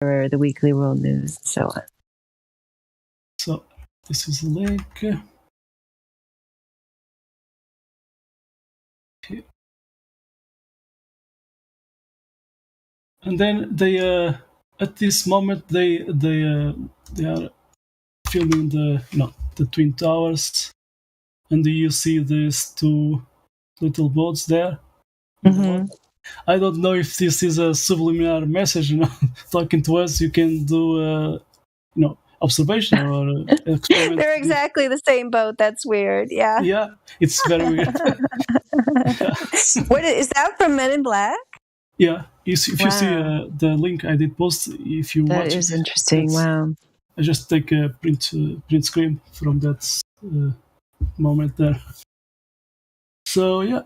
or the Weekly World News, and so on. So this is the link. Okay. And then they at this moment they are filming the Twin Towers, and you see these two little boats there. Mm-hmm. I don't know if this is a subliminal message, talking to us. You can do, observation or experiment. They're exactly the same boat. That's weird. Yeah. Yeah, it's very weird. What is that from Men in Black? Yeah, if you see the link I did post, if you watch it. That is interesting. Wow. I just take a print screen from that moment there. So yeah.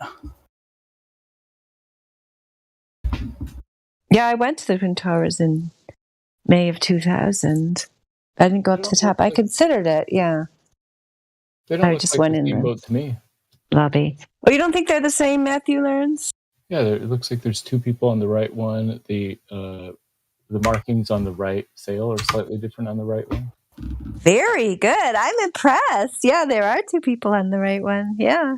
Yeah, I went to the Twin Towers in May of 2000. I didn't go up to the top. I considered it, yeah. They don't look like the same boat to me. Lobby. Oh, you don't think they're the same, Matthew learns? Yeah, it looks like there's two people on the right one. The markings on the right sail are slightly different on the right one. Very good. I'm impressed. Yeah, there are two people on the right one. Yeah.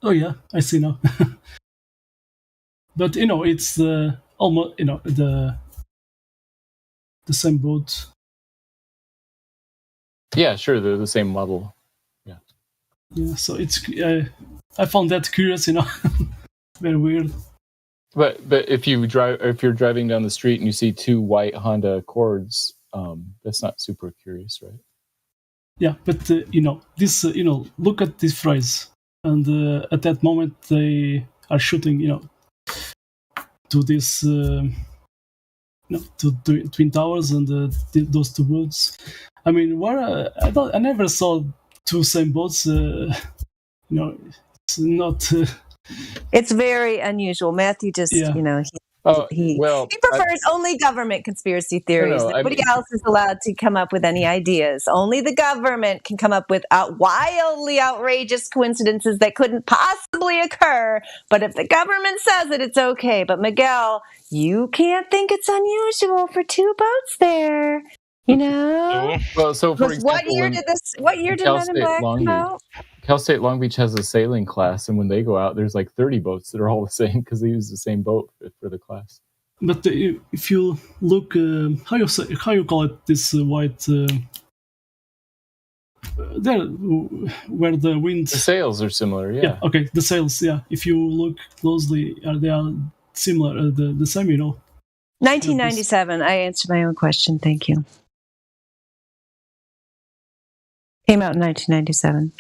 Oh yeah, I see now. But it's almost the same boat. Yeah, sure, they're the same model. Yeah, so it's I found that curious, very weird. But if you're driving down the street and you see two white Honda Accords, that's not super curious, right? Yeah, but this look at this phrase, and at that moment they are shooting, to this, to Twin Towers and those two boats. I mean, I never saw two same boats. It's not. It's very unusual. Matthew just, he prefers only government conspiracy theories. Nobody else is allowed to come up with any ideas. Only the government can come up with wildly outrageous coincidences that couldn't possibly occur. But if the government says it, it's okay. But Miguel, you can't think it's unusual for two boats there. Well, so for example, what year did Men in Black come out? Cal State Long Beach has a sailing class, and when they go out, there's like 30 boats that are all the same because they use the same boat for the class. But if you look, how you call it, this white there where the wind. The sails are similar, yeah. Yeah, okay, the sails, yeah. If you look closely, they are similar, the same, 1997. I answered my own question. Thank you. Came out in 1997.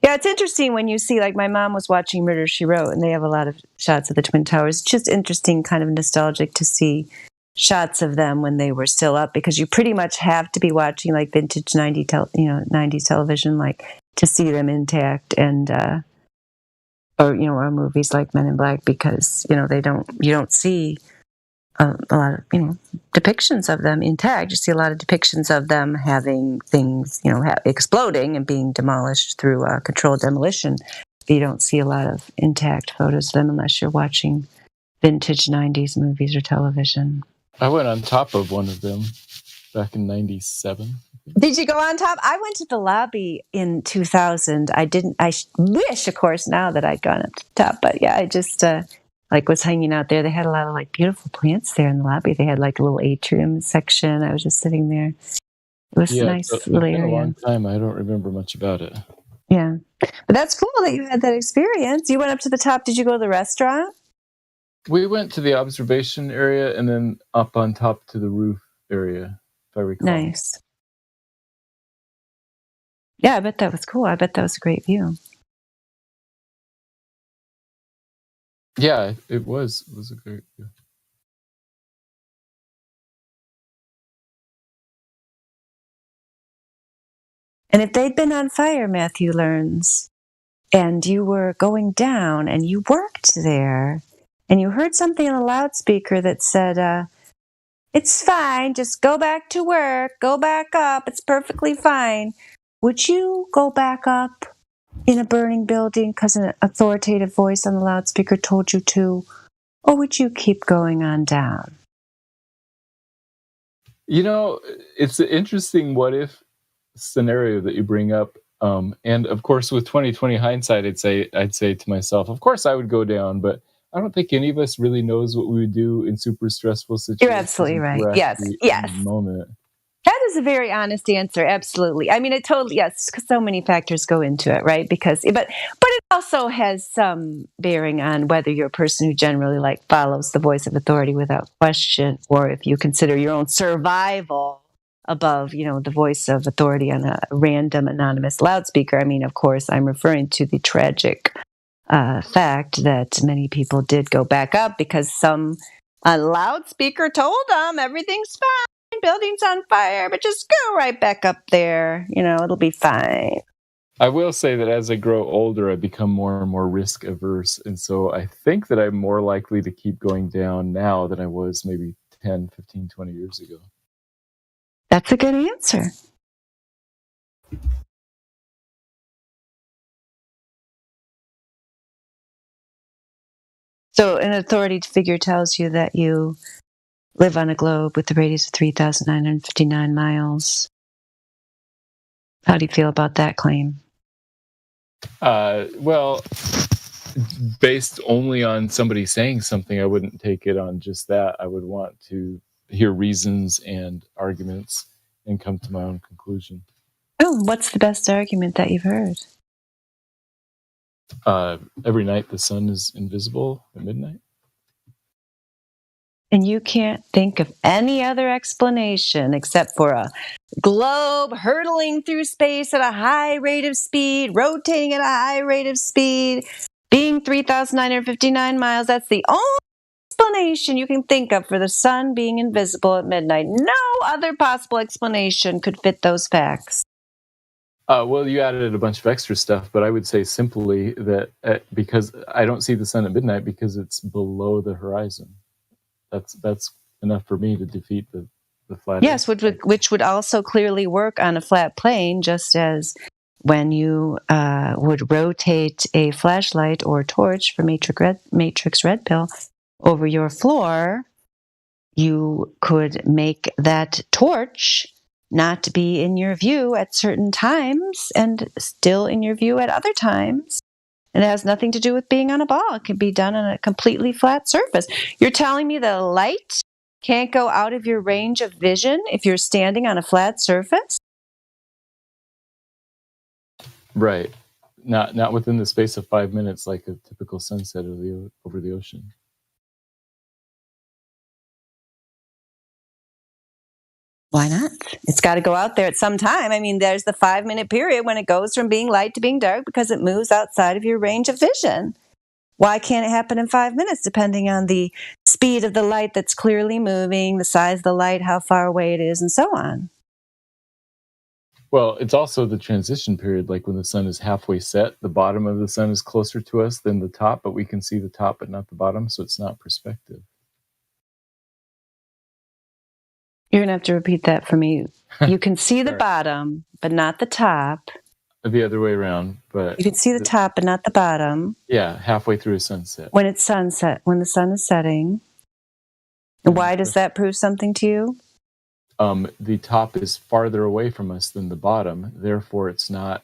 Yeah, it's interesting when you see, like, my mom was watching Murder, She Wrote, and they have a lot of shots of the Twin Towers. It's just interesting, kind of nostalgic to see shots of them when they were still up, because you pretty much have to be watching, like, vintage 90s television, like, to see them intact, and or movies like Men in Black, because you don't see a lot of depictions of them intact. You see a lot of depictions of them having things exploding and being demolished through controlled demolition. But you don't see a lot of intact photos of them unless you're watching vintage 90s movies or television. I went on top of one of them back in 97. Did you go on top? I went to the lobby in 2000. I wish, of course, now that I'd gone up to the top. But yeah, I just was hanging out there. They had a lot of beautiful plants there in the lobby. They had a little atrium section. I was just sitting there. It was a nice little area. It's been a long time. I don't remember much about it. Yeah, but that's cool that you had that experience. You went up to the top. Did you go to the restaurant? We went to the observation area and then up on top to the roof area, if I recall. Nice. Yeah, I bet that was cool. I bet that was a great view. Yeah, it was. It was a great view. And if they'd been on fire, Matthew learns, and you were going down and you worked there, and you heard something on a loudspeaker that said, it's fine, just go back to work, go back up, it's perfectly fine. Would you go back up? in a burning building because an authoritative voice on the loudspeaker told you to? Or would you keep going on down? It's an interesting what if scenario that you bring up. And of course, with 2020 hindsight, I'd say to myself, of course I would go down, but I don't think any of us really knows what we would do in super stressful situations. You're absolutely right. Yes. In the moment. That is a very honest answer. Absolutely. I mean, it totally, yes, because so many factors go into it, right? But it also has some bearing on whether you're a person who generally follows the voice of authority without question, or if you consider your own survival above, the voice of authority on a random anonymous loudspeaker. I mean, of course, I'm referring to the tragic fact that many people did go back up because a loudspeaker told them everything's fine. Building's on fire, but just go right back up there. It'll be fine. I will say that as I grow older, I become more and more risk averse. And so I think that I'm more likely to keep going down now than I was maybe 10, 15, 20 years ago. That's a good answer. So an authority figure tells you that you live on a globe with a radius of 3,959 miles. How do you feel about that claim? Well, based only on somebody saying something, I wouldn't take it on just that. I would want to hear reasons and arguments and come to my own conclusion. Oh, what's the best argument that you've heard? Every night the sun is invisible at midnight. And you can't think of any other explanation except for a globe hurtling through space at a high rate of speed, rotating at a high rate of speed, being 3,959 miles. That's the only explanation you can think of for the sun being invisible at midnight. No other possible explanation could fit those facts. Well, you added a bunch of extra stuff, but I would say simply that because I don't see the sun at midnight because it's below the horizon. That's enough for me to defeat the flat. Yes, which would also clearly work on a flat plane, just as when you would rotate a flashlight or torch for matrix red pill over your floor, you could make that torch not be in your view at certain times and still in your view at other times. And it has nothing to do with being on a ball. It can be done on a completely flat surface. You're telling me the light can't go out of your range of vision if you're standing on a flat surface? Right. Not within the space of 5 minutes like a typical sunset over the ocean. Why not? It's got to go out there at some time. I mean, there's the 5-minute period when it goes from being light to being dark because it moves outside of your range of vision. Why can't it happen in 5 minutes, depending on the speed of the light that's clearly moving, the size of the light, how far away it is, and so on? Well, it's also the transition period, like when the sun is halfway set, the bottom of the sun is closer to us than the top, but we can see the top but not the bottom, so it's not perspective. You're going to have to repeat that for me. You can see the bottom, but not the top. The other way around, but you can see the top, but not the bottom. Yeah, halfway through a sunset. When it's sunset, when the sun is setting. And why does that prove something to you? The top is farther away from us than the bottom. Therefore, it's not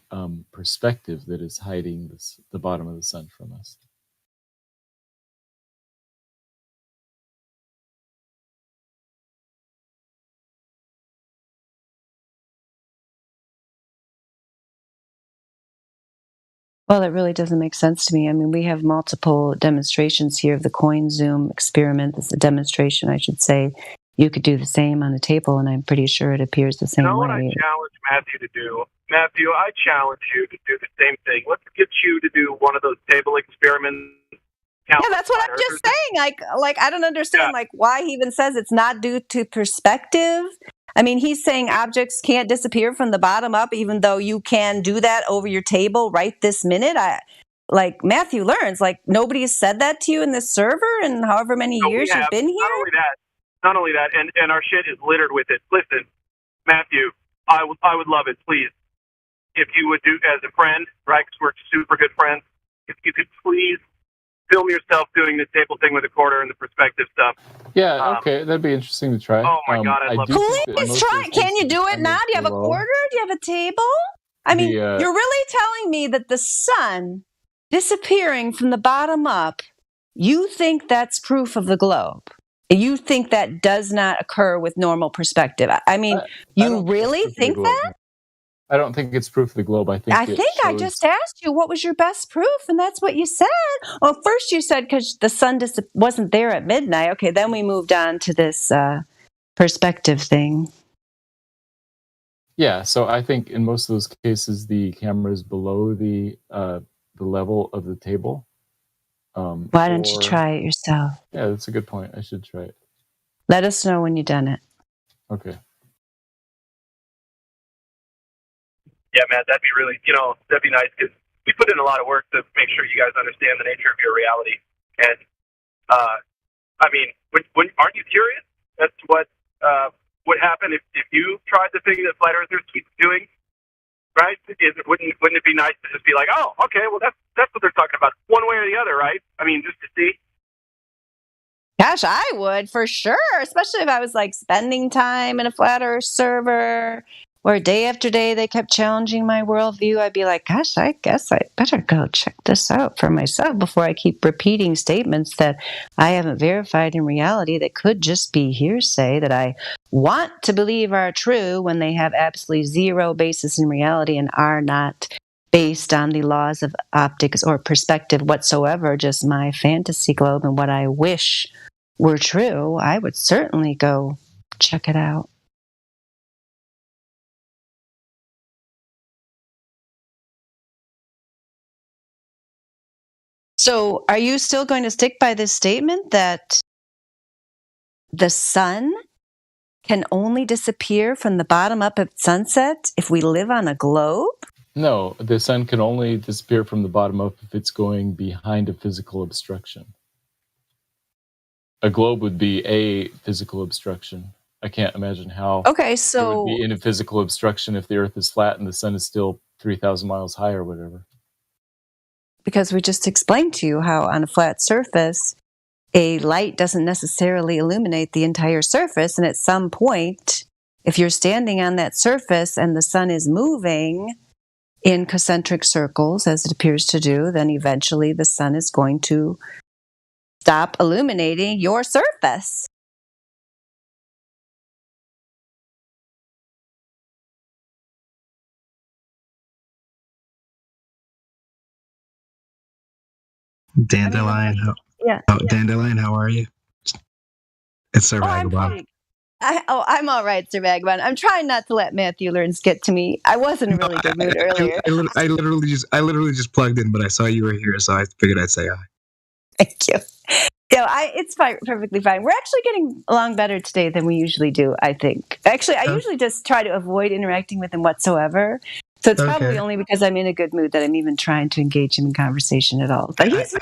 perspective that is hiding the bottom of the sun from us. Well, it really doesn't make sense to me. I mean, we have multiple demonstrations here of the coin zoom experiment. This is a demonstration, I should say. You could do the same on a table, and I'm pretty sure it appears the same way. You know what I challenge Matthew to do? Matthew, I challenge you to do the same thing. Let's get you to do one of those table experiments. Yeah, that's what I'm just saying. Like I don't understand why he even says it's not due to perspective. I mean, he's saying objects can't disappear from the bottom up, even though you can do that over your table right this minute. Matthew learns, nobody has said that to you in this server in however many years you've been here. Not only that, and our shit is littered with it. Listen, Matthew, I would love it, please. if you would do as a friend, right? Because we're super good friends. If you could please film yourself doing the table thing with the quarter and the perspective stuff. Yeah, okay, that'd be interesting to try. Oh my God, I love it. Please try it. Can you do it now? Do you have a quarter? Do you have a table? I mean, you're really telling me that the sun disappearing from the bottom up, you think that's proof of the globe? You think that does not occur with normal perspective? I mean, you really think that? I don't think it's proof of the globe. I think I just asked you what was your best proof, and that's what you said. Well, first you said because the sun wasn't there at midnight. Okay, then we moved on to this perspective thing. Yeah, so I think in most of those cases, the camera is below the level of the table. Why don't you try it yourself? Yeah, that's a good point. I should try it. Let us know when you've done it. Okay. Yeah, man, that'd be really, that'd be nice because we put in a lot of work to make sure you guys understand the nature of your reality. And, I mean, aren't you curious as to what would happen if you tried the thing that flat earthers keep doing? Right? Wouldn't it be nice to just be like, oh, okay, well, that's what they're talking about, one way or the other, right? I mean, just to see. Gosh, I would for sure, especially if I was like spending time in a flat earth server where day after day they kept challenging my worldview. I'd be like, gosh, I guess I better go check this out for myself before I keep repeating statements that I haven't verified in reality that could just be hearsay that I want to believe are true when they have absolutely zero basis in reality and are not based on the laws of optics or perspective whatsoever, just my fantasy globe and what I wish were true. I would certainly go check it out. So are you still going to stick by this statement that the sun can only disappear from the bottom up at sunset if we live on a globe? No, the sun can only disappear from the bottom up if it's going behind a physical obstruction. A globe would be a physical obstruction. I can't imagine how it would be in a physical obstruction if the Earth is flat and the sun is still 3,000 miles high or whatever. Because we just explained to you how on a flat surface, a light doesn't necessarily illuminate the entire surface. And at some point, if you're standing on that surface and the sun is moving in concentric circles, as it appears to do, then eventually the sun is going to stop illuminating your surface. Dandelion, Dandelion, how are you? It's Sir Vagabond. I'm all right, Sir Vagabond. I'm trying not to let Matthew Learns get to me. I was in a really good mood earlier. I literally just plugged in, but I saw you were here, so I figured I'd say hi. Thank you. It's fine, perfectly fine. We're actually getting along better today than we usually do, I think. Actually, I usually just try to avoid interacting with him whatsoever. So it's probably only because I'm in a good mood that I'm even trying to engage him in conversation at all. But he's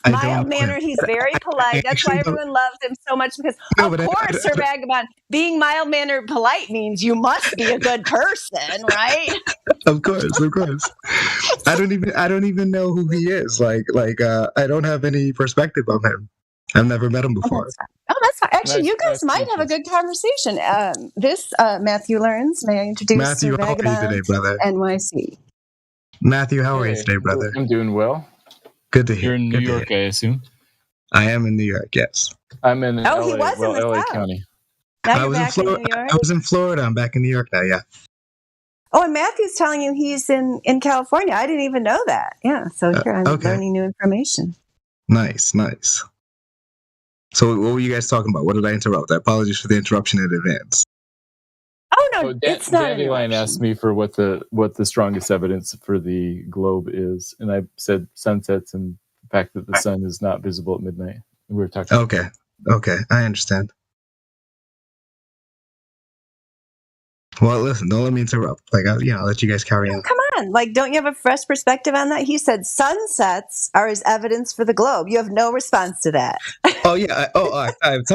mild-mannered. He's very polite. That's why everyone loves him so much because, of course, Sir Vagabond, being mild-mannered polite means you must be a good person, right? Of course. I don't even know who he is. I don't have any perspective on him. I've never met him before. That's fine. Actually, you guys might have a good conversation. This Matthew Learns. May I introduce Matthew? How are you today, brother? NYC. Matthew, how are you today, brother? I'm doing well. Good to hear. You're in New York, I assume. I am in New York. Yes. I'm in LA. He was in the LA South. County. Now you're back in New York. I was in Florida. I'm back in New York now. Yeah. Oh, and Matthew's telling you he's in California. I didn't even know that. Yeah. So here I'm learning new information. Nice. So what were you guys talking about? What did I interrupt? I apologize for the interruption in advance. Oh no, it's not. Dandelion asked me for what the strongest evidence for the globe is, and I said sunsets and the fact that the sun is not visible at midnight. We were talking. Okay, I understand. Well, listen, don't let me interrupt. I'll let you guys carry on. Come on, don't you have a fresh perspective on that? He said sunsets are his evidence for the globe. You have no response to that. Oh yeah, I have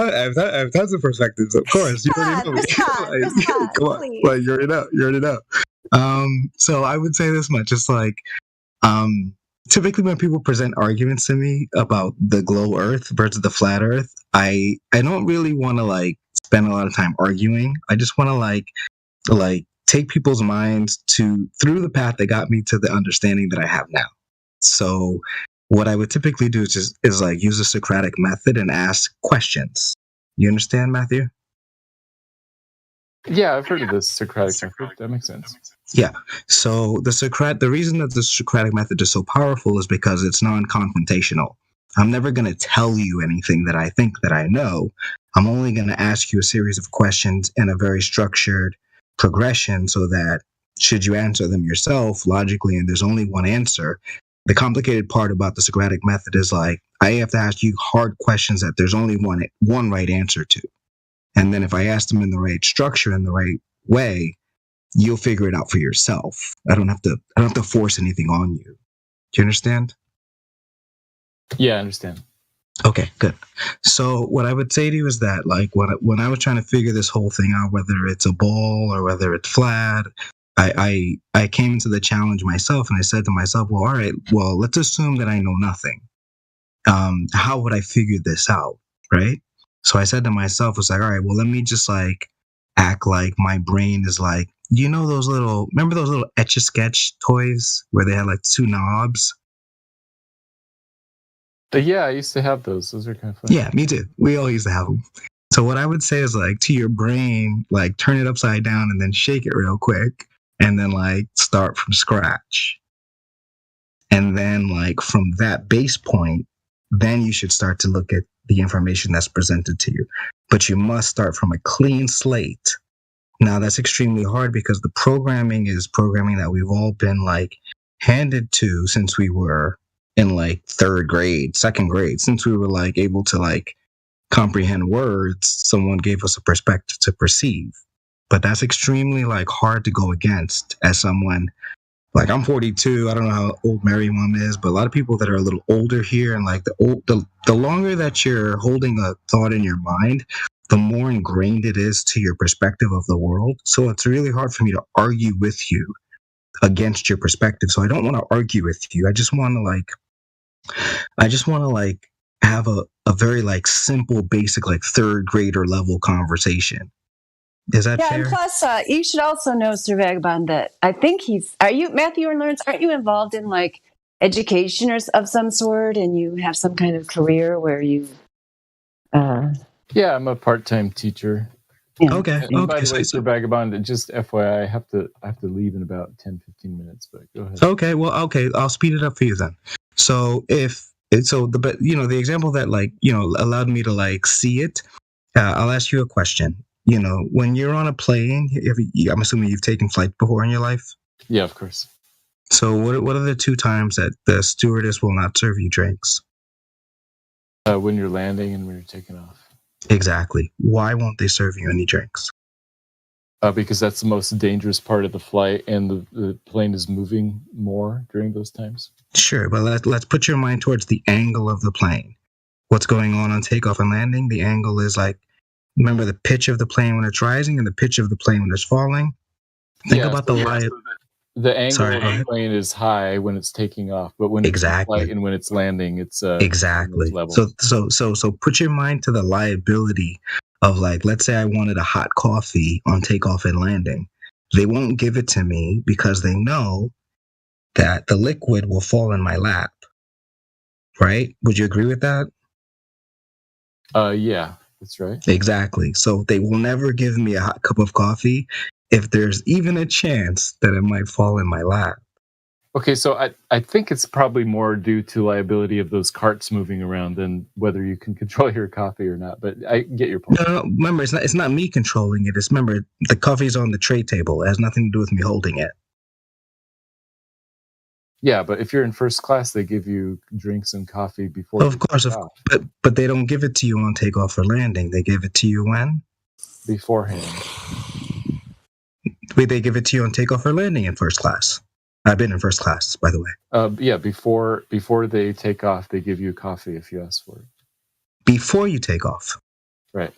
tons of perspectives. Of course, you already know me. Come on, you already know. So I would say this much. It's like, typically when people present arguments to me about the glow Earth versus the flat Earth, I don't really want to like spend a lot of time arguing. I just want to like take people's minds through the path that got me to the understanding that I have now. So what I would typically do is like use the Socratic method and ask questions. You understand, Matthew? Yeah, I've heard of this Socratic method. That makes sense. Yeah. So the reason that the Socratic method is so powerful is because it's non-confrontational. I'm never going to tell you anything that I think that I know. I'm only going to ask you a series of questions in a very structured progression so that should you answer them yourself logically and there's only one answer. The complicated part about the Socratic method is like I have to ask you hard questions that there's only one right answer to. And then if I ask them in the right structure, in the right way, you'll figure it out for yourself. I don't have to force anything on you. Do you understand? Yeah, I understand. Okay, good. So what I would say to you is that like when I was trying to figure this whole thing out, whether it's a ball or whether it's flat, I came into the challenge myself and I said to myself, well, all right, well, let's assume that I know nothing. How would I figure this out? Right? So I said to myself, it's like, all right, well, let me just like act like my brain is like, remember those little Etch-a-Sketch toys where they had like two knobs? Yeah, I used to have those. Those are kind of fun. Yeah, me too. We all used to have them. So what I would say is like to your brain, like turn it upside down and then shake it real quick and then like start from scratch. And then like from that base point, then you should start to look at the information that's presented to you. But you must start from a clean slate. Now that's extremely hard because the programming is programming that we've all been like handed to since we were in like third grade, second grade, since we were like able to like comprehend words. Someone gave us a perspective to perceive, but that's extremely like hard to go against as someone like I'm 42. I don't know how old Mary Mom is, but a lot of people that are a little older here and like the longer that you're holding a thought in your mind, the more ingrained it is to your perspective of the world. So it's really hard for me to argue with you against your perspective. So I don't want to argue with you. I just want to like have a very like simple, basic, like third grader level conversation. Is that fair? And plus, you should also know, Sir Vagabond, that I think Matthew and Lawrence, aren't you involved in like education of some sort and you have some kind of career where you... Yeah, I'm a part-time teacher. Yeah. Okay. And by the way, Sir Vagabond, just FYI, I have to leave in about 10-15 minutes, but go ahead. Okay, well, I'll speed it up for you then. So the example that like, allowed me to like see it, I'll ask you a question. When you're on a plane, I'm assuming you've taken flight before in your life? Yeah, of course. So what are the two times that the stewardess will not serve you drinks? When you're landing and when you're taking off. Exactly. Why won't they serve you any drinks? Because that's the most dangerous part of the flight, and the plane is moving more during those times. Sure, but let's put your mind towards the angle of the plane. What's going on takeoff and landing? The angle is like, remember the pitch of the plane when it's rising and the pitch of the plane when it's falling? Think about the light. The angle of the plane is high when it's taking off, but when it's in flight and when it's landing, it's exactly level. So put your mind to the liability of like, let's say I wanted a hot coffee on takeoff and landing. They won't give it to me because they know that the liquid will fall in my lap. Right? Would you agree with that? Yeah, that's right. Exactly. So they will never give me a hot cup of coffee if there's even a chance that it might fall in my lap. Okay, so I think it's probably more due to liability of those carts moving around than whether you can control your coffee or not. But I get your point. No. Remember, it's not me controlling it. Remember, the coffee's on the tray table. It has nothing to do with me holding it. Yeah, but if you're in first class, they give you drinks and coffee before. Of course, but they don't give it to you on takeoff or landing. They give it to you when? Beforehand. Wait, they give it to you on takeoff or landing in first class. I've been in first class, by the way. Yeah, before they take off, they give you coffee if you ask for it. Before you take off. Right.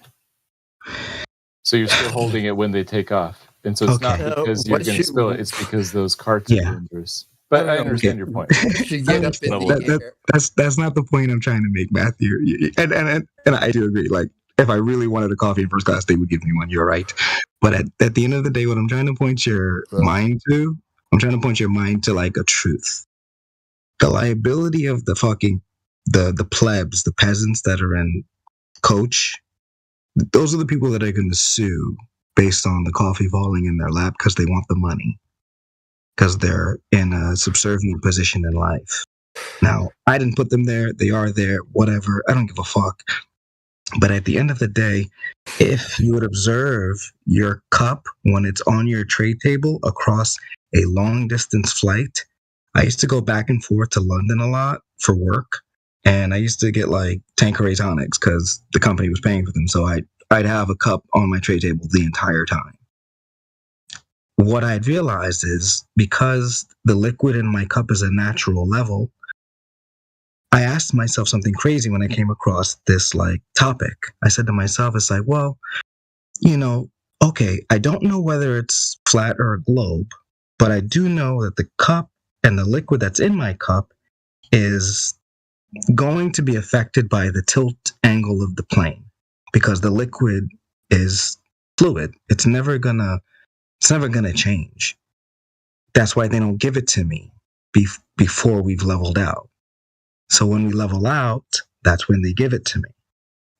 So you're still holding it when they take off. And so it's not Okay. because you're going to spill it. It's because those carts Yeah. are dangerous. But I understand your point. Once you get up in the air. That's not the point I'm trying to make, Matthew. And I do agree. Like, if I really wanted a coffee in first class, they would give me one. You're right. But at the end of the day, what I'm trying to point your mind to, like a truth. The liability of the plebs, the peasants that are in coach, those are the people that are going to sue based on the coffee falling in their lap because they want the money, because they're in a subservient position in life. Now, I didn't put them there. They are there, whatever. I don't give a fuck. But at the end of the day, if you would observe your cup when it's on your tray table across a long distance flight, I used to go back and forth to London a lot for work. And I used to get like Tanqueray tonics because the company was paying for them. So I'd have a cup on my tray table the entire time. What I'd realized is because the liquid in my cup is a natural level, I asked myself something crazy when I came across this like topic. I said to myself, it's like, well, okay, I don't know whether it's flat or a globe, but I do know that the cup and the liquid that's in my cup is going to be affected by the tilt angle of the plane because the liquid is fluid. It's never gonna change. That's why they don't give it to me before we've leveled out. So when we level out, that's when they give it to me.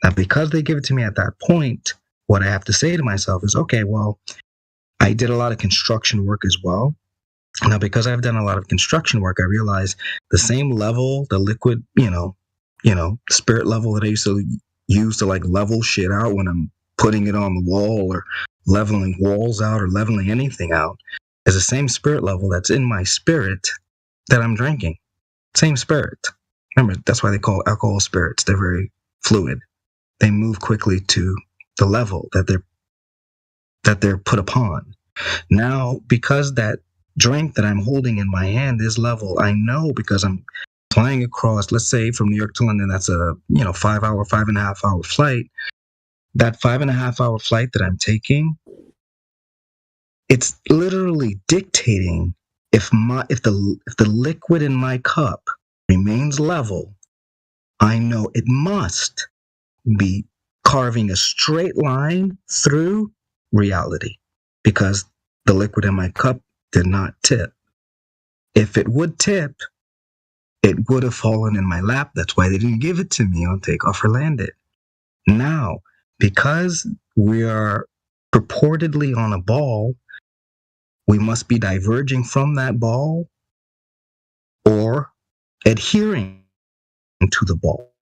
Now, because they give it to me at that point, what I have to say to myself is, okay, well, I did a lot of construction work as well. Now, because I've done a lot of construction work, I realize the same level, the liquid, spirit level that I used to use to like level shit out when I'm putting it on the wall or leveling walls out or leveling anything out, is the same spirit level that's in my spirit that I'm drinking. Same spirit. Remember, that's why they call alcohol spirits. They're very fluid. They move quickly to the level that they're put upon. Now, because that drink that I'm holding in my hand is level, I know because I'm flying across, let's say from New York to London, that's a 5.5 hour flight. That 5.5 hour flight that I'm taking, it's literally dictating if the liquid in my cup remains level, I know it must be carving a straight line through reality because the liquid in my cup did not tip. If it would tip, it would have fallen in my lap. That's why they didn't give it to me on takeoff or landed. Now, because we are purportedly on a ball, we must be diverging from that ball or adhering to the ball.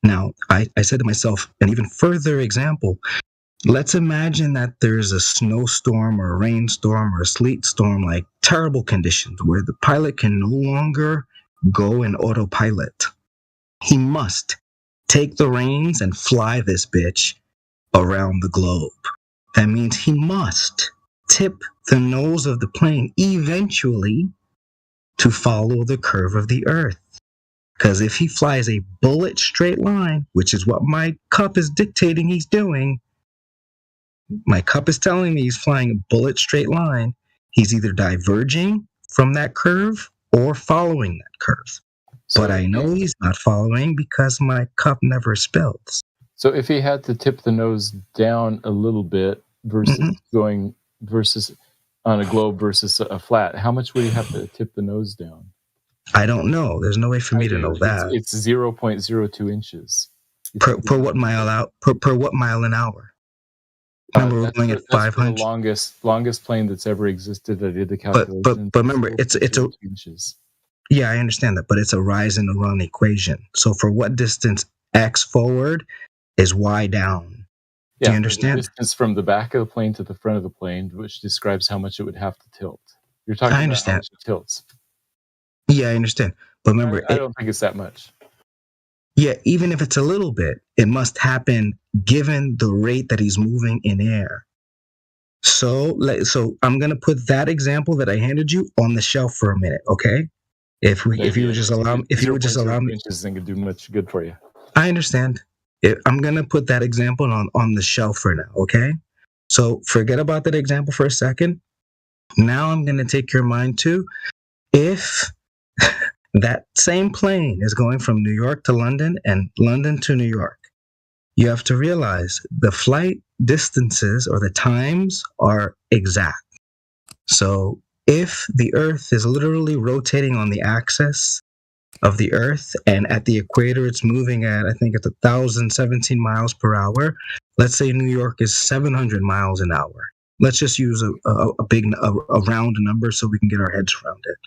Now, I said to myself, an even further example, let's imagine that there's a snowstorm or a rainstorm or a sleet storm, like terrible conditions where the pilot can no longer go in autopilot. He must take the reins and fly this bitch around the globe. That means he must tip the nose of the plane eventually to follow the curve of the earth. Because if he flies a bullet straight line, which is what my cup is dictating he's doing, my cup is telling me he's flying a bullet straight line, he's either diverging from that curve or following that curve. But I know he's not following because my cup never spills. So if he had to tip the nose down a little bit versus on a globe versus a flat, how much would he have to tip the nose down? I don't know. There's no way for me to know that. It's 0.02 inches. Per what mile out? Per what mile an hour? Remember, we're going at 500. The longest plane that's ever existed. I did the calculation. But remember, it's a inches. Yeah, I understand that, but it's a rise and a run equation. So for what distance x forward is y down. Yeah, do you understand? The distance from the back of the plane to the front of the plane, which describes how much it would have to tilt. You're talking about how much it tilts. Yeah, I understand. But remember, I don't think it's that much. Yeah, even if it's a little bit, it must happen given the rate that he's moving in air. So I'm going to put that example that I handed you on the shelf for a minute, okay? If you would just allow me, inches ain't gonna do much good for you. I understand. I'm going to put that example on the shelf for now, okay? So forget about that example for a second. Now I'm going to take your mind to if that same plane is going from New York to London and London to New York, you have to realize the flight distances or the times are exact. So if the Earth is literally rotating on the axis of the Earth and at the equator it's moving at, I think it's 1,017 miles per hour, let's say New York is 700 miles an hour. Let's just use a round number so we can get our heads around it.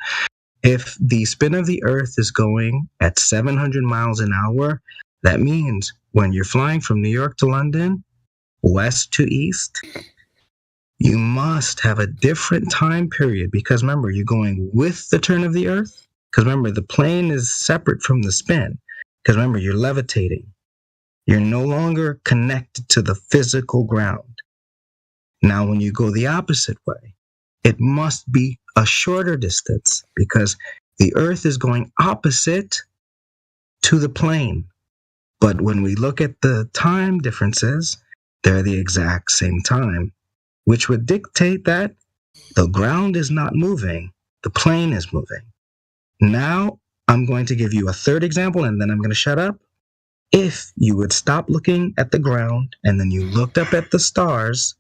If the spin of the Earth is going at 700 miles an hour, that means when you're flying from New York to London, west to east, you must have a different time period because remember, you're going with the turn of the Earth. Because remember, the plane is separate from the spin. Because remember, you're levitating. You're no longer connected to the physical ground. Now, when you go the opposite way, it must be a shorter distance because the Earth is going opposite to the plane. But when we look at the time differences, they're the exact same time, which would dictate that the ground is not moving, the plane is moving. Now, I'm going to give you a third example and then I'm going to shut up. If you would stop looking at the ground and then you looked up at the stars,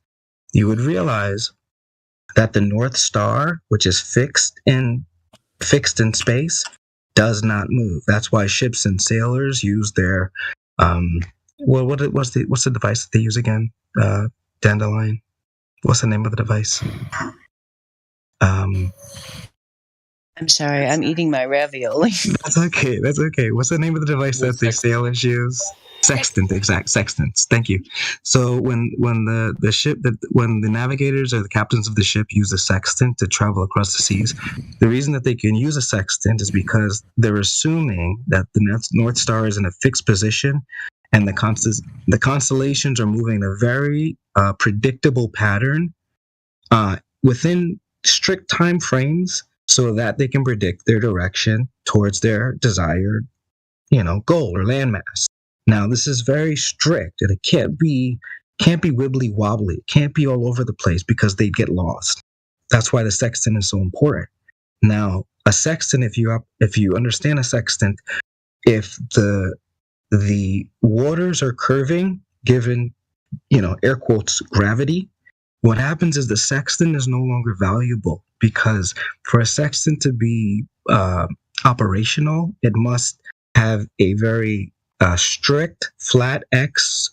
you would realize that the North Star, which is fixed in space, does not move. That's why ships and sailors use their what's the device that they use again? Dandelion. What's the name of the device? I'm sorry, I'm eating my ravioli. That's okay. That's okay. What's the name of the device that the sailors use? Sextant, exact sextants. Thank you. So when the navigators or the captains of the ship use a sextant to travel across the seas, the reason that they can use a sextant is because they're assuming that the North Star is in a fixed position and the constellations are moving in a very predictable pattern within strict time frames so that they can predict their direction towards their desired, goal or landmass. Now, this is very strict, and it can't be wibbly wobbly. It can't be all over the place because they'd get lost. That's why the sextant is so important. Now, a sextant, if you understand a sextant, if the waters are curving, given air quotes gravity, what happens is the sextant is no longer valuable because for a sextant to be operational, it must have a very strict flat X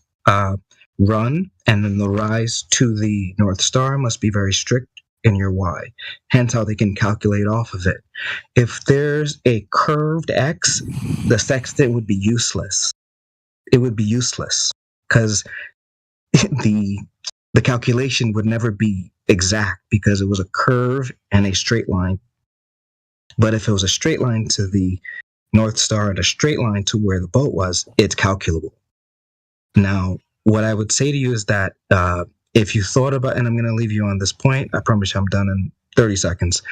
run, and then the rise to the North Star must be very strict in your Y. Hence how they can calculate off of it. If there's a curved X, the sextant would be useless. It would be useless because the calculation would never be exact because it was a curve and a straight line. But if it was a straight line to the North Star and a straight line to where the boat was, it's calculable. Now, what I would say to you is that if you thought about, and I'm going to leave you on this point, I promise you I'm done in 30 seconds.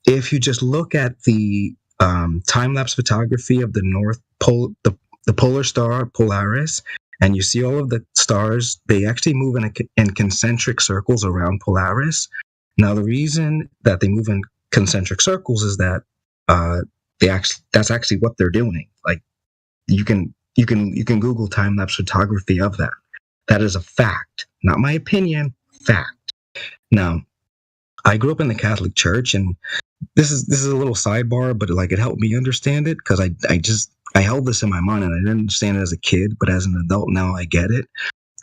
If you just look at the time-lapse photography of the North Pole, the polar star Polaris, and you see all of the stars, they actually move in concentric circles around Polaris. Now, the reason that they move in concentric circles is that that's actually what they're doing. Like you can Google time-lapse photography of that. That is a fact, not my opinion, fact. Now, I grew up in the Catholic Church, and this is a little sidebar, but it helped me understand it because I held this in my mind and I didn't understand it as a kid, but as an adult now I get it.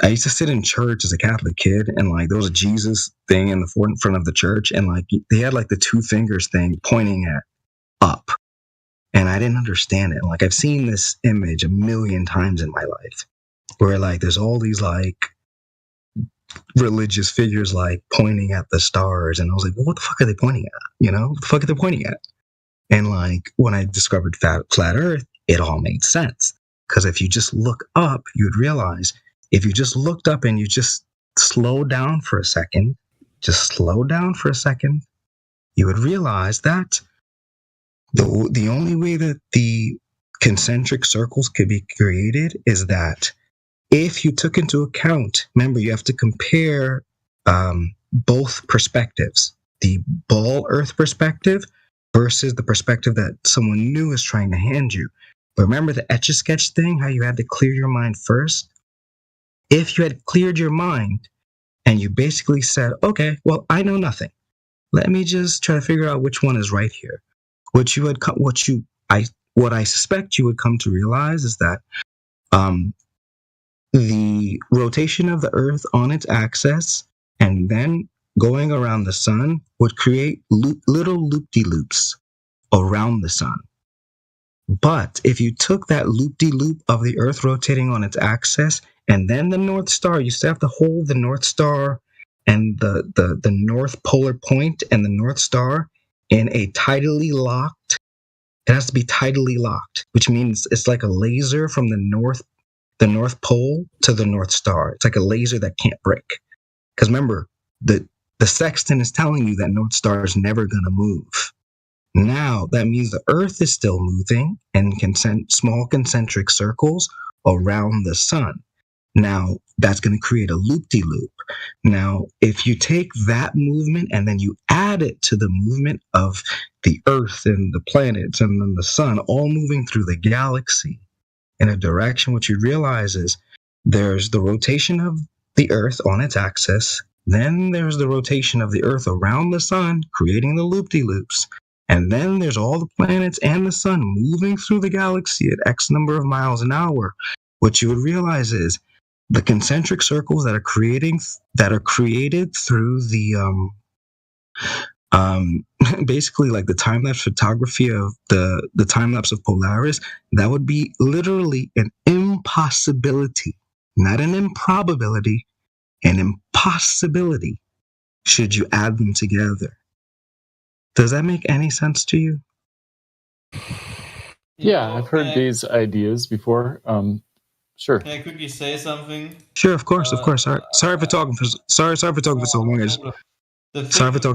I used to sit in church as a Catholic kid, and there was a Jesus thing in the front of the church, and they had the two fingers thing pointing at up. And I didn't understand it. I've seen this image a million times in my life where there's all these religious figures pointing at the stars. And I was like, well, what the fuck are they pointing at? What the fuck are they pointing at? And when I discovered flat Earth, it all made sense. Because if you just look up, you'd realize if you just looked up and you just slow down for a second, you would realize that the only way that the concentric circles could be created is that if you took into account, remember, you have to compare both perspectives, the ball Earth perspective versus the perspective that someone new is trying to hand you. But remember the Etch-a-Sketch thing, how you had to clear your mind first? If you had cleared your mind and you basically said, okay, well, I know nothing. Let me just try to figure out which one is right here. What I suspect you would come to realize is that the rotation of the Earth on its axis and then going around the sun would create little loop-de-loops around the sun. But if you took that loop-de-loop of the Earth rotating on its axis and then the North Star, you still have to hold the North Star and the North Polar Point and the North Star in a tidally locked, it has to be tidally locked, which means it's like a laser from the North Pole to the North Star. It's like a laser that can't break. Because remember, the sextant is telling you that North Star is never going to move. Now, that means the Earth is still moving in small concentric circles around the sun. Now, that's going to create a loop-de-loop. Now, if you take that movement and then you add it to the movement of the Earth and the planets and then the sun all moving through the galaxy in a direction, what you realize is there's the rotation of the Earth on its axis, then there's the rotation of the Earth around the sun, creating the loop-de-loops, and then there's all the planets and the sun moving through the galaxy at X number of miles an hour. What you would realize is the concentric circles that are created through the basically like the time-lapse photography of the time-lapse of Polaris, that would be literally an impossibility, not an improbability, an impossibility should you add them together. Does that make any sense to you? Yeah, I've heard these ideas before. Sure. Can I quickly say something? Sure, of course. Sorry for talking for so long. Sorry for talking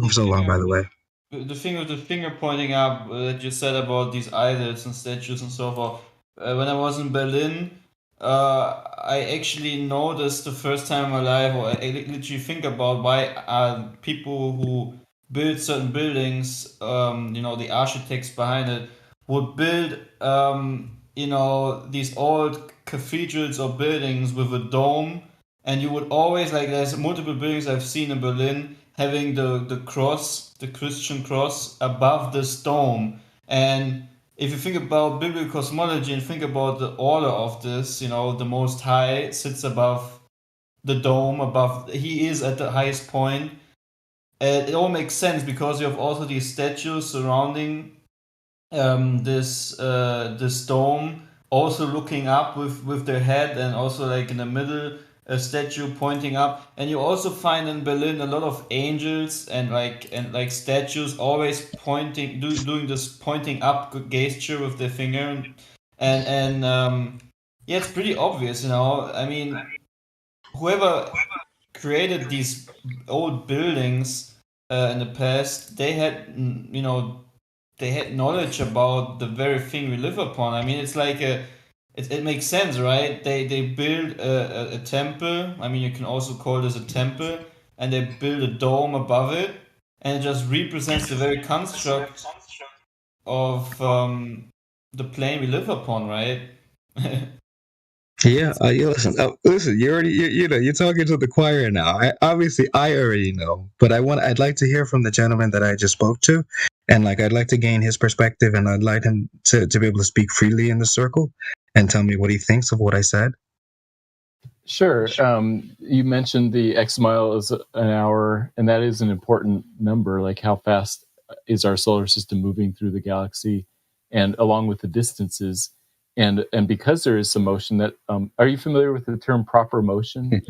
for so long, by the way. The thing with the finger pointing up that you said about these idols and statues and so forth. When I was in Berlin, I actually noticed the first time in my life, or I literally think about why people who build certain buildings, the architects behind it, would build, these old cathedrals or buildings with a dome. And you would always, like, there's multiple buildings I've seen in Berlin having the cross, the Christian cross, above this dome. And if you think about biblical cosmology and think about the order of this, the Most High sits above the dome, he is at the highest point. It all makes sense because you have also these statues surrounding this dome, also looking up with their head, and also like in the middle a statue pointing up. And you also find in Berlin a lot of angels and like statues always pointing, doing this pointing up gesture with their finger, and yeah, it's pretty obvious, I mean, whoever created these old buildings in the past, they had they had knowledge about the very thing we live upon. I mean, it's like it makes sense, right? They build a temple. I mean, you can also call this a temple, and they build a dome above it, and it just represents the very construct of the plane we live upon, right? Yeah, listen. You already, you're talking to the choir now. I already know, but I'd like to hear from the gentleman that I just spoke to, and like I'd like to gain his perspective, and I'd like him to be able to speak freely in the circle and tell me what he thinks of what I said. Sure. You mentioned the X miles an hour, and that is an important number. Like, how fast is our solar system moving through the galaxy, and along with the distances. And because there is some motion, that are you familiar with the term proper motion?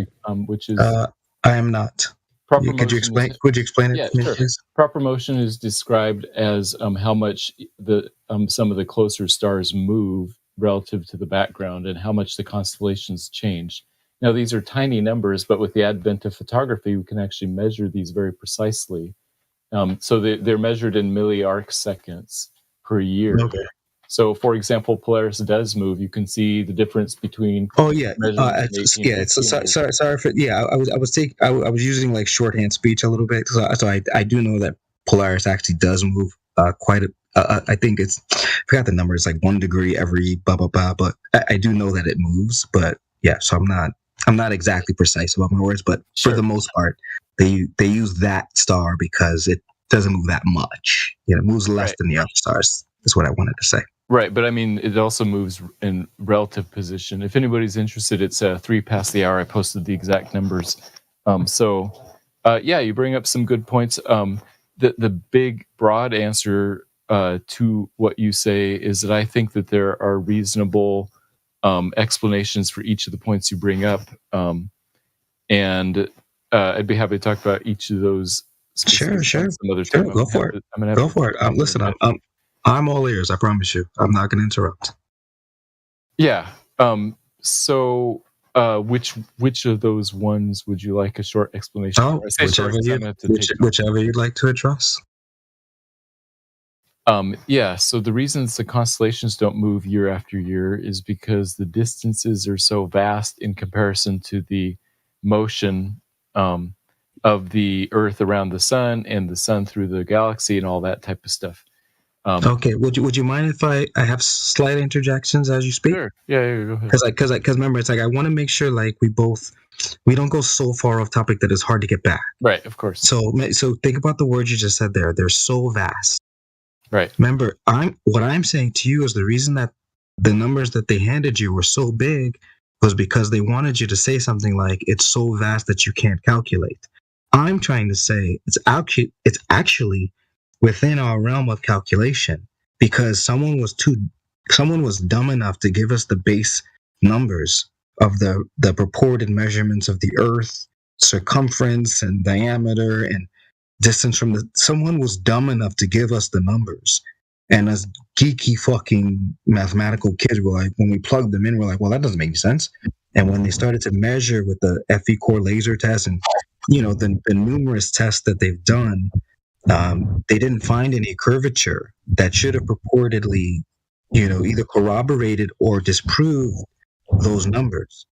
Which is I am not. Could you explain it? Yeah, to me, sure. please? Proper motion is described as how much some of the closer stars move relative to the background, and how much the constellations change. Now, these are tiny numbers, but with the advent of photography, we can actually measure these very precisely. So they're measured in milliarc seconds per year. Okay. So, for example, Polaris does move. You can see the difference between. Oh yeah, measurements in 1850 sorry for I was using like shorthand speech a little bit, so I do know that Polaris actually does move quite a. I think I forgot the number. It's like 1 degree every blah blah blah, but I do know that it moves. But yeah, so I'm not exactly precise about my words, but Sure. for the most part, they use that star because it doesn't move that much. You know, it moves less than the other stars. Is what I wanted to say. Right, but I mean, it also moves in relative position. If anybody's interested, it's 3 past the hour. I posted the exact numbers. Yeah, you bring up some good points. The big, broad answer to what you say is that I think that there are reasonable explanations for each of the points you bring up. And I'd be happy to talk about each of those. Sure. Some other time. Go for it. Go for it. Listen, I'm all ears. I promise you. I'm not going to interrupt. Yeah. So, which of those ones would you like a short explanation? Oh, whichever you'd like to address. Yeah. So the reasons the constellations don't move year after year is because the distances are so vast in comparison to the motion of the Earth around the sun and the sun through the galaxy and all that type of stuff. Okay. Would you mind if I have slight interjections as you speak? Sure. Yeah, go ahead. Because remember, it's like I want to make sure like we don't go so far off topic that it's hard to get back. Right. Of course. So think about the words you just said there. They're so vast. Right. Remember, what I'm saying to you is the reason that the numbers that they handed you were so big was because they wanted you to say something like it's so vast that you can't calculate. I'm trying to say it's actually within our realm of calculation because someone was dumb enough to give us the base numbers of the purported measurements of the Earth, circumference and diameter and distance from someone was dumb enough to give us the numbers. And as geeky fucking mathematical kids were like, when we plugged them in, we're like, well, that doesn't make any sense. And when they started to measure with the FE core laser test and, the numerous tests that they've done, they didn't find any curvature that should have purportedly, either corroborated or disproved those numbers.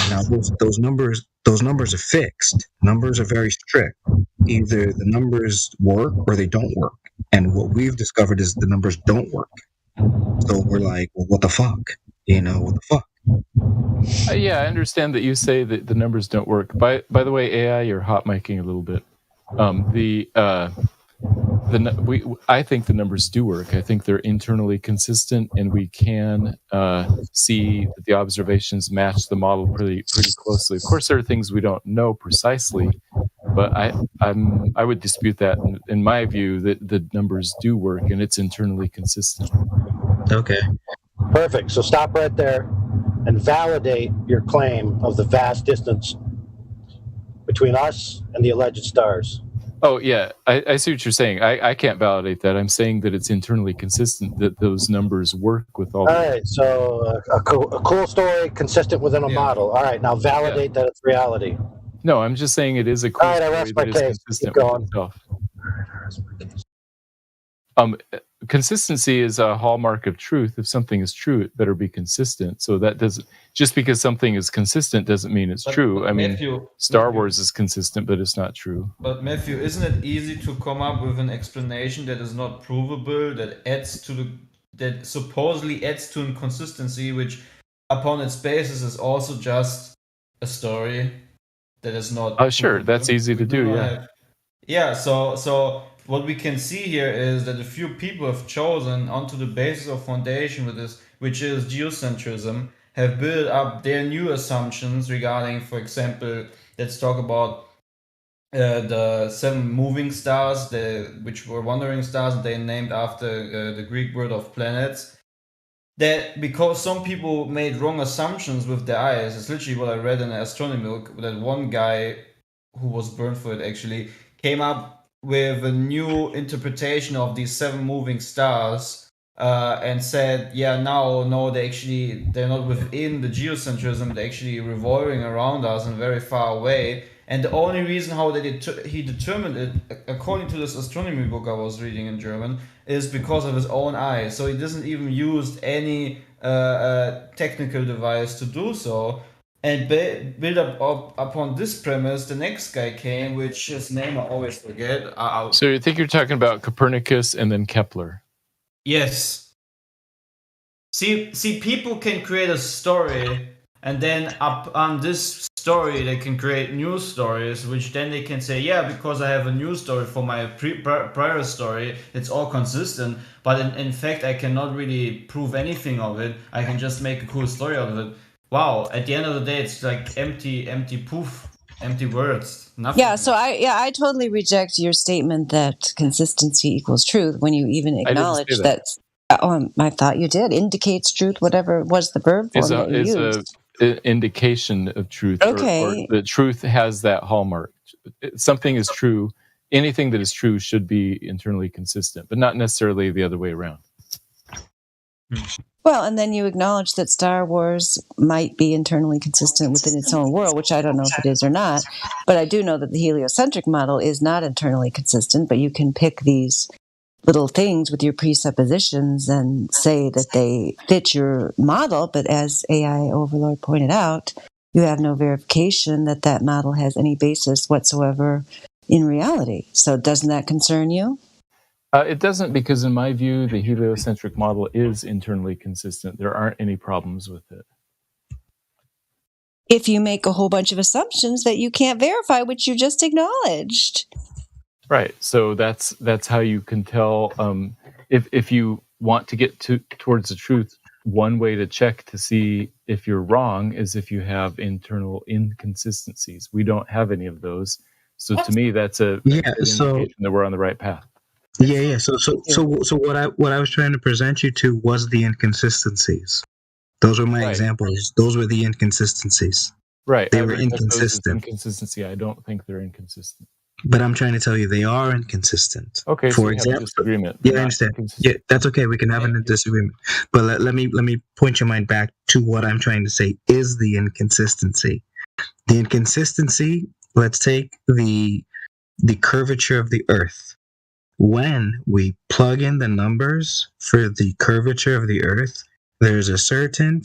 Now, those numbers are fixed. Numbers are very strict. Either the numbers work or they don't work. And what we've discovered is the numbers don't work. So we're like, well, what the fuck? What the fuck? Yeah, I understand that you say that the numbers don't work. By the way, AI, you're hot miking a little bit. I think the numbers do work. I think they're internally consistent, and we can see that the observations match the model pretty closely. Of course, there are things we don't know precisely, but I would dispute that. In my view, that the numbers do work, and it's internally consistent. Okay. Perfect. So stop right there and validate your claim of the vast distance between us and the alleged stars. Oh, yeah. I see what you're saying. I can't validate that. I'm saying that it's internally consistent, that those numbers work with all. All right. So a cool story consistent within a model. All right. Now validate that it's reality. No, I'm just saying it is a cool story that is consistent with itself. Consistency is a hallmark of truth. If something is true, it better be consistent. So that doesn't, just because something is consistent doesn't mean it's true. I mean, Star Wars is consistent, but it's not true. But Matthew, isn't it easy to come up with an explanation that is not provable, that supposedly adds to inconsistency, which upon its basis is also just a story that is not. Sure, that's easy to do. Yeah. Yeah. So what we can see here is that a few people have chosen onto the basis of foundation with this, which is geocentrism, have built up their new assumptions regarding, for example, let's talk about the 7 moving stars, which were wandering stars, and they named after the Greek word of planets. That because some people made wrong assumptions with their eyes, it's literally what I read in Astronomy, that one guy who was burned for it actually came up with a new interpretation of these 7 moving stars and said, they're not within the geocentrism, they're actually revolving around us and very far away. And the only reason how he determined it, according to this astronomy book I was reading in German, is because of his own eyes. So he doesn't even use any technical device to do so. And build up upon this premise, the next guy came, which his name I always forget. So you think you're talking about Copernicus and then Kepler? Yes. See, people can create a story, and then up on this story they can create new stories, which then they can say, yeah, because I have a new story for my prior story, it's all consistent. But in fact, I cannot really prove anything of it. I can just make a cool story out of it. Wow! At the end of the day, it's like empty poof, empty words. Nothing. Yeah. So I totally reject your statement that consistency equals truth when you even acknowledge that. I thought you did. Indicates truth, whatever was the verb form that you used. An indication of truth. Okay. Or the truth has that hallmark. Something is true. Anything that is true should be internally consistent, but not necessarily the other way around. Well, and then you acknowledge that Star Wars might be internally consistent within its own world, which I don't know if it is or not. But I do know that the heliocentric model is not internally consistent, but you can pick these little things with your presuppositions and say that they fit your model. But as AI Overlord pointed out, you have no verification that that model has any basis whatsoever in reality. So doesn't that concern you? It doesn't, because in my view, the heliocentric model is internally consistent. There aren't any problems with it. If you make a whole bunch of assumptions that you can't verify, which you just acknowledged. Right. So that's how you can tell if you want to get towards the truth. One way to check to see if you're wrong is if you have internal inconsistencies. We don't have any of those. So to me, that's an indication that we're on the right path. Yeah. So what I was trying to present you to was the inconsistencies. Those were my examples. Those were the inconsistencies. Right. They were inconsistent. Inconsistency. I don't think they're inconsistent. But I'm trying to tell you they are inconsistent. Okay. For so example, disagreement. Yeah, I understand. Yeah, that's okay. We can have a disagreement. But let me point your mind back to what I'm trying to say is the inconsistency. The inconsistency. Let's take the curvature of the Earth. When we plug in the numbers for the curvature of the Earth, there's a certain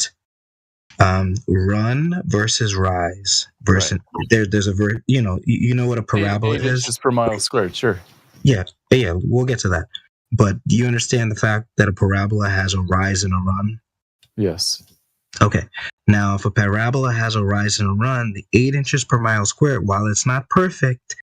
run versus rise versus there's a you know what a parabola is. Inches per mile squared, sure. Yeah, we'll get to that. But do you understand the fact that a parabola has a rise and a run? Yes. Okay. Now, if a parabola has a rise and a run, the 8 inches per mile squared, while it's not perfect,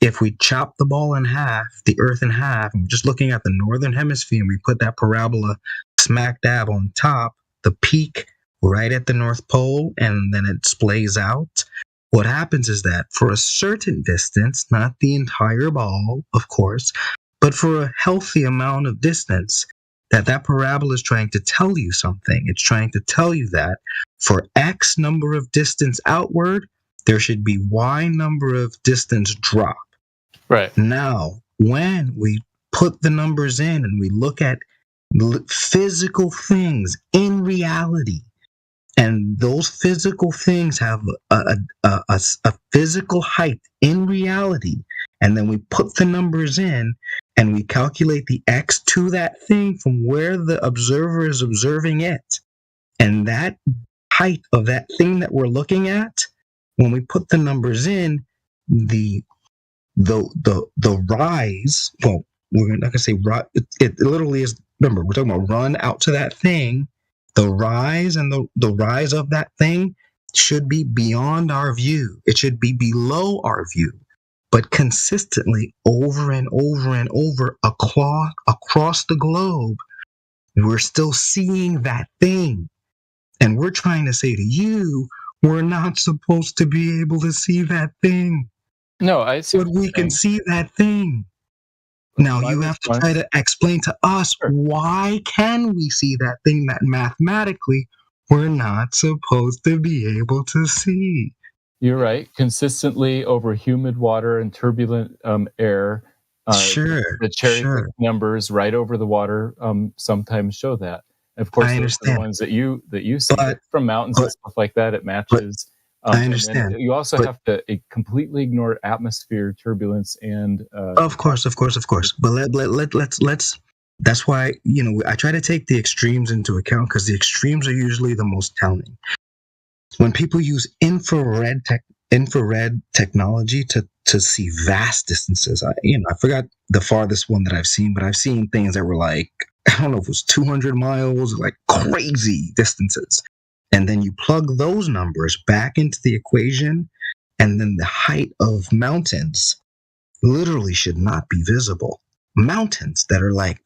if we chop the ball in half, the Earth in half, and we're just looking at the northern hemisphere, and we put that parabola smack dab on top, the peak right at the North Pole, and then it splays out. What happens is that for a certain distance, not the entire ball, of course, but for a healthy amount of distance, that parabola is trying to tell you something. It's trying to tell you that for X number of distance outward, there should be Y number of distance drop. Right. Now, when we put the numbers in and we look at physical things in reality, and those physical things have a physical height in reality, and then we put the numbers in and we calculate the X to that thing from where the observer is observing it, and that height of that thing that we're looking at, when we put the numbers in, the rise, well, we're not going to say rise, it literally is, remember, we're talking about run out to that thing. The rise and the rise of that thing should be beyond our view. It should be below our view. But consistently, over and over and over, across the globe, we're still seeing that thing. And we're trying to say to you, we're not supposed to be able to see that thing. No, I see. But we can see that thing. Now you have to try to explain to us, why can we see that thing that mathematically we're not supposed to be able to see? You're right. Consistently over humid water and turbulent air. The cherry numbers right over the water sometimes show that. And of course, those are the ones that you see from mountains and stuff like that. It matches. I understand. You also have to completely ignore atmosphere, turbulence, and of course. But let's. That's why I try to take the extremes into account, because the extremes are usually the most telling. When people use infrared technology to see vast distances, I forgot the farthest one that I've seen, but I've seen things that were like, I don't know if it was 200 miles, like crazy distances. And then you plug those numbers back into the equation, and then the height of mountains literally should not be visible. Mountains that are like,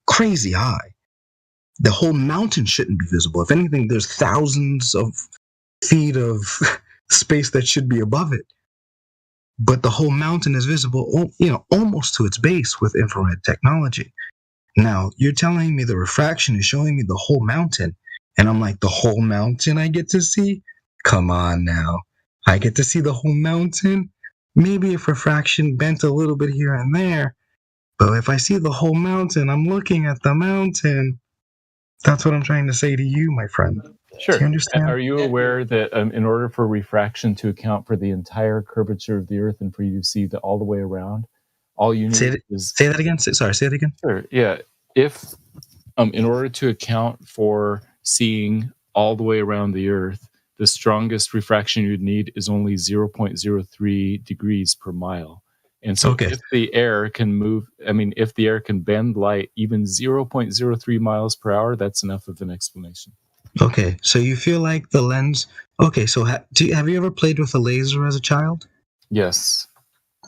crazy high. The whole mountain shouldn't be visible. If anything, there's thousands of feet of space that should be above it. But the whole mountain is visible, almost to its base with infrared technology. Now, you're telling me the refraction is showing me the whole mountain, and I'm like, the whole mountain I get to see? Come on now. I get to see the whole mountain? Maybe if refraction bent a little bit here and there, but if I see the whole mountain, I'm looking at the mountain. That's what I'm trying to say to you, my friend. Sure. Do you understand? Are you aware that in order for refraction to account for the entire curvature of the Earth and for you to see all the way around, all you need is... Say that again. Sorry, say it again. Sure, yeah. If, in order to account for seeing all the way around the Earth, the strongest refraction you'd need is only 0.03 degrees per mile. And so if the air can move, if the air can bend light even 0.03 miles per hour, that's enough of an explanation. Okay, so you feel like the lens... Okay, so have you ever played with a laser as a child? Yes.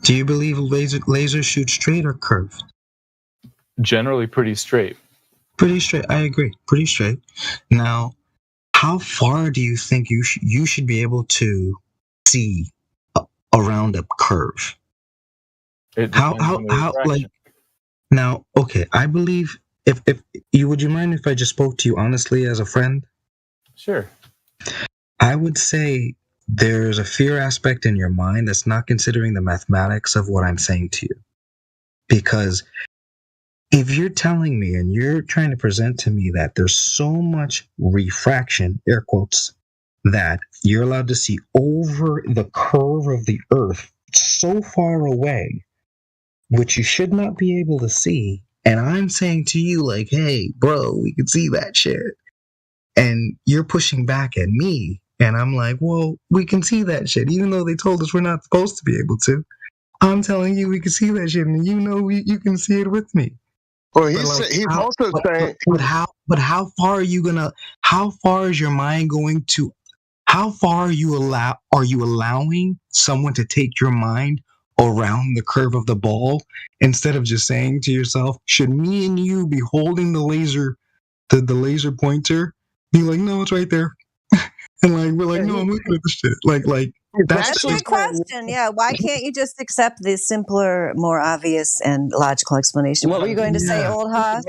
Do you believe lasers shoot straight or curved? Generally pretty straight. Pretty straight, I agree. Pretty straight. Now, how far do you think you should be able to see around a curve? It depends on the refraction. Now, okay, I believe if would you mind if I just spoke to you honestly as a friend? Sure. I would say there's a fear aspect in your mind that's not considering the mathematics of what I'm saying to you. Because if you're telling me and you're trying to present to me that there's so much refraction, air quotes, that you're allowed to see over the curve of the Earth so far away, which you should not be able to see, and I'm saying to you like, hey, bro, we can see that shit. And you're pushing back at me, and I'm like, well, we can see that shit, even though they told us we're not supposed to be able to. I'm telling you we can see that shit, and you can see it with me. Well, he's also saying... But how far are you gonna... How far is your mind going to... How far are you allowing someone to take your mind around the curve of the ball, instead of just saying to yourself, should me and you be holding the laser pointer, be like, no, it's right there, and like we're like, no, I'm looking at the shit, like that's a good question. Yeah, why can't you just accept the simpler, more obvious, and logical explanation? What were you going to say, old Haas?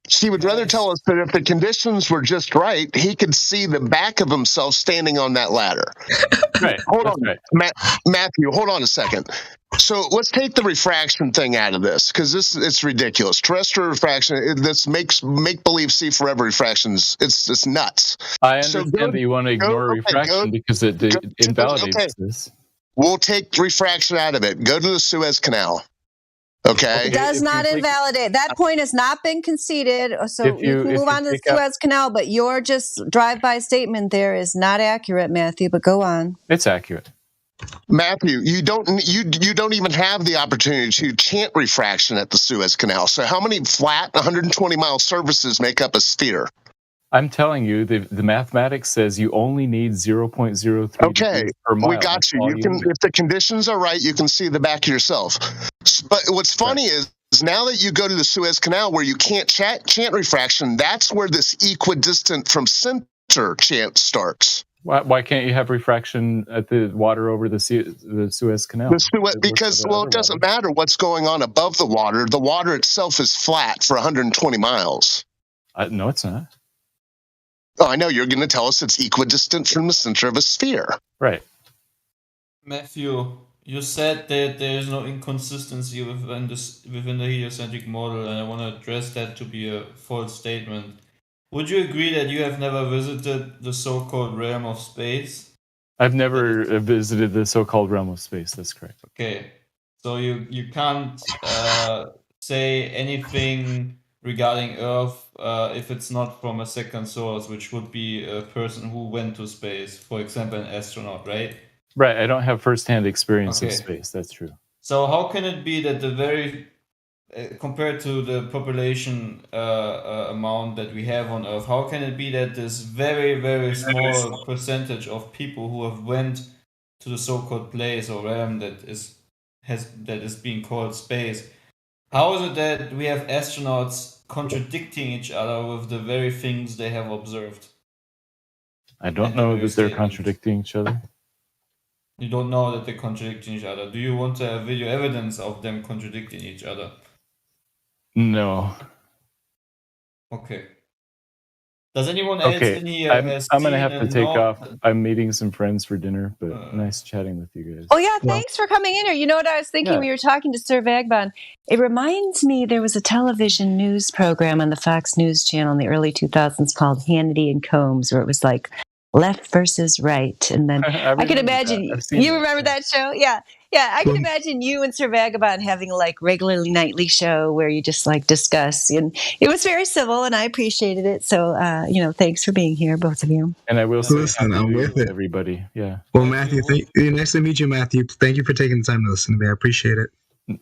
She would rather tell us that if the conditions were just right, he could see the back of himself standing on that ladder. Right. Hold on, Matthew. Hold on a second. So let's take the refraction thing out of this, because it's ridiculous. Terrestrial refraction, this makes make-believe see forever refractions. It's nuts. I understand that you want to ignore refraction because it invalidates this. We'll take refraction out of it. Go to the Suez Canal. Okay. It does not invalidate. That point has not been conceded, so you can move on to the Suez Canal, but your just drive-by statement there is not accurate, Matthew, but go on. It's accurate. Matthew, you don't even have the opportunity to chant refraction at the Suez Canal. So how many flat 120-mile surfaces make up a sphere? I'm telling you, the mathematics says you only need 0.03 degrees per mile. We got you. You can, if the conditions are right, you can see the back of yourself. But what's funny is now that you go to the Suez Canal where you can't chant refraction, that's where this equidistant from center chant starts. Why can't you have refraction at the water over the Suez Canal? Because it doesn't matter what's going on above the water. The water itself is flat for 120 miles. No, it's not. Oh, I know. You're going to tell us it's equidistant from the center of a sphere. Right. Matthew, you said that there is no inconsistency within the heliocentric model, and I want to address that to be a false statement. Would you agree that you have never visited the so-called realm of space? I've never visited the so-called realm of space. That's correct. Okay, so you can't say anything regarding Earth if it's not from a second source, which would be a person who went to space, for example, an astronaut, right? Right. I don't have firsthand experience of Okay. space. That's true. So how can it be that the very compared to the population amount that we have on Earth, how can it be that this very, very small percentage of people who have went to the so-called place or realm that is being called space, how is it that we have astronauts contradicting each other with the very things they have observed? I don't know that they're contradicting each other. You don't know that they're contradicting each other. Do you want to have video evidence of them contradicting each other? No. Okay. Does anyone else in here I'm going to have to take off. I'm meeting some friends for dinner, but nice chatting with you guys. Oh, yeah, thanks for coming in here. You know what I was thinking? Yeah. We were talking to Sir Vagabond. It reminds me there was a television news program on the Fox News Channel in the early 2000s called Hannity and Combs, where it was like left versus right. And then I can imagine, you remember that show? Yeah. Yeah, I can imagine you and Sir Vagabond having a like regularly nightly show where you just like discuss. And it was very civil, and I appreciated it. So, thanks for being here, both of you. And I will say, listen, I'm with it, everybody. Yeah. Well, Matthew, nice to meet you, Matthew. Thank you for taking the time to listen to me. I appreciate it.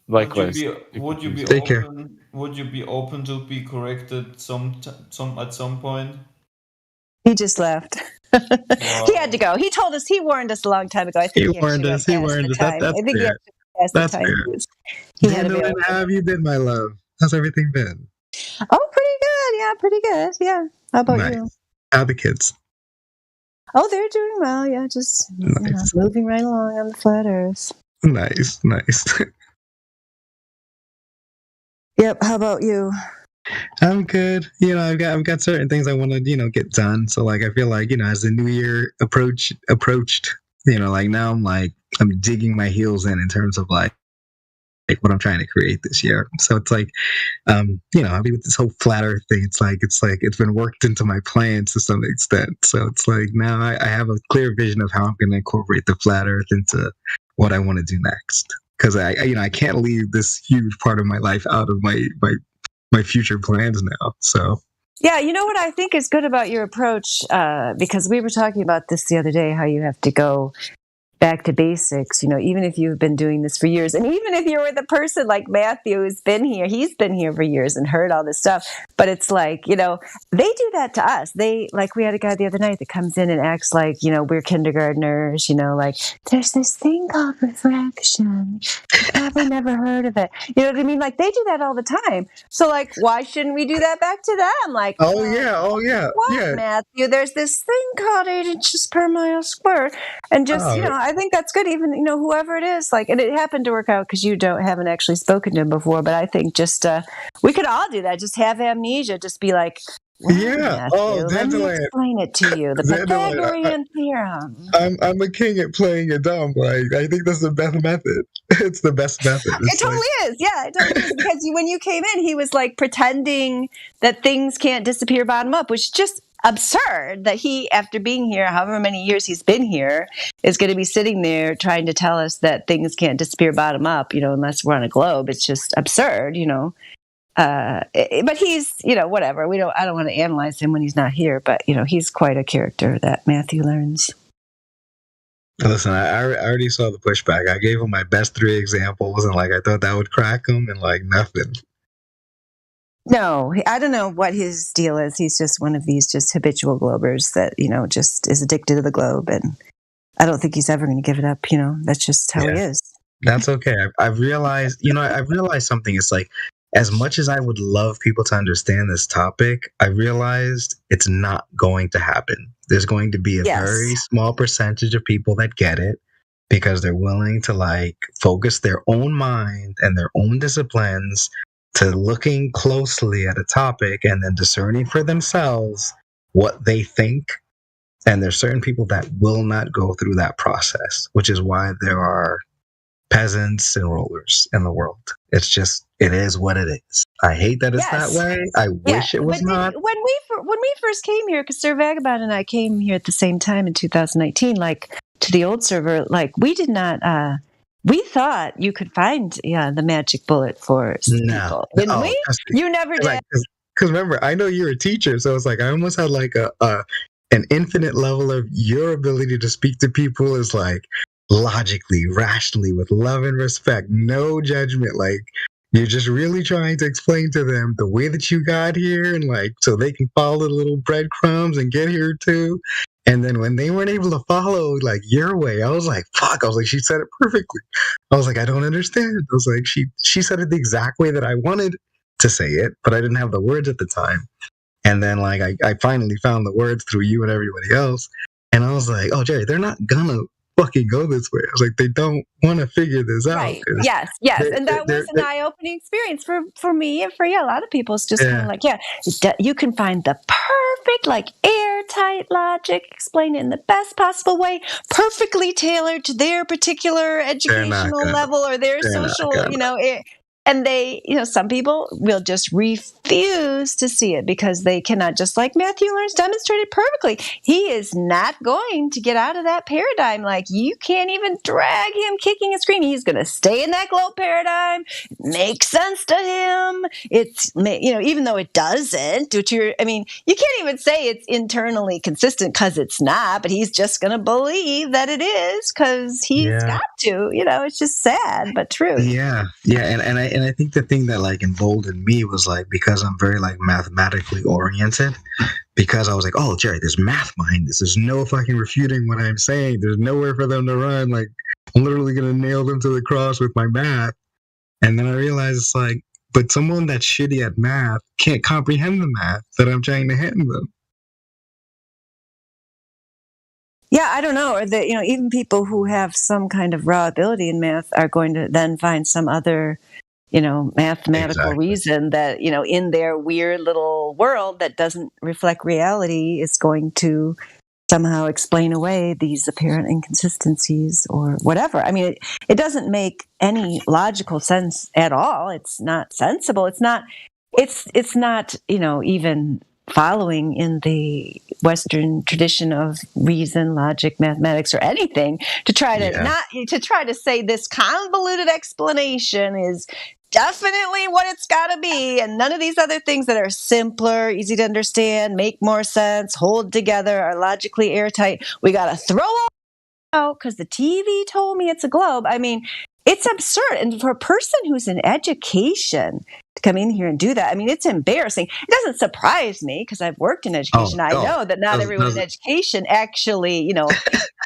Likewise. Would you be Take care. Would you be open to be corrected at some point? He just left. Wow. He had to go. He told us. He warned us a long time ago. I think he warned us. He warned us. That's fair. That's fair. Dandelion, how have you been, my love? How's everything been? Oh, pretty good. Yeah, pretty good. Yeah. How about you? How are the kids? Oh, they're doing well. Yeah, just moving right along on the flat Earth. Nice. Yep. How about you? I'm good. I've got certain things I want to, get done. So like, I feel like, as the new year approached, like now I'm digging my heels in terms of like what I'm trying to create this year. So it's like, I mean, with this whole flat Earth thing, it's like it's been worked into my plans to some extent. So it's like now I have a clear vision of how I'm going to incorporate the flat Earth into what I want to do next. Because I can't leave this huge part of my life out of my future plans now. So yeah, you know what I think is good about your approach, because we were talking about this the other day, how you have to go back to basics, even if you've been doing this for years, and even if you're with a person like Matthew who's been here, he's been here for years and heard all this stuff, but it's like, they do that to us. We had a guy the other night that comes in and acts like, we're kindergartners, like there's this thing called refraction. You've probably never heard of it. You know what I mean? Like they do that all the time. So like, why shouldn't we do that back to them? Like, oh yeah. What, yeah. Matthew? There's this thing called 8 inches per mile squared, and just I think that's good. Even whoever it is, like, and it happened to work out because you haven't actually spoken to him before. But I think just we could all do that. Just have amnesia. Just be like, yeah. Matthew, let me explain it to you. The Pythagorean theorem. I'm a king at playing it dumb. Like I think that's the best method. It's the best method. It totally is. Yeah, it totally is. Because when you came in, he was like pretending that things can't disappear bottom up, which is just absurd that he, after being here, however many years he's been here, is going to be sitting there trying to tell us that things can't disappear bottom up, unless we're on a globe. It's just absurd, but he's, whatever. I don't want to analyze him when he's not here, but, he's quite a character that Matthew learns. Listen, I already saw the pushback. I gave him my best 3 examples, and I thought that would crack him, and nothing. No, I don't know what his deal is. He's just one of these just habitual globers that, just is addicted to the globe. And I don't think he's ever going to give it up. That's just how he is. That's okay. I've realized, I've realized something. It's like, as much as I would love people to understand this topic, I realized it's not going to happen. There's going to be a very small percentage of people that get it because they're willing to focus their own mind and their own disciplines to looking closely at a topic and then discerning for themselves what they think. And there's certain people that will not go through that process, which is why there are peasants and rulers in the world. It's just it is what it is. I hate that it's that way. I wish it was not. When we first came here, because Sir Vagabond and I came here at the same time in 2019, like to the old server, like we did not. We thought you could find the magic bullet for people, didn't we? You never did. Because remember, I know you're a teacher, so it's like I almost had like an infinite level of your ability to speak to people is like logically, rationally, with love and respect, no judgment. Like you're just really trying to explain to them the way that you got here, and like so they can follow the little breadcrumbs and get here too. And then when they weren't able to follow like your way, I was like, fuck. I was like, she said it perfectly. I was like, I don't understand. I was like, she said it the exact way that I wanted to say it, but I didn't have the words at the time. And then like I finally found the words through you and everybody else. And I was like, oh, Jerry, they're not gonna fucking go this way. I was like, they don't want to figure this out. Right. Yes. And that was an eye-opening experience for me and for a lot of people. It's just kind of like, you can find the perfect, like airtight logic, explain it in the best possible way, perfectly tailored to their particular educational level or their social, and they, some people will just refuse to see it because they cannot, just like Matthew Learns demonstrated perfectly. He is not going to get out of that paradigm. Like, you can't even drag him kicking and screaming. He's going to stay in that globe paradigm. It makes sense to him. It's, even though it doesn't, you can't even say it's internally consistent because it's not, but he's just going to believe that it is because he's got to, it's just sad, but true. Yeah. And I think the thing that like emboldened me was like, because I'm very like mathematically oriented, because I was like, oh, Jerry, there's math behind this. There's no fucking refuting what I'm saying. There's nowhere for them to run. Like, I'm literally going to nail them to the cross with my math. And then I realized it's like, but someone that's shitty at math can't comprehend the math that I'm trying to hand them. Yeah, I don't know. Or that, even people who have some kind of raw ability in math are going to then find some other mathematical reason that, in their weird little world that doesn't reflect reality is going to somehow explain away these apparent inconsistencies or whatever. I mean, it doesn't make any logical sense at all. It's not sensible. It's not, even following in the Western tradition of reason, logic, mathematics, or anything to try to say this convoluted explanation is definitely what it's got to be, and none of these other things that are simpler, easy to understand, make more sense, hold together, are logically airtight. We got to throw out because the TV told me it's a globe. I mean, it's absurd. And for a person who's in education to come in here and do that, I mean, it's embarrassing. It doesn't surprise me because I've worked in education. I know that not everyone in education actually,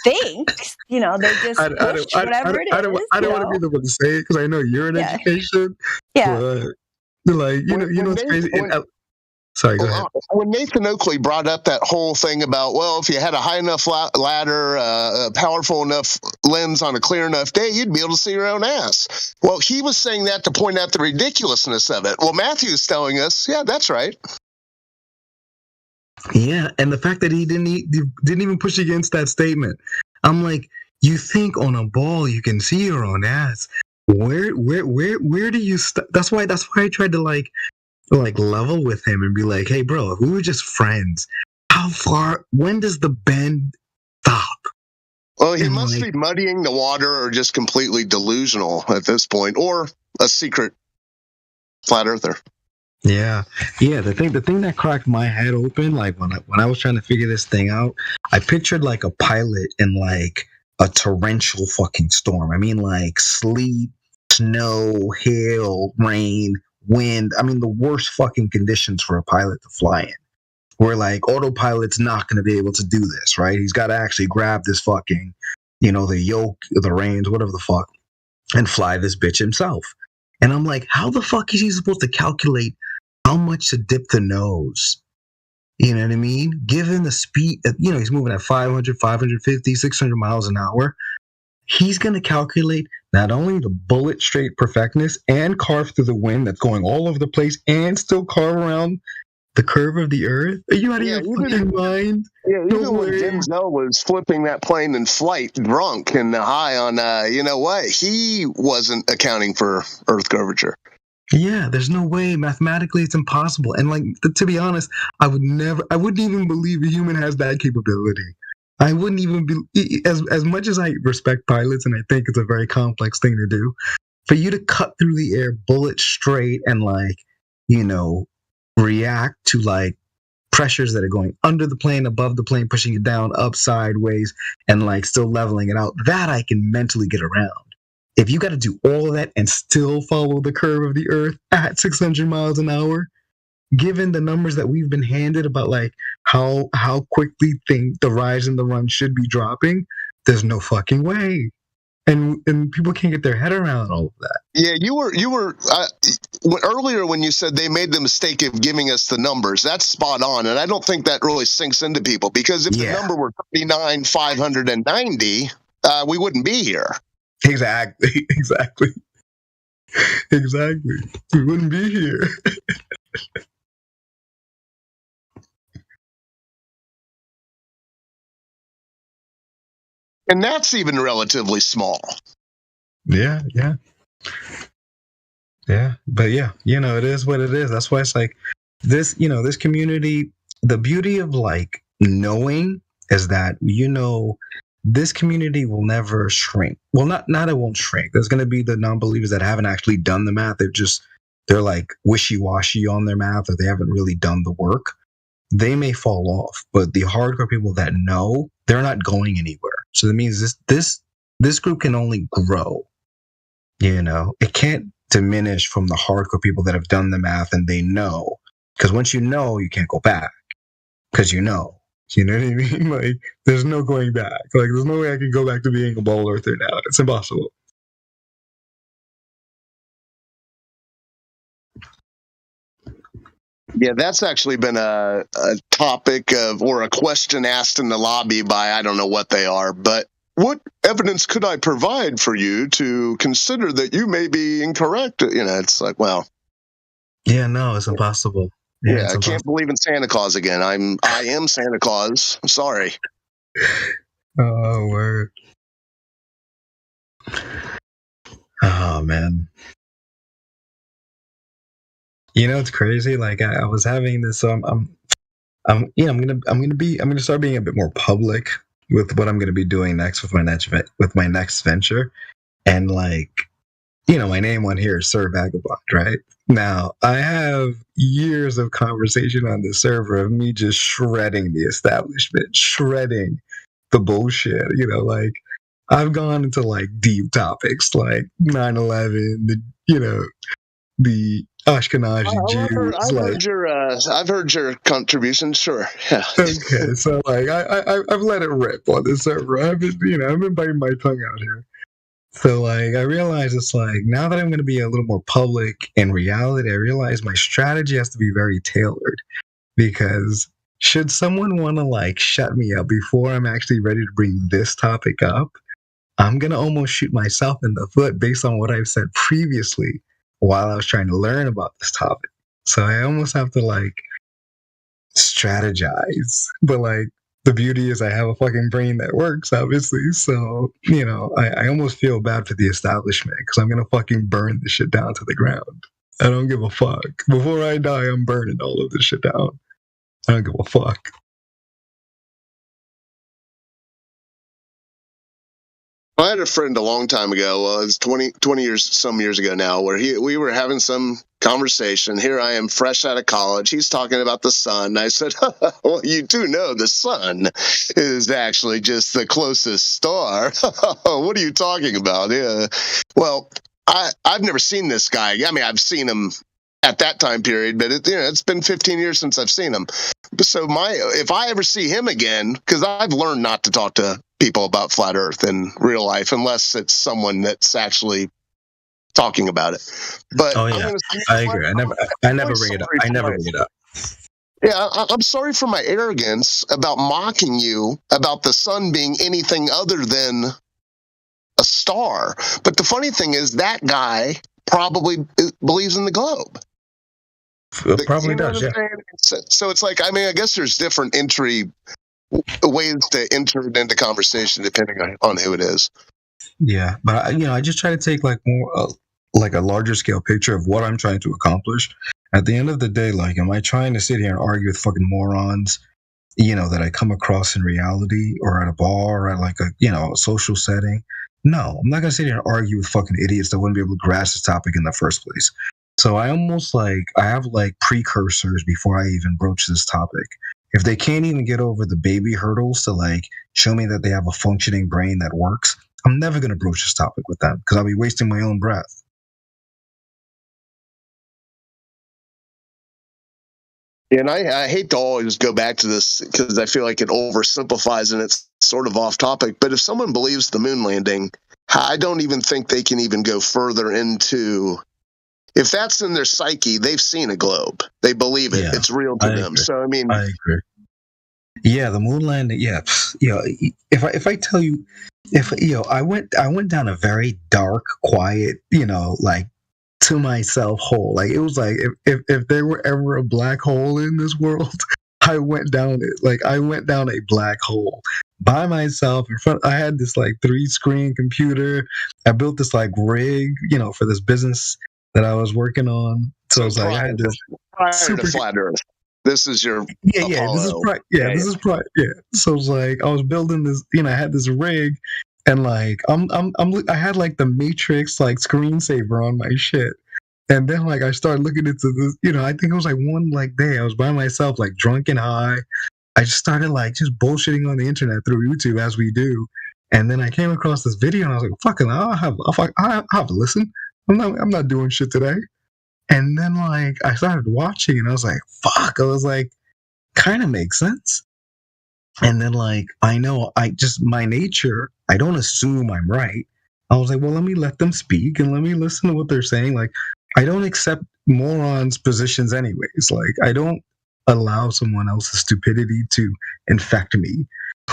thinks, they just push whatever it is. I don't want to be the one to say it because I know you're in education. Yeah. But, like, what's crazy? Sorry, go ahead. When Nathan Oakley brought up that whole thing about, well, if you had a high enough ladder, a powerful enough lens on a clear enough day, you'd be able to see your own ass. Well, he was saying that to point out the ridiculousness of it. Well, Matthew's telling us, yeah, that's right. Yeah, and the fact that he didn't even push against that statement. I'm like, you think on a ball you can see your own ass. Where do you That's why I tried to like level with him and be like, hey, bro, if we were just friends, when does the bend stop? Well, he must be muddying the water or just completely delusional at this point, or a secret flat earther. Yeah. The thing that cracked my head open, like when I was trying to figure this thing out, I pictured like a pilot in like a torrential fucking storm. I mean, like sleet, snow, hail, rain, wind. I mean, the worst fucking conditions for a pilot to fly in. Where like autopilot's not going to be able to do this, right? He's got to actually grab this fucking, the yoke, the reins, whatever the fuck, and fly this bitch himself. And I'm like, how the fuck is he supposed to calculate how much to dip the nose? You know what I mean? Given the speed, he's moving at 500, 550, 600 miles an hour. He's going to calculate not only the bullet straight perfectness and carve through the wind that's going all over the place and still carve around the curve of the earth. Are you out of your fucking mind? Yeah, even when Denzel was flipping that plane in flight drunk and high on, he wasn't accounting for earth curvature. Yeah, there's no way. Mathematically, it's impossible. And like, to be honest, I wouldn't even believe a human has that capability. I wouldn't even be, as much as I respect pilots and I think it's a very complex thing to do, for you to cut through the air bullet straight and like, react to like pressures that are going under the plane, above the plane, pushing it down, up, sideways, and like still leveling it out, that I can mentally get around. If you got to do all of that and still follow the curve of the Earth at 600 miles an hour, given the numbers that we've been handed about like how quickly the rise and the run should be dropping, there's no fucking way. And people can't get their head around all of that. Yeah, you were earlier when you said they made the mistake of giving us the numbers. That's spot on, and I don't think that really sinks into people, because if the number were 39,590, we wouldn't be here. Exactly. We wouldn't be here. And that's even relatively small. Yeah. But yeah, it is what it is. That's why it's like this, this community, the beauty of like knowing is that, this community will never shrink. Well, not it won't shrink. There's going to be the non-believers that haven't actually done the math. They're like wishy-washy on their math, or they haven't really done the work. They may fall off, but the hardcore people that know, they're not going anywhere. So that means this group can only grow. It can't diminish from the hardcore people that have done the math and they know. Because once you know, you can't go back. Because you know. You know what I mean? Like, there's no going back. Like, there's no way I can go back to being a ball earther now. It's impossible. Yeah, that's actually been a topic or a question asked in the lobby by, I don't know what they are, but what evidence could I provide for you to consider that you may be incorrect? It's like, well. Yeah, no, it's impossible. Yeah, I can't believe in Santa Claus again. I am Santa Claus. I'm sorry. Oh, word. Oh, man. It's crazy. Like I was having this. I'm gonna start being a bit more public with what I'm gonna be doing next with my next venture, and like, my name on here is Sir Vagabond, right? Now, I have years of conversation on the server of me just shredding the establishment, shredding the bullshit. Like, I've gone into like deep topics like 9/11, the Ashkenazi Jews. I've heard your contributions. Sure. Yeah. Okay, so like I've let it rip on the server. I've been biting my tongue out here. So like I realize it's like, now that I'm going to be a little more public in reality, I realize my strategy has to be very tailored, because should someone want to like shut me up before I'm actually ready to bring this topic up, I'm going to almost shoot myself in the foot based on what I've said previously while I was trying to learn about this topic. So I almost have to like strategize, but like, the beauty is I have a fucking brain that works, obviously. So, I almost feel bad for the establishment, because I'm going to fucking burn this shit down to the ground. I don't give a fuck. Before I die, I'm burning all of this shit down. I don't give a fuck. I had a friend a long time ago, well, it's 20 years, some years ago now, where we were having some conversation. Here I am, fresh out of college. He's talking about the sun. I said, well, you do know the sun is actually just the closest star. What are you talking about? Yeah. Well, I've never seen this guy. I mean, I've seen him at that time period, but it's been 15 years since I've seen him. So if I ever see him again, because I've learned not to talk to people about flat Earth in real life unless it's someone that's actually talking about it. But oh yeah, I agree. I never bring it up. I never bring it up. Yeah, I'm sorry for my arrogance about mocking you about the sun being anything other than a star. But the funny thing is that guy probably believes in the globe. Probably does, yeah. So it's like, I mean, I guess there's different ways to enter it into conversation depending on who it is. Yeah, but I just try to take like more like a larger scale picture of what I'm trying to accomplish. At the end of the day, like, am I trying to sit here and argue with fucking morons, that I come across in reality or at a bar or at like a social setting? No, I'm not gonna sit here and argue with fucking idiots that wouldn't be able to grasp this topic in the first place. So I have like precursors before I even broach this topic. If they can't even get over the baby hurdles to like show me that they have a functioning brain that works, I'm never gonna broach this topic with them because I'll be wasting my own breath. And I hate to always go back to this because I feel like it oversimplifies and it's sort of off topic. But if someone believes the moon landing, I don't even think they can even go further into. If that's in their psyche, they've seen a globe. They believe it. Yeah, it's real to them. Agree. So I mean, I agree. Yeah, the moon landing. Yeah, if I tell you, I went down a very dark, quiet, like, to myself hole. Like, it was like if there were ever a black hole in this world, I went down it. Like, I went down a black hole by myself in front. I had this like 3-screen computer. I built this like rig, for this business that I was working on. So it's like I had this prior to flat Earth. This is your Apollo. This is So it's like I was building this. I had this rig. And like I had like the Matrix like screensaver on my shit, and then like I started looking into this. I think it was like one like day I was by myself, like drunk and high. I just started like just bullshitting on the internet through YouTube as we do, and then I came across this video and I was like, "Fucking, I'll have a listen. I'm not doing shit today." And then like I started watching and I was like, "Fuck!" I was like, "Kind of makes sense." And then like I know my nature, I don't assume I'm right. I was like, well, let me let them speak and let me listen to what they're saying. Like, I don't accept morons' positions anyways. Like, I don't allow someone else's stupidity to infect me.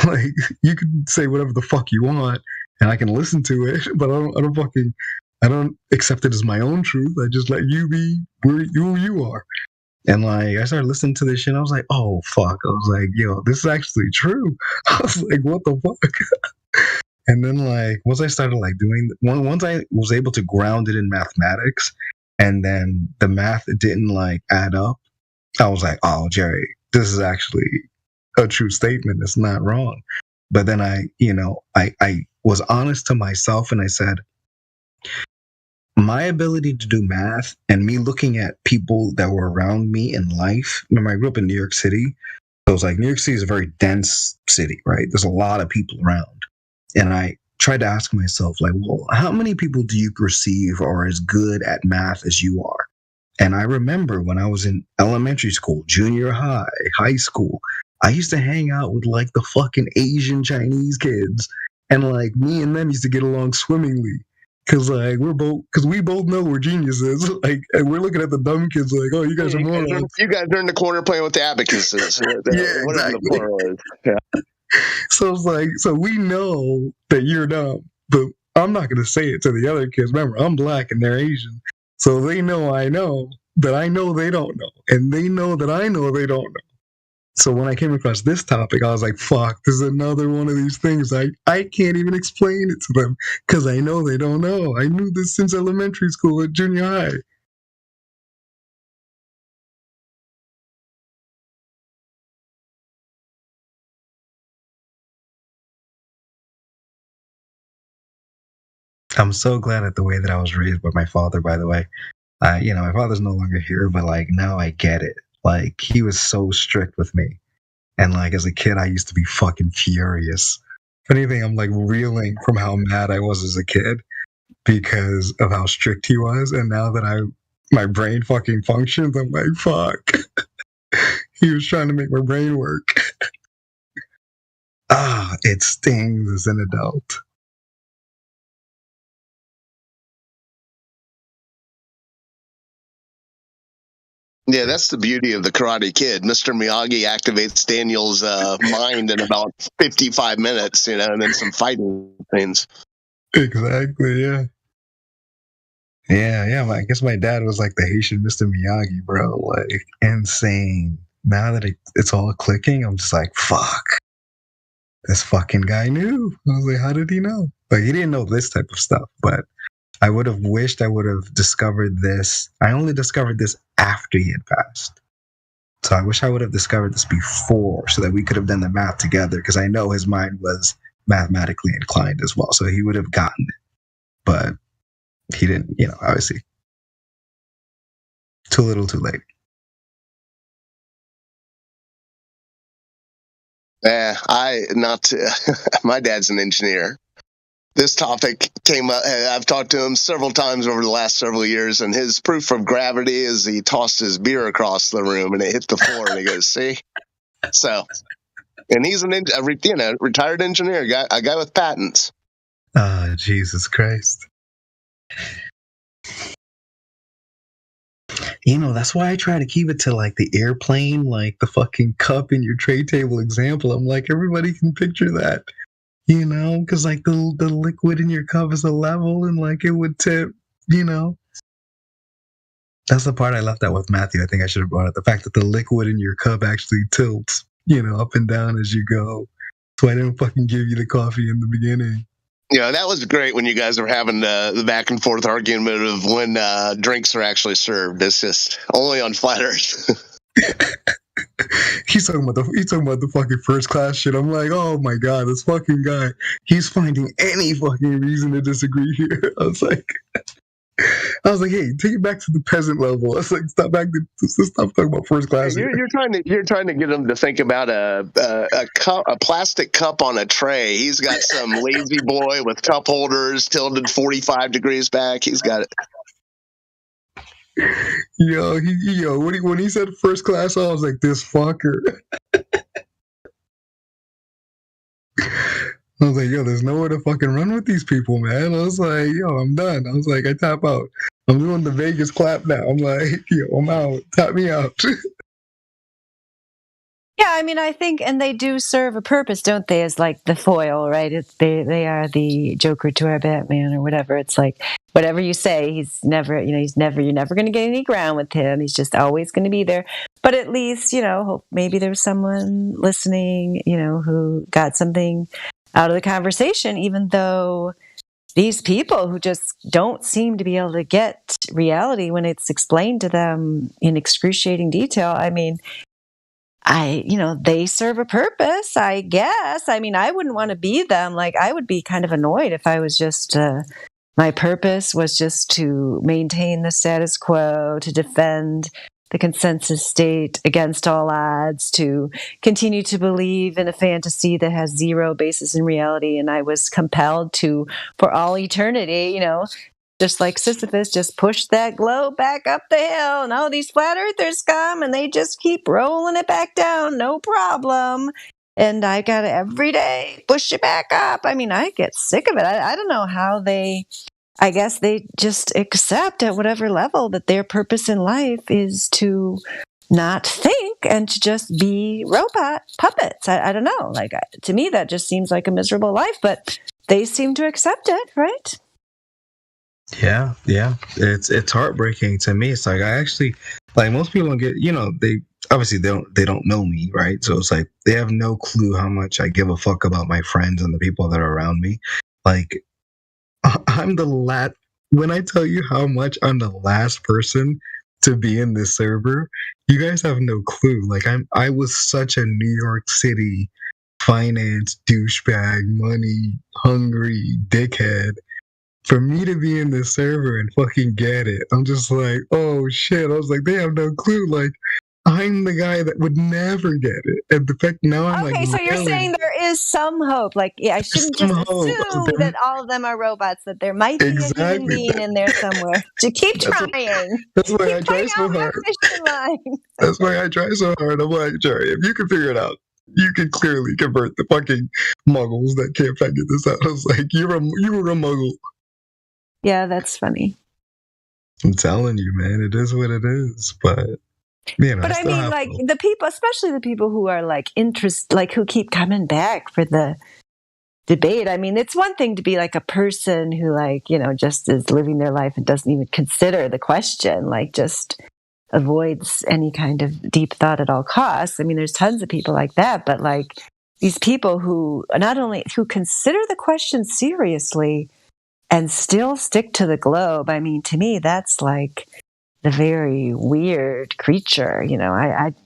Like, you can say whatever the fuck you want and I can listen to it, but I don't accept it as my own truth. I just let you be who you are. And like I started listening to this shit and I was like, oh fuck. I was like, yo, this is actually true. I was like, what the fuck? And then like once I started like once I was able to ground it in mathematics and then the math didn't like add up, I was like, oh Jerry, this is actually a true statement. It's not wrong. But then I was honest to myself and I said, my ability to do math and me looking at people that were around me in life. Remember, I grew up in New York City. So it was like New York City is a very dense city, right? There's a lot of people around. And I tried to ask myself, like, well, how many people do you perceive are as good at math as you are? And I remember when I was in elementary school, junior high, high school, I used to hang out with like the fucking Asian Chinese kids. And like me and them used to get along swimmingly. Cause like we both know we're geniuses. Like, and we're looking at the dumb kids like, oh, you guys are morons. You guys are in the corner playing with the abacuses. Whatever the plural is. Yeah. So it's like, so we know that you're dumb, but I'm not gonna say it to the other kids. Remember, I'm black and they're Asian, so they know I know that I know they don't know, and they know that I know they don't know. So when I came across this topic, I was like, fuck, this is another one of these things. I can't even explain it to them because I know they don't know. I knew this since elementary school and junior high. I'm so glad at the way that I was raised by my father, by the way. My father's no longer here, but like now I get it. Like he was so strict with me. And like as a kid, I used to be fucking furious. If anything, I'm like reeling from how mad I was as a kid because of how strict he was. And now that my brain fucking functions, I'm like, fuck. He was trying to make my brain work. It stings as an adult. Yeah, that's the beauty of the Karate Kid. Mr. Miyagi activates Daniel's mind in about 55 minutes, and then some fighting scenes. Exactly, yeah. Yeah. I guess my dad was like the Haitian Mr. Miyagi, bro. Like, insane. Now that it's all clicking, I'm just like, fuck. This fucking guy knew. I was like, how did he know? Like, he didn't know this type of stuff, but I would have wished I would have discovered this. I only discovered this after he had passed. So I wish I would have discovered this before so that we could have done the math together, because I know his mind was mathematically inclined as well. So he would have gotten it. But he didn't, obviously. Too little, too late. My dad's an engineer. This topic came up. I've talked to him several times over the last several years, and his proof of gravity is he tossed his beer across the room and it hit the floor, and he goes, "See?" So, and he's a retired engineer, a guy with patents. Jesus Christ. That's why I try to keep it to like the airplane, like the fucking cup in your tray table example. I'm like, everybody can picture that. Because like the liquid in your cup is a level and like it would tip, That's the part I left out with Matthew. I think I should have brought up the fact that the liquid in your cup actually tilts, up and down as you go. So I didn't fucking give you the coffee in the beginning. Yeah, that was great when you guys were having the back and forth argument of when drinks are actually served. It's just only on flat Earth. He's talking about the fucking first class shit. I'm like, oh my god, this fucking guy. He's finding any fucking reason to disagree here. I was like, hey, take it back to the peasant level. I was like, stop talking about first class. You're trying to get him to think about a plastic cup on a tray. He's got some lazy boy with cup holders tilted 45 degrees back. He's got it. When he said first class, I was like, this fucker. I was like, there's nowhere to fucking run with these people, man. I was like, I'm done. I was like, I tap out. I'm doing the Vegas clap now. I'm like, I'm out. Tap me out. Yeah, I mean, I think, and they do serve a purpose, don't they? As like the foil, right? They are the Joker to our Batman or whatever. It's like whatever you say, you're never going to get any ground with him. He's just always going to be there. But at least, maybe there's someone listening, who got something out of the conversation, even though these people who just don't seem to be able to get reality when it's explained to them in excruciating detail. I mean, they serve a purpose, I guess. I mean, I wouldn't want to be them. Like, I would be kind of annoyed if I was just, my purpose was just to maintain the status quo, to defend the consensus state against all odds, to continue to believe in a fantasy that has zero basis in reality. And I was compelled to, for all eternity, just like Sisyphus, just push that globe back up the hill. And all these flat earthers come and they just keep rolling it back down. No problem. And I got to every day push it back up. I mean, I get sick of it. I don't know how I guess they just accept at whatever level that their purpose in life is to not think and to just be robot puppets. I don't know. Like, to me, that just seems like a miserable life, but they seem to accept it, right? Yeah. It's heartbreaking to me. It's like, I actually, like, most people don't get, they obviously they don't know me, right? So it's like they have no clue how much I give a fuck about my friends and the people that are around me. Like, I'm when I tell you how much I'm the last person to be in this server, you guys have no clue. Like, I was such a New York City finance douchebag, money hungry dickhead. For me to be in this server and fucking get it, I'm just like, oh shit. I was like, they have no clue. Like, I'm the guy that would never get it. And the fact now I'm like, okay, so you're saying there is some hope. Like, I shouldn't just assume that all of them are robots, that there might be a human being in there somewhere. To keep trying. That's why I try so hard. That's why I try so hard. I'm like, Jerry, if you can figure it out, you can clearly convert the fucking muggles that can't figure this out. I was like, you were a muggle. Yeah, that's funny. I'm telling you, man, it is what it is. But I mean, like, the people, especially the people who are like who keep coming back for the debate. I mean, it's one thing to be like a person who, like, just is living their life and doesn't even consider the question, like, just avoids any kind of deep thought at all costs. I mean, there's tons of people like that, but like these people who not only who consider the question seriously and still stick to the globe. I mean, to me, that's like the very weird creature. You know,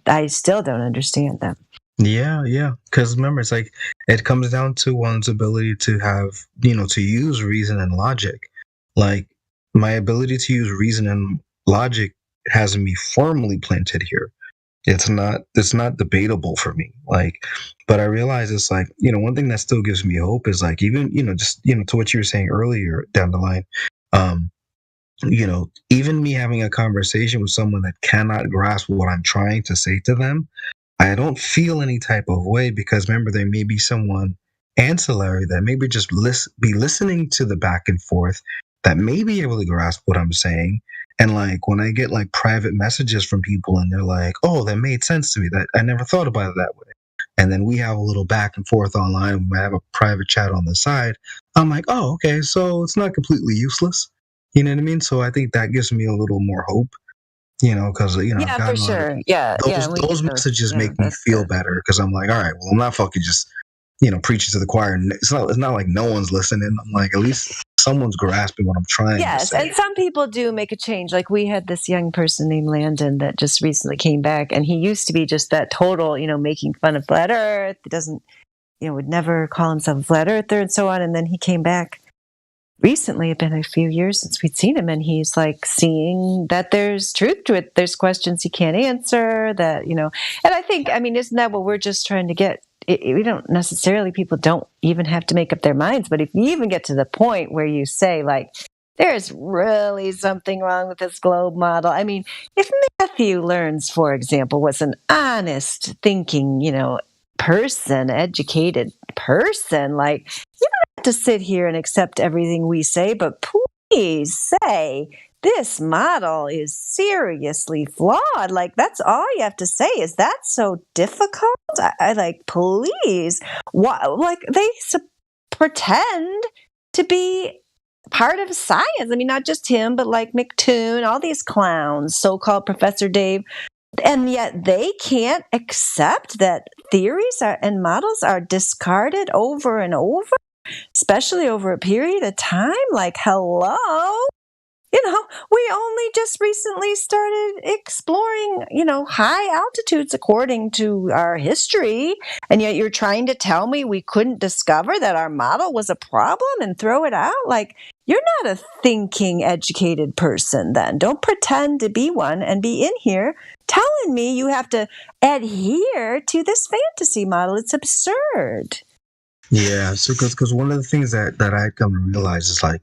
I still don't understand them. Yeah, yeah. Because remember, it's like it comes down to one's ability to have, to use reason and logic. Like my ability to use reason and logic has me firmly planted here. It's not debatable for me. Like, but I realize it's like, one thing that still gives me hope is like even, just, to what you were saying earlier down the line, um, even me having a conversation with someone that cannot grasp what I'm trying to say to them, I don't feel any type of way because remember, there may be someone ancillary that maybe just be listening to the back and forth that may be able to grasp what I'm saying. And like when I get like private messages from people and they're like, oh, that made sense to me. That I never thought about it that way. And then we have a little back and forth online. We might have a private chat on the side. I'm like, oh, okay. So it's not completely useless. You know what I mean? So I think that gives me a little more hope. Because I've Yeah, for gotten a lot of sure. Yeah, those we those get those. messages Yeah, make me that's feel good. better because I'm like, all right, well, I'm not fucking just preaching to the choir. It's not like no one's listening. I'm like, at least someone's grasping what I'm trying to Yes, say. and some people do make a change. Like we had this young person named Landon that just recently came back, and he used to be just that total, making fun of flat Earth. He doesn't, would never call himself a flat earther and so on. And then he came back recently. It's been a few years since we'd seen him, and he's like seeing that there's truth to it. There's questions he can't answer. And I think, isn't that what we're just trying to get? We don't necessarily, people don't even have to make up their minds. But if you even get to the point where you say, like, there's really something wrong with this globe model. I mean, if Matthew learns, for example, was an honest thinking, person, educated person, like, you don't have to sit here and accept everything we say, but please say this model is seriously flawed. Like, that's all you have to say. Is that so difficult? I like, please. Why, like, they pretend to be part of science. I mean, not just him, but like McToon, all these clowns, so-called Professor Dave. And yet they can't accept that theories and models are discarded over and over, especially over a period of time. Like, hello? We only just recently started exploring, high altitudes according to our history. And yet you're trying to tell me we couldn't discover that our model was a problem and throw it out? Like, you're not a thinking, educated person then. Don't pretend to be one and be in here telling me you have to adhere to this fantasy model. It's absurd. Yeah, so because one of the things that I come to realize is like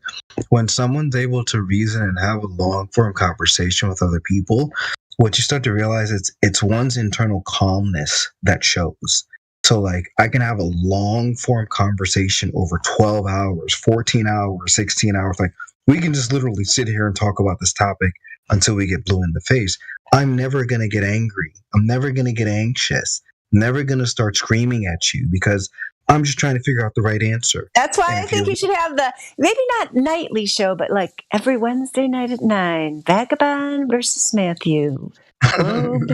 when someone's able to reason and have a long form conversation with other people, what you start to realize it's one's internal calmness that shows. So like I can have a long form conversation over 12 hours, 14 hours, 16 hours. Like we can just literally sit here and talk about this topic until we get blue in the face. I'm never going to get angry. I'm never going to get anxious. Never going to start screaming at you because I'm just trying to figure out the right answer. That's why I think you should have the, maybe not nightly show, but like every Wednesday night at 9, Vagabond versus Matthew, globe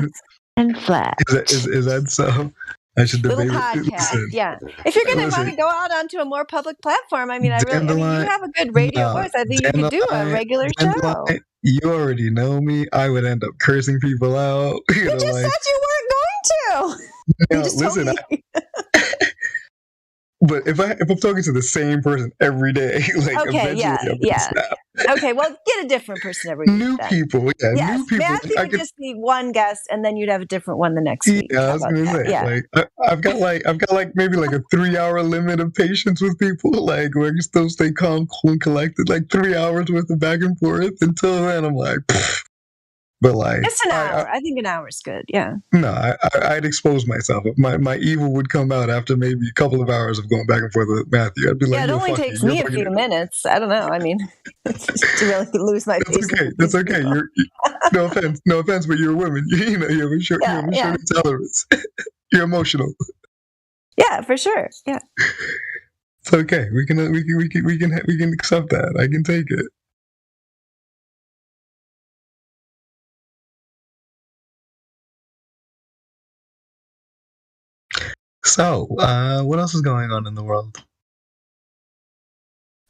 and flat. Is that so? I should Little debate podcast. Listen, Yeah. If you're going to want to go out onto a more public platform, you have a good radio voice. I think you could do a regular show. You already know me. I would end up cursing people out. You just said you weren't going to. No, listen, but if I'm talking to the same person every day, like okay, yeah. Okay, well, get a different person every week. New people, yes. New people. Matthew would just be one guest, and then you'd have a different one the next week. Yeah, I was gonna say, like, I've got maybe like a 3-hour limit of patience with people, like where I can still stay calm, cool, and collected, like 3 hours worth of back and forth. Until then, I'm like, pfft. But like, just an hour. I think an hour is good. Yeah. No, I'd expose myself. My evil would come out after maybe a couple of hours of going back and forth with Matthew. I'd be like, it only takes me a few minutes. I don't know. To really lose my patience. That's okay. You're no offense, but you're a woman. You have a short tolerance. You're emotional. Yeah, for sure. Yeah. It's okay. We can accept that. I can take it. So, what else is going on in the world?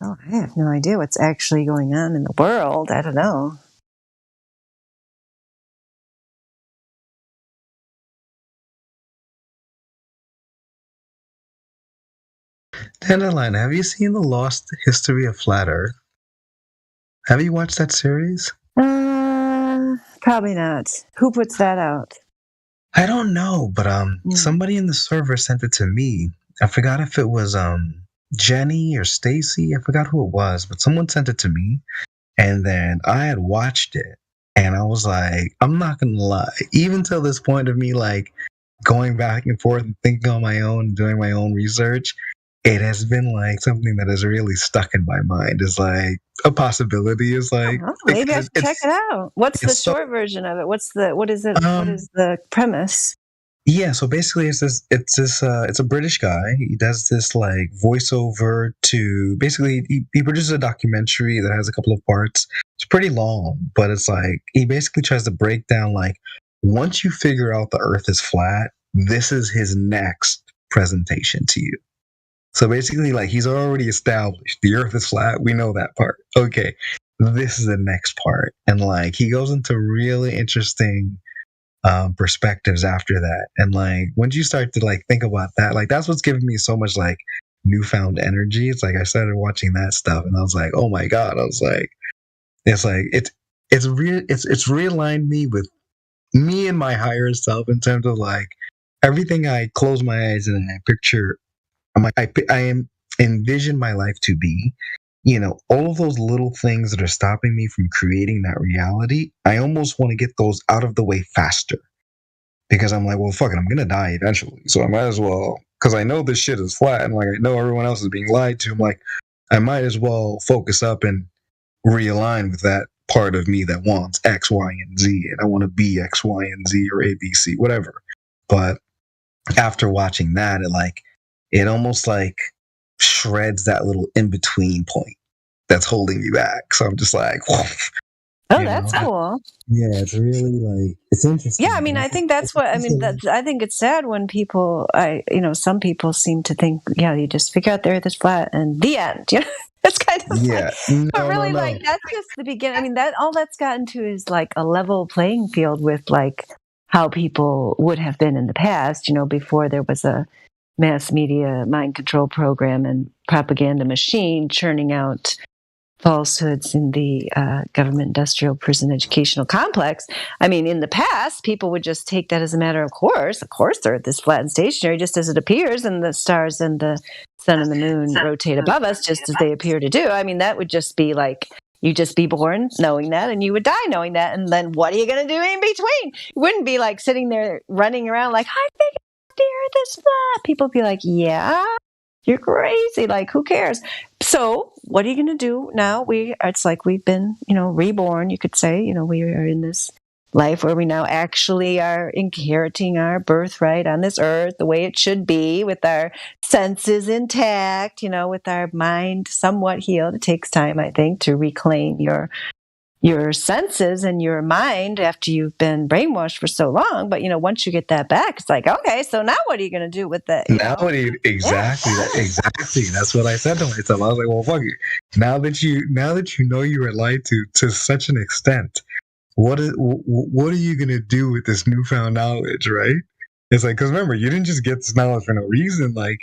Oh, I have no idea what's actually going on in the world. I don't know. Tenderline, have you seen The Lost History of Flat Earth? Have you watched that series? Probably not. Who puts that out? I don't know, but somebody in the server sent it to me. I forgot if it was Jenny or Stacy. I forgot who it was, but someone sent it to me, and then I had watched it, and I was like, I'm not gonna lie, even till this point of me like going back and forth and thinking on my own, doing my own research, it has been like something that has really stuck in my mind. Is like a possibility. Is like maybe I should check it out. What's the so, short version of it? What is it? What is the premise? Yeah, so basically it's a British guy. He does this like voiceover to basically he produces a documentary that has a couple of parts. It's pretty long, but it's like he basically tries to break down like once you figure out the earth is flat, this is his next presentation to you. So basically like he's already established the earth is flat, we know that part. Okay. This is the next part. And like he goes into really interesting perspectives after that. And like once you start to like think about that, like that's what's giving me so much like newfound energy. It's like I started watching that stuff and I was like, oh my God. I was like, it's realigned me with me and my higher self in terms of like everything I close my eyes and I picture. I'm like I envision my life to be, you know, all of those little things that are stopping me from creating that reality. I almost want to get those out of the way faster because I'm like, well, fuck it, I'm gonna die eventually, so I might as well. Because I know this shit is flat, and like I know everyone else is being lied to. I'm like, I might as well focus up and realign with that part of me that wants X, Y, and Z, and I want to be X, Y, and Z or A, B, C, whatever. But after watching that, it almost like shreds that little in between point that's holding me back. So I'm just like, oh, that's cool. Yeah, it's really like it's interesting. Yeah, I mean, I think that's what I mean. I think it's sad when people, some people seem to think, yeah, you just figure out the earth is flat and the end. You know, it's kind of like, but really, like that's just the beginning. I mean, that all that's gotten to is like a level playing field with like how people would have been in the past. You know, before there was a mass media mind control program and propaganda machine churning out falsehoods in the government industrial prison educational complex. I mean, in the past, people would just take that as a matter of course. Of course, the earth is flat and stationary just as it appears, and the stars and the sun and the moon rotate above us just as they appear to do. I mean, that would just be like, you just be born knowing that, and you would die knowing that, and then what are you going to do in between? You wouldn't be like sitting there running around like, I think the earth is flat. People would be like, yeah, you're crazy. Like, who cares? So what are you going to do now? It's like we've been, reborn, you could say. We are in this life where we now actually are inheriting our birthright on this earth the way it should be, with our senses intact, with our mind somewhat healed. It takes time, I think, to reclaim your senses and your mind after you've been brainwashed for so long. But, once you get that back, it's like, okay, so now what are you going to do with that? Exactly. That's what I said to myself. I was like, well, fuck it. Now that you know you were lied to such an extent, what are you going to do with this newfound knowledge, right? It's like, because remember, you didn't just get this knowledge for no reason. Like,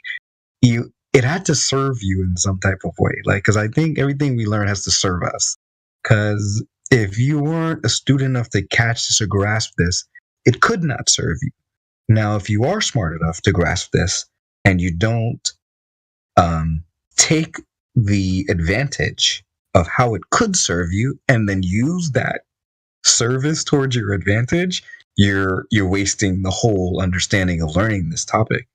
it had to serve you in some type of way. Like, because I think everything we learn has to serve us. Because if you weren't astute enough to catch this or grasp this, it could not serve you. Now, if you are smart enough to grasp this and you don't take the advantage of how it could serve you and then use that service towards your advantage, you're wasting the whole understanding of learning this topic.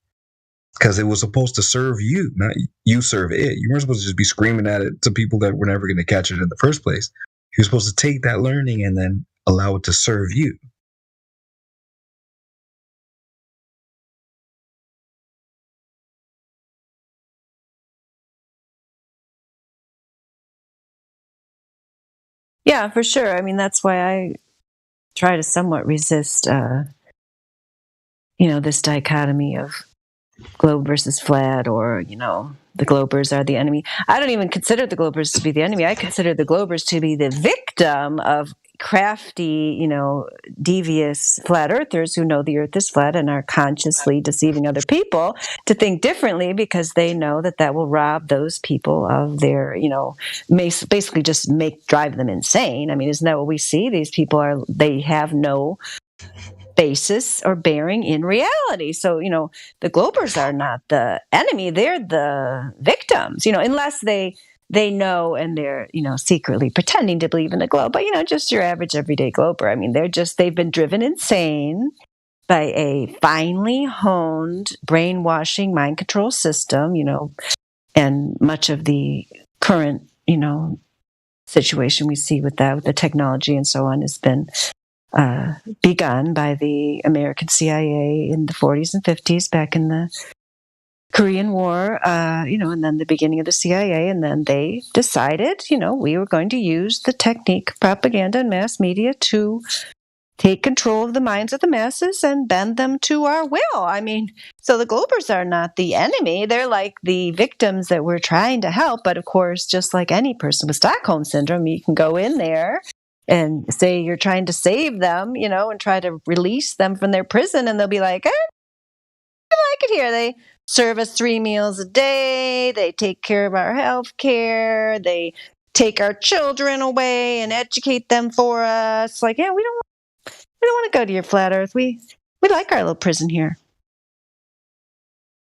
Because it was supposed to serve you, not you serve it. You weren't supposed to just be screaming at it to people that were never going to catch it in the first place. You're supposed to take that learning and then allow it to serve you. Yeah, for sure. I mean, that's why I try to somewhat resist, this dichotomy of globe versus flat, or, the globers are the enemy. I don't even consider the globers to be the enemy. I consider the globers to be the victim of crafty, devious flat earthers who know the earth is flat and are consciously deceiving other people to think differently, because they know that will rob those people of their, basically just drive them insane. I mean, isn't that what we see? These people they have no basis or bearing in reality. So, the globers are not the enemy. They're the victims, unless they know and they're, secretly pretending to believe in the globe. But, just your average everyday glober. I mean, they've been driven insane by a finely honed brainwashing mind control system, and much of the current, situation we see with that, with the technology and so on, has been begun by the American CIA in the 40s and 50s, back in the Korean War, and then the beginning of the CIA. And then they decided, we were going to use the technique, propaganda and mass media, to take control of the minds of the masses and bend them to our will. I mean, so the globers are not the enemy. They're like the victims that we're trying to help. But of course, just like any person with Stockholm syndrome, you can go in there and say you're trying to save them, and try to release them from their prison. And they'll be like, I like it here. They serve us 3 meals a day. They take care of our health care. They take our children away and educate them for us. Like, yeah, we don't want to go to your flat earth. We like our little prison here.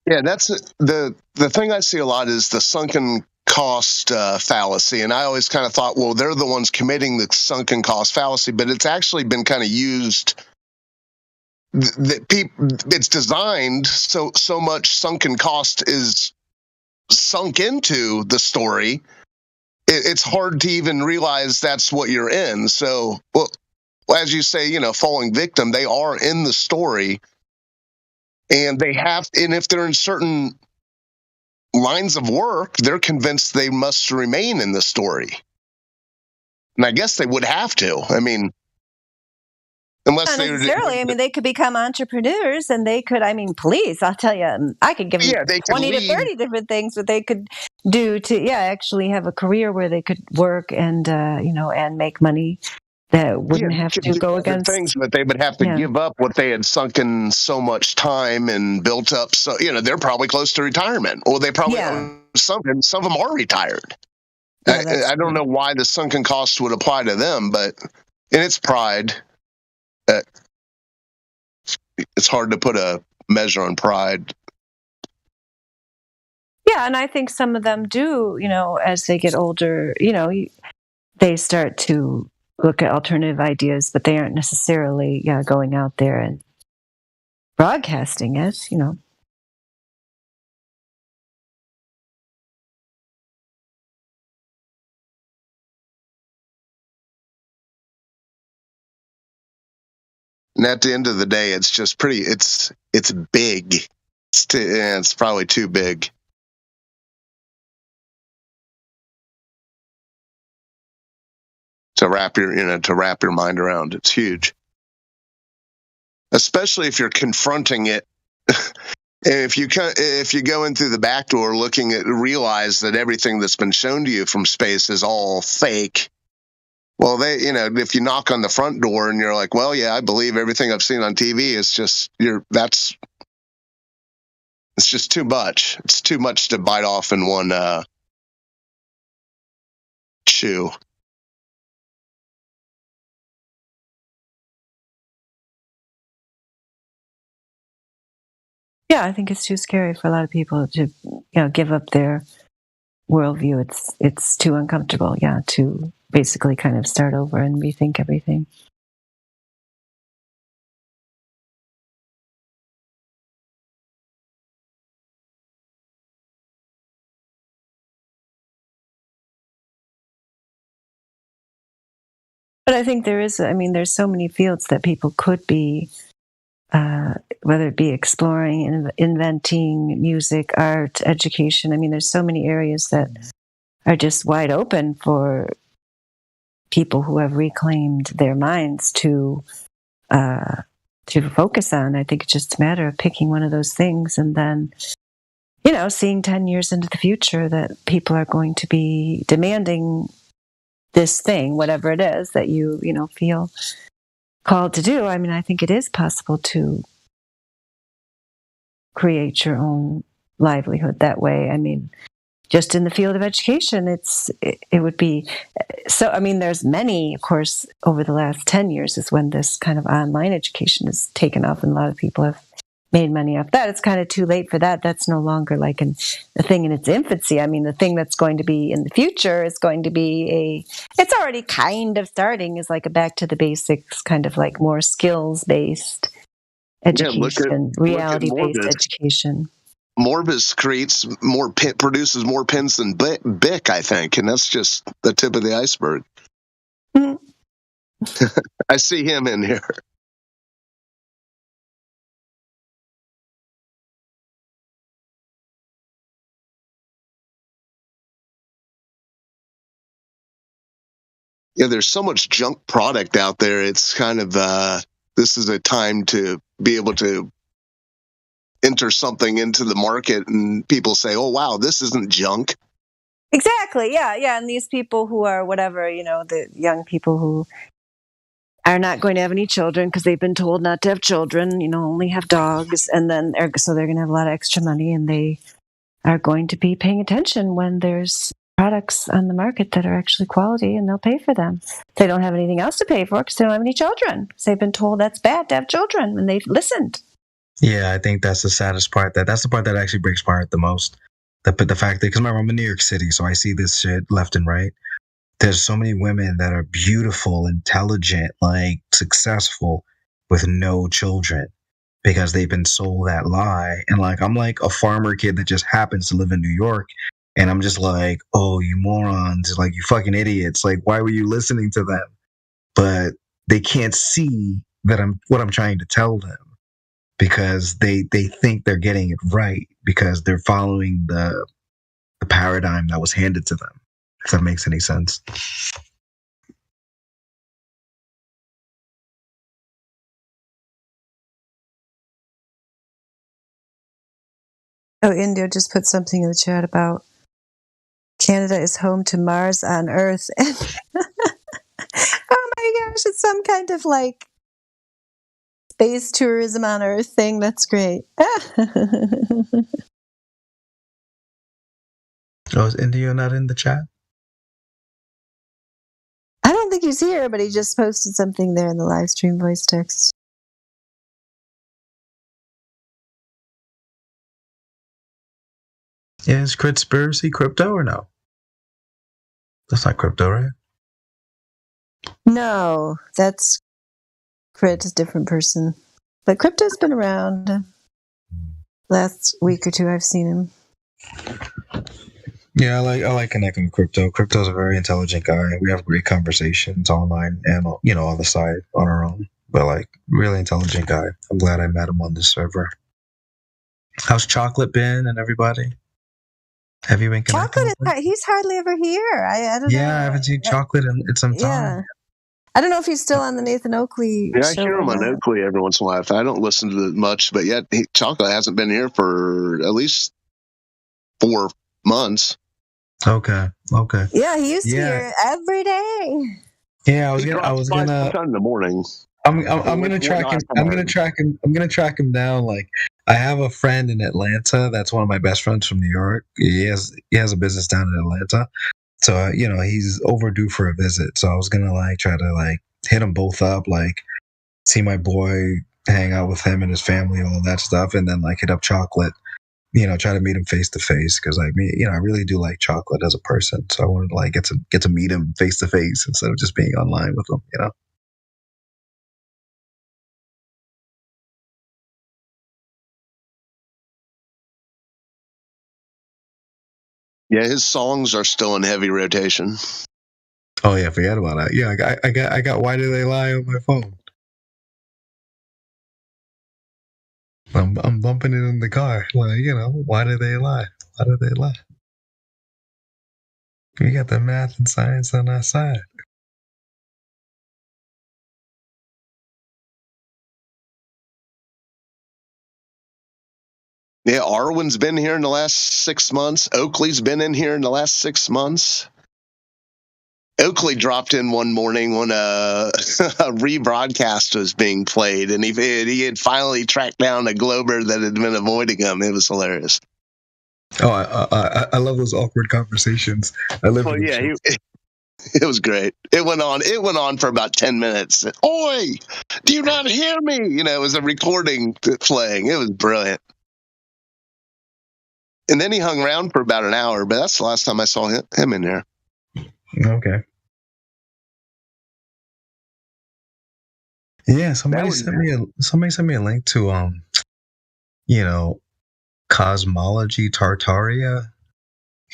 Yeah, that's the thing I see a lot is the sunken cost fallacy. And I always kind of thought, well, they're the ones committing the sunken cost fallacy, but it's actually been kind of used. It's designed so much sunken cost is sunk into the story. It's hard to even realize that's what you're in. So, well, as you say, falling victim, they are in the story, and if they're in certain lines of work, they're convinced they must remain in the story. And I guess they would have to. I mean, unless not necessarily. I mean, they could become entrepreneurs, and they could, please, I'll tell you, I could give them 20 to 30 different things that they could do to, actually have a career where they could work and, and make money that wouldn't have to go against things, but they would have to give up what they had sunken so much time and built up. So, they're probably close to retirement, or they probably, some of them are retired. Yeah, I don't know why the sunken cost would apply to them, but in its pride, it's hard to put a measure on pride. Yeah, and I think some of them do, as they get older, they start to look at alternative ideas, but they aren't necessarily going out there and broadcasting it, And at the end of the day, it's just it's big. It's probably too big. To wrap your mind around. It's huge. Especially if you're confronting it. If you go in through the back door realize that everything that's been shown to you from space is all fake. Well, if you knock on the front door and you're like, well, yeah, I believe everything I've seen on TV. It's just it's just too much. It's too much to bite off in one chew. Yeah, I think it's too scary for a lot of people to, give up their worldview. It's too uncomfortable, to basically kind of start over and rethink everything. But I think there's so many fields that people could be, whether it be exploring, inventing, music, art, education. There's so many areas that are just wide open for people who have reclaimed their minds to to focus on. I think it's just a matter of picking one of those things and then, seeing 10 years into the future that people are going to be demanding this thing, whatever it is that you feel called to do. I mean, I think it is possible to create your own livelihood that way. I mean, just in the field of education, it would be so. I mean, there's many, of course, over the last 10 years is when this kind of online education has taken off, and a lot of people have made money off that. It's kind of too late for that. That's no longer like a thing in its infancy. I mean, the thing that's going to be in the future is going to be it's already kind of starting, is like a back to the basics, kind of like more skills based education, reality based education. Morbus produces more pens than Bic, I think, and that's just the tip of the iceberg. Mm-hmm. I see him in here. Yeah, there's so much junk product out there. It's kind of this is a time to be able to enter something into the market, and people say, "Oh, wow, this isn't junk." Exactly. Yeah. And these people who are whatever, the young people who are not going to have any children because they've been told not to have children, only have dogs, and then so they're going to have a lot of extra money, and they are going to be paying attention when there's products on the market that are actually quality, and they'll pay for them. They don't have anything else to pay for because they don't have any children. So they've been told that's bad to have children, and they've listened. Yeah, I think that's the saddest part. That's the part that actually breaks my heart the most. The fact that, because remember, I'm in New York City, so I see this shit left and right. There's so many women that are beautiful, intelligent, like successful with no children because they've been sold that lie. And like, I'm like a farmer kid that just happens to live in New York. And I'm just like, oh, you morons, like, you fucking idiots. Like, why were you listening to them? But they can't see that what I'm trying to tell them, because they think they're getting it right because they're following the paradigm that was handed to them, if that makes any sense. Oh, Indio just put something in the chat about Canada is home to Mars on Earth. And oh my gosh, it's some kind of like space tourism on Earth thing. That's great. Oh, is Indio not in the chat? I don't think he's here, but he just posted something there in the live stream voice text. Yeah, is conspiracy crypto or no? That's not crypto, right? No, that's Crit, a different person. But crypto's been around. Last week or two, I've seen him. Yeah, I like connecting with Crypto. Crypto's a very intelligent guy. We have great conversations online and on the side on our own. But like, really intelligent guy. I'm glad I met him on this server. How's Chocolate been and everybody? Have you been connecting? Chocolate, he's hardly ever here. I don't know. Yeah, I haven't seen Chocolate in some time. Yeah. I don't know if he's still on the Nathan Oakley show. I hear him on Oakley every once in a while. I don't listen to it much, but yet Chocolate hasn't been here for at least 4 months. Okay. Yeah, he used to hear every day. Yeah, I was gonna sometime in the morning. I'm gonna track him. I'm gonna track him down. Like, I have a friend in Atlanta that's one of my best friends from New York. He has a business down in Atlanta. So, he's overdue for a visit. So I was going to try to hit them both up, see my boy, hang out with him and his family, all that stuff. And then hit up Chocolate, try to meet him face to face. Cause I really do like Chocolate as a person. So I wanted to get to meet him face to face instead of just being online with him, Yeah, his songs are still in heavy rotation. Oh yeah, forget about that. Yeah, I got Why Do They Lie on my phone. I'm bumping it in the car. Why do they lie? Why do they lie? We got the math and science on our side. Yeah, Arwen's been here in the last 6 months. Oakley's been in here in the last 6 months. Oakley dropped in one morning when a rebroadcast was being played, and he had finally tracked down a Glober that had been avoiding him. It was hilarious. Oh, I love those awkward conversations. I live for them. Yeah, it was great. It went on for about 10 minutes. Oi, do you not hear me? It was a recording playing. It was brilliant. And then he hung around for about an hour, but that's the last time I saw him in there. Okay. Yeah, somebody sent me a link to Cosmology Tartaria.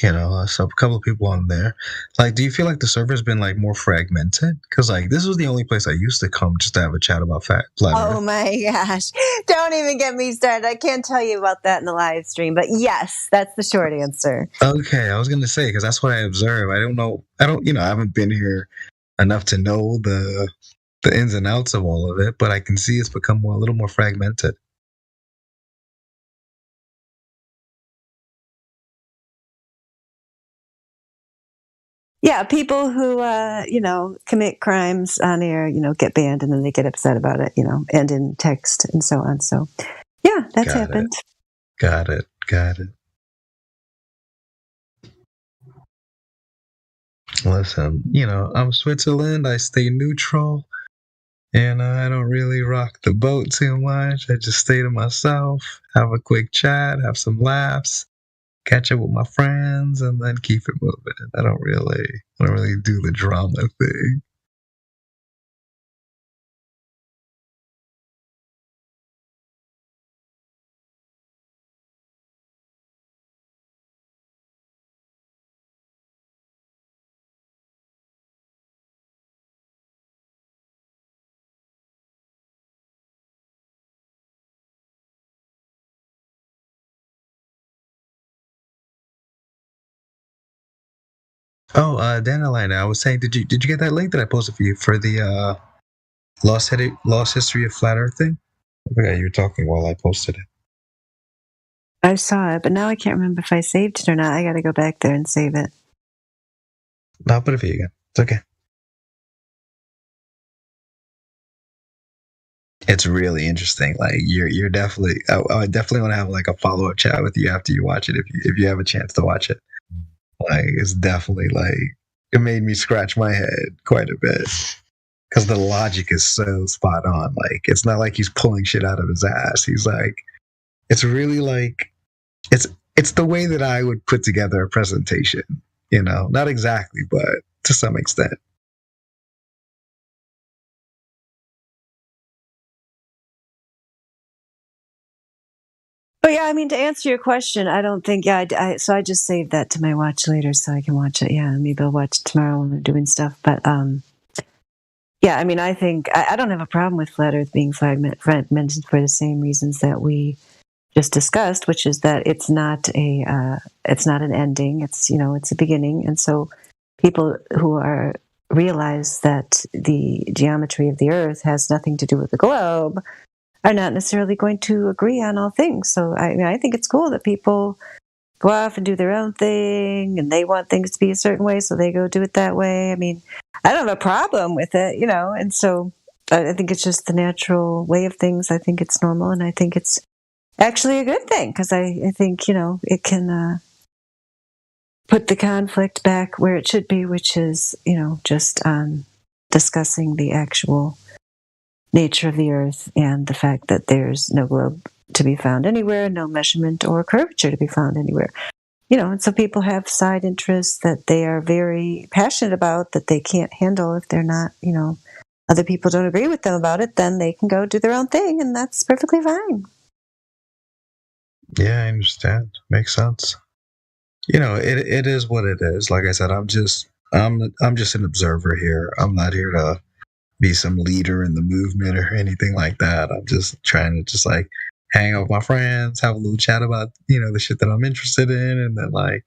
So a couple of people on there. Like, do you feel like the server's been like more fragmented? Because like this was the only place I used to come just to have a chat about flat Earth. Oh my gosh. Don't even get me started. I can't tell you about that in the live stream, but yes, that's the short answer. Okay, I was going to say, because that's what I observe. I haven't been here enough to know the ins and outs of all of it, but I can see it's become a little more fragmented. Yeah, people who commit crimes on air, get banned and then they get upset about it, and in text and so on. So, yeah, that's happened. Got it. Listen, I'm Switzerland. I stay neutral, and I don't really rock the boat too much. I just stay to myself, have a quick chat, have some laughs, catch up with my friends, and then keep it moving. I don't really do the drama thing. Oh, Dandelion, I was saying, did you get that link that I posted for you for the lost history of flat Earth thing? I forgot you were talking while I posted it. I saw it, but now I can't remember if I saved it or not. I got to go back there and save it. No, I'll put it for you again. It's okay. It's really interesting. Like you're definitely. I definitely want to have like a follow-up chat with you after you watch it, if you have a chance to watch it. Like it's definitely like it made me scratch my head quite a bit because the logic is so spot on. Like it's not like he's pulling shit out of his ass. He's like, it's really like it's the way that I would put together a presentation. Not exactly, but to some extent. But yeah, I mean, to answer your question, I don't think, so I just saved that to my watch later so I can watch it. Yeah, maybe I'll watch it tomorrow when we're doing stuff. But yeah, I mean, I think, I don't have a problem with flat Earth being fragmented for the same reasons that we just discussed, which is that it's not an ending. It's, it's a beginning. And so people who realize that the geometry of the Earth has nothing to do with the globe are not necessarily going to agree on all things. So I think it's cool that people go off and do their own thing, and they want things to be a certain way, so they go do it that way. I mean, I don't have a problem with it, and so I think it's just the natural way of things. I think it's normal, and I think it's actually a good thing, because I think, it can put the conflict back where it should be, which is, just on discussing the actual nature of the Earth and the fact that there's no globe to be found anywhere, no measurement or curvature to be found anywhere. And so people have side interests that they are very passionate about that they can't handle if they're not, other people don't agree with them about it, then they can go do their own thing, and that's perfectly fine. Yeah, I understand. Makes sense. It is what it is. Like I said, I'm just an observer here. I'm not here to be some leader in the movement or anything like that. I'm just trying to just like hang out with my friends, have a little chat about, the shit that I'm interested in. And then like,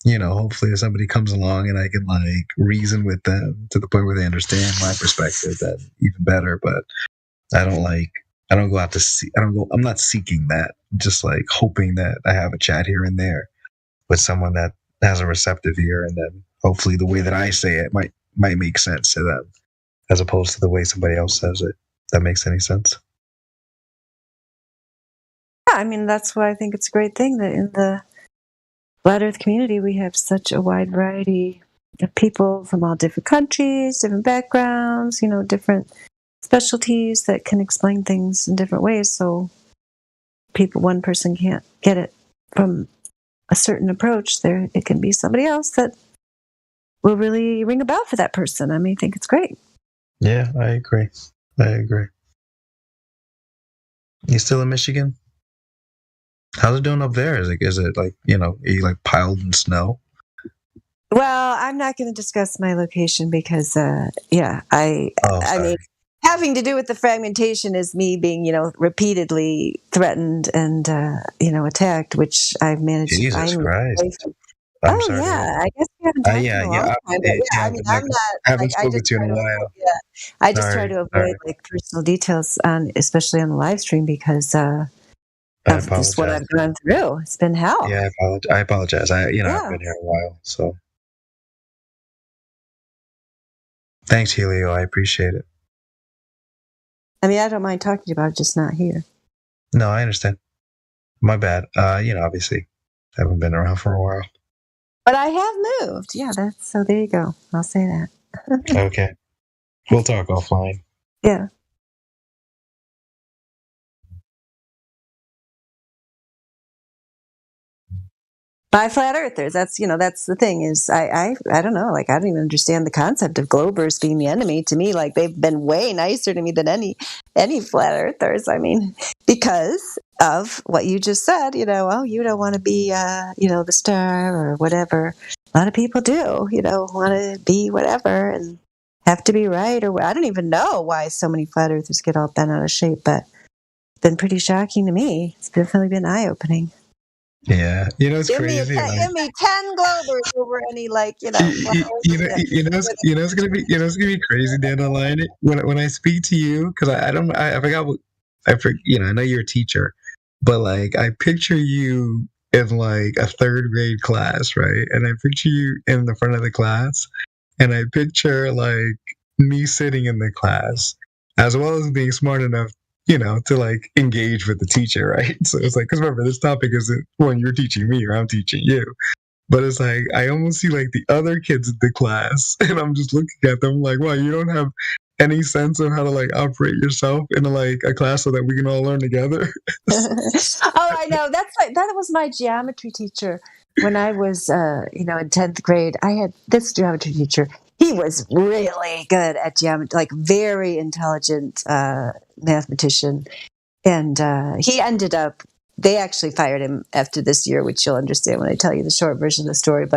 hopefully if somebody comes along and I can like reason with them to the point where they understand my perspective, that's even better. But I I don't go out to see. I'm not seeking that. Just like hoping that I have a chat here and there with someone that has a receptive ear, and then hopefully the way that I say it might make sense to them, as opposed to the way somebody else says it. That makes any sense? Yeah, I mean, that's why I think it's a great thing that in the Flat Earth community we have such a wide variety of people from all different countries, different backgrounds, different specialties that can explain things in different ways. So one person can't get it from a certain approach. It can be somebody else that will really ring a bell for that person. I mean, I think it's great. Yeah, I agree. You still in Michigan? How's it doing up there? Is it like, are you like piled in snow? Well, I'm not going to discuss my location because, I mean, having to do with the fragmentation is me being, repeatedly threatened and, attacked, which I've managed to finally. Christ. I guess we haven't talked in a long time. But I mean, I'm not. I haven't spoken to you in a while. I just try to avoid like personal details especially on the live stream because of just what I've gone through. It's been hell. Yeah, I apologize. I've been here a while, so. Thanks, Helio. I appreciate it. I mean, I don't mind talking about it, just not here. No, I understand. My bad. Obviously, I haven't been around for a while. But I have moved. Yeah, so there you go. I'll say that. Okay. We'll talk offline. Yeah. By flat earthers, that's the thing is I don't know, like I don't even understand the concept of globers being the enemy. To me, like they've been way nicer to me than any flat earthers. I mean, because of what you just said, you don't want to be the star or whatever. A lot of people do, want to be whatever and have to be right, or I don't even know why so many flat earthers get all bent out of shape, but it's been pretty shocking to me. It's definitely been eye-opening. Yeah, it's give crazy. Give me 10 globers over any it's gonna be crazy down the line when I speak to you, because I forgot what I know you're a teacher, but like I picture you in like a third grade class, right? And I picture you in the front of the class, and I picture like me sitting in the class, as well as being smart enough to like engage with the teacher, right? So it's like, because remember, this topic isn't when you're teaching me or I'm teaching you, but it's like I almost see like the other kids in the class, and I'm just looking at them like, wow, you don't have any sense of how to like operate yourself in like a class so that we can all learn together. Oh, I know. That was my geometry teacher when I was, in 10th grade. I had this geometry teacher. He was really good at geometry, like very intelligent mathematician. And he ended up, they actually fired him after this year, which you'll understand when I tell you the short version of the story.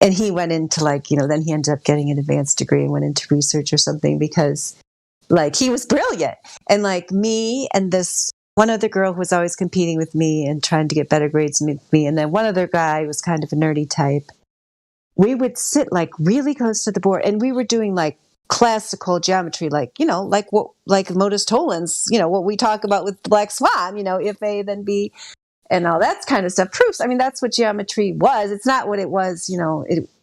And he went into then he ended up getting an advanced degree and went into research or something because like he was brilliant. And like me and this one other girl who was always competing with me and trying to get better grades than me. And then one other guy was kind of a nerdy type. We would sit like really close to the board and we were doing like classical geometry, like Modus Tollens, what we talk about with the black swan, if A then B and all that kind of stuff. Proofs. I mean, that's what geometry was. It's not what it was,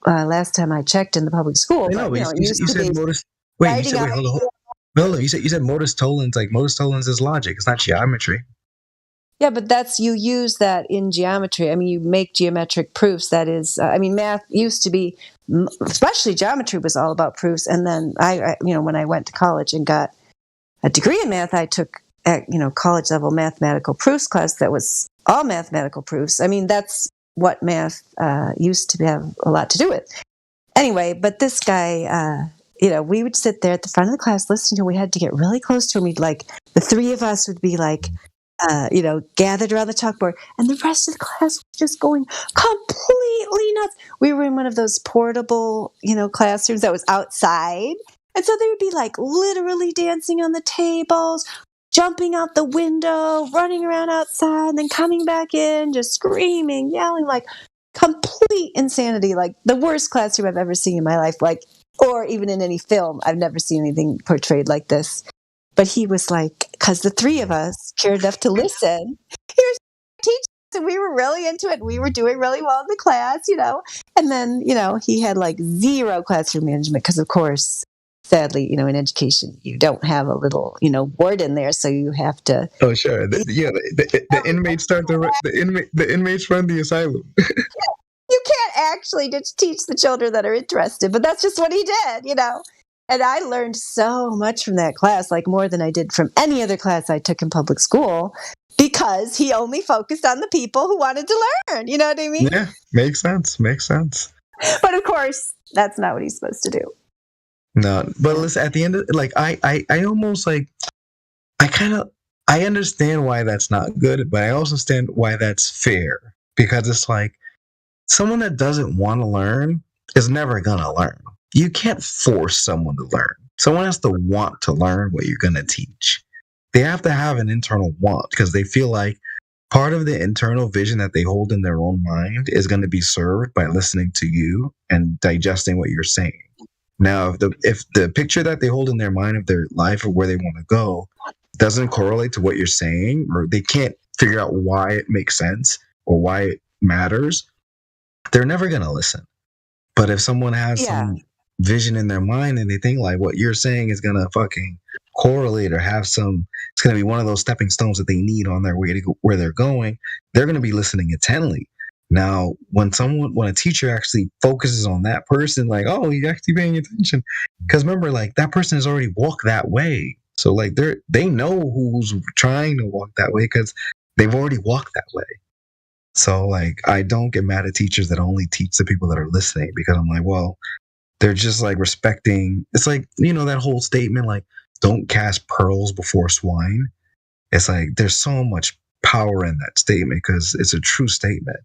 last time I checked in the public school. No, but you said Modus. Wait, you said, hold on. No, you said Modus Tollens. Like Modus Tollens is logic. It's not geometry. Yeah, but you use that in geometry. I mean, you make geometric proofs. That is, math used to be, especially geometry, was all about proofs. And then when I went to college and got a degree in math, I took college level mathematical proofs class that was all mathematical proofs. I mean, that's what math used to have a lot to do with. Anyway, but this guy, we would sit there at the front of the class listening to him. We had to get really close to him. We'd the three of us would be gathered around the chalkboard, and the rest of the class was just going completely nuts. We were in one of those portable, classrooms that was outside. And so they would be literally dancing on the tables, jumping out the window, running around outside, and then coming back in, just screaming, yelling, complete insanity, the worst classroom I've ever seen in my life, or even in any film. I've never seen anything portrayed like this. But he was because the three of us cared enough to listen. Here's teachers, and we were really into it. We were doing really well in the class, And then, he had like zero classroom management because, of course, sadly, in education, you don't have a little, board in there, so you have to. Oh, sure. The inmates the inmates run the asylum. You can't actually just teach the children that are interested, but that's just what he did, And I learned so much from that class, like more than I did from any other class I took in public school, because he only focused on the people who wanted to learn. You know what I mean? Yeah, makes sense. But of course, that's not what he's supposed to do. No, but listen, at the end of I almost like, I understand why that's not good, but I also understand why that's fair, because it's like someone that doesn't want to learn is never gonna learn. You can't force someone to learn. Someone has to want to learn what you're gonna teach. They have to have an internal want, because they feel like part of the internal vision that they hold in their own mind is going to be served by listening to you and digesting what you're saying. Now, if the picture that they hold in their mind of their life or where they want to go doesn't correlate to what you're saying, or they can't figure out why it makes sense or why it matters, they're never going to listen. But if someone has some vision in their mind and they think like what you're saying is going to fucking correlate or have some, it's going to be one of those stepping stones that they need on their way to go where they're going, they're going to be listening intently. Now, when a teacher actually focuses on that person, like, oh, you're actually paying attention, because remember, like, that person has already walked that way. So like they know who's trying to walk that way because they've already walked that way. So like, I don't get mad at teachers that only teach the people that are listening, because I'm like, well, they're just like respecting. It's like, that whole statement, like, don't cast pearls before swine. It's like, there's so much power in that statement because it's a true statement.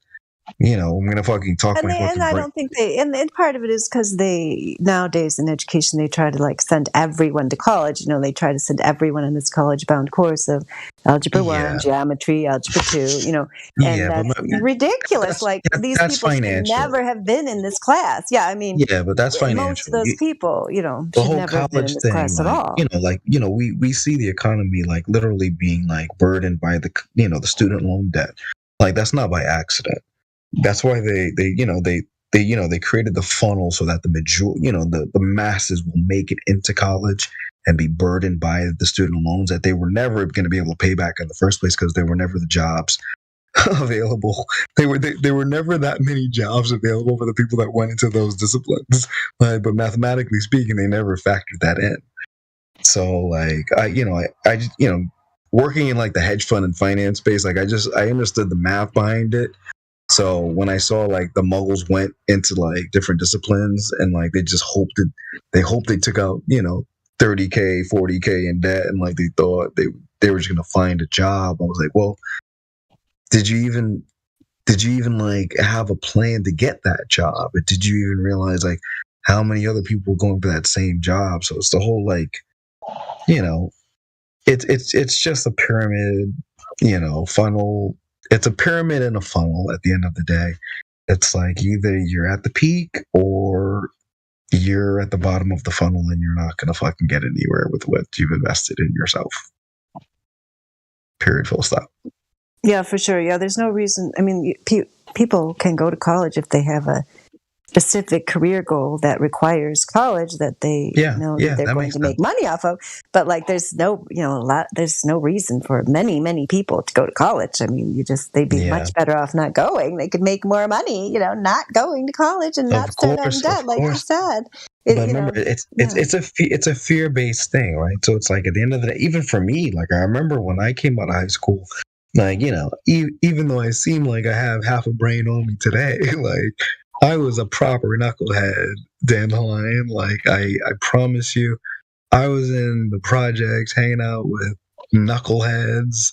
I'm going to fucking talk my fucking And I don't think and part of it is because they, nowadays in education, they try to like send everyone to college. They try to send everyone in this college-bound course of Algebra 1, Geometry, Algebra 2, and that's ridiculous. These people should never have been in this class. Yeah, I mean, but that's financial. Most of those people, the should whole never have been in this class at all. We see the economy like literally being like burdened by the student loan debt. Like, that's not by accident. That's why they created the funnel so that the majority, the masses will make it into college and be burdened by the student loans that they were never going to be able to pay back in the first place, because there were never the jobs available. They were never that many jobs available for the people that went into those disciplines. But mathematically speaking, they never factored that in. So like, I working in like the hedge fund and finance space, like I understood the math behind it. So when I saw like the muggles went into like different disciplines and like they just hoped they took out, $30K, $40K in debt, and like they thought they were just gonna find a job. I was like, well, did you even like have a plan to get that job? Or did you even realize like how many other people were going for that same job? So it's the whole like, it's just a pyramid, funnel. It's a pyramid and a funnel at the end of the day. It's like either you're at the peak or you're at the bottom of the funnel, and you're not going to fucking get anywhere with what you've invested in yourself. Period. Full stop. Yeah, for sure. Yeah, there's no reason. I mean, people can go to college if they have a specific career goal that requires college that they know that they're going to make money off of. But like, there's no, there's no reason for many people to go to college. I mean, they'd be much better off not going. They could make more money, not going to college and not start out in debt, like you said. But remember, it's a fear-based thing, right? So it's like at the end of the day, even for me, like I remember when I came out of high school, like, even though I seem like I have half a brain on me today, like I was a proper knucklehead, Dandelion. Like I promise you, I was in the projects hanging out with knuckleheads,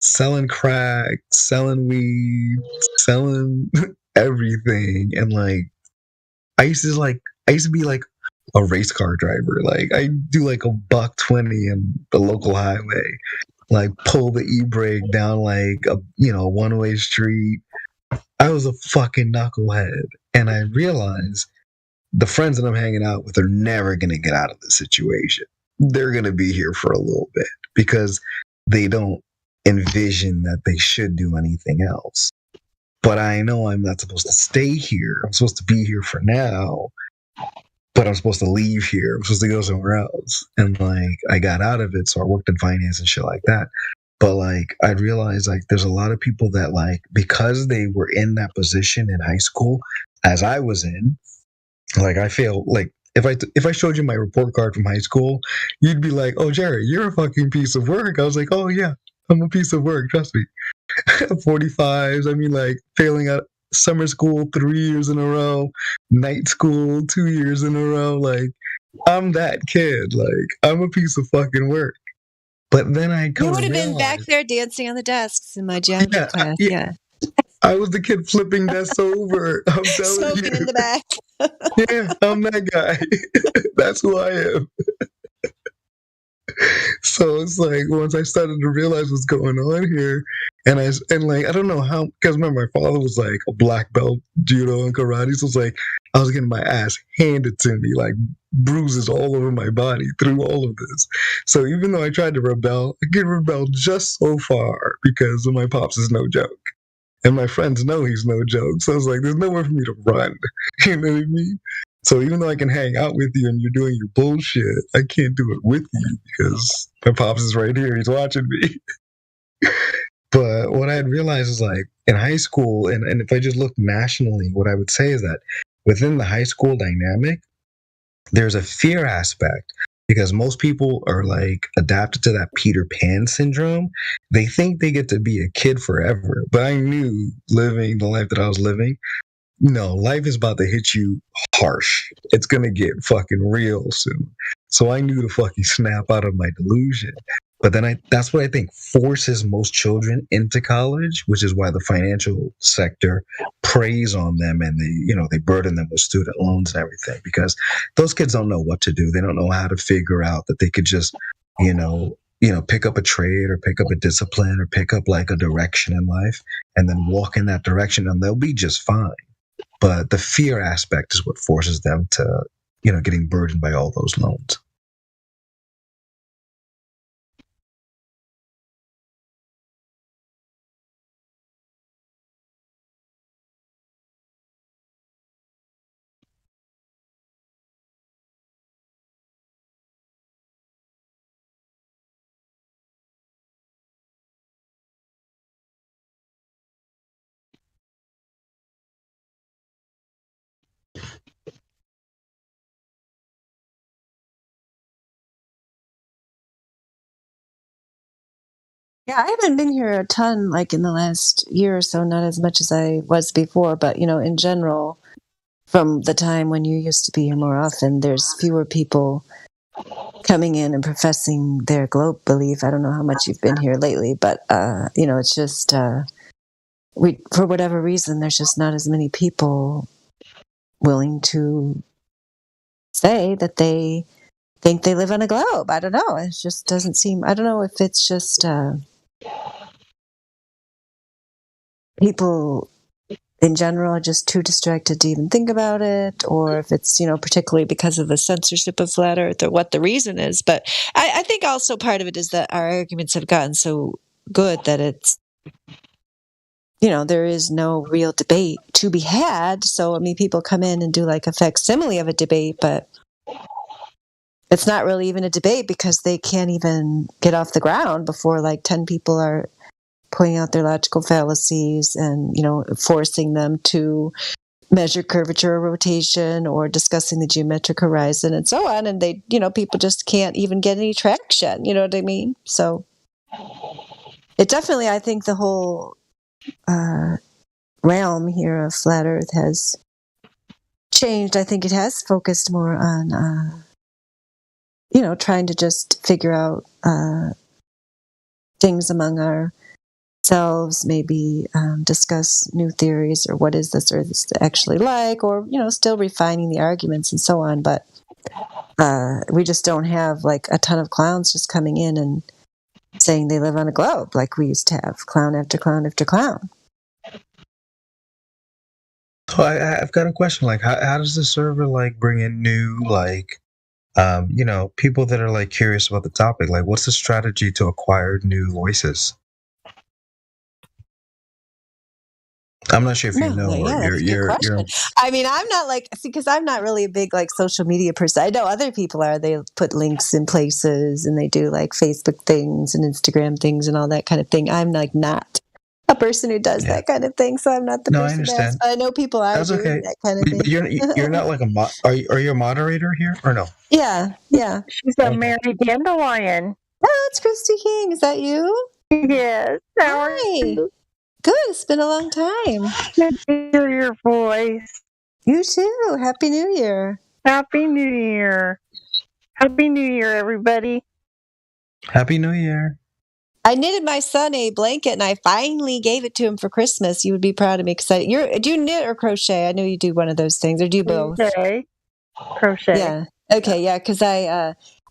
selling crack, selling weed, selling everything. And like I used to be like a race car driver. Like I do like $120 in the local highway, like pull the e-brake down like a one-way street. I was a fucking knucklehead, and I realized the friends that I'm hanging out with are never gonna get out of this situation. they're going to be here for a little bit because they don't envision that they should do anything else. But I know I'm not supposed to stay here. I'm supposed to be here for now, but I'm supposed to leave here. I'm supposed to go somewhere else. And like, I got out of it. So I worked in finance and shit like that. But like, I realized like there's a lot of people that like, because they were in that position in high school, as I was in, like I failed. Like if I showed you my report card from high school, you'd be like, "Oh, Jared, you're a fucking piece of work." I was like, "Oh yeah, I'm a piece of work. Trust me." 45s. I mean, like failing at summer school 3 years in a row, night school 2 years in a row. Like I'm that kid. Like I'm a piece of fucking work. But then I come You would to have been back realize, there dancing on the desks in my geometry class. Yeah. I was the kid flipping desks over. I'm telling Smoking in you. the back. Yeah, I'm that guy. That's who I am. So it's like once I started to realize what's going on here, and like I don't know how, because remember my father was like a black belt judo and karate, so it's like I was getting my ass handed to me, like bruises all over my body through all of this. So even though I tried to rebel, I could rebel just so far because my pops is no joke. And my friends know he's no joke. So it's like, there's nowhere for me to run. You know what I mean? So even though I can hang out with you and you're doing your bullshit, I can't do it with you because my pops is right here. He's watching me. But what I had realized is like in high school, and if I just look nationally, what I would say is that within the high school dynamic, there's a fear aspect because most people are like adapted to that Peter Pan syndrome. They think they get to be a kid forever. But I knew living the life that I was living, no, life is about to hit you harsh. It's going to get fucking real soon. So I knew to fucking snap out of my delusion. But then that's what I think forces most children into college, which is why the financial sector preys on them and they burden them with student loans and everything because those kids don't know what to do. They don't know how to figure out that they could just, pick up a trade or pick up a discipline or pick up like a direction in life and then walk in that direction and they'll be just fine. But the fear aspect is what forces them to, getting burdened by all those loans. Yeah, I haven't been here a ton, like in the last year or so, not as much as I was before, but in general, from the time when you used to be here more often, there's fewer people coming in and professing their globe belief. I don't know how much you've been here lately, but it's just for whatever reason, there's just not as many people willing to say that they think they live on a globe. I don't know. It just doesn't seem. I don't know if it's just people in general are just too distracted to even think about it, or if it's, particularly because of the censorship of flat earth or what the reason is. But I think also part of it is that our arguments have gotten so good that it's, there is no real debate to be had. So, I mean, people come in and do like a facsimile of a debate, but it's not really even a debate because they can't even get off the ground before like 10 people are pointing out their logical fallacies and, forcing them to measure curvature or rotation or discussing the geometric horizon and so on. And they, people just can't even get any traction. You know what I mean? So it definitely, I think the whole realm here of flat earth has changed. I think it has focused more on, trying to just figure out things among ourselves, maybe discuss new theories or what is this earth actually like, or, still refining the arguments and so on. But we just don't have like a ton of clowns just coming in and saying they live on a globe like we used to have clown after clown after clown. So I've got a question. Like, how does the server like bring in new like people that are like curious about the topic, like what's the strategy to acquire new voices? I'm not sure if you know, or that's a good question. I mean, I'm not because I'm not really a big like social media person. I know other people are. They put links in places and they do like Facebook things and Instagram things and all that kind of thing. I'm like not a person who does that kind of thing, so I'm not the No, I person to understand. ask. But I know people are That's doing okay. that kind of thing. But you're not like are you a moderator here or no? Yeah. She's a Mary Dandelion. Oh, it's Christy King. Is that you? Yes. How are you? Good. It's been a long time. Good to hear your voice. You too. Happy New Year. Happy New Year. Happy New Year, everybody. Happy New Year. I knitted my son a blanket and I finally gave it to him for Christmas. You would be proud of me because do you knit or crochet? I know you do one of those things, or do you both? Crochet. Yeah. Okay. Yeah. Because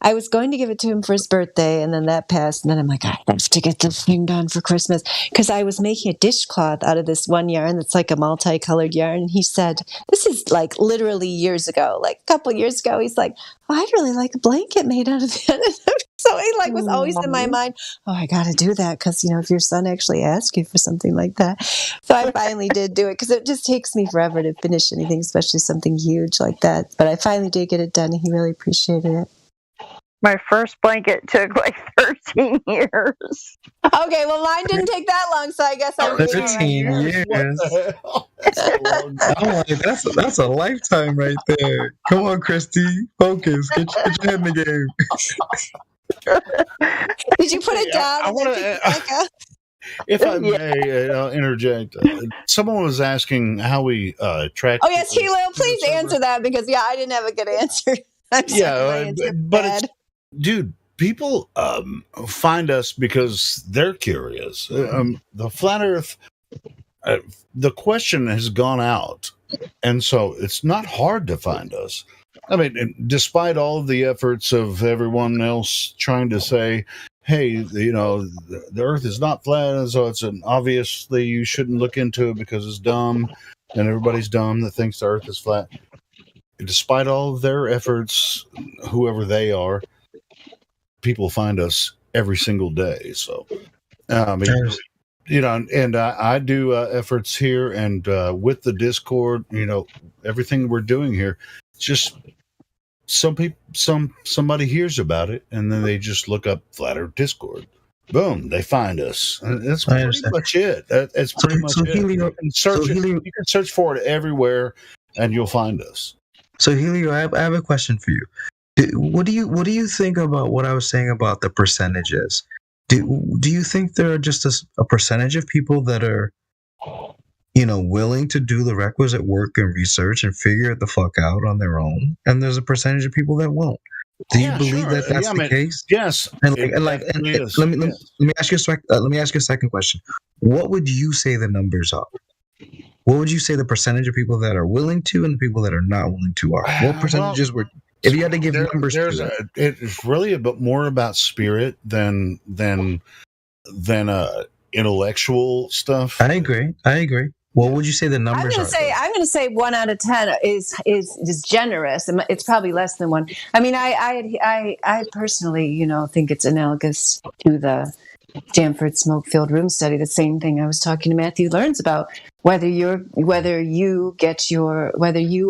I was going to give it to him for his birthday, and then that passed, and then I'm like, I have to get this thing done for Christmas because I was making a dishcloth out of this one yarn that's like a multicolored yarn. And he said, this is like literally years ago, like a couple years ago. He's like, oh, I'd really like a blanket made out of that. So it was always in my mind, oh, I got to do that because, if your son actually asks you for something like that. So I finally did do it because it just takes me forever to finish anything, especially something huge like that. But I finally did get it done, and he really appreciated it. My first blanket took like 13 years. Okay, well, mine didn't take that long, so I guess I'm 13 years. That's a lifetime right there. Come on, Christy, focus. Get your head in the game. Did you put it down? I want to. If I may interject, someone was asking how we track. Oh yes, Hilo, please answer that because I didn't have a good answer. I'm sorry, but it's, dude, people find us because they're curious. The flat Earth, the question has gone out, and so it's not hard to find us. I mean, despite all of the efforts of everyone else trying to say, hey, the Earth is not flat, and so obviously you shouldn't look into it because it's dumb, and everybody's dumb that thinks the Earth is flat. Despite all of their efforts, whoever they are, people find us every single day. So, and I do efforts here, and with the Discord, everything we're doing here, just somebody hears about it, and then they just look up Flat Earth Discord. Boom, they find us. And that's pretty much it. That's pretty much it. You can search for it everywhere, and you'll find us. So Helio, I have a question for you. What do you think about what I was saying about the percentages? Do you think there are just a percentage of people that are, willing to do the requisite work and research and figure it the fuck out on their own, and there's a percentage of people that won't? Do you believe that that's the case? Yes. Let me ask you a second question. What would you say the numbers are? What would you say the percentage of people that are willing to and the people that are not willing to are? What percentages were? If you had to give numbers to it, it's really a bit more about spirit than intellectual stuff. I agree. What would you say the numbers are? I'm going to say 1 out of 10 is generous. It's probably less than 1. I mean, I personally, think it's analogous to the Stanford smoke-filled room study. The same thing I was talking to Matthew Learns about. Whether you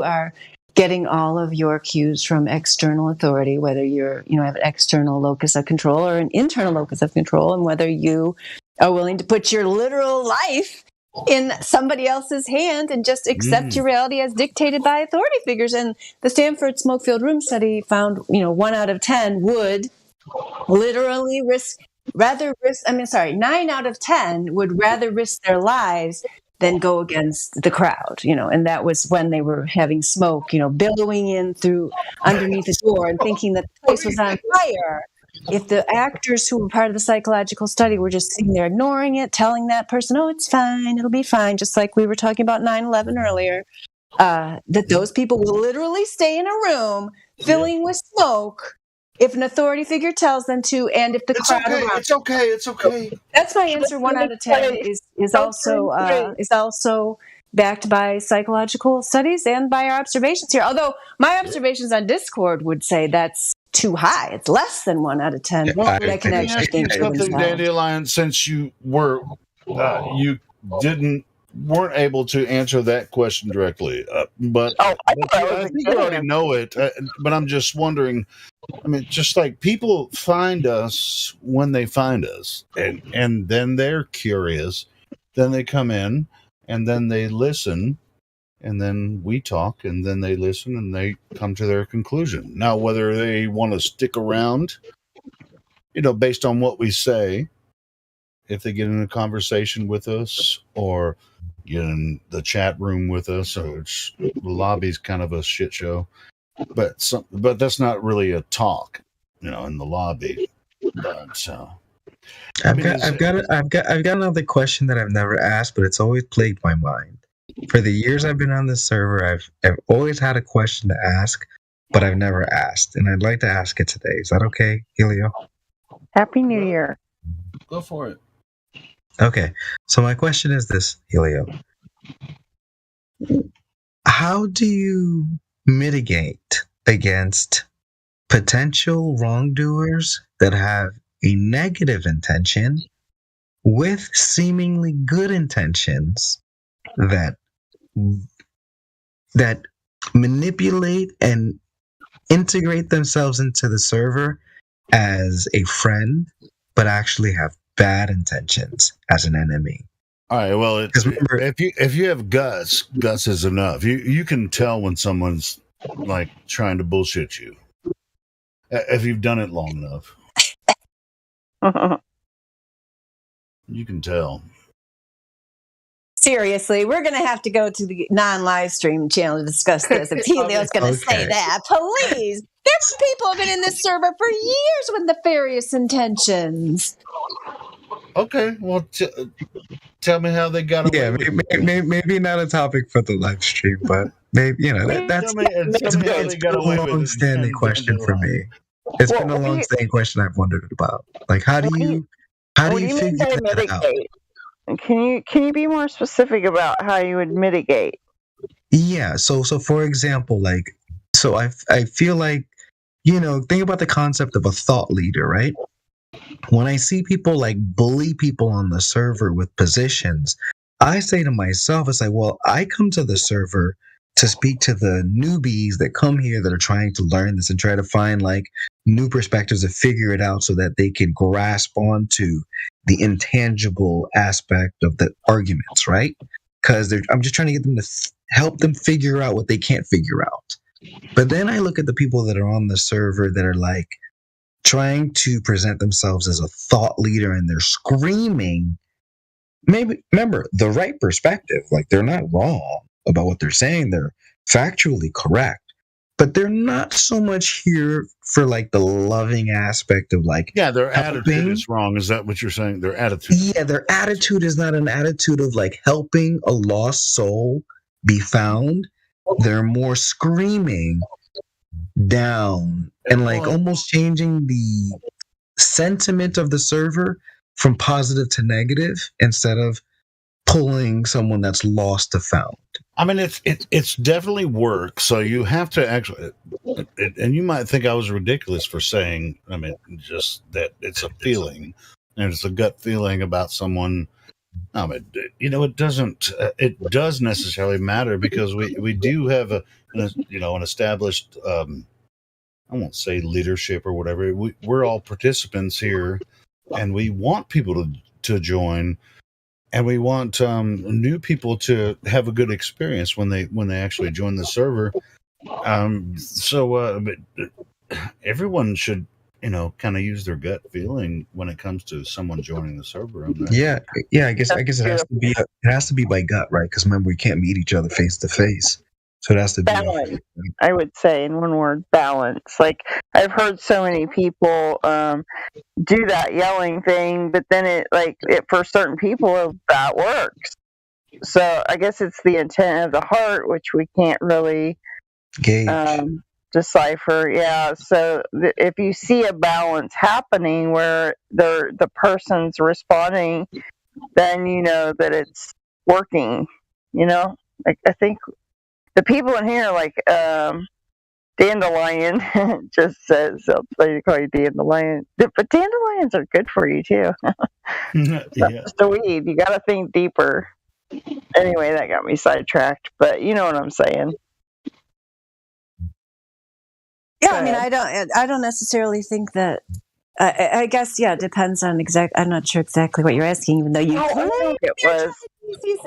are getting all of your cues from external authority, whether you're have an external locus of control or an internal locus of control, and whether you are willing to put your literal life in somebody else's hand and just accept your reality as dictated by authority figures. And the Stanford smoke-filled room study found 1 out of 10 would literally 9 out of 10 would rather risk their lives than go against the crowd, and that was when they were having smoke, billowing in through underneath the door and thinking that the place was on fire. If the actors who were part of the psychological study were just sitting there ignoring it, telling that person, oh, it's fine, it'll be fine, just like we were talking about 9/11 earlier, that those people will literally stay in a room filling with smoke if an authority figure tells them to, and if the crowd around. It's okay. That's my answer. 1 out of 10 is also backed by psychological studies and by our observations here. Although my observations on Discord would say that's too high. It's less than 1 out of 10 Well, that can let me actually ask you think for something, themselves. Dandelion, since you weren't able to answer that question directly, but I I think you already know it. But I'm just wondering. I mean, just like people find us when they find us, and then they're curious, then they come in, and then they listen, and then we talk, and then they listen, and they come to their conclusion. Now, whether they want to stick around, based on what we say, if they get in a conversation with us, or get in the chat room with us, or the lobby's kind of a shit show. But that's not really a talk, in the lobby. But I've got another question that I've never asked, but it's always plagued my mind. For the years I've been on this server, I've always had a question to ask, but I've never asked, and I'd like to ask it today. Is that okay, Helio? Happy New Year. Go for it. Okay, so my question is this, Helio. How do you mitigate against potential wrongdoers that have a negative intention with seemingly good intentions that manipulate and integrate themselves into the server as a friend, but actually have bad intentions as an enemy? All right. Well, remember, if you have guts is enough. You can tell when someone's like trying to bullshit you if you've done it long enough. You can tell. Seriously, we're going to have to go to the non-live stream channel to discuss this. If Helio's going to say that, please. There's people who've been in this server for years with nefarious intentions. Okay, well, tell me how they got away with it. Maybe not a topic for the live stream, but maybe, that's been a long-standing question for me. It's been a long-standing question I've wondered about. Like, how do you figure that out? Can you be more specific about how you would mitigate? Yeah. So for example, I feel like, think about the concept of a thought leader, right? When I see people bully people on the server with positions, I say to myself, it's like, well, I come to the server to speak to the newbies that come here that are trying to learn this and try to find new perspectives to figure it out so that they can grasp onto the intangible aspect of the arguments, right? Because I'm just trying to get them to help them figure out what they can't figure out. But then I look at the people that are on the server that are trying to present themselves as a thought leader, and they're screaming. Maybe, remember, the right perspective. They're not wrong about what they're saying. They're factually correct. But they're not so much here for the loving aspect of their helping. Attitude is wrong. Is that what you're saying? Their attitude. Yeah, their attitude is not an attitude of helping a lost soul be found. They're more screaming down and almost changing the sentiment of the server from positive to negative instead of pulling someone that's lost to found. I mean, it's definitely work. So you have to actually, and you might think I was ridiculous for saying, I mean, just that it's a feeling and it's a gut feeling about someone. I mean, it does necessarily matter because we do have an established, I won't say leadership or whatever. We're all participants here, and we want people to join. And we want new people to have a good experience when they actually join the server. But everyone should, kind of use their gut feeling when it comes to someone joining the server. Yeah. I guess it has to be by gut, right? Because remember, we can't meet each other face to face, so it has to be balance. I would say, in one word, balance. I've heard so many people do that yelling thing, but then it for certain people that works. So I guess it's the intent of the heart, which we can't really gauge, decipher. Yeah. So if you see a balance happening where the person's responding, then you know that it's working. You know, like I think the people in here, like Dandelion, just says they call you Dandelion, but dandelions are good for you too. It's not Yeah. just a weed. You got to think deeper. Anyway, that got me sidetracked, but you know what I'm saying. Yeah, I mean, I don't necessarily think that. I guess, yeah, it depends on I'm not sure exactly what you're asking, even though you. It was.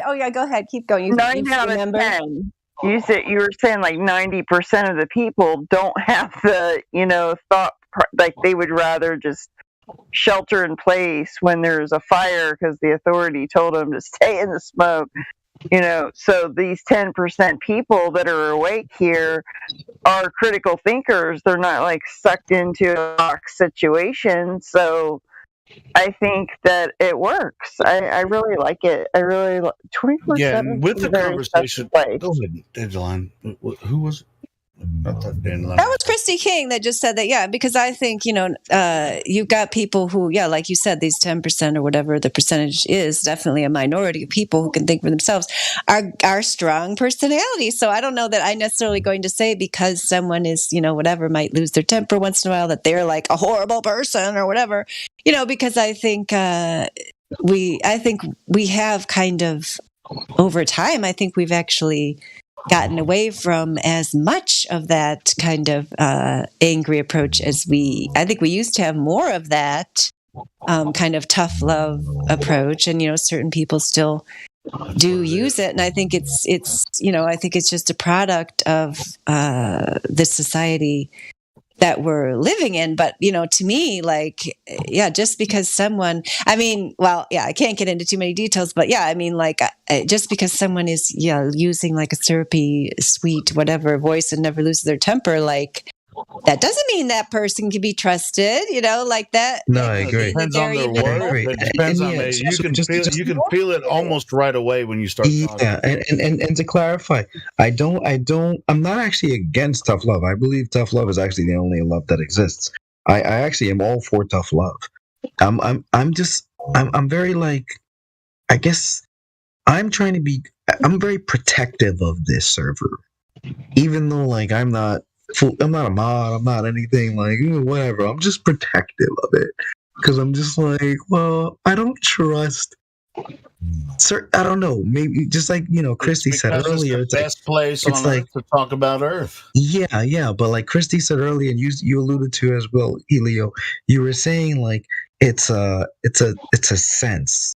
Oh yeah, go ahead, keep going. 9 out of 10. You were saying like 90% of the people don't have the thought, like they would rather just shelter in place when there's a fire because the authority told them to stay in the smoke. So these 10% people that are awake here are critical thinkers. They're not like sucked into a box situation. So I think that it works. I really like it. I really 24/7. Yeah, and with the conversation, go ahead, Dandelion. Who was it? Not that Dandelion. That was Christy King that just said that. Yeah, because I think you've got people who, yeah, like you said, these 10% or whatever the percentage is, definitely a minority of people who can think for themselves are strong personalities. So I don't know that I'm necessarily going to say because someone is whatever might lose their temper once in a while that they're like a horrible person or whatever. Because I think we have kind of over time. I think we've actually gotten away from as much of that kind of angry approach as I think we used to have more of that kind of tough love approach, and certain people still do use it, and I think it's I think it's just a product of the society that we're living in. But to me, like, yeah, just because someone, I can't get into too many details, but yeah, I mean, like, just because someone is using like a syrupy, sweet, whatever voice and never loses their temper, like, that doesn't mean that person can be trusted, like that. No, I agree. It depends on their work. It depends on you can feel it almost right away when you start talking. Yeah, and to clarify, I'm not actually against tough love. I believe tough love is actually the only love that exists. I actually am all for tough love. I'm very like, I guess I'm very protective of this server, even though like I'm not a mod, I'm not anything like whatever. I'm just protective of it because I'm just like, well, I don't trust. Sir, I don't know. Maybe just like Christy said earlier, it's the best place on Earth to talk about Earth. Yeah. But like Christy said earlier, and you alluded to as well, Elio. You were saying like it's a sense,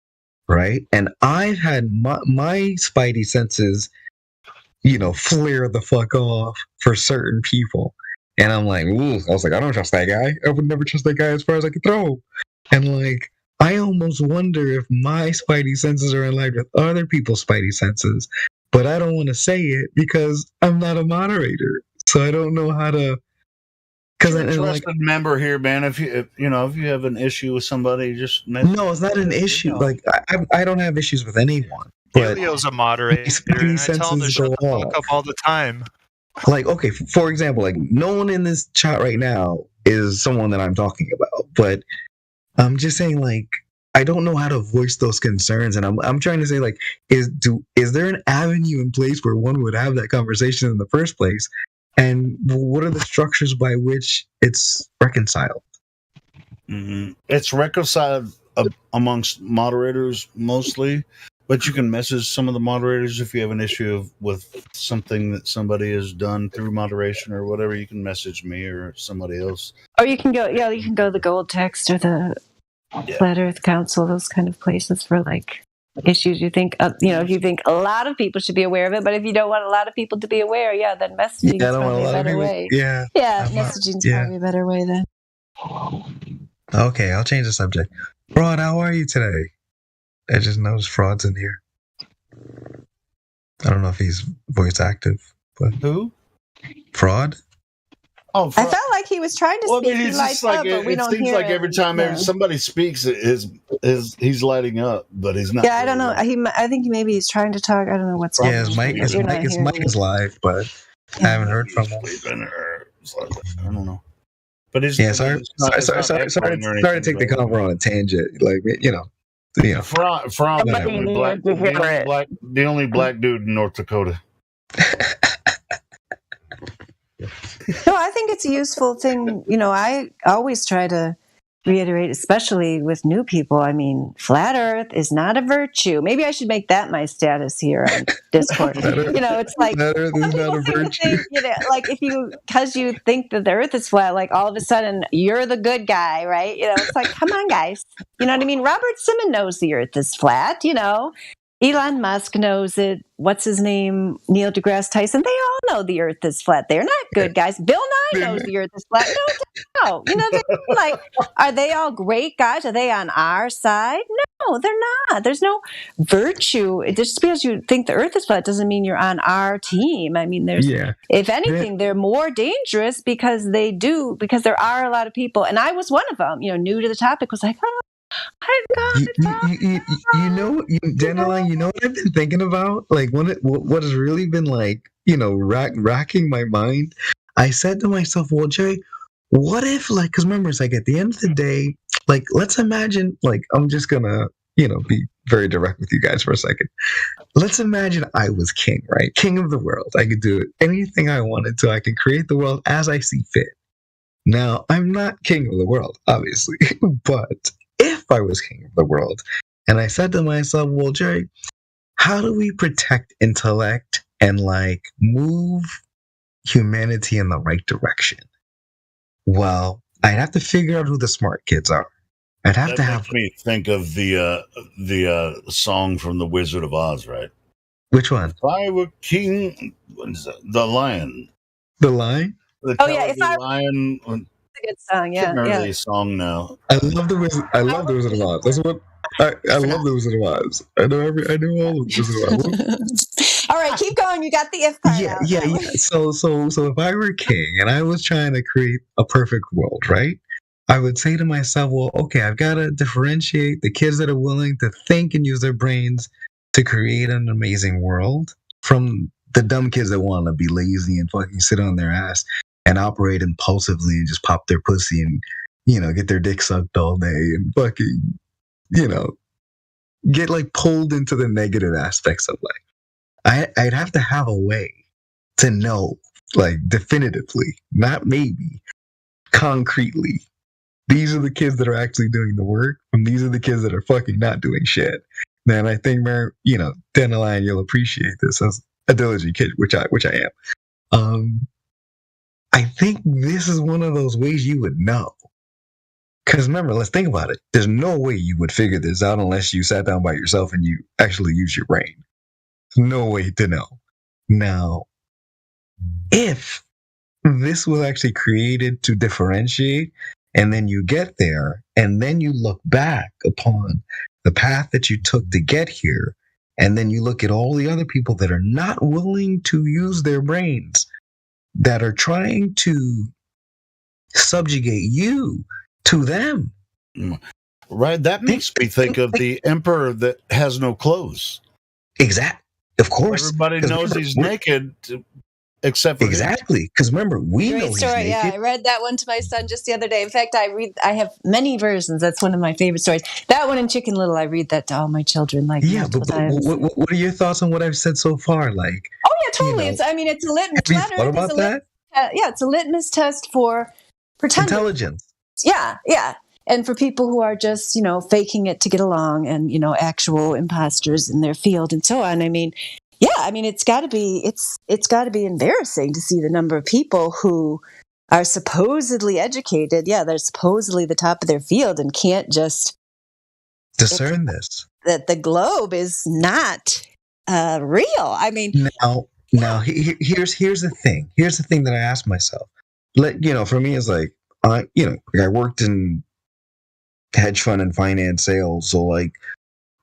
right? And I've had my spidey senses, flare the fuck off for certain people, and I'm like, ooh, I was like, I don't trust that guy. I would never trust that guy as far as I could throw, and like. I almost wonder if my spidey senses are in line with other people's spidey senses, but I don't want to say it because I'm not a moderator, so I don't know how to. Because I'm a trusted member here, man. If you have an issue with somebody, just no, it's not an issue. Like I don't have issues with anyone. But Elio's a moderator, and I tell him to shut the fuck up all the time. Like, okay, for example, like no one in this chat right now is someone that I'm talking about, but. I'm just saying, like, I don't know how to voice those concerns, and I'm trying to say, like, is there an avenue in place where one would have that conversation in the first place, and what are the structures by which it's reconciled? Mm-hmm. It's reconciled amongst moderators mostly, but you can message some of the moderators if you have an issue with something that somebody has done through moderation or whatever. You can message me or somebody else. Or you can go, the Gold Text or the Flat Earth Council, those kind of places for like issues you think, if you think a lot of people should be aware of it, but if you don't want a lot of people to be aware, then messaging is probably a better way. Yeah, messaging is probably a better way then. Okay, I'll change the subject. Fraud, how are you today? I just noticed Fraud's in here. I don't know if he's voice active, but who? Fraud. Oh, I felt like he was trying to speak. He's just like, but we don't hear. It seems like every time somebody speaks, he's lighting up, but he's not. Yeah, I don't know. I think maybe he's trying to talk. I don't know what's wrong. Yeah, his mic is live, but I haven't heard from him. I don't know. But sorry to take the convo on a tangent. Like, you know, From the only black dude in North Dakota. No, I think it's a useful thing. You know, I always try to reiterate, especially with new people. I mean, flat Earth is not a virtue. Maybe I should make that my status here on Discord. You know, it's like flat Earth is not a virtue. You know, like because you think that the Earth is flat, like all of a sudden you're the good guy, right? You know, it's like, come on, guys. You know what I mean? Robert Simmons knows the Earth is flat. You know, Elon Musk knows it. What's his name? Neil deGrasse Tyson. They all know the Earth is flat. They're not good guys. Bill Nye knows the Earth is flat. No. You know, like, are they all great guys? Are they on our side? No, they're not. There's no virtue. Just because you think the Earth is flat doesn't mean you're on our team. I mean, if anything, they're more dangerous because there are a lot of people. And I was one of them, you know, new to the topic, was like, oh, Dandelion, you know what I've been thinking about? Like, what has really been, like, you know, racking my mind? I said to myself, well, Jay, what if, like, because remember, it's like at the end of the day, like, let's imagine, like, I'm just gonna, you know, be very direct with you guys for a second. Let's imagine I was king, right? King of the world. I could do anything I wanted to. I can create the world as I see fit. Now, I'm not king of the world, obviously, but if I was king of the world, and I said to myself, well, Jerry, how do we protect intellect and, like, move humanity in the right direction? Well, I'd have to figure out who the smart kids are. I'd have to have me think of the song from The Wizard of Oz, right? Which one? If I were king, what is that? The Lion. The Lion? The Lion. It's a good song, yeah. I can't remember the song now. I love the Wizard. I love the Wizard of Oz. That's what I love the Wizard of Oz. I know all of the Wizard of Oz. All right, keep going. You got the if part out. Yeah. So if I were king and I was trying to create a perfect world, right? I would say to myself, well, okay, I've got to differentiate the kids that are willing to think and use their brains to create an amazing world from the dumb kids that want to be lazy and fucking sit on their ass and operate impulsively and just pop their pussy and, you know, get their dick sucked all day and fucking, you know, get, like, pulled into the negative aspects of life. I'd have to have a way to know, like, definitively, not maybe, concretely, these are the kids that are actually doing the work, and these are the kids that are fucking not doing shit. Then I think, you know, Dandelion, you'll appreciate this as a diligent kid, which I am. I think this is one of those ways you would know. Because remember, let's think about it. There's no way you would figure this out unless you sat down by yourself and you actually use your brain. No way to know. Now, if this was actually created to differentiate, and then you get there, and then you look back upon the path that you took to get here, and then you look at all the other people that are not willing to use their brains, that are trying to subjugate you to them. Right. That makes me think of the emperor that has no clothes. Exactly. Of course. Everybody knows he's naked except for exactly. Because remember, we know he's story. naked. Yeah, I read that one to my son just the other day. In fact, I have many versions. That's one of my favorite stories. That one in Chicken Little, I read that to all my children. Like, yeah, but what are your thoughts on what I've said so far? Like, oh yeah, totally. You know, it's a litmus. Have you thought about that? Yeah, it's a litmus test for intelligence. Yeah. And for people who are just, you know, faking it to get along and, you know, actual imposters in their field and so on. I mean, yeah, it's got to be embarrassing to see the number of people who are supposedly educated. Yeah, they're supposedly the top of their field and can't just discern this. That the globe is not real. I mean, now here's the thing. Here's the thing that I ask myself. For me, it's like I worked in hedge fund and finance sales, so like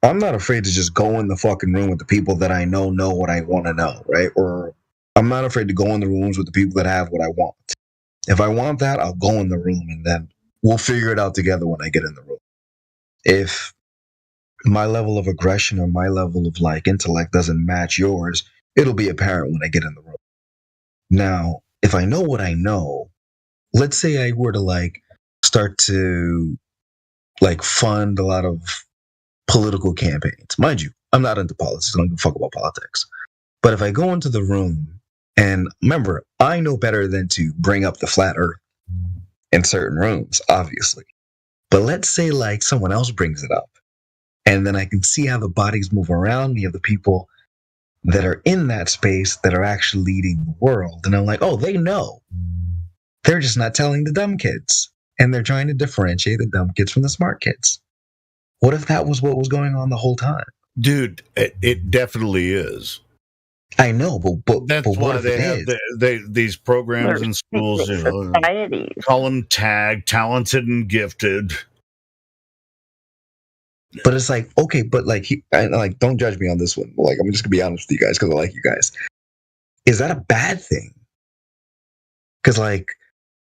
I'm not afraid to just go in the fucking room with the people that I know what I want to know, right? Or I'm not afraid to go in the rooms with the people that have what I want. If I want that, I'll go in the room and then we'll figure it out together when I get in the room. If my level of aggression or my level of like intellect doesn't match yours, it'll be apparent when I get in the room. Now, if I know what I know, let's say I were to like start to like fund a lot of political campaigns. Mind you, I'm not into politics. I don't give a fuck about politics. But if I go into the room, and remember, I know better than to bring up the flat earth in certain rooms, obviously. But let's say like someone else brings it up, and then I can see how the bodies move around me of the people that are in that space that are actually leading the world. And I'm like, oh, they know. They're just not telling the dumb kids. And they're trying to differentiate the dumb kids from the smart kids. What if that was what was going on the whole time? Dude, it definitely is. I know, but that's but why they have these programs in schools, you know, call them tag, talented and gifted. But it's like, okay, but like, don't judge me on this one. Like, I'm just gonna be honest with you guys because I like you guys. Is that a bad thing? Because like,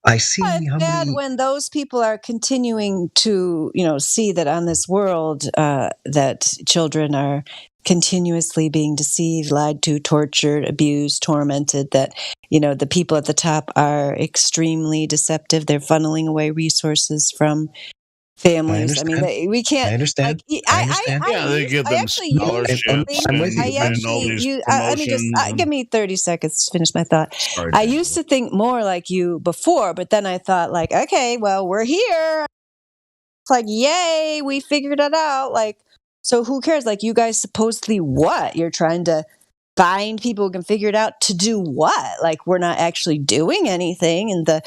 I see it's bad when those people are continuing to, see that on this world that children are continuously being deceived, lied to, tortured, abused, tormented, that, the people at the top are extremely deceptive. They're funneling away resources from families. I mean, we can't. I understand. I understand. They give them scholarships and all these promotions. Give me 30 seconds to finish my thought. Sorry, I used to think more like you before, but then I thought, like, okay, well, we're here. It's like, yay, we figured it out. Like, so who cares? Like, you guys supposedly what? You're trying to find people who can figure it out to do what? Like, we're not actually doing anything in the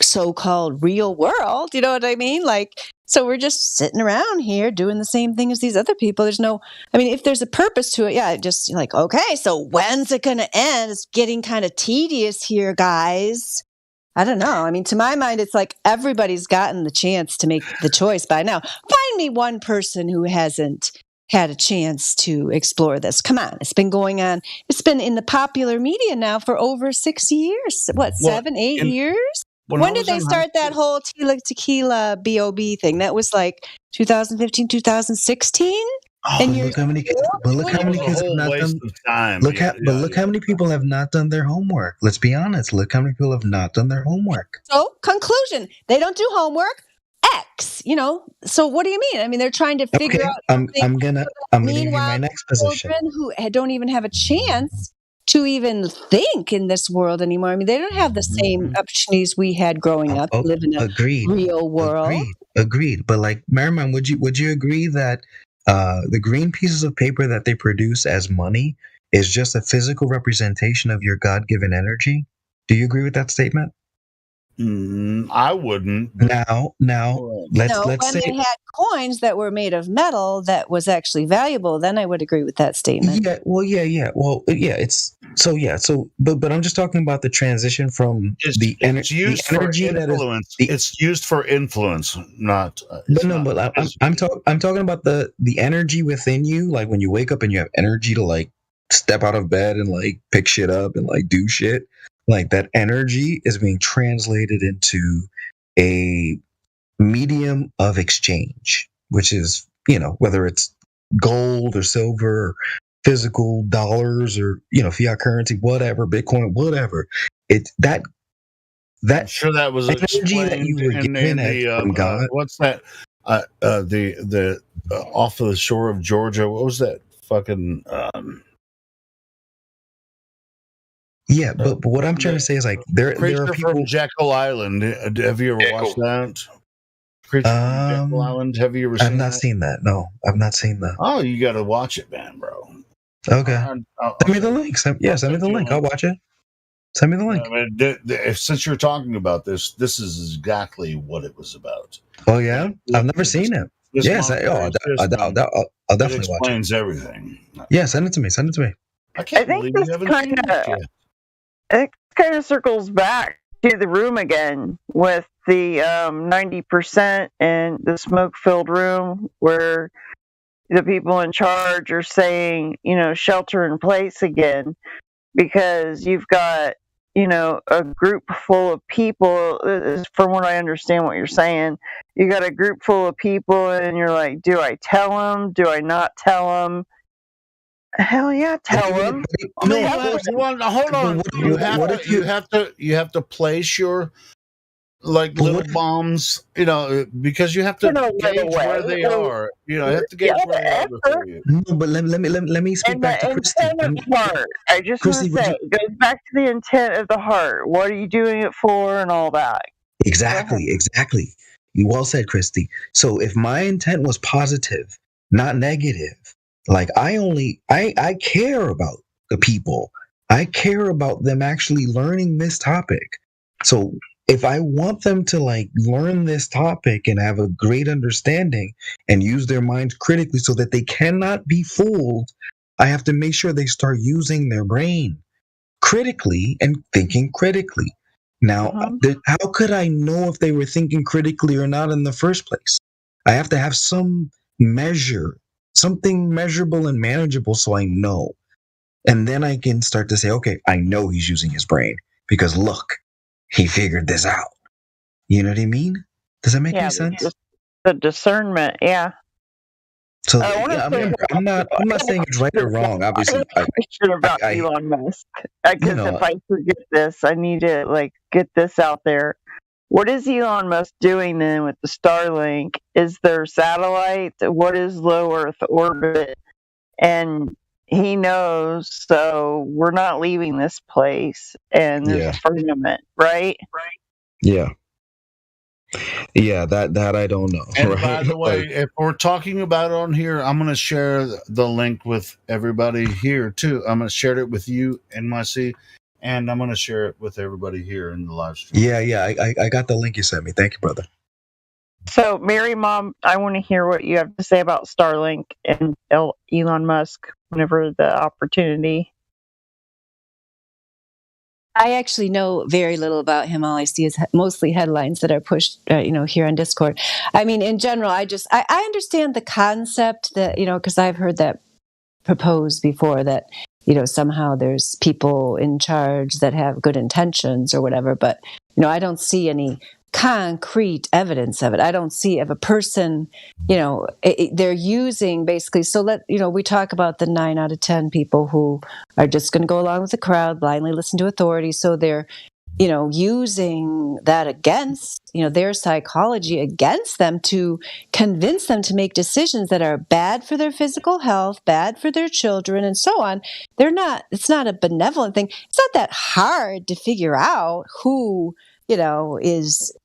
so-called real world. You know what I mean? Like, so we're just sitting around here doing the same thing as these other people. There's no, I mean, if there's a purpose to it, just like, okay, so when's it going to end? It's getting kind of tedious here, guys. I don't know. I mean, to my mind, it's like everybody's gotten the chance to make the choice by now. Find me one person who hasn't had a chance to explore this. Come on. It's been going on. It's been in the popular media now for over 6 years. What, 7, 8 years? When did they start that whole tequila B.O.B. thing? That was like 2015, 2016? And look how many kids have not done. Look how many people have not done their homework. Let's be honest. Look how many people have not done their homework. So, conclusion: they don't do homework. X. So what do you mean? I mean, they're trying to figure out. I'm gonna give you my next position. Children who don't even have a chance to even think in this world anymore. I mean, they don't have the same opportunities we had growing up to live in a real world. Agreed. But like, Merriman, would you agree that the green pieces of paper that they produce as money is just a physical representation of your God-given energy? Do you agree with that statement? I wouldn't. Now, let's say when they had coins that were made of metal that was actually valuable, then I would agree with that statement. Yeah. It's so. But I'm just talking about the transition from the energy that is. It's used for influence, not. But I'm talking about the energy within you. Like when you wake up and you have energy to like step out of bed and like pick shit up and like do shit. Like that energy is being translated into a medium of exchange, which is, whether it's gold or silver or physical dollars or, fiat currency, whatever, Bitcoin, whatever. It's that I'm sure that was energy that you were given from God. What's that? The off of the shore of Georgia. What was that fucking? Yeah, but what I'm trying to say is like there are people from Jekyll Island. Have you ever watched that? Creature from Jekyll Island. Have you ever seen that? I've not seen that. No, I've not seen that. Oh, you got to watch it, man, bro. Okay. Send me the link. Send me the link. I'll watch it. Send me the link. I mean, since you're talking about this is exactly what it was about. Oh yeah, I've never seen it. Yes, I'll definitely watch it. Explains everything. Yeah, send it to me. I can't believe you haven't seen it yet. It kind of circles back to the room again with the 90% and the smoke-filled room where the people in charge are saying, shelter in place again, because you've got, a group full of people. From what I understand what you're saying, you got a group full of people and you're like, do I tell them? Do I not tell them? Hell yeah, tell them. Hold on. You have to place your like But little bombs, because you have to In a little gauge where way. they are. You have to gauge where they are before you. no, but let me speak And back the to Christy. intent of the heart. I just want Christy, to would say, you? it goes back to the intent of the heart. What are you doing it for, and all that. Exactly. You well said, Christy. So if my intent was positive, not negative, like I care about the people. I care about them actually learning this topic. So if I want them to like learn this topic and have a great understanding and use their minds critically so that they cannot be fooled, I have to make sure they start using their brain critically and thinking critically. Now, how could I know if they were thinking critically or not in the first place? I have to have some measure, something measurable and manageable so I know. And then I can start to say, okay, I know he's using his brain because look, he figured this out. You know what I mean? Does that make any sense? The discernment, yeah. So I'm not saying it's right or wrong. Obviously, I have a question about Elon Musk, because if I forget this, I need to get this out there. What is Elon Musk doing then with the Starlink? Is there satellite? What is low Earth orbit? And he knows, so we're not leaving this place, and there's a firmament, right? Yeah. Yeah, that I don't know. And right? by the way, if we're talking about it on here, I'm going to share the link with everybody here too. I'm going to share it with you, NYC, and I'm going to share it with everybody here in the live stream. Yeah, I got the link you sent me. Thank you, brother. So, Mary Mom, I want to hear what you have to say about Starlink and Elon Musk whenever the opportunity. I actually know very little about him. All I see is mostly headlines that are pushed, here on Discord. I mean, in general, I understand the concept that, because I've heard that proposed before that, somehow there's people in charge that have good intentions or whatever. But, I don't see any concrete evidence of it. I don't see if a person, they're using basically. So we talk about the 9 out of 10 people who are just going to go along with the crowd, blindly listen to authority. So they're, using that against, their psychology against them to convince them to make decisions that are bad for their physical health, bad for their children, and so on. It's not a benevolent thing. It's not that hard to figure out who, is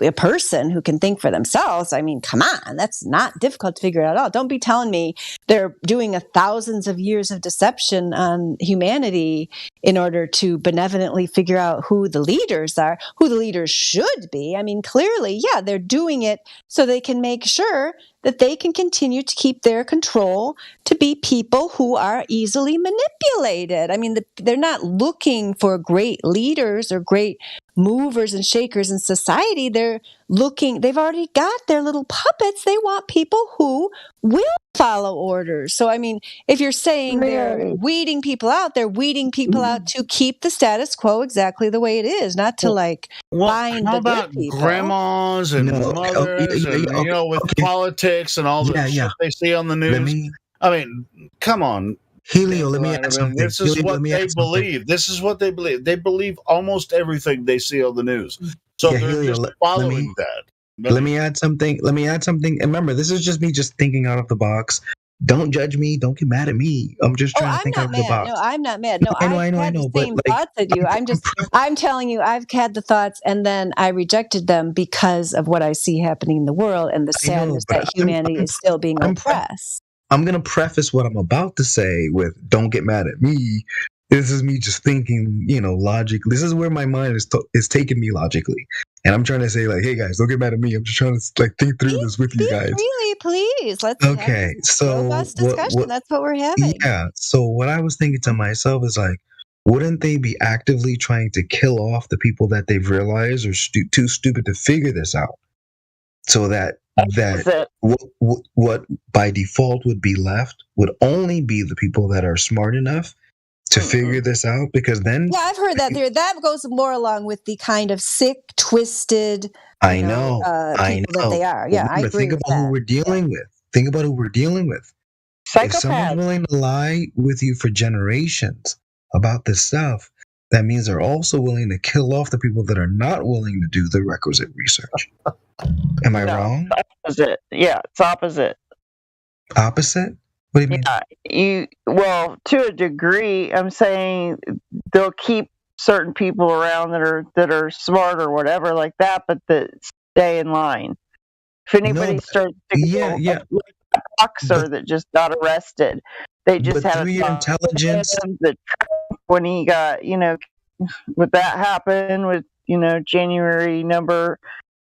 a person who can think for themselves. I mean, come on, that's not difficult to figure out at all. Don't be telling me they're doing thousands of years of deception on humanity in order to benevolently figure out who the leaders are, who the leaders should be. I mean, clearly, yeah, they're doing it so they can make sure that they can continue to keep their control to be people who are easily manipulated. I mean, they're not looking for great leaders or great movers and shakers in society. They've already got their little puppets. They want people who will follow orders. So, I mean, if you're saying they're weeding people out, they're weeding people out to keep the status quo exactly the way it is, not to find how the about good people. grandmas and mothers and with politics and all the shit they see on the news? I mean, come on. Helio, let me ask something. This is what they believe. This is what they believe. They believe almost everything they see on the news. So they're just following that. Let me add something. And remember, this is just me just thinking out of the box. Don't judge me. Don't get mad at me. I'm just trying to think out of the box. No, I'm not mad. No, I had the same thoughts as you. I'm telling you, I've had the thoughts and then I rejected them because of what I see happening in the world and the sadness that humanity is still being oppressed. I'm going to preface what I'm about to say with don't get mad at me. This is me just thinking, logically. This is where my mind is taking me logically. And I'm trying to say hey guys, don't get mad at me. I'm just trying to think through this with you guys. Really, please. Let's have this robust discussion. That's what we're having. Yeah. So what I was thinking to myself is wouldn't they be actively trying to kill off the people that they've realized are too stupid to figure this out? So that what by default would be left would only be the people that are smart enough to figure this out, because then I've heard that that goes more along with the kind of sick, twisted people that they are. Yeah, I agree. Think about who we're dealing with. Think about who we're dealing with. If someone's willing to lie with you for generations about this stuff, that means they're also willing to kill off the people that are not willing to do the requisite research. Am I wrong? It's opposite. Yeah, it's opposite. Opposite? What do you mean? Yeah, well, to a degree, I'm saying they'll keep certain people around that are smart or whatever like that, but that stay in line. If anybody starts to go, like a boxer that just got arrested, they just had through your intelligence, when he got, would that happen with, January number,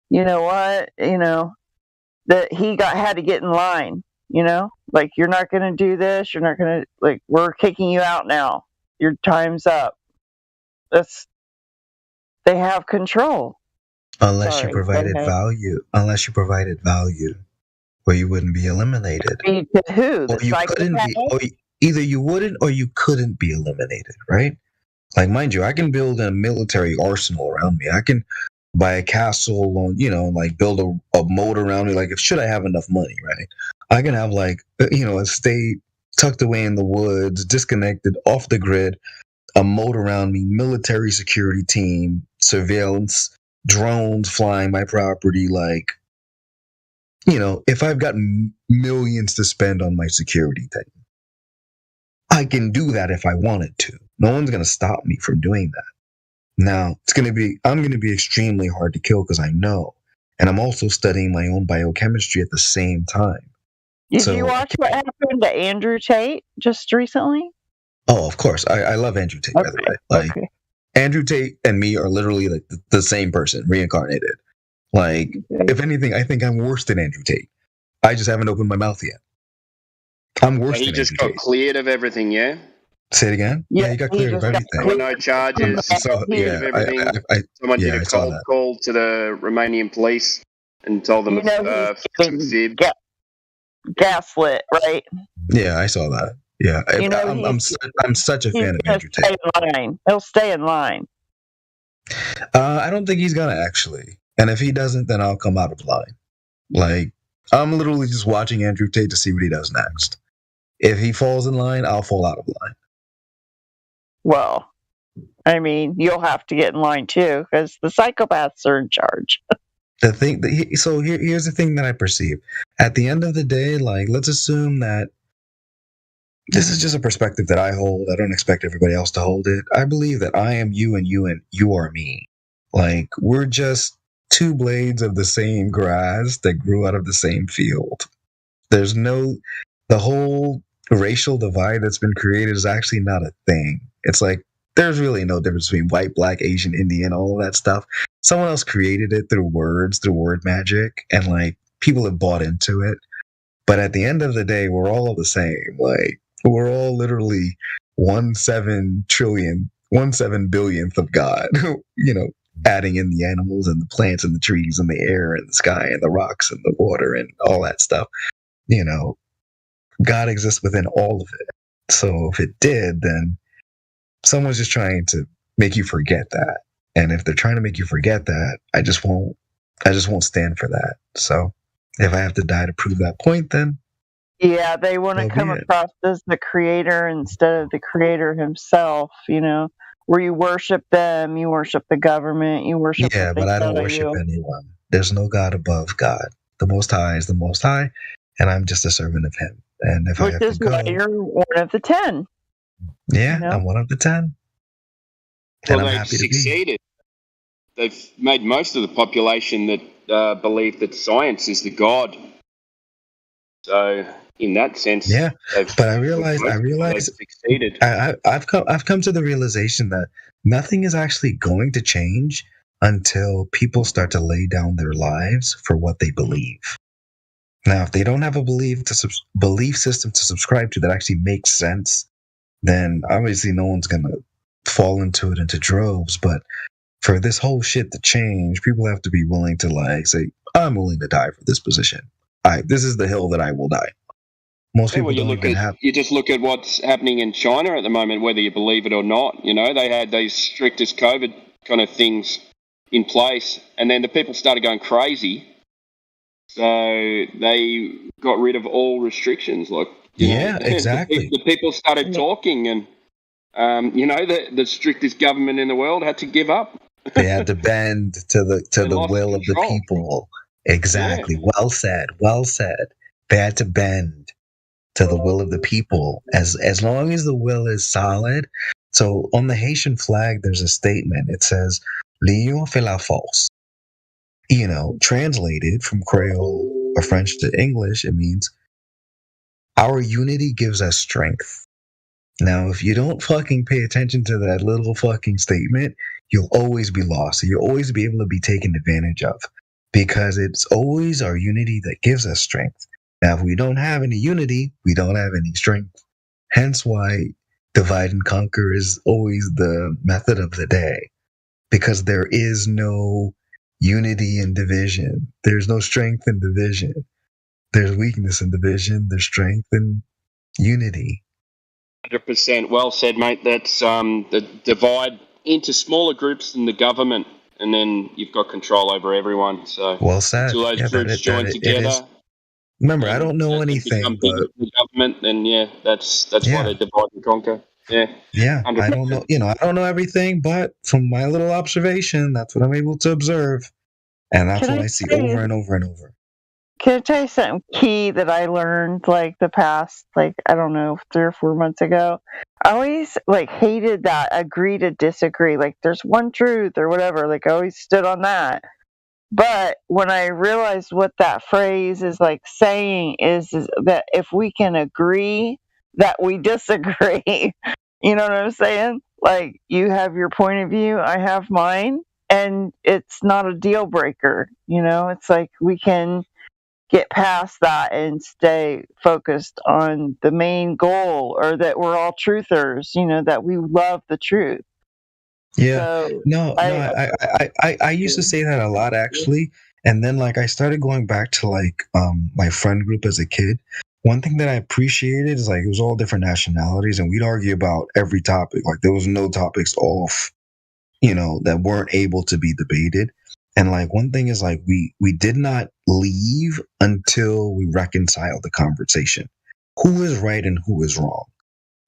that he had to get in line, like, you're not going to do this. You're not going to, like, we're kicking you out now. Your time's up. They have control. Unless you provided value, where you wouldn't be eliminated. To who? Or you couldn't be, or either you wouldn't or you couldn't be eliminated, right? Like, mind you, I can build a military arsenal around me. I can buy a castle on, like build a moat around me. Like, should I have enough money, right? I can have like, a state tucked away in the woods, disconnected, off the grid, a moat around me, military security team, surveillance, drones flying my property. Like, if I've got millions to spend on my security thing, I can do that if I wanted to. No one's going to stop me from doing that. Now, I'm going to be extremely hard to kill because I know. And I'm also studying my own biochemistry at the same time. Did you watch what happened to Andrew Tate just recently? Oh, of course. I love Andrew Tate, by the way. Like, Andrew Tate and me are literally like the same person, reincarnated. Like, if anything, I think I'm worse than Andrew Tate. I just haven't opened my mouth yet. I'm worse than Andrew Tate. He just got cleared of everything, yeah? Say it again? Yeah, he got cleared of everything. There were no charges. Cleared of everything. Someone did a cold call to the Romanian police and told them some fib. Gaslit, right? Yeah, I saw that. Yeah, I'm such a fan of Andrew Tate. He'll stay in line. I don't think he's gonna actually. And if he doesn't, then I'll come out of line. Like, I'm literally just watching Andrew Tate to see what he does next. If he falls in line, I'll fall out of line. Well, I mean, you'll have to get in line too, because the psychopaths are in charge. The thing, here's the thing that I perceive. At the end of the day, like, let's assume that this is just a perspective that I hold. I don't expect everybody else to hold it. I believe that I am you and you are me. Like, we're just two blades of the same grass that grew out of the same field. The whole racial divide that's been created is actually not a thing. It's like, there's really no difference between white, black, Asian, Indian, all of that stuff. Someone else created it through words, through word magic, and like, people have bought into it. But at the end of the day, we're all the same. Like, we're all literally 1/7 billionth of God, adding in the animals and the plants and the trees and the air and the sky and the rocks and the water and all that stuff. God exists within all of it. So if it did, then someone's just trying to make you forget that. And if they're trying to make you forget that, I just won't stand for that. So if I have to die to prove that point, then yeah, they want to come across as the creator instead of the creator himself, where you worship them, you worship the government, you worship. Yeah, but I don't worship anyone. There's no God above God. The Most High is the Most High, and I'm just a servant of Him. And if I have to go, you're one of the 10. Yeah, I'm one of the 10. Well, they've succeeded. They've made most of the population that believe that science is the God. So, in that sense, yeah. But I realize succeeded. I've come to the realization that nothing is actually going to change until people start to lay down their lives for what they believe. Now, if they don't have a belief system to subscribe to that actually makes sense, then obviously no one's going to fall into it into droves. But for this whole shit to change, people have to be willing to like say, I'm willing to die for this position. This is the hill that I will die. Most people you just look at what's happening in China at the moment, whether you believe it or not. They had these strictest COVID kind of things in place, and then the people started going crazy. So they got rid of all restrictions. Like, exactly. The people started talking, and The strictest government in the world had to give up. They had to bend to the will of the people. Exactly. Yeah. Well said. Well said. They had to bend to the will of the people. As long as the will is solid. So on the Haitian flag, there's a statement. It says, "L'union fait la force." Translated from Creole or French to English, it means our unity gives us strength. Now, if you don't fucking pay attention to that little fucking statement, you'll always be lost. You'll always be able to be taken advantage of because it's always our unity that gives us strength. Now, if we don't have any unity, we don't have any strength. Hence why divide and conquer is always the method of the day because there is no unity in division. There's no strength in division. There's weakness in division. There's strength in unity. 100%. Well said, mate. That's the divide into smaller groups than the government, and then you've got control over everyone. So well said. Until those groups join together. Remember, I don't know anything, but the government, then that's why they divide and conquer. Yeah, 100%. I don't know. I don't know everything, but from my little observation, that's what I'm able to observe, and that's what I see over and over and over. Can I tell you something key that I learned the past, I don't know, 3 or 4 months ago? I always hated that agree to disagree. There's one truth or whatever. I always stood on that. But when I realized what that phrase is saying is that if we can agree that we disagree, you know what I'm saying? You have your point of view, I have mine, and it's not a deal breaker. It's we can get past that and stay focused on the main goal, or that we're all truthers, that we love the truth. Yeah. So I used to say that a lot actually. And then I started going back to my friend group as a kid. One thing that I appreciated is it was all different nationalities and we'd argue about every topic. There was no topics off, that weren't able to be debated. And one thing is we did not leave until we reconciled the conversation. Who is right and who is wrong?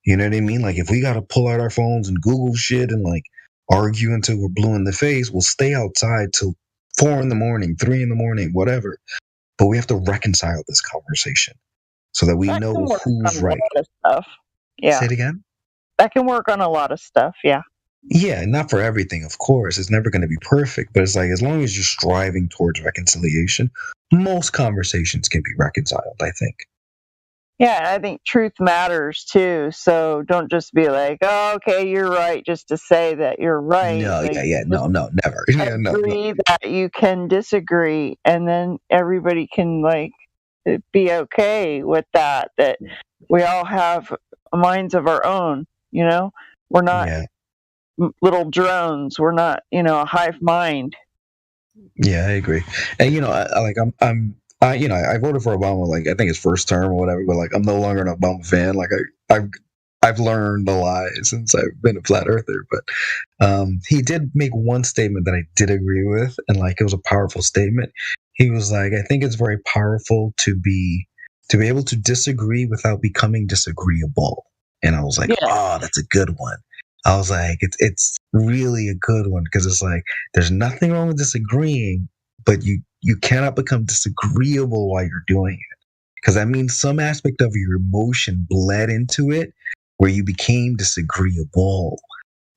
You know what I mean? If we got to pull out our phones and Google shit and argue until we're blue in the face, we'll stay outside till 4 a.m, 3 a.m, whatever. But we have to reconcile this conversation so that we know who's right. A lot of stuff. Yeah. Say it again? That can work on a lot of stuff, yeah. Yeah, not for everything, of course. It's never going to be perfect, but it's as long as you're striving towards reconciliation, most conversations can be reconciled, I think. Yeah, I think truth matters too. So don't just be oh, okay, you're right, just to say that you're right. No, no, never. Yeah, agree that you can disagree, and then everybody can be okay with that. That we all have minds of our own. We're not little drones. We're not a hive mind. Yeah, I agree. And I voted for Obama, I think his first term or whatever, but I'm no longer an Obama fan. I've learned a lot since I've been a flat earther, but he did make one statement that I did agree with, and it was a powerful statement. He was I think it's very powerful to be able to disagree without becoming disagreeable. And I was oh, that's a good one. I was it's really a good one because it's there's nothing wrong with disagreeing, but you cannot become disagreeable while you're doing it. Because that means some aspect of your emotion bled into it where you became disagreeable.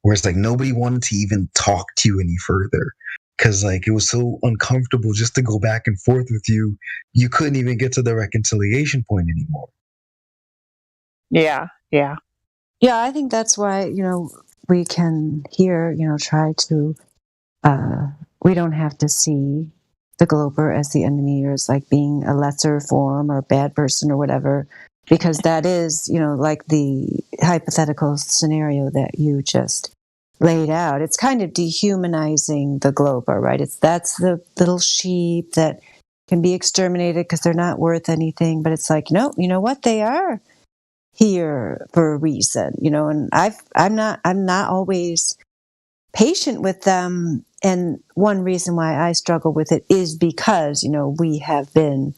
Where it's nobody wanted to even talk to you any further. Because it was so uncomfortable just to go back and forth with you. You couldn't even get to the reconciliation point anymore. Yeah. Yeah, I think that's why, we can here, try to, we don't have to see the glober as the enemy or as being a lesser form or a bad person or whatever, because that is, the hypothetical scenario that you just laid out. It's kind of dehumanizing the glober, right? That's the little sheep that can be exterminated because they're not worth anything. But it's no, you know what? They are here for a reason, and I'm not always patient with them. And one reason why I struggle with it is because, we have been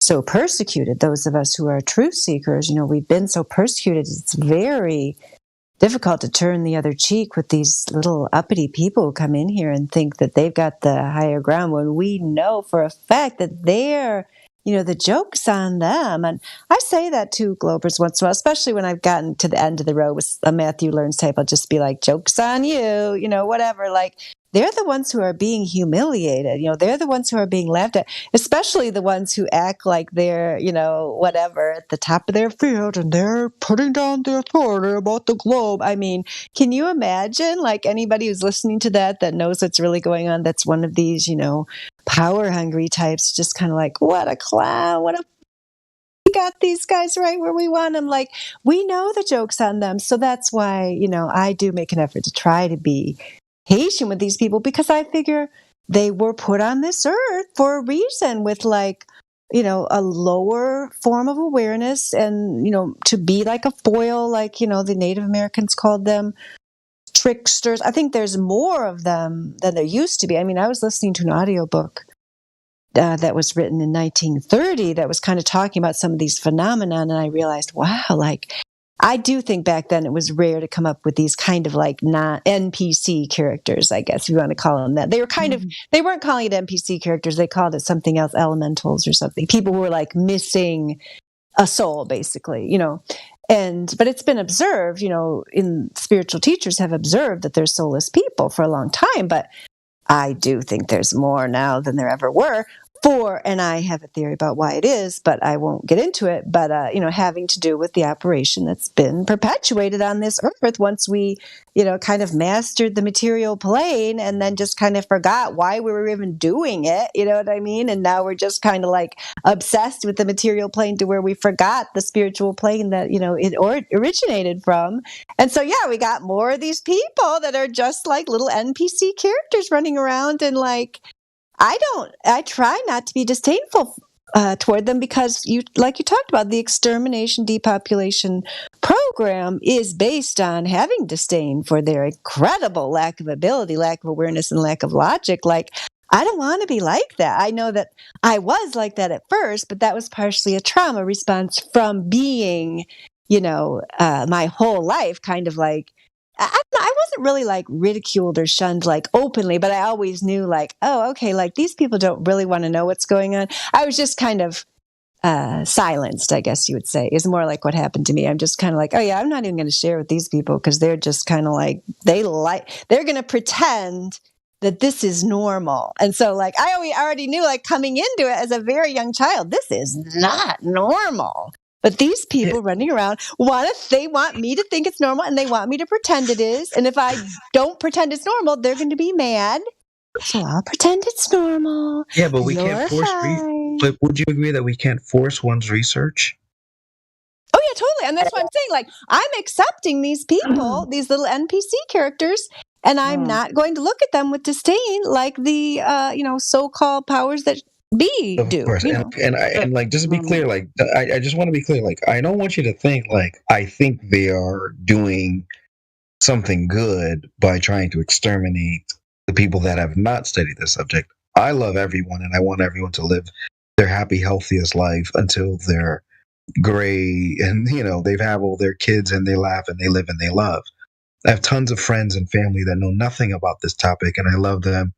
so persecuted. Those of us who are truth seekers, we've been so persecuted. It's very difficult to turn the other cheek with these little uppity people who come in here and think that they've got the higher ground when we know for a fact that they're, the joke's on them. And I say that to Globers once in a while, especially when I've gotten to the end of the road with a Matthew Learns type. I'll just be like, joke's on you, whatever. Like, they're the ones who are being humiliated. They're the ones who are being laughed at, especially the ones who act like they're, whatever, at the top of their field and they're putting down their authority about the globe. I mean, can you imagine, like, anybody who's listening to that knows what's really going on? That's one of these, power hungry types, just kind of like, what a clown, we got these guys right where we want them. Like, we know the joke's on them. So that's why, I do make an effort to try to be patient with these people, because I figure they were put on this earth for a reason with, like, a lower form of awareness and, to be like a foil, like, the Native Americans called them tricksters. I think there's more of them than there used to be. I mean, I was listening to an audiobook that was written in 1930 that was kind of talking about some of these phenomena, and I realized, wow, like, I do think back then it was rare to come up with these kind of like NPC characters, I guess, if you want to call them that. They were they weren't calling it NPC characters. They called it something else, elementals or something. People were like missing a soul, basically, but it's been observed, in spiritual teachers have observed that there's soulless people for a long time, but I do think there's more now than there ever were. And I have a theory about why it is, but I won't get into it. But, having to do with the operation that's been perpetuated on this earth once we, kind of mastered the material plane and then just kind of forgot why we were even doing it. You know what I mean? And now we're just kind of like obsessed with the material plane to where we forgot the spiritual plane that, it originated from. And so, yeah, we got more of these people that are just like little NPC characters running around, and like, I try not to be disdainful toward them, because like you talked about, the extermination depopulation program is based on having disdain for their incredible lack of ability, lack of awareness, and lack of logic. Like, I don't want to be like that. I know that I was like that at first, but that was partially a trauma response from being, my whole life kind of like, I wasn't really like ridiculed or shunned like openly, but I always knew like, oh, okay, like these people don't really want to know what's going on. I was just kind of silenced, I guess you would say, is more like what happened to me. I'm just kind of like, oh yeah, I'm not even going to share with these people, because they're just kind of like, they're going to pretend that this is normal. And so like, I already knew, like, coming into it as a very young child, this is not normal. But these people running around they want me to think it's normal, and they want me to pretend it is. And if I don't pretend it's normal, they're going to be mad. So I'll pretend it's normal. Yeah, but we can't force. But would you agree that we can't force one's research? Oh yeah, totally. And that's what I'm saying. Like, I'm accepting these people, these little NPC characters, and I'm not going to look at them with disdain like the so-called powers that be of do. Course. And like, just to be clear, like, I just want to be clear, like, I don't want you to think like I think they are doing something good by trying to exterminate the people that have not studied the subject. I love everyone, and I want everyone to live their happy, healthiest life until they're gray, and they've had all their kids, and they laugh and they live and they love. I have tons of friends and family that know nothing about this topic, and I love them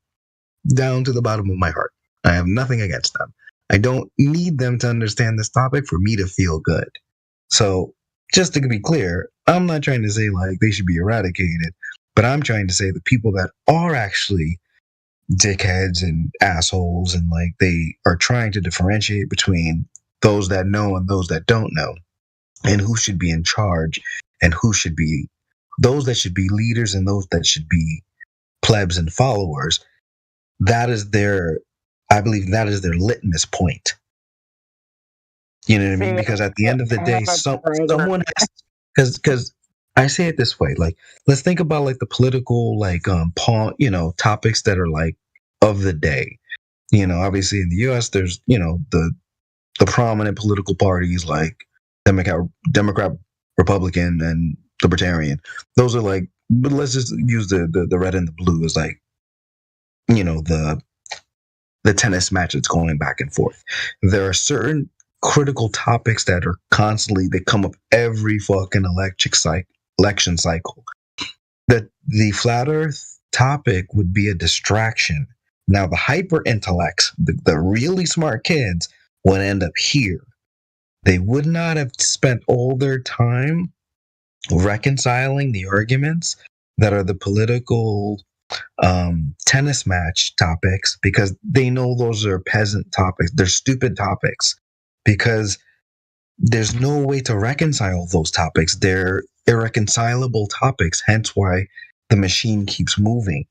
down to the bottom of my heart. I have nothing against them. I don't need them to understand this topic for me to feel good. So, just to be clear, I'm not trying to say like they should be eradicated, but I'm trying to say the people that are actually dickheads and assholes, and like they are trying to differentiate between those that know and those that don't know, and who should be in charge, and who should be those that should be leaders and those that should be plebs and followers. I believe that is their litmus point. You know what I mean? Because at the end of the day, someone has, because I say it this way, like, let's think about like the political, like, topics that are like of the day. Obviously in the U.S. there's, the prominent political parties like Democrat, Republican, and Libertarian. Those are like, but let's just use the red and the blue as like, the tennis match that's going back and forth. There are certain critical topics that are constantly, they come up every fucking election election cycle. That the flat Earth topic would be a distraction. Now, the hyper intellects, the really smart kids, would end up here. They would not have spent all their time reconciling the arguments that are the political tennis match topics, because they know those are peasant topics. They're stupid topics because there's no way to reconcile those topics. They're irreconcilable topics, hence why the machine keeps moving.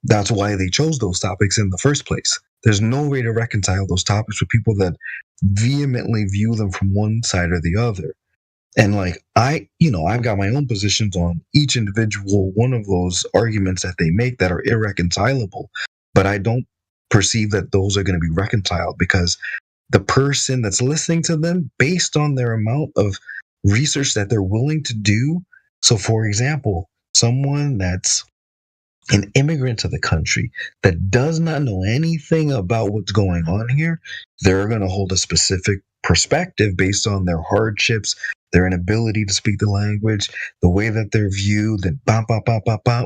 That's why they chose those topics in the first place. There's no way to reconcile those topics with people that vehemently view them from one side or the other. And like I've got my own positions on each individual one of those arguments that they make that are irreconcilable, but I don't perceive that those are going to be reconciled, because the person that's listening to them, based on their amount of research that they're willing to do. So, for example, someone that's an immigrant to the country that does not know anything about what's going on here, they're going to hold a specific perspective based on their hardships, their inability to speak the language, the way that they're viewed, and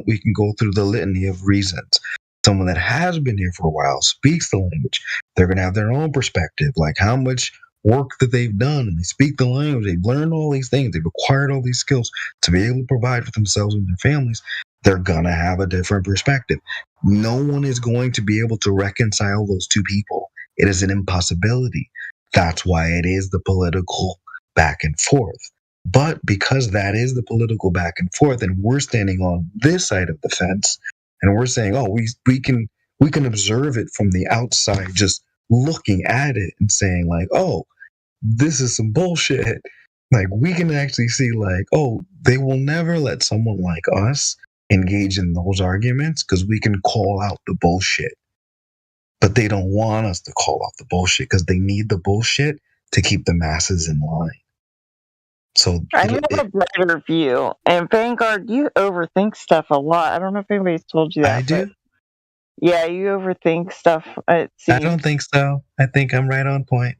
we can go through the litany of reasons. Someone that has been here for a while, speaks the language, they're going to have their own perspective, like how much work that they've done, and they speak the language, they've learned all these things, they've acquired all these skills to be able to provide for themselves and their families. They're going to have a different perspective. No one is going to be able to reconcile those two people. It is an impossibility. That's why it is the political back and forth. But because that is the political back and forth, and we're standing on this side of the fence, and we're saying, oh, we can observe it from the outside, just looking at it and saying like, oh, this is some bullshit. Like, we can actually see like, oh, they will never let someone like us engage in those arguments because we can call out the bullshit. But they don't want us to call out the bullshit because they need the bullshit to keep the masses in line. So I have a brighter view. And Vanguard, you overthink stuff a lot. I don't know if anybody's told you that. I do? Yeah, you overthink stuff, it seems. I don't think so. I think I'm right on point.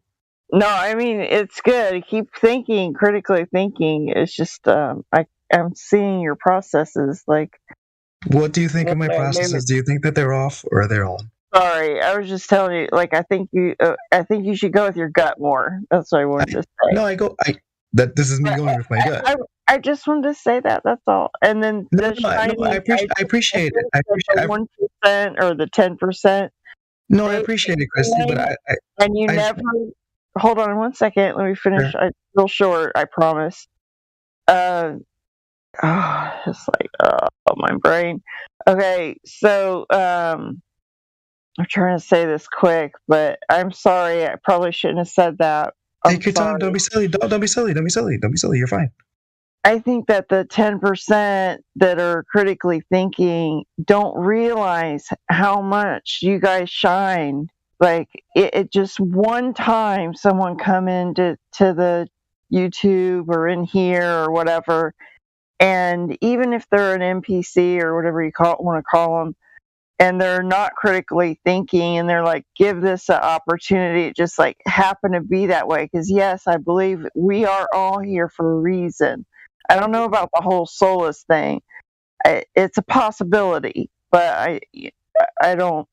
No, I mean, it's good. Keep thinking, critically thinking. It's just, I'm seeing your processes. Like, what do you think of my processes? Do you think that they're off or they're on? Sorry, I was just telling you. Like, I think you should go with your gut more. That's what I wanted to say. No, this is me going with my gut. I just wanted to say that. That's all. And then I appreciate it. I appreciate the 1% or the 10%. No, I appreciate it, Christy. But never. Hold on 1 second. Let me finish. Sure. Real short. I promise. It's like my brain. Okay, so I'm trying to say this quick, but I'm sorry. I probably shouldn't have said that. Take your time. Don't be silly. Don't be silly. Don't be silly. Don't be silly. You're fine. I think that the 10% that are critically thinking don't realize how much you guys shine. Like, it just one time someone come into the YouTube or in here or whatever, and even if they're an NPC or whatever you want to call them, and they're not critically thinking, and they're like, give this an opportunity, it just like happened to be that way. Because yes, I believe we are all here for a reason. I don't know about the whole soulless thing. It's a possibility, but I don't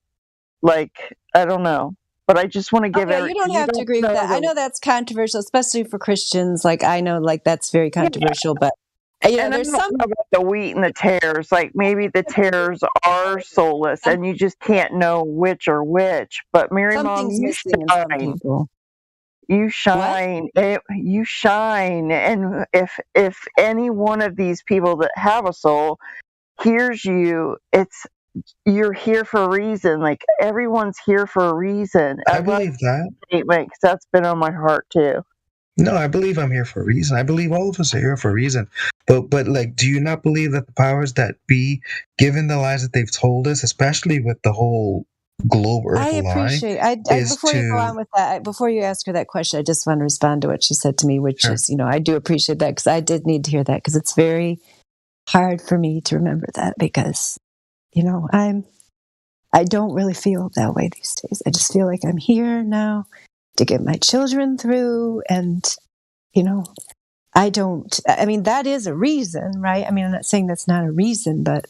know. But I just want to give you don't have to agree with that. I know that's controversial, especially for Christians. Like, I know, like, that's very controversial, but there's some about the wheat and the tares. Like, maybe the tares are soulless, and you just can't know which or which. But Mary Mom, you shine. You shine. You shine. And if any one of these people that have a soul hears you, you're here for a reason. Like, everyone's here for a reason. I believe that. Because that's been on my heart too. No, I believe I'm here for a reason. I believe all of us are here for a reason. But like, do you not believe that the powers that be, given the lies that they've told us, especially with the whole globe Earth lie, I appreciate. Before you go on with that, before you ask her that question, I just want to respond to what she said to me, which is, I do appreciate that, because I did need to hear that, because it's very hard for me to remember that, because I don't really feel that way these days. I just feel like I'm here now to get my children through, and I mean, that is a reason, right? I mean, I'm not saying that's not a reason, but,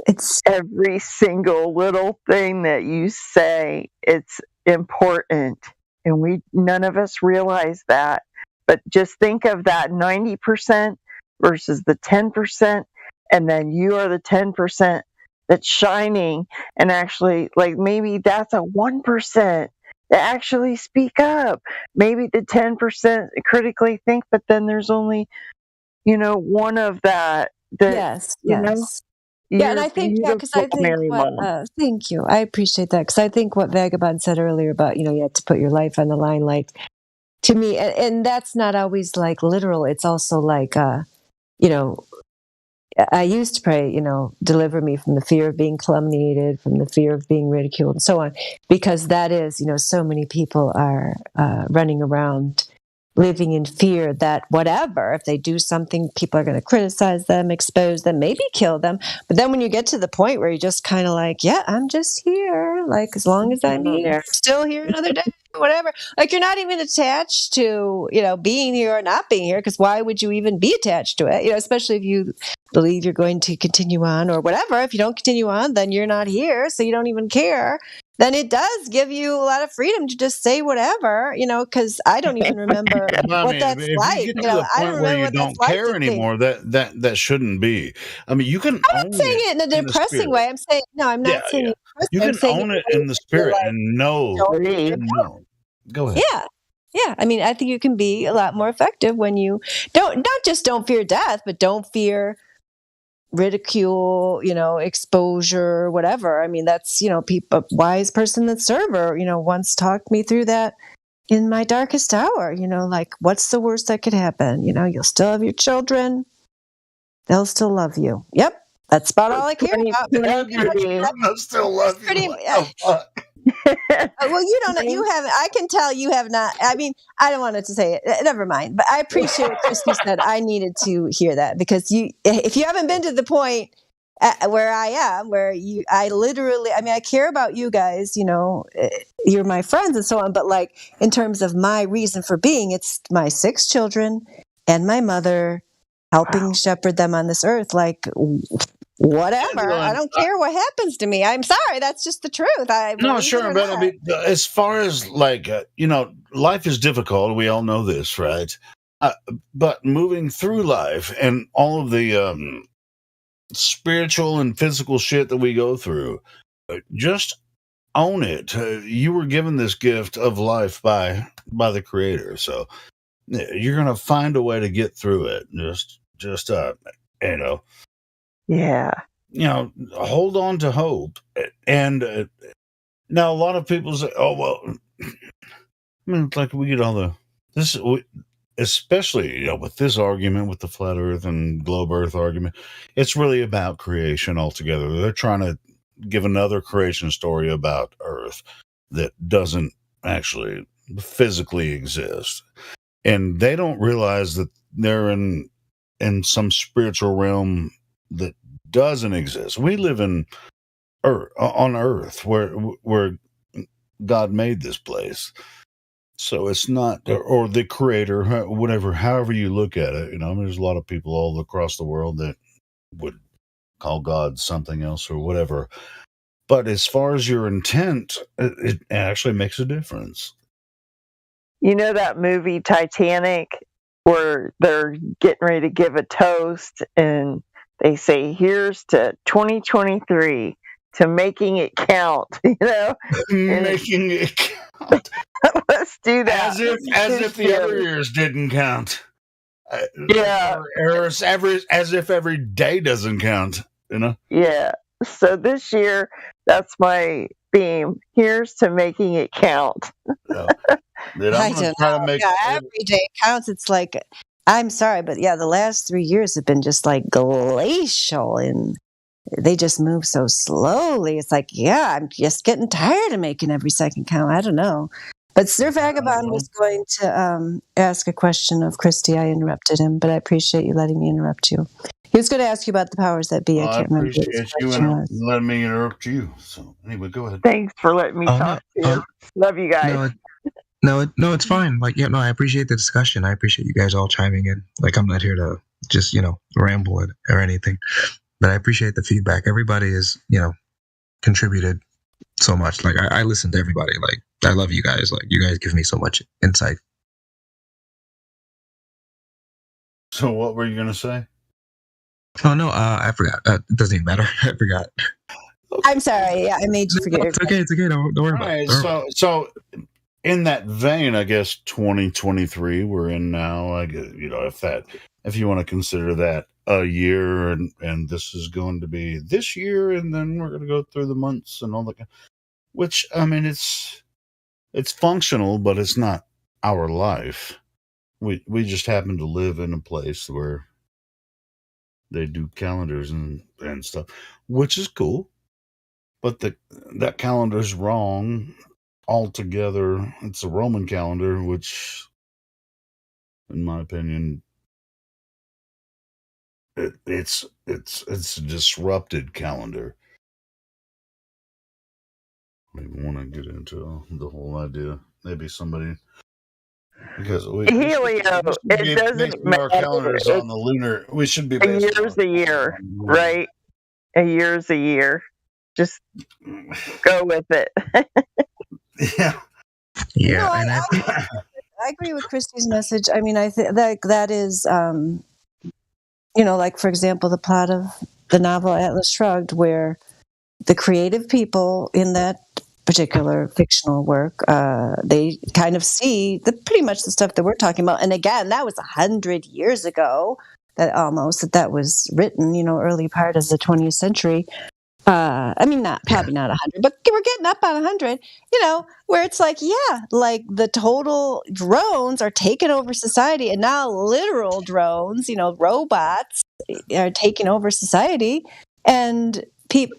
it's every single little thing that you say, it's important. And none of us realize that. But just think of that 90% versus the 10%. And then you are the 10% that's shining. And actually, like, maybe that's a 1% that actually speak up. Maybe the 10% critically think, but then there's only, one of that, yes. Yeah, and I think, because I think thank you. I appreciate that, because I think what Vagabond said earlier about, you have to put your life on the line, like, to me, and that's not always like literal. It's also like, I used to pray, deliver me from the fear of being calumniated, from the fear of being ridiculed, and so on, because that is, so many people are running around living in fear that whatever, if they do something, people are going to criticize them, expose them, maybe kill them. But then when you get to the point where you're just kind of like, yeah, I'm just here. Like, as long as I'm here, still here another day, whatever. Like, you're not even attached to, being here or not being here, because why would you even be attached to it? Especially if you believe you're going to continue on or whatever. If you don't continue on, then you're not here, so you don't even care. Then it does give you a lot of freedom to just say whatever, because I don't even remember what that's like. You get to the point where you don't care anymore, that shouldn't be. I mean, you can. I'm not saying it in a depressing way. I'm saying I'm not saying it. You can own it in the spirit and know. Go ahead. Yeah. I mean, I think you can be a lot more effective when you don't fear death, but don't fear ridicule, exposure, whatever. I mean, that's, a wise person that's server, once talked me through that in my darkest hour, like, what's the worst that could happen? You'll still have your children. They'll still love you. Yep. That's about all I care about. They'll still love you. Well, you don't. You haven't. I can tell you have not. I mean, I don't want to say it. Never mind. But I appreciate what Christy said. I needed to hear that, because if you haven't been to the point where I am, I literally. I mean, I care about you guys. You're my friends and so on. But like, in terms of my reason for being, it's my 6 children and my mother, helping shepherd them on this earth. Like, whatever. I don't care what happens to me. I'm sorry. That's just the truth. No, sure. But I mean, as far as like, life is difficult. We all know this, right? But moving through life and all of the spiritual and physical shit that we go through, just own it. You were given this gift of life by the Creator. So you're going to find a way to get through it. Just yeah. Hold on to hope. And now a lot of people say, oh, well, I mean, it's like we get all especially, with this argument with the flat earth and globe earth argument, it's really about creation altogether. They're trying to give another creation story about earth that doesn't actually physically exist. And they don't realize that they're in some spiritual realm that doesn't exist. We live on earth where God made this place. So it's not, or the Creator, whatever, however you look at it. There's a lot of people all across the world that would call God something else or whatever. But as far as your intent, it actually makes a difference. That movie Titanic, where they're getting ready to give a toast and they say, here's to 2023, to making it count, Making it count. Let's do that. As if the other years didn't count. Yeah. Or as if every day doesn't count, Yeah. So this year, that's my theme. Here's to making it count. I don't know. Every day counts. It's like, I'm sorry, but the last 3 years have been just like glacial, and they just move so slowly. It's like, I'm just getting tired of making every second count. I don't know. But Sir Vagabond was going to ask a question of Christy. I interrupted him, but I appreciate you letting me interrupt you. He was going to ask you about the powers that be. I can't remember. I appreciate you letting me interrupt you. So anyway, go ahead. Thanks for letting me talk to you. Love you guys. No, it's fine. Like, yeah, no, I appreciate the discussion. I appreciate you guys all chiming in. Like, I'm not here to just, ramble or anything, but I appreciate the feedback. Everybody is, contributed so much. Like, I listen to everybody. Like, I love you guys. Like, you guys give me so much insight. So what were you going to say? Oh, no, I forgot. It doesn't even matter. I forgot. I'm sorry. Yeah, I made you forget. It's okay. It's okay. Don't worry about it. So in that vein, I guess 2023 we're in now. I guess, if you want to consider that a year, and this is going to be this year, and then we're going to go through the months and all that. Which, I mean, it's functional, but it's not our life. We just happen to live in a place where they do calendars and stuff, which is cool. But that calendar's wrong altogether. It's a Roman calendar, which, in my opinion, it's a disrupted calendar. I don't even want to get into the whole idea. Maybe somebody, because Helio, it doesn't matter. Our calendars on the lunar. We should be. A year's a year, right? A year's a year. Just go with it. Yeah. Yeah. No, And I agree with Christy's message. I mean, I think that is, like, for example, the plot of the novel Atlas Shrugged, where the creative people in that particular fictional work, they kind of see pretty much the stuff that we're talking about. And again, that was 100 years ago that was written, early part of the 20th century. I mean, probably not 100, but we're getting up on 100, where it's like, like the total drones are taking over society, and now literal drones, robots are taking over society. And people,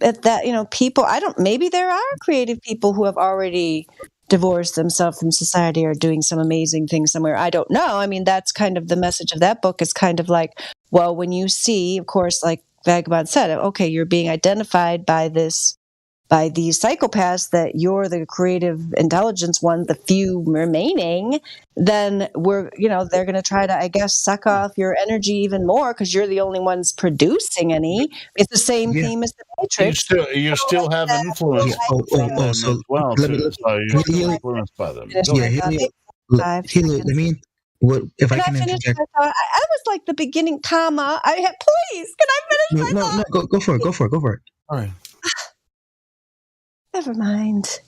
maybe there are creative people who have already divorced themselves from society or doing some amazing things somewhere. I don't know. I mean, that's kind of the message of that book, is kind of like, well, when you see, of course, like Vagabond said, okay, you're being identified by these psychopaths, that you're the creative intelligence one, the few remaining, then they're going to try to, I guess, suck off your energy even more, because you're the only ones producing any. It's the same theme as the Matrix. You still have influence from them as well. You're still influenced by them. What if I can can finish interject? I was like the beginning, comma. Please, can I finish my thought? No, go for it. All right. Never mind.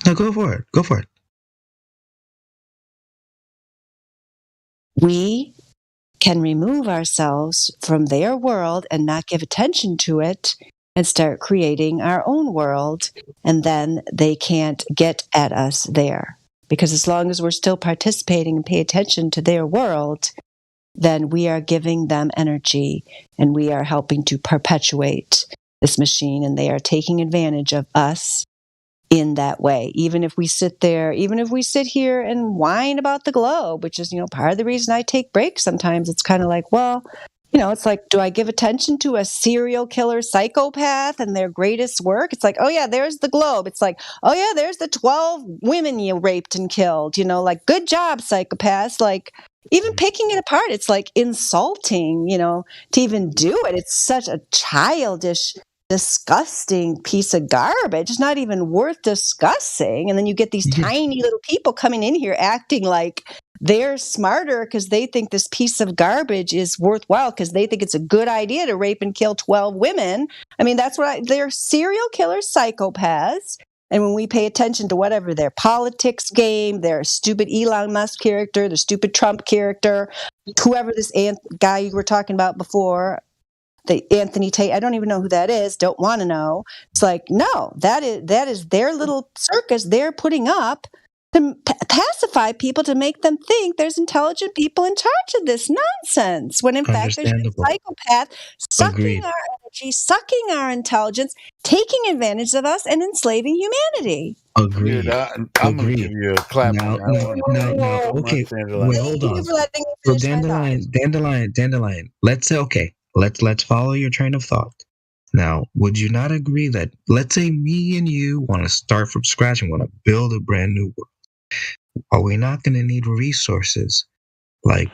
No, go for it. We can remove ourselves from their world and not give attention to it, and start creating our own world, and then they can't get at us there. Because as long as we're still participating and pay attention to their world, then we are giving them energy, and we are helping to perpetuate this machine, and they are taking advantage of us in that way. Even if we sit here and whine about the globe, which is, part of the reason I take breaks sometimes, it's kind of like, well, it's like, do I give attention to a serial killer psychopath and their greatest work? It's like, oh yeah, there's the globe. It's like, oh yeah, there's the 12 women you raped and killed, like, good job, psychopaths. Like, even picking it apart, it's like insulting, to even do it. It's such a childish, disgusting piece of garbage. It's not even worth discussing. And then you get these tiny little people coming in here acting like they're smarter because they think this piece of garbage is worthwhile, because they think it's a good idea to rape and kill 12 women. I mean, they're serial killer psychopaths. And when we pay attention to whatever their politics game, their stupid Elon Musk character, the stupid Trump character, whoever this guy you were talking about before, the Anthony Tate, I don't even know who that is, don't want to know. It's like, no, that is their little circus they're putting up to pacify people, to make them think there's intelligent people in charge of this nonsense, when in fact there's a psychopath sucking our energy, sucking our intelligence, taking advantage of us, and enslaving humanity. Agreed. Dude, I'm going to give you a clap. No. Okay. Wait, hold on. So Dandelion. Let's say, okay. Let's follow your train of thought. Now, would you not agree that, let's say me and you want to start from scratch and want to build a brand new world? are we not going to need resources, like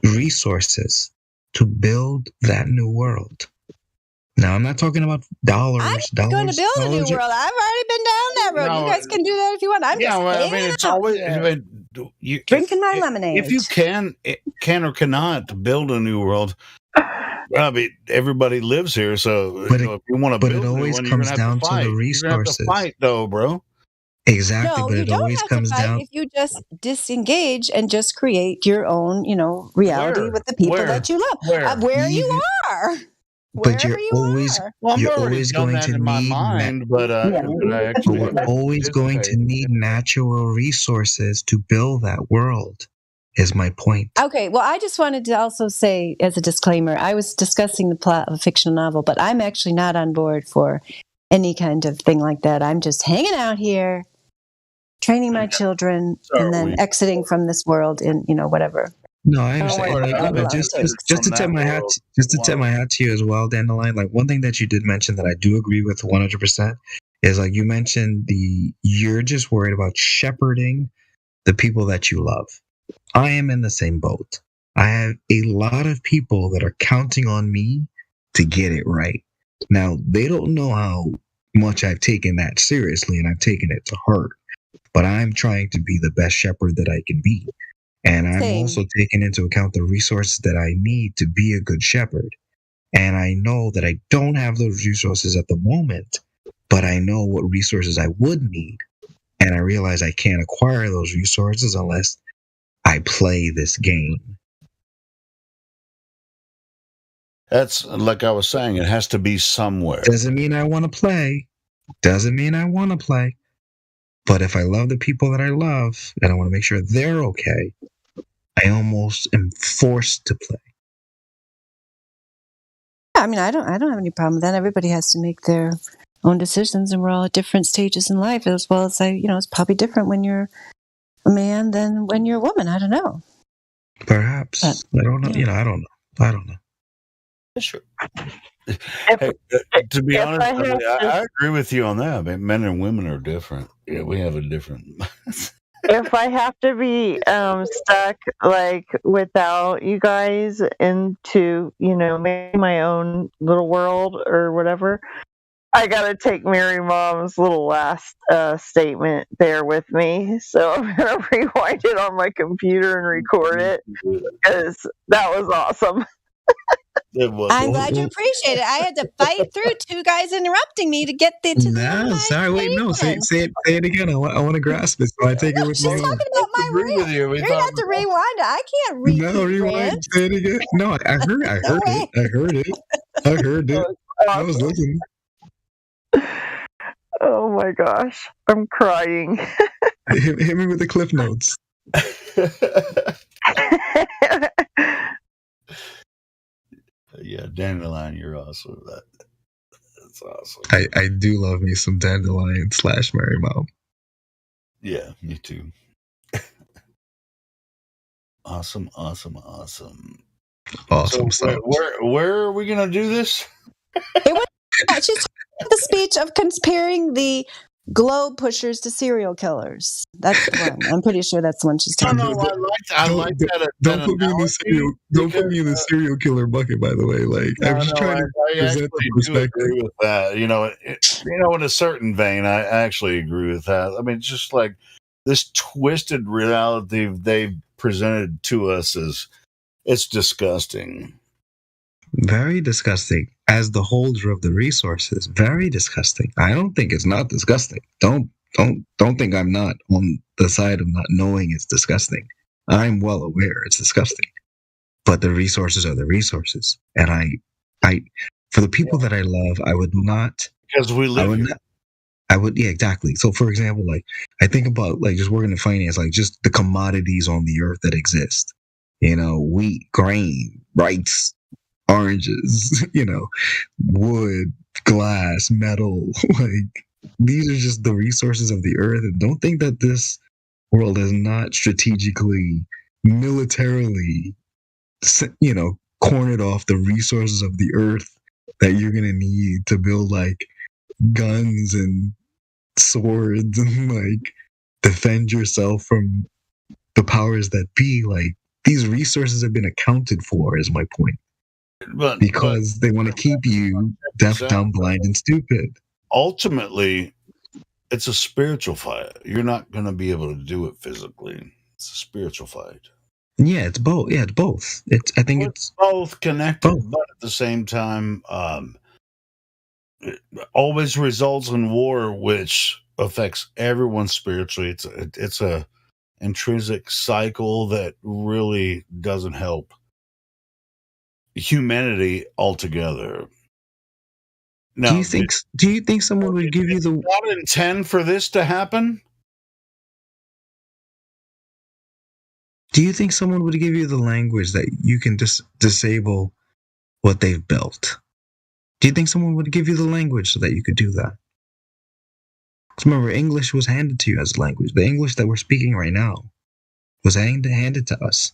resources, to build that new world? Now, I'm not talking about dollars. I'm going to build a new world. I've already been down that road. You guys can do that if you want. I'm just hanging it's out always here, drinking my lemonade. If you can or cannot build a new world, I mean, everybody lives here, so if you want to build a new one, you're going to have to fight. You're going to have to fight, though, bro. Exactly, No, but you it don't always have comes to fight down. if you just disengage and just create your own, reality with the people that you love. Where you are. But you're always done going that to in my need mind, but we're always going to need natural resources to build that world, is my point. Okay, well, I just wanted to also say as a disclaimer, I was discussing the plot of a fictional novel, but I'm actually not on board for any kind of thing like that. I'm just hanging out here, training my children, and then exiting from this world in, whatever. No, I understand. But just to tip my hat, to you as well, Dandelion. Like, one thing that you did mention that I do agree with 100% is, like, you mentioned you're just worried about shepherding the people that you love. I am in the same boat. I have a lot of people that are counting on me to get it right. Now, they don't know how much I've taken that seriously, and I've taken it to heart. But I'm trying to be the best shepherd that I can be. And I'm also taking into account the resources that I need to be a good shepherd. And I know that I don't have those resources at the moment, but I know what resources I would need. And I realize I can't acquire those resources unless I play this game. That's like I was saying, it has to be somewhere. Doesn't mean I want to play. But if I love the people that I love and I want to make sure they're okay, I almost am forced to play. I mean, I don't have any problem with that. Everybody has to make their own decisions, and we're all at different stages in life, as well as it's probably different when you're a man than when you're a woman. I don't know. Perhaps. I don't know. I don't know. Sure. Hey, to be honest, I agree with you on that. I mean, men and women are different. Yeah, we have a different. If I have to be stuck without you guys into maybe my own little world or whatever, I gotta take Mary Mom's little last statement there with me. So I'm gonna rewind it on my computer and record it because that was awesome. I'm glad you appreciate it. I had to fight through two guys interrupting me to get to the No, sorry, wait, no, say it again. I want to grasp it, so I take it with me. She's talking about my rant. You're gonna have to rewind it. I can't repeat. No, rewind. Say it again. No, I heard it. I was listening. Oh my gosh, I'm crying. Hit me with the cliff notes. Yeah, Dandelion, you're awesome. That's awesome. I do love me some Dandelion / Mary Mom. Yeah, me too. Awesome. So where are we gonna do this? She's the speech of comparing the globe pushers to serial killers. That's the one. I'm pretty sure that's the one she's talking about. I like that. Don't put me in the serial killer bucket, by the way. I'm just trying to present the perspective. Agree with that. In a certain vein, I actually agree with that. I mean, it's just like this twisted reality they've presented to us it's disgusting. Very disgusting. As the holder of the resources, very disgusting. I don't think it's not disgusting. Don't think I'm not on the side of not knowing it's disgusting. I'm well aware it's disgusting. But the resources are the resources. And I for the people that I love, I would not, because we live here. Yeah, exactly. So for example, I think about just working in finance, just the commodities on the earth that exist. Wheat, grain, rice, oranges, wood, glass, metal. These are just the resources of the earth. And don't think that this world is not strategically, militarily, cornered off the resources of the earth that you're going to need to build guns and swords and defend yourself from the powers that be. Like, these resources have been accounted for, is my point. Because they want to keep you deaf, dumb, blind, and stupid. Ultimately, it's a spiritual fight. You're not going to be able to do it physically. It's a spiritual fight. Yeah, it's both. Yeah, it's both. I think it's both connected, but at the same time, it always results in war, which affects everyone spiritually. It's a intrinsic cycle that really doesn't help humanity altogether. Now, do you think someone would give you the God intend for this to happen? Do you think someone would give you the language that you can disable what they've built? Do you think someone would give you the language so that you could do that? Because remember, English was handed to you as a language. The English that we're speaking right now was handed to us.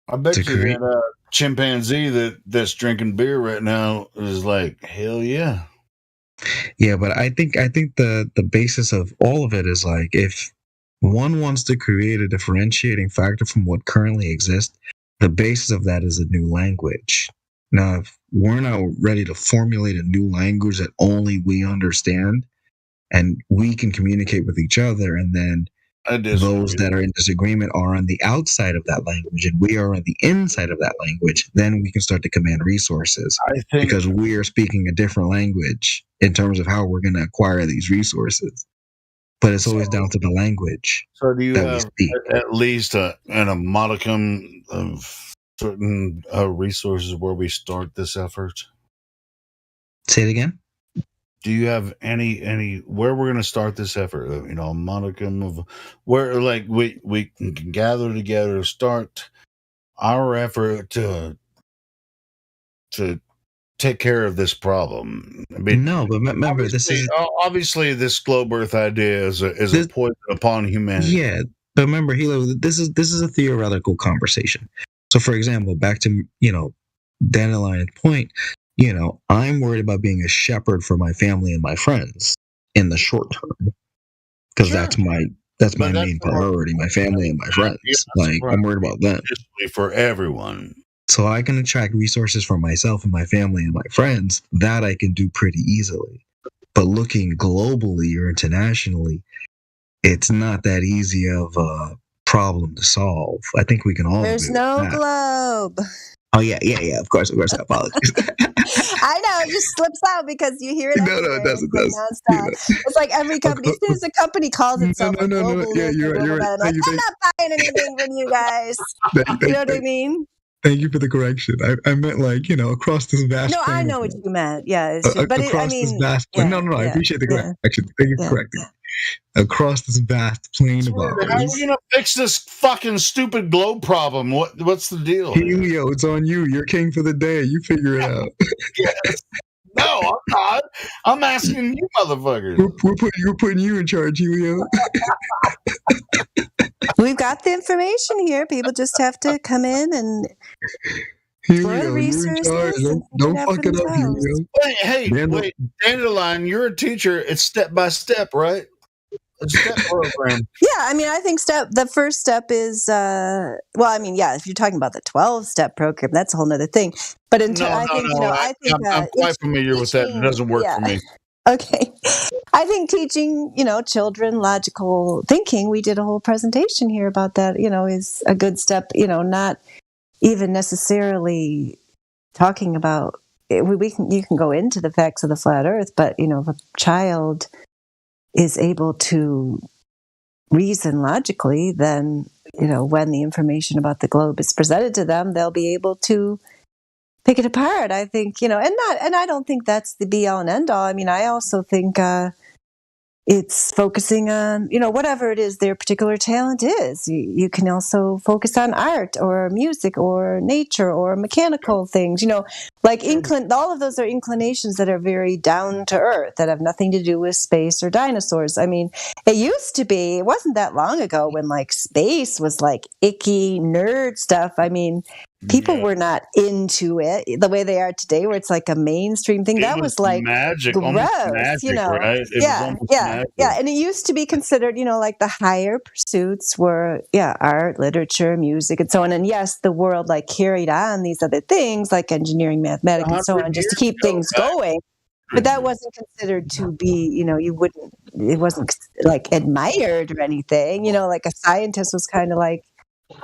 I bet you that chimpanzee that's drinking beer right now is like, hell yeah. Yeah, but I think the basis of all of it is like, if one wants to create a differentiating factor from what currently exists, the basis of that is a new language. Now, if we're not ready to formulate a new language that only we understand and we can communicate with each other, and then those that are in disagreement are on the outside of that language and we are on the inside of that language, then we can start to command resources, because we are speaking a different language in terms of how we're going to acquire these resources. But it's always down to the language. So do you have at least a modicum of certain resources where we start this effort? Say it again. Do you have any where we're going to start this effort? A modicum of where, like, we can gather together to start our effort to take care of this problem. I mean, no, but remember, obviously this globe Earth idea is a poison upon humanity. Yeah, but remember, Hilo, this is a theoretical conversation. So, for example, back to Dandelion's point. I'm worried about being a shepherd for my family and my friends in the short term, because that's my main priority, my family and my friends. I'm worried about them. For everyone. So I can attract resources for myself and my family and my friends. That I can do pretty easily. But looking globally or internationally, it's not that easy of a problem to solve. I think we can all There's no globe. Oh, yeah. Of course, I apologize. I know, it just slips out because you hear it everywhere. No, it doesn't. It's like every company, as soon as a company calls itself a global Yeah, you're right. I'm like, I'm not buying anything from you guys. You know what I mean? Thank you for the correction. I meant across this vast. No, I know what you meant. Yeah, it's just, but across this vast. No, I appreciate the correction. Thank you for correcting. Across this vast plane of ours. How are we gonna fix this fucking stupid globe problem? What's the deal? Helio, it's on you. You're king for the day. You figure it out. Yes. No, I'm not. I'm asking you, motherfuckers. We're putting you in charge, Helio. We've got the information here. People just have to come in and explore the resources. Don't fuck it up, Helio. Wait, Dandelion, you're a teacher. It's step by step, right? A step program. Yeah, I mean, I think the first step is, if you're talking about the 12-step program, that's a whole nother thing. But I'm quite familiar with that. It doesn't work for me. Okay. I think teaching, children logical thinking, we did a whole presentation here about that, is a good step, not even necessarily talking about, you can go into the facts of the flat earth, but, if a child is able to reason logically, then, when the information about the globe is presented to them, they'll be able to pick it apart. I think, and I don't think that's the be all and end all. I mean, I also think it's focusing on, whatever it is their particular talent is. You can also focus on art or music or nature or mechanical things, like all of those are inclinations that are very down to earth, that have nothing to do with space or dinosaurs. I mean, it wasn't that long ago when like space was like icky nerd stuff. I mean, people were not into it the way they are today, where it's like a mainstream thing. That was like magic, gross, almost magic, right? It was almost magic. And it used to be considered, like the higher pursuits were, art, literature, music, and so on. And yes, the world like carried on these other things like engineering, mathematics, and so on, just to keep things going. But that wasn't considered to be, it wasn't like admired or anything. Like a scientist was kind of like,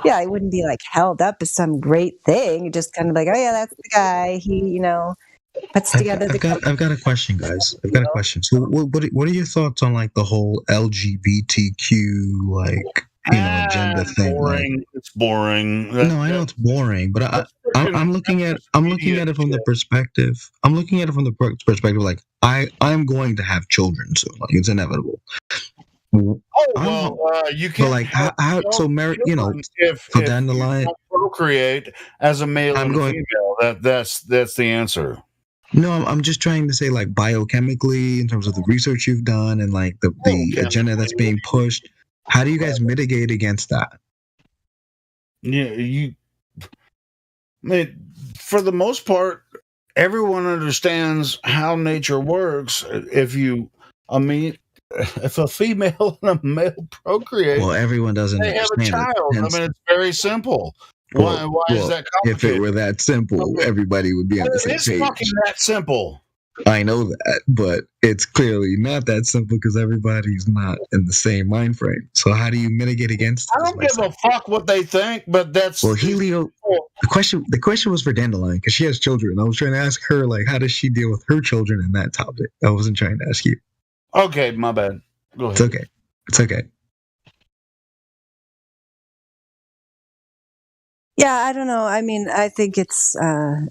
it wouldn't be like held up as some great thing. Just kind of like, oh yeah, that's the guy. He, puts together I've got a question, guys. I've got a question. So, what are your thoughts on like the whole LGBTQ like agenda thing? Boring. It's boring. No, I know it's boring, but I'm looking at it from the perspective. I'm looking at it from the perspective like I'm going to have children soon. Like it's inevitable. Oh well, you can't. But like how so married, so down the line, procreate as a male and female. That's the answer. No, I'm just trying to say like biochemically in terms of the research you've done and like the agenda that's being pushed. How do you guys mitigate against that? Yeah, for the most part, everyone understands how nature works. If a female and a male procreate, well, everyone doesn't they have understand a child. Hence, it's very simple. Why is that complicated? If it were that simple, everybody would be on the same page. It's fucking that simple. I know that, but it's clearly not that simple because everybody's not in the same mind frame. So how do you mitigate against this? I don't give a fuck what they think, but that's Helio. The question was for Dandelion because she has children. I was trying to ask her like, how does she deal with her children in that topic? I wasn't trying to ask you. Okay, my bad. Go ahead. It's okay. Yeah, I don't know. I mean, I think it's. I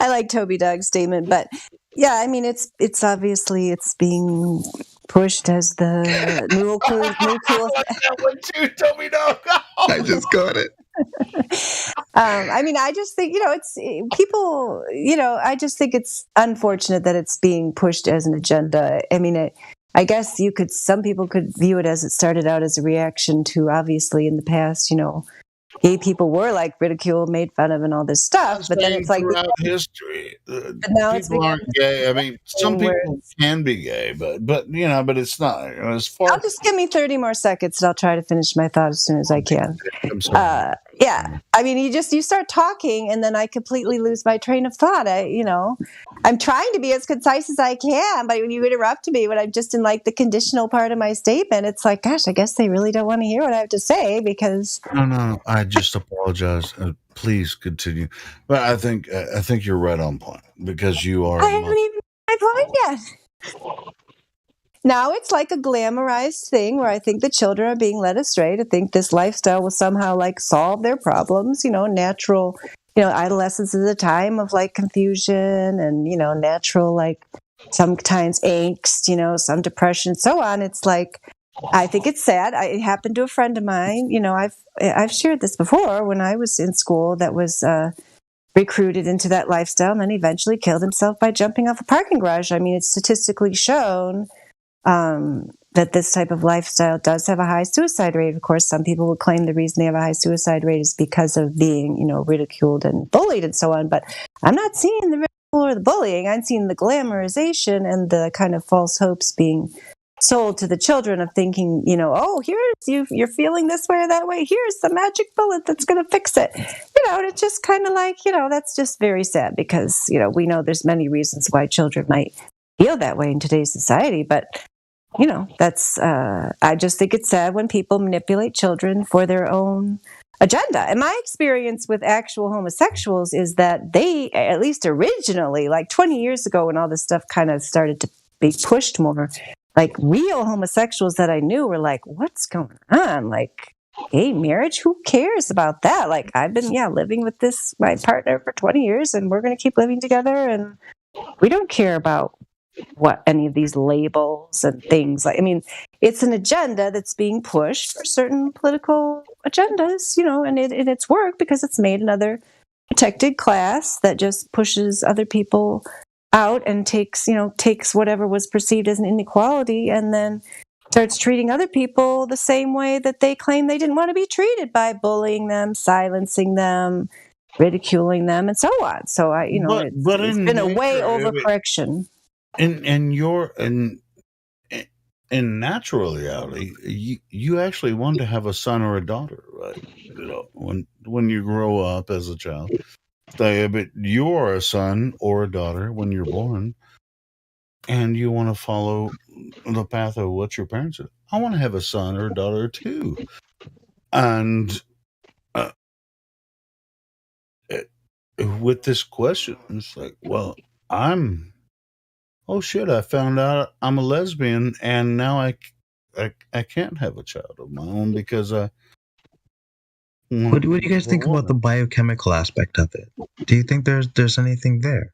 like Toby Dogg's statement, but yeah, I mean, it's obviously it's being pushed as the new cool. That one too, Toby Dogg. I just got it. I mean, I just think it's people. I just think it's unfortunate that it's being pushed as an agenda. I mean, I guess some people could view it as it started out as a reaction to obviously in the past, gay people were like ridiculed, made fun of, and all this stuff. But then it's like throughout history, but now people aren't gay. I mean, some people can be gay, but it's not. As far I'll just give me 30 more seconds, and I'll try to finish my thought as soon as I can. Yeah, I mean, you start talking, and then I completely lose my train of thought. I'm trying to be as concise as I can, but when you interrupt me, when I'm just in like the conditional part of my statement, it's like, gosh, I guess they really don't want to hear what I have to say because. No, I just apologize. Please continue. But I think you're right on point because you are. I haven't even made my point yet. Now it's like a glamorized thing where I think the children are being led astray to think this lifestyle will somehow like solve their problems. Natural. Adolescence is a time of like confusion and natural like sometimes angst. Some depression, and so on. It's like. I think it's sad. It happened to a friend of mine. I've shared this before when I was in school that was recruited into that lifestyle and then eventually killed himself by jumping off a parking garage. I mean, it's statistically shown that this type of lifestyle does have a high suicide rate. Of course, some people would claim the reason they have a high suicide rate is because of being, ridiculed and bullied and so on. But I'm not seeing the ridicule or the bullying. I'm seeing the glamorization and the kind of false hopes being sold to the children of thinking, here's you're feeling this way or that way. Here's the magic bullet that's going to fix it. And it's just kind of like, that's just very sad because, we know there's many reasons why children might feel that way in today's society. But, that's, I just think it's sad when people manipulate children for their own agenda. And my experience with actual homosexuals is that they, at least originally, like 20 years ago when all this stuff kind of started to be pushed more, like real homosexuals that I knew were like, what's going on? Like gay marriage? Who cares about that? Like I've been, living with my partner for 20 years and we're going to keep living together. And we don't care about what any of these labels and things like, I mean, it's an agenda that's being pushed for certain political agendas, and it's worked because it's made another protected class that just pushes other people out and takes whatever was perceived as an inequality and then starts treating other people the same way that they claim they didn't want to be treated, by bullying them, silencing them, ridiculing them, and so on. So it's been a way overcorrection. In natural reality, you actually want to have a son or a daughter, right? When you grow up as a child, but you're a son or a daughter when you're born, and you want to follow the path of what your parents did. I want to have a son or a daughter too, and with this question, it's like, well, oh shit, I found out I'm a lesbian, and now I can't have a child of my own because What do you guys think about the biochemical aspect of it? Do you think there's anything there?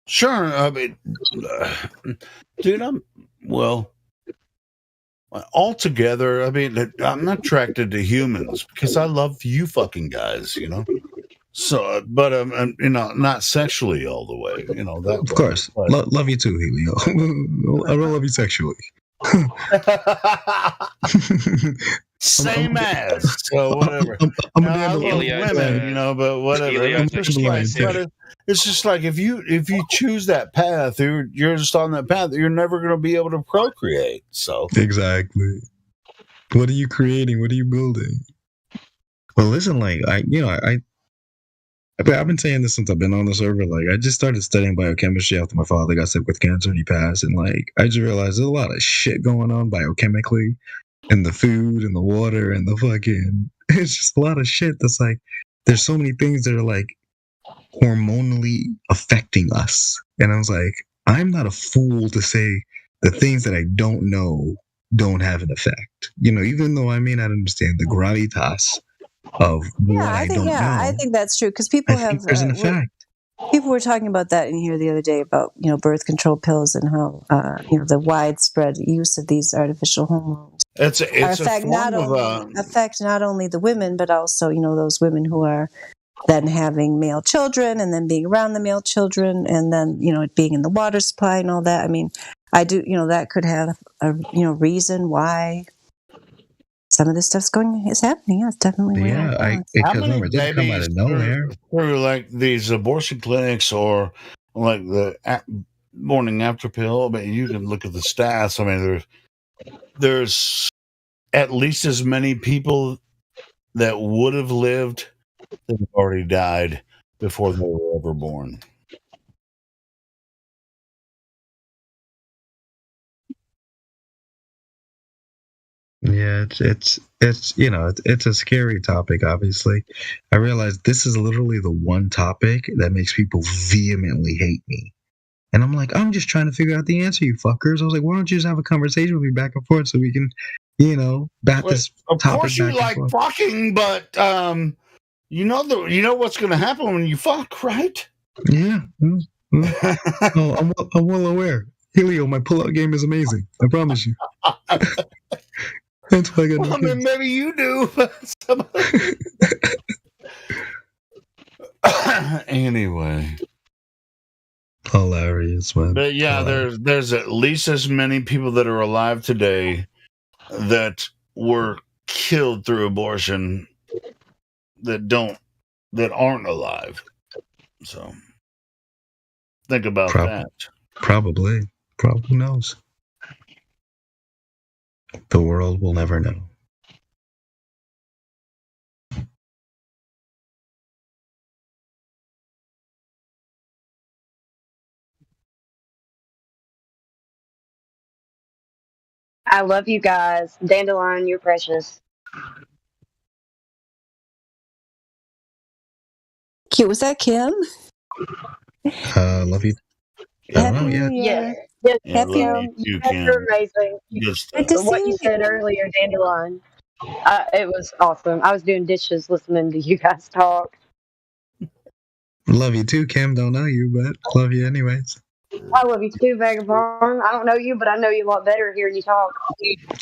Sure. I mean, dude, altogether, I mean, I'm not attracted to humans because I love you fucking guys, So, but not sexually all the way, that. Of course, love you too, Helio. I don't love you sexually. Same as, so whatever. I love women, but whatever. It's just like if you choose that path, you're just on that path. You're never going to be able to procreate. So exactly. What are you creating? What are you building? Well, listen, like I've been saying this since I've been on the server. Like, I just started studying biochemistry after my father got sick with cancer and he passed. And like, I just realized there's a lot of shit going on biochemically, and the food and the water and the fucking. It's just a lot of shit that's like, there's so many things that are like hormonally affecting us. And I was like, I'm not a fool to say the things that I don't know don't have an effect. Even though I may not understand the gravitas of what I don't know. I think that's true because people there's an effect. People were talking about that in here the other day about birth control pills and how the widespread use of these artificial hormones affect not only the women but also those women who are then having male children and then being around the male children and then it being in the water supply and all that. I mean, I do that could have a reason why some of this stuff's is happening. Yeah, it's definitely how many babies come out of nowhere through like these abortion clinics or like the morning after pill. I mean, you can look at the stats. I mean, there's at least as many people that would have lived that have already died before they were ever born. Yeah, it's a scary topic. Obviously, I realize this is literally the one topic that makes people vehemently hate me, and I'm like, I'm just trying to figure out the answer, you fuckers. I was like, why don't you just have a conversation with me back and forth so we can, bat this topic back and forth. Of course, you like fucking, but you know what's going to happen when you fuck, right? Yeah. I'm well aware. Helio, my pull-out game is amazing. I promise you. That's why I got no kids. Maybe you do. Anyway. Hilarious, man. But yeah, there's at least as many people that are alive today that were killed through abortion that aren't alive. So think about that. Probably knows. The world will never know. I love you guys. Dandelion, you're precious. Cute. Was that Kim? Love you. Happy New Year. Yes, Happy you guys are amazing. Good to What see you said earlier, Dandelion. It was awesome. I was doing dishes listening to you guys talk. Love you too, Kim. Don't know you, but love you anyways. I love you too, Vagabond. I don't know you, but I know you a lot better hearing you talk.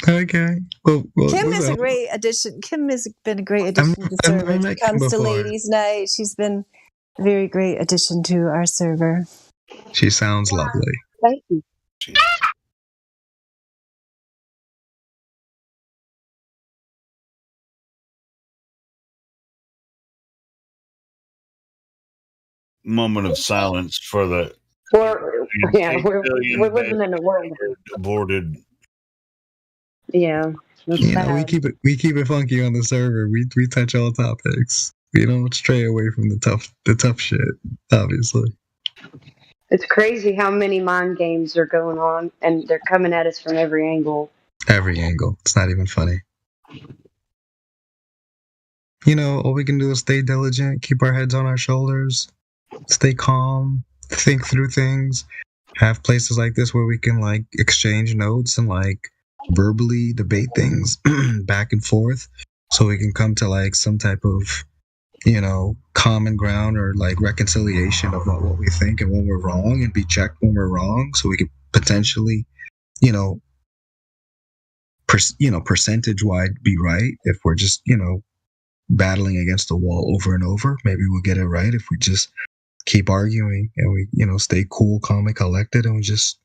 Okay. Well, Kim is a great addition. Kim has been a great addition to service. When it comes to ladies' night, she's been very great addition to our server. She sounds lovely. Thank you. Moment of silence for the We're living in a world. Aborted. Yeah. You know, we keep it funky on the server. We touch all topics. We don't stray away from the tough shit, obviously. It's crazy how many mind games are going on, and they're coming at us from every angle. Every angle. It's not even funny. You know, all we can do is stay diligent, keep our heads on our shoulders, stay calm, think through things, have places like this where we can like exchange notes and like verbally debate things back and forth so we can come to like some type of, you know, common ground or like reconciliation of what we think and when we're wrong, and be checked when we're wrong so we can potentially, you know, percentage wise be right. If we're just, you know, battling against the wall over and over, maybe we'll get it right if we just keep arguing and we, you know, stay cool, calm, and collected, and we just,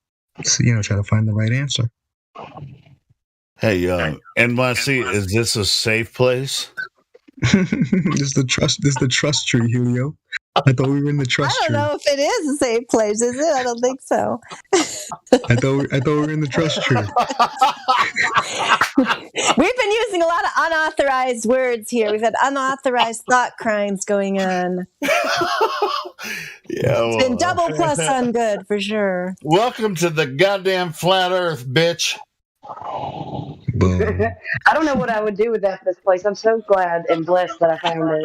you know, try to find the right answer. Hey, NYC, is this a safe place? This is the trust tree, Julio. I thought we were in the trust tree. I don't know if it is a safe place, is it? I don't think so. I thought we were in the trust tree. We've been using a lot of unauthorized words here. We've had unauthorized thought crimes going on. Yeah, it's been double plus on good for sure. Welcome to the goddamn flat Earth, bitch. I don't know what I would do without this place. I'm so glad and blessed that I found it.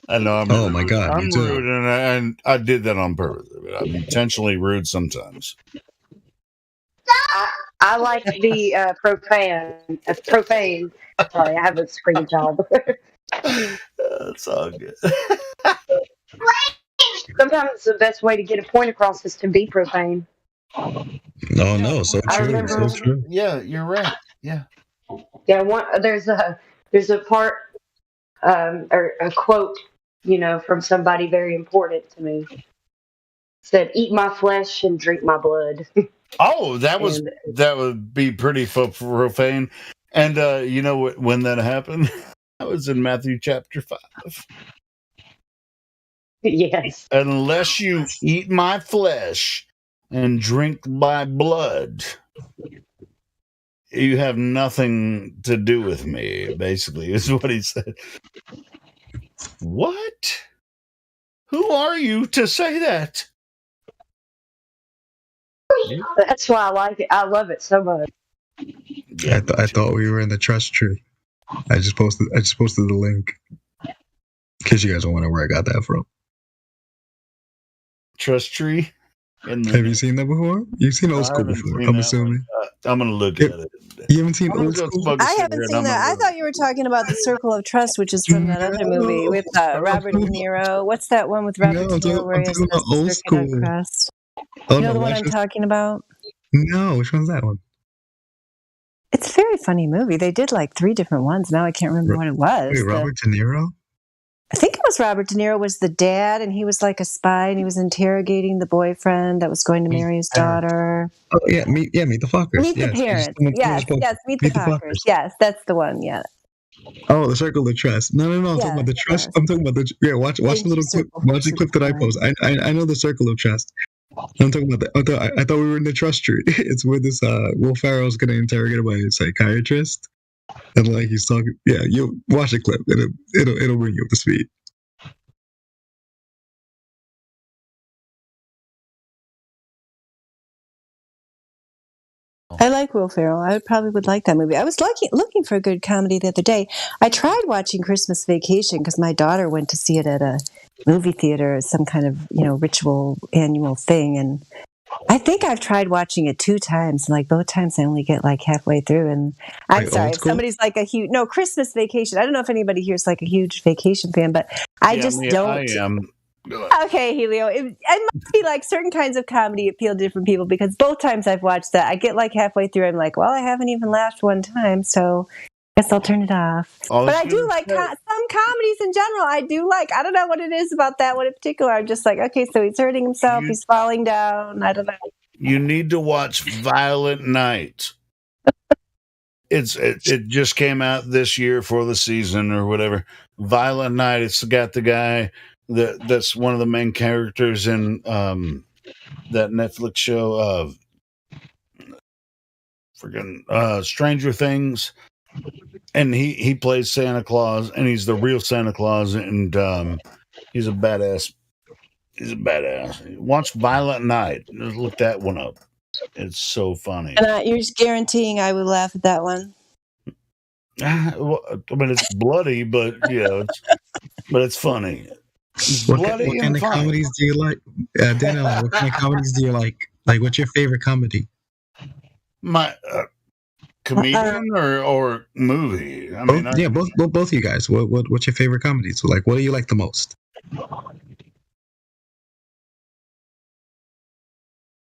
I know. Oh my God, I'm rude, and I did that on purpose. I'm intentionally rude sometimes. I like the profane. Sorry, I have a screaming child. That's all good. Sometimes the best way to get a point across is to be profane. No, no, so true, so true. Yeah, you're right. Yeah. Yeah, there's a part or a quote, you know, from somebody very important to me. Said, "Eat my flesh and drink my blood." Oh, that would be pretty profane. And you know when that happened? That was in Matthew chapter 5. Yes. Unless you eat my flesh and drink my blood, you have nothing to do with me, basically, is what he said. What? Who are you to say that? That's why I like it. I love it so much. Yeah, I thought we were in the trust tree. I just posted the link in case you guys don't wonder where I got that from. Trust tree. Have you seen that before? You've seen Old School before, I'm assuming. I'm gonna look at it. You haven't seen Old School? I haven't seen that. I thought you were talking about The Circle of Trust, which is from that other movie with Robert De Niro. What's that one with Robert De Niro where he has the circuit of crust? You know the one I'm talking about? No, which one's that one? It's a very funny movie. They did like 3 different ones. Now I can't remember what it was. Wait, Robert De Niro? I think it was Robert De Niro was the dad, and he was like a spy, and he was interrogating the boyfriend that was going to marry his daughter. Oh yeah, Meet the Fockers. Meet the Parents. Yes, Meet the Fockers. Yes, that's the one. Yeah. Oh, The Circle of Trust. No. I'm talking about the trust. I'm talking about the watch the little clip. Watch the clip that I post. I know The Circle of Trust. I'm talking about I thought we were in the trust tree. It's where this Will Ferrell's getting interrogated by a psychiatrist, and like he's talking. Yeah, you watch the clip. It'll bring you up to speed. I like Will Ferrell. I probably would like that movie. I was looking for a good comedy the other day. I tried watching Christmas Vacation because my daughter went to see it at a movie theater, some kind of, you know, ritual annual thing. And I think I've tried watching it 2 times. And like both times I only get like halfway through. And I'm sorry, if somebody's like Christmas Vacation. I don't know if anybody here is like a huge Vacation fan, but I don't. I am. Okay, Helio. It must be like certain kinds of comedy appeal to different people, because both times I've watched that, I get like halfway through, I'm like, well, I haven't even laughed one time, so Guess I'll turn it off. But I do like say, some comedies in general. I do like. I don't know what it is about that one in particular. I'm just like, okay, so he's hurting himself. He's falling down. I don't know. You need to watch Violent Night. It just came out this year for the season or whatever. Violent Night. It's got the guy that's one of the main characters in that Netflix show Stranger Things, and he plays Santa Claus, and he's the real Santa Claus, and he's a badass. He's a badass. Watch Violent Night. Just look that one up. It's so funny. And you're just guaranteeing I would laugh at that one. Well, I mean, it's bloody, but it's funny. It's What bloody kind and of funny. comedies do you like, Daniel? What kind of comedies do you like? Like, what's your favorite comedy? My comedian or movie? I mean, both you guys. What's your favorite comedy? So, like, what do you like the most?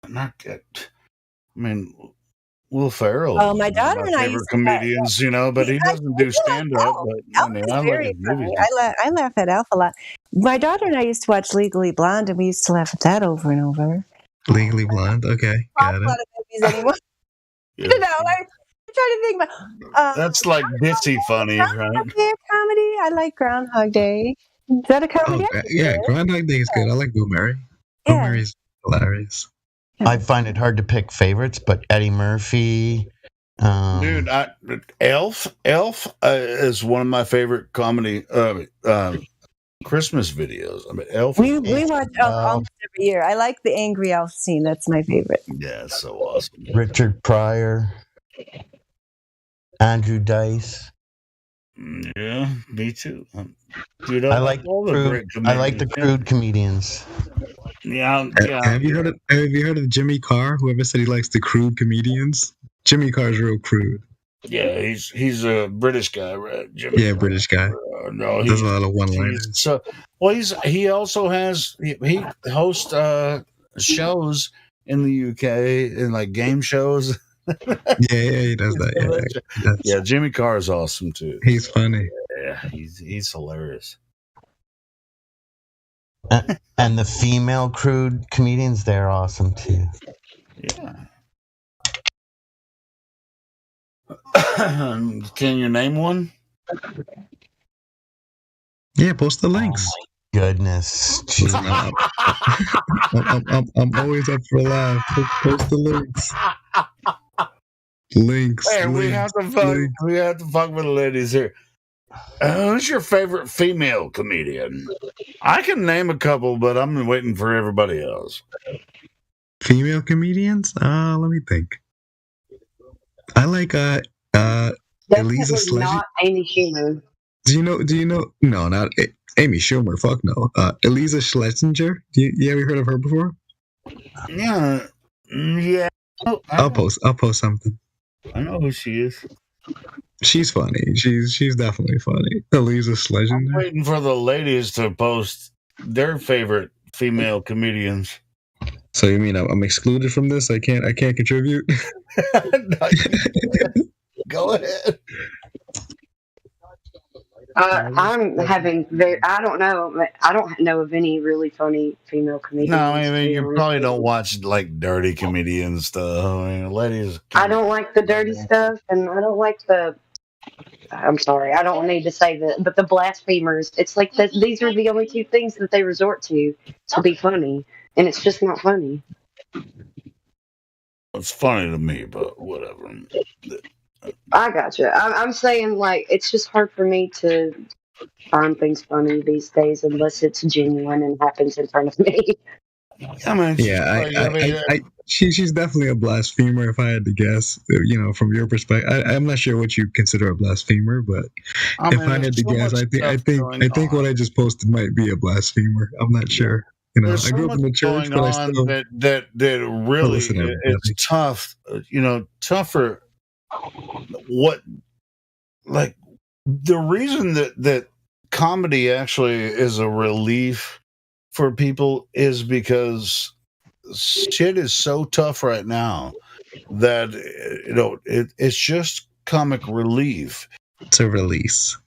Not good. I mean, Will Ferrell. Oh, my daughter and I favorite comedians, but he doesn't do stand up. But I mean, I like his movies. I laugh at Alf a lot. My daughter and I used to watch Legally Blonde, and we used to laugh at that over and over. Legally Blonde. Okay, got it. A lot of movies anymore. I don't know. I'm trying to think about. That's like ditzy funny, right? Comedy. I like Groundhog Day. Is that a comedy? Oh, yeah, Groundhog Day is good. I like Bill Murray. Bill Murray's hilarious. I find it hard to pick favorites, but Eddie Murphy. Dude, Elf is one of my favorite comedy Christmas videos. I mean, Elf. We watch Elf almost every year. I like the angry elf scene. That's my favorite. Yeah, it's so awesome. Richard Pryor, Andrew Dice. Yeah, me too. Dude, I like the crude comedians. Yeah. Have you heard of Jimmy Carr? Whoever said he likes the crude comedians? Jimmy Carr's real crude. Yeah, he's a British guy, right? Jimmy Carr. British guy. No, there's a lot of one-liners. So, well, he also has he hosts shows in the UK and like game shows. He does that. Yeah, Jimmy Carr is awesome too. He's funny. Yeah, he's hilarious. And the female crude comedians, they're awesome too. Yeah. Can you name one? Yeah, post the links. Oh my goodness. I'm always up for a laugh. Post the links. Links. Hey, we have to fuck with the ladies here. Who's your favorite female comedian? I can name a couple, but I'm waiting for everybody else. Female comedians? Let me think. I like Eliza Sledge. Not Amy Schumer. Do you know? No, not Amy Schumer. Fuck no. Eliza Schlesinger. You ever heard of her before? Yeah. I'll post something. I know who she is. She's funny. She's definitely funny. Eliza Schlesinger. I'm waiting for the ladies to post their favorite female comedians. So you mean I'm excluded from this? I can't contribute. Go ahead. I'm having I don't know of any really funny female comedians. No, I mean you probably don't watch like dirty comedian stuff. I mean, ladies. I don't like the dirty stuff, and I don't like the. I'm sorry, I don't need to say that, but the blasphemers. It's like these are the only two things that they resort to be funny, and it's just not funny. It's funny to me, but whatever. I gotcha. I'm saying, like, it's just hard for me to find things funny these days unless it's genuine and happens in front of me. I mean, she's definitely a blasphemer if I had to guess. From your perspective, I'm not sure what you consider a blasphemer, but if I had to guess, I think what I just posted might be a blasphemer. I'm not sure. There's I grew up in the church, but I still that really it's tough. Tougher. What, like, the reason that comedy actually is a relief for people is because shit is so tough right now that it's just comic relief. It's a release.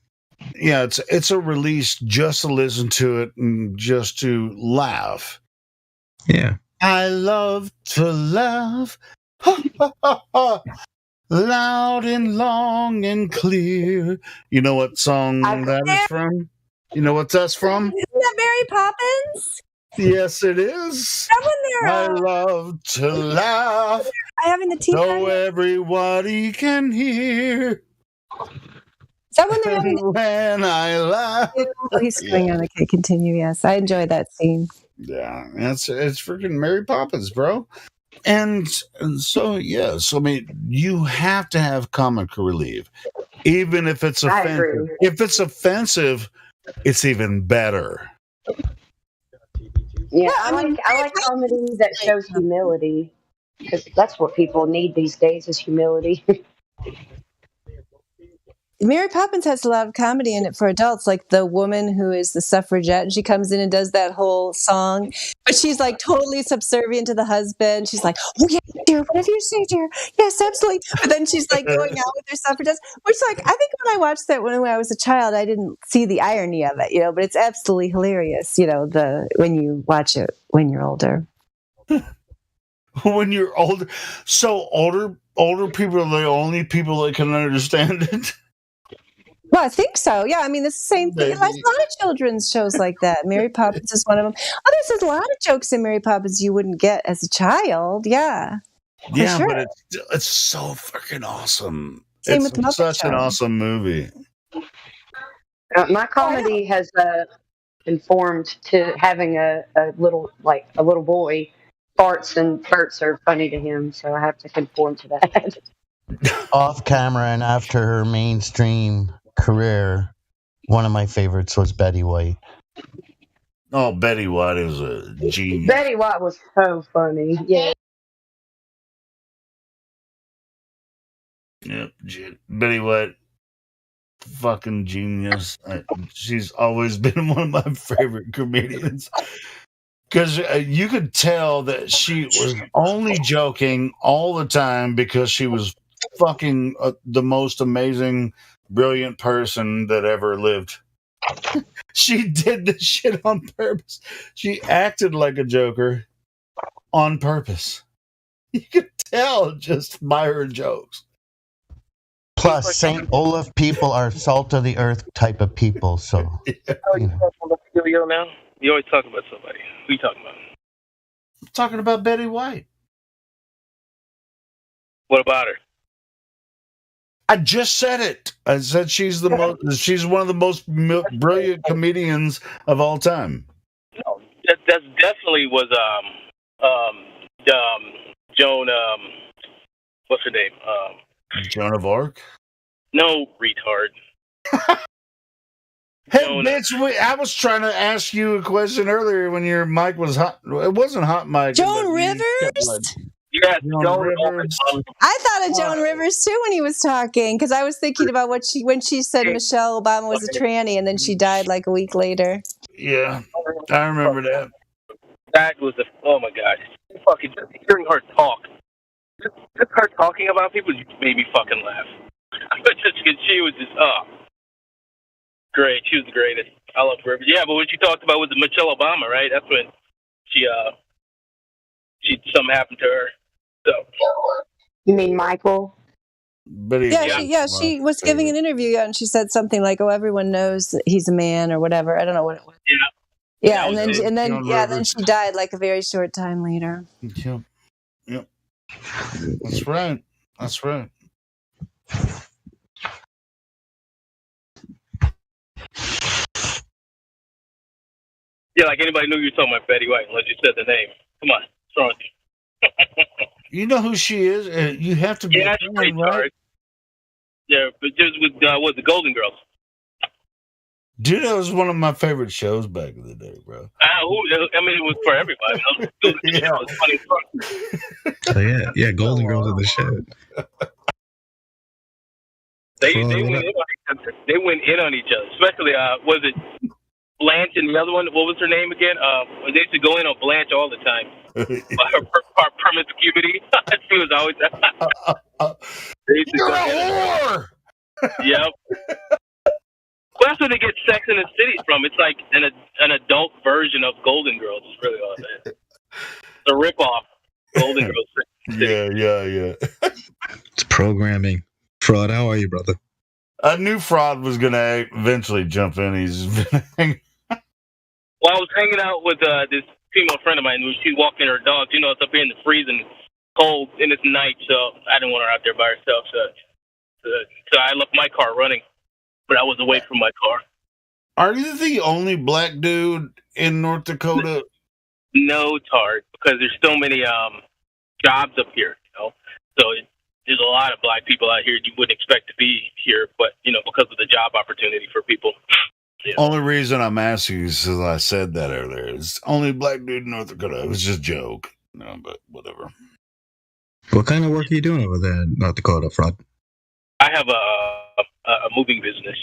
Yeah, it's a release just to listen to it and just to laugh. Yeah. I love to laugh. Ha, ha, ha, ha. Loud and long and clear. You know what song that is from? You know what that's from? Isn't that Mary Poppins? Yes, it is. I love to laugh. Having the tea so party? everybody can hear. Is that when they're having when I laugh? He's going on. Okay, continue. Yes, I enjoyed that scene. Yeah, it's freaking Mary Poppins, bro. And so, yes, I mean, you have to have comic relief, even if it's offensive. If it's offensive, it's even better. Yeah, I like comedy that shows humility, because that's what people need these days is humility. Mary Poppins has a lot of comedy in it for adults, like the woman who is the suffragette, and she comes in and does that whole song, but she's like totally subservient to the husband. She's like, "Oh yeah, dear, whatever you say, dear, yes, absolutely." But then she's like going out with her suffragettes, which, like, I think when I watched that when I was a child, I didn't see the irony of it, but it's absolutely hilarious, when you watch it when you're older. When you're older, so older people are the only people that can understand it. Well, I think so. Yeah, I mean, it's the same thing. There's a lot of children's shows like that. Mary Poppins is one of them. Oh, there's a lot of jokes in Mary Poppins you wouldn't get as a child. Yeah. Yeah, sure. but it's so freaking awesome. Same It's with the Muppet such Show. an awesome movie. My comedy has conformed to having a little boy. Farts and farts are funny to him, so I have to conform to that. Off camera and after her mainstream career, one of my favorites was Betty White. Oh, Betty White is a genius. Betty White was so funny. Yeah. Yep, Betty White, fucking genius. She's always been one of my favorite comedians. Because you could tell that she was only joking all the time because she was fucking the most amazing, brilliant person that ever lived. She did this shit on purpose. She acted like a joker on purpose. You could tell just by her jokes. Plus, St. Olaf people are salt of the earth type of people, so. You now? You always talk about somebody. Who you talking about? I'm talking about Betty White. What about her? I just said it. I said she's she's one of the most brilliant comedians of all time. No, that definitely was Joan. What's her name? Joan of Arc. No, retard. Hey, bitch! I was trying to ask you a question earlier when your mic was hot. It wasn't hot mic. Joan Rivers? Yeah, Joan Rivers. I thought of Joan Rivers too when he was talking, because I was thinking about when she said Michelle Obama was a tranny, and then she died like a week later. Yeah, I remember that. That was oh my god! Fucking just hearing her talk, just her talking about people made me fucking laugh. She was just great. She was the greatest. I love her. Yeah, but what you talked about was Michelle Obama, right? That's when she something happened to her. So. You mean Michael? She was giving an interview, and she said something like, "Oh, everyone knows that he's a man," or whatever. I don't know what it was. Yeah, and then she died like a very short time later. Yep. That's right. Yeah, like anybody knew you were talking about Betty White unless you said the name. Come on, what's wrong with you? You know who she is? You have to be. Yeah, she's pretty right? Yeah, but just with the Golden Girls. Dude, that was one of my favorite shows back in the day, bro. I mean, it was for everybody. It was funny. So yeah, Golden Girls are the shit. They went in on each other, especially was it Blanche and the other one? What was her name again? They used to go in on Blanche all the time. Her promiscuity. She was always. You're a whore. Yep. Well, that's where they get Sex in the City from. It's like an adult version of Golden Girls. Is really all it is. The ripoff Golden Girls. Yeah. It's programming. Fraud, how are you, brother? I knew Fraud was going to eventually jump in. Well, I was hanging out with this female friend of mine who she's walking her dog. You know, it's up here in the freezing cold and it's night, so I didn't want her out there by herself. So I left my car running, but I was away from my car. Are you the only black dude in North Dakota? No, Tart, because there's so many jobs up here, you know. So there's a lot of black people out here you wouldn't expect to be here, but, you know, because of the job opportunity for people. You know. Only reason I'm asking is because I said that earlier. It's only black dude in North Dakota. It was just a joke. No, but whatever. What kind of work are you doing over there in North Dakota, Fraud? I have a moving business.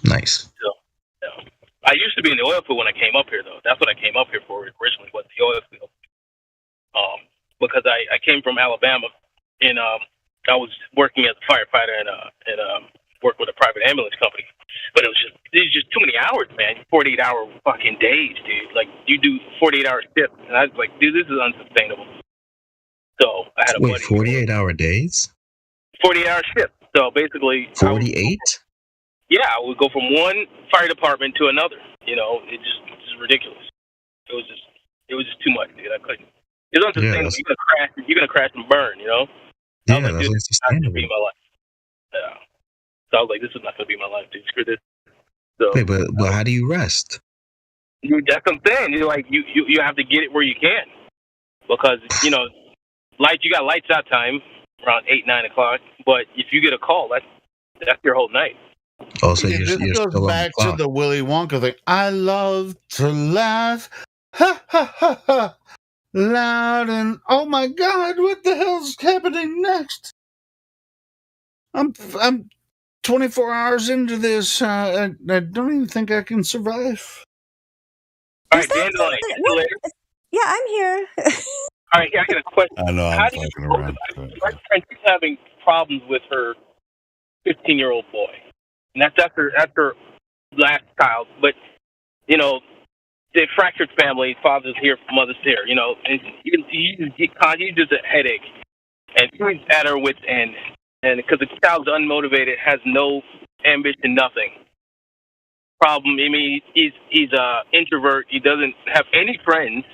Nice. So, you know, I used to be in the oil field when I came up here, though. That's what I came up here for originally, was the oil field. Because I came from Alabama, and I was working as a firefighter and worked with a private ambulance company. But it was just too many hours, man. 48-hour fucking days, dude. Like, you do 48-hour shifts. And I was like, dude, this is unsustainable. So I had a buddy. 48-hour days? 48-hour shift. So basically... 48? Yeah, I would go from one fire department to another. You know, it's just ridiculous. It was just too much, dude. I couldn't. It's unsustainable. Yeah, you're gonna crash and burn, you know? Yeah, I was like, that's this is not gonna unsustainable. be my life. Yeah. So I was like, this is not gonna be my life, dude. Screw this. So, Wait, but how do you rest? That's what I'm saying. You're like, you have to get it where you can, because you know, you got lights out time around 8-9 o'clock. But if you get a call, that's your whole night. Oh, so This you're goes still back on to the the Willy Wonka thing. I love to laugh, ha ha ha ha, loud and oh my God, what the hell's happening next? I'm 24 hours into this. I don't even think I can survive. All right, Dandelion. Yeah, I'm here. All right, I got a question. I know I'm fucking around. My friend is having problems with her 15-year-old boy, and that's her last child. But you know, the fractured family, father's here, mother's here. You know, and he's just a headache, and he's at her wit's end. And because the child's unmotivated, has no ambition, nothing. Problem. I mean, he's a introvert. He doesn't have any friends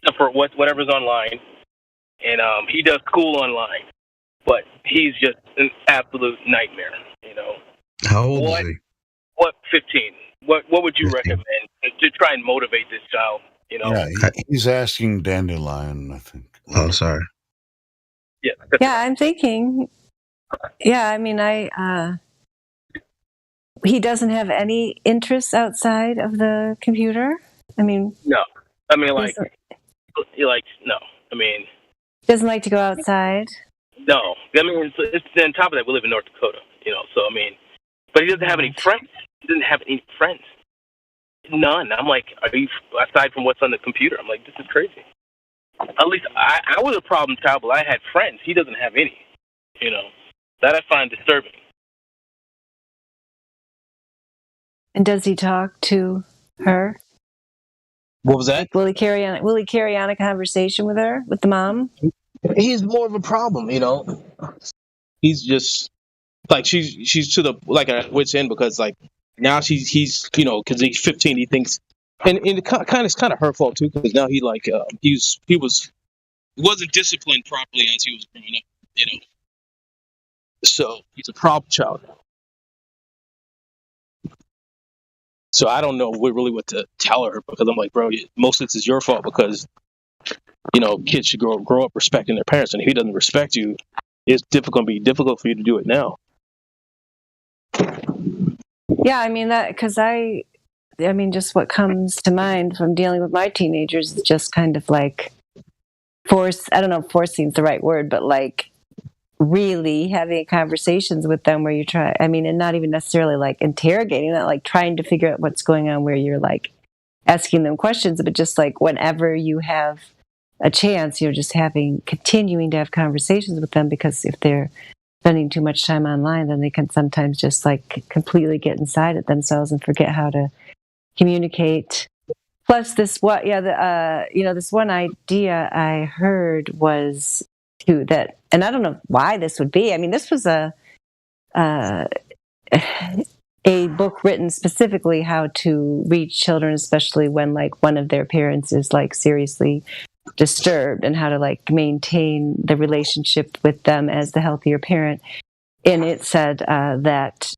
except for whatever's online, and he does school online. But he's just an absolute nightmare. You know. How old is he? What 15? What would you 15. recommend to try and motivate this child? You know. Yeah, he's asking Dandelion, I think. Oh, sorry. Yeah. Yeah, I'm thinking. Yeah, I mean, he doesn't have any interests outside of the computer. I mean, no. I mean, like, no. I mean, doesn't like to go outside. No. I mean, it's on top of that, we live in North Dakota, you know. So I mean, but he doesn't have any friends. He doesn't have any friends. None. I'm like, are you aside from what's on the computer? I'm like, this is crazy. At least I was a problem child, but I had friends. He doesn't have any. You know, that I find disturbing. And does he talk to her? What was that? Like, will he carry on a conversation with her, with the mom? He's more of a problem, you know. He's just like she's to the like at wit's end because like now he's you know because he's 15 he thinks and it it's kind of her fault too because now he like he wasn't disciplined properly as he was growing up, you know. So he's a problem child. So I don't know really what to tell her because I'm like, bro, most of this is your fault because, you know, kids should grow up respecting their parents, and if he doesn't respect you, it's going to be difficult for you to do it now. Yeah, I mean that because I mean, just what comes to mind from dealing with my teenagers is just kind of like I don't know if forcing is the right word, but like really having conversations with them where you try, I mean, and not even necessarily like interrogating that, like trying to figure out what's going on where you're like asking them questions, but just like whenever you have a chance, you're just continuing to have conversations with them because if they're spending too much time online, then they can sometimes just like completely get inside it themselves and forget how to communicate. Plus, this this one idea I heard was that, and I don't know why this would be. I mean, this was a book written specifically how to reach children, especially when like one of their parents is like seriously disturbed, and how to like maintain the relationship with them as the healthier parent. And it said that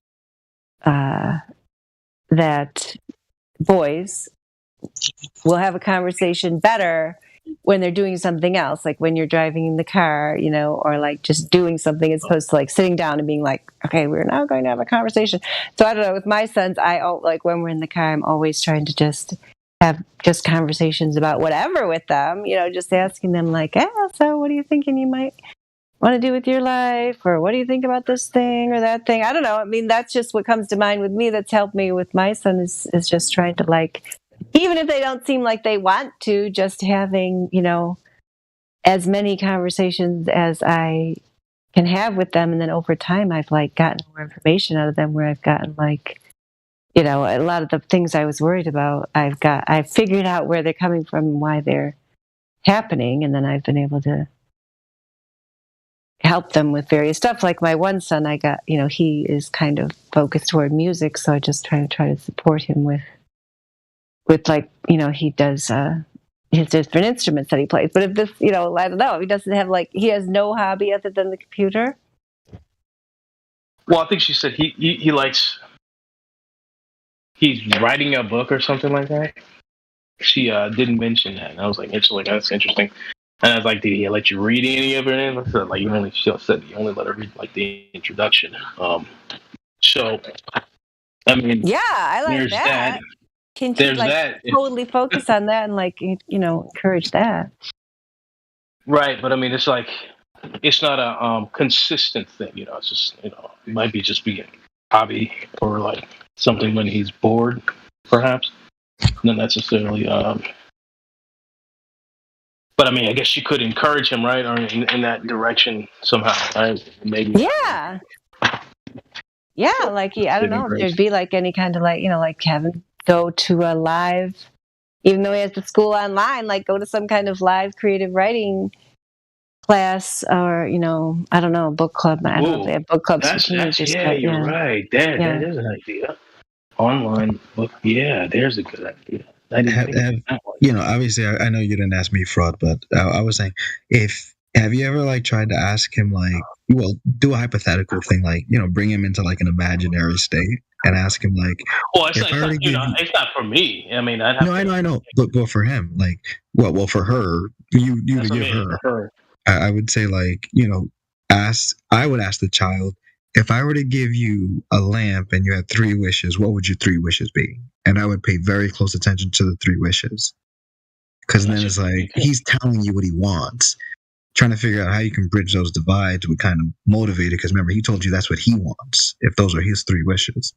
boys will have a conversation better when they're doing something else, like when you're driving in the car, or like just doing something as opposed to like sitting down and being like, okay, we're now going to have a conversation. So I don't know, with my sons, like when we're in the car, I'm always trying to just have just conversations about whatever with them, just asking them like, so what are you thinking you might want to do with your life? Or what do you think about this thing or that thing? I don't know. I mean, that's just what comes to mind with me. That's helped me with my son is just trying to like, even if they don't seem like they want to, just having, as many conversations as I can have with them. And then over time, I've like gotten more information out of them, where I've gotten like, a lot of the things I was worried about, I've figured out where they're coming from and why they're happening. And then I've been able to help them with various stuff. Like my one son, I got, he is kind of focused toward music. So I just try to support him with like, he does his different instruments that he plays. But if this, I don't know, if he doesn't have like, he has no hobby other than the computer. Well, I think she said he likes, he's writing a book or something like that. She didn't mention that, and I was like, that's interesting. And I was like, did he let you read any of it? And I said, like, she said you only let her read like the introduction. So, I mean, yeah, I like that. Can she like totally focus on that and like, encourage that? Right, but I mean, it's like, it's not a consistent thing, it's just, it might be just be a hobby or like something when he's bored, perhaps. Not necessarily. But I mean, I guess she could encourage him, right, or in that direction somehow, right? Maybe. Yeah. Yeah, like I don't know if there'd be like any kind of like, like having go to a live, even though he has the school online, like go to some kind of live creative writing class, or I don't know, a book club. I don't know if they have book clubs for teenagers. Yeah, you're right. That is an idea. Online book. Yeah, there's a good idea. I didn't think that one. Obviously, I know you didn't ask me, Fraud, but I was saying, have you ever like tried to ask him like, well, do a hypothetical thing, like bring him into like an imaginary state and ask him like, well, it's not for me. I mean, I know, but for him, like, well, for her, you would give her. I would say like, I would ask the child, if I were to give you a lamp and you had 3 wishes, what would your 3 wishes be? And I would pay very close attention to the 3 wishes. Because then it's like, he's telling you what he wants. Trying to figure out how you can bridge those divides would kind of motivate it. Because remember, he told you that's what he wants, if those are his 3 wishes.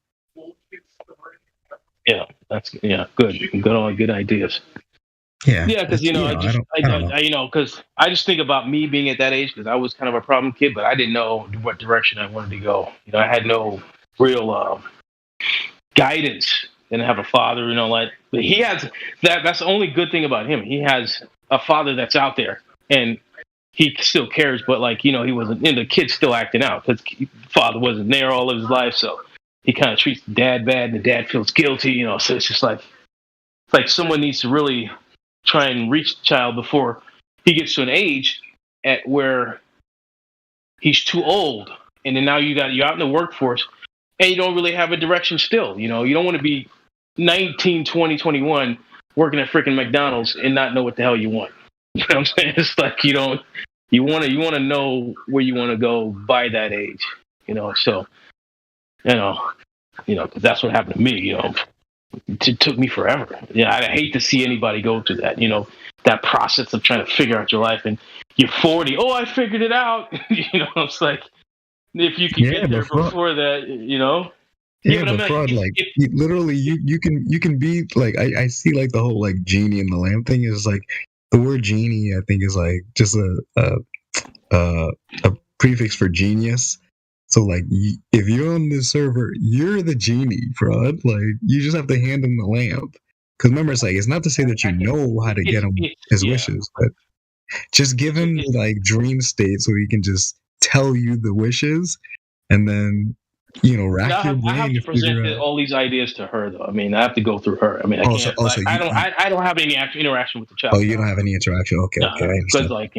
Yeah, that's good ideas. Yeah, because because I just think about me being at that age, because I was kind of a problem kid, but I didn't know what direction I wanted to go. I had no real guidance. Didn't have a father, but he has that. That's the only good thing about him. He has a father that's out there, and he still cares. But like he wasn't, and the kid's still acting out because father wasn't there all of his life, so he kind of treats the dad bad, and the dad feels guilty. So it's just like someone needs to really try and reach the child before he gets to an age at where he's too old, and then now you're out in the workforce and you don't really have a direction still. You don't want to be 19, 20, 21 working at freaking McDonald's and not know what the hell you want. You know what I'm saying? It's like you want to know where you want to go by that age. So because that's what happened to me. It took me forever. I hate to see anybody go through that. That process of trying to figure out your life, and you're 40. Oh, I figured it out. It's like if you can get there before that. Yeah, but Fraud, literally, you can be like, I see like the whole like genie in the lamp thing is like, the word genie I think is like just a prefix for genius. So like, if you're on this server, you're the genie, fraud. Like, you just have to hand him the lamp. Because remember, it's like, it's not to say that you know how to get him his wishes, but just give him the like dream state so he can just tell you the wishes, and then rack your brain I have to to figure present out. all these ideas to her, though. I mean, I have to go through her. I mean, I can't. I don't have any interaction with the child. Oh, you don't have any interaction. Okay, no, okay, I understand. Because, like,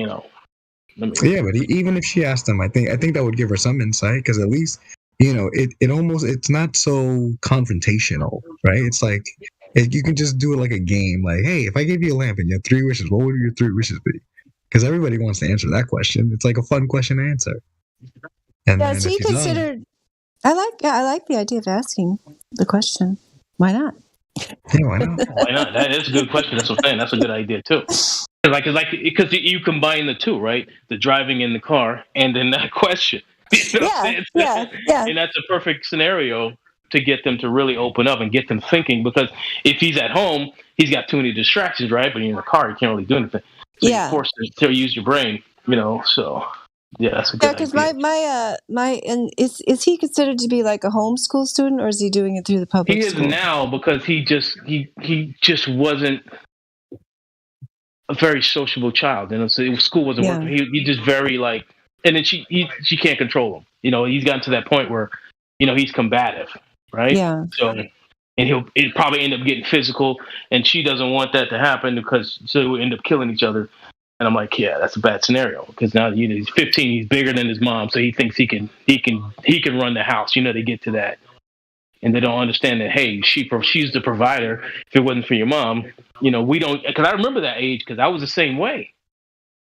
Yeah, but even if she asked him, I think that would give her some insight, because at least it's not so confrontational, right? It's like you can just do it like a game. Like, hey, if I gave you a lamp and you had 3 wishes, what would your 3 wishes be? Because everybody wants to answer that question. It's like a fun question to answer. And yeah, so he considered. I like the idea of asking the question. Why not? Yeah, why not? Why not? That is a good question. That's what I'm saying. That's a good idea too. Because you combine the two, right? The driving in the car and then that question. You know what I'm saying? Yeah. And that's a perfect scenario to get them to really open up and get them thinking. Because if he's at home, he's got too many distractions, right? But in the car, you can't really do anything. So you're forced to use your brain, So yeah, that's a good idea. Because and is he considered to be like a homeschool student, or is he doing it through the public school? He is now, because he just wasn't a very sociable child, so school wasn't working. He just very like, and then she can't control him. He's gotten to that point where, he's combative, right? Yeah. So, and he'll probably end up getting physical, and she doesn't want that to happen, because so we'll end up killing each other. And I'm like, yeah, that's a bad scenario, because now he's 15, he's bigger than his mom, so he thinks he can run the house. They get to that. And they don't understand that, hey, she's the provider. If it wasn't for your mom, we don't. Because I remember that age, because I was the same way.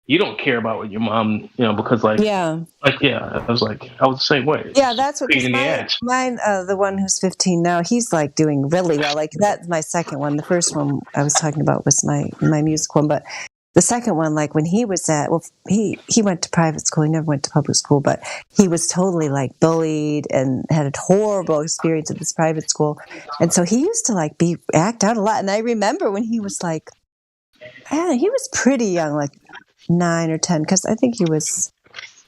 You don't care about what your mom, because I was the same way. Yeah, that's what. Mine, the one who's 15 now, he's like doing really well. Like, that's my second one. The first one I was talking about was my music one, but the second one, like when he was he went to private school. He never went to public school, but he was totally like bullied and had a horrible experience at this private school. And so he used to like act out a lot. And I remember when he was like, he was pretty young, like 9 or 10, because I think he was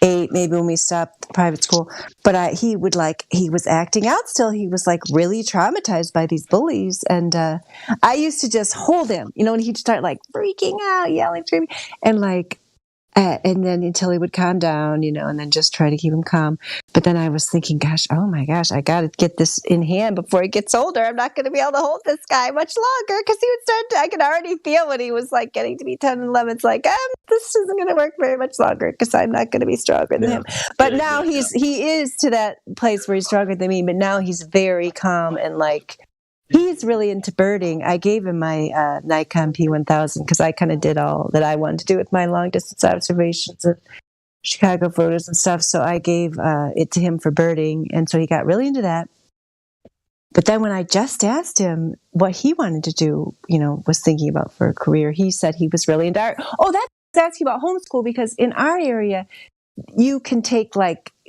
8 maybe when we stopped private school. But he was acting out still. He was like really traumatized by these bullies, and I used to just hold him, and he'd start like freaking out, yelling, screaming, and like and then until he would calm down, and then just try to keep him calm. But then I was thinking, oh my gosh, I got to get this in hand before he gets older. I'm not going to be able to hold this guy much longer, because he would start I could already feel when he was like getting to be 10 and 11. It's like, this isn't going to work very much longer, because I'm not going to be stronger than him. But now he is to that place where he's stronger than me, but now he's very calm and like, he's really into birding. I gave him my Nikon P1000, because I kind of did all that I wanted to do with my long distance observations and Chicago photos and stuff. So I gave it to him for birding. And so he got really into that. But then when I just asked him what he wanted to do, was thinking about for a career, he said he was really into art. Oh, that's asking about homeschool, because in our area, you can take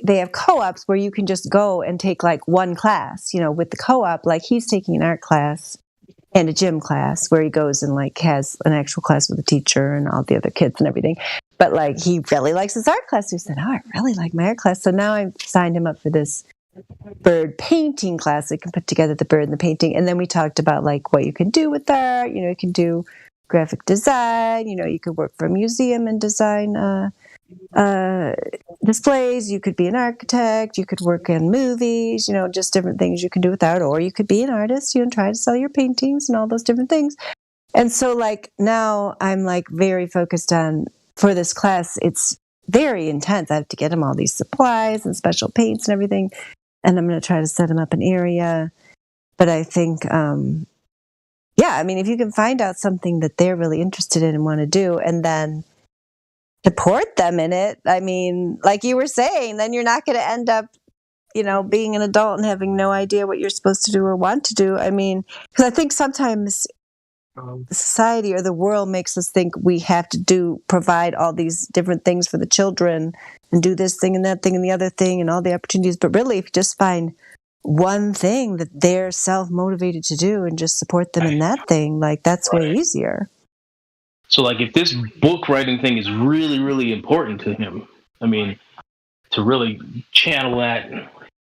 they have co-ops where you can just go and take like one class, with the co-op, like he's taking an art class and a gym class where he goes and like has an actual class with a teacher and all the other kids and everything. But like, he really likes his art class. So he said, I really like my art class. So now I've signed him up for this bird painting class. That can put together the bird and the painting. And then we talked about like what you can do with art. You can do graphic design, you could work for a museum and design, displays. You could be an architect, you could work in movies, just different things you can do with art, or you could be an artist, and try to sell your paintings and all those different things. And so like now I'm like very focused on, for this class, it's very intense. I have to get him all these supplies and special paints and everything. And I'm going to try to set him up an area. But I think, if you can find out something that they're really interested in and want to do, and then support them in it. I mean, like you were saying, then you're not going to end up, being an adult and having no idea what you're supposed to do or want to do. I mean, because I think sometimes society or the world makes us think we have to provide all these different things for the children and do this thing and that thing and the other thing and all the opportunities. But really, if you just find one thing that they're self-motivated to do and just support them in that thing, like that's way easier. So like, if this book writing thing is really, really important to him, to really channel that,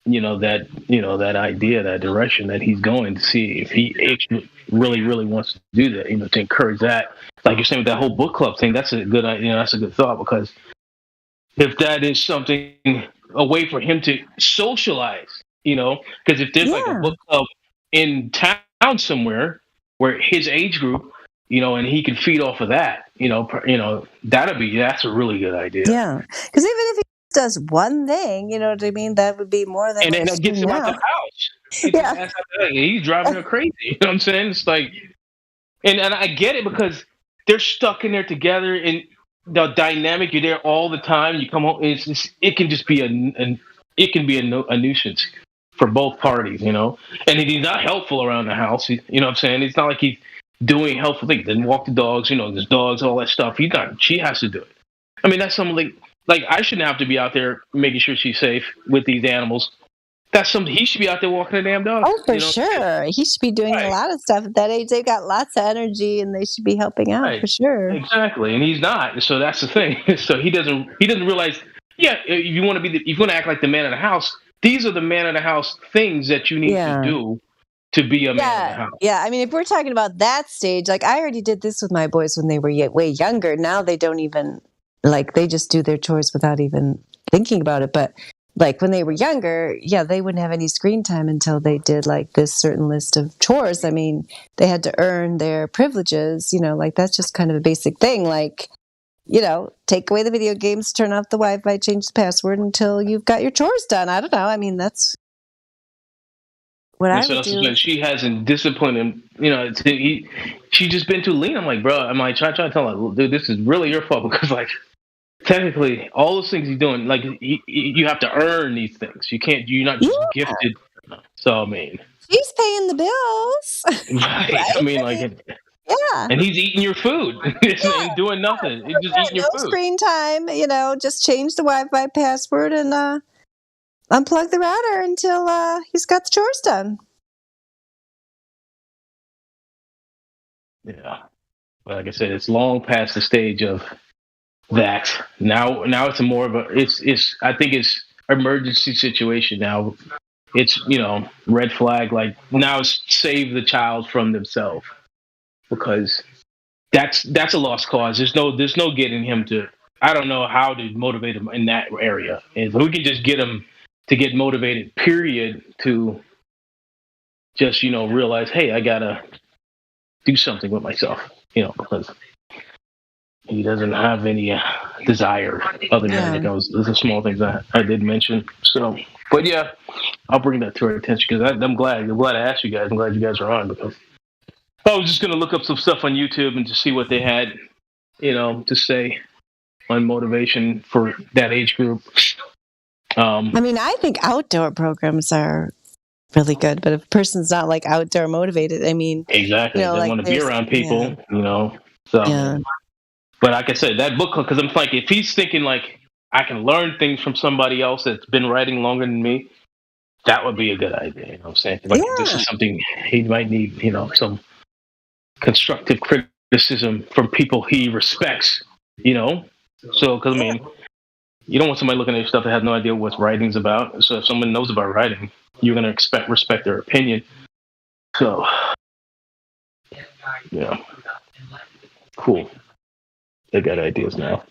that idea, that direction that he's going, to see if he actually really wants to do that, to encourage that. Like you're saying with that whole book club thing, that's a good idea. That's a good thought, because if that is something, a way for him to socialize, because if there's like a book club in town somewhere where his age group, and he can feed off of that, that's a really good idea. Yeah, because even if he does one thing, you know what I mean, that would be more than. And then it gets him out the house. He's driving her crazy. You know what I'm saying? It's like, and I get it, because they're stuck in there together, and the dynamic, you're there all the time. You come home, it can just be a nuisance for both parties, And he's not helpful around the house. You know what I'm saying? It's not like he's doing helpful things. Then walk the dogs, there's dogs, all that stuff. She has to do it. I mean, that's something like I shouldn't have to be out there making sure she's safe with these animals. That's something he should be out there walking the damn dogs. Oh, for sure. He should be doing a lot of stuff at that age. They've got lots of energy, and they should be helping out for sure. Exactly, and he's not. So that's the thing. So he doesn't realize. Yeah, if you want to act like the man of the house, these are the man of the house things that you need to do to be a man of the house. Yeah, I mean, if we're talking about that stage, like I already did this with my boys when they were way younger. Now they don't even, they just do their chores without even thinking about it. But like when they were younger, they wouldn't have any screen time until they did like this certain list of chores. I mean, they had to earn their privileges, that's just kind of a basic thing. Like, take away the video games, turn off the Wi-Fi, change the password until you've got your chores done. I don't know. I mean, that's what I would do. She hasn't disciplined him. She's just been too lean. I'm like, bro, trying to tell her, dude, this is really your fault, because like, technically, all those things he's doing, like you have to earn these things. You're not just gifted. So I mean, he's paying the bills. Right? I mean, like, and he's eating your food and doing nothing. He's just eating your food. No screen time. Just change the Wi-Fi password and unplug the router until he's got the chores done. Yeah, but like I said, it's long past the stage of that. Now it's a more of a I think it's emergency situation now. It's red flag. Like now it's save the child from themselves, because that's a lost cause. There's no getting him to. I don't know how to motivate him in that area. And we can just get him to get motivated. Period. To just realize, hey, I gotta do something with myself. Because he doesn't have any desire other than those the small things that I did mention. So, but yeah, I'll bring that to our attention, because I'm glad I asked you guys. I'm glad you guys are on, because I was just going to look up some stuff on YouTube and to see what they had, to say on motivation for that age group. I mean, I think outdoor programs are really good, but if a person's not like outdoor motivated, I mean, exactly, they want to be around people, So, but like I said, that book, because I'm like, if he's thinking like I can learn things from somebody else that's been writing longer than me, that would be a good idea. You know what I'm saying? Like this is something he might need, some constructive criticism from people he respects, So, because I mean, you don't want somebody looking at your stuff that has no idea what writing's about. So if someone knows about writing, you're going to respect their opinion. So, yeah. Cool. They got ideas now.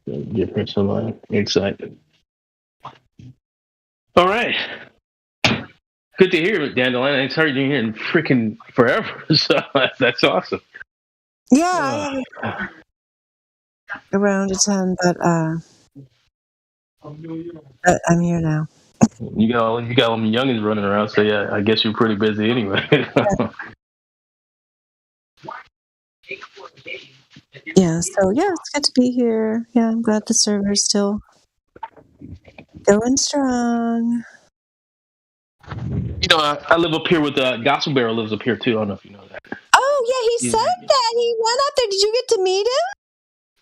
Give her some insight. All right. Good to hear it, Dandelion. It's heard you here in freaking forever. So that's awesome. Yeah. Around a ton, but I'm here now. You got all them youngins running around, so yeah, I guess you're pretty busy anyway. Yeah, so it's good to be here. Yeah, I'm glad the server's still going strong. I live up here with Gospel Barrel lives up here too. I don't know if you know that. Oh yeah, he said that he went up there. Did you get to meet him?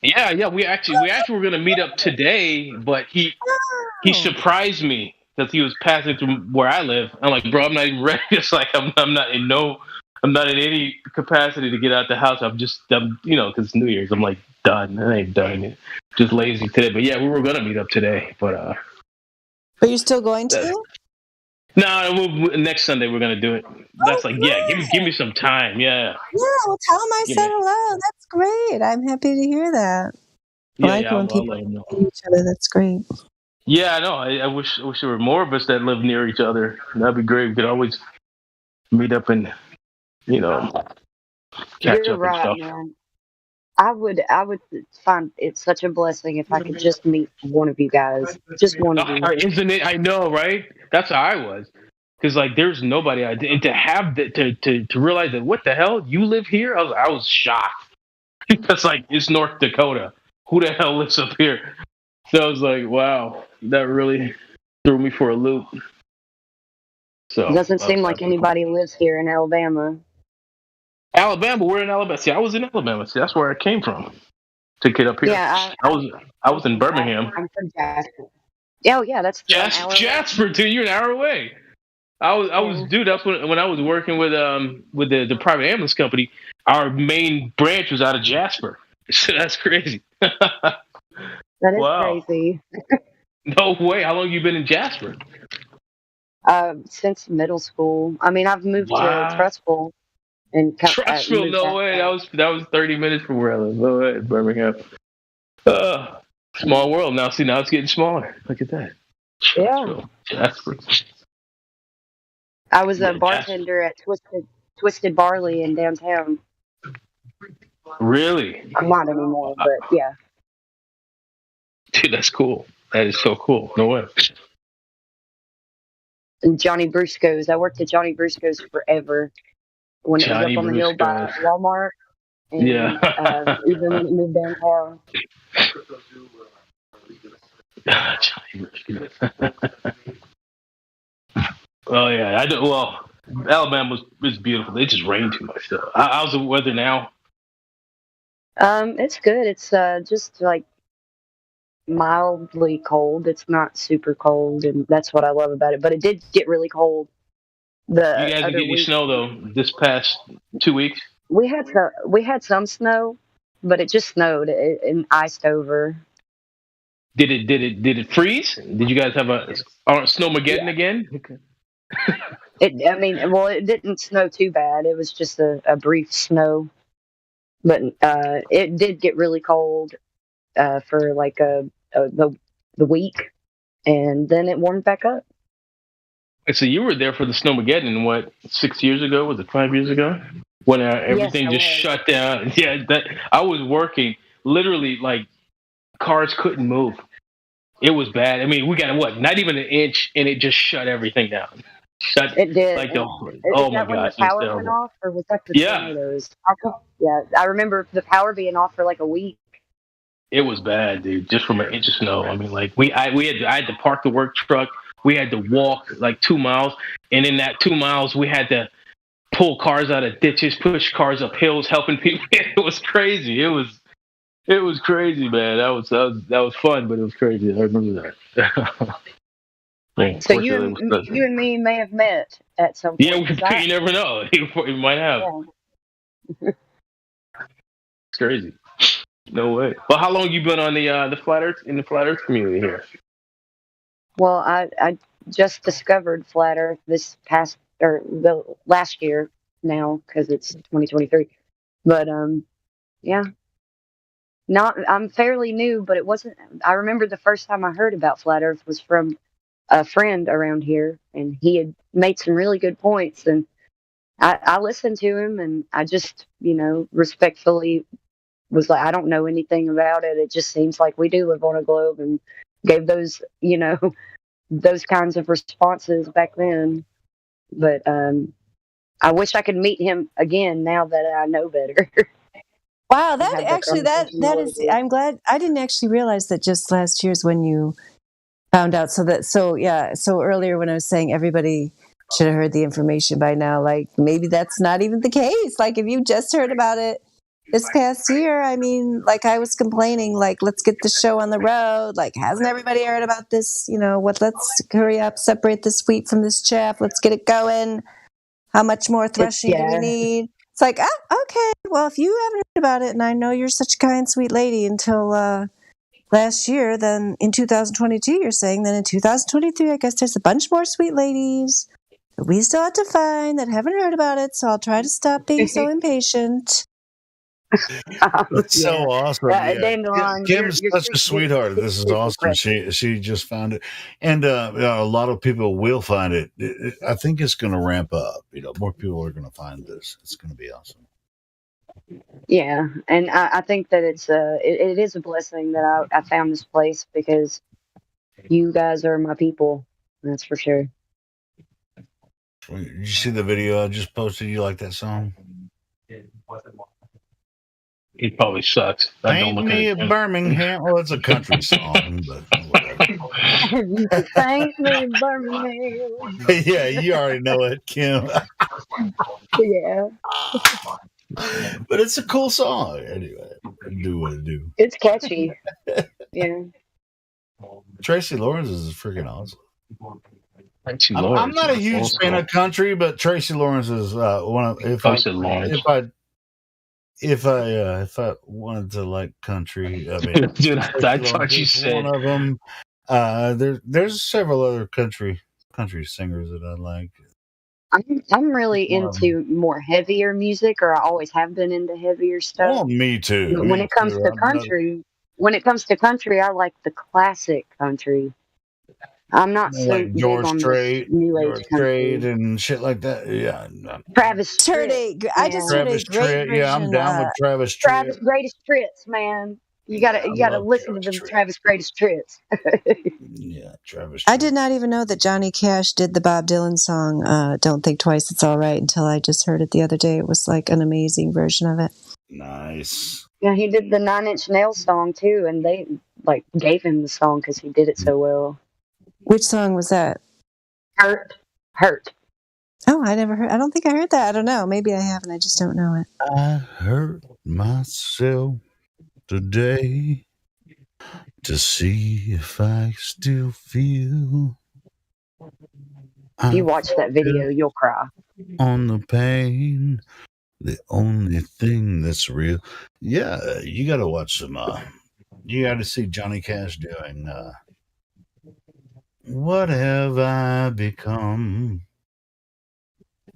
Yeah. We actually were going to meet up today, but he surprised me because he was passing through where I live. I'm like, bro, I'm not even ready. It's like I'm not in any capacity to get out the house. I'm because it's New Year's. I'm like, done. It ain't done. Just lazy today. But yeah, we were gonna meet up today, but But you're still going to? no, next Sunday we're gonna do it. That's Oh, like, yeah, good. give me some time. Yeah. Yeah, well, tell him I Give said me, hello. That's great. I'm happy to hear that. I yeah, like it yeah. when I'll people let him know. see each other. That's great. Yeah, I know. I wish there were more of us that live near each other. That'd be great. We could always meet up and catch You're up and right, stuff. man. I would find it such a blessing if I could just meet one of you guys. Just one of you. Isn't it? I know, right? That's how I was. Because like, there's nobody. And to have that, to realize that, what the hell, you live here? I was shocked. Because like, it's North Dakota. Who the hell lives up here? So I was like, wow, that really threw me for a loop. So It doesn't seem was like happy. anybody lives here in Alabama. Alabama, we're in Alabama. See, I was in Alabama. See, that's where I came from to get up here. Yeah, I was in Birmingham. I'm from Jasper. Oh yeah, that's an hour away. Jasper, dude, you're an hour away. Dude. That's when I was working with the private ambulance company. Our main branch was out of Jasper. So that's crazy. That is crazy. No way. How long you been in Jasper? Since middle school. I mean, I've moved to Trussville and Trussville. No way. That was 30 minutes from where I live. No way, Birmingham. Small world. Now it's getting smaller. Look at that. Trussville, Jasper. I was a bartender at Twisted Barley in downtown. Really? I'm not anymore, but yeah. Dude, that's cool. That is so cool. No way. And Johnny Brusco's. I worked at Johnny Brusco's forever. When it was up on the hill by Walmart. And, even when it moved downtown. Johnny Brusco's. Oh yeah, I do. Well, Alabama was beautiful. It just rained too much though. How's the weather now? It's good. It's just like mildly cold. It's not super cold, and that's what I love about it. But it did get really cold. You guys didn't get any snow though this past 2 weeks. We had some snow, but it just snowed and iced over. Did it freeze? Did you guys have a snowmageddon again? Okay. It didn't snow too bad. It was just a brief snow, but it did get really cold for like the week, and then it warmed back up. So you were there for the snowmageddon, what, 6 years ago? Was it 5 years ago? When everything just shut down. Yeah, I was working. Literally, like, cars couldn't move. It was bad. I mean, we got, not even an inch, and it just shut everything down. It did. Like, oh my gosh, the power went off, or was that the tornadoes? Yeah, I remember the power being off for like a week. It was bad, dude. Just from an inch of snow. I mean, like I had to park the work truck. We had to walk like 2 miles, and in that 2 miles, we had to pull cars out of ditches, push cars up hills, helping people. It was crazy. It was crazy, man. That was fun, but it was crazy. I remember that. Man, so you and me may have met at some point. Yeah, you never know. You might have. Yeah. It's crazy. No way. Well, how long you been on the flat Earth community here? Well, I just discovered flat Earth the last year now because it's 2023. But yeah, I'm fairly new, but it wasn't. I remember the first time I heard about flat Earth was from a friend around here, and he had made some really good points, and I listened to him, and I just respectfully was like, I don't know anything about it. It just seems like we do live on a globe, and gave those those kinds of responses back then. But I wish I could meet him again now that I know better. Wow, that is. I'm glad. I didn't actually realize that just last year's when you found out. So earlier when I was saying everybody should have heard the information by now, like maybe that's not even the case. Like if you just heard about it this past year, I mean, like I was complaining, like let's get the show on the road. Like hasn't everybody heard about this? Let's hurry up, separate this wheat from this chaff. Let's get it going. How much more threshing do we need? It's like, okay, well, if you haven't heard about it, and I know you're such a kind, sweet lady until last year, then in 2022, you're saying that in 2023, I guess there's a bunch more sweet ladies that we still have to find that haven't heard about it, so I'll try to stop being so impatient. That's so awesome. Yeah. Dandelion, Kim's you're such a sweetheart. This is awesome. She just found it, and a lot of people will find it. I think it's going to ramp up. More people are going to find this. It's going to be awesome. Yeah, and I think that it is a blessing that I found this place, because you guys are my people. That's for sure. Did you see the video I just posted? You like that song? It probably sucks. Paint me a Birmingham. Well, it's a country song, but whatever. You can paint me in Birmingham. Yeah, you already know it, Kim. Yeah. But it's a cool song. Anyway, do what it do. It's catchy. Yeah. Tracy Lawrence is freaking awesome. Tracy I'm Lawrence not a is huge fan of country, but Tracy Lawrence is one of. If I wanted to like country, I mean, dude, I thought you said one of them. There's several other country singers that I like. I'm really into more heavier music, or I always have been into heavier stuff. Oh, me too. But when it comes to country, I like the classic country. I'm not so like big George on Strait, this new age country and shit like that. Yeah, Travis Tritt. I just heard a great version. Yeah, I'm down with Travis Tritt. Travis Greatest Trits, man. You gotta listen to them Travis Greatest Trits. Yeah, Travis. I did not even know that Johnny Cash did the Bob Dylan song "Don't Think Twice, It's All Right" until I just heard it the other day. It was like an amazing version of it. Nice. Yeah, he did the 9 Inch Nails song too, and they gave him the song because he did it so well. Which song was that? Hurt. Oh, I never heard. I don't think I heard that. I don't know. Maybe I haven't. I just don't know it. I hurt myself today to see if I still feel. If you watch that video, you'll cry. On the pain, the only thing that's real. Yeah, you got to watch some. You got to see Johnny Cash doing. What have I become?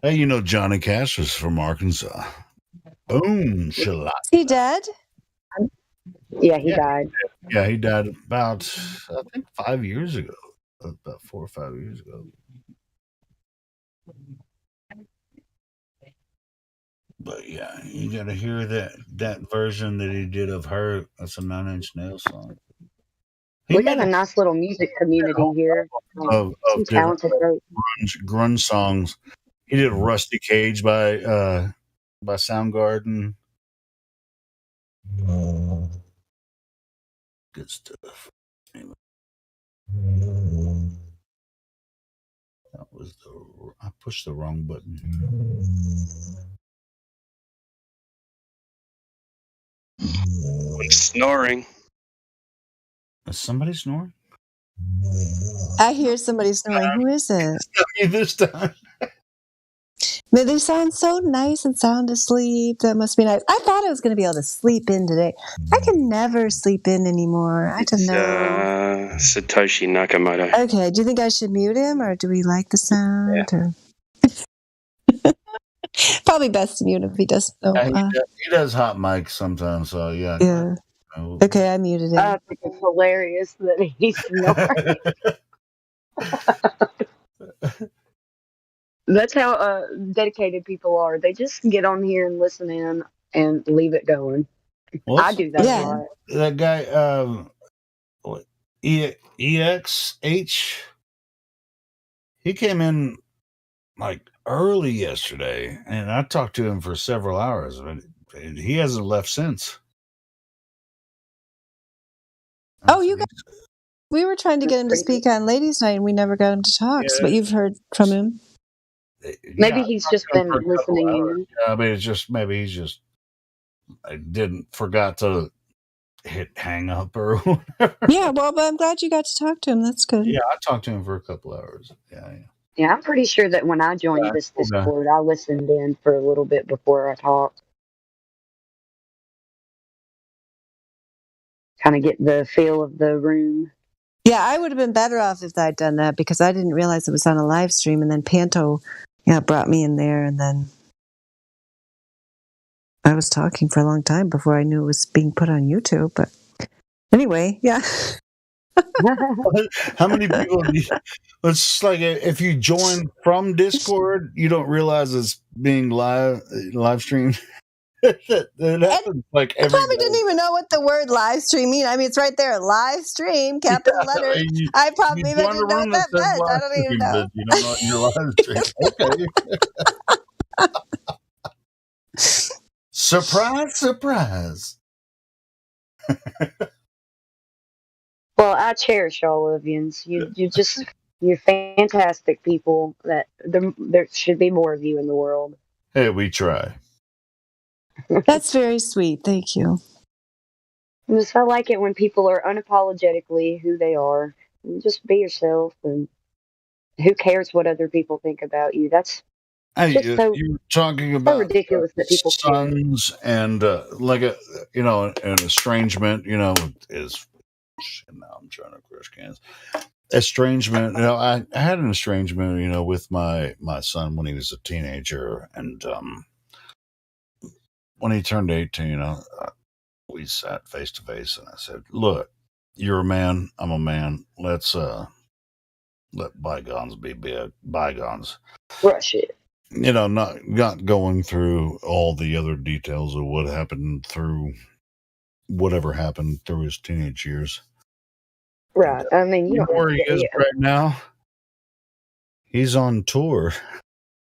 Hey, Johnny Cash was from Arkansas. Boom, shallot. He dead? Yeah, he died. Yeah, he died about, I think, 5 years ago. About 4 or 5 years ago. But yeah, you got to hear that version that he did of Her. That's a 9 Inch Nails song. We got a nice little music community here. Of talented grunge songs. He did Rusty Cage by Soundgarden. Good stuff. Anyway. That was I pushed the wrong button. Snoring. Is somebody snoring? I hear somebody snoring. Who is it? It's not me this time. But they sound so nice and sound asleep. That must be nice. I thought I was going to be able to sleep in today. I can never sleep in anymore. I don't know. Satoshi Nakamoto. Okay, do you think I should mute him, or do we like the sound? Yeah. Or... Probably best to mute him if he doesn't know. He does hot mics sometimes, so yeah. Yeah. Okay, I muted him. I think it's hilarious that he's snoring. That's how dedicated people are. They just get on here and listen in and leave it going. I do that a lot. That guy, EXH, he came in like early yesterday, and I talked to him for several hours, but he hasn't left since. Oh, you guys, we were trying to get him to speak on Ladies' Night, and we never got him to talk. Yeah. But you've heard from him. Maybe he's just been listening in. I mean, it's just I forgot to hit hang up or whatever. Yeah, well, but I'm glad you got to talk to him. That's good. Yeah, I talked to him for a couple hours. Yeah. Yeah, I'm pretty sure that when I joined this Discord, I listened in for a little bit before I talked. Kind of get the feel of the room. Yeah, I would have been better off if I'd done that because I didn't realize it was on a live stream, and then Panto, brought me in there, and then I was talking for a long time before I knew it was being put on YouTube. But anyway, yeah. How many people? It's like if you join from Discord, you don't realize it's being live streamed. It happens like every. I probably didn't even know what the word live stream mean. I mean, it's right there, live stream, capital letters. I probably even didn't know what that meant. I don't even know. You don't know your live stream. Okay. Surprise, surprise. Well, I cherish all Livians. You're fantastic people. That there should be more of you in the world. Hey, we try. That's very sweet. Thank you. I like it when people are unapologetically who they are. Just be yourself, and who cares what other people think about you? That's just so you're talking about ridiculous that people sons care. And an estrangement. Is now I'm trying to crush cans. Estrangement. I had an estrangement. With my son when he was a teenager, and when he turned 18, we sat face to face, and I said, "Look, you're a man. I'm a man. Let's let bygones be bygones." Rush it. Not going through all the other details of what happened through whatever happened through his teenage years. Right. I mean, you know where he is right now? He's on tour.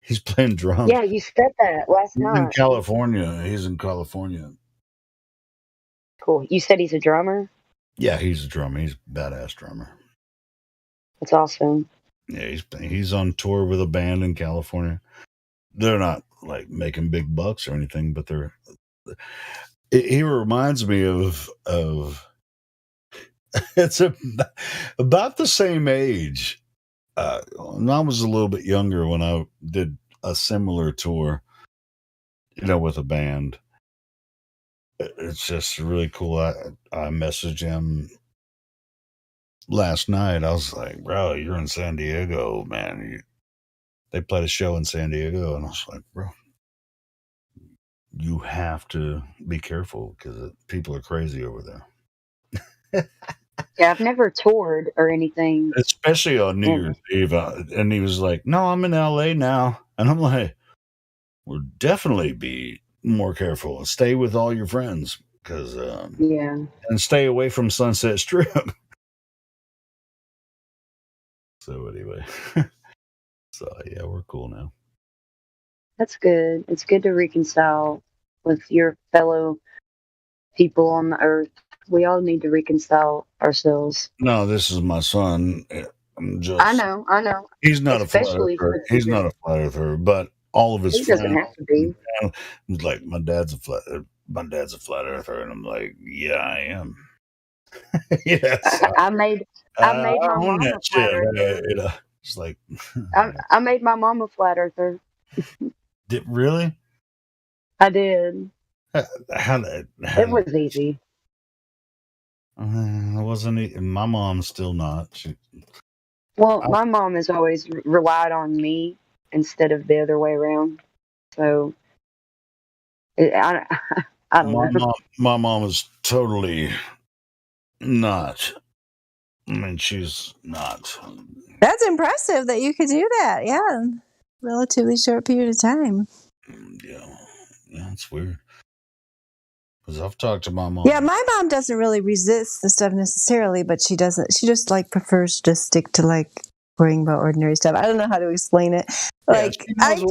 He's playing drums. Yeah, you said that last night. In California. He's in California. Cool. You said he's a drummer? Yeah, he's a drummer. He's a badass drummer. That's awesome. Yeah, he's on tour with a band in California. They're not like making big bucks or anything, but he reminds me of it's about the same age. I was a little bit younger when I did a similar tour, with a band. It's just really cool. I messaged him last night. I was like, bro, you're in San Diego, man. They played a show in San Diego, and I was like, bro, you have to be careful because people are crazy over there. Yeah, I've never toured or anything. Especially on New Year's Eve. And he was like, no, I'm in LA now. And I'm like, we'll definitely be more careful and stay with all your friends because, and stay away from Sunset Strip. So anyway, yeah, we're cool now. That's good. It's good to reconcile with your fellow people on the earth. We all need to reconcile ourselves. No, this is my son. I know. He's not a flat earther. He's not a flat earther, but all of his friends. He doesn't have to be. Like my dad's a flat earther, and I'm like, yeah, I am. Yes, I made my mom a flat earther. It's like I made my mom a flat earther. Did really? I did. It was easy. It wasn't. My mom's still not. My mom has always relied on me instead of the other way around. So, I don't know. My mom is totally not. I mean, she's not. That's impressive that you could do that. Yeah, relatively short period of time. Yeah, it's weird. Because I've talked to my mom. Yeah, my mom doesn't really resist the stuff necessarily, but she doesn't. She just prefers to stick to worrying about ordinary stuff. I don't know how to explain it. I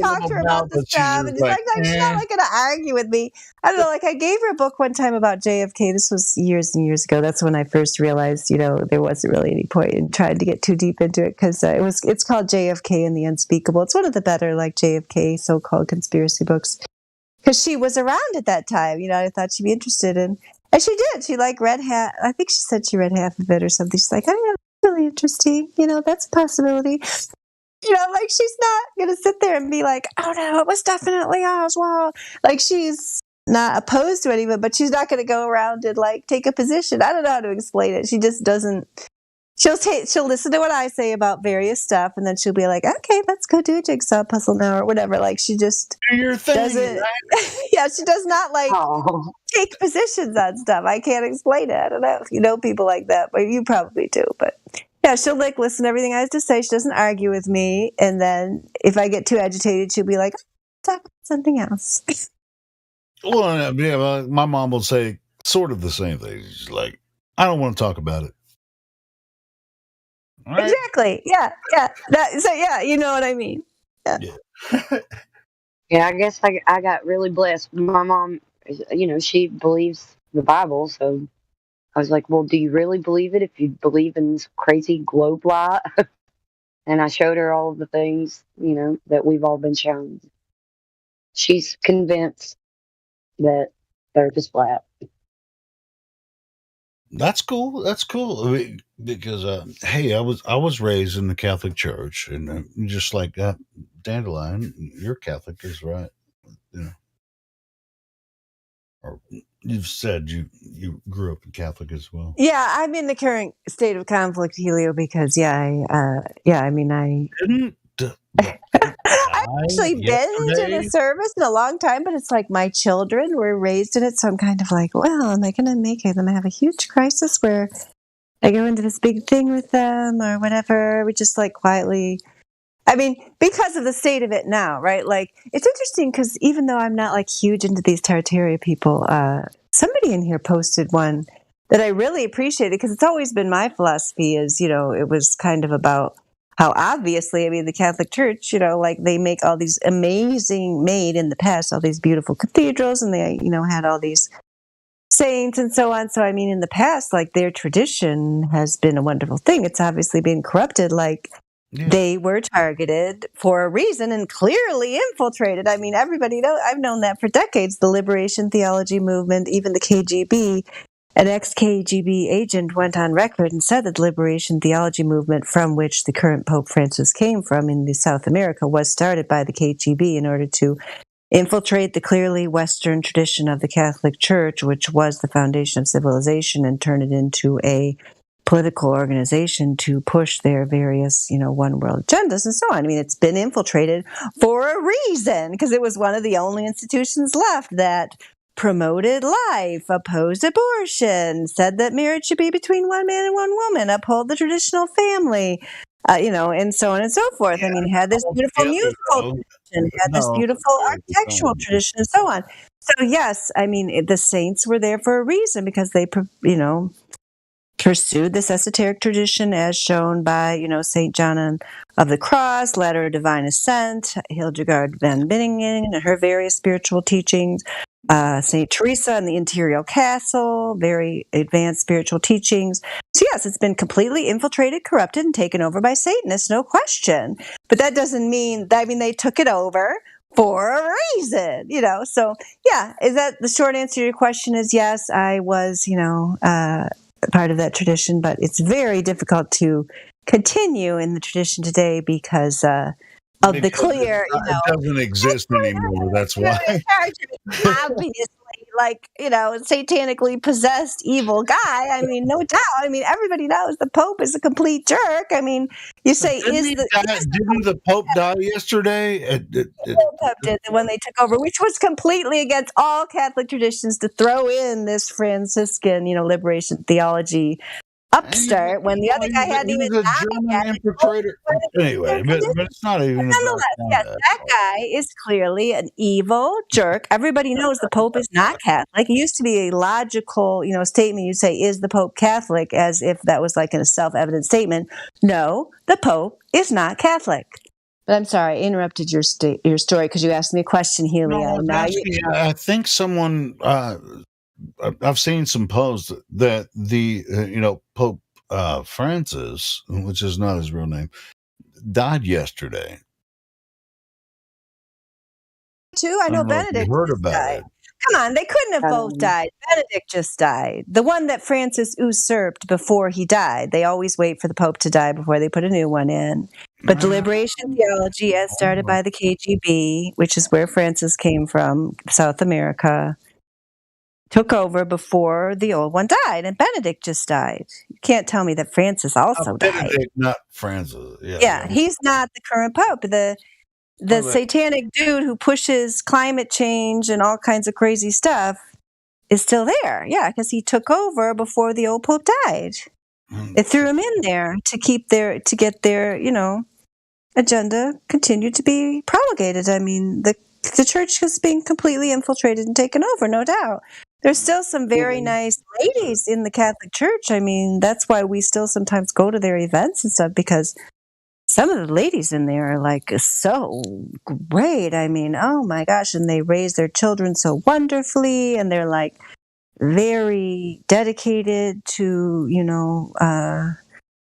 talked to her about the stuff, and she's she's not going to argue with me. I don't know. I gave her a book one time about JFK. This was years and years ago. That's when I first realized, there wasn't really any point in trying to get too deep into it because it's called JFK and the Unspeakable. It's one of the better JFK so-called conspiracy books. Because she was around at that time, I thought she'd be interested in. And she did. She read half. I think she said she read half of it or something. She's like, oh, yeah, that's really interesting. That's a possibility. like she's not going to sit there and be like, oh no, it was definitely Oswald. Like she's not opposed to anyone, but she's not going to go around and like take a position. I don't know how to explain it. She just doesn't. She'll listen to what I say about various stuff, and then she'll be like, okay, let's go do a jigsaw puzzle now or whatever. Like she just Do your thing, doesn't. right? Yeah, she does not like take positions on stuff. I can't explain it. I don't know if you know people like that, but you probably do. But yeah, she'll like listen to everything I have to say. She doesn't argue with me, and then if I get too agitated, she'll be like, talk about something else. Well, yeah, my mom will say sort of the same thing. She's like, I don't want to talk about it. Right? Exactly. Yeah. So yeah, you know what I mean. Yeah. Yeah, I guess I got really blessed. My mom, she believes the Bible, so I was like, well, do you really believe it if you believe in this crazy globe lie? And I showed her all of the things, that we've all been shown. She's convinced that they're just flat. That's cool. That's cool. I mean, because hey, I was raised in the Catholic Church, and just like Dandelion, you're Catholic, is right. Or you've said you grew up in Catholic as well. Yeah, I'm in the current state of conflict, Helio, because I didn't. I've actually been to the service in a long time, but it's like my children were raised in it, so I'm kind of like, well, am I going to make it? Am I have a huge crisis where I go into this big thing with them or whatever? We just like quietly. I mean, because of the state of it now, right? Like, it's interesting because even though I'm not like huge into these Tartaria people, somebody in here posted one that I really appreciated because it's always been my philosophy is, it was kind of about how obviously, I mean, the Catholic Church, like they make all these made in the past, all these beautiful cathedrals, and they, had all these saints and so on. So, I mean, in the past, like their tradition has been a wonderful thing. It's obviously been corrupted, like they were targeted for a reason and clearly infiltrated. I mean, everybody knows, I've known that for decades, the liberation theology movement, even the KGB. An ex-KGB agent went on record and said that the liberation theology movement from which the current Pope Francis came from in South America was started by the KGB in order to infiltrate the clearly Western tradition of the Catholic Church, which was the foundation of civilization, and turn it into a political organization to push their various, one world agendas and so on. I mean, it's been infiltrated for a reason because it was one of the only institutions left that promoted life, opposed abortion, said that marriage should be between one man and one woman, uphold the traditional family, and so on and so forth. I mean, had this beautiful musical tradition, had this beautiful architectural tradition, and so on. So, yes, I mean, the saints were there for a reason because they, pursued this esoteric tradition as shown by, St. John of the Cross, Ladder of Divine Ascent, Hildegard van Bingen, and her various spiritual teachings, St. Teresa and the Interior Castle, very advanced spiritual teachings. So yes, it's been completely infiltrated, corrupted, and taken over by Satanists, no question. But that doesn't mean, they took it over for a reason, So yeah, is that the short answer to your question is yes, I was, part of that tradition, but it's very difficult to continue in the tradition today because of the clear, it doesn't exist anymore. That's why. Obviously, like, satanically possessed evil guy. I mean, no doubt. I mean, everybody knows the Pope is a complete jerk. I mean, you say, didn't the Pope die yesterday? The Pope did when they took over, which was completely against all Catholic traditions to throw in this Franciscan, liberation theology upstart when the other guy hadn't even Anyway, but it's not even. Nonetheless, yes, that guy is clearly an evil jerk. Everybody knows the Pope is not Catholic. It used to be a logical, statement. You'd say, "Is the Pope Catholic?" As if that was like a self-evident statement. No, the Pope is not Catholic. But I'm sorry, I interrupted your story because you asked me a question, Helio. I think someone. I've seen some posts that the Pope Francis, which is not his real name, died yesterday. Too, I know Benedict heard about it. Come on, they couldn't have both died. Benedict just died. The one that Francis usurped before he died. They always wait for the Pope to die before they put a new one in. But the liberation theology, as started by the KGB, which is where Francis came from, South America, took over before the old one died, and Benedict just died. You can't tell me that Francis also died. Benedict, not Francis. Yeah, he's not the current Pope. The satanic dude who pushes climate change and all kinds of crazy stuff is still there. Yeah, because he took over before the old Pope died. They threw him in there to get their, agenda continued to be promulgated. I mean, the church is being completely infiltrated and taken over, no doubt. There's still some very nice ladies in the Catholic Church. I mean, that's why we still sometimes go to their events and stuff, because some of the ladies in there are like so great. I mean, oh my gosh. And they raise their children so wonderfully, and they're like very dedicated to,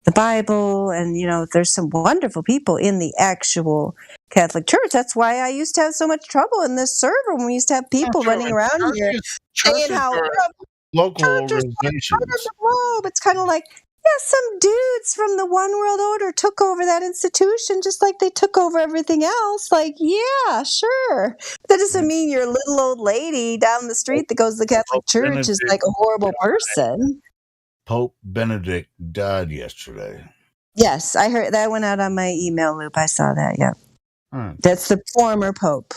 the Bible. And, there's some wonderful people in the actual Catholic Church. That's why I used to have so much trouble in this server when we used to have people running around here saying how local organizations. It's kind of like, yeah, some dudes from the One World Order took over that institution just like they took over everything else. Like, yeah, sure. That doesn't mean your little old lady down the street that goes to the Catholic Church is like a horrible person. Pope Benedict died yesterday. Yes, I heard that went out on my email loop. I saw that, yeah. That's the former Pope.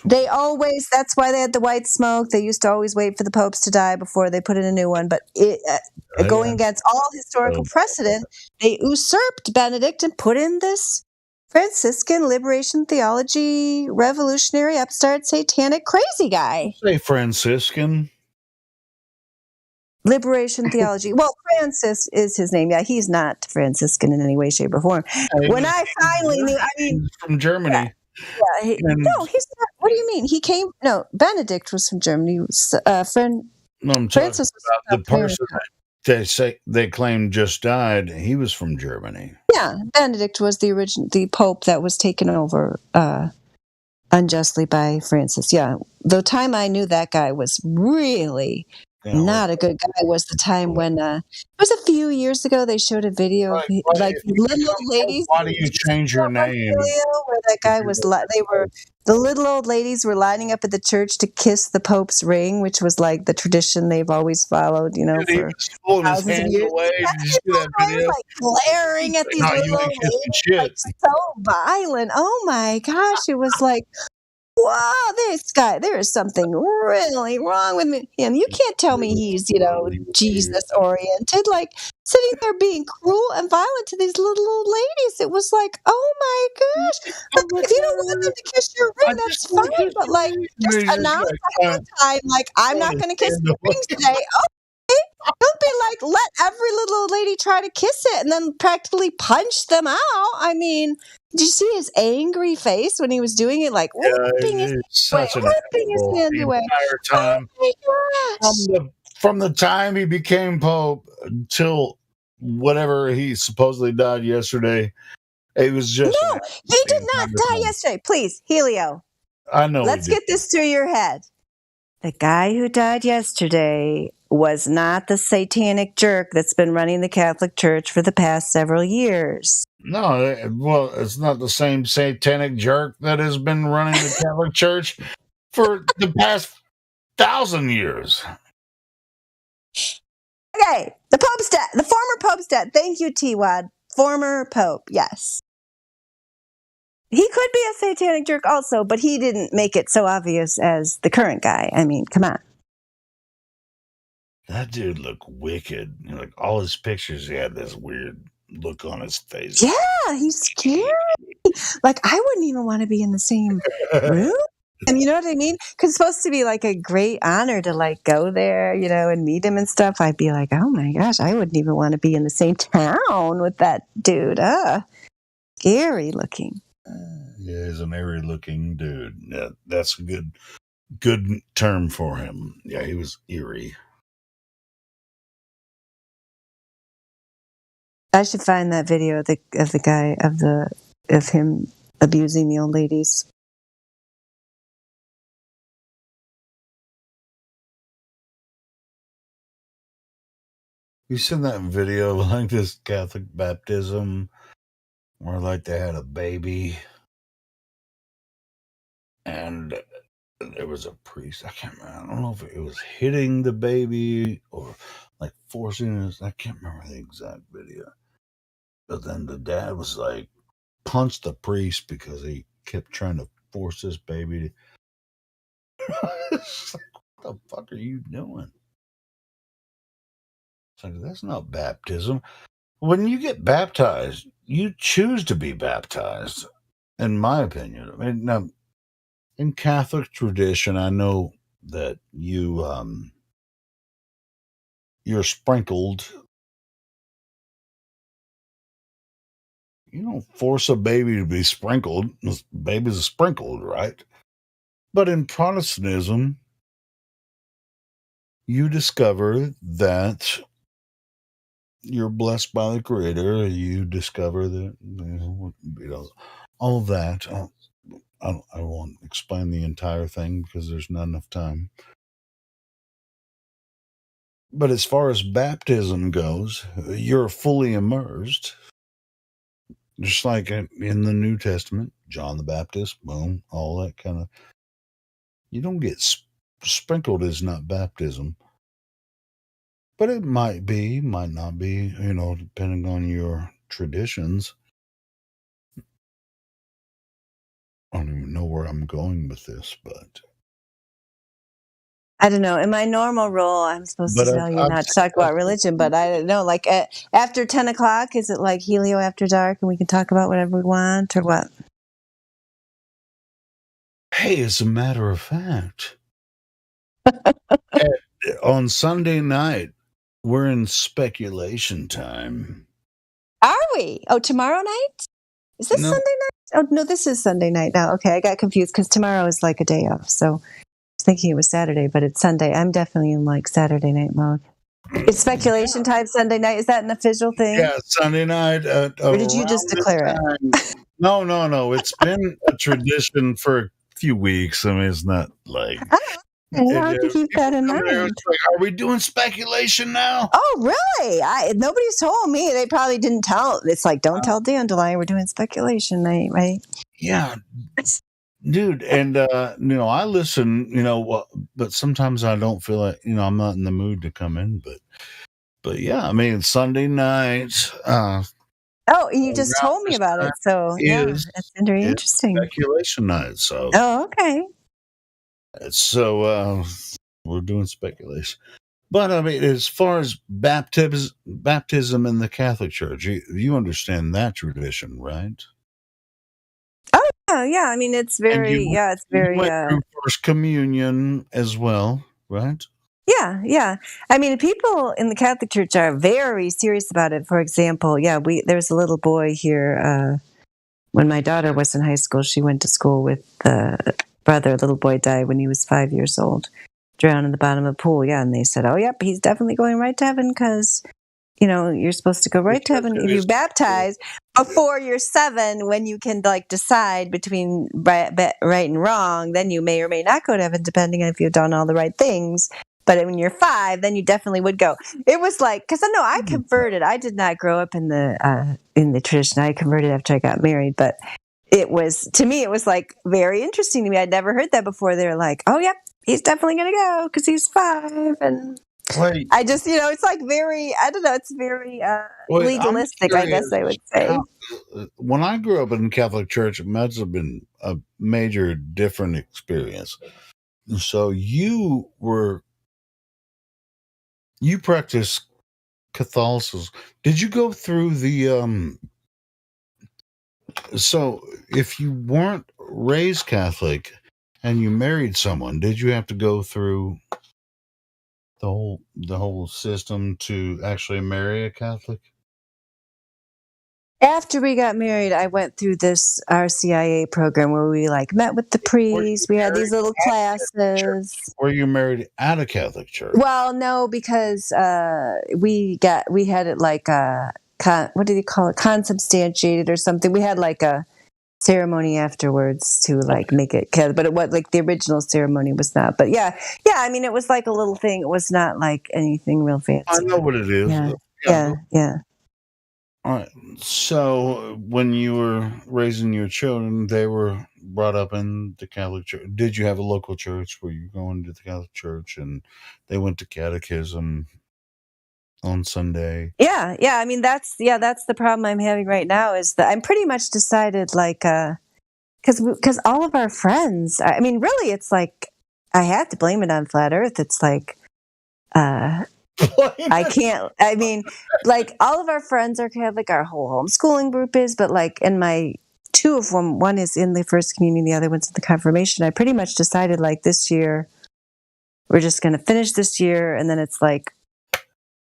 That's why they had the white smoke. They used to always wait for the popes to die before they put in a new one. But going against all historical precedent, they usurped Benedict and put in this Franciscan liberation theology, revolutionary, upstart, satanic, crazy guy. Say Franciscan. Liberation theology. Well, Francis is his name. Yeah, he's not Franciscan in any way, shape, or form. When I finally knew, he's from Germany. Yeah, no, he's not. What do you mean? Benedict was from Germany. I'm Francis talking about the person that they claim just died. He was from Germany. Yeah, Benedict was the Pope that was taken over unjustly by Francis. Yeah, the time I knew that guy was really not a good guy was the time when it was a few years ago. They showed a video of like little old ladies. Why do you change your name? Where that guy was, the little old ladies were lining up at the church to kiss the Pope's ring, which was like the tradition they've always followed, for thousands of years. Like glaring at these little old ladies, like so violent. Oh my gosh, it was like, wow, this guy, there is something really wrong with him. You can't tell me he's, Jesus oriented, like sitting there being cruel and violent to these little old ladies. It was like, oh my gosh. Like, if you don't want them to kiss your ring, that's fine. But like, just announce ahead of time, like, I'm not going to kiss your ring today. Don't be like, let every little old lady try to kiss it and then practically punch them out. I mean, did you see his angry face when he was doing it? Like, whipping his hand away. Time. Oh my gosh. From the time he became Pope until whatever he supposedly died yesterday, it was just... No, he did not die yesterday. Please, Helio. I know. Let's get this through your head. The guy who died yesterday was not the satanic jerk that's been running the Catholic Church for the past several years. No, well, it's not the same satanic jerk that has been running the Catholic Church for the past 1,000 years. Okay, the Pope's dead. The former Pope's dead. Thank you, T-Wad. Former Pope, yes. He could be a satanic jerk also, but he didn't make it so obvious as the current guy. I mean, come on. That dude looked wicked. Like all his pictures, he had this weird look on his face. Yeah, he's scary. Like, I wouldn't even want to be in the same room. And you know what I mean? Because it's supposed to be like a great honor to like go there, and meet him and stuff. I'd be like, oh my gosh, I wouldn't even want to be in the same town with that dude. Scary looking. Yeah, he's an eerie looking dude. Yeah, that's a good term for him. Yeah, he was eerie. I should find that video of the guy of him abusing the old ladies. You seen that video like this Catholic baptism where like they had a baby and there was a priest. I can't remember. I don't know if it was hitting the baby or like forcing it. I can't remember the exact video. But then the dad was like punched the priest because he kept trying to force this baby to. It's like, what the fuck are you doing? It's like, that's not baptism. When you get baptized, you choose to be baptized, in my opinion. I mean, now, in Catholic tradition, I know that you're sprinkled. You don't force a baby to be sprinkled. Babies are sprinkled, right? But in Protestantism, you discover that you're blessed by the Creator. You discover that, all of that. I won't explain the entire thing because there's not enough time. But as far as baptism goes, you're fully immersed. Just like in the New Testament, John the Baptist, boom, all that kind of. You don't get sprinkled is not baptism. But it might be, might not be, depending on your traditions. I don't even know where I'm going with this, but. I don't know. In my normal role, I'm supposed to tell you not to talk about religion, but I don't know. Like after 10 o'clock, is it like Helio after dark and we can talk about whatever we want or what? Hey, as a matter of fact, on Sunday night, we're in speculation time. Are we? Oh, tomorrow night? Is this Sunday night? Oh, no, this is Sunday night now. Okay, I got confused because tomorrow is like a day off. So I was thinking it was Saturday, but it's Sunday. I'm definitely in like Saturday night mode. It's speculation time Sunday night. Is that an official thing? Yeah, Sunday night. Or did you just declare it? No. It's been a tradition for a few weeks. I mean, it's not like. I'll have to keep that in mind. Like, are we doing speculation now? Oh, really? Nobody's told me. They probably didn't tell. It's like, don't tell Dandelion we're doing speculation night, right? Yeah. Dude, and, I listen, but sometimes I don't feel like, I'm not in the mood to come in, but yeah, I mean, Sunday night. Oh, you just told me about it. So, yeah, that's very interesting. Speculation night. So. Oh, okay. So, we're doing speculation. But, I mean, as far as baptism in the Catholic Church, you understand that tradition, right? Oh, yeah. I mean, it's very, it's very. You went through First Communion as well, right? Yeah. I mean, people in the Catholic Church are very serious about it. For example, there's a little boy here. When my daughter was in high school, she went to school with the brother. A little boy died when he was 5 years old, drowned in the bottom of a pool. Yeah, and they said, "Oh, yep, he's definitely going right to heaven because." You're supposed to go right to heaven if you baptize before you're 7, when you can decide between right and wrong. Then you may or may not go to heaven, depending on if you've done all the right things. But when you're 5, then you definitely would go. It was like, because I converted. I did not grow up in the tradition. I converted after I got married, but it was like very interesting to me. I'd never heard that before. They're like, "Oh, yep, he's definitely going to go because he's 5," and. Wait. I just, it's like very, I don't know, it's very legalistic, I guess I would say. When I grew up in the Catholic Church, it must have been a major different experience. So you practiced Catholicism. Did you go through so if you weren't raised Catholic and you married someone, did you have to go through the whole system to actually marry a Catholic? After we got married, I went through this RCIA program where we met with the priest. We had these little classes. Were you married at a Catholic church? Well, no, because we had it like what do they call it? Consubstantiated or something. We had like a ceremony afterwards to like make it, but it was like the original ceremony was not. But yeah. I mean, it was like a little thing. It was not like anything real fancy. I know what it is. Yeah. All right. So when you were raising your children, they were brought up in the Catholic Church. Did you have a local church where you going to the Catholic Church and they went to catechism on Sunday? Yeah. I mean, that's the problem I'm having right now is that I'm pretty much decided like, because all of our friends, I mean, really, it's like, I have to blame it on Flat Earth. It's like, I can't, I mean, like all of our friends are Catholic, our whole homeschooling group is, but like in my two of them, one is in the First Communion, the other one's in the Confirmation. I pretty much decided like this year, we're just going to finish this year. And then it's like,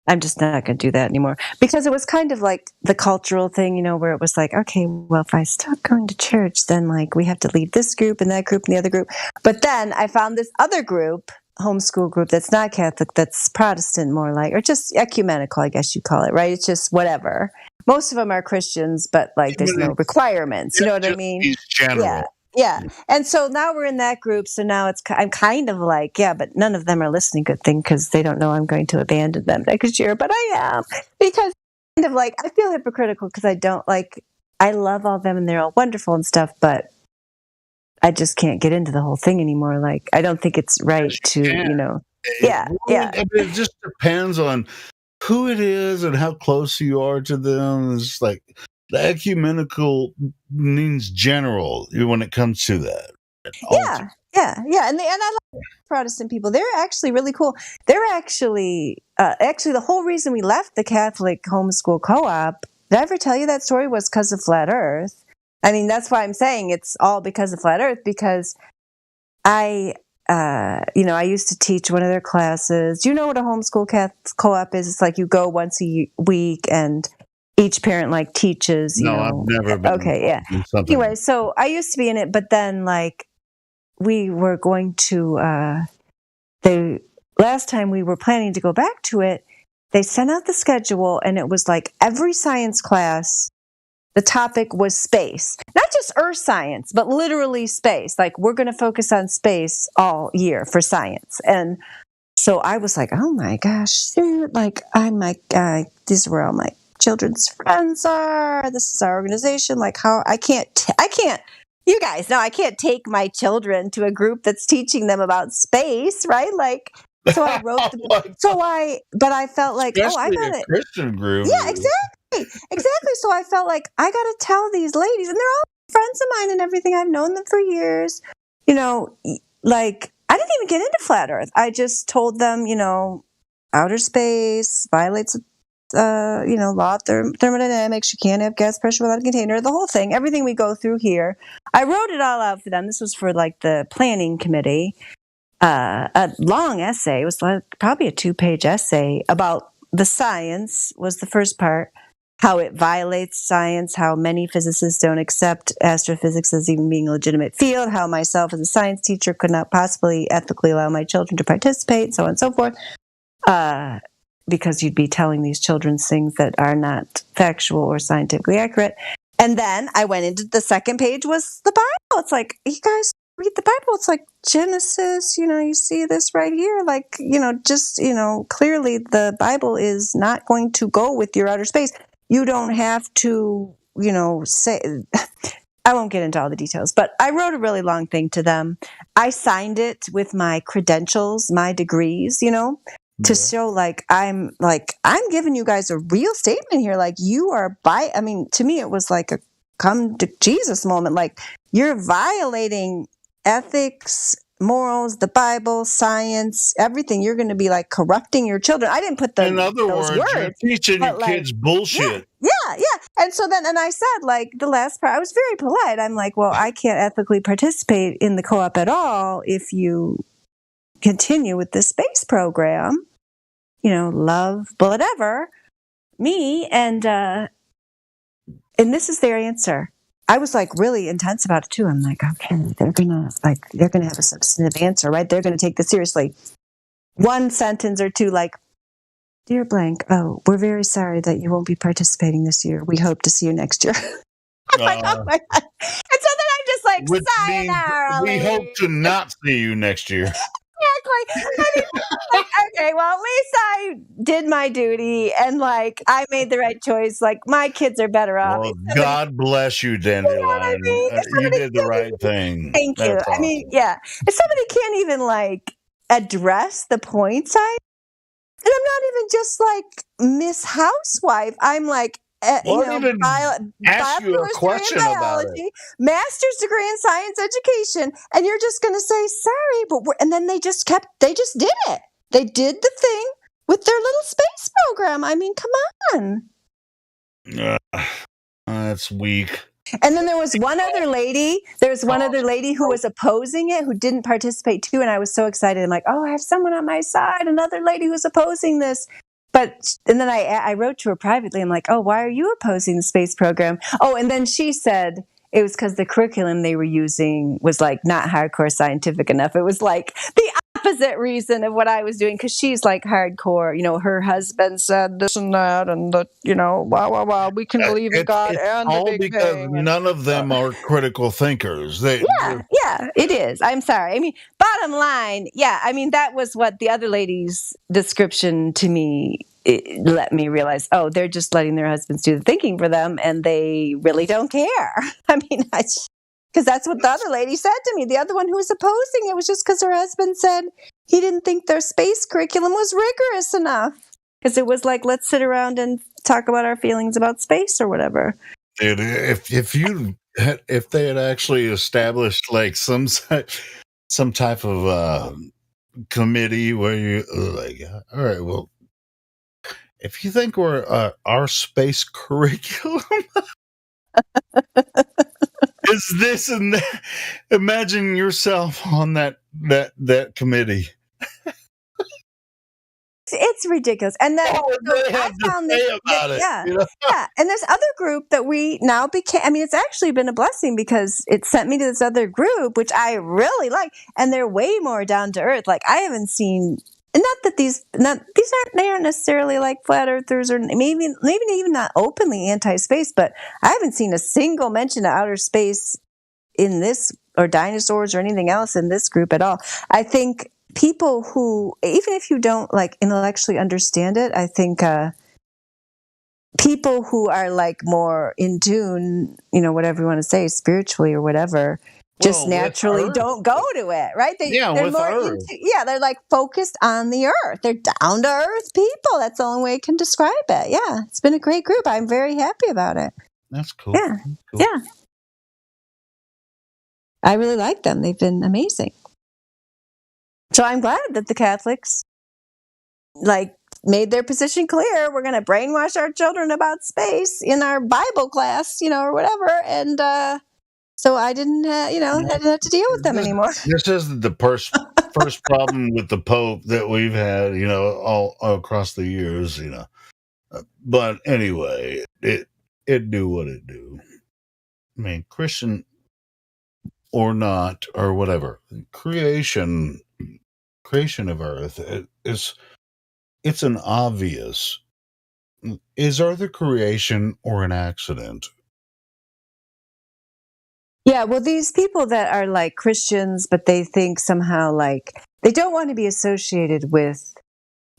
I'm just not going to do that anymore because it was kind of like the cultural thing, where it was like, okay, well, if I stop going to church, then like we have to leave this group and that group and the other group. But then I found this other group, homeschool group, that's not Catholic, that's Protestant more like, or just ecumenical, I guess you call it, right? It's just whatever. Most of them are Christians, but like there's no requirements. You know what I mean? General. Yeah. And so now we're in that group. So now I'm kind of like, yeah, but none of them are listening. Good thing, because they don't know I'm going to abandon them next year. But I am, because kind of like, I feel hypocritical because I don't like, I love all of them and they're all wonderful and stuff, but I just can't get into the whole thing anymore. Like, I don't think it's right to, It just depends on who it is and how close you are to them. It's like the ecumenical means general when it comes to that. Yeah. And I love Protestant people. They're actually really cool. They're actually the whole reason we left the Catholic homeschool co-op, did I ever tell you that story, was because of Flat Earth? I mean, that's why I'm saying it's all because of Flat Earth, because I used to teach one of their classes. Do you know what a homeschool co-op is? It's like you go once a week and each parent like teaches. I've never been. Okay, yeah. Anyway, so I used to be in it, but then like we were going to the last time we were planning to go back to it, they sent out the schedule and it was like every science class, the topic was space. Not just earth science, but literally space. Like, we're going to focus on space all year for science. And so I was like, oh my gosh, dude, like, these are where all my children's friends are. This is our organization. Like, how I can't, you guys know I can't take my children to a group that's teaching them about space, right? Like, so I wrote, but I felt like, I got it. Christian group. Yeah, exactly. So I felt like I got to tell these ladies, and they're all friends of mine and everything. I've known them for years. Like, I didn't even get into Flat Earth. I just told them, outer space violates, law of thermodynamics. You can't have gas pressure without a container. The whole thing, everything we go through here. I wrote it all out for them. This was for like the planning committee. A long essay. It was like probably a 2-page essay about the science was the first part, how it violates science, how many physicists don't accept astrophysics as even being a legitimate field, how myself as a science teacher could not possibly ethically allow my children to participate, so on and so forth, because you'd be telling these children things that are not factual or scientifically accurate. And then I went into the second page was the Bible. It's like, you guys read the Bible. It's like Genesis, you see this right here. Like, clearly the Bible is not going to go with your outer space. You don't have to, say, I won't get into all the details, but I wrote a really long thing to them. I signed it with my credentials, my degrees, to show I'm giving you guys a real statement here. Like, you are to me, it was like a come to Jesus moment. Like, you're violating ethics, morals, the Bible, science, everything. You're going to be like corrupting your children. I didn't put in other words, you're teaching your kids bullshit. Yeah. And so then, and I said, like, the last part, I was very polite. I'm like, well, I can't ethically participate in the co-op at all if you continue with this space program, love, whatever, me. And this is their answer. I was like really intense about it too. I'm like, okay, they're gonna have a substantive answer, right? They're gonna take this seriously. One sentence or two, like, dear blank, we're very sorry that you won't be participating this year. We hope to see you next year. I'm like, oh my God. And so then I'm just like, which means sayonara, we hope lady. to not see you next year. Exactly. I mean, like, okay, well, at least I did my duty and like I made the right choice. Like my kids are better off. Well, If somebody, God bless you, you know what I Dandelion. mean? If You somebody did the right thing. thank you. That's I mean, awesome. yeah. If somebody can't even like address the points and I'm not even just like Miss Housewife. I'm like, Well, even ask you a bachelor's degree in question about it. biology, master's degree in science education, and you're just going to say sorry, but and then they just did it. They did the thing with their little space program. I mean, come on. That's weak. And then there was one other lady. There was one other lady who was opposing it, who didn't participate too. And I was so excited. I'm like, oh, I have someone on my side, another lady who's opposing this. And then I wrote to her privately. I'm like, oh, why are you opposing the space program? Oh, and then she said it was because the curriculum they were using was like not hardcore scientific enough. It was like the opposite reason of what I was doing, because she's like hardcore. You know, her husband said this and that, and the, you know, wow, we can believe in God It's and the all Big because Bang. none of them are critical thinkers. Yeah, it is. I'm sorry. I mean, bottom line, yeah, I mean, that was what the other lady's description to me let me realize, oh, they're just letting their husbands do the thinking for them, and they really don't care. I mean, because that's what the other lady said to me. The other one who was opposing it was just because her husband said he didn't think their space curriculum was rigorous enough. Because it was like, let's sit around and talk about our feelings about space or whatever. Dude, if they had actually established like some type of committee where you like, all right, well, if you think we're our space curriculum is this and that, imagine yourself on that committee. It's ridiculous. And then I found this, yeah. And this other group that we now became, I mean, it's actually been a blessing because it sent me to this other group, which I really like. And they're way more down to earth. Like I haven't seen, and not that they aren't necessarily like flat earthers or maybe even not openly anti-space, but I haven't seen a single mention of outer space in this, or dinosaurs or anything else in this group at all. I think people who, even if you don't like intellectually understand it, I think people who are like more in tune, you know, whatever you want to say, spiritually or whatever, just naturally don't go to it, right? They're more they're like focused on the earth. They're down to earth people. That's the only way I can describe it. Yeah, it's been a great group. I'm very happy about it. That's cool. Yeah, cool. Yeah. I really like them. They've been amazing. So I'm glad that the Catholics like made their position clear. We're going to brainwash our children about space in our Bible class, you know, or whatever. And so I didn't, I didn't have to deal with them anymore. This isn't the first problem with the Pope that we've had, you know, all across the years, you know. But anyway, it do what it do. I mean, Christian or not, or whatever, creation of Earth it's an obvious. Is Earth a creation or an accident? Yeah, well, these people that are like Christians, but they think somehow like they don't want to be associated with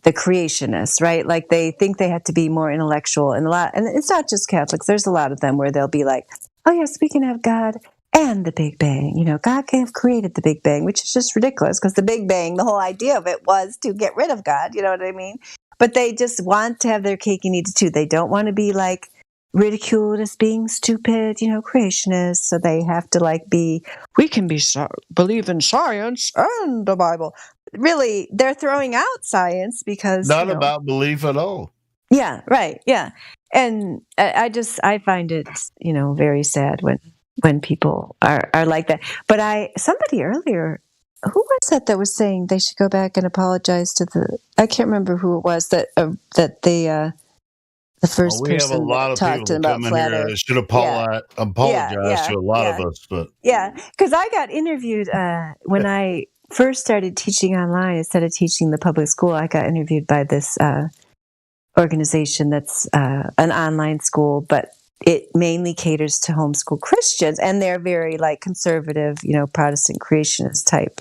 the creationists, right? Like they think they have to be more intellectual, and it's not just Catholics. There's a lot of them where they'll be like, "Oh yes, we can have God and the Big Bang. You know, God can have created the Big Bang," which is just ridiculous because the Big Bang, the whole idea of it was to get rid of God. You know what I mean? But they just want to have their cake and eat it too. They don't want to be like ridiculed as being stupid, you know, creationists. So they have to like we can believe in science and the Bible. Really, they're throwing out science because not about belief at all. Yeah, right. Yeah. And I find it, you know, very sad when people are like that. But somebody earlier, who was that was saying they should go back and apologize to I can't remember who it was that the first we have a lot of people that come in here that should apologize to a lot of us. But yeah, because I got interviewed when I first started teaching online instead of teaching the public school. I got interviewed by this organization that's an online school, but it mainly caters to homeschool Christians, and they're very like conservative, Protestant creationist type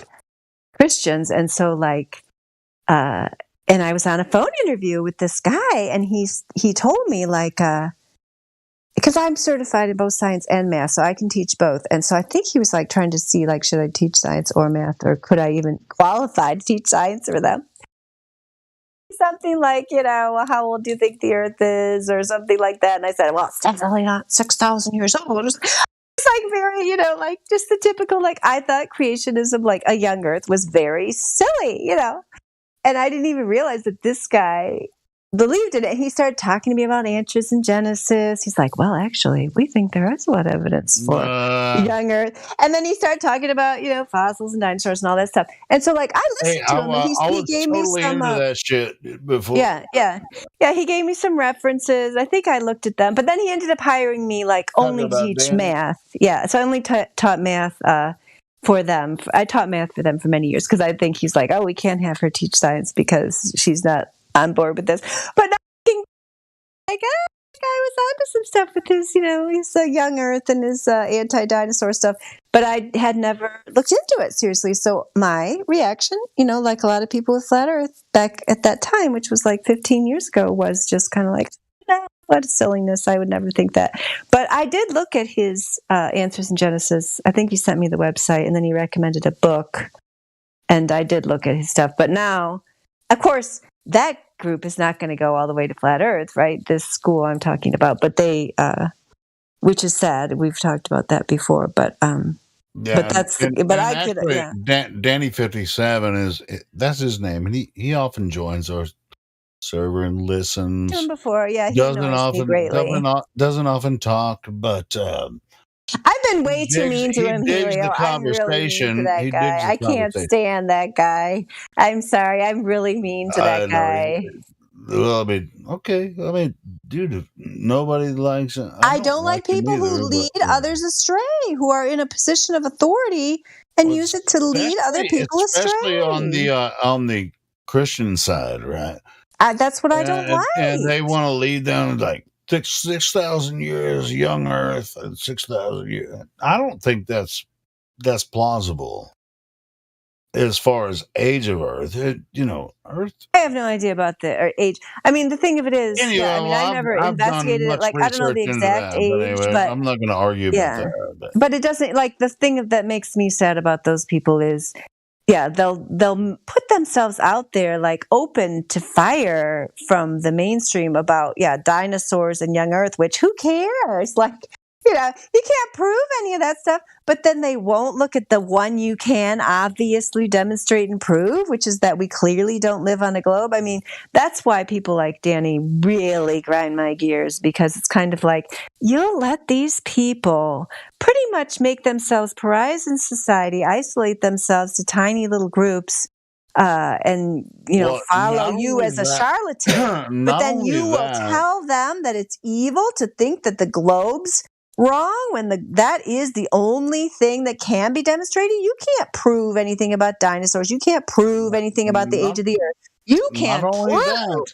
Christians. And so like, and I was on a phone interview with this guy, and he told me like, because I'm certified in both science and math, so I can teach both. And so I think he was like trying to see like, should I teach science or math, or could I even qualify to teach science for them? Something like, well, how old do you think the Earth is, or something like that? And I said, well, it's definitely not 6,000 years old. It's like very, like just the typical, like I thought creationism, like a young Earth, was very silly, And I didn't even realize that this guy believed in it. He started talking to me about answers in Genesis. He's like, well, actually, we think there is a lot of evidence for young Earth. And then he started talking about, fossils and dinosaurs and all that stuff. And so, like, I listened to him, and he gave me some into that shit before. Yeah. He gave me some references. I think I looked at them, but then he ended up hiring me, like, only to teach math. Yeah, so I only taught math for them. I taught math for them for many years, because I think he's like, oh, we can't have her teach science because she's not on board with this. But now I'm like, the guy was onto some stuff with his, his young Earth and his anti-dinosaur stuff. But I had never looked into it seriously. So my reaction, like a lot of people with flat Earth back at that time, which was like 15 years ago, was just kind of like, no, what a silliness. I would never think that. But I did look at his answers in Genesis. I think he sent me the website, and then he recommended a book. And I did look at his stuff. But now, of course, that group is not going to go all the way to flat Earth, right? This school I'm talking about. But they, which is sad. We've talked about that before. But but that's Danny 57 that's his name, and he often joins our server and listens. To him before, yeah, he annoys me greatly. Doesn't often talk, but I've been way too mean to him, Helio. I'm really mean to that guy. I can't stand that guy. I'm sorry. I'm really mean to that guy. Well, I mean, okay. I mean, dude, nobody likes it. I don't like people who lead others astray, who are in a position of authority and use it to lead other people astray. Especially on the Christian side, right? That's what I don't like. And they want to lead them like 6,000 years, young Earth, 6,000 years. I don't think that's plausible. As far as age of Earth, Earth. I have no idea about the age. I mean, the thing of it is, I never investigated it. Like, I don't know the exact age, but I'm not going to argue about that. But it doesn't, like, the thing that makes me sad about those people is, they'll put themselves out there, like, open to fire from the mainstream about, dinosaurs and young Earth, which who cares? Like, you can't prove any of that stuff, but then they won't look at the one you can obviously demonstrate and prove, which is that we clearly don't live on a globe. I mean, that's why people like Danny really grind my gears, because it's kind of like, you'll let these people pretty much make themselves pariahs in society, isolate themselves to tiny little groups, and follow you as a charlatan, but then you will tell them that it's evil to think that the globe's wrong when that is the only thing that can be demonstrated. You can't prove anything about dinosaurs. You can't prove anything about the age of the Earth. You can't prove that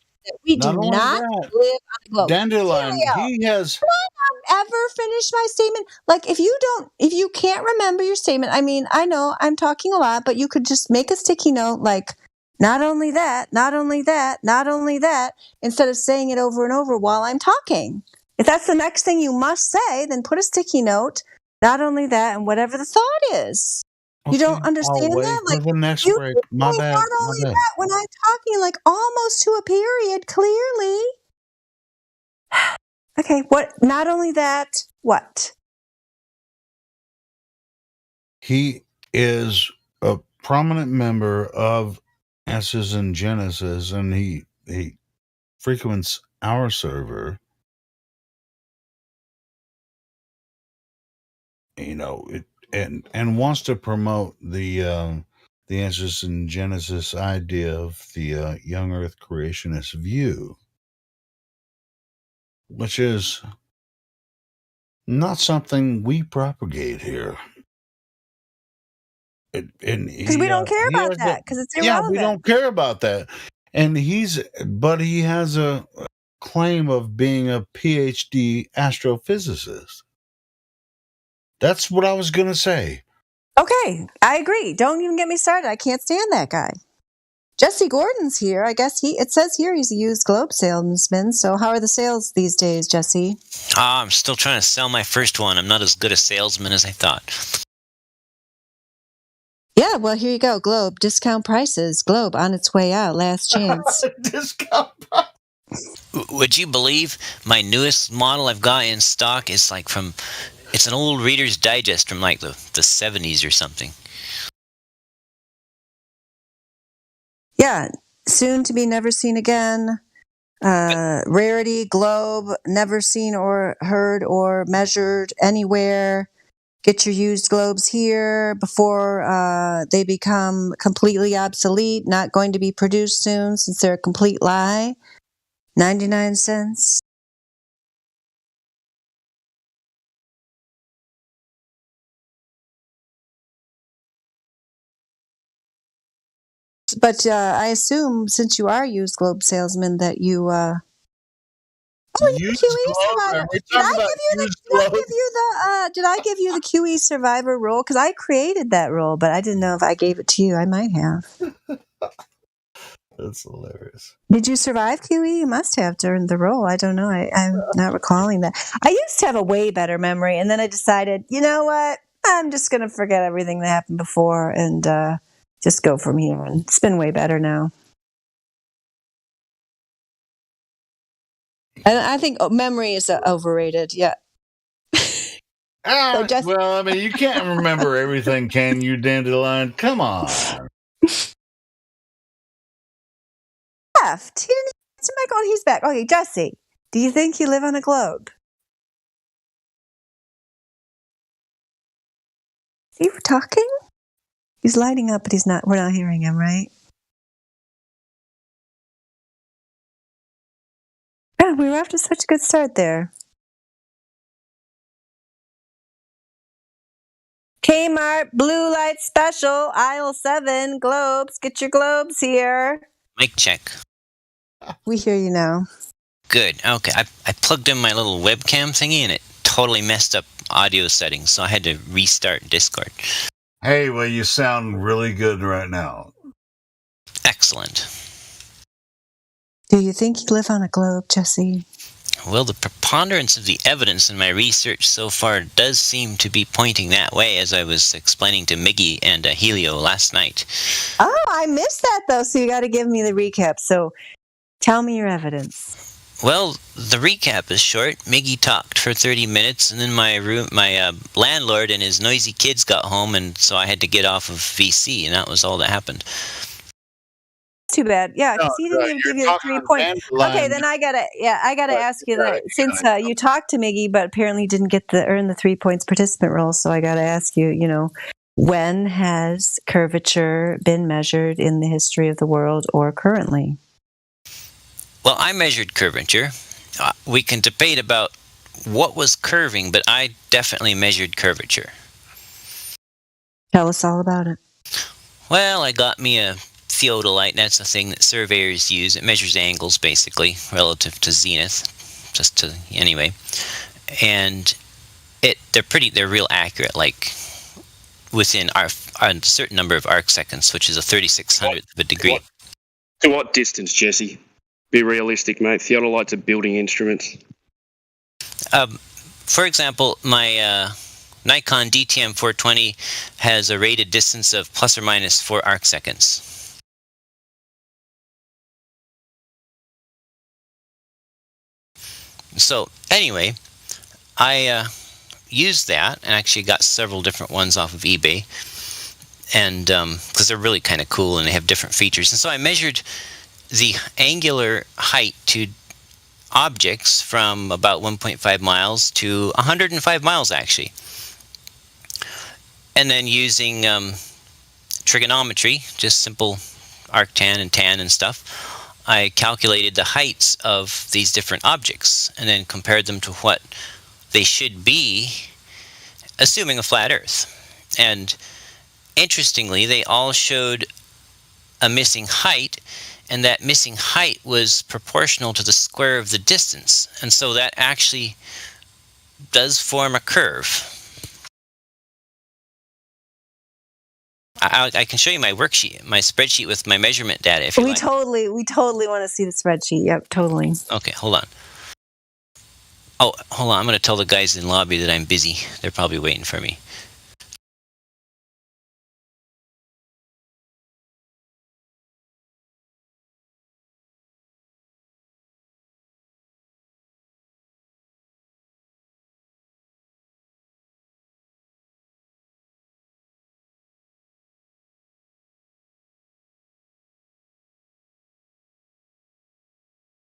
we do not live on the globe. Dandelion, he has. Can I not ever finish my statement? Like, if you can't remember your statement, I mean, I know I'm talking a lot, but you could just make a sticky note, like, not only that, not only that, not only that, instead of saying it over and over while I'm talking. If that's the next thing you must say, then put a sticky note, not only that, and whatever the thought is. Okay, you don't understand that? Like, the next break. My bad. Not only that, when I'm talking like almost to a period, clearly. Okay, what? Not only that, what? He is a prominent member of Answers in Genesis, and he frequents our server. And wants to promote the Answers in Genesis idea of the young Earth creationist view, which is not something we propagate here. Because we don't care about that, because it's irrelevant. Yeah, we don't care about that. And he has a claim of being a PhD astrophysicist. That's what I was going to say. Okay, I agree. Don't even get me started. I can't stand that guy. Jesse Gordon's here. I guess it says here he's a used globe salesman. So how are the sales these days, Jesse? I'm still trying to sell my first one. I'm not as good a salesman as I thought. Yeah, well, here you go. Globe, discount prices. Globe on its way out. Last chance. Discount price. Would you believe my newest model I've got in stock is like it's an old Reader's Digest from like the 70s or something. Yeah, soon to be never seen again. Rarity, globe, never seen or heard or measured anywhere. Get your used globes here before they become completely obsolete, not going to be produced soon since they're a complete lie. 99 cents. But I assume, since you are a used globe salesman, that you Used QE globe? survivor. Are we talking about used globe? Did I give you the QE survivor role? Because I created that role, but I didn't know if I gave it to you. I might have. That's hilarious. Did you survive QE? You must have during the role. I don't know. I'm not recalling that. I used to have a way better memory, and then I decided, you know what? I'm just going to forget everything that happened before and just go from here. And it's been way better now. And I think memory is overrated. Yeah. Well, I mean, you can't remember everything, can you, Dandelion? Come on. Left. He didn't answer my call. He's back. Okay, Jesse, do you think you live on a globe? Is he talking? He's lighting up, but he's not. We're not hearing him, right? Yeah, we were off to such a good start there. Kmart Blue Light Special, aisle 7, globes. Get your globes here. Mic check. We hear you now. Good. Okay. I plugged in my little webcam thingy and it totally messed up audio settings, so I had to restart Discord. Hey, well, you sound really good right now. Excellent. Do you think you live on a globe, Jesse? Well, the preponderance of the evidence in my research so far does seem to be pointing that way, as I was explaining to Miggy and Helio last night. Oh, I missed that, though, so you got to give me the recap. So tell me your evidence. Well, the recap is short. Miggy talked for 30 minutes, and then my landlord and his noisy kids got home, and so I had to get off of VC, and that was all that happened. Too bad. Yeah, because he didn't even give you the 3 points. Okay, then I gotta ask you that since you talked to Miggy, but apparently didn't get earn the 3 points participant role. So I gotta ask you, when has curvature been measured in the history of the world or currently? Well, I measured curvature. We can debate about what was curving, but I definitely measured curvature. Tell us all about it. Well, I got me a theodolite. That's a thing that surveyors use. It measures angles, basically, relative to zenith. Anyway. And they're real accurate, like within a certain number of arc seconds, which is a 3600th of a degree. To what distance, Jesse? Be realistic, mate. Theodolites are building instruments. For example, my Nikon DTM 420 has a rated distance of plus or minus 4 arc seconds. So anyway, I used that and actually got several different ones off of eBay, and because they're really kind of cool and they have different features. And so I measured the angular height to objects from about 1.5 miles to 105 miles actually. And then using trigonometry, just simple arctan and tan and stuff, I calculated the heights of these different objects and then compared them to what they should be, assuming a flat Earth. And interestingly, they all showed a missing height, and that missing height was proportional to the square of the distance. And so that actually does form a curve. I can show you my worksheet, my spreadsheet with my measurement data if you like. We totally want to see the spreadsheet. Yep, totally. Okay, hold on. Oh, hold on. I'm going to tell the guys in lobby that I'm busy. They're probably waiting for me.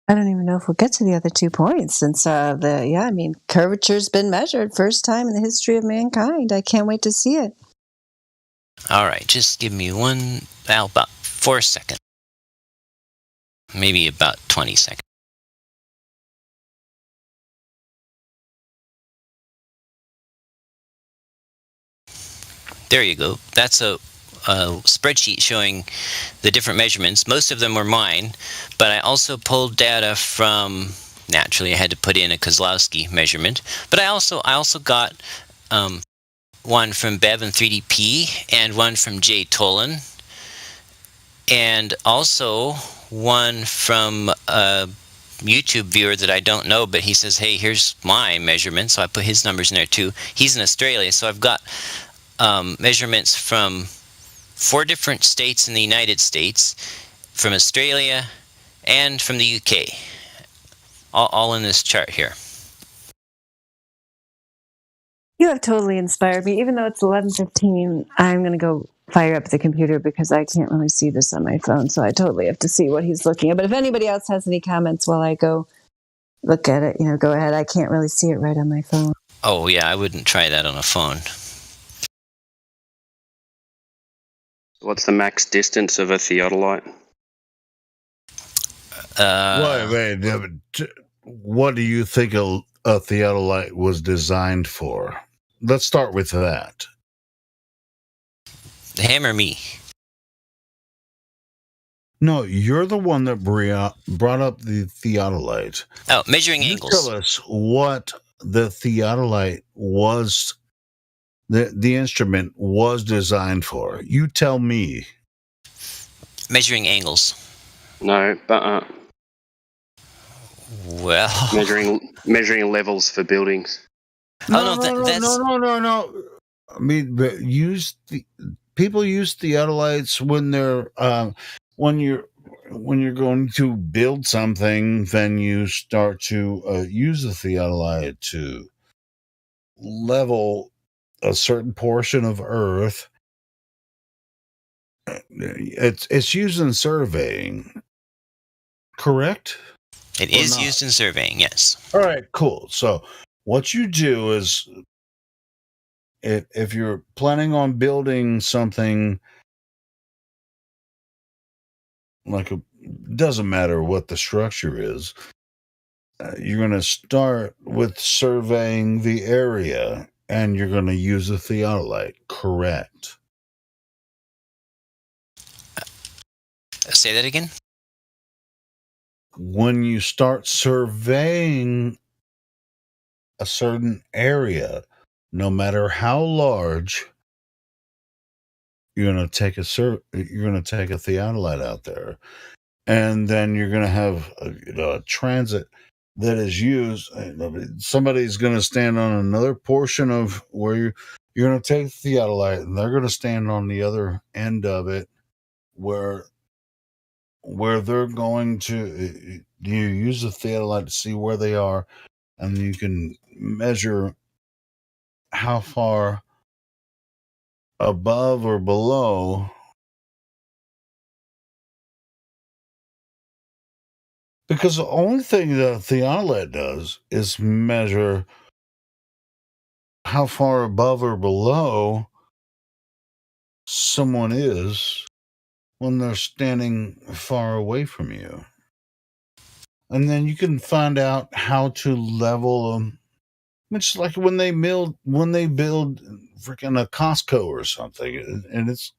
I don't even know if we'll get to the other 2 points since curvature's been measured first time in the history of mankind. I can't wait to see it. All right, just give me about 4 seconds. Maybe about 20 seconds. There you go. That's a spreadsheet showing the different measurements. Most of them were mine, but I also pulled data from, naturally I had to put in a Kozlowski measurement, but I also got one from Bev and 3DP and one from Jay Tolan, and also one from a YouTube viewer that I don't know, but he says, hey, here's my measurement, so I put his numbers in there too. He's in Australia, so I've got measurements from 4 different states in the United States, from Australia, and from the UK. All in this chart here. You have totally inspired me. Even though it's 11:15, I'm going to go fire up the computer because I can't really see this on my phone, so I totally have to see what he's looking at. But if anybody else has any comments while I go look at it, go ahead. I can't really see it right on my phone. Oh, yeah, I wouldn't try that on a phone. What's the max distance of a theodolite? Wait. What do you think a theodolite was designed for? Let's start with that. Hammer me. No, you're the one that brought up the theodolite. Oh, measuring angles. Tell us what the theodolite was, the instrument was designed for. You tell me. Measuring angles. No, but well, measuring levels for buildings. No. I mean, people use theodolites when they're when you're going to build something. Then you start to use the theodolite to level a certain portion of earth. It's used in surveying, correct? It is used in surveying, yes. All right, cool. So what you do is, if you're planning on building something, doesn't matter what the structure is, you're going to start with surveying the area, and you're going to use a theodolite, correct? Say that again? When you start surveying a certain area, no matter how large, you're going to take a theodolite out there, and then you're going to have a transit that is used. Somebody's going to stand on another portion of where you're going to take the theodolite, and they're going to stand on the other end of it, where they're going to you use the theodolite to see where they are, and you can measure how far above or below. Because the only thing the theodolite does is measure how far above or below someone is when they're standing far away from you. And then you can find out how to level them. It's like when they build freaking a Costco or something, and it's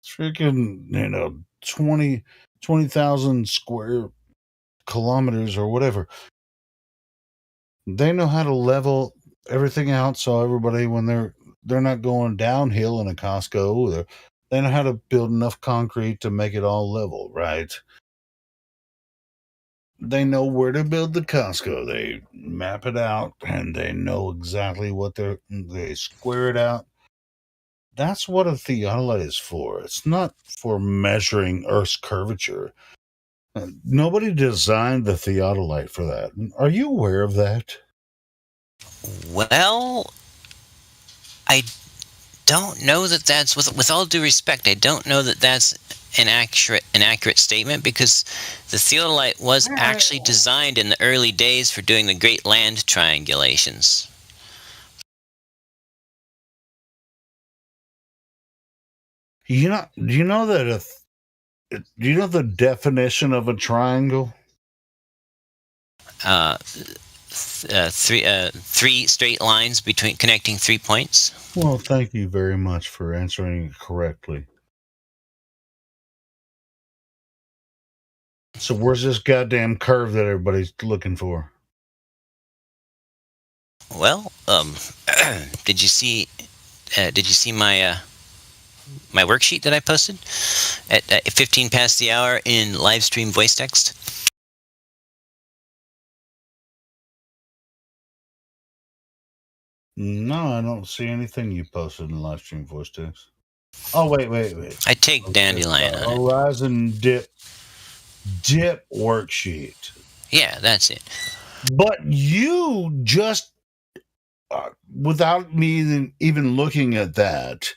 freaking 20,000 square kilometers or whatever. They know how to level everything out so everybody, when they're not going downhill in a Costco, they know how to build enough concrete to make it all level, right? They know where to build the Costco. They map it out and they know exactly what they square it out. That's what a theodolite is for. It's not for measuring Earth's curvature. Nobody designed the theodolite for that. Are you aware of that? Well, I don't know that that's, with all due respect, I don't know that that's an accurate statement, because the theodolite was actually designed in the early days for doing the great land triangulations. Do you know the definition of a triangle? Three straight lines connecting 3 points. Well, thank you very much for answering it correctly. So where's this goddamn curve that everybody's looking for? Well, did you see my my worksheet that I posted at 15 past the hour in live stream voice text? No, I don't see anything you posted in live stream voice text. Oh, wait. I take Dandelion on it. Horizon dip worksheet. Yeah, that's it. But you just, without me even looking at that,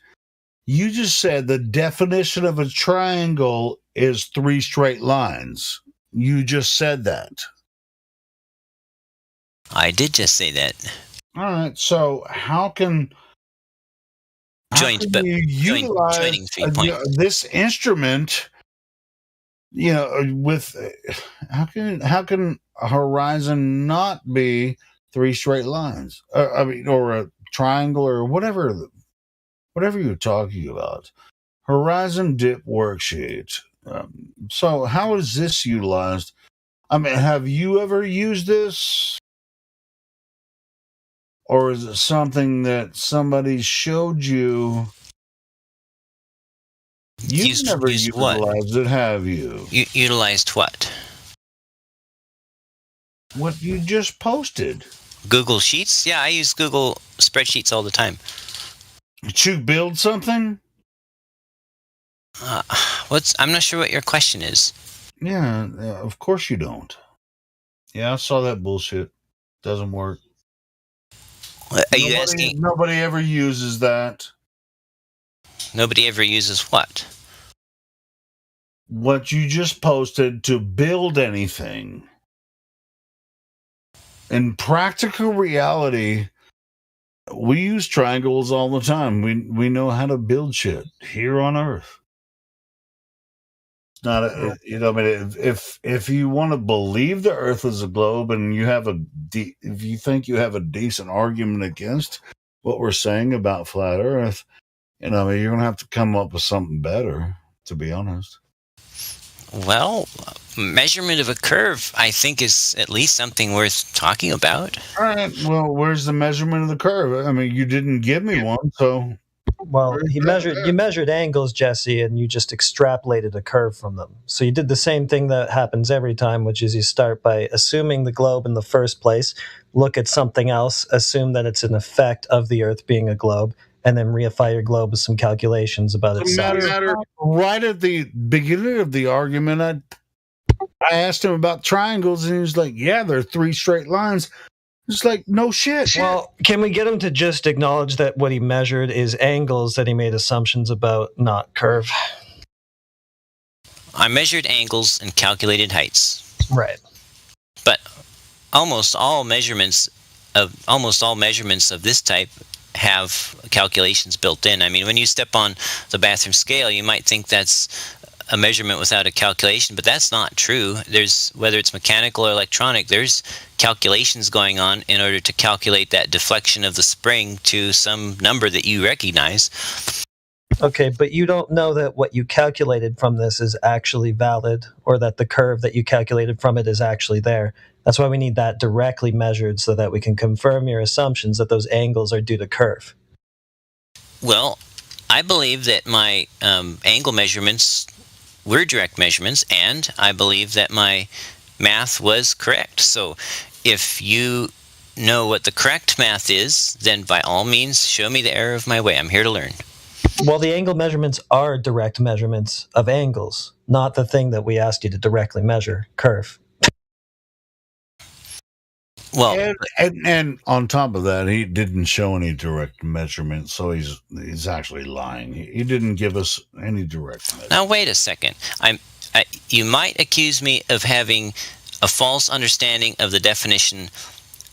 you just said the definition of a triangle is 3 straight lines. You just said that. I did just say that. All right. So how can you utilize joining 3 points. This instrument? With how can a horizon not be 3 straight lines? Or a triangle, or whatever you're talking about. Horizon dip worksheet. So how is this utilized? I mean, have you ever used this? Or is it something that somebody showed you? You've never utilized it, have you? Utilized what? What you just posted. Google Sheets? Yeah, I use Google spreadsheets all the time. Did you build something? I'm not sure what your question is. Yeah, of course you don't. Yeah, I saw that bullshit. Doesn't work. You asking? Nobody ever uses that. Nobody ever uses what? What you just posted to build anything. In practical reality, we use triangles all the time. We know how to build shit here on Earth. It's not if you want to believe the Earth is a globe and you have if you think you have a decent argument against what we're saying about flat Earth, you're gonna have to come up with something better, to be honest. Well, measurement of a curve, I think, is at least something worth talking about. All right. Well, where's the measurement of the curve? I mean, you didn't give me one, so. Well, you measured angles, Jesse, and you just extrapolated a curve from them. So you did the same thing that happens every time, which is you start by assuming the globe in the first place, look at something else, assume that it's an effect of the Earth being a globe, and then reify your globe with some calculations about its size. Right at the beginning of the argument, I asked him about triangles, and he was like, yeah, they're 3 straight lines. It's like, no shit. Well, can we get him to just acknowledge that what he measured is angles that he made assumptions about, not curve? I measured angles and calculated heights. Right. But almost all measurements of this type have calculations built in. I mean, when you step on the bathroom scale, you might think that's a measurement without a calculation, but that's not true. There's, whether it's mechanical or electronic, there's calculations going on in order to calculate that deflection of the spring to some number that you recognize. Okay, but you don't know that what you calculated from this is actually valid, or that the curve that you calculated from it is actually there. That's why we need that directly measured so that we can confirm your assumptions that those angles are due to curve. Well, I believe that my angle measurements were direct measurements, and I believe that my math was correct. So if you know what the correct math is, then by all means, show me the error of my way. I'm here to learn. Well, the angle measurements are direct measurements of angles, not the thing that we asked you to directly measure, curve. Well, and on top of that, he didn't show any direct measurements, so he's actually lying. He didn't give us any direct measurements. Now wait a second. You might accuse me of having a false understanding of the definition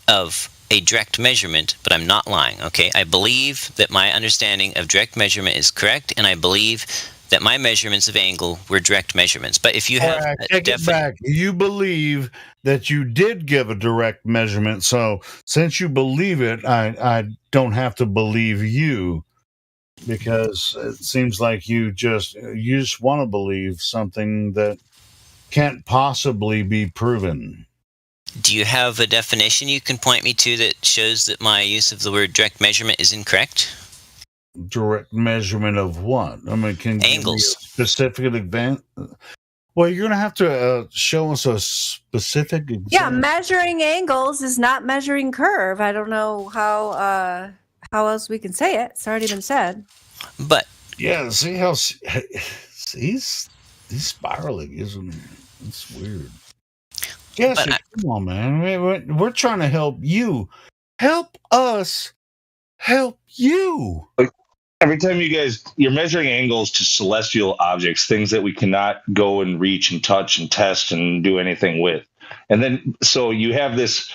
of a direct measurement, but I'm not lying, okay? I believe that my understanding of direct measurement is correct, and I believe that my measurements of angle were direct measurements. But if you have take it back, you believe that you did give a direct measurement, so since you believe it, I don't have to believe you, because it seems like you just want to believe something that can't possibly be proven. Do you have a definition you can point me to that shows that my use of the word direct measurement is incorrect? Direct measurement of what? I mean, can you give me a specific advance? Well, you're going to have to show us a specific example. Yeah, measuring angles is not measuring curve. I don't know how else we can say it. It's already been said. But yeah, see how he's spiraling, isn't he? It's weird. Yes, come on, man. We're trying to help you. Help us. Help you. Every time you're measuring angles to celestial objects, things that we cannot go and reach and touch and test and do anything with. And then, so you have this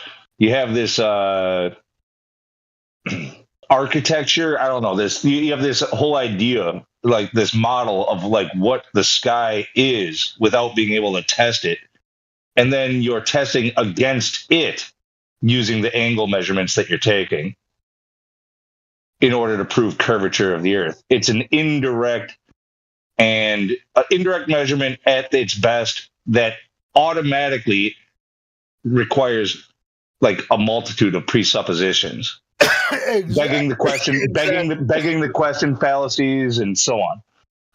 architecture. I don't know this. You have this whole idea, like this model of like what the sky is without being able to test it. And then you're testing against it using the angle measurements that you're taking in order to prove curvature of the Earth. It's an indirect measurement at its best that automatically requires like a multitude of presuppositions, begging the question fallacies and so on.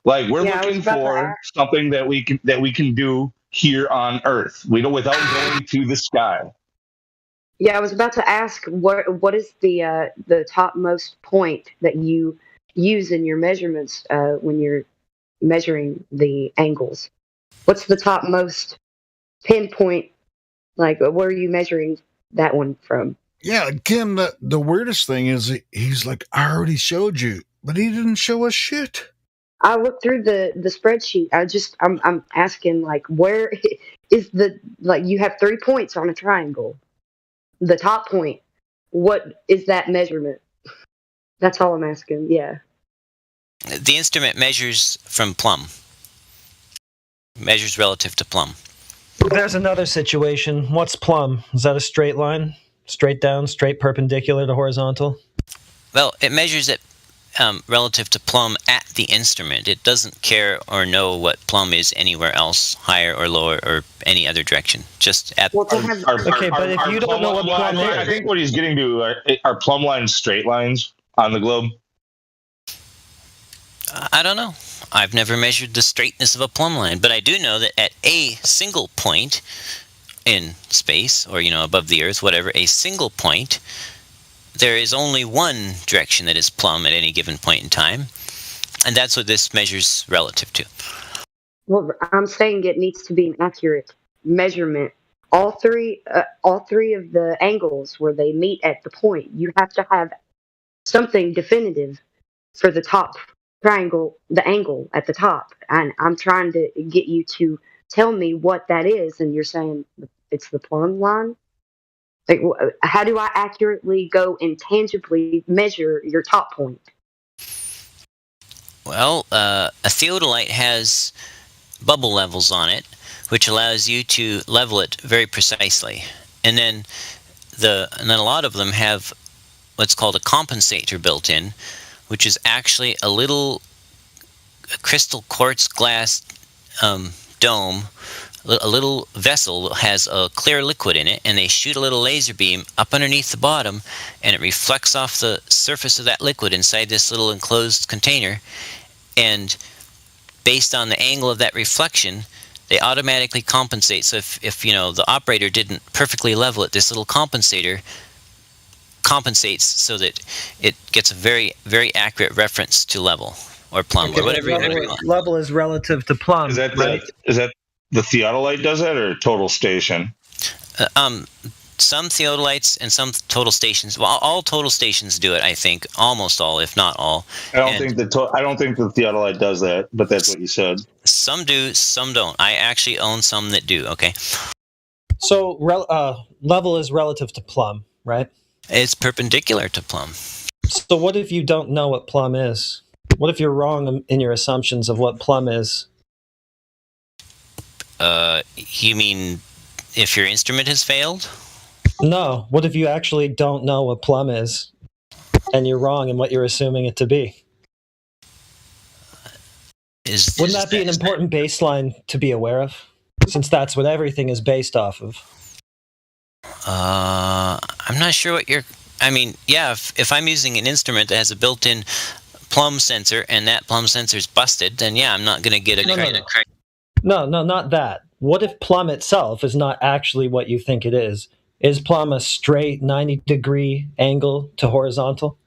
Like we're looking for something that we can do here on Earth. We don't without going to the sky. Yeah, I was about to ask what is the topmost point that you use in your measurements when you're measuring the angles? What's the topmost pinpoint? Like, where are you measuring that one from? Yeah, Kim, the weirdest thing is he's like, I already showed you, but he didn't show us shit. I looked through the spreadsheet. I'm asking, like, where is you have 3 points on a triangle. The top point, what is that measurement? That's all I'm asking. Yeah. The instrument measures from plumb. Measures relative to plumb. There's another situation. What's plumb? Is that a straight line? Straight down, straight perpendicular to horizontal? Well, it measures it relative to plumb at the instrument. It doesn't care or know what plumb is anywhere else, higher or lower or any other direction. Just at. But if you don't know what plumb is, I think what he's getting to are plumb lines straight lines on the globe. I don't know. I've never measured the straightness of a plumb line, but I do know that at a single point in space, or above the Earth, whatever, a single point, there is only one direction that is plumb at any given point in time, and that's what this measures relative to. Well, I'm saying it needs to be an accurate measurement. All three of the angles where they meet at the point, you have to have something definitive for the top triangle, the angle at the top. And I'm trying to get you to tell me what that is, and you're saying it's the plumb line? Like, how do I accurately go and tangibly measure your top point? Well, a theodolite has bubble levels on it, which allows you to level it very precisely. And then a lot of them have what's called a compensator built in, which is actually a little crystal quartz glass dome, a little vessel has a clear liquid in it, and they shoot a little laser beam up underneath the bottom, and it reflects off the surface of that liquid inside this little enclosed container, and based on the angle of that reflection, they automatically compensate. So if the operator didn't perfectly level it, this little compensator compensates so that it gets a very, very accurate reference to level or plumb or whatever you want. Level is relative to plumb. Is that right? the theodolite does that, or total station? Some theodolites and some total stations. Well, all total stations do it. I think almost all, if not all. I don't think the theodolite does that, but that's what you said. Some do, some don't. I actually own some that do. Okay. So level is relative to plumb, right? It's perpendicular to plumb. So what if you don't know what plumb is? What if you're wrong in your assumptions of what plumb is? You mean if your instrument has failed? No. What if you actually don't know what plumb is, and you're wrong in what you're assuming it to be? Wouldn't that be an important baseline to be aware of? Since that's what everything is based off of. I'm not sure what you're... I mean, yeah, if I'm using an instrument that has a built-in plumb sensor and that plumb sensor is busted, then yeah, I'm not going to get a credit. No, not that. What if plumb itself is not actually what you think it is? Is plumb a straight 90-degree angle to horizontal?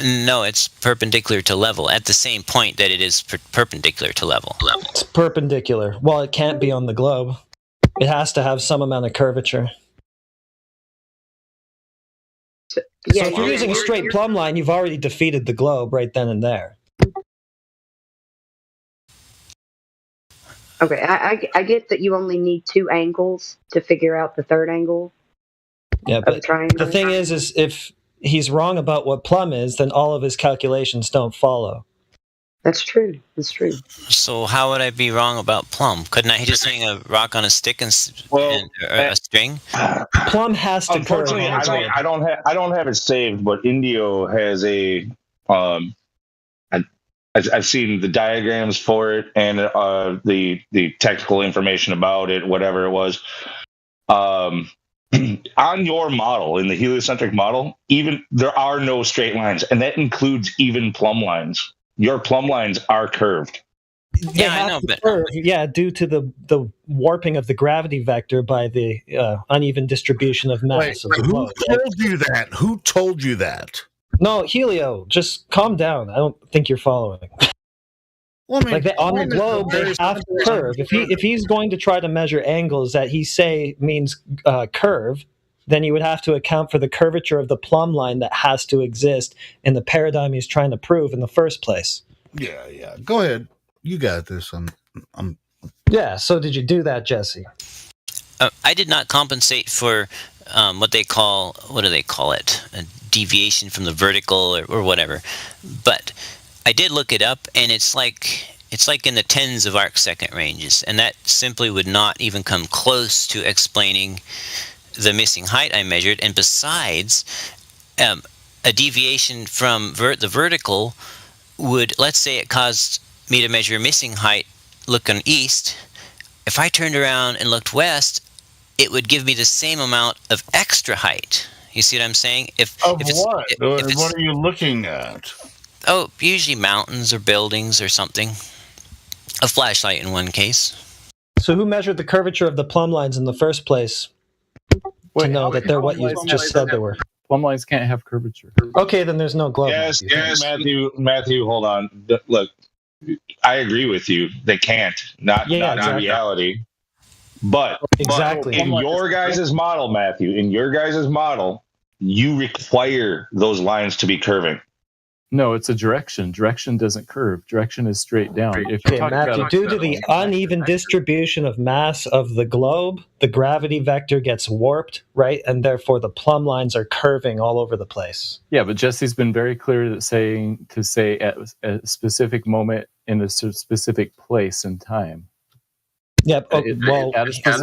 No, it's perpendicular to level at the same point that it is perpendicular to level. It's perpendicular. Well, it can't be on the globe. It has to have some amount of curvature. So if you're using a straight plumb line, you've already defeated the globe right then and there. Okay, I get that you only need 2 angles to figure out the third angle. Yeah, but the thing is if he's wrong about what plumb is, then all of his calculations don't follow. That's true. That's true. So how would I be wrong about plumb? Couldn't I just hang a rock on a stick and a string? Plumb has to curve. Unfortunately, I don't have it saved, but Indio has a. I've seen the diagrams for it and the technical information about it, whatever it was. On your model, in the heliocentric model, even there are no straight lines, and that includes even plumb lines. Your plumb lines are curved. Yeah, I know, but curve, due to the warping of the gravity vector by the uneven distribution of mass. Who told you that? Who told you that? No, Helio, just calm down. I don't think you're following. Well, I mean, on the globe, they have to curve. If he's going to try to measure angles that he say means curve, then you would have to account for the curvature of the plumb line that has to exist in the paradigm he's trying to prove in the first place. Yeah. Go ahead. You got this. Yeah, so did you do that, Jesse? I did not compensate for what do they call it? A deviation from the vertical or whatever. But I did look it up, and it's like in the tens of arcsecond ranges, and that simply would not even come close to explaining the missing height I measured. And besides, a deviation from the vertical would, let's say it caused me to measure missing height looking east. If I turned around and looked west, it would give me the same amount of extra height. You see what I'm saying? What are you looking at? Oh, usually mountains or buildings or something. A flashlight in one case. So who measured the curvature of the plumb lines in the first place to know that they're what you just said they were? Plumb lines can't have curvature. Okay, then there's no globe. Yes, Matthew, hold on. Look, I agree with you. They can't. Not in reality. But exactly in your guys' model, Matthew, you require those lines to be curving. No, it's a direction. Direction doesn't curve. Direction is straight down. Matthew, due to the uneven distribution of mass of the globe, the gravity vector gets warped, right? And therefore the plumb lines are curving all over the place. Yeah, but Jesse's been very clear to say at a specific moment in a specific place and time. Yep.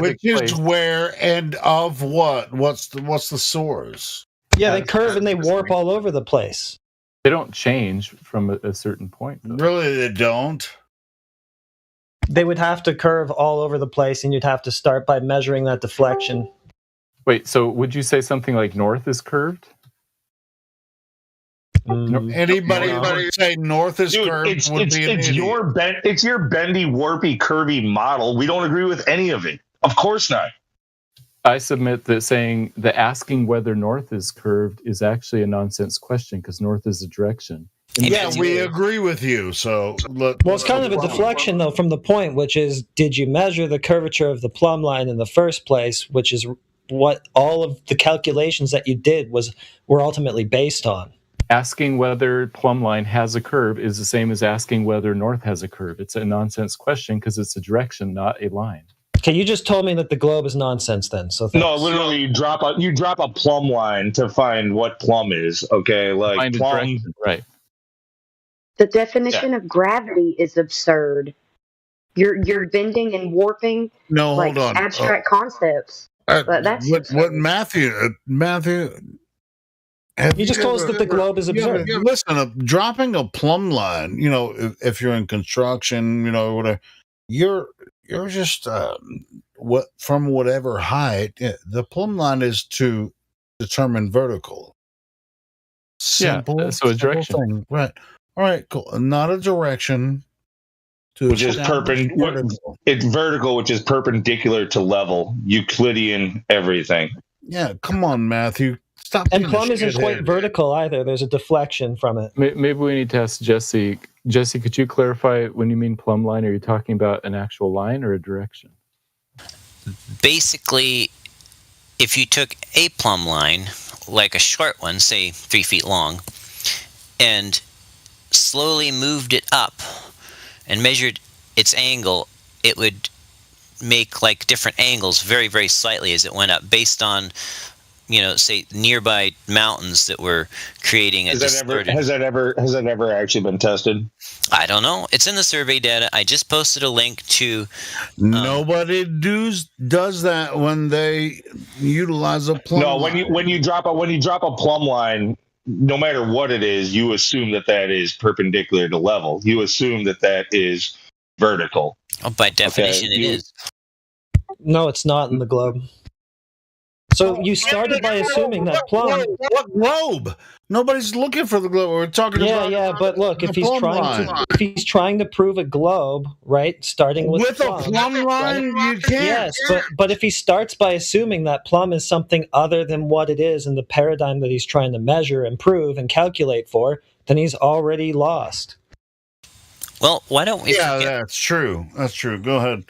Which is where and of what? What's the source? Yeah, they curve and they warp all over the place. They don't change from a certain point, though. Really, they don't. They would have to curve all over the place, and you'd have to start by measuring that deflection. Wait, so would you say something like north is curved? Anybody would say north is curved it's your bendy, warpy, curvy model. We don't agree with any of it. Of course not. I submit that saying that asking whether north is curved is actually a nonsense question because north is a direction. Yeah, we agree with you. So, well, it's kind of a deflection, though, from the point, which is, did you measure the curvature of the plumb line in the first place, which is what all of the calculations that you did were ultimately based on. Asking whether plumb line has a curve is the same as asking whether north has a curve. It's a nonsense question because it's a direction, not a line. Okay, you just told me that the globe is nonsense then. So thanks. No, literally, you drop a plumb line to find what plumb is. Okay, like find plumb, right? The definition of gravity is absurd. You're bending and warping hold on. Abstract concepts. But that's what Matthew. You just told us that the globe is absurd. Listen, dropping a plumb line, if you're in construction, whatever, you're just from whatever height. The plumb line is to determine vertical. Simple, so a direction, thing. Right? All right, cool. Not a direction. Which is perpendicular. It's vertical, which is perpendicular to level. Euclidean everything. Yeah, come on, Matthew. Stop. And plumb isn't quite vertical either. There's a deflection from it. Maybe we need to ask Jesse. Jesse, could you clarify when you mean plumb line? Are you talking about an actual line or a direction? Basically, if you took a plumb line, like a short one, say 3 feet long, and slowly moved it up and measured its angle, it would make like different angles very, very slightly as it went up based on, say nearby mountains that were creating a distorted. Has that ever actually been tested? I don't know. It's in the survey data. I just posted a link to. Nobody does that when they utilize a plumb. No, when you drop a plumb line, no matter what it is, you assume that is perpendicular to level. You assume that is vertical. Oh, by definition, it is. No, it's not in the globe. So you started by assuming that plumb. What globe? Nobody's looking for the globe. We're talking about. Yeah, but look, if he's trying to prove a globe, right, starting with a plumb line, you can't. Yes, but if he starts by assuming that plumb is something other than what it is in the paradigm that he's trying to measure and prove and calculate for, then he's already lost. Well, why don't we? Yeah, that's true. That's true. Go ahead.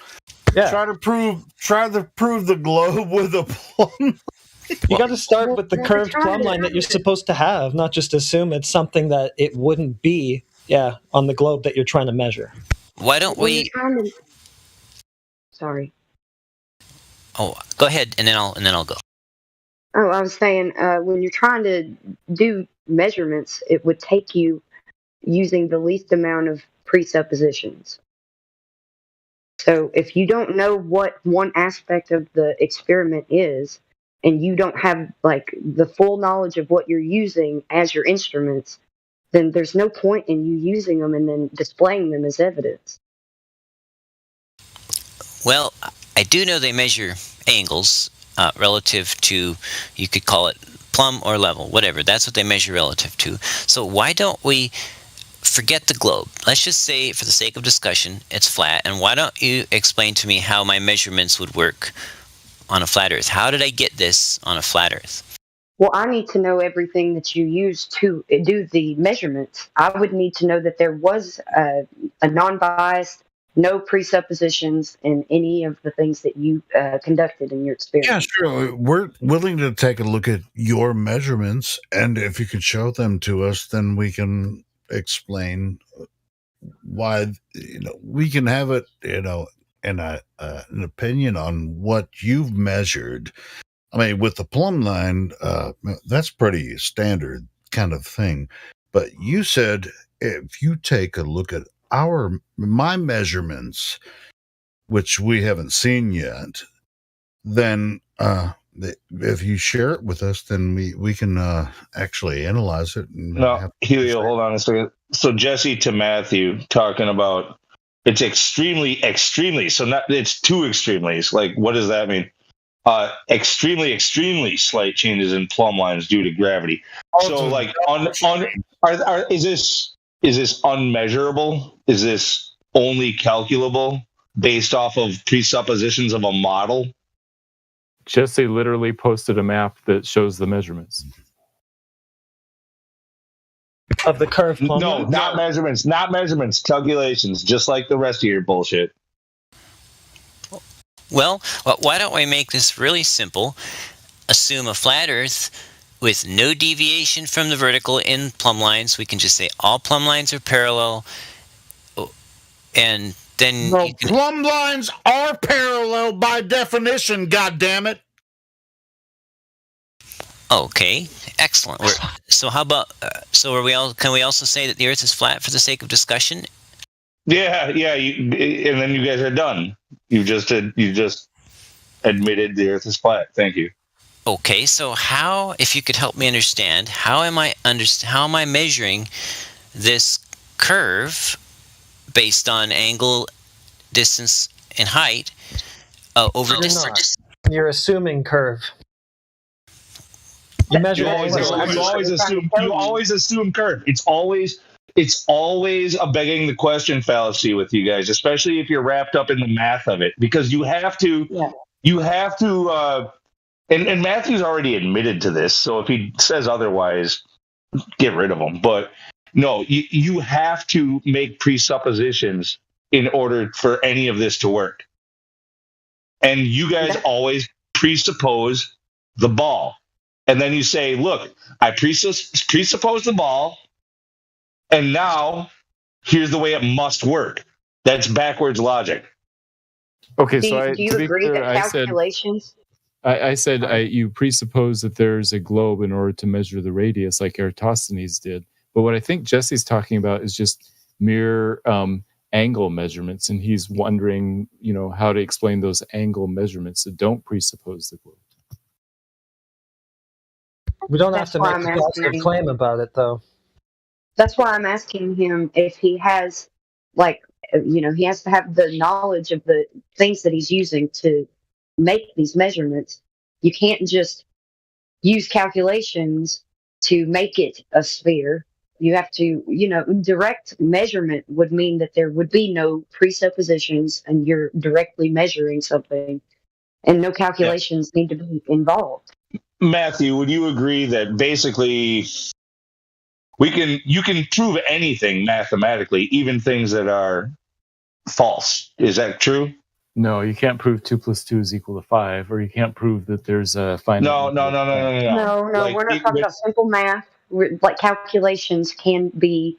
Yeah. Try to prove the globe with a plumb. You got to start with the curved plumb line that you're supposed to have, not just assume it's something that it wouldn't be. Yeah, on the globe that you're trying to measure. Why don't we? Sorry. Oh, go ahead, and then I'll go. Oh, I was saying when you're trying to do measurements, it would take you using the least amount of presuppositions. So if you don't know what one aspect of the experiment is, and you don't have like the full knowledge of what you're using as your instruments, then there's no point in you using them and then displaying them as evidence. Well, I do know they measure angles relative to, you could call it plumb or level, whatever. That's what they measure relative to. So why don't we forget the globe? Let's just say, for the sake of discussion, it's flat. And why don't you explain to me how my measurements would work on a flat Earth? How did I get this on a flat Earth? Well, I need to know everything that you use to do the measurements. I would need to know that there was a non-biased, no presuppositions in any of the things that you conducted in your experiment. Yeah, sure. We're willing to take a look at your measurements, and if you could show them to us, then we can explain why we can have it and an opinion on what you've measured. I mean, with the plumb line, that's pretty standard kind of thing. But you said if you take a look at my measurements, which we haven't seen yet, then if you share it with us, then we can actually analyze it. And No, Helio, hold on a second. So Jesse to Matthew talking about it's extremely, so not it's two extremely. Like, what does that mean? Extremely slight changes in plumb lines due to gravity. So, like, is this unmeasurable? Is this only calculable based off of presuppositions of a model? Jesse literally posted a map that shows the measurements of the curve plumb No, lines? not measurements, calculations, just like the rest of your bullshit. Well, why don't we make this really simple? Assume a flat Earth with no deviation from the vertical in plumb lines. We can just say all plumb lines are parallel, and then plumb lines are parallel by definition. God damn it! Okay, excellent. So how about? So are we all? Can we also say that the Earth is flat for the sake of discussion? Yeah. And then you guys are done. You just admitted the Earth is flat. Thank you. Okay, so how? If you could help me understand, how am I measuring this curve based on angle, distance, and height over distance? You're assuming curve. You measure. You always assume curve. It's always a begging the question fallacy with you guys, especially if you're wrapped up in the math of it, because you have to. Yeah. You have to. And Matthew's already admitted to this, so if he says otherwise, get rid of him. But no, you have to make presuppositions in order for any of this to work. And you guys always presuppose the ball. And then you say, look, I presuppose the ball, and now here's the way it must work. That's backwards logic. Okay, do you agree that calculations... I said you presuppose that there's a globe in order to measure the radius, like Eratosthenes did. But what I think Jesse's talking about is just mere angle measurements, and he's wondering, how to explain those angle measurements that don't presuppose the globe. We don't have to make a positive claim about it, though. That's why I'm asking him if he has, he has to have the knowledge of the things that he's using to make these measurements. You can't just use calculations to make it a sphere. You have to, direct measurement would mean that there would be no presuppositions and you're directly measuring something, and no calculations need to be involved. Matthew, would you agree that basically you can prove anything mathematically, even things that are false? Is that true? No, you can't prove 2 + 2 = 5, or you can't prove that there's a finite. No. No, we're not talking about simple math. Like calculations can be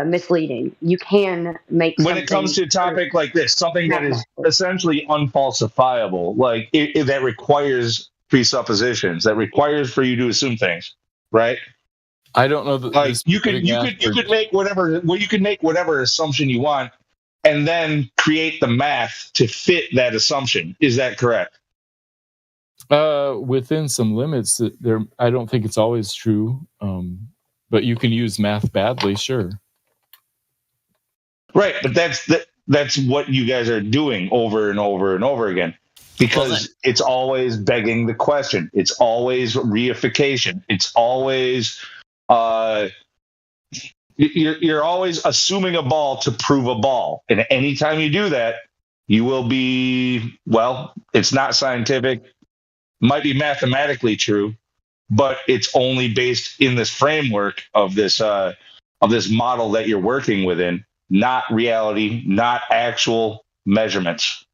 misleading. You can make when it comes to a topic like this, something that is essentially unfalsifiable, like that requires presuppositions, that requires for you to assume things, right? I don't know that. Like you could make whatever assumption you want, and then create the math to fit that assumption. Is that correct? Within some limits, I don't think it's always true, but you can use math badly, sure. Right, but that's what you guys are doing over and over and over again, because it's always begging the question. It's always reification. It's always you're always assuming a ball to prove a ball, and anytime you do that, you will be, well, it's not scientific, might be mathematically true, but it's only based in this framework of this model that you're working within, not reality, not actual measurements.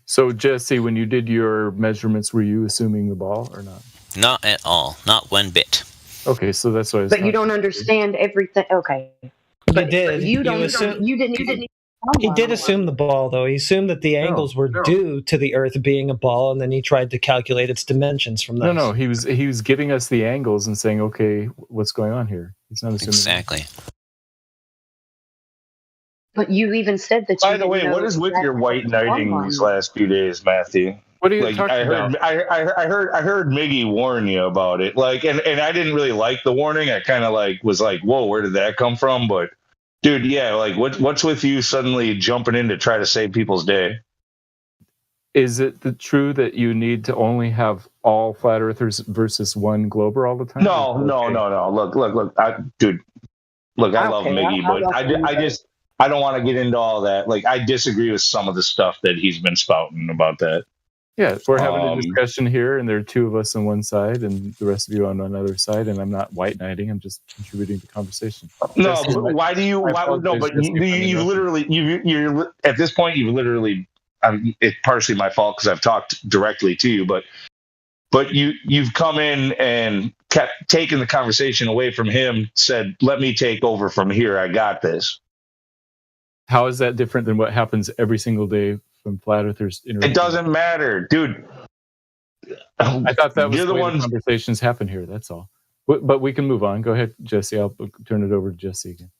So, Jesse, when you did your measurements, were you assuming the ball or not? Not at all. Not one bit. Okay, so that's what I was But you don't understand everything. Okay. But you didn't. He did assume the ball, though. He assumed that the angles were due to the Earth being a ball, and then he tried to calculate its dimensions from that. No, he was giving us the angles and saying, okay, what's going on here? He's not assuming. Exactly. But you even said that. By the way, what is with your white knighting these last few days, Matthew? What are you like talking about? I heard Miggy warn you about it. Like, and I didn't really like the warning. I kind of like was like, whoa, where did that come from? But dude, yeah, like what's with you suddenly jumping in to try to save people's day? Is it true that you need to only have all flat earthers versus one glober all the time? No. Look, dude. Look, I love Miggy, but I don't want to get into all that. Like, I disagree with some of the stuff that he's been spouting about that. Yeah, we're having a discussion here, and there are two of us on one side and the rest of you on another side, and I'm not white knighting. I'm just contributing to the conversation. No, but why do you? No, but you've literally, you're at this point, you've literally. It's partially my fault because I've talked directly to you, but you've come in and kept taking the conversation away from him. Said, "Let me take over from here. I got this." How is that different than what happens every single day from flat earthers? It doesn't matter, dude. I thought that was the way the conversations happen here. That's all. But we can move on. Go ahead, Jesse. I'll turn it over to Jesse again.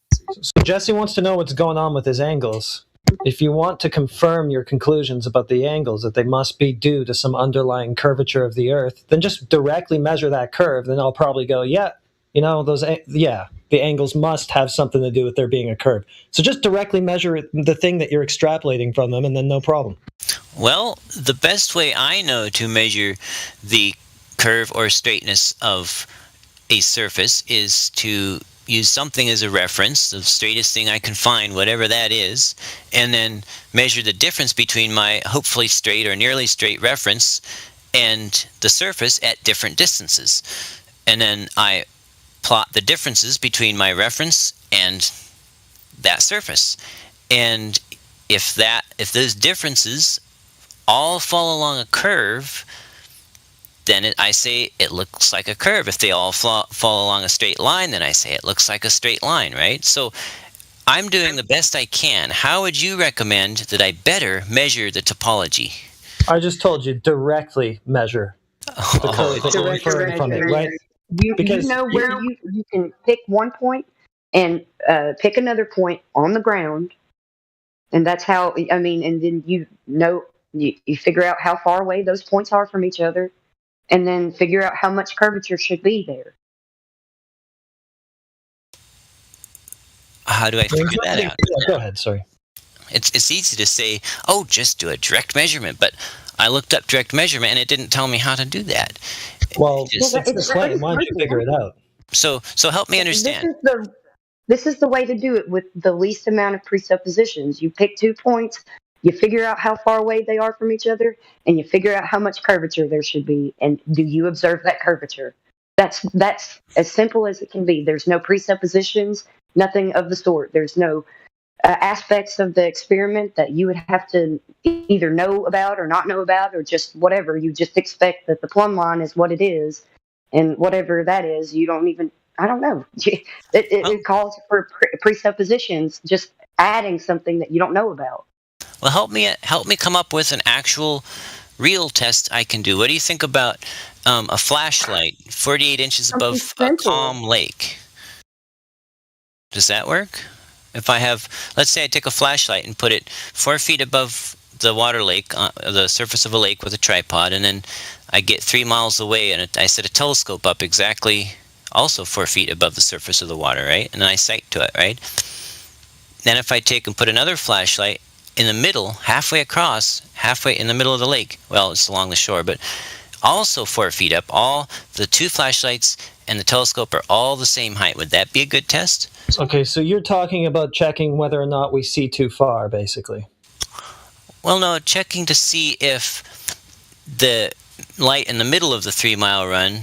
So Jesse wants to know what's going on with his angles. If you want to confirm your conclusions about the angles, that they must be due to some underlying curvature of the Earth, then just directly measure that curve. Then I'll probably go, the angles must have something to do with there being a curve. So just directly measure the thing that you're extrapolating from them, and then no problem. Well, the best way I know to measure the curve or straightness of a surface is to use something as a reference, the straightest thing I can find, whatever that is, and then measure the difference between my hopefully straight or nearly straight reference and the surface at different distances. And then I plot the differences between my reference and that surface. And if those differences all fall along a curve, then I say it looks like a curve. If they all fall along a straight line, then I say it looks like a straight line, right? So I'm doing the best I can. How would you recommend that I better measure the topology? I just told you, directly measure the curve that you're inferring from it, right? You know where you can pick one point and pick another point on the ground, and that's how, and then you figure out how far away those points are from each other, and then figure out how much curvature should be there. How do I figure that out? Go ahead, sorry. It's easy to say, just do a direct measurement, but I looked up direct measurement and it didn't tell me how to do that. Well, it's why don't you figure it out? So help me understand. This is the way to do it with the least amount of presuppositions. You pick 2 points, you figure out how far away they are from each other, and you figure out how much curvature there should be, and do you observe that curvature? That's as simple as it can be. There's no presuppositions, nothing of the sort. There's no aspects of the experiment that you would have to either know about or not know about, or just whatever. You just expect that the plumb line is what it is, and whatever that is, you don't even, I don't know. It calls for presuppositions, just adding something that you don't know about. Well, help me come up with an actual real test I can do. What do you think about a flashlight 48 inches above a calm lake? Does that work? If I have, let's say I take a flashlight and put it 4 feet above the water lake, the surface of a lake with a tripod, and then I get 3 miles away and I set a telescope up exactly also 4 feet above the surface of the water, right? And then I sight to it, right? Then if I take and put another flashlight in the middle, halfway in the middle of the lake, well, it's along the shore, but also 4 feet up, all the 2 flashlights and the telescope are all the same height. Would that be a good test? Okay, so you're talking about checking whether or not we see too far, basically. Well, no, checking to see if the light in the middle of the 3-mile run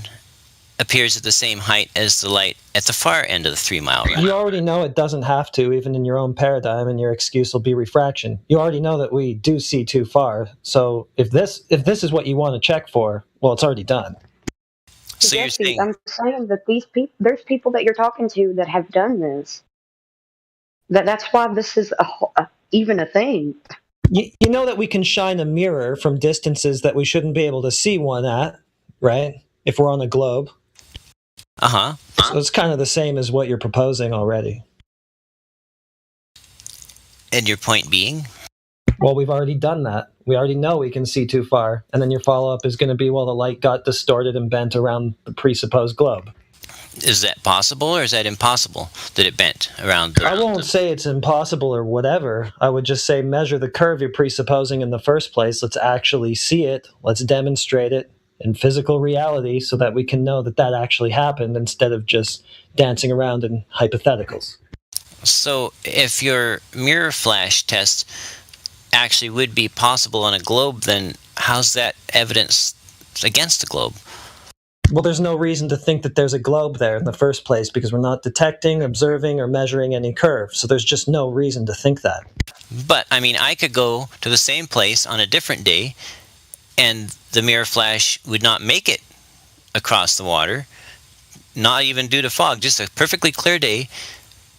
appears at the same height as the light at the far end of the 3-mile run. You already know it doesn't have to, even in your own paradigm, and your excuse will be refraction. You already know that we do see too far. So if this is what you want to check for, well, it's already done. So you're saying, I'm saying that there's people that you're talking to that have done this. That's why this is even a thing. You know that we can shine a mirror from distances that we shouldn't be able to see one at, right? If we're on a globe. Uh-huh. So it's kind of the same as what you're proposing already. And your point being? Well, we've already done that. We already know we can see too far. And then your follow-up is going to be, well, the light got distorted and bent around the presupposed globe. Is that possible, or is that impossible that it bent around I won't say it's impossible or whatever. I would just say measure the curve you're presupposing in the first place. Let's actually see it. Let's demonstrate it in physical reality so that we can know that that actually happened instead of just dancing around in hypotheticals. So if your mirror flash test actually would be possible on a globe, then how's that evidence against the globe? Well, there's no reason to think that there's a globe there in the first place because we're not detecting, observing, or measuring any curve. So there's just no reason to think that. But, I mean, I could go to the same place on a different day and the mirror flash would not make it across the water, not even due to fog, just a perfectly clear day,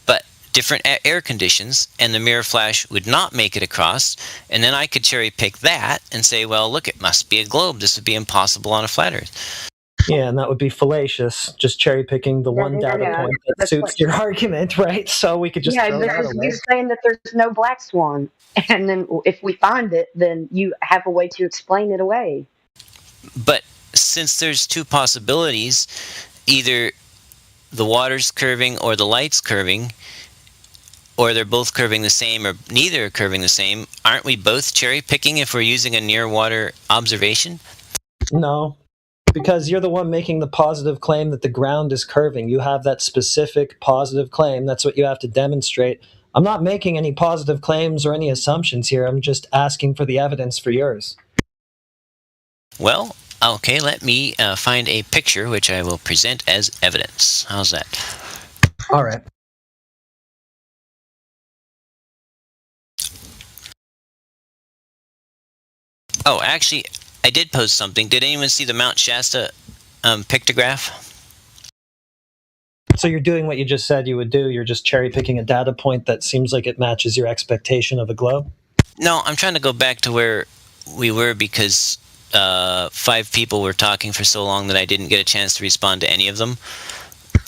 but different air conditions, and the mirror flash would not make it across, and then I could cherry pick that and say, well, look, it must be a globe. This would be impossible on a flat Earth. Yeah, and that would be fallacious, just cherry picking the one data point that suits your argument, right? So we could just throw that away. You're saying that there's no black swan, and then if we find it, then you have a way to explain it away. But since there's two possibilities, either the water's curving or the light's curving, or they're both curving the same, or neither are curving the same, aren't we both cherry picking if we're using a near water observation? No, because you're the one making the positive claim that the ground is curving. You have that specific positive claim. That's what you have to demonstrate. I'm not making any positive claims or any assumptions here. I'm just asking for the evidence for yours. Well, okay, let me find a picture which I will present as evidence. How's that? All right. Oh, actually, I did post something. Did anyone see the Mount Shasta pictograph? So you're doing what you just said you would do. You're just cherry picking a data point that seems like it matches your expectation of a globe? No, I'm trying to go back to where we were because 5 people were talking for so long that I didn't get a chance to respond to any of them.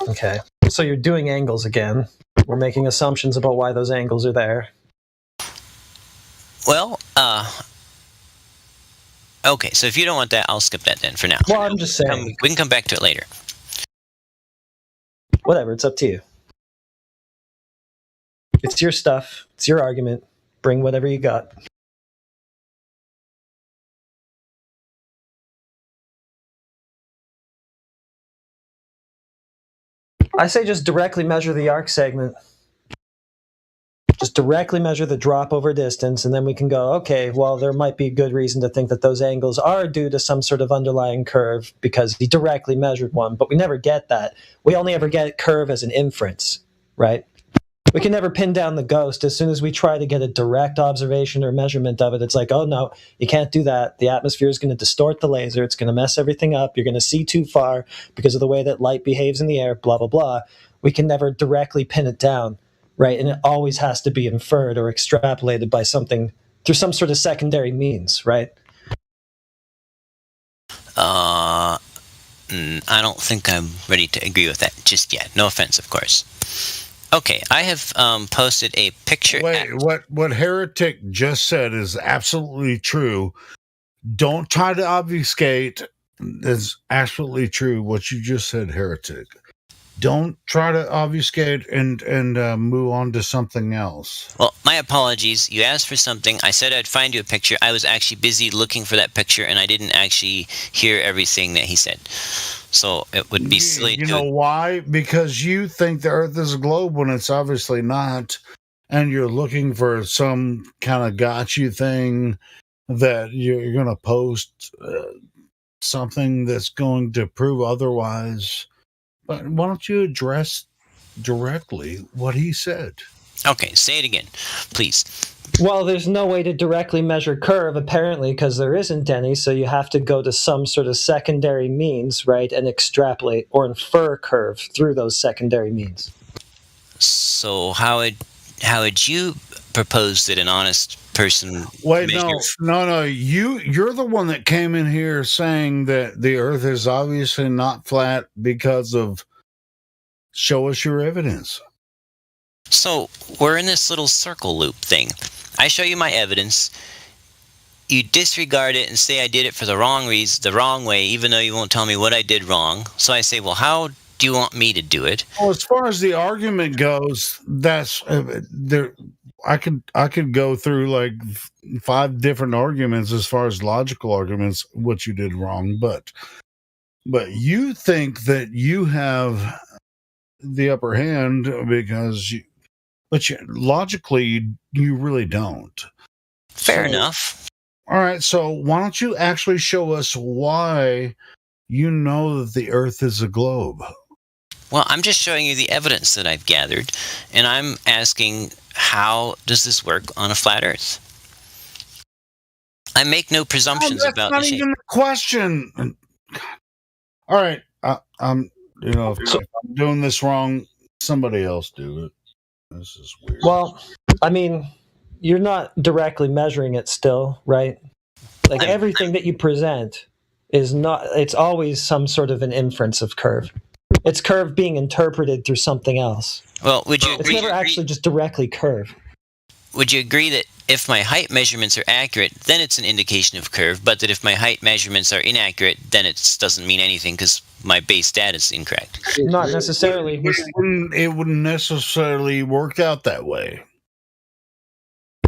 Okay. So you're doing angles again. We're making assumptions about why those angles are there. Well, okay, so if you don't want that, I'll skip that then for now. Well, I'm just saying. We can come back to it later. Whatever, it's up to you. It's your stuff. It's your argument. Bring whatever you got. I say just directly measure the arc segment. Just directly measure the drop over distance, and then we can go, okay, well, there might be good reason to think that those angles are due to some sort of underlying curve because he directly measured one, but we never get that. We only ever get curve as an inference, right? We can never pin down the ghost. As soon as we try to get a direct observation or measurement of it, it's like, oh, no, you can't do that. The atmosphere is going to distort the laser. It's going to mess everything up. You're going to see too far because of the way that light behaves in the air, blah, blah, blah. We can never directly pin it down. Right, and it always has to be inferred or extrapolated by something through some sort of secondary means, right? I don't think I'm ready to agree with that just yet. No offense, of course. Okay, I have posted a picture. Wait, what Heretic just said is absolutely true. Don't try to obfuscate. It's absolutely true what you just said, Heretic. Don't try to obfuscate and move on to something else. Well, my apologies. You asked for something. I said I'd find you a picture. I was actually busy looking for that picture, and I didn't actually hear everything that he said. So it would be silly. You know why? Because you think the Earth is a globe when it's obviously not, and you're looking for some kind of got you thing that you're going to post something that's going to prove otherwise. But why don't you address directly what he said? Okay, say it again, please. Well, there's no way to directly measure curve, apparently, because there isn't any, so you have to go to some sort of secondary means, right, and extrapolate or infer curve through those secondary means. So how would you propose that an honest person... Wait, no. You're the one that came in here saying that the Earth is obviously not flat because of show us your evidence. So we're in this little circle loop thing. I show you my evidence. you disregard it and say I did it for the wrong reason, the wrong way, even though you won't tell me what I did wrong. So I say, well, how do you want me to do it? Well, as far as the argument goes, that's there. I could go through like 5 different arguments as far as logical arguments what you did wrong, but you think that you have the upper hand because logically you really don't. Fair enough. All right, so why don't you actually show us why you know that the Earth is a globe? Well, I'm just showing you the evidence that I've gathered, and I'm asking, how does this work on a flat Earth? I make no presumptions about the shape. That's not even a question. All right, if I'm doing this wrong, somebody else do it. This is weird. Well, I mean, you're not directly measuring it still, right? Like everything that you present is not, it's always some sort of an inference of curve. It's curve being interpreted through something else. Well, would you agree? It's never actually just directly curve. Would you agree that if my height measurements are accurate, then it's an indication of curve, but that if my height measurements are inaccurate, then it doesn't mean anything because my base data is incorrect? Not necessarily. It wouldn't necessarily work out that way.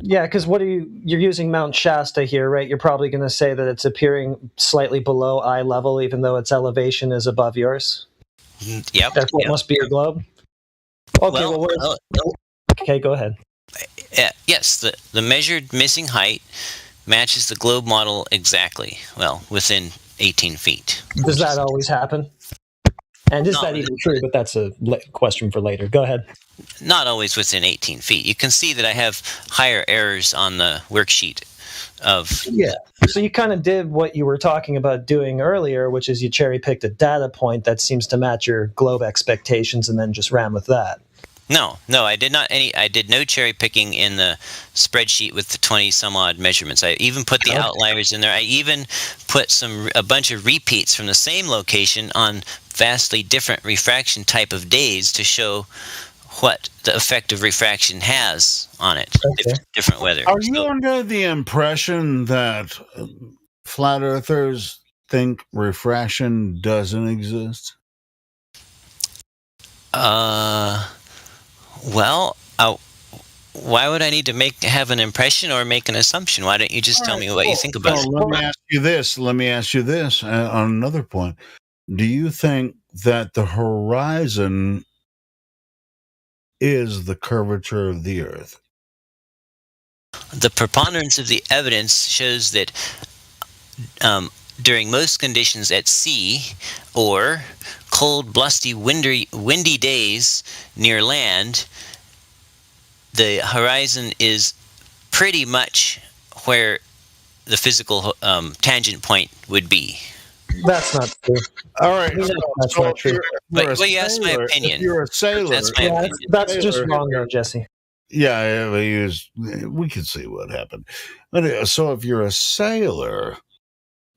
Yeah, because you're using Mount Shasta here, right? You're probably going to say that it's appearing slightly below eye level, even though its elevation is above yours. Yep. That's what must be a globe. Okay, okay, go ahead. Yes, the measured missing height matches the globe model exactly. Well, within 18 feet. Does that always happen? And is that even true? But that's a question for later. Go ahead. Not always within 18 feet. You can see that I have higher errors on the worksheet of... Yeah. So you kind of did what you were talking about doing earlier, which is you cherry-picked a data point that seems to match your globe expectations and then just ran with that. No, I did not. I did no cherry picking in the spreadsheet with the 20 some odd measurements. I even put the outliers in there. I even put a bunch of repeats from the same location on vastly different refraction type of days to show what the effect of refraction has on it. Different weather. Are you under the impression that flat earthers think refraction doesn't exist? Well, why would I need to have an impression or make an assumption? Why don't you just tell me what you think about it? Let me ask you this on another point. Do you think that the horizon is the curvature of the Earth? The preponderance of the evidence shows that during most conditions at sea or cold, blusty, windy days near land, the horizon is pretty much where the physical tangent point would be. That's not true. All right, that's not true. But you asked my opinion. If you're a sailor, that's my opinion. That's just wrong, though, Jesse. Yeah, we can see what happened. But so if you're a sailor,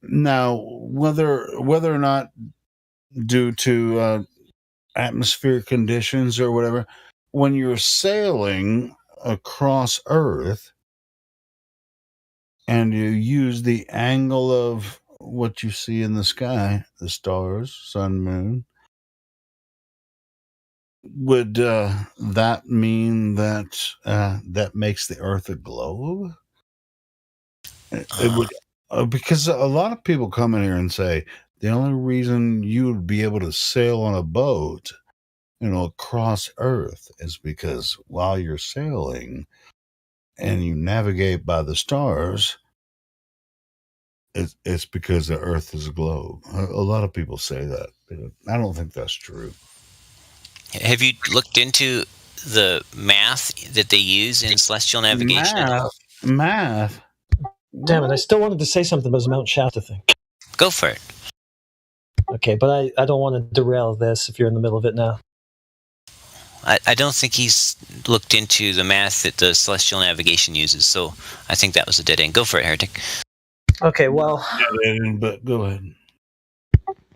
now whether or not due to atmospheric conditions or whatever, when you're sailing across Earth and you use the angle of what you see in the sky, the stars, sun, moon, would that mean that that makes the Earth a globe? It would, because a lot of people come in here and say the only reason you would be able to sail on a boat, across Earth is because while you're sailing and you navigate by the stars, it's because the Earth is a globe. A lot of people say that. I don't think that's true. Have you looked into the math that they use in celestial navigation? Math? Damn it, I still wanted to say something about the Mount Shasta thing. Go for it. Okay, but I don't want to derail this if you're in the middle of it now. I don't think he's looked into the math that the celestial navigation uses, so I think that was a dead end. Go for it, Heretic. Okay, well... But go ahead.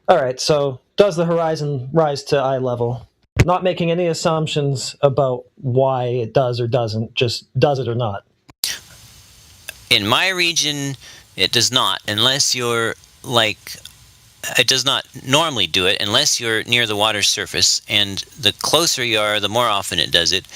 All right, so does the horizon rise to eye level? Not making any assumptions about why it does or doesn't, just does it or not? In my region, it does not, unless you're like, it does not normally do it unless you're near the water surface, and the closer you are, the more often it does it.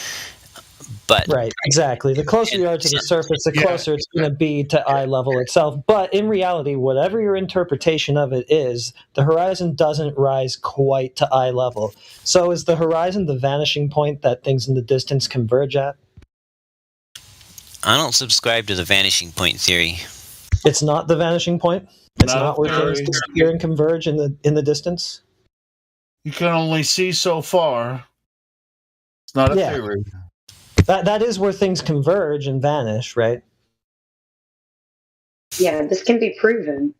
But right, exactly. The closer you are to the surface, the closer it's going to be to eye level itself. But in reality, whatever your interpretation of it is, the horizon doesn't rise quite to eye level. So is the horizon the vanishing point that things in the distance converge at? I don't subscribe to the vanishing point theory. It's not the vanishing point? It's not where things disappear and converge in the distance? You can only see so far. It's not a theory. That is where things converge and vanish, right? Yeah, this can be proven.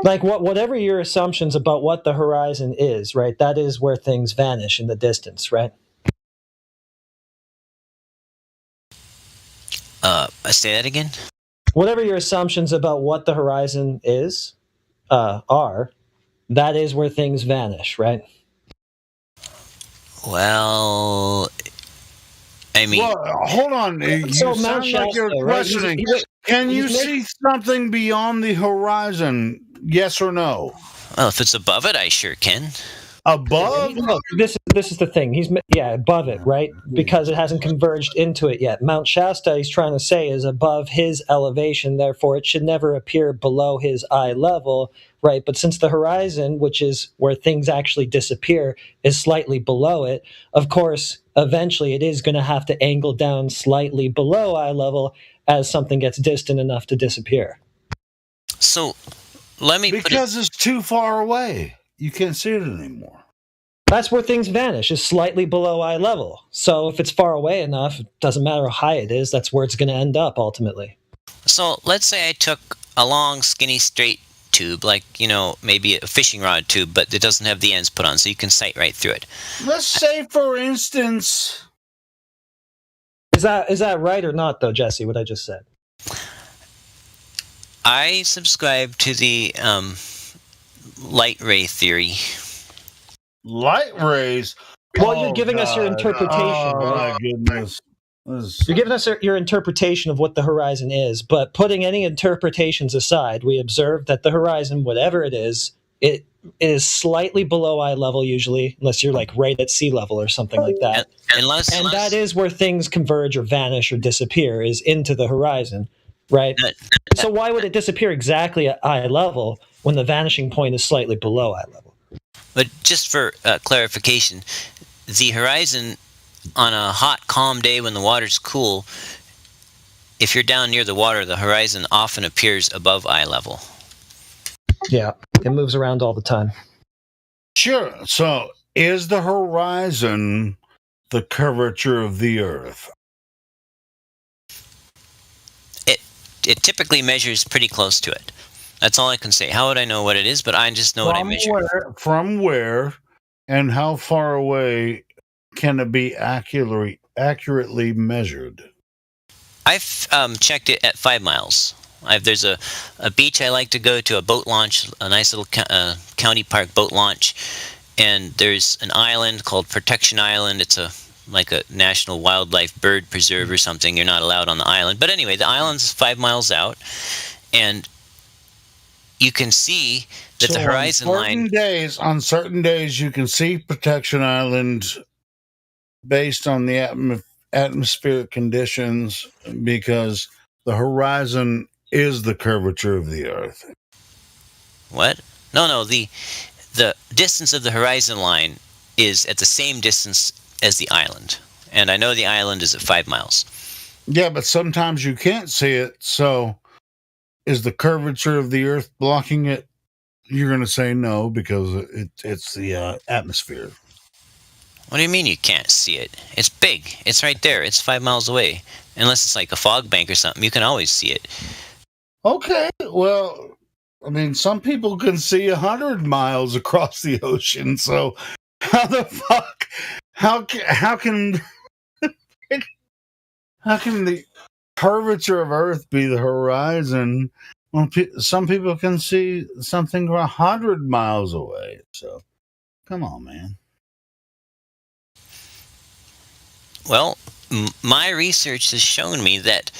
Like whatever your assumptions about what the horizon is, right? That is where things vanish in the distance, right? Say that again? Whatever your assumptions about what the horizon is, are, that is where things vanish, right? Well, I mean... Well, hold on. You So sound Mount like you're Shasta, right? questioning. Can you see something beyond the horizon? Yes or no? Well, if it's above it, I sure can. Above? Look, this is the thing. He's above it, right? Because it hasn't converged into it yet. Mount Shasta, he's trying to say, is above his elevation. Therefore, it should never appear below his eye level, right? But since the horizon, which is where things actually disappear, is slightly below it, of course, eventually it is going to have to angle down slightly below eye level as something gets distant enough to disappear. So, let me because it's too far away. You can't see it anymore. That's where things vanish, is slightly below eye level. So if it's far away enough, it doesn't matter how high it is, that's where it's going to end up ultimately. So let's say I took a long, skinny, straight tube, like, maybe a fishing rod tube, but it doesn't have the ends put on, so you can sight right through it. Let's say, for instance... Is that right or not, though, Jesse, what I just said? I subscribe to the light ray theory. Light rays? Well, you're giving us your interpretation. Oh, right? my goodness. You're giving us your interpretation of what the horizon is, but putting any interpretations aside, we observe that the horizon, whatever it is slightly below eye level usually, unless you're like right at sea level or something like that. Unless that is where things converge or vanish or disappear, is into the horizon, right? So why would it disappear exactly at eye level when the vanishing point is slightly below eye level? But just for clarification, the horizon on a hot, calm day when the water's cool, if you're down near the water, the horizon often appears above eye level. Yeah, it moves around all the time. Sure. So, is the horizon the curvature of the Earth? It typically measures pretty close to it. That's all I can say. How would I know what it is? But I just know what I measure. From where and how far away can it be accurately measured? I've checked it at 5 miles. There's a beach I like to go to, a boat launch, a nice little county park boat launch, and there's an island called Protection Island. It's like a national wildlife bird preserve or something. You're not allowed on the island. But anyway, the island's 5 miles out, and you can see that the horizon line... On certain days, you can see Protection Island based on the atmospheric conditions, because the horizon is the curvature of the Earth. What? No. The distance of the horizon line is at the same distance as the island. And I know the island is at 5 miles. Yeah, but sometimes you can't see it. So is the curvature of the Earth blocking it? You're going to say no, because it's the atmosphere. What do you mean you can't see it? It's big. It's right there. It's 5 miles away. Unless it's like a fog bank or something, you can always see it. Okay, well, I mean, some people can see 100 miles across the ocean, so how the fuck, how can the curvature of Earth be the horizon when some people can see something 100 miles away? So, come on, man. Well, my research has shown me that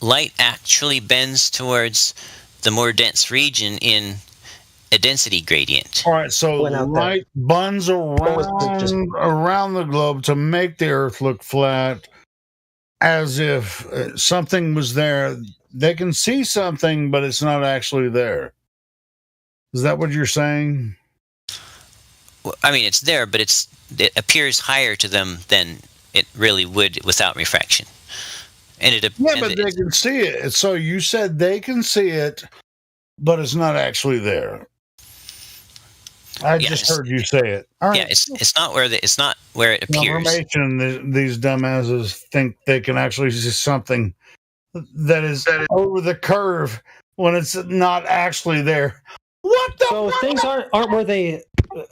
light actually bends towards the more dense region in a density gradient. All right, so Went out there. light buns around the globe to make the Earth look flat, as if something was there. They can see something, but it's not actually there. Is that what you're saying? Well, I mean, it's there, but it appears higher to them than it really would without refraction. And but they can see it. So you said they can see it, but it's not actually there. I just heard you say it. All right. Yeah, it's not where it appears. Confirmation. These dumbasses think they can actually see something that is over the curve when it's not actually there. What the? So if things aren't where they,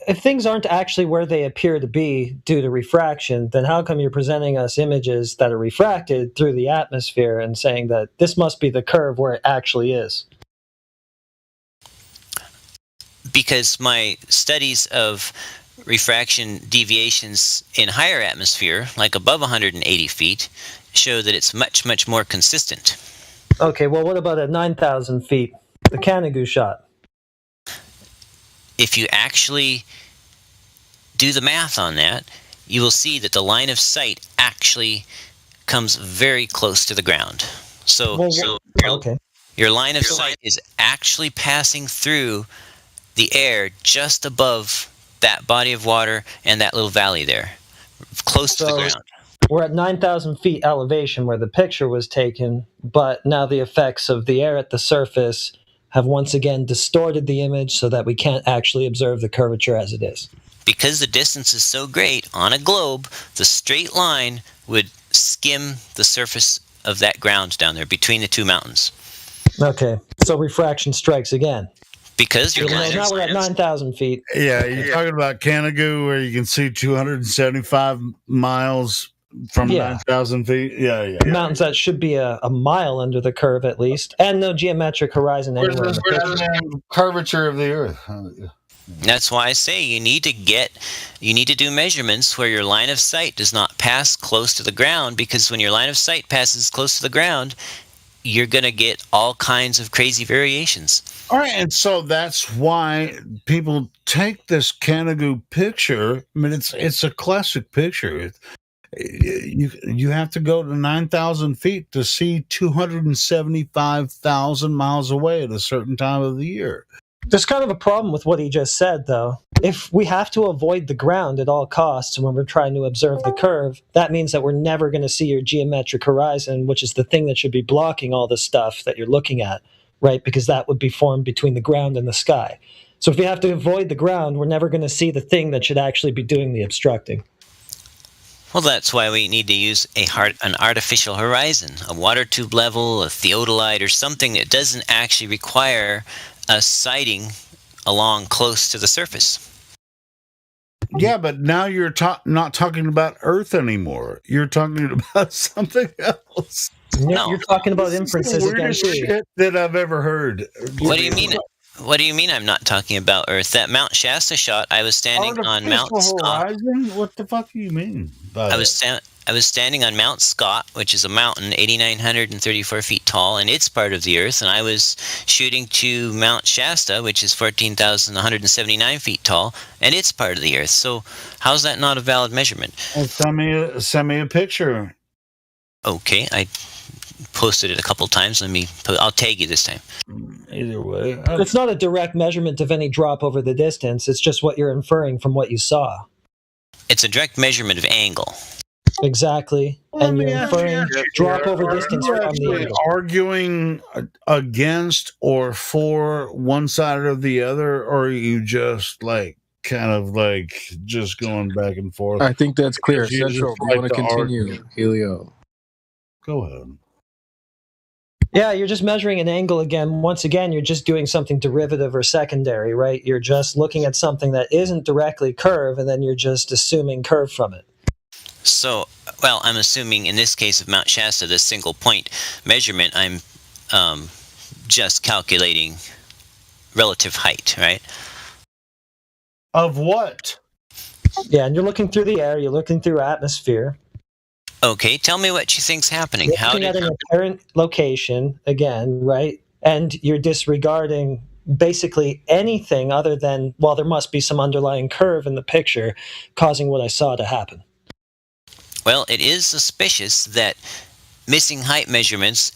if things aren't actually where they appear to be due to refraction, then how come you're presenting us images that are refracted through the atmosphere and saying that this must be the curve where it actually is? Because my studies of refraction deviations in higher atmosphere, like above 180 feet, show that it's much, much more consistent. Okay, well, what about at 9,000 feet, the Canigou shot? If you actually do the math on that, you will see that the line of sight actually comes very close to the ground. So your line of sight is actually passing through the air just above that body of water and that little valley there, close to the ground. We're at 9,000 feet elevation where the picture was taken, but now the effects of the air at the surface have once again distorted the image so that we can't actually observe the curvature as it is. Because the distance is so great, on a globe, the straight line would skim the surface of that ground down there between the two mountains. Okay, so refraction strikes again. Because now we're at 9,000 feet. Yeah, you're talking about Canigou where you can see 275 miles from 9,000 feet. Yeah. Mountains that should be a mile under the curve at least, and no geometric horizon anywhere in the picture. Curvature of the Earth. That's why I say you need to do measurements where your line of sight does not pass close to the ground, because when your line of sight passes close to the ground, you're going to get all kinds of crazy variations. All right, and so that's why people take this Canigou picture. I mean, it's a classic picture. You have to go to 9,000 feet to see 275,000 miles away at a certain time of the year. There's kind of a problem with what he just said, though. If we have to avoid the ground at all costs when we're trying to observe the curve, that means that we're never going to see your geometric horizon, which is the thing that should be blocking all the stuff that you're looking at, right? Because that would be formed between the ground and the sky. So if we have to avoid the ground, we're never going to see the thing that should actually be doing the obstructing. Well, that's why we need to use an artificial horizon, a water tube level, a theodolite, or something that doesn't actually require us sighting along close to the surface. Yeah, but now you're not talking about Earth anymore. You're talking about something else. No, you're talking about inferences again. Weirdest shit that I've ever heard. What do you mean? What do you mean I'm not talking about Earth? That Mount Shasta shot, I was standing on Mount Scott. What the fuck do you mean? I was standing on Mount Scott, which is a mountain 8,934 feet tall, and it's part of the Earth. And I was shooting to Mount Shasta, which is 14,179 feet tall, and it's part of the Earth. So how's that not a valid measurement? Well, send me a picture. Okay, I posted it a couple times. I'll tag you this time. Either way, it's not a direct measurement of any drop over the distance. It's just what you're inferring from what you saw. It's a direct measurement of angle. Exactly. And you're inferring drop over distance from the angle. Arguing against or for one side or the other, or are you just just going back and forth? I think that's clear. Central, we want to continue. Helio. Go ahead. Yeah, you're just measuring an angle again. Once again, you're just doing something derivative or secondary, right? You're just looking at something that isn't directly curve, and then you're just assuming curve from it. So, well, I'm assuming in this case of Mount Shasta, the single point measurement, I'm just calculating relative height, right? Of what? Yeah, and you're looking through the air, you're looking through atmosphere. Okay, tell me what you think's happening. Looking at an apparent location, again, right? And you're disregarding basically anything other than, well, there must be some underlying curve in the picture causing what I saw to happen. Well, it is suspicious that missing height measurements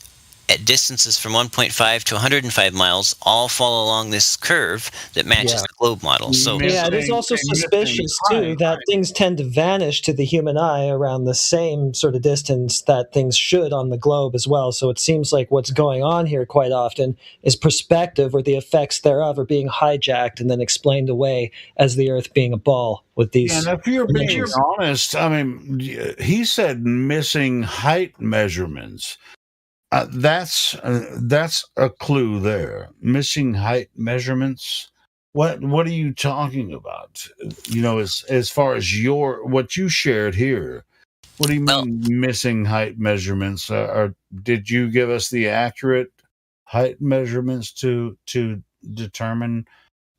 at distances from 1.5 to 105 miles all fall along this curve that matches the globe model. So yeah, it is also suspicious too that things tend to vanish to the human eye around the same sort of distance that things should on the globe as well. So it seems like what's going on here quite often is perspective, or the effects thereof are being hijacked and then explained away as the Earth being a ball with these. And if you're being honest, I mean, he said missing height measurements. That's a clue there. Missing height measurements. What are you talking about? You know, as far as what you shared here, what do you mean missing height measurements? Did you give us the accurate height measurements to determine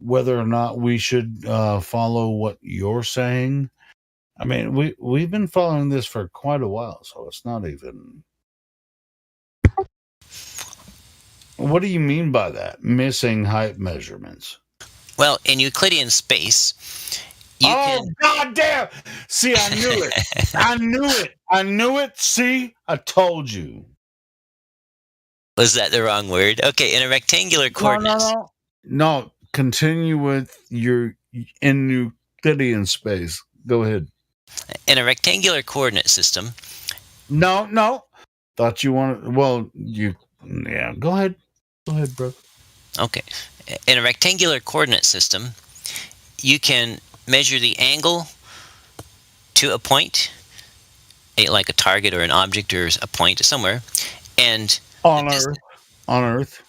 whether or not we should follow what you're saying? I mean, we've been following this for quite a while, so it's not even. What do you mean by that? Missing height measurements? Well, in Euclidean space, you can... God damn! See, I knew it. I knew it. See, I told you. Was that the wrong word? Okay, in a rectangular coordinates. No, continue with your in Euclidean space. Go ahead. In a rectangular coordinate system. No. Thought you wanted. Well, yeah. Go ahead. Go ahead, bro. Okay. In a rectangular coordinate system, you can measure the angle to a point, like a target or an object or a point somewhere, and on Earth,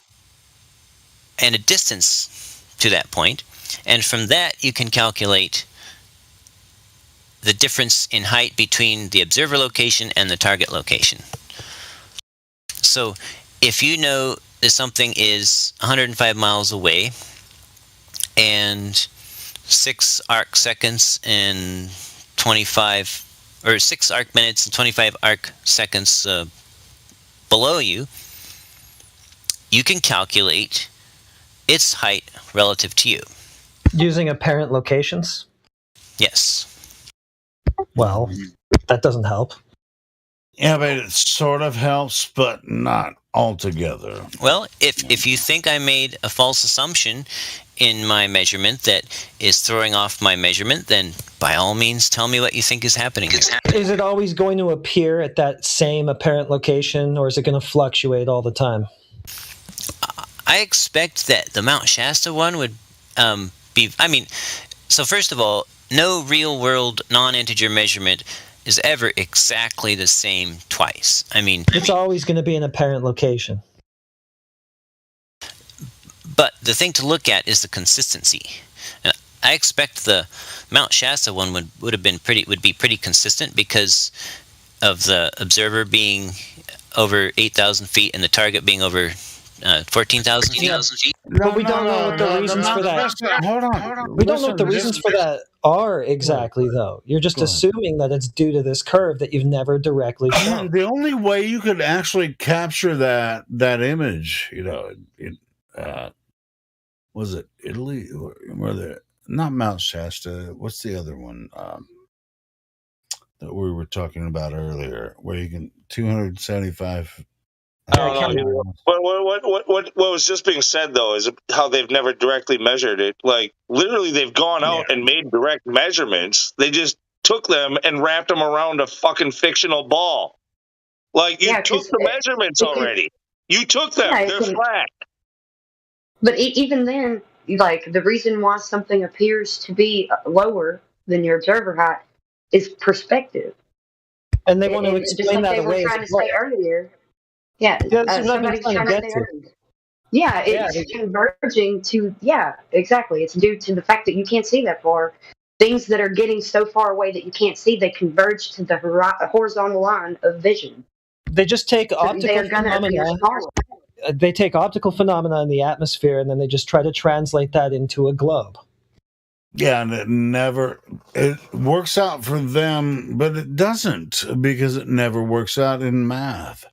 and a distance to that point, and from that you can calculate the difference in height between the observer location and the target location. So if you know that something is 105 miles away and 6 arc seconds and 25, or 6 arc minutes and 25 arc seconds below you, you can calculate its height relative to you. Using apparent locations? Yes. Well, that doesn't help. Yeah, but it sort of helps, but not altogether. Well, if you think I made a false assumption in my measurement that is throwing off my measurement, then by all means tell me what you think is happening here. Is it always going to appear at that same apparent location, or is it going to fluctuate all the time? I expect that the Mount Shasta one would be... I mean, so first of all, no real-world non-integer measurement is ever exactly the same twice. It's always going to be an apparent location. But the thing to look at is the consistency. I expect the Mount Shasta one would be pretty consistent because of the observer being over 8,000 feet and the target being over 14,000 feet. But we don't know what the reasons for that. Hold on. We don't know what the reasons for that are exactly, though. You're just assuming that it's due to this curve that you've never directly shown. The only way you could actually capture that image, you know, was it Italy or not Mount Shasta? What's the other one that we were talking about earlier, where you can 275? But what was just being said though is how they've never directly measured it. Like literally, they've gone out and made direct measurements. They just took them and wrapped them around a fucking fictional ball. Like you took the measurements already. You took them. They're flat. But even then, like the reason why something appears to be lower than your observer height is perspective. And they want to explain that away. They were trying to say earlier. Yeah, somebody's trying to say earlier. Yeah, it's converging to, exactly. It's due to the fact that you can't see that far. Things that are getting so far away that you can't see, they converge to the horizontal line of vision. They just take optical phenomena. They take optical phenomena in the atmosphere, and then they just try to translate that into a globe. Yeah, and it works out for them, but it doesn't because it never works out in math.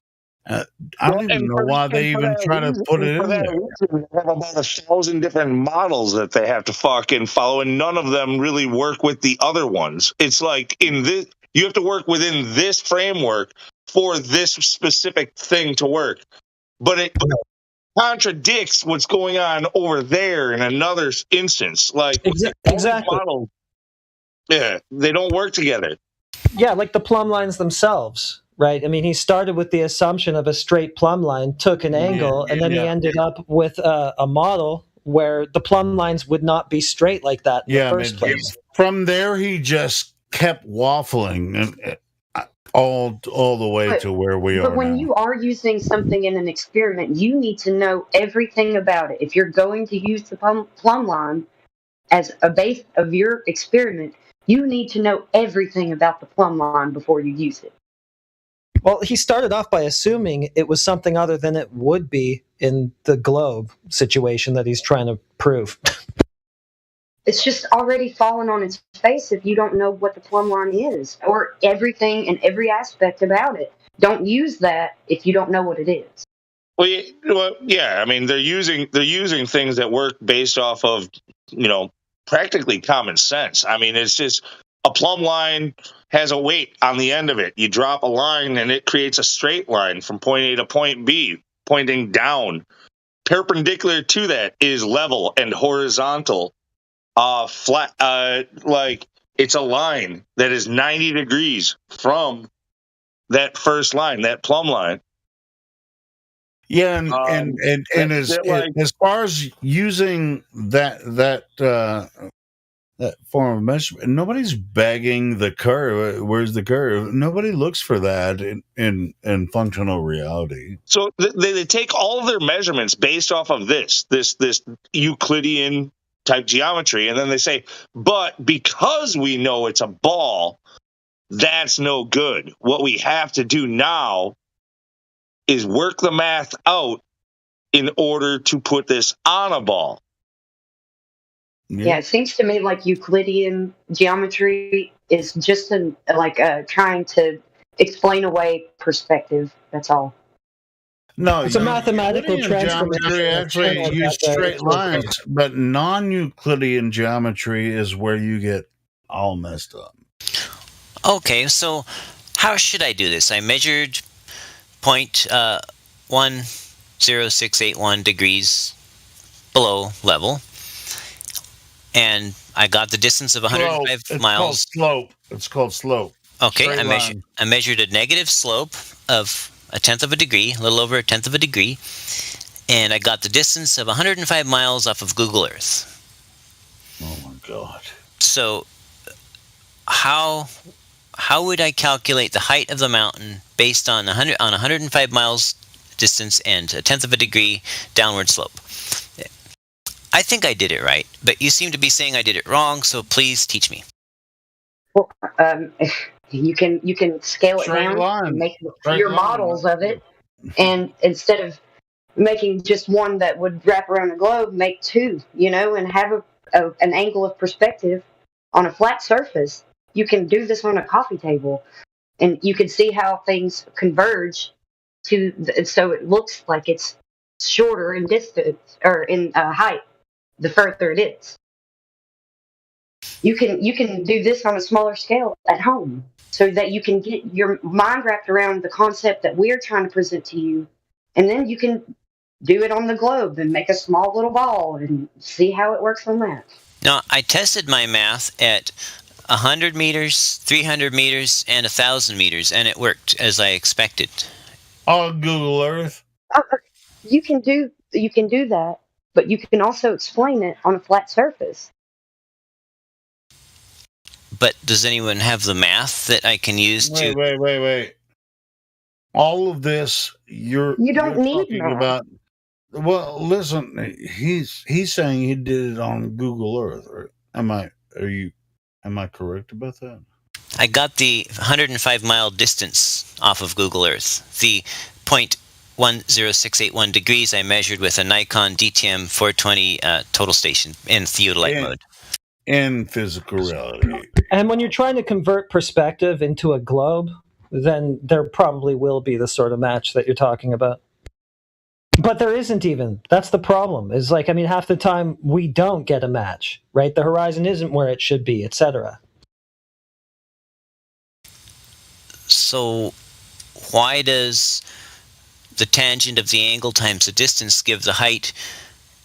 I don't even know why they even try to put it in there. They have about 1,000 different models that they have to fucking follow, and none of them really work with the other ones. It's like you have to work within this framework for this specific thing to work, but it contradicts what's going on over there in another instance. Like exactly. Models, yeah, they don't work together. Yeah, like the plumb lines themselves, right? I mean, he started with the assumption of a straight plumb line, took an angle, and then he ended up with a model where the plumb lines would not be straight like that in the first place. From there, he just kept waffling all the way to where we are But when now. you are using something in an experiment, you need to know everything about it. If you're going to use the plumb line as a base of your experiment, you need to know everything about the plumb line before you use it. Well, he started off by assuming it was something other than it would be in the globe situation that he's trying to prove. It's just already fallen on its face if you don't know what the plumb line is or everything and every aspect about it. Don't use that if you don't know what it is. Well, yeah. I mean, they're using things that work based off of, practically common sense. I mean, it's just a plumb line has a weight on the end of it. You drop a line and it creates a straight line from point A to point B, pointing down. Perpendicular to that is level, and horizontal, flat. Like it's a line that is 90 degrees from that first line, that plumb line. Yeah, and as far as using that form of measurement, nobody's begging the curve. Where's the curve? Nobody looks for that in functional reality. So they take all of their measurements based off of this Euclidean type geometry, and then they say, but because we know it's a ball, that's no good. What we have to do now is work the math out in order to put this on a ball. Yeah, it seems to me like Euclidean geometry is just trying to explain away perspective. That's all. No, it's a mathematical transformation. Geometry actually use straight lines, but non-Euclidean geometry is where you get all messed up. Okay, so how should I do this? I measured 10681 degrees below level, and I got the distance of 105 miles. It's called slope. Okay, I measured a negative slope of 1/10 of a degree, a little over 1/10 of a degree, and I got the distance of 105 miles off of Google Earth. Oh my God! So, how would I calculate the height of the mountain based on 105 miles distance and 1/10 of a degree downward slope? I think I did it right, but you seem to be saying I did it wrong, so please teach me. Well, you can scale it down and make your models of it, and instead of making just one that would wrap around the globe, make two, and have an angle of perspective on a flat surface. You can do this on a coffee table, and you can see how things converge so it looks like it's shorter in distance or in height the further it is. You can do this on a smaller scale at home so that you can get your mind wrapped around the concept that we're trying to present to you, and then you can do it on the globe and make a small little ball and see how it works on that. Now, I tested my math at 100 meters, 300 meters, and 1,000 meters, and it worked as I expected. On Google Earth? You can do that, but you can also explain it on a flat surface. But does anyone have the math that I can use to... Wait. All of this you don't need math. About. Well, listen, he's saying he did it on Google Earth. Or am I correct about that? I got the 105 mile distance off of Google Earth. The 0.10681 degrees I measured with a Nikon DTM 420 total station in theodolite mode. in physical reality. And when you're trying to convert perspective into a globe, then there probably will be the sort of match that you're talking about. But there isn't even. That's the problem. Is like, I mean, half the time we don't get a match, right? The horizon isn't where it should be, etc. So why does the tangent of the angle times the distance give the height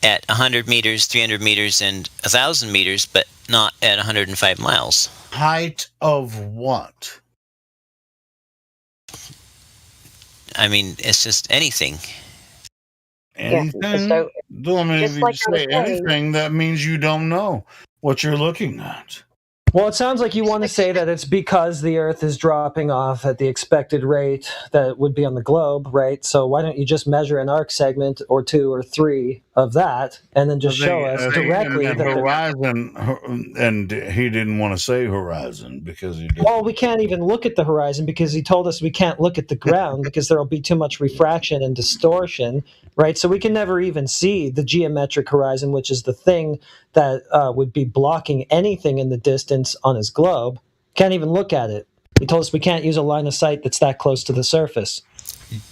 at 100 meters, 300 meters, and 1,000 meters, but not at 105 miles? Height of what? I mean, it's just anything. Anything? So, Well, I mean, just if like you I say was saying, anything, that means you don't know what you're looking at. Well, it sounds like you want to say that it's because the Earth is dropping off at the expected rate that would be on the globe, right? So why don't you just measure an arc segment or 2 or 3 of that, and then just show us directly that horizon, and he didn't want to say horizon because he didn't. Well, we can't even look at the horizon because he told us we can't look at the ground because there will be too much refraction and distortion, right? So we can never even see the geometric horizon, which is the thing that would be blocking anything in the distance on his globe. Can't even look at it. He told us we can't use a line of sight that's that close to the surface.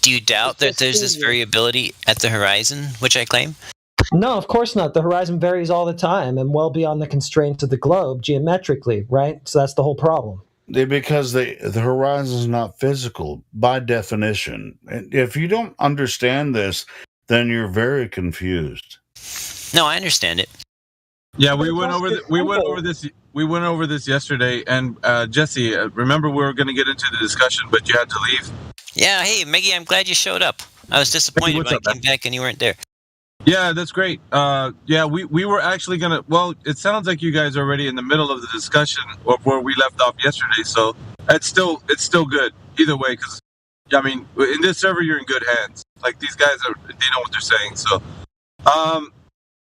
Do you doubt that there's this variability at the horizon, which I claim? No, of course not. The horizon varies all the time and well beyond the constraints of the globe geometrically, right? So that's the whole problem. Because the horizon is not physical by definition. And if you don't understand this, then you're very confused. No, I understand it. Yeah, we went over this yesterday, and Jesse, remember we were going to get into the discussion, but you had to leave. Yeah, hey Maggie, I'm glad you showed up. I was disappointed when I came back and you weren't there. Yeah, that's great. Yeah, we were actually gonna. Well, it sounds like you guys are already in the middle of the discussion of where we left off yesterday. So it's still good either way. Because I mean, in this server, you're in good hands. Like these guys they know what they're saying. So,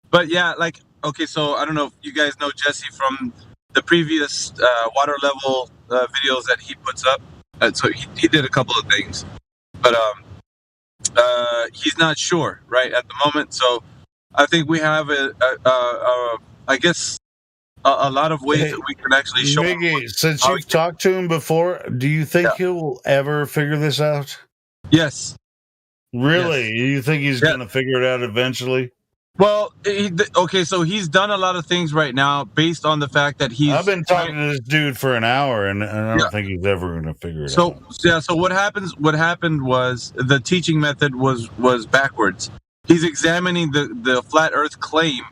but yeah, like okay. So I don't know if you guys know Jesse from the previous water level videos that he puts up. So he did a couple of things, but he's not sure right at the moment. So I think we have I guess a lot of ways that we can actually show Miggy, since you've talked to him before, do you think he'll ever figure this out? Yes. Really? Yes. You think he's going to figure it out eventually? Well, okay, so he's done a lot of things right now based on the fact that I've been talking to this dude for an hour, and I don't think he's ever going to figure it out. So what happened was the teaching method was backwards. He's examining the flat Earth claim.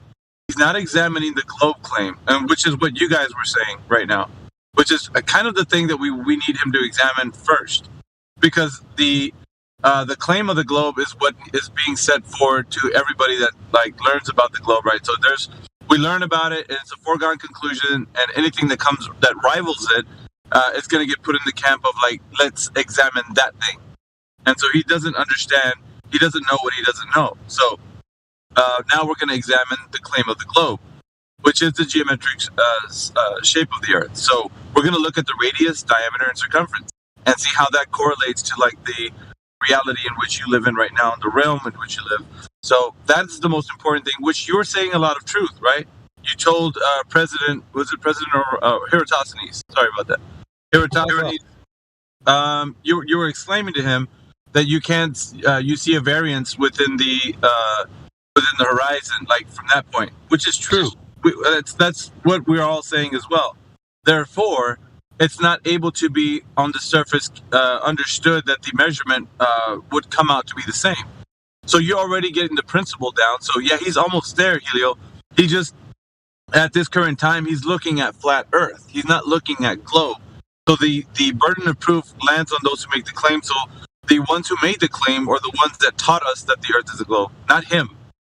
He's not examining the globe claim, and which is what you guys were saying right now, which is kind of the thing that we need him to examine first, because the claim of the globe is what is being set forward to everybody that like learns about the globe, right? So we learn about it, and it's a foregone conclusion, and anything that rivals it, it's going to get put in the camp of like, let's examine that thing. And so he doesn't understand. He doesn't know what he doesn't know. So now we're going to examine the claim of the globe, which is the geometric shape of the Earth. So we're going to look at the radius, diameter, and circumference, and see how that correlates to like the reality in which you live in right now, in the realm in which you live. So that's the most important thing, which you're saying a lot of truth, right? You told President or Eratosthenes, sorry about that, Eratosthenes, you were exclaiming to him that you can't, you see a variance within the horizon, like from that point, which is true. That's what we're all saying as well. Therefore, it's not able to be on the surface understood that the measurement would come out to be the same. So you're already getting the principle down. So yeah, he's almost there, Helio. He just, at this current time, he's looking at flat Earth. He's not looking at globe. So the burden of proof lands on those who make the claim. So the ones who made the claim are the ones that taught us that the Earth is a globe, not him.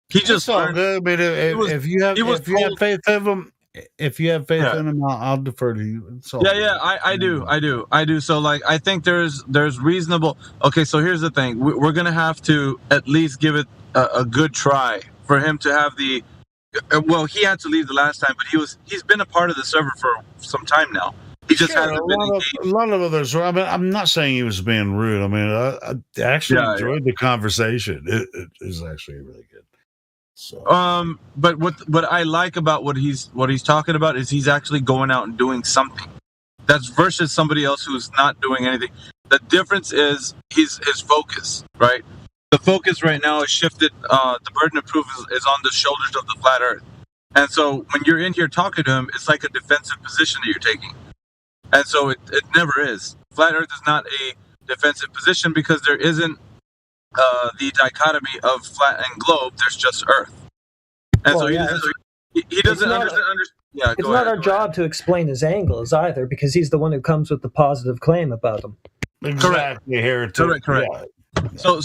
He just learned. Good. I mean, if you have faith in him, in him, I'll defer to you. I do. So like, I think there's reasonable. Okay, so here's the thing: we're gonna have to at least give it a good try for him to have the. Well, he had to leave the last time, but he's been a part of the server for some time now. He just hasn't been engaged. A lot of others. I mean, I'm not saying he was being rude. I mean, I actually enjoyed the conversation. It is actually really good. So. But what I like about what he's talking about is he's actually going out and doing something. That's versus somebody else who's not doing anything. The difference is his focus, right? The focus right now is shifted. The burden of proof is on the shoulders of the flat Earth, and so when you're in here talking to him, it's like a defensive position that you're taking, and so it never is. Flat Earth is not a defensive position because there isn't the dichotomy of flat and globe. There's just Earth. And Well, so yeah, he doesn't understand. Yeah, it's not our job to explain his angles either, because he's the one who comes with the positive claim about them. Exactly, here too. Correct. So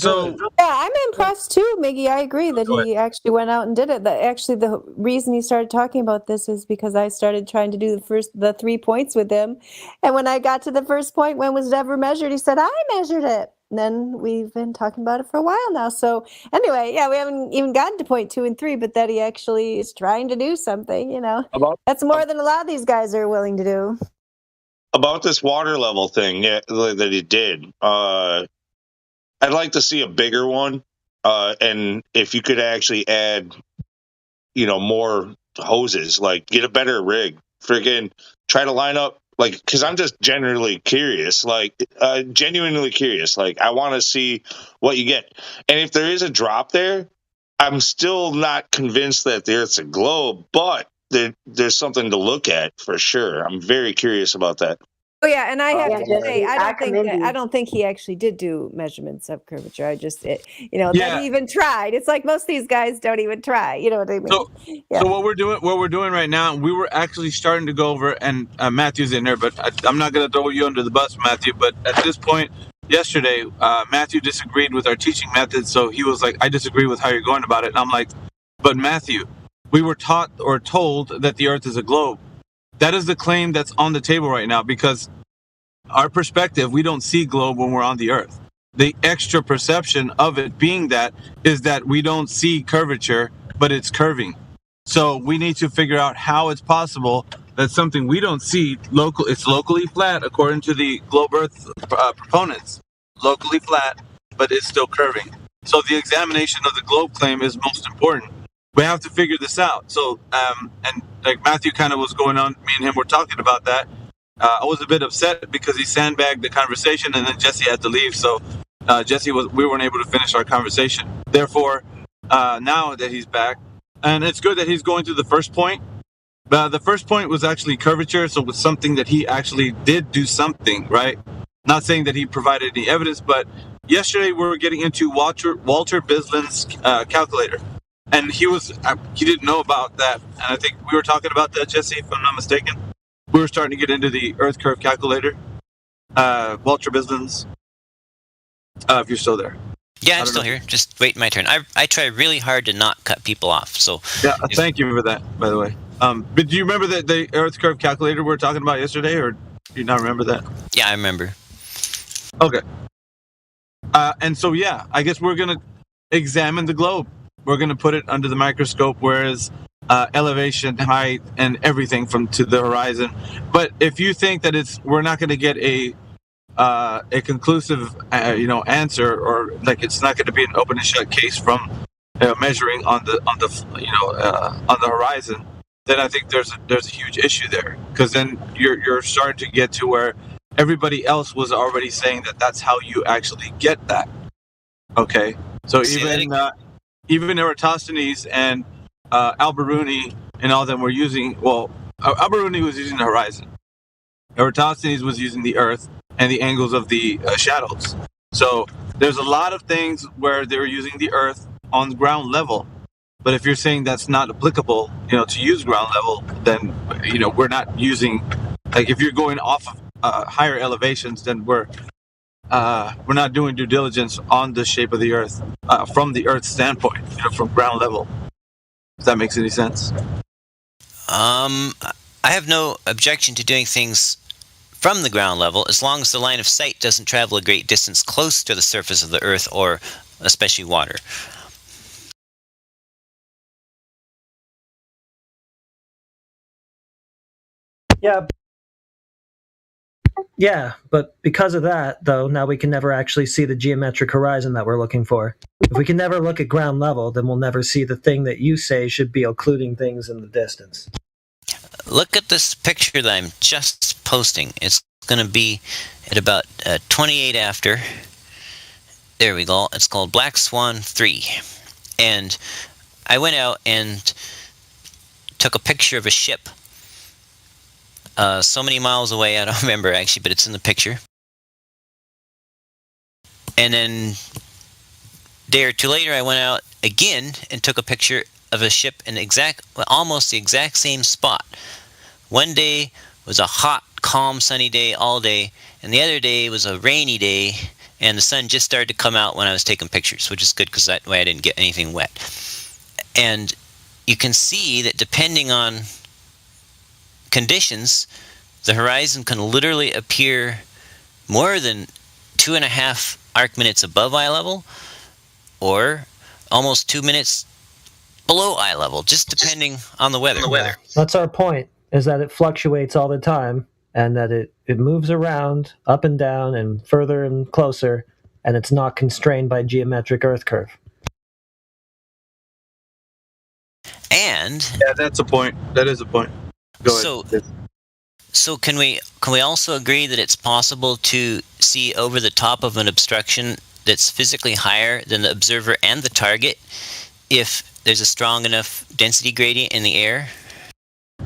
yeah, I'm impressed too, Miggy. I agree that he actually went out and did it. Actually, the reason he started talking about this is because I started trying to do the 3 points with him, and when I got to the first point, when was it ever measured? He said, "I measured it." And then we've been talking about it for a while now. So anyway, yeah, we haven't even gotten to point 2 and 3, but that he actually is trying to do something. That's more than a lot of these guys are willing to do. About this water level thing that he did, I'd like to see a bigger one, and if you could actually add, more hoses, like get a better rig, friggin' try to line up, like, because I'm just genuinely curious, like, I want to see what you get, and if there is a drop there, I'm still not convinced that the Earth's a globe, but there's something to look at for sure. I'm very curious about that. Oh yeah, and I have to say, Jesse, I don't think he actually did do measurements of curvature. That he even tried. It's like most of these guys don't even try. You know what I mean? So what we're doing right now, we were actually starting to go over, and Matthew's in there, but I'm not going to throw you under the bus, Matthew. But at this point, yesterday, Matthew disagreed with our teaching method, so he was like, "I disagree with how you're going about it." And I'm like, "But Matthew, we were taught or told that the Earth is a globe. That is the claim that's on the table right now, because our perspective, we don't see globe when we're on the Earth. The extra perception of it being that is that we don't see curvature, but it's curving. So we need to figure out how it's possible that something we don't see it's locally flat according to the globe Earth proponents, locally flat, but it's still curving. So the examination of the globe claim is most important. We have to figure this out. So and like Matthew kind of was going on, me and him were talking about that. I was a bit upset because he sandbagged the conversation, and then Jesse had to leave. So we weren't able to finish our conversation. Therefore, now that he's back, and it's good that he's going through the first point. But the first point was actually curvature, so it was something that he actually did do something, right? Not saying that he provided any evidence, but yesterday we were getting into Walter Bislin's calculator, and he didn't know about that, and I think we were talking about that, Jesse, if I'm not mistaken. We were starting to get into the Earth curve calculator, Walter Bislin's. If you're still there. Yeah, I'm still here. Just waiting my turn. I try really hard to not cut people off. So yeah, thank you for that, by the way. But do you remember the Earth curve calculator we were talking about yesterday, or do you not remember that? Yeah, I remember. Okay. And so yeah, I guess we're gonna examine the globe. We're gonna put it under the microscope, whereas elevation, height, and everything to the horizon. But if you think that we're not going to get a conclusive, answer, or like it's not going to be an open and shut case from measuring on the horizon, then I think there's a huge issue there, because then you're starting to get to where everybody else was already saying that that's how you actually get that. Okay, so even Eratosthenes and Al-Biruni and all of them were using, Al-Biruni was using the horizon. Eratosthenes was using the Earth and the angles of the shadows. So there's a lot of things where they're using the Earth on ground level. But if you're saying that's not applicable, to use ground level, then, we're not using, like, if you're going off of higher elevations, then we're not doing due diligence on the shape of the Earth from the Earth's standpoint, from ground level. If that makes any sense. I have no objection to doing things from the ground level, as long as the line of sight doesn't travel a great distance close to the surface of the Earth, or especially water. Yeah. Yeah, but because of that, though, now we can never actually see the geometric horizon that we're looking for. If we can never look at ground level, then we'll never see the thing that you say should be occluding things in the distance. Look at this picture that I'm just posting. It's going to be at about 28 after. There we go. It's called Black Swan 3. And I went out and took a picture of a ship so many miles away. I don't remember actually, but it's in the picture. And then a day or two later, I went out again and took a picture of a ship in almost the exact same spot. One day was a hot, calm, sunny day all day, and the other day was a rainy day, and the sun just started to come out when I was taking pictures, which is good because that way I didn't get anything wet. And you can see that depending on conditions, the horizon can literally appear more than 2.5 arc minutes above eye level or almost 2 minutes below eye level, just depending on the weather. That's our point, is that it fluctuates all the time and that it moves around up and down and further and closer, and it's not constrained by geometric Earth curve. And yeah, that's a point. That is a point. Go ahead. So can we also agree that it's possible to see over the top of an obstruction that's physically higher than the observer and the target if there's a strong enough density gradient in the air?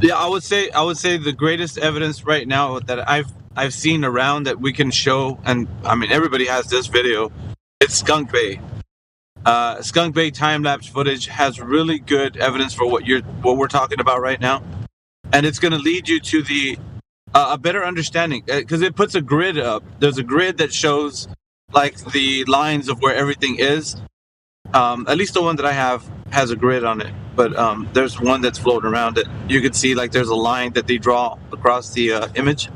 Yeah, I would say the greatest evidence right now that I've seen around that we can show, and I mean everybody has this video, it's Skunk Bay. Skunk Bay time-lapse footage has really good evidence for what we're talking about right now, and it's going to lead you to a better understanding because it puts a grid up. There's a grid that shows like the lines of where everything is. At least the one that I have has a grid on it, but there's one that's floating around it. You can see like there's a line that they draw across the image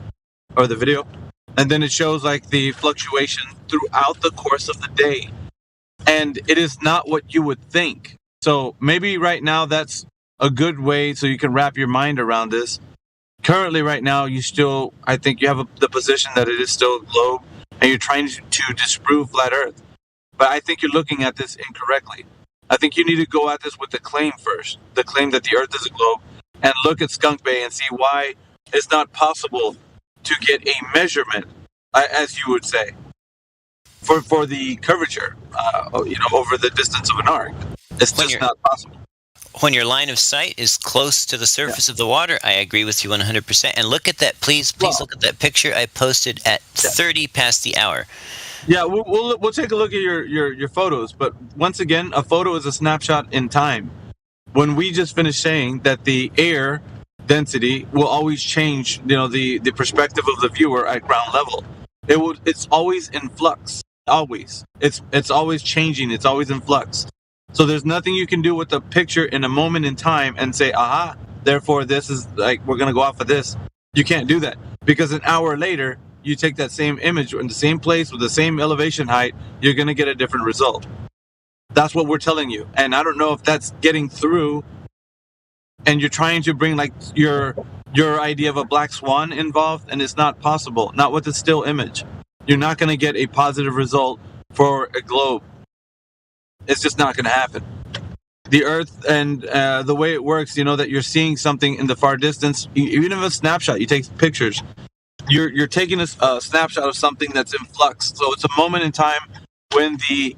or the video, and then it shows like the fluctuation throughout the course of the day. And it is not what you would think. So maybe right now that's a good way so you can wrap your mind around this. Currently, right now, I think you have the position that it is still a globe, and you're trying to disprove flat Earth. But I think you're looking at this incorrectly. I think you need to go at this with the claim first, the claim that the Earth is a globe, and look at Skunk Bay and see why it's not possible to get a measurement, as you would say, for the curvature, over the distance of an arc. It's just not possible. When your line of sight is close to the surface of the water, I agree with you 100%. And look at that, please look at that picture I posted at 30 past the hour. Yeah, we'll take a look at your photos. But once again, a photo is a snapshot in time. When we just finished saying that the air density will always change, the perspective of the viewer at ground level. It's always in flux. Always. It's always changing. It's always in flux. So there's nothing you can do with the picture in a moment in time and say, aha, therefore this is like, we're going to go off of this. You can't do that because an hour later, you take that same image in the same place with the same elevation height, you're going to get a different result. That's what we're telling you. And I don't know if that's getting through and you're trying to bring like your idea of a black swan involved, and it's not possible. Not with a still image. You're not going to get a positive result for a globe. It's just not going to happen. The Earth and the way it works, that you're seeing something in the far distance, even if a snapshot, you take pictures, you're taking a snapshot of something that's in flux. So it's a moment in time when the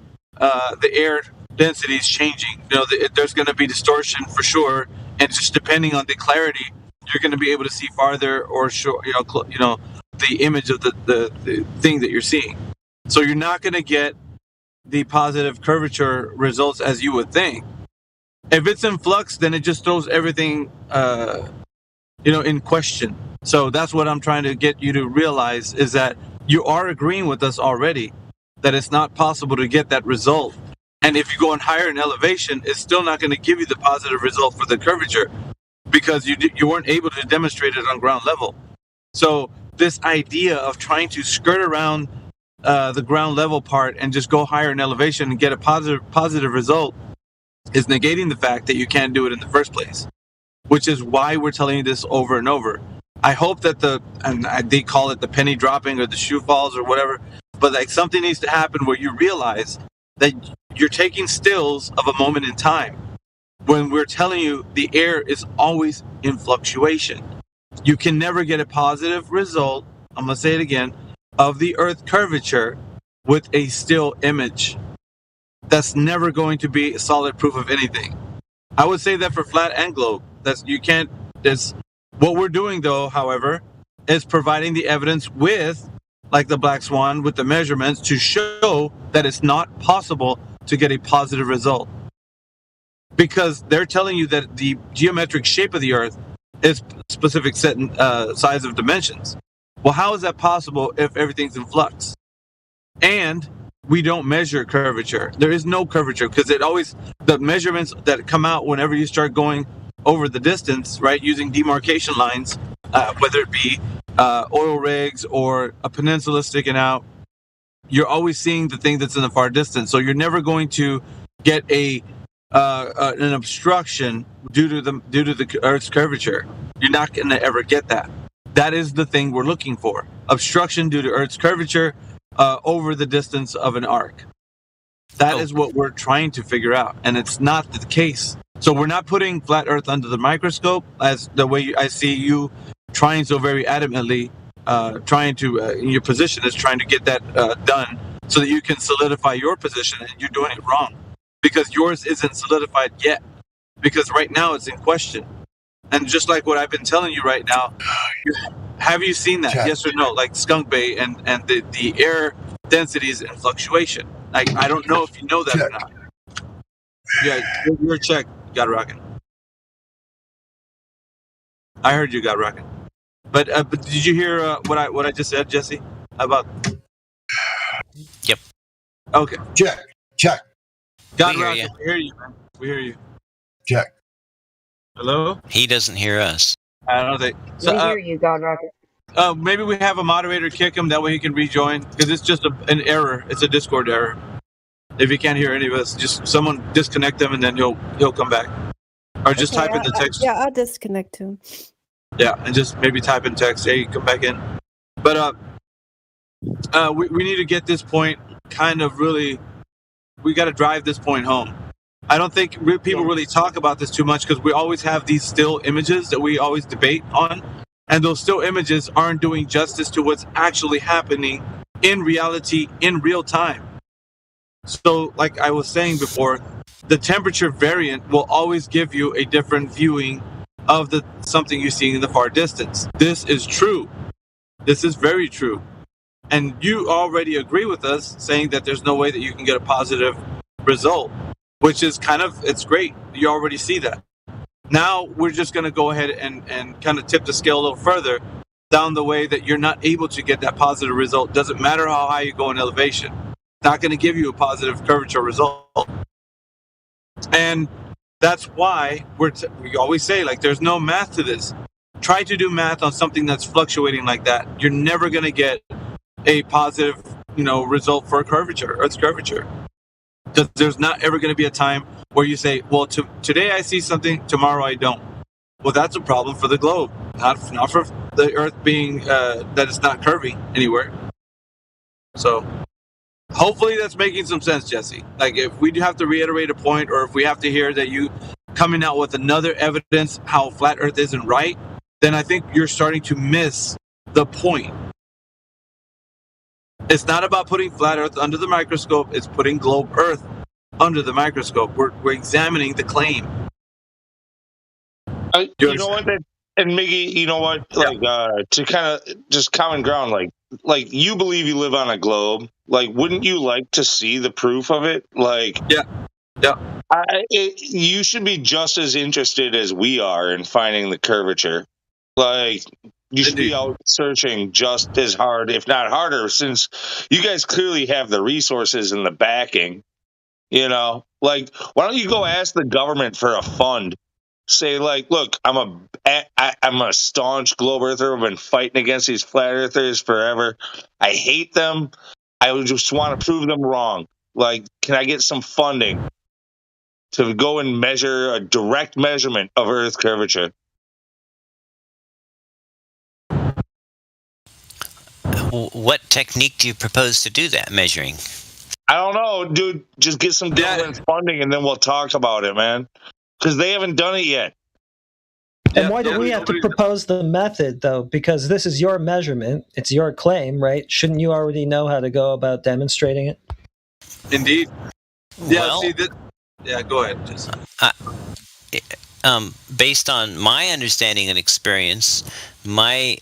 air density is changing. There's going to be distortion for sure, and just depending on the clarity, you're going to be able to see farther or short, the image of the thing that you're seeing. So you're not going to get the positive curvature results as you would think. If it's in flux, then it just throws everything, in question. So that's what I'm trying to get you to realize is that you are agreeing with us already that it's not possible to get that result. And if you go on higher in elevation, it's still not going to give you the positive result for the curvature because you weren't able to demonstrate it on ground level. So this idea of trying to skirt around the ground level part and just go higher in elevation and get a positive result is negating the fact that you can't do it in the first place, which is why we're telling you this over and over. I hope that they call it the penny dropping or the shoe falls or whatever, but like something needs to happen where you realize that you're taking stills of a moment in time when we're telling you the air is always in fluctuation. You can never get a positive result, I'm going to say it again, of the Earth curvature with a still image. That's never going to be solid proof of anything. I would say that for flat and globe. What we're doing though, however, is providing the evidence with, like the black swan, with the measurements to show that it's not possible to get a positive result. Because they're telling you that the geometric shape of the Earth is specific set size of dimensions. Well, how is that possible if everything's in flux? And we don't measure curvature. There is no curvature because the measurements that come out whenever you start going over the distance, right, using demarcation lines, whether it be oil rigs or a peninsula sticking out, you're always seeing the thing that's in the far distance. So you're never going to get an obstruction due to the Earth's curvature. You're not going to ever get that. That is the thing we're looking for: obstruction due to Earth's curvature over the distance of an arc. That is what we're trying to figure out, and it's not the case. So we're not putting flat Earth under the microscope, as the way I see you trying so very adamantly, in your position is trying to get that done so that you can solidify your position, and you're doing it wrong because yours isn't solidified yet, because right now it's in question. And just like what I've been telling you right now, have you seen that? Yes or no? Like Skunk Bay and the air densities in fluctuation. Like, I don't know if you know that or not. Yeah, your check got rocking. I heard you got rocking. But did you hear what I just said, Jesse? About? Yep. Okay. Check. God rocking. We hear you, man. We hear you. Check. Hello? He doesn't hear us. I don't think. So, We hear you, God Rocket. maybe we have a moderator kick him, that way he can rejoin, because it's just an error. It's a Discord error. If he can't hear any of us, just someone disconnect him and then he'll come back. Or just type in the text. I'll disconnect him. Yeah, and just maybe type in text, hey, come back in. But we need to get this point kind of really, we got to drive this point home. I don't think people really talk about this too much because we always have these still images that we always debate on. And those still images aren't doing justice to what's actually happening in reality in real time. So like I was saying before, the temperature variant will always give you a different viewing of something you see in the far distance. This is true. This is very true. And you already agree with us saying that there's no way that you can get a positive result, which is it's great. You already see that. Now we're just going to go ahead and kind of tip the scale a little further down the way that you're not able to get that positive result. Doesn't matter how high you go in elevation. It's not going to give you a positive curvature result. And that's why we always say, like, there's no math to this. Try to do math on something that's fluctuating like that. You're never going to get a positive, result for a curvature, Earth's curvature. There's not ever going to be a time where you say, well, today I see something, tomorrow I don't. Well, that's a problem for the globe, not for the Earth being that it's not curving anywhere. So hopefully that's making some sense, Jesse. Like, if we do have to reiterate a point, or if we have to hear that you coming out with another evidence how flat Earth isn't right, then I think you're starting to miss the point. It's not about putting flat Earth under the microscope. It's putting globe Earth under the microscope. We're examining the claim. You know what? And Miggy, you know what? Like, to kind of just common ground, like you believe you live on a globe. Like, wouldn't you like to see the proof of it? Like, yeah. You should be just as interested as we are in finding the curvature. Like, you should be out searching just as hard, if not harder, since you guys clearly have the resources and the backing. Like, why don't you go ask the government for a fund? Say, like, look, I'm a staunch globe earther. I've been fighting against these flat earthers forever. I hate them. I just want to prove them wrong. Like, can I get some funding to go and measure a direct measurement of Earth curvature? What technique do you propose to do that measuring? I don't know, dude. Just get some government funding and then we'll talk about it, man. Because they haven't done it yet. And why do we have to propose the method, though? Because this is your measurement. It's your claim, right? Shouldn't you already know how to go about demonstrating it? Indeed. Yeah, Well, see that. Yeah, go ahead. Just. Based on my understanding and experience, my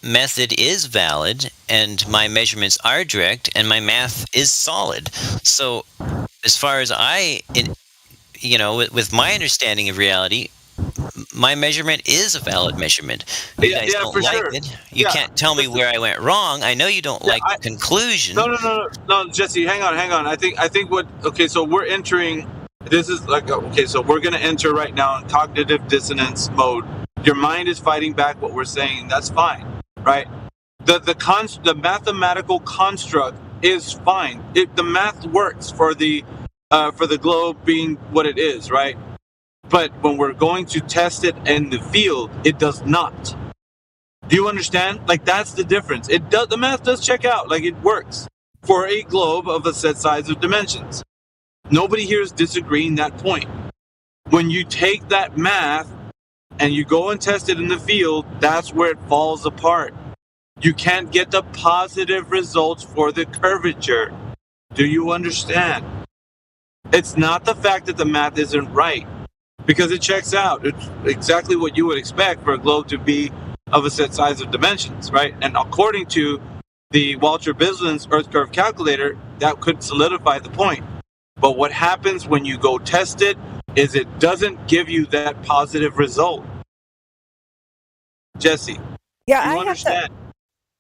method is valid and my measurements are direct and my math is solid. So as far as with my understanding of reality, my measurement is a valid measurement. You guys don't like it. You can't tell me where I went wrong. I know you don't like the conclusion. No, Jesse, hang on. I think so we're entering, this is like, okay, so we're going to enter right now in cognitive dissonance mode. Your mind is fighting back what we're saying. That's fine, right? The mathematical construct is fine. The math works for the globe being what it is, right? But when we're going to test it in the field, it does not. Do you understand? Like, that's the difference. The math does check out. Like, it works for a globe of a set size of dimensions. Nobody here is disagreeing that point. When you take that math and you go and test it in the field, that's where it falls apart. You can't get the positive results for the curvature. Do you understand? It's not the fact that the math isn't right, because it checks out. It's exactly what you would expect for a globe to be of a set size of dimensions, right? And according to the Walter Bislin's Earth Curve Calculator, that could solidify the point. But what happens when you go test it is it doesn't give you that positive result. Jesse, yeah, you understand?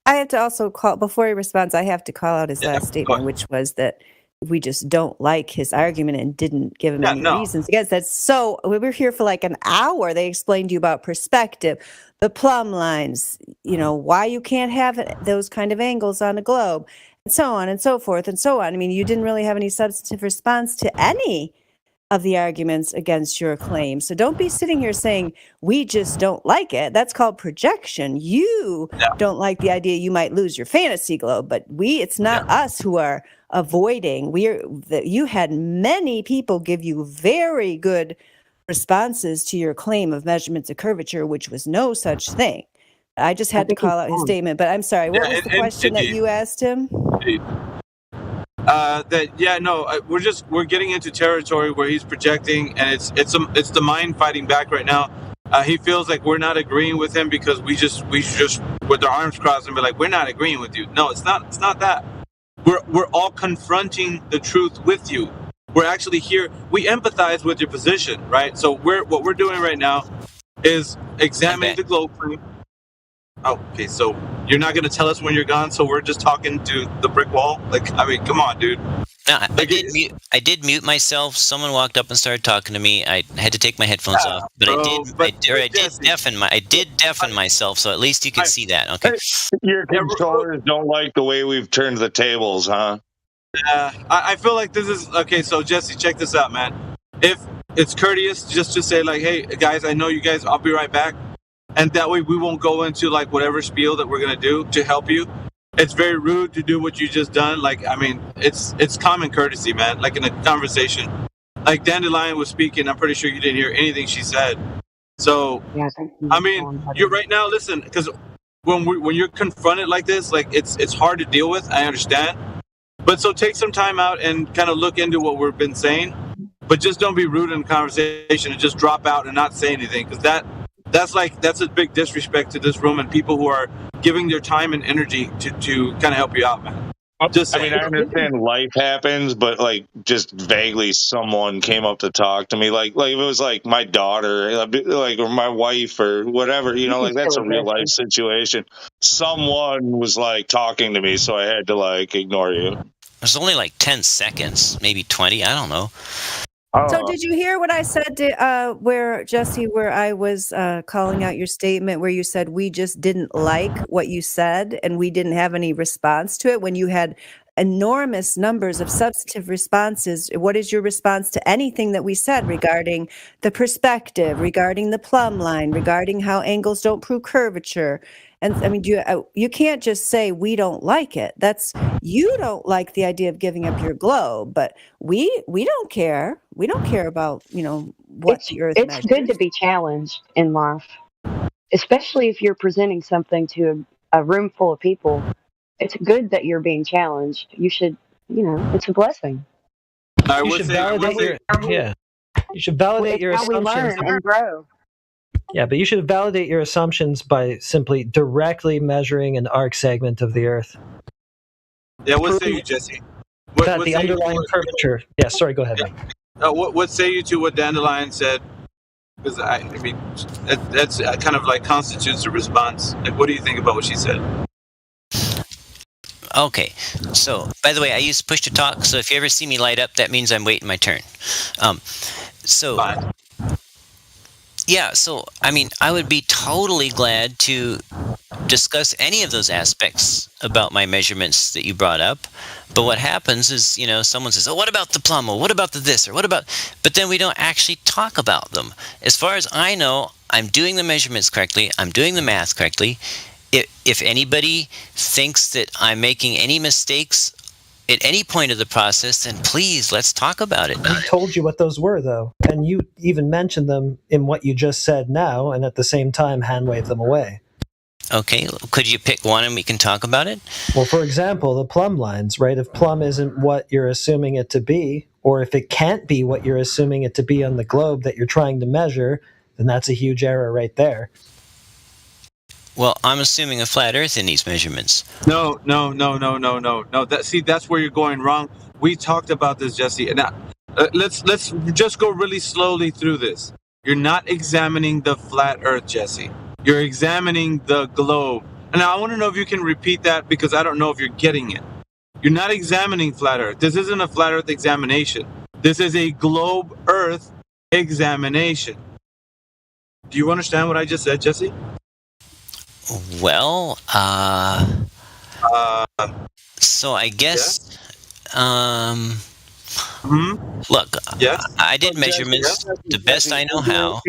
I have to also call, before he responds, I have to call out his last statement, which was that we just don't like his argument and didn't give him any reasons against that. So we were here for like an hour. They explained to you about perspective, the plumb lines, why you can't have those kind of angles on a globe, and so on and so forth and so on. I mean, you didn't really have any substantive response to any of the arguments against your claim. So don't be sitting here saying, we just don't like it. That's called projection. You don't like the idea you might lose your fantasy globe, but it's not us who are avoiding. You had many people give you very good responses to your claim of measurements of curvature, which was no such thing. I just had to call out his statement, but I'm sorry. What was the question that you asked him? We're getting into territory where he's projecting, and it's the mind fighting back right now. He feels like we're not agreeing with him because we just with our arms crossed and be like, we're not agreeing with you. No, it's not that. We're all confronting the truth with you. We're actually here. We empathize with your position, right? So what we're doing right now is examining the globe frame. Oh, okay, so you're not going to tell us when you're gone, so we're just talking to the brick wall? Like, I mean, come on, dude. No, I did mute myself. Someone walked up and started talking to me. I had to take my headphones off, but I did deafen myself, so at least you could see that. Okay. Your controllers don't like the way we've turned the tables, huh? Yeah, I feel like this is okay. So Jesse, check this out, man. If it's courteous, just to say like, hey guys, I know you guys. I'll be right back. And that way we won't go into like whatever spiel that we're going to do to help you. It's very rude to do what you just done. Like, I mean, it's common courtesy, man. Like in a conversation, like Dandelion was speaking. I'm pretty sure you didn't hear anything she said. So, I mean, you're right now, listen, because when you're confronted like this, like it's hard to deal with. I understand. But so take some time out and kind of look into what we've been saying, but just don't be rude in the conversation and just drop out and not say anything. Because that's a big disrespect to this room and people who are giving their time and energy to kind of help you out, man. I understand life happens, but like just vaguely someone came up to talk to me. Like it was like my daughter, like or my wife or whatever, like that's a real life situation. Someone was like talking to me, so I had to like ignore you. It was only like 10 seconds, maybe 20. I don't know. So did you hear what I said where I was calling out your statement where you said we just didn't like what you said and we didn't have any response to it when you had enormous numbers of substantive responses? What is your response to anything that we said regarding the perspective, regarding the plumb line, regarding how angles don't prove curvature? And I mean, you can't just say we don't like it. That's you don't like the idea of giving up your globe, but we don't care. We don't care about what the Earth It's good to measures. be challenged in life, especially if you're presenting something to a room full of people. It's good that you're being challenged. You should, it's a blessing. You should validate your It's how we assumptions. learn and grow. Yeah, but you should validate your assumptions by simply directly measuring an arc segment of the Earth. Yeah, what say you, Jesse? That the underlying curvature. Yeah, sorry, go ahead. What say you to what Dandelion said? Because I mean, that's kind of like constitutes a response. Like, what do you think about what she said? Okay, so by the way, I use push to talk. So if you ever see me light up, that means I'm waiting my turn. Yeah, so I mean, I would be totally glad to discuss any of those aspects about my measurements that you brought up. But what happens is, someone says, "Oh, what about the plum? Or what about the this? Or what about?" But then we don't actually talk about them. As far as I know, I'm doing the measurements correctly. I'm doing the math correctly. If anybody thinks that I'm making any mistakes at any point of the process, then please, let's talk about it. I told you what those were, though. And you even mentioned them in what you just said now, and at the same time hand-wave them away. Okay, could you pick one and we can talk about it? Well, for example, the plumb lines, right? If plumb isn't what you're assuming it to be, or if it can't be what you're assuming it to be on the globe that you're trying to measure, then that's a huge error right there. Well, I'm assuming a flat Earth in these measurements. No. That's where you're going wrong. We talked about this, Jesse. And now, let's just go really slowly through this. You're not examining the flat Earth, Jesse. You're examining the globe. And now I want to know if you can repeat that, because I don't know if you're getting it. You're not examining flat Earth. This isn't a flat Earth examination. This is a globe Earth examination. Do you understand what I just said, Jesse? Well, so I guess, look, I did measurements the best I know how,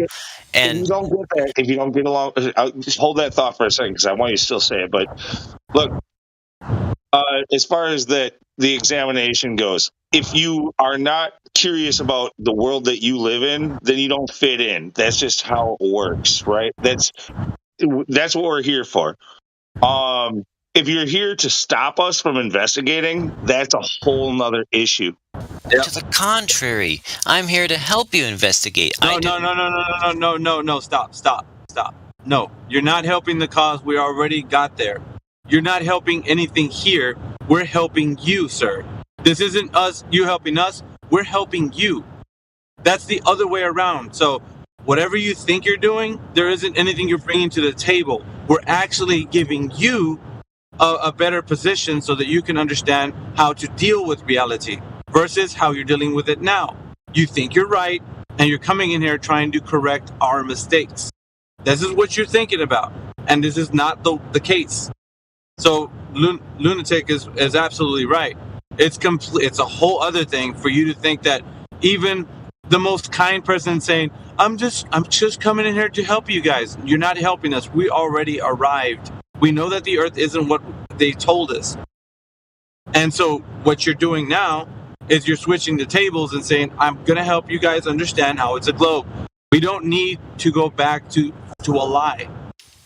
and if you don't get along, just hold that thought for a second, because I want you to still say it. But look, as far as the examination goes, if you are not curious about the world that you live in, then you don't fit in. That's just how it works, right? That's what we're here for. If you're here to stop us from investigating, that's a whole nother issue. To the contrary, I'm here to help you investigate. No. Stop. No, you're not helping the cause. We already got there. You're not helping anything here. We're helping you, sir. This isn't us, you helping us. We're helping you. That's the other way around. So whatever you think you're doing, there isn't anything you're bringing to the table. We're actually giving you a better position so that you can understand how to deal with reality versus how you're dealing with it now. You think you're right, and you're coming in here trying to correct our mistakes. This is what you're thinking about, and this is not the case. So Lunatic is absolutely right. It's a whole other thing for you to think that even the most kind person saying, I'm just coming in here to help you guys. You're not helping us. We already arrived. We know that the Earth isn't what they told us. And so what you're doing now is you're switching the tables and saying, I'm going to help you guys understand how it's a globe. We don't need to go back to a lie.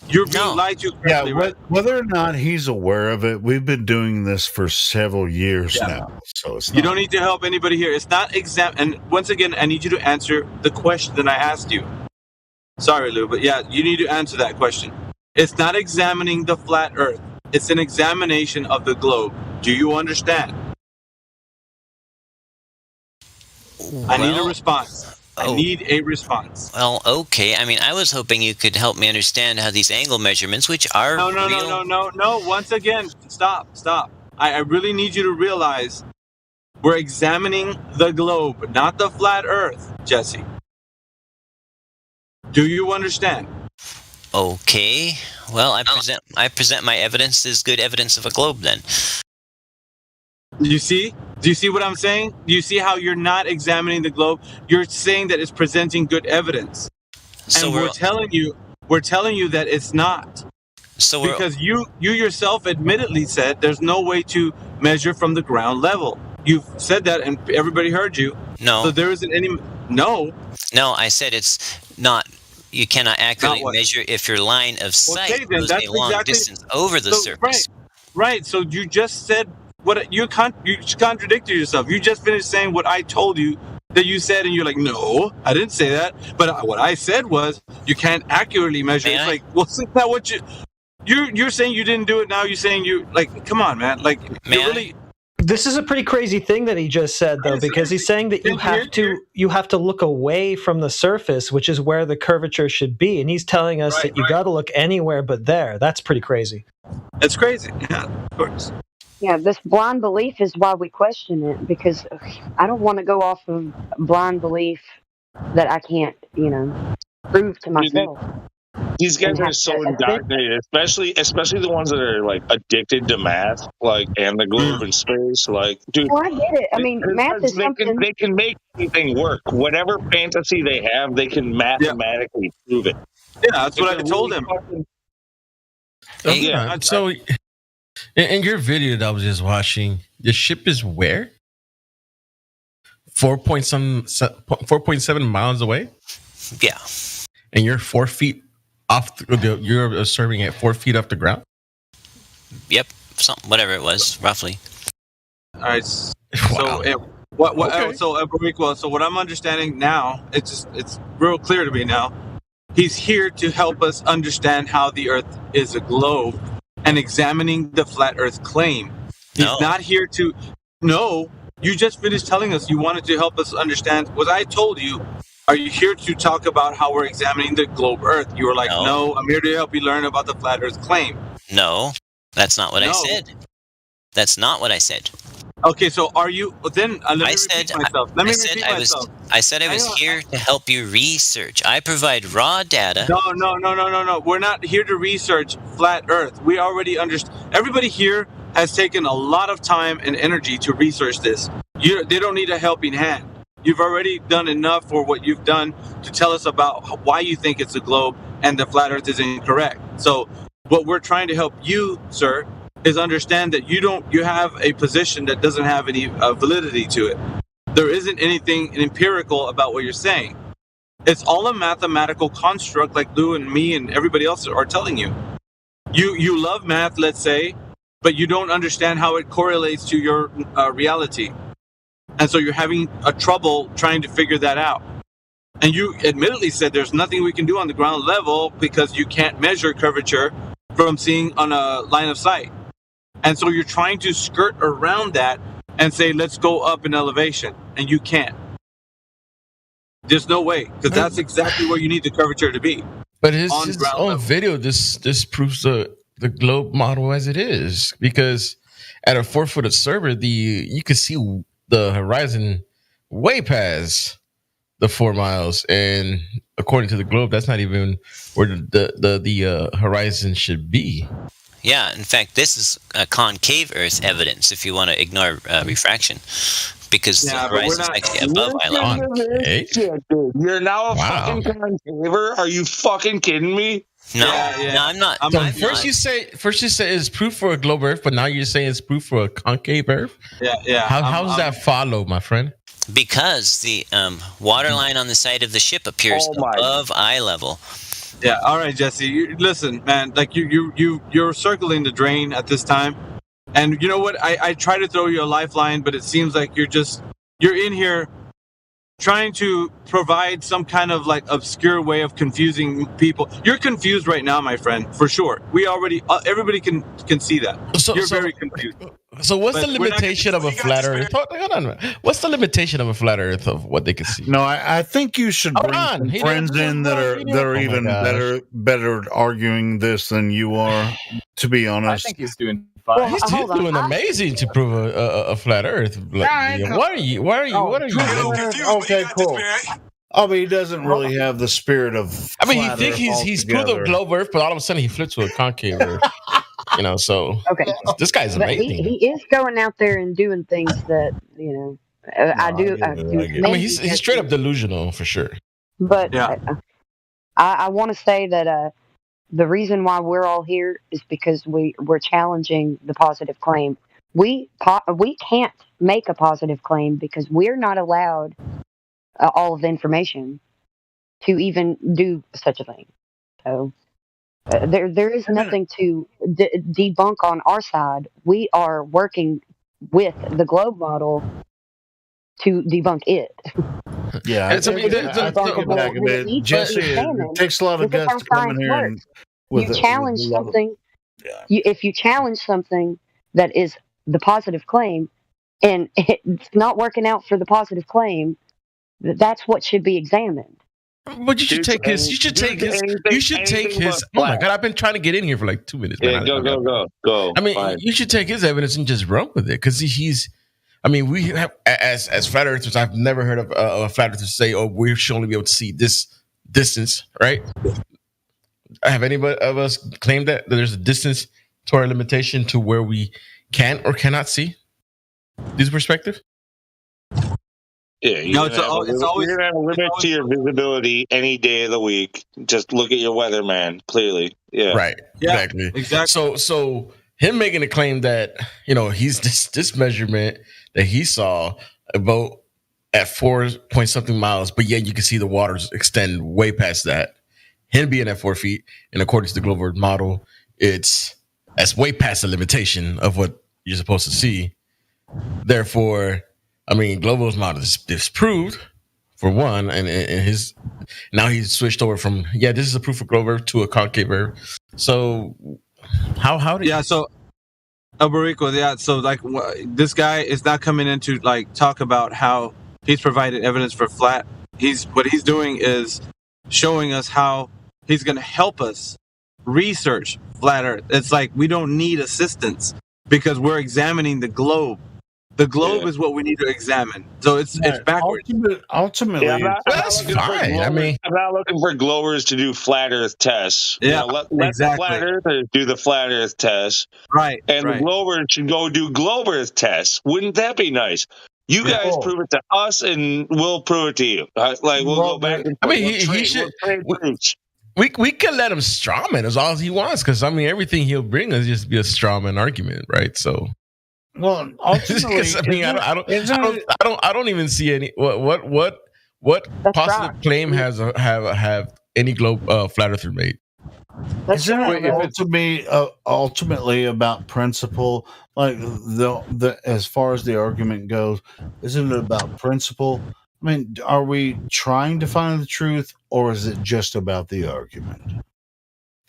You're being lied to. Yeah, whether or not he's aware of it, we've been doing this for several years now. So it's you don't need to help anybody here. It's not And once again, I need you to answer the question that I asked you. Sorry, Lou, but yeah, you need to answer that question. It's not examining the flat Earth. It's an examination of the globe. Do you understand? I need a response. I need a response. Well, okay. I mean, I was hoping you could help me understand how these angle measurements, which are No. Once again, stop. I really need you to realize we're examining the globe, not the flat Earth, Jesse. Do you understand? Okay. Well, I present my evidence as good evidence of a globe then. You see? Do you see what I'm saying? Do you see how you're not examining the globe? You're saying that it's presenting good evidence. So and we're telling you that it's not. So because you yourself admittedly said there's no way to measure from the ground level. You've said that, and everybody heard you. No. So there isn't any. No. No, I said it's not. You cannot accurately measure if your line of sight goes a long distance over the surface. Right. So you just said what you contradicted yourself. You just finished saying what I told you that you said, and you're like, no, I didn't say that. But what I said was you can't accurately measure. It's like, well, isn't that what you're saying? You didn't do it. Now you're saying you like. Come on, man. Like, you really. This is a pretty crazy thing that he just said, though, because he's saying that you have to look away from the surface, which is where the curvature should be, and he's telling us that you got to look anywhere but there. That's pretty crazy. It's crazy, yeah, of course. Yeah, this blind belief is why we question it, because I don't want to go off of blind belief that I can't, prove to myself. These guys are so indoctrinated, especially the ones that are like addicted to math, like and the globe in space. Like, dude, well, I get it. I mean, math is something they can make anything work. Whatever fantasy they have, they can mathematically prove it. Yeah, that's what I told him. Yeah. So, in your video that I was just watching, the ship is where? 4.7 miles away. Yeah. And you're 4 feet off. You're observing at 4 feet off the ground. Yep, whatever it was, roughly. All right. Wow. So what I'm understanding now, it's real clear to me now. He's here to help us understand how the Earth is a globe and examining the flat Earth claim. He's not here to. No, you just finished telling us you wanted to help us understand what I told you. Are you here to talk about how we're examining the globe Earth? You were like, no, I'm here to help you learn about the flat Earth claim. No, that's not what I said. That's not what I said. Okay, so are you? Then let me repeat myself. I said I was here to help you research. I provide raw data. No. We're not here to research flat Earth. We already understand. Everybody here has taken a lot of time and energy to research this. They don't need a helping hand. You've already done enough for what you've done to tell us about why you think it's a globe and the flat Earth is incorrect. So what we're trying to help you, sir, is understand that you have a position that doesn't have any validity to it. There isn't anything empirical about what you're saying. It's all a mathematical construct like Lou and me and everybody else are telling you. You love math, let's say, but you don't understand how it correlates to your reality. And so you're having a trouble trying to figure that out. And you admittedly said there's nothing we can do on the ground level because you can't measure curvature from seeing on a line of sight. And so you're trying to skirt around that and say, let's go up in elevation. And you can't. There's no way, because that's exactly where you need the curvature to be. But his own video, this proves the globe model as it is. Because at a 4-foot observer, you can see the horizon way past the 4 miles, and according to the globe, that's not even where the horizon should be. Yeah, in fact, this is a concave Earth evidence. If you want to ignore refraction, because the horizon is actually above eye level. Okay. You're now a fucking concaver. Are you fucking kidding me? No, no, I'm not. So first you say it's proof for a globe Earth, but now you're saying it's proof for a concave Earth. Yeah. How does that follow, my friend? Because the water line on the side of the ship appears above eye level. Yeah. All right, Jesse. Listen, man. Like you're circling the drain at this time, and you know what? I try to throw you a lifeline, but it seems like you're in here trying to provide some kind of like obscure way of confusing people. You're confused right now, my friend, for sure. We already, everybody can see that. You're very confused. So what's the limitation of a flat Earth? Hold on. What's the limitation of a flat Earth of what they can see? No, I think you should bring some friends in that are even better arguing this than you are. To be honest, I think he's doing fine. Well, he's doing amazing to prove a flat Earth. Like, What are you? Okay, cool. I mean, he doesn't really have the spirit of. I mean, you think he's proved a globe Earth, but all of a sudden he flips to a concave Earth. So okay, this guy's amazing. He is going out there and doing things that I do. I mean, he's straight up delusional for sure. But I want to say that The reason why we're all here is because we're challenging the positive claim. We can't make a positive claim because we're not allowed all of the information to even do such a thing. So there is nothing to debunk on our side. We are working with the globe model to debunk it. Yeah, It is debunkable and it needs to be Jesse, it examined. takes a lot of This is guts how to come in science here and works. with You a challenge lot of something. If you challenge something that is the positive claim, and it's not working out for the positive claim, that's what should be examined. But you should take his. You should take his. You should take his. Oh my god! I've been trying to get in here for like 2 minutes. Yeah, Man. go. I mean, Fine. you should take his evidence and just run with it because he's. I mean, we have as flat earthers. I've never heard of a flat earther say, "Oh, we should only be able to see this distance." Right? Have anybody of us claimed that there's a distance to our limitation to where we can or cannot see this perspective? Yeah, you're gonna have a limit to your visibility any day of the week. Just look at your weatherman. Clearly, yeah, Right, exactly. So him making a claim that he's this measurement that he saw about at 4 point something miles, but yet you can see the waters extend way past that. Him being at 4 feet, and according to the Glover model, that's way past the limitation of what you're supposed to see. Therefore, I mean, Global's model is disproved for one, and his now he's switched over from this is a proof of Glover to a concave error. So how do so Alberico, so like this guy is not coming in to like talk about how he's provided evidence for flat. What he's doing is showing us how he's going to help us research flat Earth. It's like we don't need assistance because we're examining the globe. The globe is what we need to examine. So it's backwards. Ultimately, I'm not looking for Glowers to do flat Earth tests. Yeah, let the flat Earthers do the flat Earth tests. Right. And the Glowers should go do globe Earth tests. Wouldn't that be nice? You guys prove it to us, and we'll prove it to you. We'll go back and forth. I mean, he should. We can let him strawman as long as he wants, because I mean, everything he'll bring us just be a strawman argument, right? So. Well, ultimately, I don't even see any what positive claim have any globe flat earther made. Isn't it ultimately about principle? Like the as far as the argument goes, isn't it about principle? I mean, are we trying to find the truth, or is it just about the argument?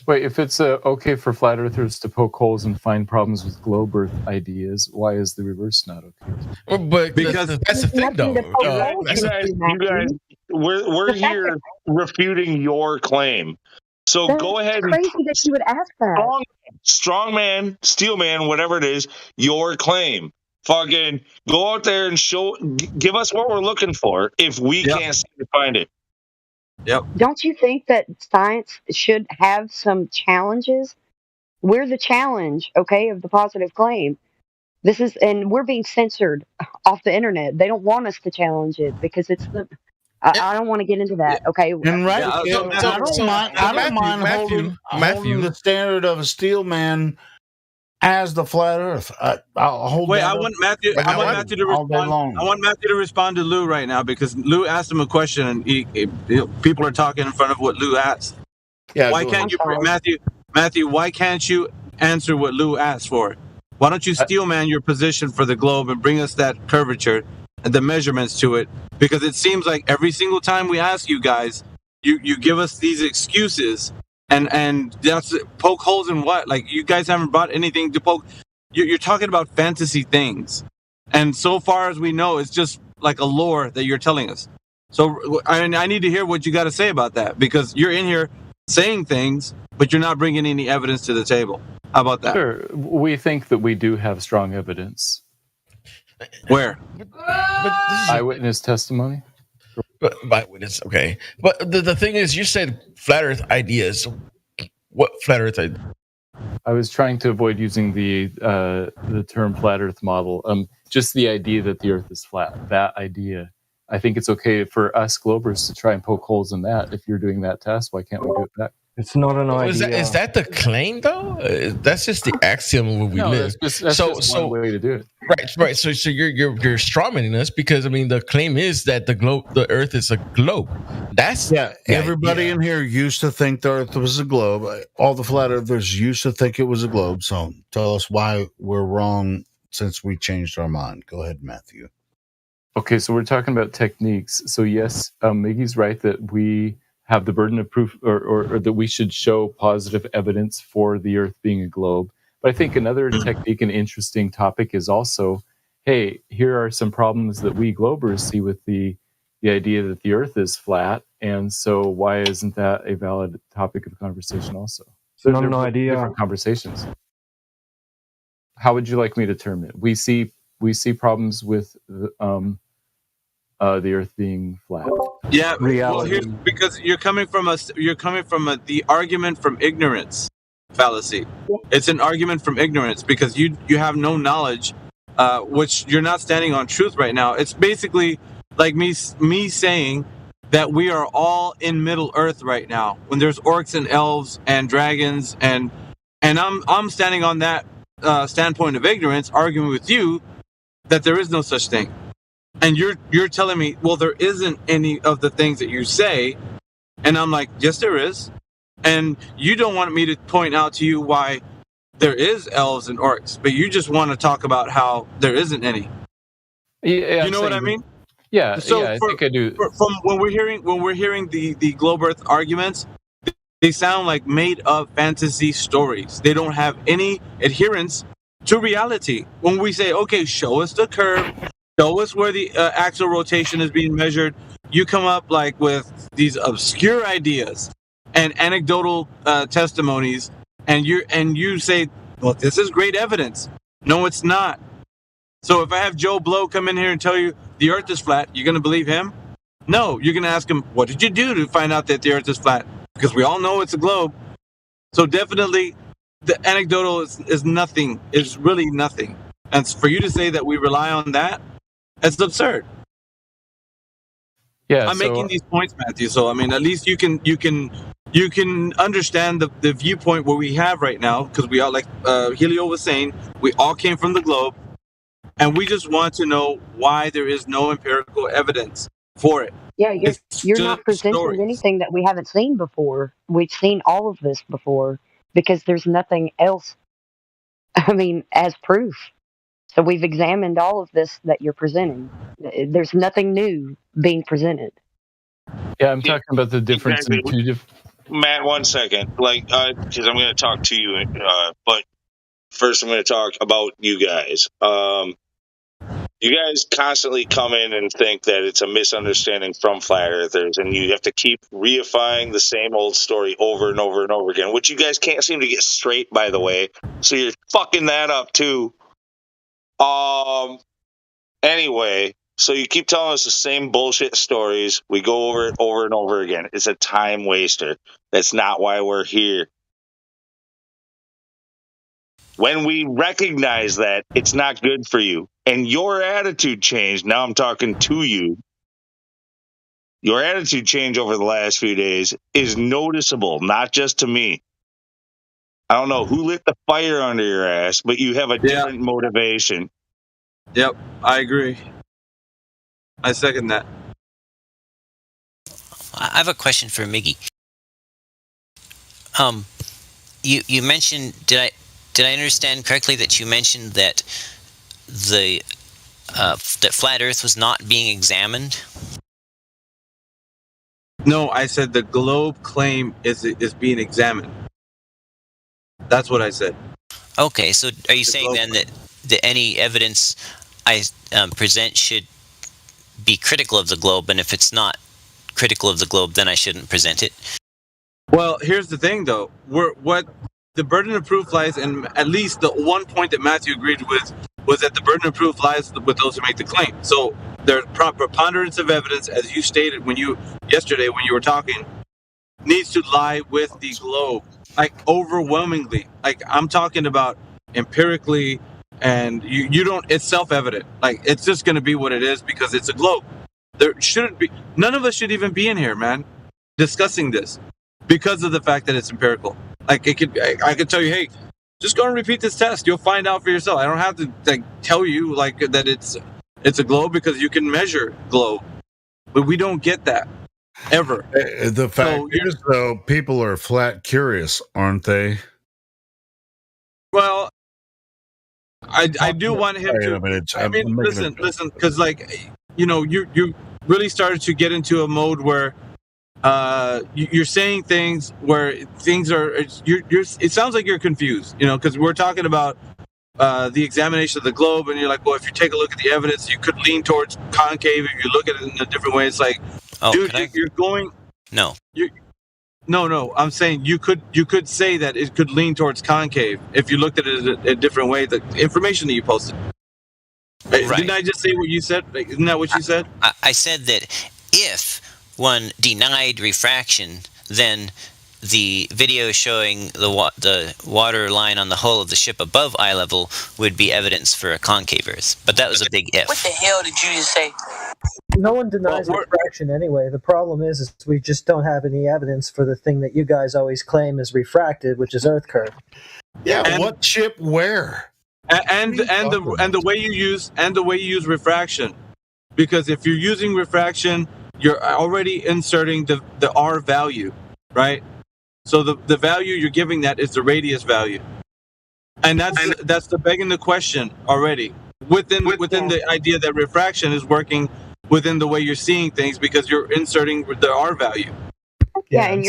Wait, if it's okay for flat earthers to poke holes and find problems with globe Earth ideas, why is the reverse not okay? But because that's the thing, though. You guys, we're here refuting your claim. So go ahead. Crazy that you would ask that. Strong man, steel man, whatever it is, your claim. Fucking go out there and give us what we're looking for. If we can't find it. Yep. Don't you think that science should have some challenges? We're the challenge, okay, of the positive claim. And we're being censored off the internet. They don't want us to challenge it because it's the. I don't want to get into that. Okay. And I don't mind holding the standard of a steel man as the flat Earth. I'll hold. Wait, I want Matthew to respond. I want Matthew to respond to Lou right now because Lou asked him a question, and people are talking in front of what Lou asked. Yeah. Why can't you, Matthew? Why can't you answer what Lou asked for? Why don't you steelman your position for the globe and bring us that curvature and the measurements to it? Because it seems like every single time we ask you guys, you give us these excuses. And that's poke holes in what? Like, you guys haven't brought anything to poke. You're talking about fantasy things. And so far as we know, it's just like a lore that you're telling us. So I need to hear what you got to say about that, because you're in here saying things, but you're not bringing any evidence to the table. How about that? Sure. We think that we do have strong evidence. Where? Eyewitness testimony. Eyewitness, okay. But the thing is, you said flat Earth ideas. What flat Earth idea? I was trying to avoid using the term flat Earth model. Just the idea that the Earth is flat. That idea. I think it's okay for us Globers to try and poke holes in that. If you're doing that test, why can't we do it back? It's not an idea. Is that the claim though? That's just the axiom where we live. That's just one way to do it. Right. So you're strawmanning us because I mean the claim is that the Earth is a globe. That's everybody in here used to think the Earth was a globe. All the flat earthers used to think it was a globe. So tell us why we're wrong since we changed our mind. Go ahead, Matthew. Okay, so we're talking about techniques. So yes, Miggy's right that we have the burden of proof, or that we should show positive evidence for the Earth being a globe. But I think another technique and interesting topic is also, hey, here are some problems that we globers see with the idea that the Earth is flat, and so why isn't that a valid topic of conversation also? So not an idea. Different conversations. How would you like me to term it? We see problems with the Earth being flat. Yeah, reality. Well, because you're coming from the argument from ignorance fallacy. It's an argument from ignorance because you have no knowledge, which you're not standing on truth right now. It's basically like me saying that we are all in Middle Earth right now when there's orcs and elves and dragons and I'm standing on that standpoint of ignorance, arguing with you that there is no such thing. And you're telling me, well, there isn't any of the things that you say. And I'm like, yes, there is. And you don't want me to point out to you why there is elves and orcs, but you just want to talk about how there isn't any. Yeah, you know what I mean? Yeah, so I think I do. From when we're hearing the globe Earth arguments, they sound like made up fantasy stories. They don't have any adherence to reality. When we say, okay, show us the curve, show us where the axial rotation is being measured, you come up like with these obscure ideas and anecdotal testimonies, and you say, well, this is great evidence. No, it's not. So if I have Joe Blow come in here and tell you the Earth is flat, you're going to believe him? No, you're going to ask him, what did you do to find out that the Earth is flat? Because we all know it's a globe. So definitely the anecdotal is nothing, is really nothing. And for you to say that we rely on that, it's absurd. Yeah, I'm making these points, Matthew. So I mean, at least you can understand the viewpoint where we have right now, because we all, like Helio was saying, we all came from the globe, and we just want to know why there is no empirical evidence for it. Yeah, you're not presenting stories. anything that we haven't seen before. We've seen all of this before because there's nothing else, I mean, as proof. So we've examined all of this that you're presenting. There's nothing new being presented. Yeah, I'm talking about the difference in two different. Matt, 1 second. Because I'm going to talk to you, but first I'm going to talk about you guys. You guys constantly come in and think that it's a misunderstanding from flat earthers, and you have to keep reifying the same old story over and over and over again, which you guys can't seem to get straight, by the way. So you're fucking that up too. Anyway, so you keep telling us the same bullshit stories. We go over it over and over again. It's a time waster. That's not why we're here. When we recognize that, it's not good for you. And your attitude changed. Now I'm talking to you. Your attitude change over the last few days is noticeable, not just to me. I don't know who lit the fire under your ass, but you have a different motivation. Yep, I agree. I second that. I have a question for Miggy. You mentioned, did I understand correctly that you mentioned that that flat Earth was not being examined? No, I said the globe claim is being examined. That's what I said. Okay, so are you saying then that any evidence I present should be critical of the globe, and if it's not critical of the globe, then I shouldn't present it? Well, here's the thing, though. What the burden of proof lies, and at least the one point that Matthew agreed with was that the burden of proof lies with those who make the claim. So there's preponderance of evidence, as you stated yesterday when you were talking, needs to lie with the globe, like overwhelmingly. Like I'm talking about empirically, and you don't. It's self-evident. Like it's just going to be what it is because it's a globe. There shouldn't be. None of us should even be in here, man, discussing this. because of the fact that it's empirical. Like I could tell you, hey, just go and repeat this test. You'll find out for yourself. I don't have to tell you that it's a globe because you can measure globe, but we don't get that ever. The fact is, though, people are flat curious, aren't they? Well, I do want him to. Listen, because you really started to get into a mode where you're saying things where things are. It sounds like you're confused, because we're talking about the examination of the globe, and you're like, well, if you take a look at the evidence, you could lean towards concave. If you look at it in a different way, it's like, dude, you're going. No. No. I'm saying you could say that it could lean towards concave if you looked at it a different way. The information that you posted. Right. Didn't I just say what you said? Isn't that what you said? I said that if one denied refraction, then the video showing the water line on the hull of the ship above eye level would be evidence for a concave Earth. But that was a big if. What the hell did you just say? No one denies refraction anyway. The problem is we just don't have any evidence for the thing that you guys always claim is refracted, which is Earth curve. Yeah, and what chip where? And the way you use refraction, because if you're using refraction, you're already inserting the R value, right? So the value you're giving that is the radius value, and that's the begging the question already within the idea that refraction is working within the way you're seeing things because you're inserting the R value. Yeah, and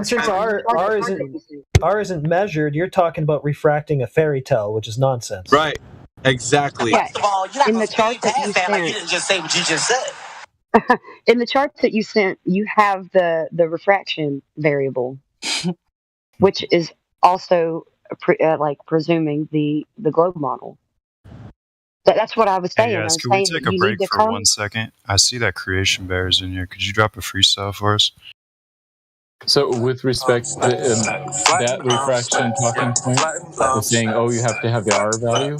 since R isn't measured, you're talking about refracting a fairy tale, which is nonsense. Right. Exactly. Yeah. In the chart that you sent, you didn't just say what you just said. In the chart that you sent, you have the refraction variable, which is also presuming the globe model. That's what I was saying. Hey guys, could we take a break for 1 second? I see that creation bear is in here. Could you drop a freestyle for us? So, with respect to that refraction talking point, of saying, "Oh, you have to have the R value,"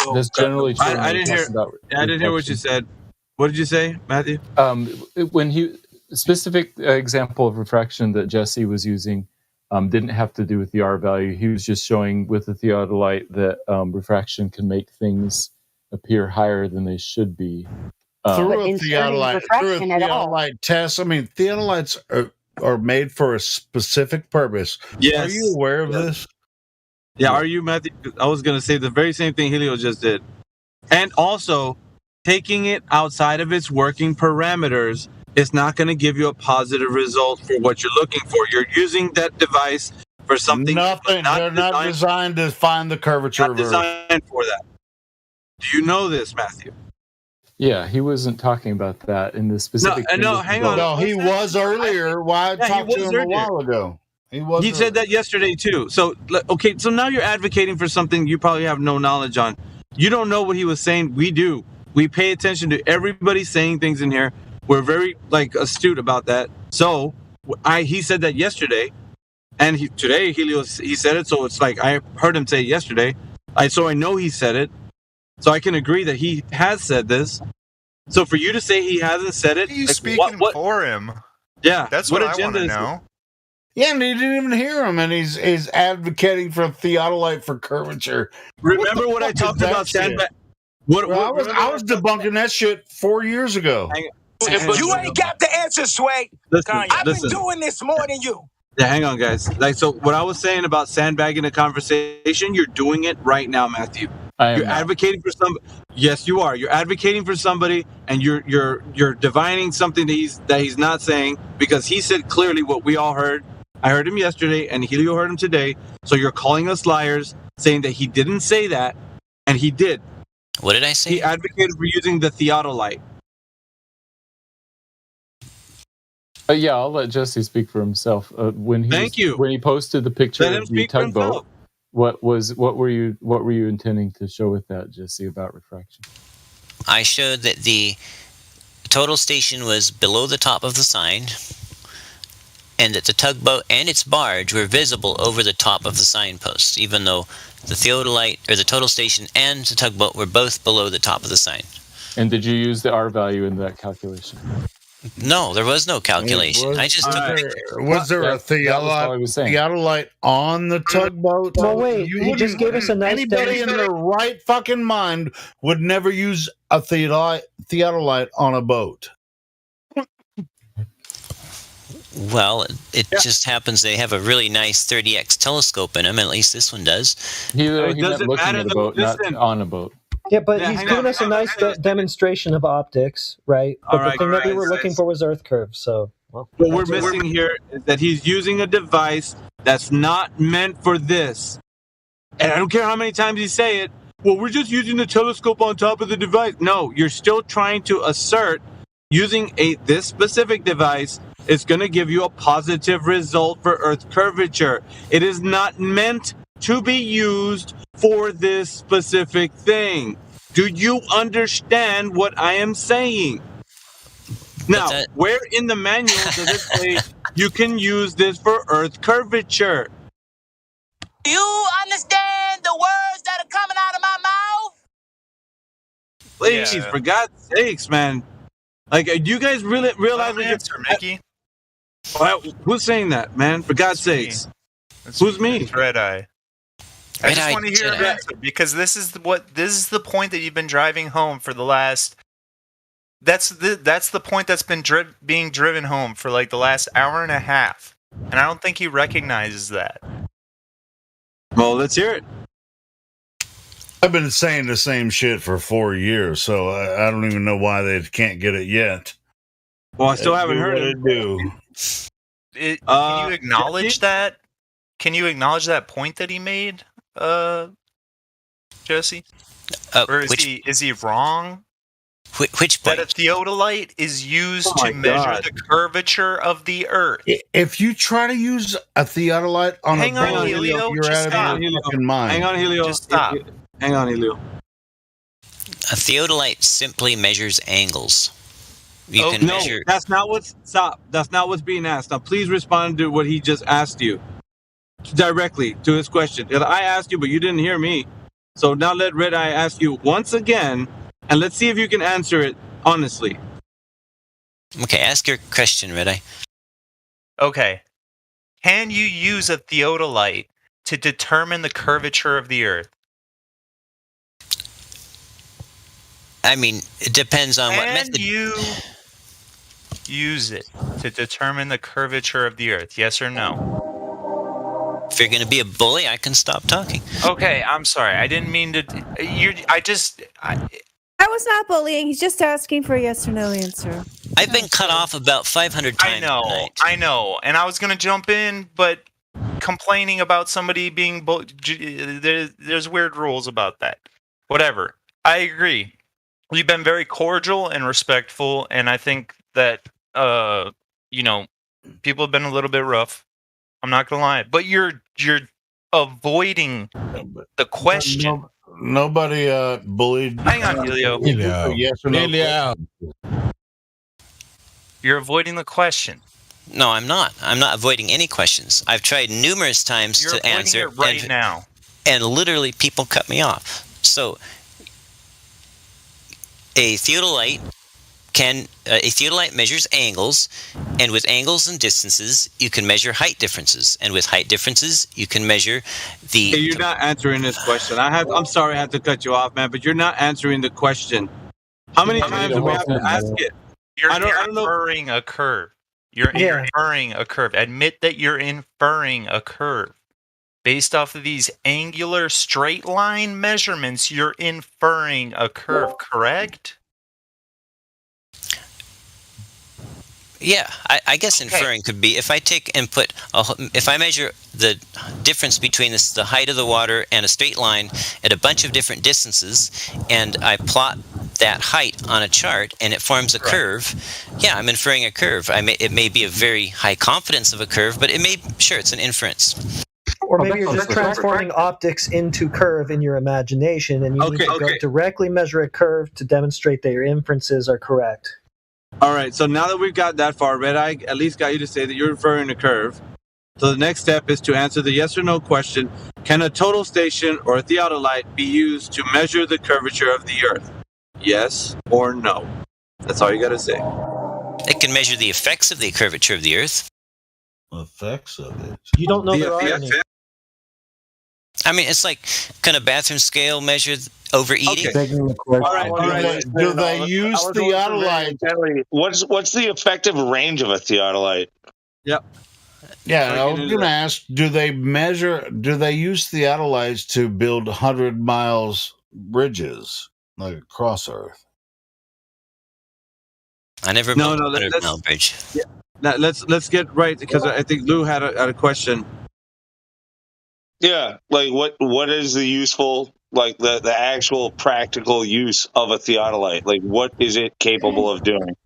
that's generally true. I didn't hear what you said. What did you say, Matthew? When specific example of refraction that Jesse was using didn't have to do with the R value. He was just showing with the theodolite that refraction can make things appear higher than they should be. Through a theodolite test, I mean, theodolites are made for a specific purpose. Yes. Are you aware of this? Yeah, are you, Matthew? I was going to say the very same thing Helio just did. And also, taking it outside of its working parameters is not going to give you a positive result for what you're looking for. You're using that device for something. They're not designed to find the curvature. Not designed for that. Do you know this, Matthew? Yeah, he wasn't talking about that in the specific. No, hang on. No, he was earlier. Why I talked to him a while ago. He said that yesterday too. So okay, so now you're advocating for something you probably have no knowledge on. You don't know what he was saying. We do. We pay attention to everybody saying things in here. We're very astute about that. So he said that yesterday, and today he said it. So it's like I heard him say it yesterday. So I know he said it. So I can agree that he has said this. So for you to say he hasn't said it, he's speaking for him. Yeah, that's what I want to know. Yeah, and he didn't even hear him, and he's advocating for theodolite for curvature. Remember what I talked about sandbag? I was debunking that shit 4 years ago. You ain't got the answer, Sway. I've been doing this more than you. Yeah, hang on, guys. So what I was saying about sandbagging a conversation, you're doing it right now, Matthew. You're advocating for somebody. Yes, you are. You're advocating for somebody, and you're divining something that he's not saying because he said clearly what we all heard. I heard him yesterday, and Helio heard him today. So you're calling us liars, saying that he didn't say that, and he did. What did I say? He advocated for using the theodolite. Yeah, I'll let Jesse speak for himself. When he posted the picture of the tugboat, what were you intending to show with that, Jesse, about refraction? I showed that the total station was below the top of the sign, and that the tugboat and its barge were visible over the top of the signpost, even though the theodolite or the total station and the tugboat were both below the top of the sign. And did you use the R value in that calculation? No, there was no calculation. I just took Was there a theodolite on the tugboat? Well, wait, he just gave us a nice Anybody in their right fucking mind would never use a theodolite on a boat. Well, it just happens they have a really nice 30x telescope in them. At least this one does. He meant looking at a boat, not on a boat. Yeah, but he's given us a nice demonstration of optics, right? But the thing that we were looking for was Earth curves. So, what we're missing here is that he's using a device that's not meant for this. And I don't care how many times you say it. Well, we're just using the telescope on top of the device. No, you're still trying to assert using this specific device is going to give you a positive result for Earth curvature. It is not meant to be used for this specific thing. Do you understand what I am saying? Now, where in the manual does it say you can use this for Earth curvature? Do you understand the words that are coming out of my mouth? Please, for God's sakes, man. Like, do you guys really realize what answer, Mickey? Well, who's saying that, man? For God's sakes. Who's me? It's Red Eye. I just want to hear an answer because this is the point that you've been driving home for the last. That's the point that's been being driven home for like the last hour and a half, and I don't think he recognizes that. Well, let's hear it. I've been saying the same shit for 4 years, so I don't even know why they can't get it yet. Well, I still haven't heard it. Can you acknowledge that? Can you acknowledge that point that he made, Jesse? Or is he wrong? Which point? That a theodolite is used to measure the curvature of the Earth. If you try to use a theodolite on Hang a boat, on, Helio, you're out of your fucking mind. Hang on, Helio. Just stop. Hang on, Helio. A theodolite simply measures angles. You can measure. That's not what's being asked. Now, please respond to what he just asked you directly to his question. I asked you, but you didn't hear me. So now let Red Eye ask you once again, and let's see if you can answer it honestly. Okay, ask your question, Red Eye. Okay. Can you use a theodolite to determine the curvature of the Earth? I mean, it depends on what method. Can you use it to determine the curvature of the Earth? Yes or no? If you're going to be a bully, I can stop talking. Okay, I'm sorry. I didn't mean to. That was not bullying. He's just asking for a yes or no answer. I've been cut off about 500 times tonight. I know. And I was going to jump in, but complaining about somebody being there's weird rules about that. Whatever. I agree. You've been very cordial and respectful, and I think that people have been a little bit rough. I'm not gonna lie, but you're avoiding the question. Nobody bullied. Hang on, Helio. Yes or no? You're avoiding the question. No, I'm not. I'm not avoiding any questions. I've tried numerous times You're to answer it right now, and literally people cut me off. So a theodolite measures angles, and with angles and distances, you can measure height differences, and with height differences, you can measure the. Hey, you're not answering this question. I'm sorry, I have to cut you off, man, but you're not answering the question. How many times do we have to ask it? You're inferring a curve. You're inferring a curve. Admit that you're inferring a curve. Based off of these angular straight line measurements, you're inferring a curve, correct? Yeah, I guess inferring could be if I take and if I measure the difference between the height of the water and a straight line at a bunch of different distances, and I plot that height on a chart and it forms a curve. Yeah, I'm inferring a curve. It may be a very high confidence of a curve, but it's an inference. Or maybe you're just transforming optics into curve in your imagination, and you need to go directly measure a curve to demonstrate that your inferences are correct. All right, so now that we've got that far, Red Eye at least got you to say that you're inferring a curve. So the next step is to answer the yes or no question. Can a total station or a theodolite be used to measure the curvature of the Earth? Yes or no? That's all you got to say. It can measure the effects of the curvature of the Earth. Effects of it. You don't know there are any. I mean, it's like, can a bathroom scale measure overeating? Do they use theodolite? What's the effective range of a theodolite? Yep. Yeah, I was going to ask, do they use theodolites to build 100 miles bridges, like across Earth? I never built a 100-mile bridge. Yeah. Now, let's get right, because I think Lou had a question. Yeah, like what is the useful, like the actual practical use of a theodolite? Like, what is it capable of doing?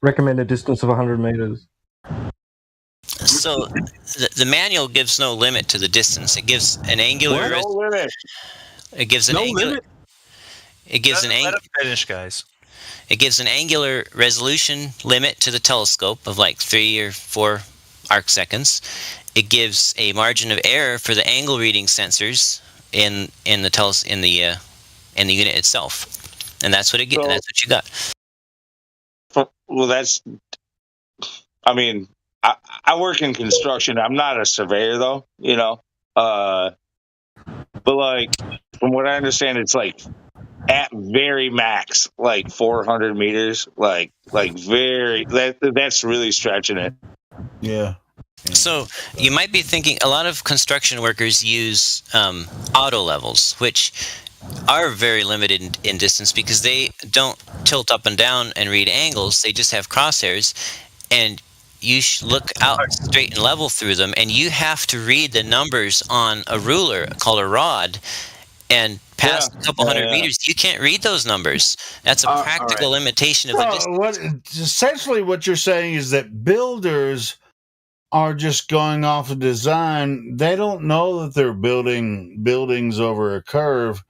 Recommended distance of 100 meters. So the manual gives no limit to the distance. It gives an angular. No limit. It gives an angular. Limit. It gives an Let him finish, guys. It gives an angular resolution limit to the telescope of like 3 or 4 arc seconds. It gives a margin of error for the angle reading sensors in the unit itself, and that's what it gets. So, that's what you got. Well, that's. I mean, I work in construction. I'm not a surveyor, though. But like from what I understand, it's like at very max, like 400 meters. Like very. That's really stretching it. Yeah. So you might be thinking a lot of construction workers use auto levels, which are very limited in distance because they don't tilt up and down and read angles. They just have crosshairs, and you look out straight and level through them, and you have to read the numbers on a ruler called a rod, and past a couple hundred meters, you can't read those numbers. That's a practical limitation of the distance. Essentially, what you're saying is that builders are just going off of design. They don't know that they're building buildings over a curve,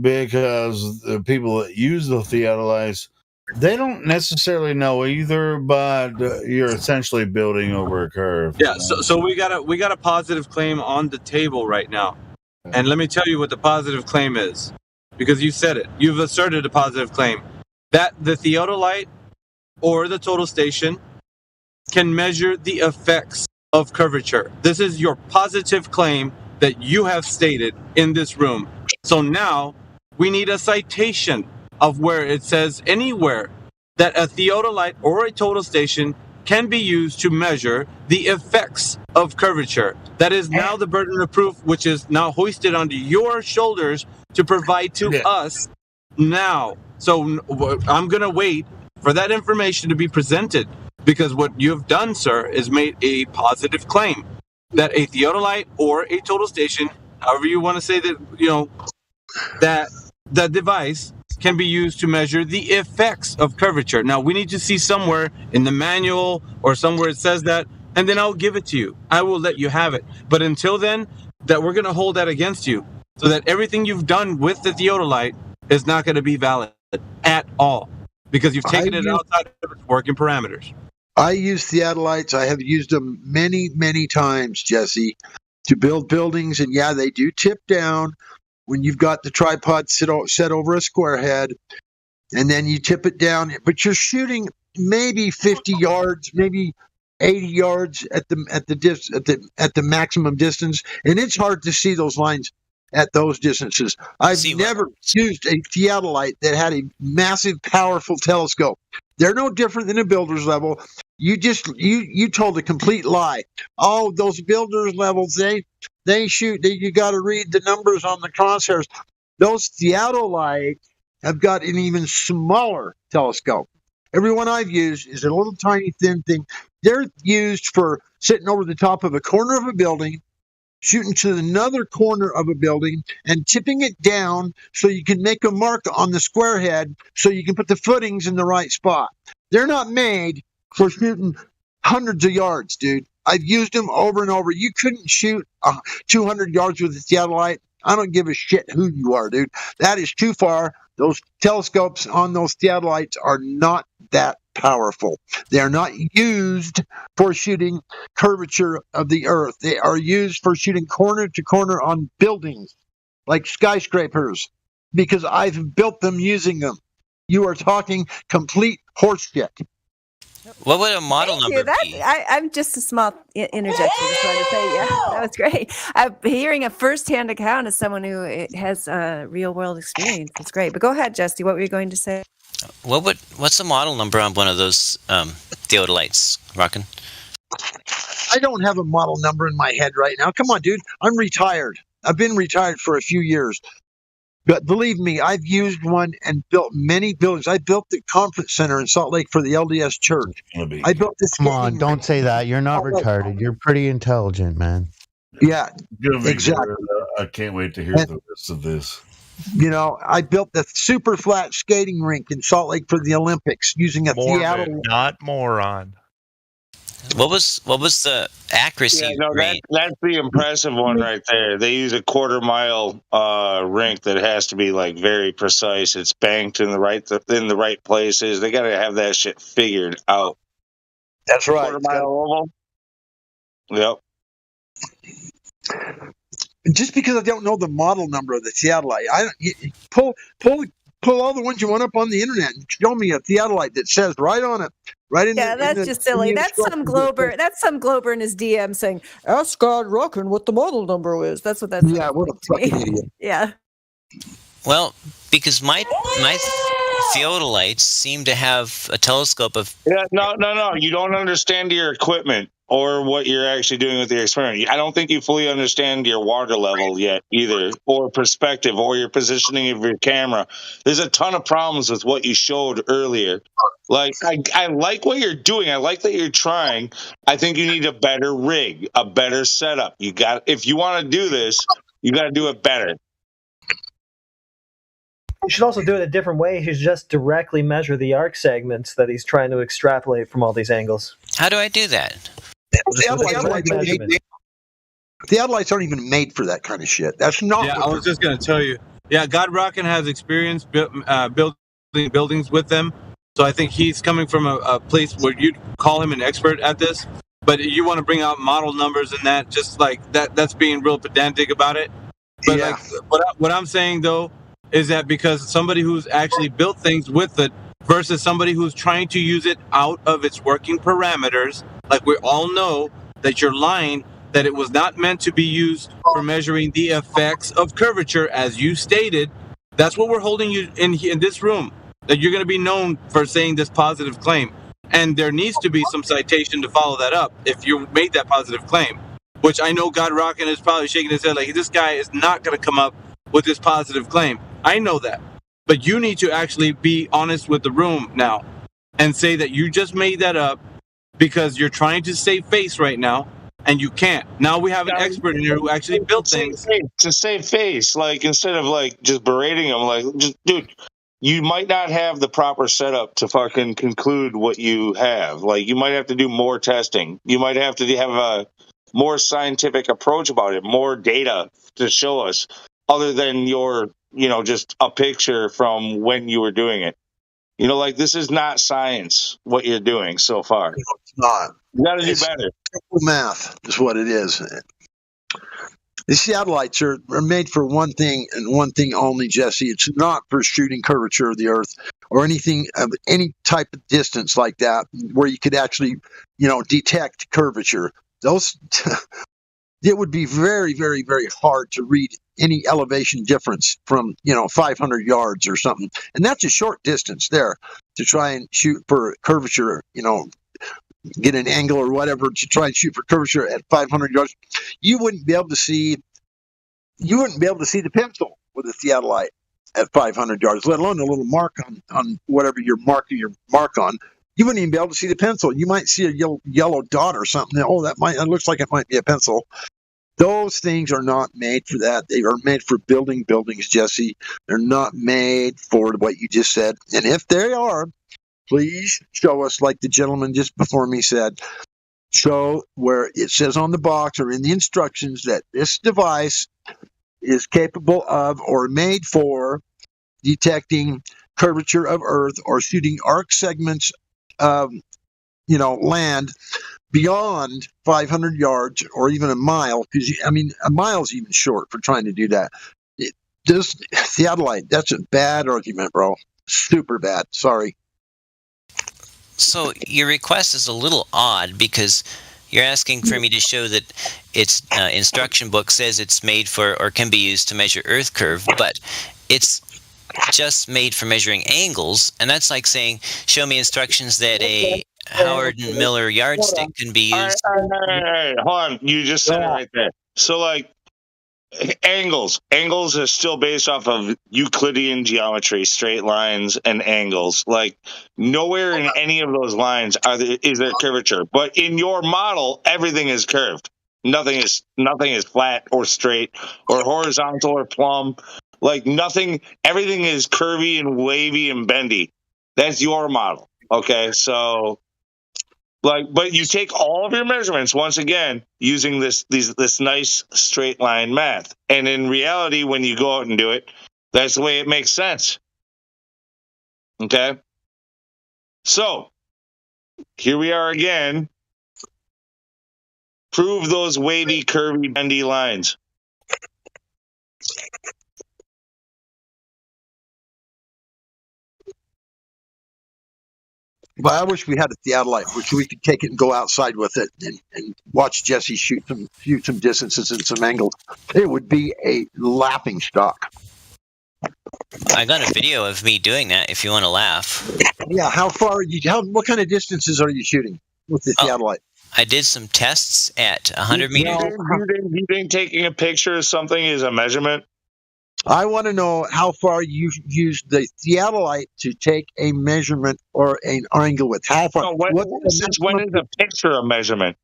because the people that use the theodolites, they don't necessarily know either, but you're essentially building over a curve. Yeah, so we got a positive claim on the table right now. And let me tell you what the positive claim is, because you said it. You've asserted a positive claim that the theodolite or the total station can measure the effects of curvature. This is your positive claim that you have stated in this room. So now we need a citation of where it says anywhere that a theodolite or a total station can be used to measure the effects of curvature. That is now the burden of proof, which is now hoisted onto your shoulders to provide to us now. So I'm going to wait for that information to be presented, because what you've done, sir, is made a positive claim that a theodolite or a total station, however you want to say that, that the device can be used to measure the effects of curvature. Now, we need to see somewhere in the manual or somewhere it says that, and then I'll give it to you. I will let you have it. But until then, that we're going to hold that against you, so that everything you've done with the theodolite is not going to be valid at all, because you've taken it outside of its working parameters. I use theodolites. I have used them many, many times, Jesse, to build buildings. And yeah, they do tip down when you've got the tripod set over a square head, and then you tip it down. But you're shooting maybe 50 yards, maybe 80 yards at the maximum distance, and it's hard to see those lines at those distances. I've never used a theodolite that had a massive, powerful telescope. They're no different than a builder's level. You told a complete lie. Oh, those builder's levels, they shoot. You got to read the numbers on the crosshairs. Those theodolites have got an even smaller telescope. Every one I've used is a little tiny thin thing. They're used for sitting over the top of a corner of a building, shooting to another corner of a building, and tipping it down so you can make a mark on the square head so you can put the footings in the right spot. They're not made for shooting hundreds of yards, dude. I've used them over and over. You couldn't shoot 200 yards with a theodolite. I don't give a shit who you are, dude. That is too far. Those telescopes on those theodolites are not that powerful. They are not used for shooting curvature of the earth. They are used for shooting corner to corner on buildings, like skyscrapers, because I've built them using them. You are talking complete horseshit. What would a model Thank number you. That be? I'm just a small interjection. Just wanted to say, yeah, that was great. Hearing a firsthand account as someone who has real world experience is great. But go ahead, Justy. What were you going to say? What's the model number on one of those theodolites, Rockin? I don't have a model number in my head right now. Come on, dude. I'm retired. I've been retired for a few years. But believe me, I've used one and built many buildings. I built the conference center in Salt Lake for the LDS Church. I built this. Come on, don't say that. You're not retarded. You're pretty intelligent, man. Yeah, Good, exactly. I can't wait to hear the rest of this. You know, I built the super flat skating rink in Salt Lake for the Olympics using a Mormon, not moron. What was the accuracy rate? That's the impressive one right there. They use a quarter-mile rink that has to be like very precise. It's banked in the right places. They got to have that shit figured out. That's right. Quarter-mile oval. Yep. Just because I don't know the model number of the theodolite, pull all the ones you want up on the internet and show me a theodolite that says right on it. Right in that's just silly. That's some Glober. That's some Glober in his DM saying, "Ask God Rockin what the model number is." That's what that's. Yeah, what a fucking idiot. Yeah. Well, because my theodolites seem to have a telescope of. Yeah, no. You don't understand your equipment or what you're actually doing with your experiment. I don't think you fully understand your water level yet either, or perspective, or your positioning of your camera. There's a ton of problems with what you showed earlier. Like, I like what you're doing. I like that you're trying. I think you need a better rig, a better setup. If you want to do this, you got to do it better. You should also do it a different way. You should just directly measure the arc segments that he's trying to extrapolate from all these angles. How do I do that? Theodolites aren't even made for that kind of shit. That's not. Yeah, I was just going to tell you. Yeah, God Rockin has experience building buildings with them. So I think he's coming from a place where you'd call him an expert at this. But you want to bring out model numbers and that, just like that's being real pedantic about it. But yeah. What I'm saying, though, is that because somebody who's actually built things with it versus somebody who's trying to use it out of its working parameters, like we all know that you're lying, that it was not meant to be used for measuring the effects of curvature, as you stated. That's what we're holding you in this room, that you're going to be known for saying this positive claim. And there needs to be some citation to follow that up if you made that positive claim, which I know God Rockin is probably shaking his head like, this guy is not going to come up with this positive claim. I know that. But you need to actually be honest with the room now and say that you just made that up because you're trying to save face right now, and you can't. Now we have an expert in here who actually built things. To save face, like, instead of like just berating them, like, just, dude, you might not have the proper setup to fucking conclude what you have. Like, you might have to do more testing. You might have to have a more scientific approach about it, more data to show us, other than your, just a picture from when you were doing it. Like, this is not science, what you're doing so far. No, it's not. You got to do better. Math is what it is. The satellites are made for one thing and one thing only, Jesse. It's not for shooting curvature of the Earth or anything of any type of distance like that where you could actually, detect curvature. Those, it would be very, very, very hard to read any elevation difference from, 500 yards or something. And that's a short distance there to try and shoot for curvature, get an angle or whatever to try and shoot for curvature at 500 yards. You wouldn't be able to see the pencil with a theodolite at 500 yards, let alone a little mark on whatever you're marking your mark on. You wouldn't even be able to see the pencil. You might see a yellow dot or something. Oh, it looks like it might be a pencil. Those things are not made for that. They are made for building buildings, Jesse. They're not made for what you just said. And if they are, please show us, like the gentleman just before me said, show where it says on the box or in the instructions that this device is capable of or made for detecting curvature of Earth or shooting arc segments of, land beyond 500 yards or even a mile, because a mile's even short for trying to do that. This theodolite, that's a bad argument, bro. Super bad. Sorry. So your request is a little odd because you're asking for me to show that its instruction book says it's made for or can be used to measure Earth curve, but it's just made for measuring angles, and that's like saying, show me instructions that a Howard and Miller yardstick can be All right, used. all right. Hold on. You just said it right there. So, like, angles are still based off of Euclidean geometry, straight lines and angles. Like, nowhere in any of those lines is there curvature, but in your model everything is curved. Nothing is flat or straight or horizontal or plumb. Like, nothing, everything is curvy and wavy and bendy. That's your model. Okay, so, like, but you take all of your measurements once again using this nice straight line math, and in reality, when you go out and do it, that's the way it makes sense. Okay, so here we are again. Prove those wavy, curvy, bendy lines. But I wish we had a theodolite, which we could take it and go outside with it and watch Jesse shoot some distances and some angles. It would be a laughing stock. I got a video of me doing that if you want to laugh. Yeah, how far are you? What kind of distances are you shooting with the theodolite? I did some tests at 100 meters. You think taking a picture of something is a measurement? I want to know how far you used the theodolite to take a measurement or an angle with. How far? No, since when is a picture a measurement?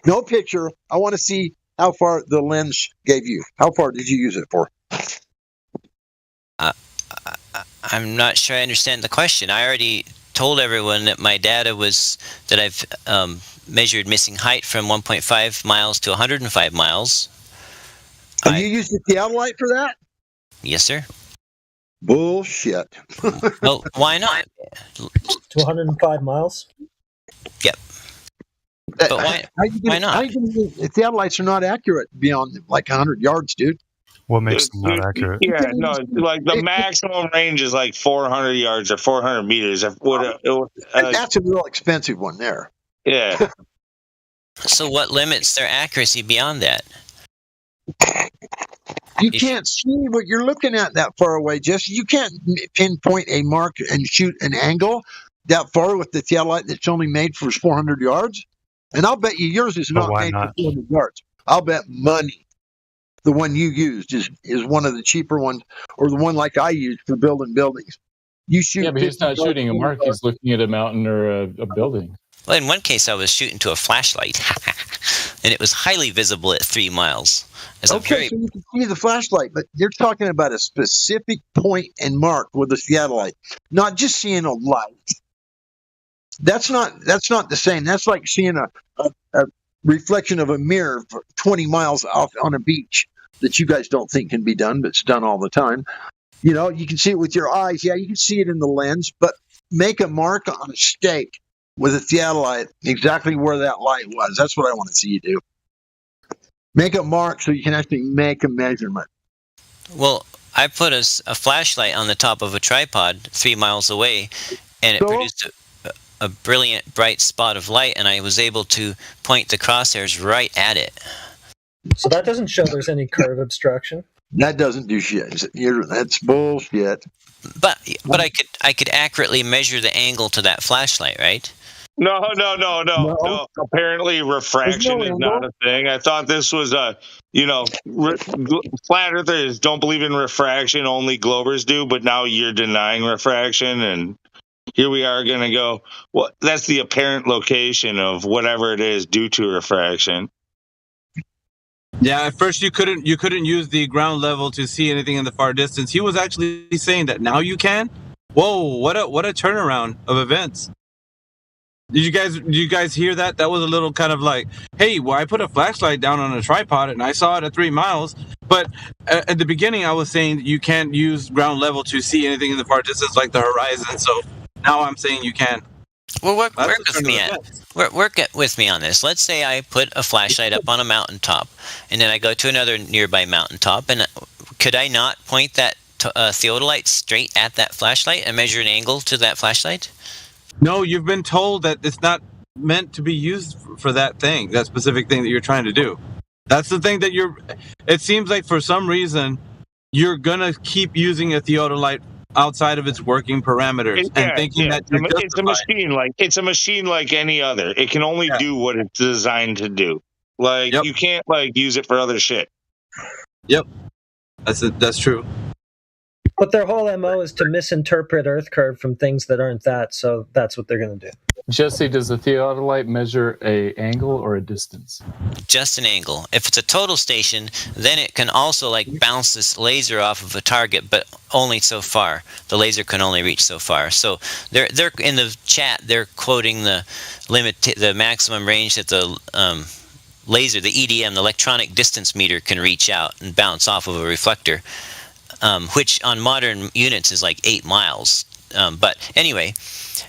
No picture. I want to see how far the lens gave you. How far did you use it for? I'm not sure I understand the question. I already told everyone that my data was that I've measured missing height from 1.5 miles to 105 miles. And you used the theodolite for that? Yes, sir. Bullshit. Well, why not? To 105 miles? Yep. But why not? Theodolites are not accurate beyond like 100 yards, dude. What makes them not accurate? Yeah, no, like the maximum range is like 400 yards or 400 meters. That's a real expensive one there. Yeah. So what limits their accuracy beyond that? You can't see what you're looking at that far away, Jesse. You can't pinpoint a mark and shoot an angle that far with the theodolite that's only made for 400 yards. And I'll bet you yours is not made for 400 yards. I'll bet money the one you used is one of the cheaper ones, or the one like I used for building buildings. You shoot. Yeah, but he's not shooting a mark. He's looking at a mountain or a building. Well, in one case, I was shooting to a flashlight, and it was highly visible at 3 miles. Okay, so you can see the flashlight, but you're talking about a specific point and mark with a theodolite, not just seeing a light. That's not the same. That's like seeing a reflection of a mirror for 20 miles off on a beach that you guys don't think can be done, but it's done all the time. You know, you can see it with your eyes. Yeah, you can see it in the lens, but make a mark on a stake with a theodolite exactly where that light was. That's what I want to see you do. Make a mark so you can actually make a measurement. Well, I put a flashlight on the top of a tripod 3 miles away, and it produced a brilliant, bright spot of light, and I was able to point the crosshairs right at it. So that doesn't show there's any curve obstruction? That doesn't do shit. That's bullshit. But I could accurately measure the angle to that flashlight, right? No. Apparently, refraction is not a thing. I thought this was flat earthers don't believe in refraction. Only globers do. But now you're denying refraction, and here we are going to go. Well, that's the apparent location of whatever it is due to refraction. Yeah, at first you couldn't use the ground level to see anything in the far distance. He was actually saying that now you can. Whoa, what a turnaround of events. Did you guys hear that? That was a little kind of like, hey, well, I put a flashlight down on a tripod and I saw it at 3 miles. But at the beginning, I was saying that you can't use ground level to see anything in the far distance like the horizon. So now I'm saying you can. Well, work with me on this. Let's say I put a flashlight up on a mountaintop, and then I go to another nearby mountaintop, and could I not point that theodolite straight at that flashlight and measure an angle to that flashlight? No, you've been told that it's not meant to be used for that thing, that specific thing that you're trying to do. That's the thing that it seems like for some reason you're gonna keep using a theodolite outside of its working parameters and thinking that you're it's a machine. It's a machine like any other. It can only do what it's designed to do. You can't use it for other shit. Yep, that's true. But their whole MO is to misinterpret Earth curve from things that aren't that, so that's what they're going to do. Jesse, does a theodolite measure a angle or a distance? Just an angle. If it's a total station, then it can also bounce this laser off of a target, but only so far. The laser can only reach so far. So they're in the chat. They're quoting the maximum range that the laser, the EDM, the electronic distance meter, can reach out and bounce off of a reflector, which on modern units is 8 miles. But anyway,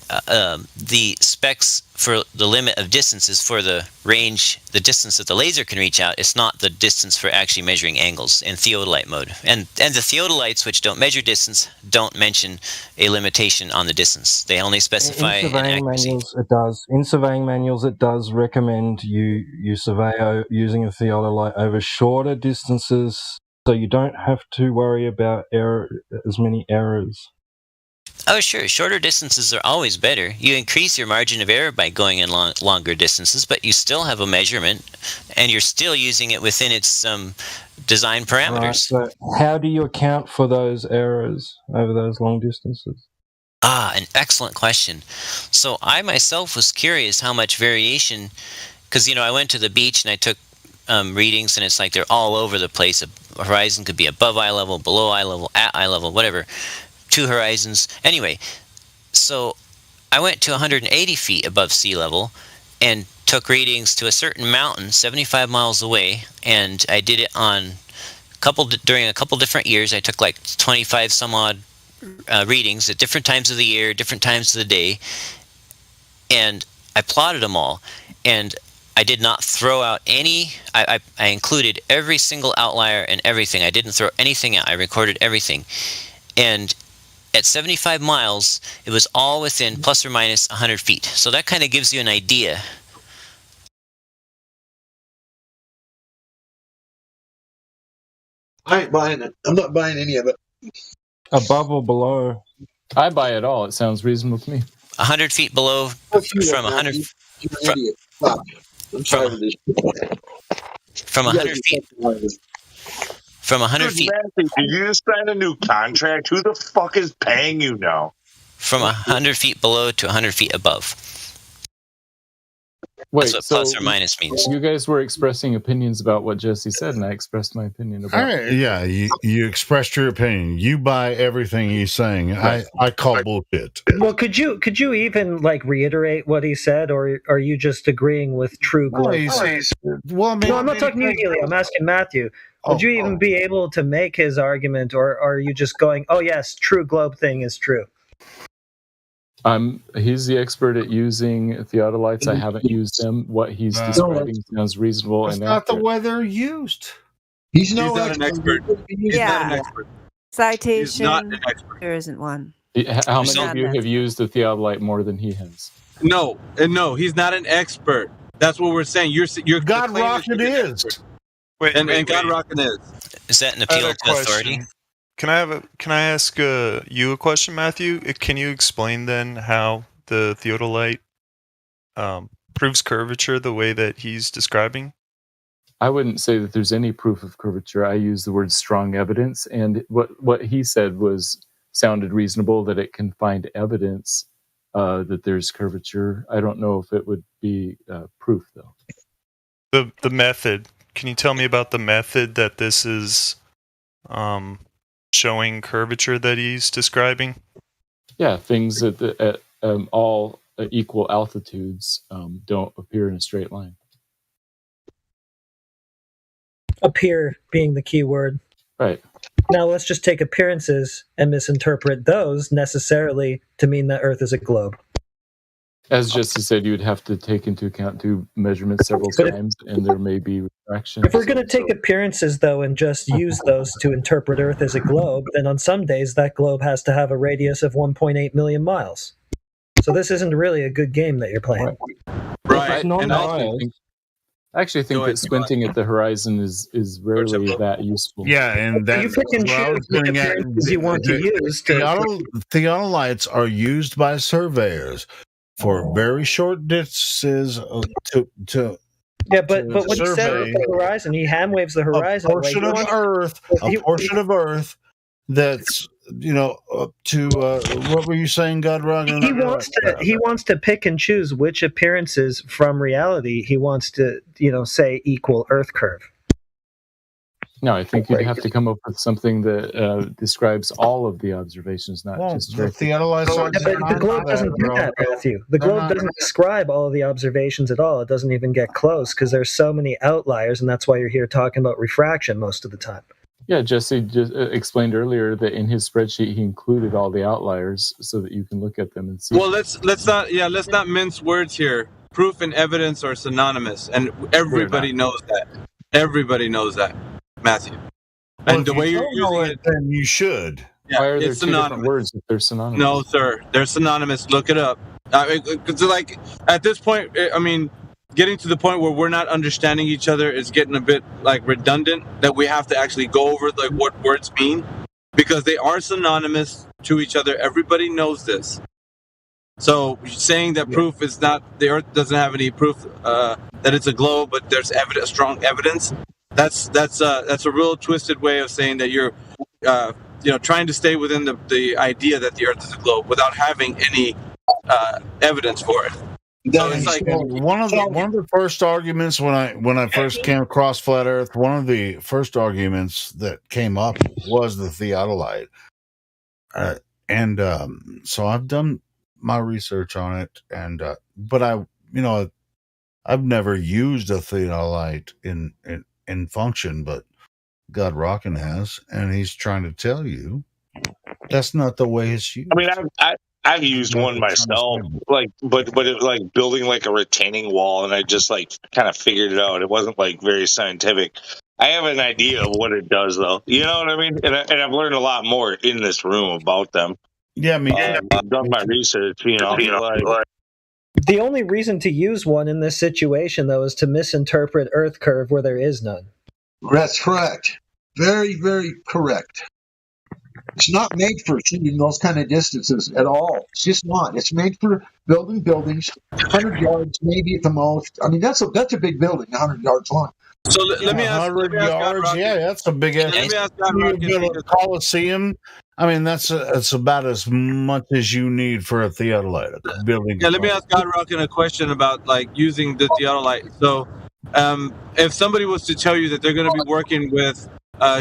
the specs for the limit of distance is for the range, the distance that the laser can reach out. It's not the distance for actually measuring angles in theodolite mode. And the theodolites, which don't measure distance, don't mention a limitation on the distance. They only specify in an surveying manuals. It does. In surveying manuals, it does recommend you survey using a theodolite over shorter distances, so you don't have to worry about as many errors. Oh, sure. Shorter distances are always better. You increase your margin of error by going in longer distances, but you still have a measurement, and you're still using it within its design parameters. Right, so how do you account for those errors over those long distances? An excellent question. So I myself was curious how much variation, because, I went to the beach and I took readings, and it's they're all over the place. A horizon could be above eye level, below eye level, at eye level, whatever. 2 horizons. Anyway, so I went to 180 feet above sea level and took readings to a certain mountain 75 miles away, and I did it on during a couple different years. I took 25 some odd readings at different times of the year, different times of the day, and I plotted them all, and I did not throw out any. I included every single outlier and everything. I didn't throw anything out. I recorded everything, and at 75 miles, it was all within plus or minus 100 feet. So that kind of gives you an idea. I ain't buying it. I'm not buying any of it. Above or below? I buy it all. It sounds reasonable to me. 100 feet below, from 100. You're an idiot. Stop. I'm tired of this. From 100 feet. From 100 feet. Did you just sign a new contract? Who the fuck is paying you now? From 100 feet below to 100 feet above. Wait, that's what so plus or minus means. You guys were expressing opinions about what Jesse said, and I expressed my opinion about it. Yeah, you expressed your opinion. You buy everything he's saying. I call bullshit. Well, could you even reiterate what he said, or are you just agreeing with true glow? Well, no, I'm not talking to you, Healy. I'm asking Matthew. Would you even be able to make his argument, or are you just going, oh yes, true globe thing is true? He's the expert at using theodolites. I haven't used them. What he's describing sounds reasonable. That's not the way they're used. He's not an expert. He's Yeah. not an expert. Citation. He's not an expert. There isn't one. How many of you have used the theodolite more than he has? No, he's not an expert. That's what we're saying. You're God Rocket is. And God Rocket is. Is that an appeal to authority? Can I ask you a question, Matthew? Can you explain then how the theodolite proves curvature the way that he's describing? I wouldn't say that there's any proof of curvature. I use the word strong evidence, and what he said sounded reasonable, that it can find evidence that there's curvature. I don't know if it would be proof though. The method. Can you tell me about the method that this is showing curvature that he's describing? Yeah, things at all equal altitudes don't appear in a straight line. Appear being the key word. Right. Now let's just take appearances and misinterpret those necessarily to mean that Earth is a globe. As Jesse said, you would have to take into account two measurements several times, and there may be refractions. If we're going to take appearances, though, and just use those to interpret Earth as a globe, then on some days that globe has to have a radius of 1.8 million miles. So this isn't really a good game that you're playing. Right. And I actually think that squinting at the horizon is rarely that useful. Yeah, and that you pick and choose which appearances you want to use. Theodolites are used by surveyors for very short distances to yeah, but what he said with the horizon, he hand waves the horizon. A portion of Earth that's up to what were you saying, Godrog? He wants to pick and choose which appearances from reality he wants to say equal Earth curve. No, I think you'd have to come up with something that describes all of the observations, not just the theodolites. But the globe doesn't do that, Matthew. The globe doesn't describe all of the observations at all. It doesn't even get close because there's so many outliers, and that's why you're here talking about refraction most of the time. Yeah, Jesse just explained earlier that in his spreadsheet he included all the outliers so that you can look at them and see. Well, let's not mince words here. Proof and evidence are synonymous, and everybody knows that. Everybody knows that, Matthew. Well, and the way you're using it, then you should. Yeah, why are there two different words if they're synonymous? No, sir, they're synonymous. Look it up. Like at this point, I mean, getting to the point where we're not understanding each other is getting a bit like redundant, that we have to actually go over like what words mean, because they are synonymous to each other. Everybody knows this. So saying that proof is not, the Earth doesn't have any proof that it's a globe, but there's strong evidence. That's a real twisted way of saying that you're trying to stay within the idea that the Earth is a globe without having any evidence for it. So it's like one of the first arguments when I first came across flat Earth, one of the first arguments that came up was the theodolite, and so I've done my research on it, and but I've never used a theodolite in function, but God Rockin' has, and he's trying to tell you that's not the way it's used. I mean, I've used one myself, but it like building like a retaining wall, and I just like kind of figured it out. It wasn't like very scientific. I have an idea of what it does, though. You know what I mean? And I've learned a lot more in this room about them. Yeah, I mean, I've done my research. The only reason to use one in this situation, though, is to misinterpret Earth curve where there is none. That's correct. Very, very correct. It's not made for shooting those kind of distances at all. It's just not. It's made for building buildings, 100 yards maybe at the most. I mean, that's a big building, 100 yards long. So let me ask. 100 yards, yeah, that's a big ass. Let me ask a Coliseum. I mean, that's about as much as you need for a theodolite building. Yeah, let me ask God Rockin' a question about like using the theodolite. So, if somebody was to tell you that they're going to be working with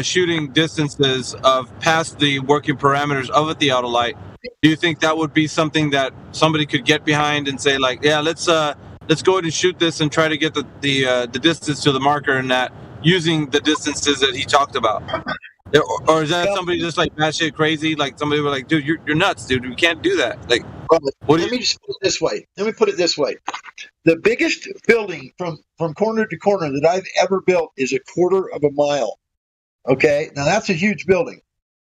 shooting distances of past the working parameters of a theodolite, do you think that would be something that somebody could get behind and say like, yeah, let's go ahead and shoot this and try to get the distance to the marker and that using the distances that he talked about? Or is that somebody just like batshit crazy? Like somebody were like, dude, you're nuts, dude. We can't do that. Like, let me just put it this way. The biggest building from corner to corner that I've ever built is 1/4 of a mile. Okay, now that's a huge building.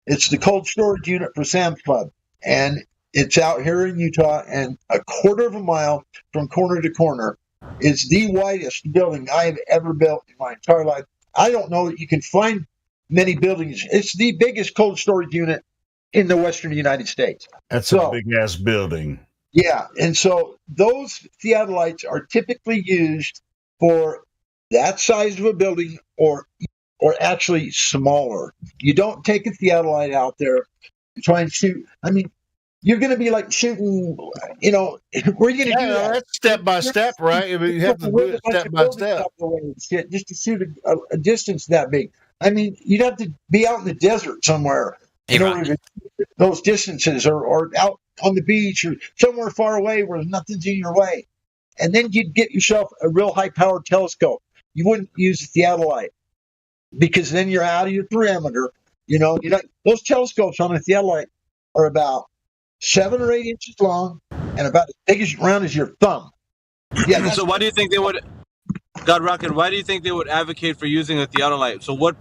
It's the cold storage unit for Sam's Club, and it's out here in Utah. And 1/4 of a mile from corner to corner is the widest building I have ever built in my entire life. I don't know that you can find many buildings. It's the biggest cold storage unit in the western United States. That's a big ass building. Yeah, and so those theodolites are typically used for that size of a building or actually smaller. You don't take a theodolite out there and try and shoot. I mean, you're going to be like shooting, where are you going to do that? That's step by step, right? I mean, you have to do it step by step. Just to shoot a distance that big. I mean, you'd have to be out in the desert somewhere in order to shoot those distances, or out on the beach or somewhere far away where nothing's in your way. And then you'd get yourself a real high-powered telescope. You wouldn't use a theodolite because then you're out of your parameter. Those telescopes on a theodolite are about 7 or 8 inches long and about as big around as your thumb. Yeah. So why do you think they would, God Rockin', why do you think they would advocate for using a theodolite? So what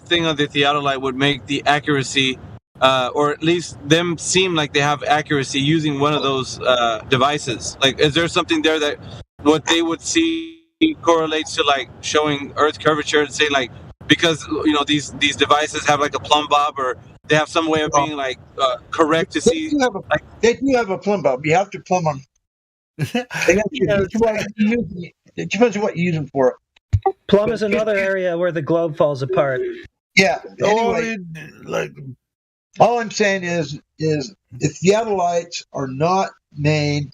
thing of the theodolite would make the accuracy or at least them seem like they have accuracy using one of those devices? Like, is there something there that what they would see correlates to like showing Earth curvature and say like, because these devices have like a plumb bob, or they have some way of being like correct to see? They do have a plumb bob. You have to plumb them. It depends on what you use them for. Plumb is another area where the globe falls apart. Yeah. Anyway, all I'm saying is the theodolites are not made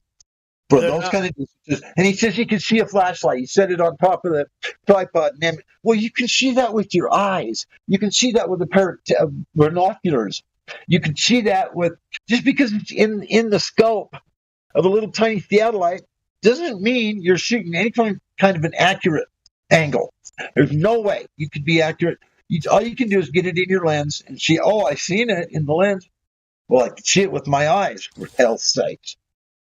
for those kind of distances. And he says you can see a flashlight. He set it on top of the tripod. And well, you can see that with your eyes. You can see that with a pair of binoculars. You can see that with just because it's in the scope of a little tiny theodolite doesn't mean you're shooting any kind of an accurate angle. There's no way you could be accurate. All you can do is get it in your lens and see, oh, I seen it in the lens. Well, I can see it with my eyes, for hell's sakes.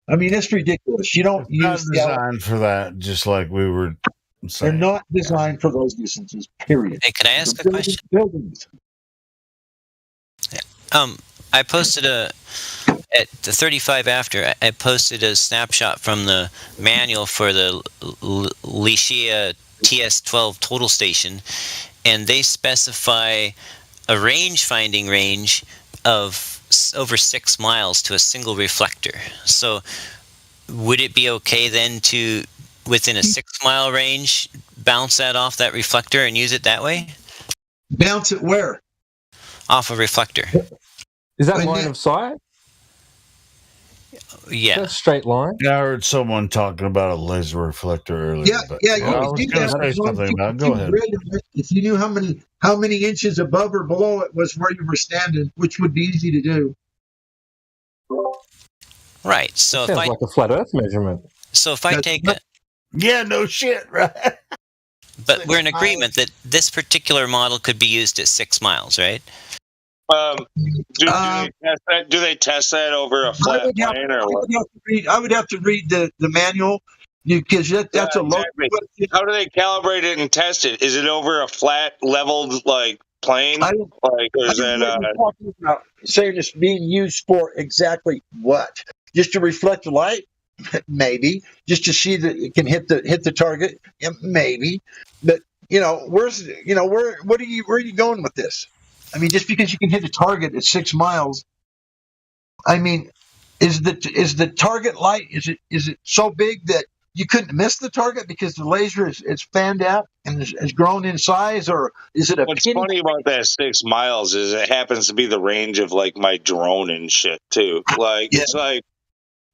I mean, it's ridiculous. You don't use designed for that, just like we were saying. They're not designed for those distances, period. Hey, can I ask a question? Buildings. I posted at the 35 after. I posted a snapshot from the manual for the Licia TS12 total station, and they specify a range-finding range of over 6 miles to a single reflector. So would it be okay then to, within a 6-mile range, bounce that off that reflector and use it that way? Bounce it where? Off a reflector. Is that line of sight? Yeah. That's straight line. Yeah, I heard someone talking about a laser reflector earlier. Yeah, but, yeah. I was going to say something about it. Go ahead. If you knew how many inches above or below it was where you were standing, which would be easy to do. Right. So Sounds like a flat Earth measurement. So if I take it, yeah, no shit, right? But we're in agreement that this particular model could be used at 6 miles, right? Do they test that over a flat plane or what? I would have to read the manual because that's a low. Exactly. How do they calibrate it and test it? Is it over a flat, leveled plane? Or is that saying it's being used for exactly what? Just to reflect the light? Maybe. Just to see that it can hit the target? Yeah, maybe. But where are you going with this? I mean, just because you can hit a target at 6 miles, I mean, is the target light? Is it so big that you couldn't miss the target because the laser is fanned out and has grown in size, or is it a? What's funny about that 6 miles is it happens to be the range of my drone and shit too. It's like,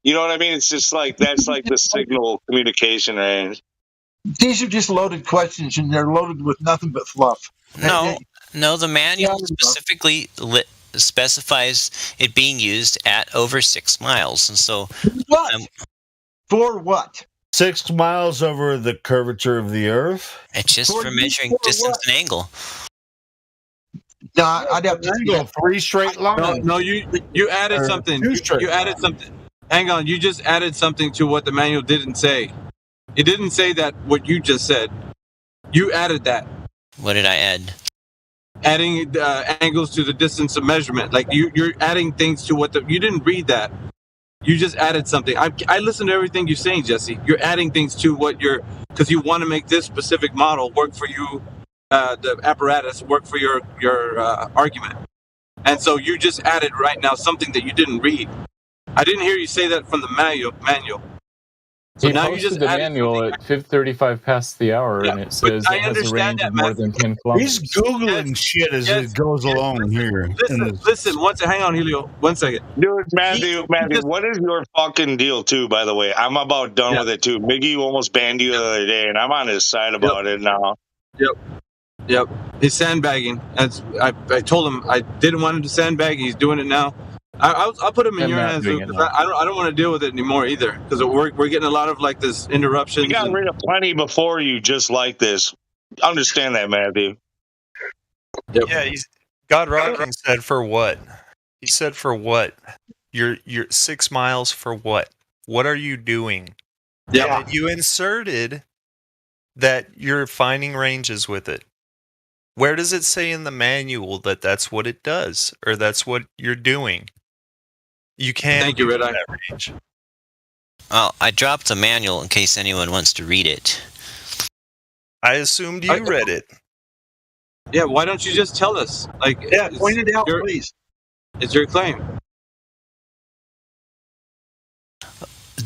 you know what I mean? It's just like that's like the signal communication range. These are just loaded questions, and they're loaded with nothing but fluff. No, the manual specifically specifies it being used at over 6 miles, and so what? For what? 6 miles over the curvature of the Earth. It's just for measuring distance and angle. No, I'd have to angle 3 straight lines. No, you added something. You added something. Hang on, you just added something to what the manual didn't say. It didn't say that what you just said. You added that. What did I add? Adding angles to the distance of measurement. Like you're adding things to what you didn't read that. You just added something. I listened to everything you're saying, Jesse. You're adding things to what because you want to make this specific model work for you, the apparatus work for your argument. And so you just added right now something that you didn't read. I didn't hear you say that from the manual. So now you just the manual at 5:35 past the hour, and it says it has a range of more than 10 kilometers. He's Googling shit as it goes along here. Listen, hang on, Helio. 1 second. Dude, Matthew, what is your fucking deal, too, by the way? I'm about done with it, too. Miggy almost banned you the other day, and I'm on his side about it now. Yep. He's sandbagging. I told him I didn't want him to sandbag. He's doing it now. I'll put him in your hands because I don't want to deal with it anymore either because we're getting a lot of this interruptions. We got rid of plenty before you just like this. Understand that, Matthew. Yep. Yeah, God Rocking said for what? He said for what? You're 6 miles for what? What are you doing? Yeah. And you inserted that you're finding ranges with it. Where does it say in the manual that that's what it does, or that's what you're doing? You can't. Thank you, Red Eye. That range. Well, I dropped the manual in case anyone wants to read it. I assumed you read it. Yeah, why don't you just tell us? Like, yeah, point it out, please. It's your claim.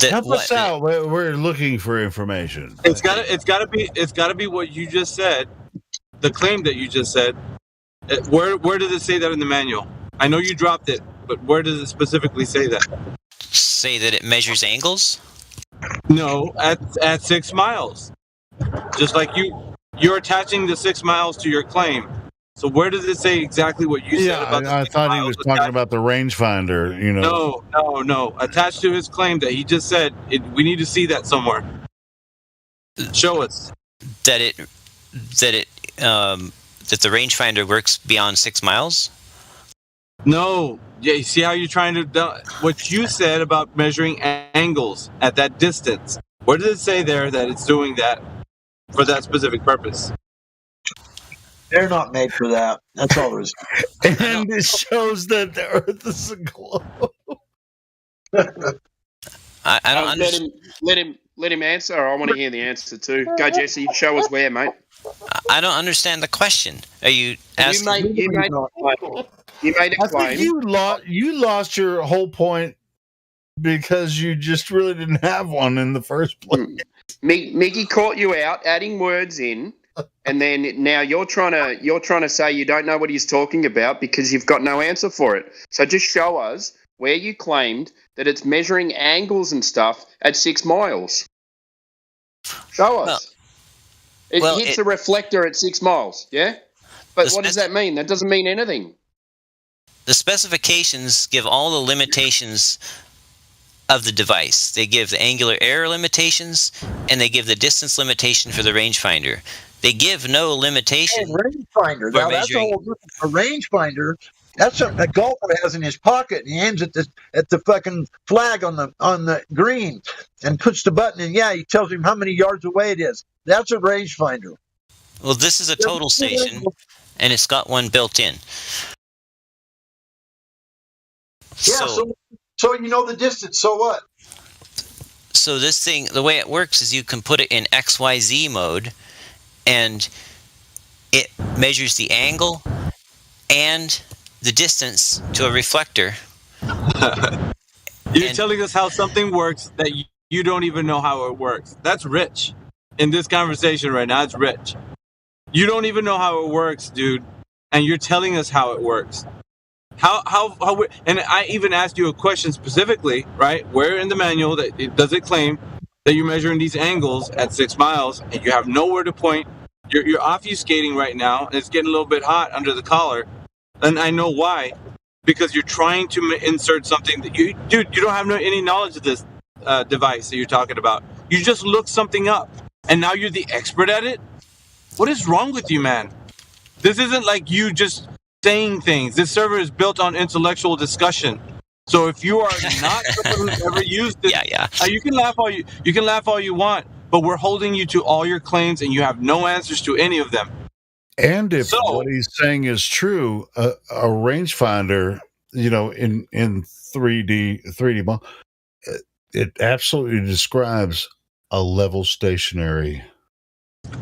Help us out. We're looking for information. It's gotta be what you just said. The claim that you just said. Where does it say that in the manual? I know you dropped it, but where does it specifically say that? Say that it measures angles? No, at 6 miles. Just like you're attaching the 6 miles to your claim. So where does it say exactly what you said about the 6 I thought he miles was talking about the rangefinder, you know. No. Attached to his claim that he just said, we need to see that somewhere. Show us. That the rangefinder works beyond 6 miles? No. Yeah, you see how you're trying to... What you said about measuring angles at that distance. Where does it say there that it's doing that for that specific purpose? They're not made for that. That's all there is. And it shows that the Earth is a globe. I don't understand. Let him answer. Or I want to hear the answer too. Go, Jesse. Show us where, mate. I don't understand the question. Are you asking? You made a claim. I think you lost your whole point because you just really didn't have one in the first place. Miggy caught you out, adding words in, and then now you're trying to say you don't know what he's talking about because you've got no answer for it. So just show us where you claimed that it's measuring angles and stuff at 6 miles. Show us. It hits a reflector at 6 miles, yeah? But what does that mean? That doesn't mean anything. The specifications give all the limitations of the device. They give the angular error limitations, and they give the distance limitation for the rangefinder. They give no limitation. Rangefinder. Now that's a whole different. A rangefinder. That's something a golfer has in his pocket. And he aims at the fucking flag on the green, and puts the button in. Yeah, he tells him how many yards away it is. That's a rangefinder. Well, this is a total station, and it's got one built in. Yeah, so you know the distance, so what? So this thing, the way it works is you can put it in XYZ mode, and it measures the angle and the distance to a reflector. You're telling us how something works that you don't even know how it works. That's rich. In this conversation right now, it's rich. You don't even know how it works, dude, and you're telling us how it works. How and I even asked you a question specifically, right? Where in the manual does it claim that you're measuring these angles at 6 miles and you have nowhere to point? You're obfuscating right now, and it's getting a little bit hot under the collar, and I know why, because you're trying to insert something that you don't have any knowledge of this device that you're talking about. You just looked something up, and now you're the expert at it. What is wrong with you, man? This isn't like you just saying things. This server is built on intellectual discussion. So if you are not someone who's ever used this, you can laugh all you want, but we're holding you to all your claims, and you have no answers to any of them. And if what he's saying is true, a rangefinder, in 3D, it absolutely describes a level stationary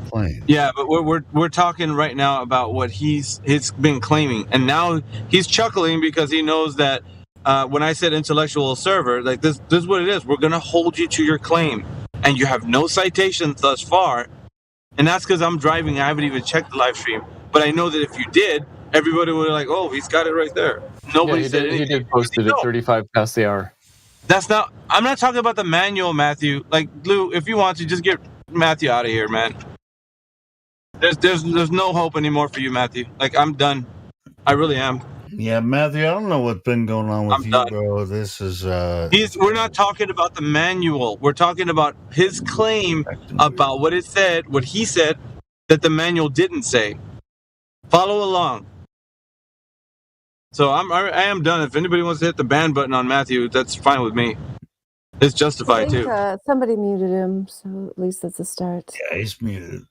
plane. Yeah, but we're talking right now about what he's been claiming, and now he's chuckling because he knows that when I said intellectual server, like this is what it is. We're gonna hold you to your claim, and you have no citations thus far, and that's because I'm driving. I haven't even checked the live stream, but I know that if you did, everybody would have like, oh, he's got it right there. Nobody said anything. He did post it at 35 past the hour. That's not. I'm not talking about the manual, Matthew. Like Lou, if you want to, just get Matthew out of here, man. There's no hope anymore for you, Matthew. Like, I'm done. I really am. Yeah, Matthew, I don't know what's been going on with you, bro. This is we're not talking about the manual. We're talking about his claim about what it said, what he said that the manual didn't say. Follow along. So I am done. If anybody wants to hit the ban button on Matthew, that's fine with me. It's justified too. Somebody muted him, so at least that's a start. Yeah, he's muted.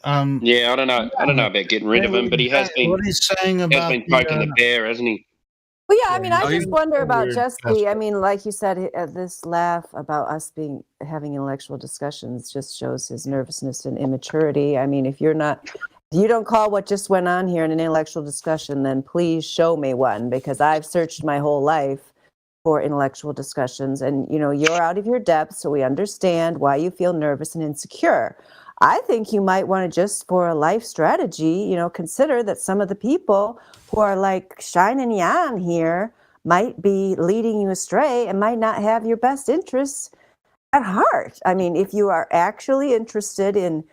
Yeah, I don't know. I don't know about getting rid of him, but he has been. What he's saying about poking the bear, hasn't he? Well, yeah, I mean, I he's just wonder a about weird Jesse. I mean, like you said, this laugh about us having intellectual discussions just shows his nervousness and immaturity. I mean, if you don't call what just went on here an intellectual discussion, then please show me one, because I've searched my whole life for intellectual discussions, and you're out of your depth, so we understand why you feel nervous and insecure. I think you might want to, just for a life strategy, consider that some of the people who are like shining you on here might be leading you astray and might not have your best interests at heart. I mean, if you are actually interested in,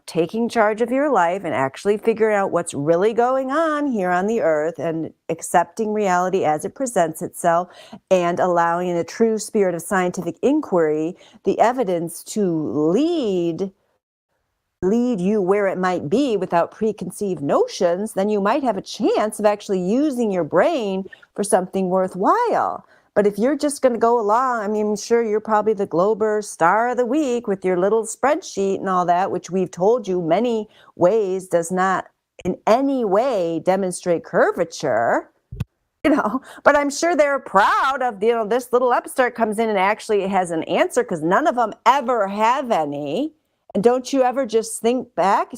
taking charge of your life and actually figuring out what's really going on here on the earth and accepting reality as it presents itself and allowing, in a true spirit of scientific inquiry, the evidence to lead you where it might be without preconceived notions, then you might have a chance of actually using your brain for something worthwhile. But if you're just going to go along, I mean, I'm sure you're probably the Glober Star of the Week with your little spreadsheet and all that, which we've told you many ways does not in any way demonstrate curvature. But I'm sure they're proud of, this little upstart comes in and actually has an answer, because none of them ever have any. And don't you ever just sit back,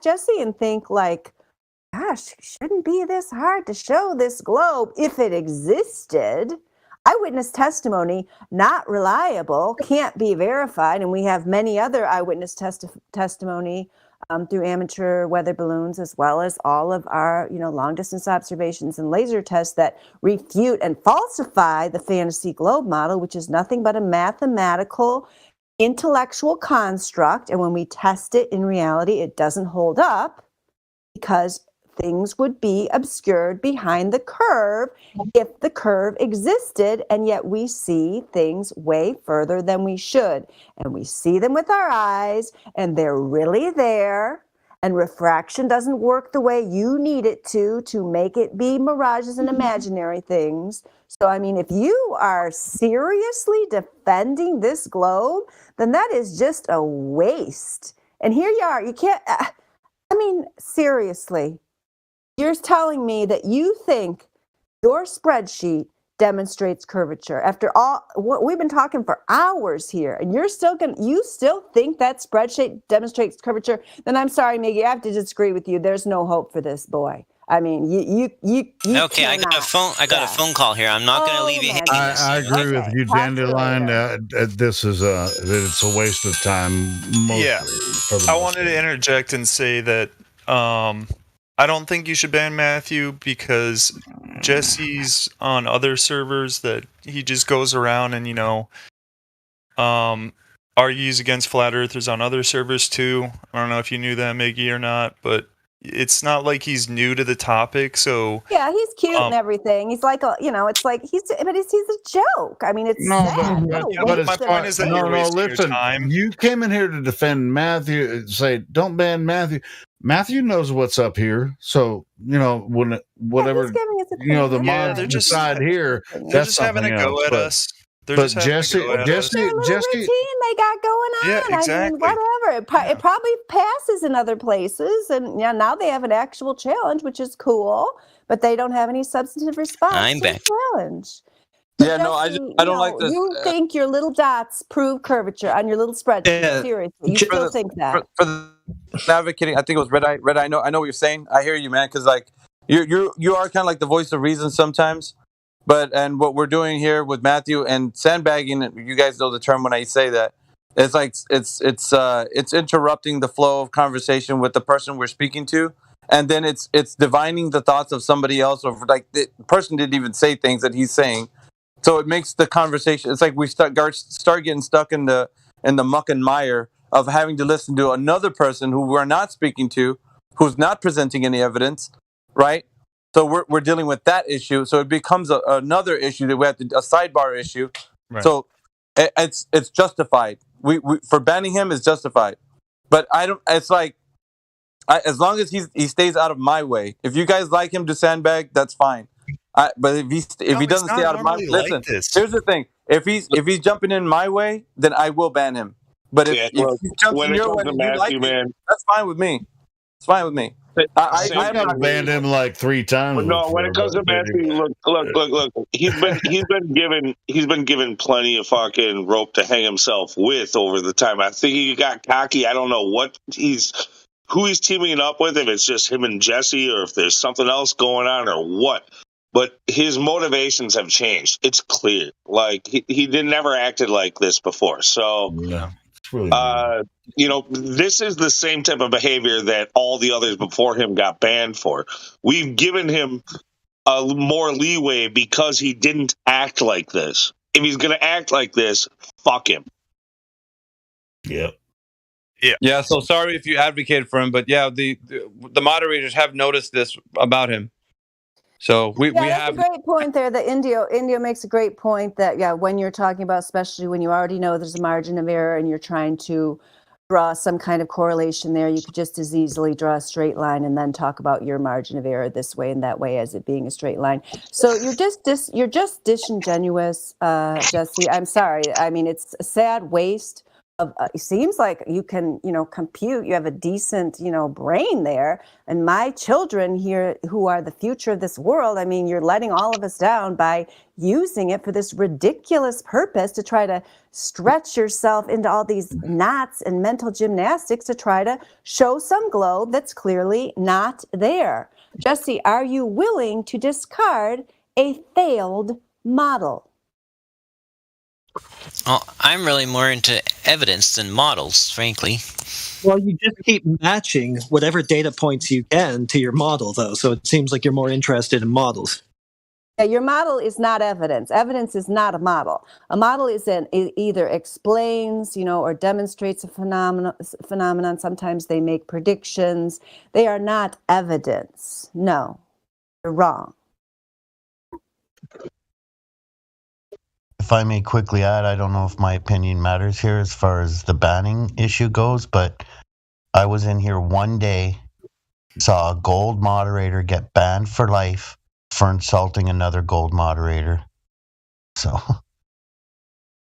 Jesse, and think like, gosh, it shouldn't be this hard to show this globe if it existed. Eyewitness testimony, not reliable, can't be verified. And we have many other eyewitness testimony through amateur weather balloons, as well as all of our, long distance observations and laser tests that refute and falsify the fantasy globe model, which is nothing but a mathematical intellectual construct. And when we test it in reality, it doesn't hold up, because things would be obscured behind the curve if the curve existed, and yet we see things way further than we should. And we see them with our eyes, and they're really there, and refraction doesn't work the way you need it to make it be mirages and imaginary things. So, I mean, if you are seriously defending this globe, then that is just a waste. And here you are, you can't, seriously. You're telling me that you think your spreadsheet demonstrates curvature after all what we've been talking for hours here, and you still think that spreadsheet demonstrates curvature? Then I'm sorry, Miggy, I have to disagree with you. There's no hope for this boy. I mean, you okay, I got a phone call here. I'm not going to leave you hanging. I agree with you, Dandelion. This is that it's a waste of time. I wanted to interject and say that I don't think you should ban Matthew, because Jesse's on other servers that he just goes around and argues against flat earthers on other servers too. I don't know if you knew that, Miggy, or not, but it's not like he's new to the topic. So yeah, he's cute and everything. He's like it's like he's a joke. I mean, it's sad. But my point is that you're wasting your time. You came in here to defend Matthew, say don't ban Matthew. Matthew knows what's up here, so whatever the mods decide here, they're just having a go at us. But Jesse, routine they got going on. Yeah, exactly. I mean, whatever. It probably passes in other places, and now they have an actual challenge, which is cool. But they don't have any substantive response to the challenge. Yeah, no, I don't like this. You think your little dots prove curvature on your little spreadsheet? Yeah. Seriously, you still think that? For the advocating, I think it was Red Eye. Red Eye, I know what you're saying. I hear you, man, because like you are kind of like the voice of reason sometimes. And what we're doing here with Matthew and sandbagging, you guys know the term when I say that. It's like it's interrupting the flow of conversation with the person we're speaking to, and then it's divining the thoughts of somebody else, or like the person didn't even say things that he's saying. So it makes the conversation. It's like we start getting stuck in the muck and mire of having to listen to another person who we're not speaking to, who's not presenting any evidence, right? So we're dealing with that issue. So it becomes another issue that we have a sidebar issue. Right. So it's justified. We for banning him is justified. But I don't. It's like as long as he stays out of my way. If you guys like him to sandbag, that's fine. But if he doesn't stay out of my way, listen. Here's the thing: if he's jumping in my way, then I will ban him. But Yeah, if look, he jumps when in it your comes way to and you like Matthew, it, man, that's fine with me. It's fine with me. I same got thing. banned him like 3 times But no, when before, it comes but to Matthew, anyway. look. He's been given plenty of fucking rope to hang himself with over the time. I think he got cocky. I don't know who he's teaming up with. If it's just him and Jesse, or if there's something else going on, or what. But his motivations have changed. It's clear. Like he didn't never acted like this before. So. Yeah, it's really weird. This is the same type of behavior that all the others before him got banned for. We've given him more leeway because he didn't act like this. If he's going to act like this, fuck him. Yep. Yeah. So sorry if you advocated for him, but yeah, the moderators have noticed this about him. So we that's have a great point there. That Indio makes a great point that when you're talking about, especially when you already know there's a margin of error and you're trying to draw some kind of correlation there, you could just as easily draw a straight line and then talk about your margin of error this way and that way as it being a straight line. So you're just disingenuous, Jesse. I'm sorry. I mean, it's a sad waste of. It seems like you can compute. You have a decent brain there. And my children here, who are the future of this world, I mean, you're letting all of us down by using it for this ridiculous purpose to try to stretch yourself into all these knots and mental gymnastics to try to show some globe that's clearly not there. Jesse, are you willing to discard a failed model? Well, I'm really more into evidence than models, frankly. Well, you just keep matching whatever data points you can to your model, though. So it seems like you're more interested in models. Yeah, your model is not evidence. Evidence is not a model. A model it either explains, or demonstrates a phenomenon. Sometimes they make predictions. They are not evidence. No, you're wrong. If I may quickly add, I don't know if my opinion matters here as far as the banning issue goes, but I was in here one day, saw a gold moderator get banned for life for insulting another gold moderator. So,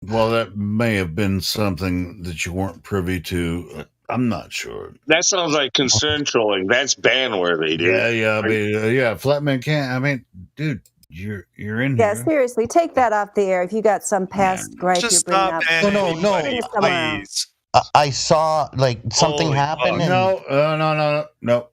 well, that may have been something that you weren't privy to. I'm not sure. That sounds like concern trolling. That's ban worthy, dude. Yeah. I mean, Flatman can't. I mean, dude, you're in Yeah, here. seriously, take that off the air if you got some past gripe you're bringing up. No. I saw like something happen. No.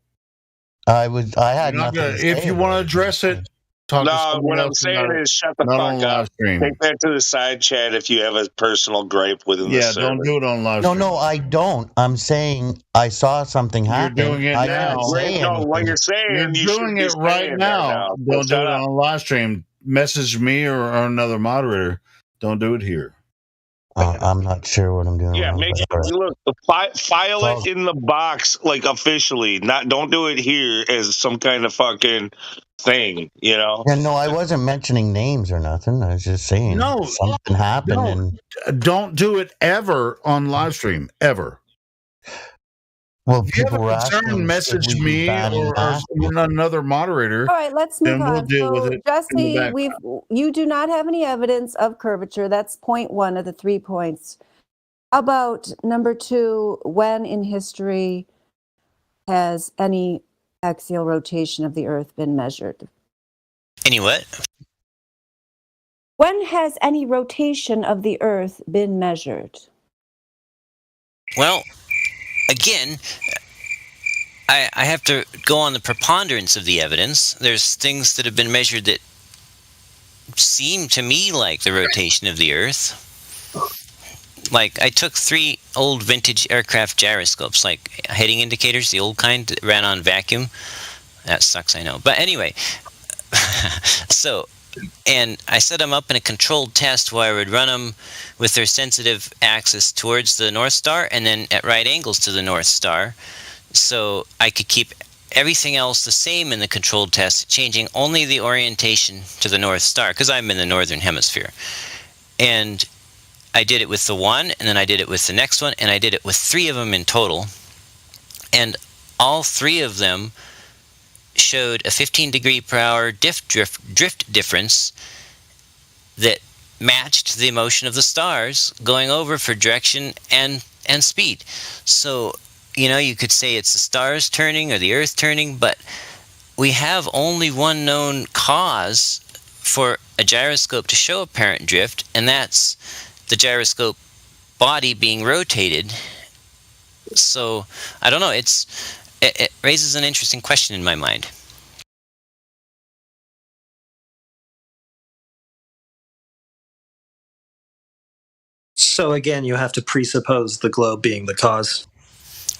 I had nothing to say. If you want to address it, talk to someone what I'm else saying about it. is shut the Not fuck on up. live stream. Take that to the side chat if you have a personal gripe within the server. Don't do it on live stream. No, I don't. I'm saying I saw something happen. You're doing it I now. didn't say anything. What you're saying, You're doing it right now. Don't do it on live stream. Message me or another moderator. Don't do it here. I'm not sure what I'm doing. Yeah, wrong, make it but- look. File it in the box, like officially. Don't do it here as some kind of fucking thing. Yeah, no, I wasn't mentioning names or nothing. I was just saying something happened. Don't do it ever on live stream ever. Well, if you have a concern, message me or another moderator. All right, let's move on. We'll deal with it. Jesse, you do not have any evidence of curvature. That's point 1 of the 3 points. How about number 2? When in history has any axial rotation of the Earth been measured? Any what? When has any rotation of the Earth been measured? Well, again, I have to go on the preponderance of the evidence. There's things that have been measured that seem to me like the rotation of the Earth. Like, I took 3 old vintage aircraft gyroscopes, like heading indicators, the old kind that ran on vacuum. That sucks, I know. But anyway, and I set them up in a controlled test where I would run them with their sensitive axis towards the North Star and then at right angles to the North Star. So I could keep everything else the same in the controlled test, changing only the orientation to the North Star, because I'm in the Northern Hemisphere. And I did it with the one, and then I did it with the next one, and I did it with 3 of them in total. And all 3 of them showed a 15 degree per hour drift difference that matched the motion of the stars going over for direction and and speed. So, you could say it's the stars turning or the Earth turning, but we have only one known cause for a gyroscope to show apparent drift, and that's the gyroscope body being rotated. So, I don't know, it raises an interesting question in my mind. So again, you have to presuppose the globe being the cause.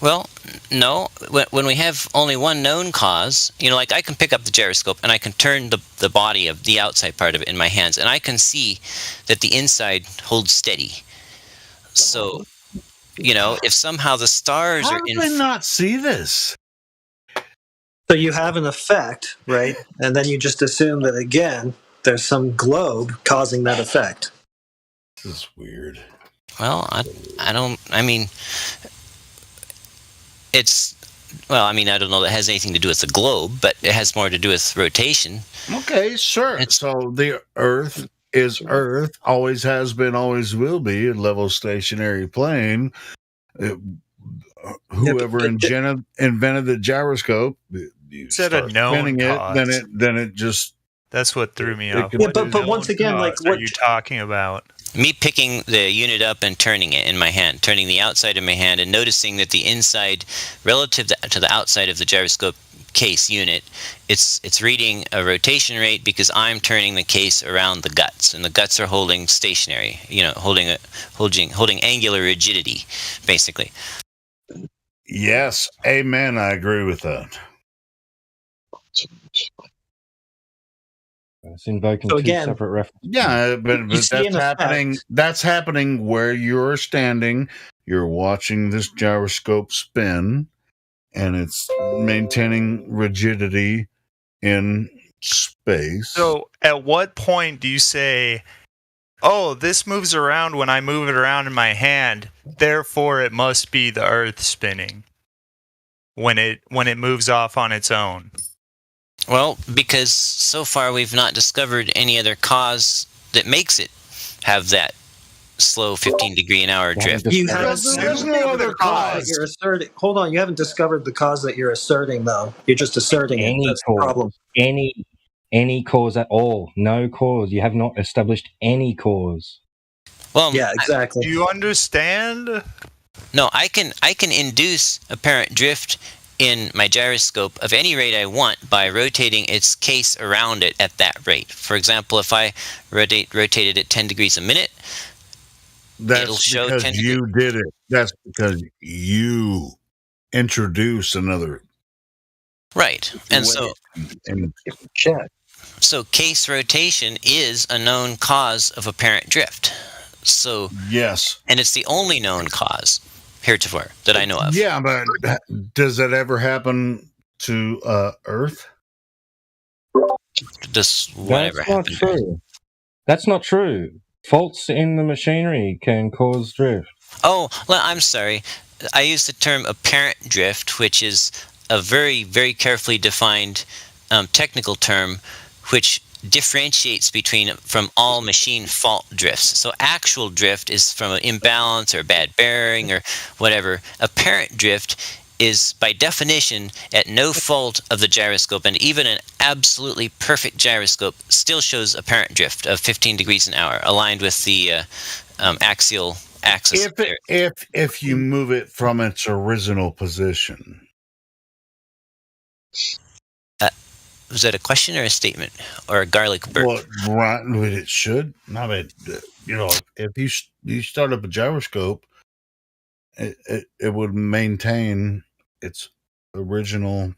Well, no. When we have only one known cause, like I can pick up the gyroscope and I can turn the body of the outside part of it in my hands, and I can see that the inside holds steady. So, if somehow the stars How are did I not see this? So you have an effect, right? And then you just assume that, again, there's some globe causing that effect. This is weird. Well, I mean, I don't know that it has anything to do with the globe, but it has more to do with rotation. Okay, sure. So the Earth is Earth, always has been, always will be, a level stationary plane. Whoever invented the gyroscope, you said a known cause. Then it just. That's what threw me off. But once again, like, what are you talking about? Me picking the unit up and turning it in my hand, turning the outside of my hand, and noticing that the inside, relative to the outside of the gyroscope case unit, it's reading a rotation rate because I'm turning the case around the guts, and the guts are holding stationary, holding angular rigidity, basically. Yes, amen. I agree with that. It's invoking two separate references. Yeah, but that's happening. That's happening where you're standing. You're watching this gyroscope spin, and it's maintaining rigidity in space. So, at what point do you say, "Oh, this moves around when I move it around in my hand, therefore it must be the Earth spinning"? When it moves off on its own. Well, because so far we've not discovered any other cause that makes it have that slow 15-degree-an-hour drift. You haven't discovered the cause that you're asserting. Hold on, you haven't discovered the cause that you're asserting, though. You're just asserting any That's cause, the problem. Any cause at all. No cause. You have not established any cause. Well, yeah, exactly. Do you understand? No, I can induce apparent drift in my gyroscope of any rate I want by rotating its case around it at that rate. For example, if I rotated it 10 degrees a minute, it'll show 10 degrees. You did it. That's because you introduce another. Right. And so case rotation is a known cause of apparent drift. So yes. And it's the only known cause heretofore that I know of. Yeah, but does that ever happen to Earth? Does whatever happen? That's not true. That's not true. Faults in the machinery can cause drift. Oh, well, I'm sorry. I use the term apparent drift, which is a very, very carefully defined technical term, which differentiates from all machine fault drifts. So actual drift is from an imbalance or bad bearing or whatever. Apparent drift is by definition at no fault of the gyroscope, and even an absolutely perfect gyroscope still shows apparent drift of 15 degrees an hour aligned with the axial axis. If you move it from its original position. Was that a question or a statement or a garlic burp? Well, right, it should. I mean, if you start up a gyroscope, it would maintain its original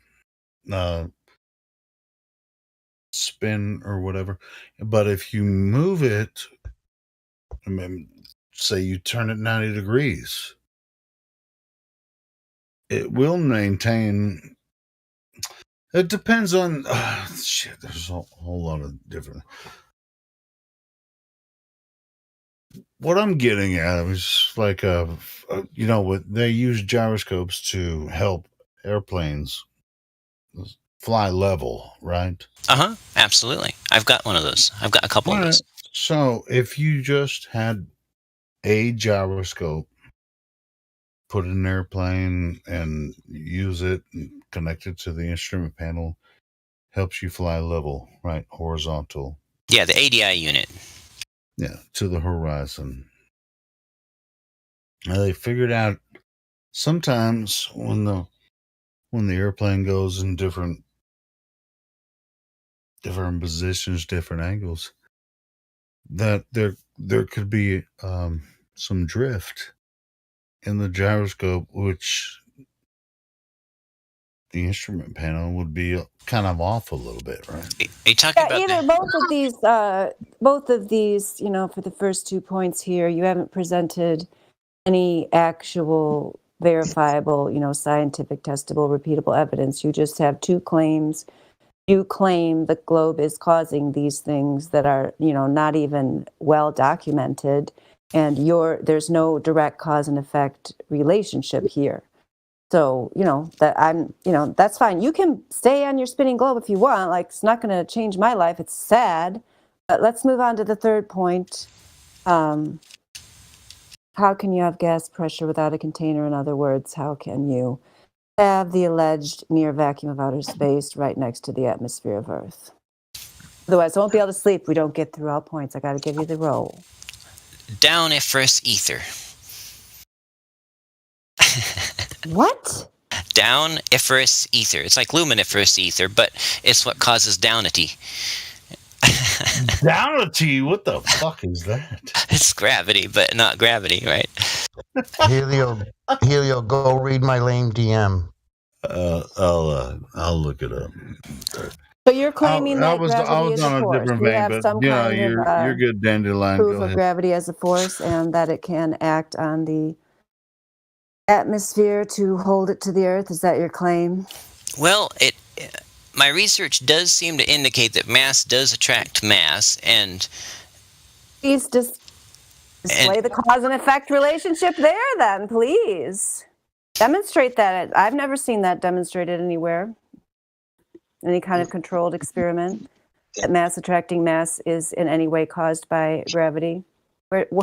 spin or whatever. But if you move it, I mean, say you turn it 90 degrees, it will maintain. It depends on there's a whole lot of different. What I'm getting at is like they use gyroscopes to help airplanes fly level, right? Absolutely. I've got one of those. I've got a couple of those. So if you just had a gyroscope put in an airplane and use it and connect it to the instrument panel. Helps you fly level, right? Horizontal. Yeah, the ADI unit. Yeah, to the horizon. Now they figured out sometimes when the airplane goes in different positions, different angles, that there could be some drift in the gyroscope, which the instrument panel would be kind of off a little bit, right? Are you talking about either both of these, you know, for the first 2 points here, you haven't presented any actual verifiable, you know, scientific, testable, repeatable evidence. You just have two claims. You claim the globe is causing these things that are, you know, not even well documented, and there's no direct cause and effect relationship here. So, you know, that's fine. You can stay on your spinning globe if you want. Like, it's not going to change my life. It's sad. But let's move on to the third point. How can you have gas pressure without a container? In other words, how can you have the alleged near vacuum of outer space right next to the atmosphere of Earth? Otherwise, I won't be able to sleep if we don't get through all points. I got to give you the roll. Down-iferous ether. What? Down-iferous ether. It's like luminiferous ether, but it's what causes downity. Downity? What the fuck is that? It's gravity, but not gravity, right? Helio, go read my lame DM. I'll look it up. So you're claiming that gravity I was is on a a force. different You vein, have but some yeah, kind you're of good, Dandelion. proof Go of ahead. gravity as a force, and that it can act on the atmosphere to hold it to the Earth. Is that your claim? Well, my research does seem to indicate that mass does attract mass, and Please just display the cause and effect relationship there, then, please. Demonstrate that. I've never seen that demonstrated anywhere. Any kind of controlled experiment that mass attracting mass is in any way caused by gravity.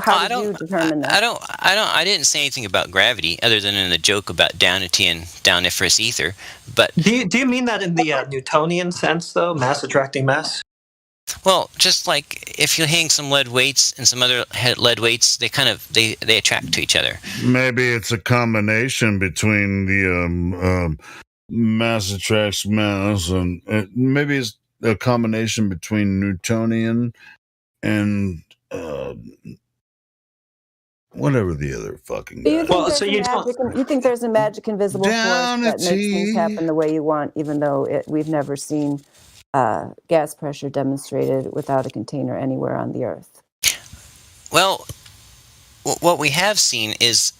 How did you determine that? I didn't say anything about gravity other than in the joke about downity and down-iferous ether. But do you mean that in the Newtonian sense, though, mass attracting mass? Well, just like if you hang some lead weights and some other lead weights, they attract to each other. Maybe it's a combination between the mass attracts mass, and maybe it's a combination between Newtonian and whatever the other fucking guy. You think there's a magic invisible force that makes things happen the way you want, even though we've never seen gas pressure demonstrated without a container anywhere on the Earth? Well, what we have seen is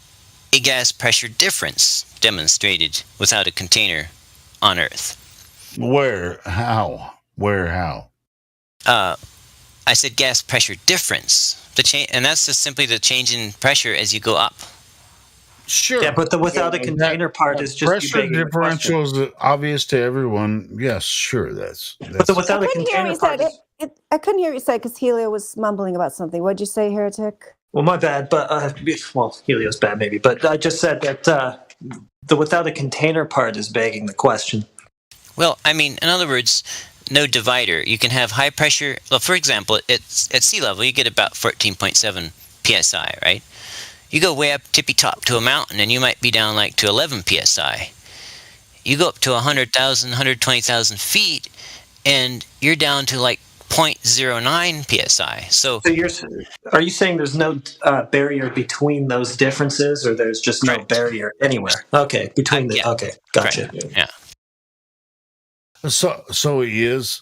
a gas pressure difference demonstrated without a container on Earth. Where? How? Where? How? I said gas pressure difference. And that's just simply the change in pressure as you go up. Sure. Yeah, but the without a container part is just pressure differential is obvious to everyone. Yes, sure. That's but the without a container part. I couldn't hear what you said because Helio was mumbling about something. What'd you say, heretic? Well, my bad. But Helio's bad maybe. But I just said that the without a container part is begging the question. Well, I mean, in other words, no divider. You can have high pressure. Well, for example, at sea level, you get about 14.7 psi, right? You go way up tippy top to a mountain, and you might be down like to 11 psi. You go up to 100,000, 120,000 feet, and you're down to like 0.09 psi. So are you saying there's no barrier between those differences, or there's just no barrier anywhere? Okay, between the okay, gotcha. Yeah. So he is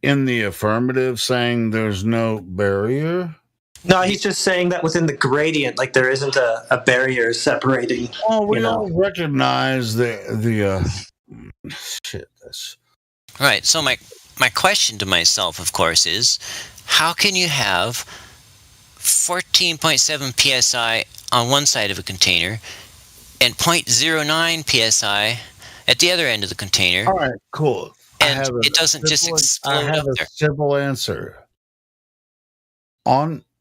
in the affirmative saying there's no barrier? No, he's just saying that within the gradient, like there isn't a barrier separating. Oh, we all recognize the shit. Right. So my question to myself, of course, is how can you have 14.7 psi on one side of a container and 0.09 psi at the other end of the container? All right, cool. And it doesn't just explode up there. Simple answer.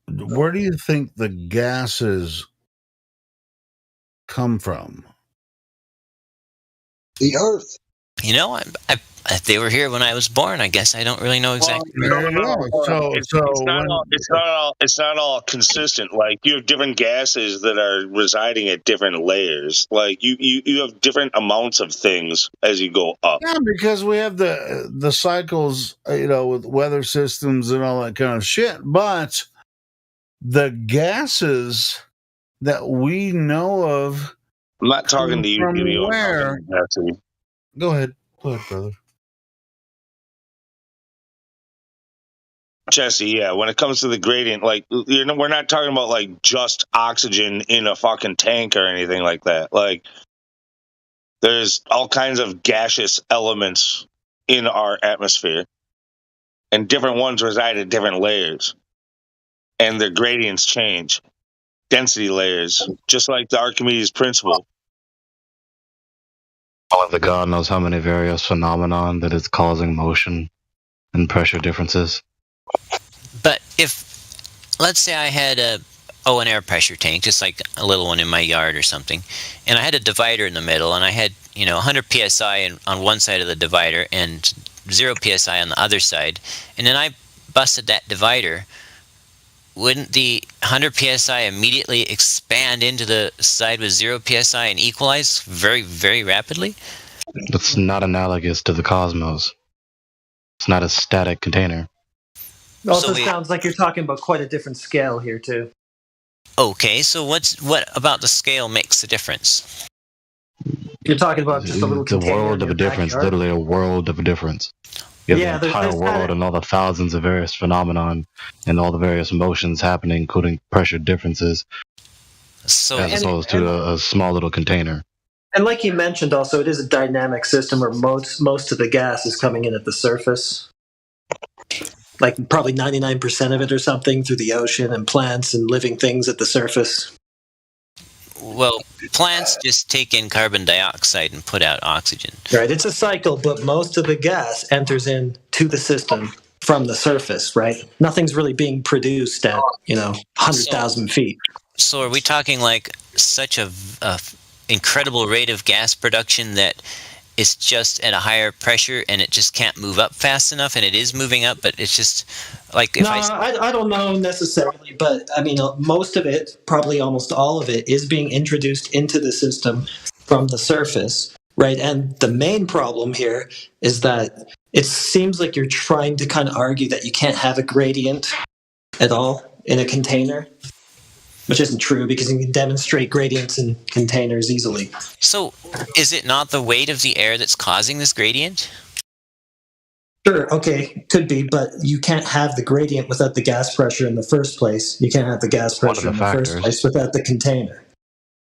Where do you think the gases come from? The Earth. You know, they were here when I was born. I guess I don't really know exactly. It's not all consistent. Like, you have different gases that are residing at different layers. Like, you have different amounts of things as you go up. Yeah, because we have the cycles, with weather systems and all that kind of shit. But the gases that we know of. I'm not talking to you, from Helio. where? Go ahead, brother. Jesse, yeah, when it comes to the gradient, like, we're not talking about like just oxygen in a fucking tank or anything like that. Like, there's all kinds of gaseous elements in our atmosphere, and different ones reside at different layers, and their gradients change, density layers, just like the Archimedes principle. The God knows how many various phenomenon that is causing motion and pressure differences. But if, let's say I had an air pressure tank, just like a little one in my yard or something, and I had a divider in the middle, and I had 100 psi on one side of the divider and 0 psi on the other side, and then I busted that divider, wouldn't the 100 psi immediately expand into the side with 0 psi and equalize very, very rapidly? It's not analogous to the cosmos. It's not a static container. Also sounds like you're talking about quite a different scale here, too. Okay, so what about the scale makes the difference? You're talking about just a little container. The world of a difference, literally a world of a difference. You have the entire world and all the thousands of various phenomenon and all the various motions happening, including pressure differences, as opposed to a small little container. And like you mentioned, also, it is a dynamic system where most of the gas is coming in at the surface. Like probably 99% of it or something through the ocean, and plants and living things at the surface. Well, plants just take in carbon dioxide and put out oxygen. Right, it's a cycle, but most of the gas enters into the system from the surface, right? Nothing's really being produced at, 100,000 feet. So are we talking like such a incredible rate of gas production that it's just at a higher pressure and it just can't move up fast enough, and it is moving up, but it's just like... I don't know necessarily, but I mean, most of it, probably almost all of it, is being introduced into the system from the surface, right? And the main problem here is that it seems like you're trying to kind of argue that you can't have a gradient at all in a container, which isn't true because you can demonstrate gradients in containers easily. So is it not the weight of the air that's causing this gradient? Sure, okay, could be, but you can't have the gradient without the gas pressure in the first place. You can't have the gas pressure in the first place without the container.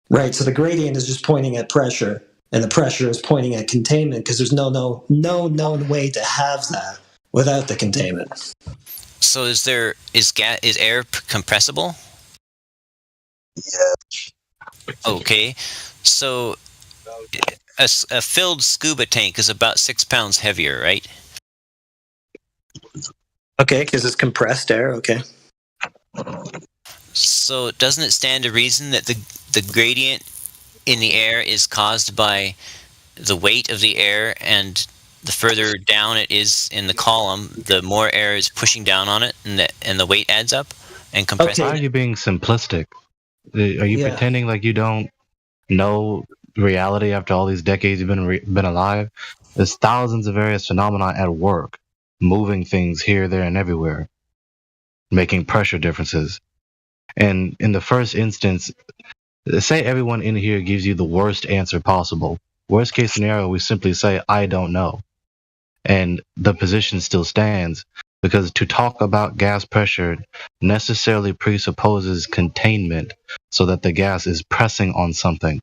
Right, so the gradient is just pointing at pressure, and the pressure is pointing at containment because there's no known way to have that without the containment. So is air compressible? Yeah. Okay, so a filled scuba tank is about 6 pounds heavier, right? Okay, because it's compressed air, okay. So doesn't it stand to reason that the gradient in the air is caused by the weight of the air, and the further down it is in the column, the more air is pushing down on it, and the weight adds up and compresses? Why are you being simplistic? Are you pretending like you don't know reality after all these decades you've been alive? There's thousands of various phenomena at work, moving things here, there, and everywhere, making pressure differences. And in the first instance, say everyone in here gives you the worst answer possible. Worst case scenario, we simply say, I don't know. And the position still stands, because to talk about gas pressure necessarily presupposes containment so that the gas is pressing on something.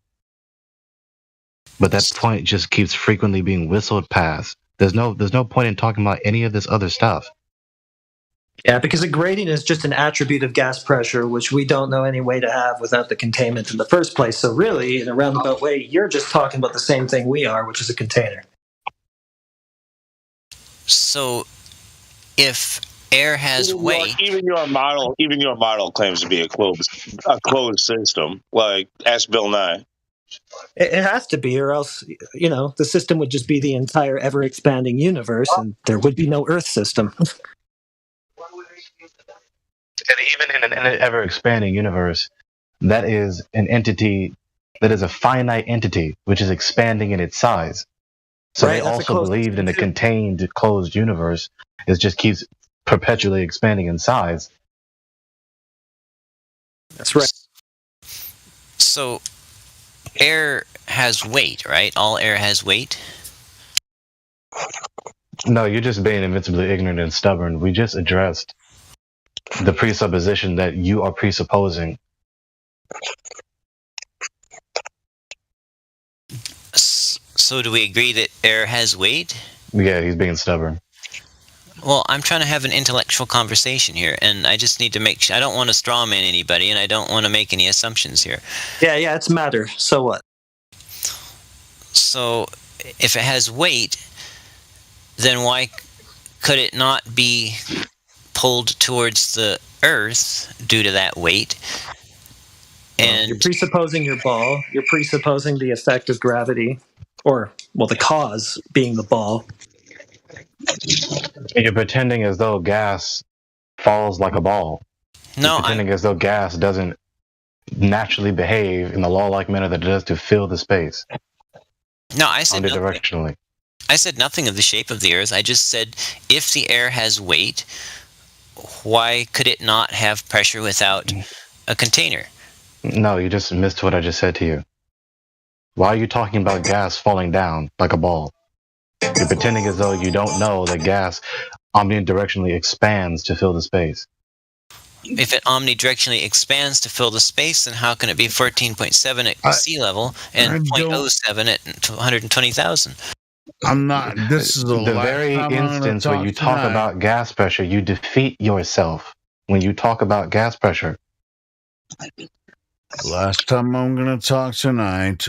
But that point just keeps frequently being whistled past. There's no point in talking about any of this other stuff. Yeah, because a gradient is just an attribute of gas pressure, which we don't know any way to have without the containment in the first place. So really, in a roundabout way, you're just talking about the same thing we are, which is a container. So if air has weight... Even your model claims to be a closed system. Like, ask Bill Nye. It has to be, or else, the system would just be the entire ever-expanding universe, and there would be no Earth system. And even in an ever-expanding universe, that is an entity that is a finite entity, which is expanding in its size. So Right, they that's a also close believed in a system, too. contained, closed universe. It just keeps perpetually expanding in size. That's right. So, air has weight, right? All air has weight? No, you're just being invincibly ignorant and stubborn. We just addressed the presupposition that you are presupposing. So do we agree that air has weight? Yeah, he's being stubborn. Well, I'm trying to have an intellectual conversation here, and I just need to make sure. I don't want to straw man anybody, and I don't want to make any assumptions here. Yeah, it's matter. So what? So, if it has weight, then why could it not be pulled towards the Earth due to that weight? And you're presupposing your ball. You're presupposing the effect of gravity, or, the cause being the ball. And you're pretending as though gas falls like a ball. No, you're pretending as though gas doesn't naturally behave in the law-like manner that it does to fill the space. No, I said unidirectionally. I said nothing of the shape of the Earth. I just said if the air has weight, why could it not have pressure without a container? No, you just missed what I just said to you. Why are you talking about gas falling down like a ball? You're pretending as though you don't know that gas omnidirectionally expands to fill the space. If it omnidirectionally expands to fill the space, then how can it be 14.7 at sea level and 0.07 at 120,000? I'm not. This is the very instance where you talk about gas pressure, you defeat yourself when you talk about gas pressure. Last time I'm going to talk tonight.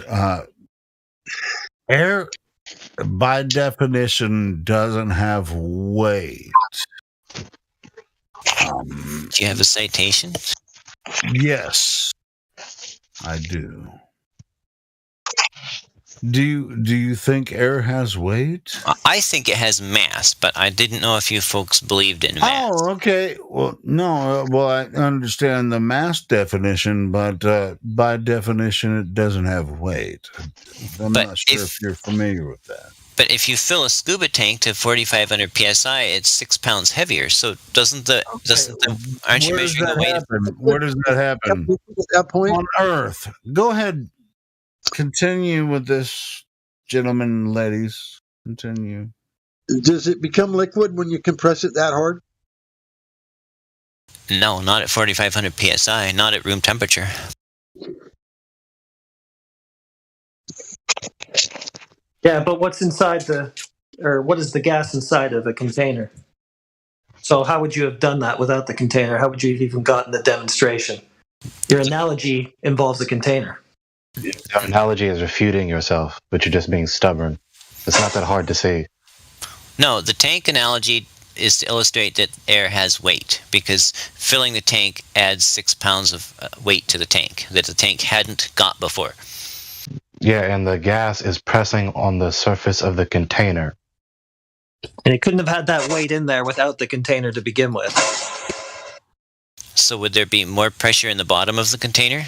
Air, by definition, doesn't have weight. Do you have a citation? Yes, I do. Do you think air has weight? I think it has mass, but I didn't know if you folks believed in mass. Oh, okay. Well, no. Well, I understand the mass definition, but by definition, it doesn't have weight. I'm not sure if you're familiar with that. But if you fill a scuba tank to 4,500 psi, it's 6 pounds heavier. So aren't you measuring the weight? Where does that happen? At that point? On Earth. Go ahead. Continue with this, gentlemen, ladies. Continue. Does it become liquid when you compress it that hard? No, not at 4,500 psi, not at room temperature. Yeah, but what's inside what is the gas inside of a container? So how would you have done that without the container? How would you have even gotten the demonstration? Your analogy involves a container. Your analogy is refuting yourself, but you're just being stubborn. It's not that hard to see. No, the tank analogy is to illustrate that air has weight, because filling the tank adds 6 pounds of weight to the tank that the tank hadn't got before. Yeah, and the gas is pressing on the surface of the container. And it couldn't have had that weight in there without the container to begin with. So would there be more pressure in the bottom of the container?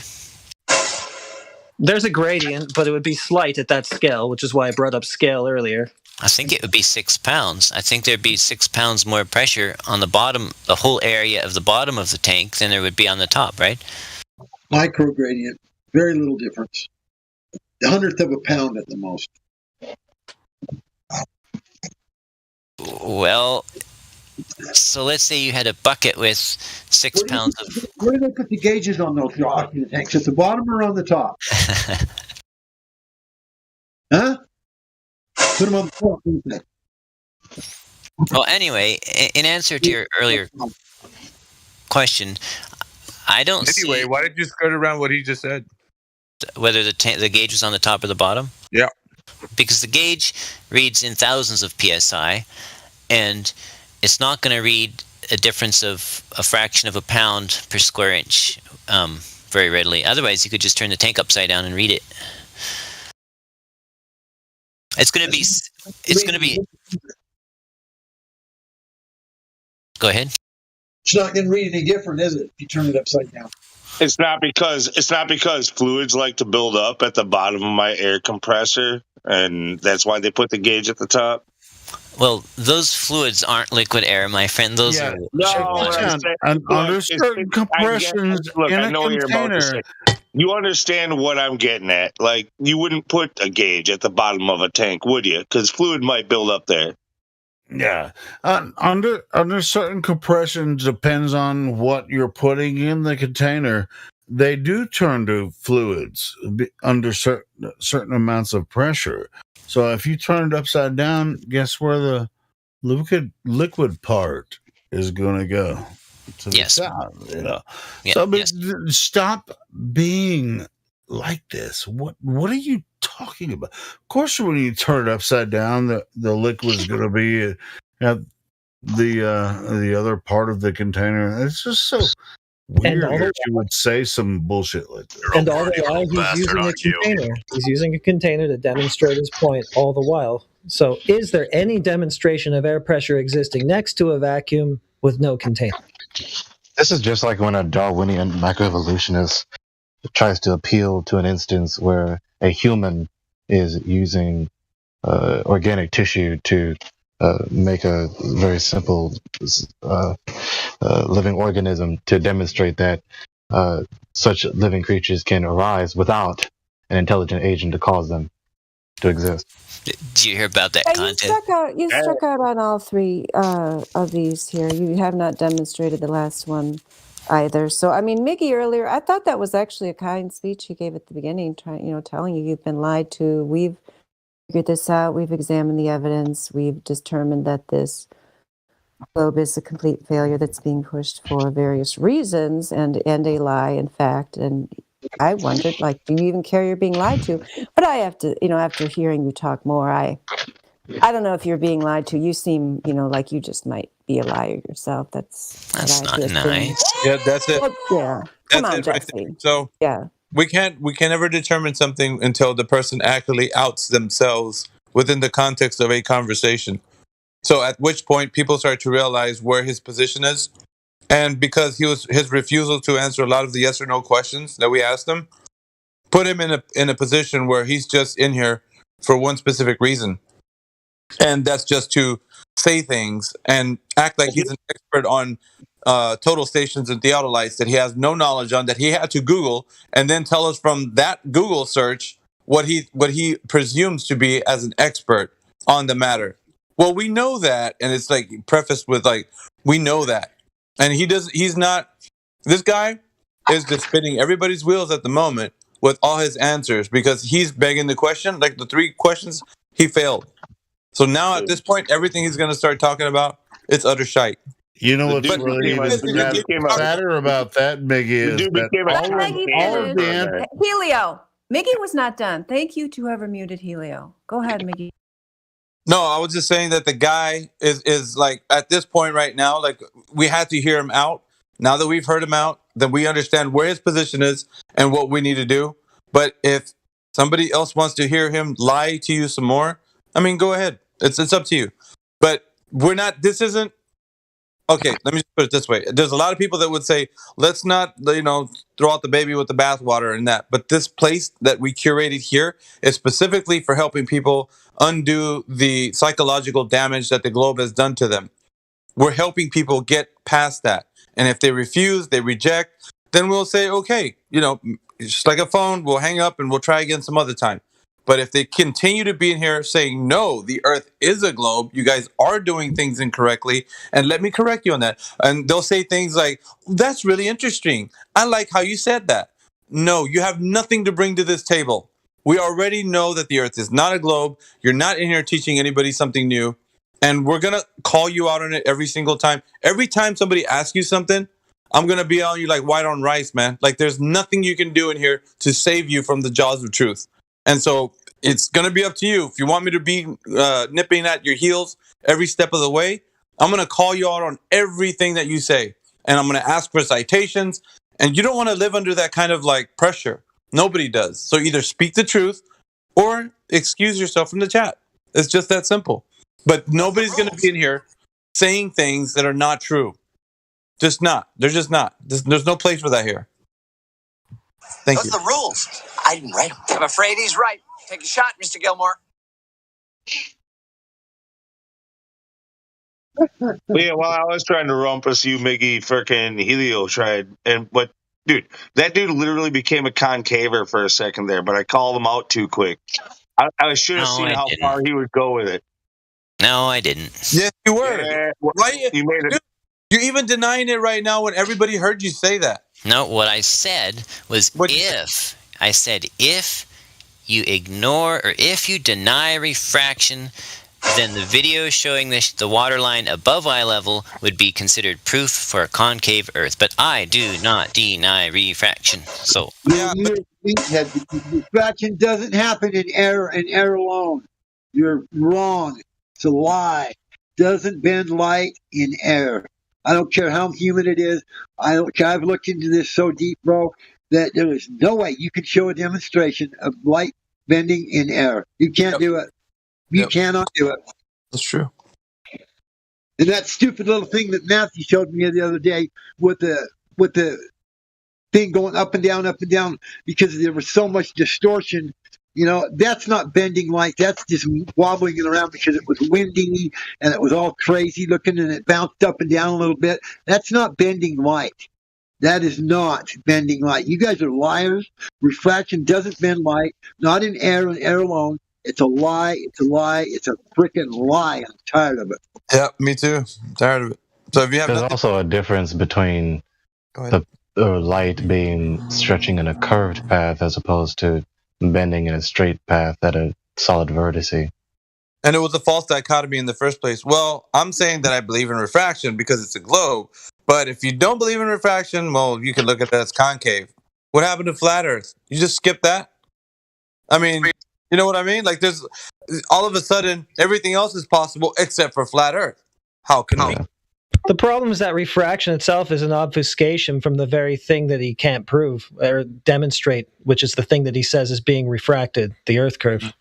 There's a gradient, but it would be slight at that scale, which is why I brought up scale earlier. I think it would be 6 pounds. I think there'd be 6 pounds more pressure on the bottom, the whole area of the bottom of the tank, than there would be on the top, right? Microgradient. Very little difference. 1/100th of a pound at the most. Well, so let's say you had a bucket with 6 pounds of... Where do they put the gauges on those oxygen tanks? At the bottom or on the top? Huh? Put them on the top. Well, anyway, in answer to your earlier question, I don't see... Anyway, why did you skirt around what he just said? Whether the gauge was on the top or the bottom? Yeah. Because the gauge reads in thousands of psi, and it's not going to read a difference of a fraction of a pound per square inch very readily. Otherwise, you could just turn the tank upside down and read it. It's going to be. It's going to be. Go ahead. It's not going to read any different, is it? If you turn it upside down. It's not because fluids like to build up at the bottom of my air compressor, and that's why they put the gauge at the top. Well, those fluids aren't liquid air, my friend. Those are under certain compressions in I a know what you're about to container. say. You understand what I'm getting at? Like, you wouldn't put a gauge at the bottom of a tank, would you? Because fluid might build up there. Yeah, under certain compressions, depends on what you're putting in the container. They do turn to fluids under certain amounts of pressure. So if you turn it upside down, guess where the liquid part is going to go? To the south, you know. Yeah, So stop being like this. What are you talking about? Of course, when you turn it upside down, the liquid is going to be at the other part of the container. It's just so weird that you would say some bullshit like that. And all the while, he's using a container. He's using a container to demonstrate his point all the while. So, is there any demonstration of air pressure existing next to a vacuum with no container? This is just like when a Darwinian macroevolutionist tries to appeal to an instance where a human is using organic tissue to make a very simple living organism to demonstrate that such living creatures can arise without an intelligent agent to cause them to exist. Did you hear about that content? You struck out on all three of these here. You have not demonstrated the last one either. So, I mean, Mickey earlier, I thought that was actually a kind speech he gave at the beginning, telling you you've been lied to. We've figured this out. We've examined the evidence. We've determined that this globe is a complete failure that's being pushed for various reasons and a lie, in fact. And I wondered, like, do you even care you're being lied to? But I have to, after hearing you talk more, I don't know if you're being lied to. You seem, like you just might be a liar yourself. That's not nice. Yeah, that's it. Yeah. Come on, That's it right Jesse. there. So yeah. we can never determine something until the person actually outs themselves within the context of a conversation. So at which point people start to realize where his position is. And because his refusal to answer a lot of the yes or no questions that we asked him, put him in a position where he's just in here for one specific reason. And that's just to say things and act like he's an expert on total stations and theodolites that he has no knowledge on, that he had to Google, and then tell us from that Google search what he presumes to be as an expert on the matter. Well, we know that, and it's like prefaced with like, we know that. And he's not, this guy is just spinning everybody's wheels at the moment with all his answers because he's begging the question, like the 3 questions, he failed. So now at this point, everything he's going to start talking about, it's utter shite. You know what's really even sadder about that, Miggy, is that Helio. Miggy was not done. Thank you to whoever muted Helio. Go ahead, Miggy. No, I was just saying that the guy is like, at this point right now, like, we had to hear him out. Now that we've heard him out, then we understand where his position is and what we need to do. But if somebody else wants to hear him lie to you some more, I mean, go ahead. It's up to you. But this isn't, okay, let me just put it this way. There's a lot of people that would say, let's not, throw out the baby with the bathwater and that. But this place that we curated here is specifically for helping people undo the psychological damage that the globe has done to them. We're helping people get past that. And if they refuse, they reject, then we'll say, okay, it's just like a phone, we'll hang up and we'll try again some other time. But if they continue to be in here saying, no, the earth is a globe, you guys are doing things incorrectly, and let me correct you on that. And they'll say things like, that's really interesting. I like how you said that. No, you have nothing to bring to this table. We already know that the earth is not a globe. You're not in here teaching anybody something new. And we're going to call you out on it every single time. Every time somebody asks you something, I'm going to be on you like white on rice, man. Like, there's nothing you can do in here to save you from the jaws of truth. And so it's going to be up to you. If you want me to be nipping at your heels every step of the way, I'm going to call you out on everything that you say. And I'm going to ask for citations. And you don't want to live under that kind of like pressure. Nobody does. So either speak the truth or excuse yourself from the chat. It's just that simple. But nobody's going to be in here saying things that are not true. Just not. They're just not. There's no place for that here. Thank you. Those are the rules. I didn't write them. I'm afraid he's right. Take a shot, Mr. Gilmore. Yeah, while I was trying to rumpus you, Miggy, frickin' Helio tried, dude, that dude literally became a concaver for a second there, but I called him out too quick. I should have seen how far he would go with it. No, I didn't. Yes, you were. Yeah, right? You made it. Dude, you're even denying it right now when everybody heard you say that. No, what I said was if you ignore or if you deny refraction, then the video showing the water line above eye level would be considered proof for a concave Earth. But I do not deny refraction. So You're a meathead because refraction doesn't happen in air and air alone. You're wrong. It's a lie. Doesn't bend light in air. I don't care how humid it is. I don't care. I've looked into this so deep, bro, that there is no way you can show a demonstration of light bending in air. You can't do it. You cannot do it. That's true. And that stupid little thing that Matthew showed me the other day with the thing going up and down, because there was so much distortion. That's not bending light. That's just wobbling it around because it was windy and it was all crazy looking and it bounced up and down a little bit. That's not bending light. That is not bending light. You guys are liars. Refraction doesn't bend light, not in air and air alone. It's a lie. It's a lie. It's a freaking lie. I'm tired of it. Yeah, me too. I'm tired of it. So if you have There's also a difference between the light being stretching in a curved path as opposed to bending in a straight path at a solid vertice. And it was a false dichotomy in the first place. Well, I'm saying that I believe in refraction because it's a globe. But if you don't believe in refraction, well, you can look at that as concave. What happened to flat Earth? You just skip that? I mean, you know what I mean? Like, there's all of a sudden everything else is possible except for flat Earth. How can it be? The problem is that refraction itself is an obfuscation from the very thing that he can't prove or demonstrate, which is the thing that he says is being refracted, the Earth curve.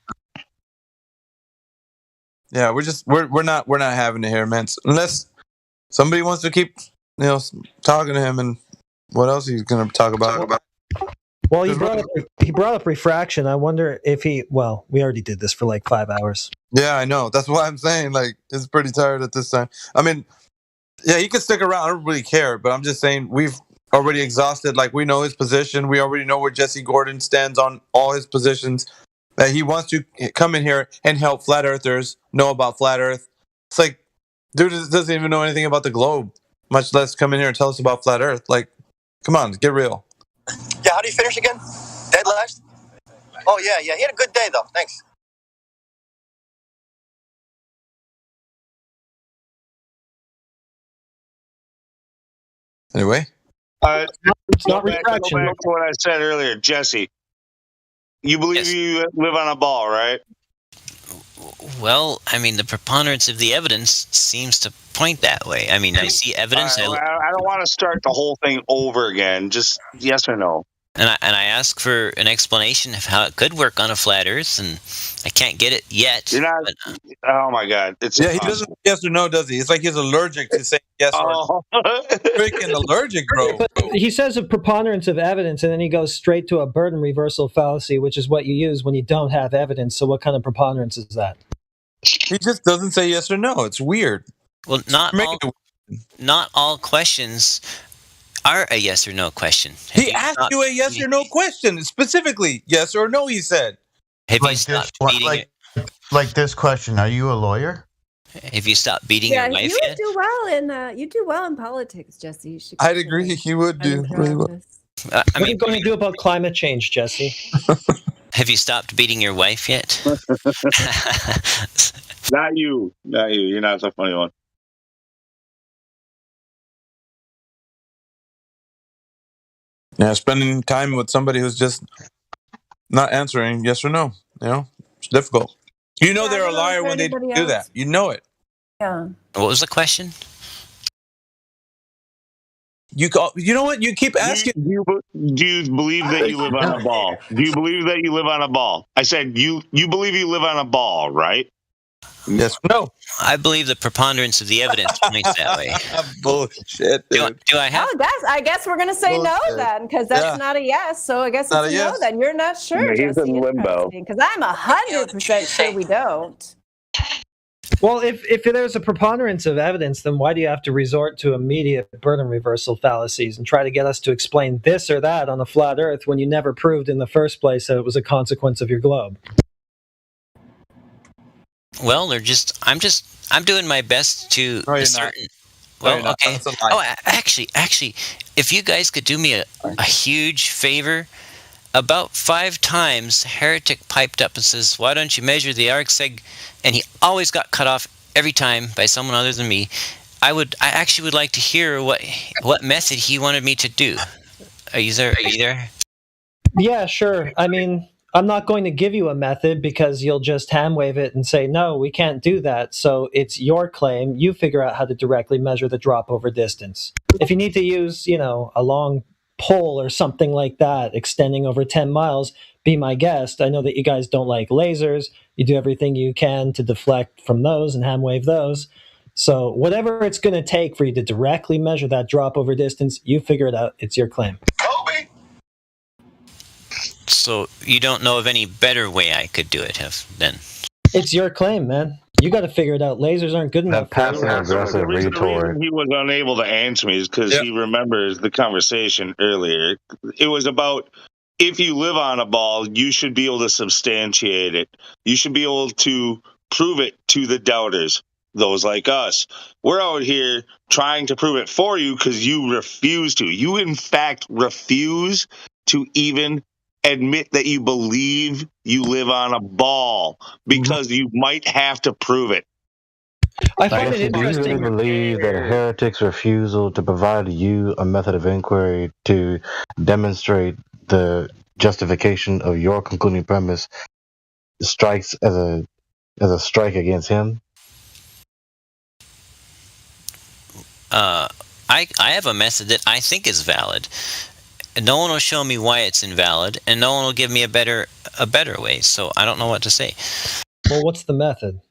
Yeah, we're not having it here, man. Unless somebody wants to keep talking to him, and what else he's going to talk about? Well, he brought up refraction. I wonder if we already did this for like 5 hours. Yeah, I know. That's why I'm saying, like, it's pretty tired at this time. I mean, yeah, he can stick around. I don't really care, but I'm just saying we've already exhausted. Like, we know his position. We already know where Jesse Gordon stands on all his positions. That he wants to come in here and help flat earthers know about flat Earth. It's like, dude doesn't even know anything about the globe, much less come in here and tell us about flat Earth. Like, come on, get real. Yeah, how do you finish again? Dead last? Oh, yeah. He had a good day, though. Thanks. Anyway. It's not refraction. Go back to what I said earlier. Jesse, you believe you live on a ball, right? Well, I mean, the preponderance of the evidence seems to point that way. I mean, I see evidence. I don't want to start the whole thing over again. Just yes or no. And I ask for an explanation of how it could work on a flat Earth, and I can't get it yet. You're not. Oh my God! He doesn't yes or no, does he? It's like he's allergic to saying yes or no. Freaking allergic, bro. But he says a preponderance of evidence, and then he goes straight to a burden reversal fallacy, which is what you use when you don't have evidence. So what kind of preponderance is that? He just doesn't say yes or no. It's weird. Well, not all questions are a yes or no question. He asked you a yes or no question, specifically yes or no. He said. Have you stopped beating like this question? Are you a lawyer? Have you stopped beating your wife you yet? You do well in politics, Jesse. You should I'd agree. He would do really well. What are you going to do about climate change, Jesse? Have you stopped beating your wife yet? Not you. You're not the funny one. Yeah, spending time with somebody who's just not answering yes or no. It's difficult. They're a liar when they do that. You know it. Yeah. What was the question? You know what? You keep asking. Do you believe that you live on a ball? Do you believe that you live on a ball? I said you believe you live on a ball, right? Yes or no? I believe the preponderance of the evidence points that way. Bullshit, dude. Do I have? I guess we're going to say no Bullshit. then, because that's Yeah. not a yes. So I guess Not it's a a no yes. then. You're not sure, Yeah, he's Jesse. in limbo. Because I'm 100% sure we don't. Well, if there's a preponderance of evidence, then why do you have to resort to immediate burden reversal fallacies and try to get us to explain this or that on a flat Earth when you never proved in the first place that it was a consequence of your globe? Well, I'm doing my best to ascertain. Well, okay. Oh, actually, if you guys could do me a huge favor, about 5 times Heretic piped up and says, "Why don't you measure the arcseg?" And he always got cut off every time by someone other than me. I actually would like to hear what method he wanted me to do. Are you there? Yeah, sure. I mean, I'm not going to give you a method because you'll just hand wave it and say, no, we can't do that. So it's your claim. You figure out how to directly measure the drop over distance. If you need to use, a long pole or something like that, extending over 10 miles, be my guest. I know that you guys don't like lasers. You do everything you can to deflect from those and hand wave those. So whatever it's going to take for you to directly measure that drop over distance, you figure it out. It's your claim. So you don't know of any better way I could do it, then? It's your claim, man. You got to figure it out. Lasers aren't good enough. The reason he was unable to answer me is because he remembers the conversation earlier. It was about, if you live on a ball, you should be able to substantiate it. You should be able to prove it to the doubters, those like us. We're out here trying to prove it for you because you refuse to. You, in fact, refuse to even admit that you believe you live on a ball because you might have to prove it. I find it Do you really interesting. believe that Heretic's refusal to provide you a method of inquiry to demonstrate the justification of your concluding premise strikes as a strike against him? I have a method that I think is valid. No one will show me why it's invalid, and no one will give me a better way. So I don't know what to say. Well, what's the method?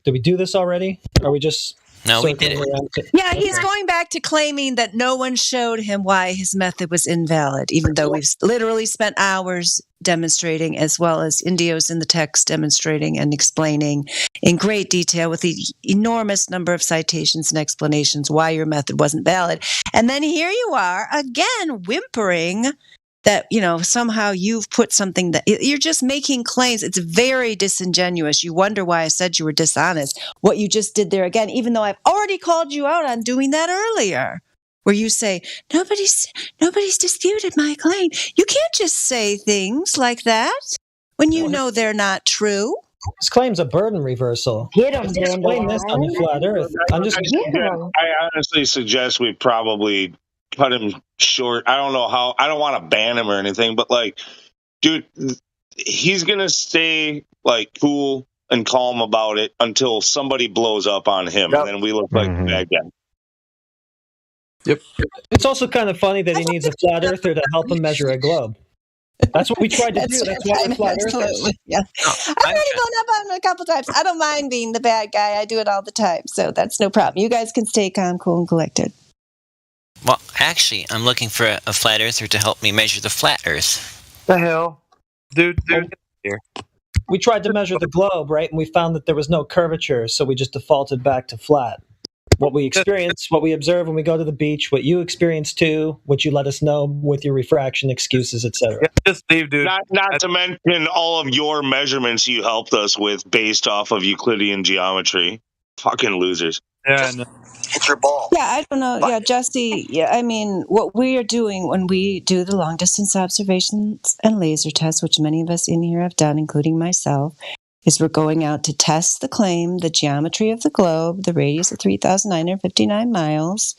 Did we do this already? Are we just? No, we did it. Yeah, he's going back to claiming that no one showed him why his method was invalid, even though we've literally spent hours demonstrating, as well as Indios in the text demonstrating and explaining in great detail with the enormous number of citations and explanations why your method wasn't valid. And then here you are again whimpering that, somehow you've put something that you're just making claims. It's very disingenuous. You wonder why I said you were dishonest. What you just did there again, even though I've already called you out on doing that earlier, where you say, nobody's disputed my claim. You can't just say things like that when you know they're not true. This claim's a burden reversal. Get him, Explain this on the flat Earth. I honestly suggest we probably cut him short. I don't know how. I don't want to ban him or anything, but dude, he's gonna stay cool and calm about it until somebody blows up on him, and then we look like the bad guy. Yep. It's also kind of funny that he needs a flat earther to help him measure a globe. That's what we tried to do. That's why we're flat earthers. Yeah. I've already blown up on him a couple times. I don't mind being the bad guy. I do it all the time, so that's no problem. You guys can stay calm, cool, and collected. Well, actually, I'm looking for a flat earther to help me measure the flat Earth. The hell? Dude, here. We tried to measure the globe, right? And we found that there was no curvature, so we just defaulted back to flat. What we experience, what we observe when we go to the beach, what you experience too, what you let us know with your refraction excuses, etc. Yeah, just leave, dude. Not to mention all of your measurements you helped us with based off of Euclidean geometry. Fucking losers. Yeah, no. Hit your ball. Yeah, I don't know. Yeah, Jesse, I mean, what we are doing when we do the long-distance observations and laser tests, which many of us in here have done, including myself, is we're going out to test the claim, the geometry of the globe, the radius of 3,959 miles.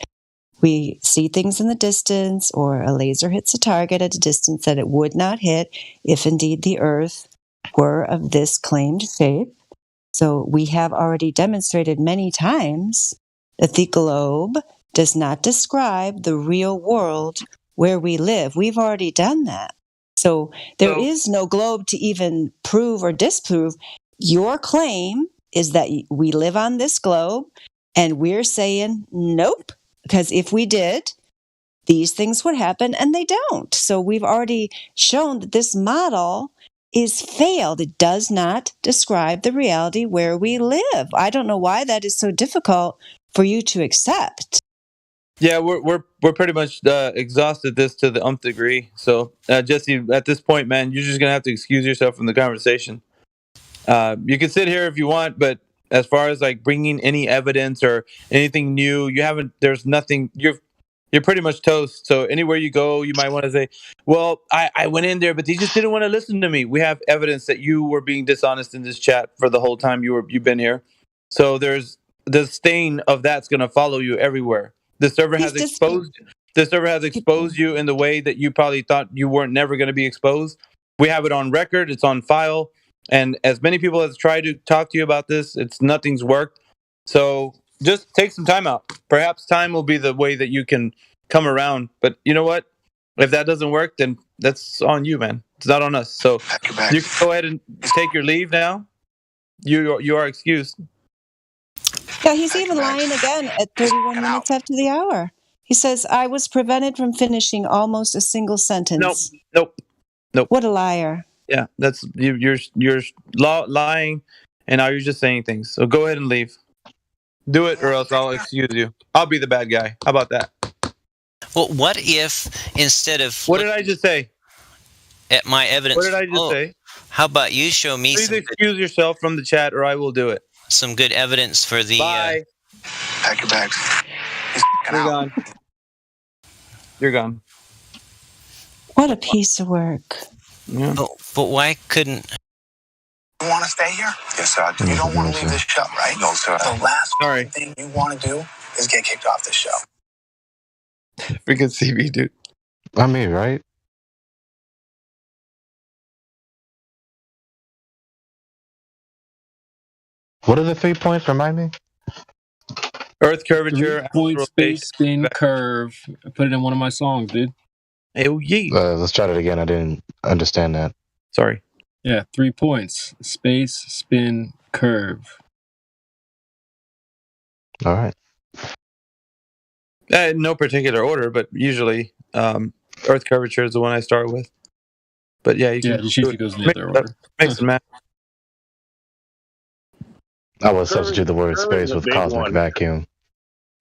We see things in the distance, or a laser hits a target at a distance that it would not hit if indeed the Earth were of this claimed shape. So we have already demonstrated many times that the globe does not describe the real world where we live. We've already done that. So there is no globe to even prove or disprove. Your claim is that we live on this globe, and we're saying nope, because if we did, these things would happen, and they don't. So we've already shown that this model is failed. It does not describe the reality where we live. I don't know why that is so difficult for you to accept. Yeah, we're pretty much exhausted this to the nth degree. So Jesse, at this point, man, you're just gonna have to excuse yourself from the conversation. You can sit here if you want, but as far as like bringing any evidence or anything new, you haven't. There's nothing. You're pretty much toast. So anywhere you go, you might want to say, "Well, I went in there, but they just didn't want to listen to me." We have evidence that you were being dishonest in this chat for the whole time you've been here. So there's the stain of that's going to follow you everywhere. The server has exposed you in the way that you probably thought you weren't never going to be exposed. We have it on record. It's on file. And as many people have tried to talk to you about this, nothing's worked. So just take some time out. Perhaps time will be the way that you can come around. But you know what? If that doesn't work, then that's on you, man. It's not on us. So you can go ahead and take your leave now. You are excused. Yeah, he's even lying again at 31 minutes after the hour. He says, I was prevented from finishing almost a single sentence. Nope. What a liar. Yeah, that's you're lying, and now you're just saying things. So go ahead and leave. Do it, or else I'll excuse you. I'll be the bad guy. How about that? Well, what if instead of what did I just say? At my evidence, what did I just say? How about you show me? Please excuse yourself from the chat, or I will do it. Some good evidence for the. Bye. Pack your bags. You're gone. You're gone. What a piece of work. Yeah. But why couldn't? You want to stay here? Yes, sir. You don't want to leave this show, right? No, sir. The last thing you want to do is get kicked off this show. Freaking CV, dude. I mean, right? What are the 3 points? Remind me. Earth curvature, 3-point space spin curve. I put it in one of my songs, dude. Oh yeah. Let's try it again. I didn't understand that. Sorry. Yeah, 3 points. Space spin curve. All right. In no particular order, but usually Earth curvature is the one I start with. But yeah, you can. Yeah, it usually goes in the other order. Makes it matter. I would substitute the word space with cosmic vacuum.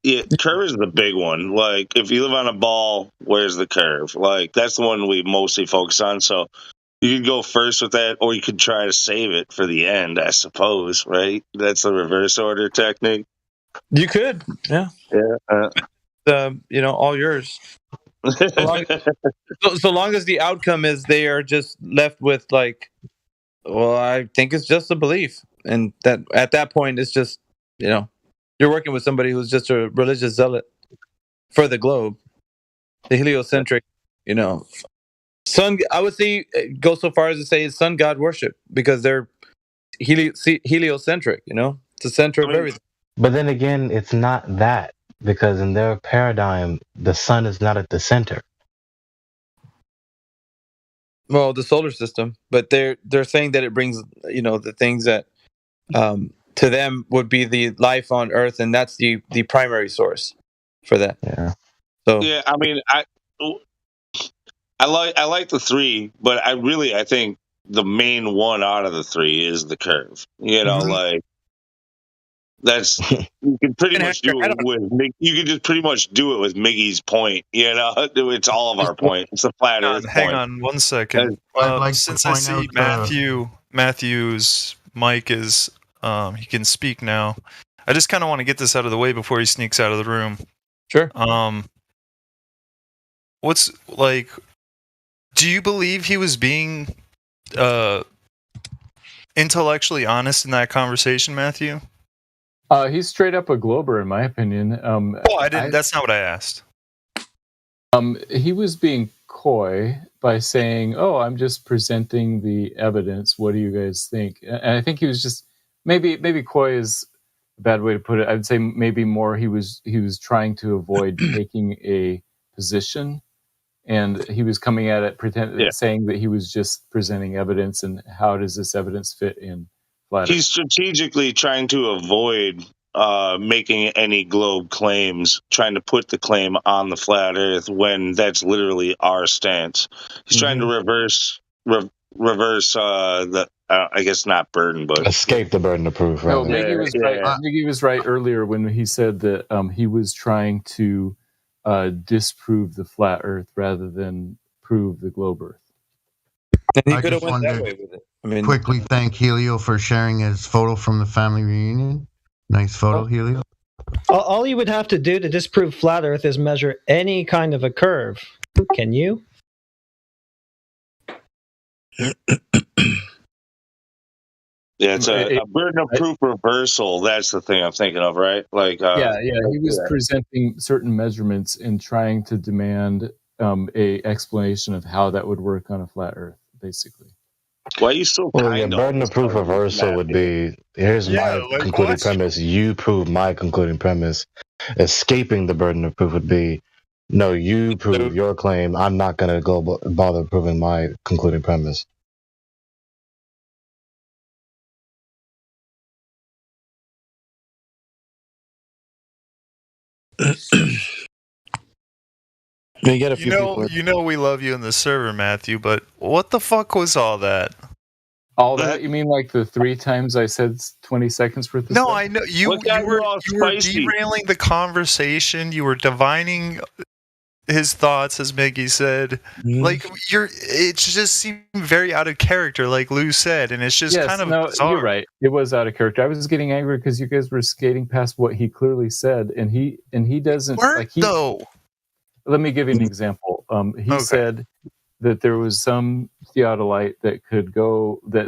Yeah, curve is the big one. Like, if you live on a ball, where's the curve? Like, that's the one we mostly focus on. So you could go first with that, or you could try to save it for the end, I suppose, right? That's the reverse order technique. You could, yeah. Yeah. All yours. So long as the outcome is they are just left with like, well, I think it's just a belief, and that at that point it's just, you're working with somebody who's just a religious zealot for the globe, the heliocentric, sun. I would say go so far as to say it's sun god worship because they're heliocentric. It's the center of everything. But then again, it's not that because in their paradigm, the sun is not at the center. Well, the solar system, but they're saying that it brings the things that to them would be the life on Earth, and that's the primary source for that. Yeah. So yeah, I mean, I like the 3, but I think the main one out of the 3 is the curve. Like that's you can pretty much do it with you can just pretty much do it with Miggy's point. It's all of our point. It's the flat Earth Hang point. on 1 second. Since I see Matthew's mic is he can speak now. I just kind of want to get this out of the way before he sneaks out of the room. Sure. What's like? Do you believe he was being intellectually honest in that conversation, Matthew? He's straight up a glober, in my opinion. I didn't. That's not what I asked. He was being coy by saying, "Oh, I'm just presenting the evidence. What do you guys think?" And I think he was just maybe coy is a bad way to put it. I'd say maybe more he was trying to avoid taking a position, and he was coming at it saying that he was just presenting evidence, and how does this evidence fit in flat He's Earth. strategically trying to avoid making any globe claims, trying to put the claim on the flat Earth when that's literally our stance. He's trying to reverse the I guess not burden, but Escape the burden of proof, No, rather. Miggy was right. Miggy was right earlier when he said that he was trying to disprove the flat Earth rather than prove the globe Earth. And he I could have just went that wanted way to with it. I mean, quickly thank Helio for sharing his photo from the family reunion. Nice photo, Oh. Helio. All you would have to do to disprove flat Earth is measure any kind of a curve. Can you? yeah, it's a burden of proof reversal. That's the thing I'm thinking of, right? Like, He was presenting certain measurements and trying to demand a explanation of how that would work on a flat Earth, basically. Why are you so Well, kind? yeah, burden of proof reversal would be, here's my concluding premise, you prove my concluding premise. Escaping the burden of proof would be, no, you prove your claim, I'm not going to go bother proving my concluding premise. You know we love you in the server, Matthew, but what the fuck was all that? All that? You mean like the 3 times I said 20 seconds worth of No, stuff? I know you were derailing the conversation. You were divining his thoughts, as Miggy said. Like it just seemed very out of character, like Lou said, and it's just kind of bizarre. You're right. It was out of character. I was getting angry because you guys were skating past what he clearly said, and he doesn't like he. Though. Let me give you an example. He said that there was some theodolite that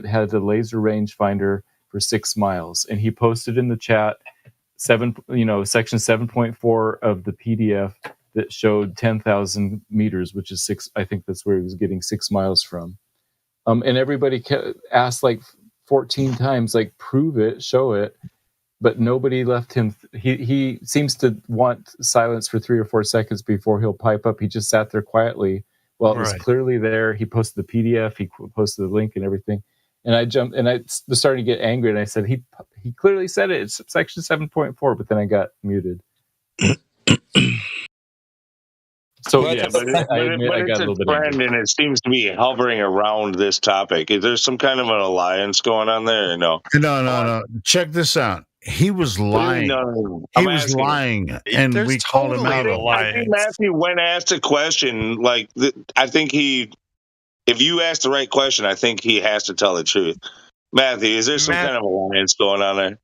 had a laser rangefinder for 6 miles, and he posted in the chat section 7.4 of the PDF that showed 10,000 meters, which is 6. I think that's where he was getting 6 miles from. And everybody asked like 14 times, like, prove it, show it. But nobody left him. He seems to want silence for 3 or 4 seconds before he'll pipe up. He just sat there quietly while it was clearly there. He posted the PDF. He posted the link and everything. And I jumped and I was starting to get angry. And I said, he clearly said it. It's section 7.4. But then I got muted. So but yes, I admit I got a little bit angry. and it seems to be hovering around this topic. Is there some kind of an alliance going on there? Or no. No. Check this out. He was lying. He was lying, and we called him out. I think Matthew, when asked a question, like I think if you ask the right question, I think he has to tell the truth. Matthew, is there some kind of alliance going on there?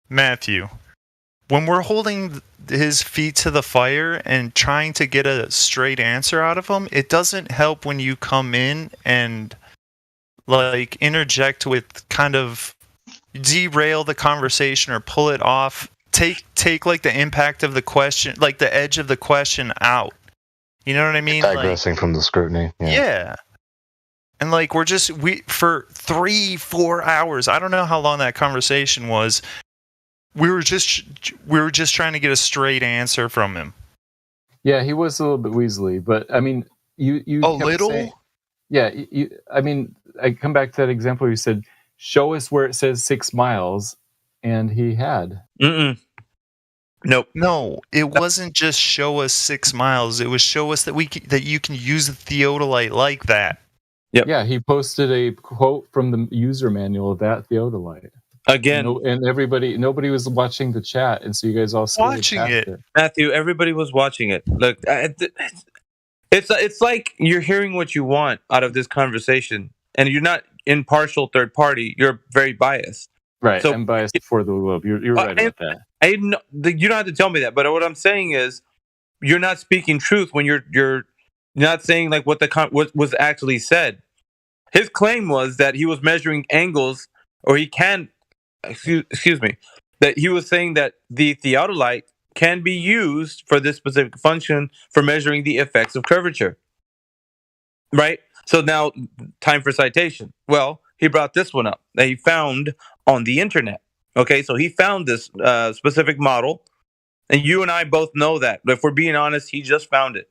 Matthew, when we're holding his feet to the fire and trying to get a straight answer out of him, it doesn't help when you come in and like interject with kind of derail the conversation or pull it off. Take like the impact of the question, like the edge of the question out. You know what I mean? Digressing from the scrutiny. Yeah. And like we for 3-4 hours, I don't know how long that conversation was. We were just trying to get a straight answer from him. Yeah, he was a little bit weaselly, but I mean, you a little. Saying, yeah, I mean, I come back to that example. You said, "Show us where it says 6 miles," and he had. Nope. No, it wasn't just show us 6 miles. It was show us that that you can use the theodolite like that. Yep. Yeah, he posted a quote from the user manual of that theodolite. Again, and nobody was watching the chat, and so you guys all watching it. Matthew, everybody was watching it. Look, it's like you're hearing what you want out of this conversation, and you're not impartial third party. You're very biased. Right. So I'm biased for the globe. You're right about that. You don't have to tell me that, but what I'm saying is, you're not speaking truth when you're not saying like what was actually said. His claim was that he was measuring angles, or he can. Excuse me, that he was saying that the theodolite can be used for this specific function for measuring the effects of curvature. Right? So now, time for citation. Well, he brought this one up that he found on the internet. Okay, so he found this specific model, and you and I both know that. But if we're being honest, he just found it.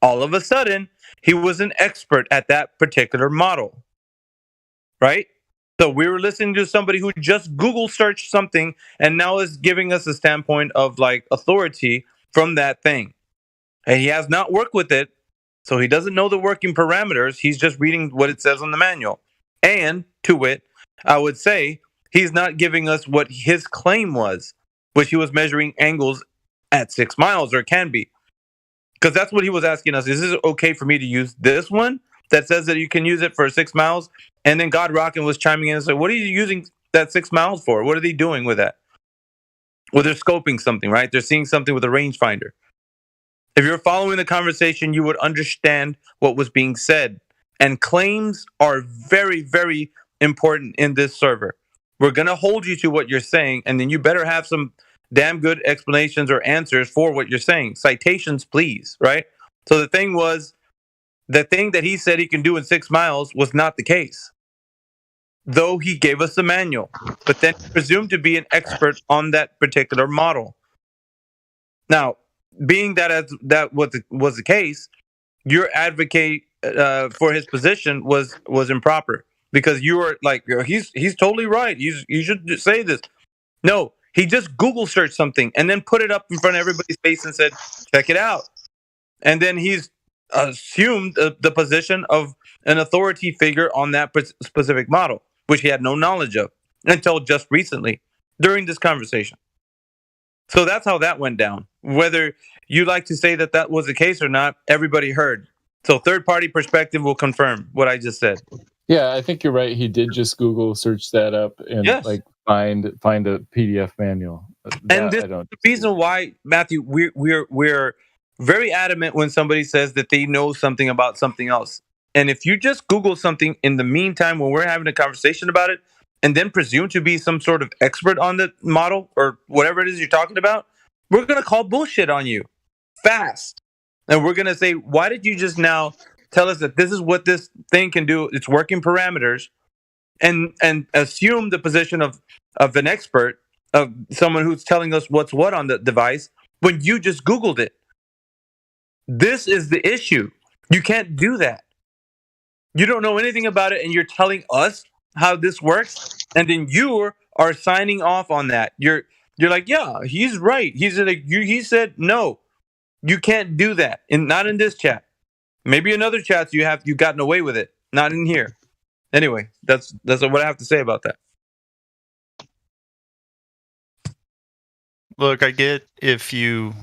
All of a sudden, he was an expert at that particular model. Right? So we were listening to somebody who just Google searched something and now is giving us a standpoint of like authority from that thing. And he has not worked with it, so he doesn't know the working parameters. He's just reading what it says on the manual. And to wit, I would say he's not giving us what his claim was, which he was measuring angles at 6 miles, or can be. Because that's what he was asking us. Is this okay for me to use this one that says that you can use it for 6 miles? And then God Rockin' was chiming in and said, what are you using that 6 miles for? What are they doing with that? Well, they're scoping something, right? They're seeing something with a rangefinder. If you're following the conversation, you would understand what was being said. And claims are very, very important in this server. We're going to hold you to what you're saying, and then you better have some damn good explanations or answers for what you're saying. Citations, please, right? So the thing was, the thing that he said he can do in 6 miles was not the case, though he gave us the manual, but then presumed to be an expert on that particular model. Now, being that as that was the case, your advocate for his position was improper, because you were like, he's totally right. You should say this. No, he just Google searched something and then put it up in front of everybody's face and said, check it out. And then he's assumed the position of an authority figure on that specific model, which he had no knowledge of until just recently during this conversation. So that's how that went down. Whether you like to say that that was the case or not, everybody heard. So third-party perspective will confirm what I just said. Yeah, I think you're right. He did just Google search that up and like find a PDF manual. And this is the reason why, Matthew, we're very adamant when somebody says that they know something about something else. And if you just Google something in the meantime when we're having a conversation about it, and then presume to be some sort of expert on the model or whatever it is you're talking about, we're going to call bullshit on you fast. And we're going to say, why did you just now tell us that this is what this thing can do, its working parameters, and assume the position of an expert, of someone who's telling us what's what on the device, when you just Googled it? This is the issue. You can't do that. You don't know anything about it, and you're telling us how this works, and then you are signing off on that. You're like, yeah, he's right. He's like, he said no. You can't do that, and not in this chat. Maybe in other chats you've gotten away with it. Not in here. Anyway, that's what I have to say about that. Look, I get if you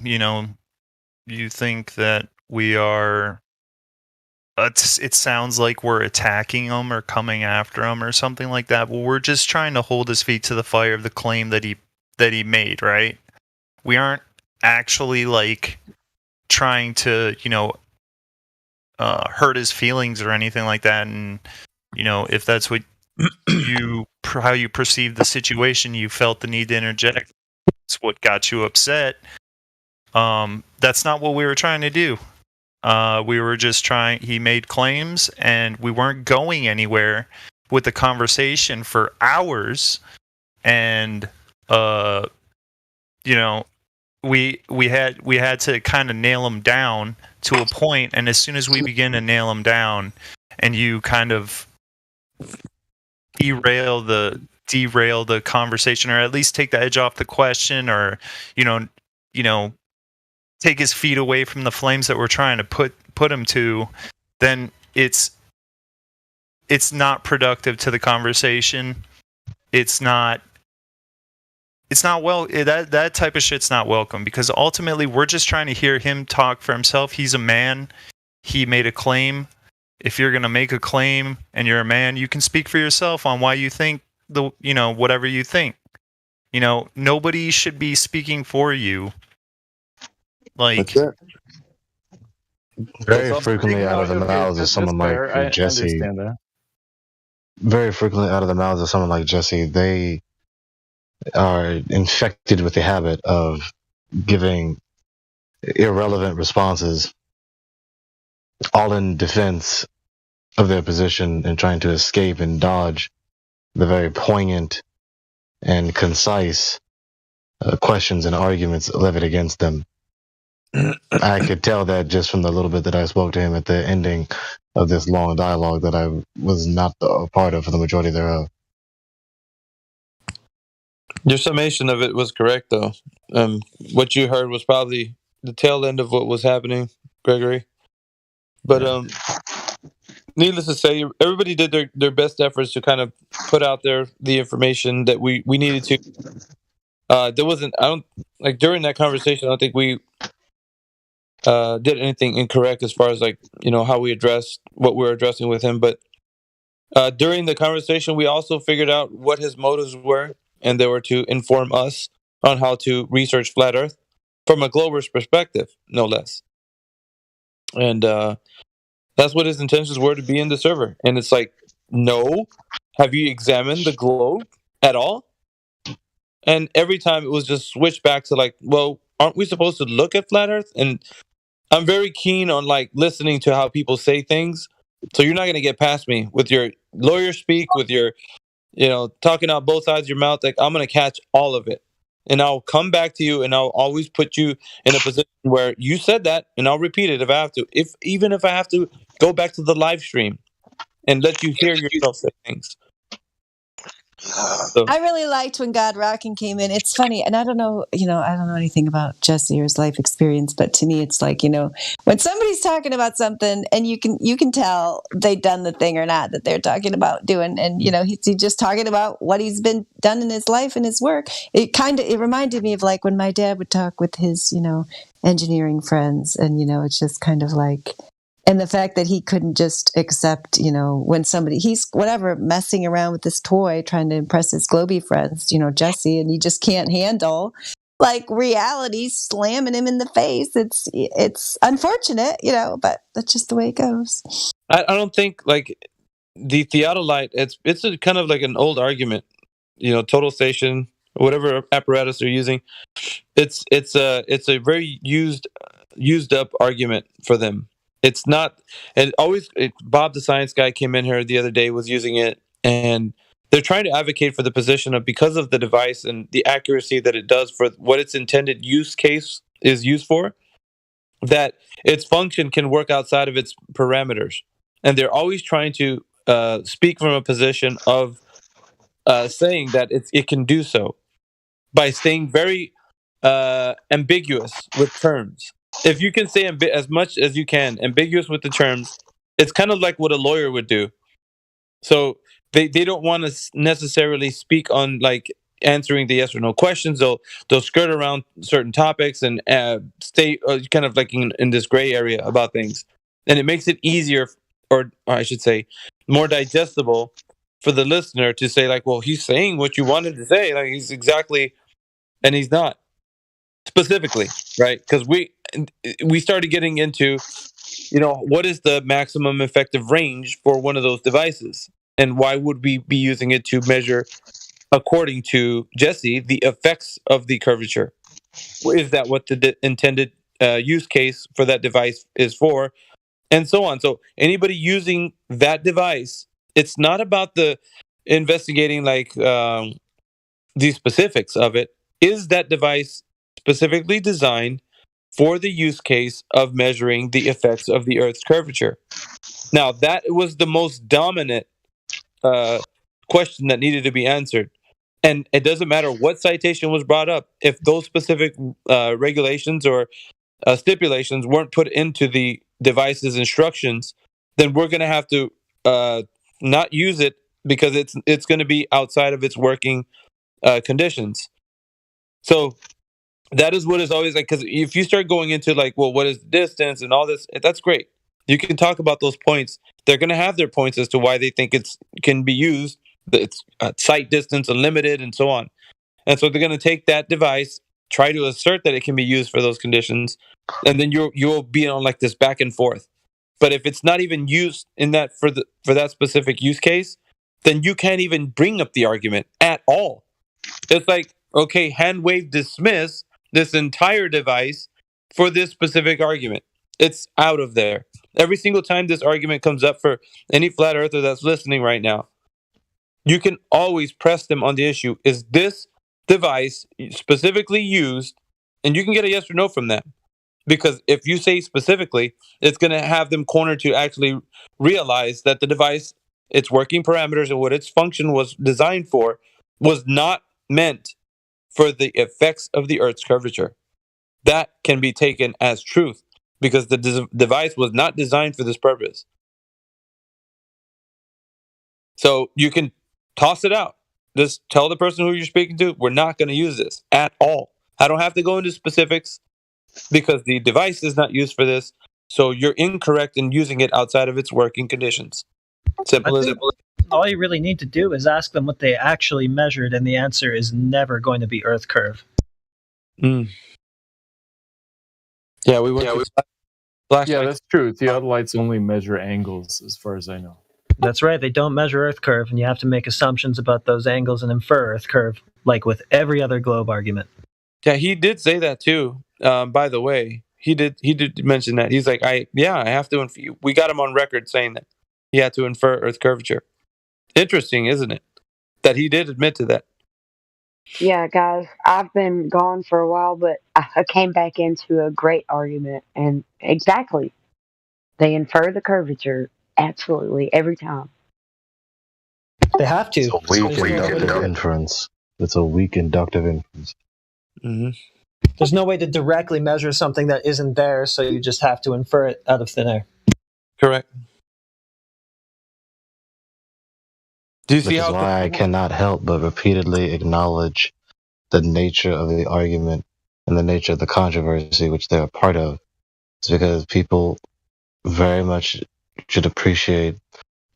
think that we are. It sounds like we're attacking him or coming after him or something like that. Well, we're just trying to hold his feet to the fire of the claim that he made, right? We aren't actually like trying to, hurt his feelings or anything like that. And if that's what how you perceive the situation, you felt the need to interject. It's what got you upset. That's not what we were trying to do. We were just he made claims, and we weren't going anywhere with the conversation for hours. And, we had to kind of nail him down to a point. And as soon as we begin to nail him down, and you kind of derail the conversation, or at least take the edge off the question, or, take his feet away from the flames that we're trying to put him to, then it's not productive to the conversation. It's not that type of shit's not welcome, because ultimately we're just trying to hear him talk for himself. He's a man. He made a claim. If you're going to make a claim and you're a man, you can speak for yourself on why you think whatever you think. Nobody should be speaking for you. Like, very frequently out of the mouths of someone like Jesse. Very frequently out of the mouths of someone like Jesse, they are infected with the habit of giving irrelevant responses, all in defense of their position and trying to escape and dodge the very poignant and concise questions and arguments levied against them. I could tell that just from the little bit that I spoke to him at the ending of this long dialogue that I was not a part of for the majority thereof. Your summation of it was correct, though. What you heard was probably the tail end of what was happening, Gregory. But needless to say, everybody did their best efforts to kind of put out there the information that we needed to. There wasn't, I don't, like during that conversation, I don't think we did anything incorrect as far as like, how we addressed what we were addressing with him. But during the conversation, we also figured out what his motives were, and they were to inform us on how to research flat Earth from a globalist perspective, no less. And that's what his intentions were, to be in the server. And it's like, no, have you examined the globe at all? And every time it was just switched back to like, well, aren't we supposed to look at flat Earth? And I'm very keen on like listening to how people say things. So you're not going to get past me with your lawyer speak, with your, talking out both sides of your mouth. Like, I'm going to catch all of it. And I'll come back to you, and I'll always put you in a position where you said that, and I'll repeat it if I have to. Even if I have to go back to the live stream and let you hear yourself say things. So. I really liked when God Rockin' came in. It's funny, and I don't know anything about Jesse or his life experience, but to me, it's like, when somebody's talking about something, and you can tell they've done the thing or not that they're talking about doing, and he's just talking about what he's been done in his life and his work. It reminded me of like when my dad would talk with his engineering friends, and it's just kind of like. And the fact that he couldn't just accept, when he's whatever, messing around with this toy, trying to impress his globy friends, Jesse, and he just can't handle like reality slamming him in the face. It's unfortunate, but that's just the way it goes. I don't think like the theodolite, it's a kind of like an old argument, total station, whatever apparatus they're using. It's a very used up argument for them. It's not, and Bob the science guy came in here the other day, was using it, and they're trying to advocate for the position of, because of the device and the accuracy that it does for what its intended use case is used for, that its function can work outside of its parameters. And they're always trying to speak from a position of saying that it can do so by staying very ambiguous with terms. If you can say as much as you can ambiguous with the terms, it's kind of like what a lawyer would do. So they don't want to necessarily speak on like answering the yes or no questions. They'll skirt around certain topics and stay kind of like in this gray area about things, and it makes it easier, or I should say, more digestible for the listener to say like, well, he's saying what you wanted to say, like he's exactly, and he's not. Specifically, right? Because we started getting into, what is the maximum effective range for one of those devices, and why would we be using it to measure, according to Jesse, the effects of the curvature? Is that what the intended use case for that device is for, and so on? So anybody using that device, it's not about the investigating like the specifics of it. Is that device specifically designed for the use case of measuring the effects of the Earth's curvature? Now, that was the most dominant question that needed to be answered. And it doesn't matter what citation was brought up. If those specific regulations or stipulations weren't put into the device's instructions, then we're going to have to not use it, because it's going to be outside of its working conditions. So that is what is always like, because if you start going into like, well, what is the distance and all this, that's great. You can talk about those points. They're going to have their points as to why they think it can be used. It's sight distance unlimited and so on. And so they're going to take that device, try to assert that it can be used for those conditions, and then you'll be on like this back and forth. But if it's not even used in that for that specific use case, then you can't even bring up the argument at all. It's like, okay, hand wave dismiss this entire device for this specific argument. It's out of there. Every single time this argument comes up for any flat earther that's listening right now, you can always press them on the issue. Is this device specifically used? And you can get a yes or no from them. Because if you say specifically, it's going to have them cornered to actually realize that the device, its working parameters and what its function was designed for, was not meant for the effects of the Earth's curvature. That can be taken as truth because the device was not designed for this purpose. So you can toss it out. Just tell the person who you're speaking to, we're not going to use this at all. I don't have to go into specifics because the device is not used for this. So you're incorrect in using it outside of its working conditions. Simple as simple. All you really need to do is ask them what they actually measured, and the answer is never going to be Earth curve. Mm. Yeah, we went. Yeah, that's true. Theodolites only measure angles, as far as I know. That's right. They don't measure Earth curve, and you have to make assumptions about those angles and infer Earth curve, like with every other globe argument. Yeah, he did say that too. By the way, he did mention that. He's like, I have to. We got him on record saying that he had to infer Earth curvature. Interesting, isn't it? That he did admit to that. Yeah, guys, I've been gone for a while, but I came back into a great argument, and exactly, they infer the curvature absolutely every time. They have to. It's a weak inductive inference. It's a weak inductive inference. Mm-hmm. There's no way to directly measure something that isn't there, so you just have to infer it out of thin air. Correct. Do you Which is why I cannot help but repeatedly acknowledge the nature of the argument and the nature of the controversy which they're a part of. It's because people very much should appreciate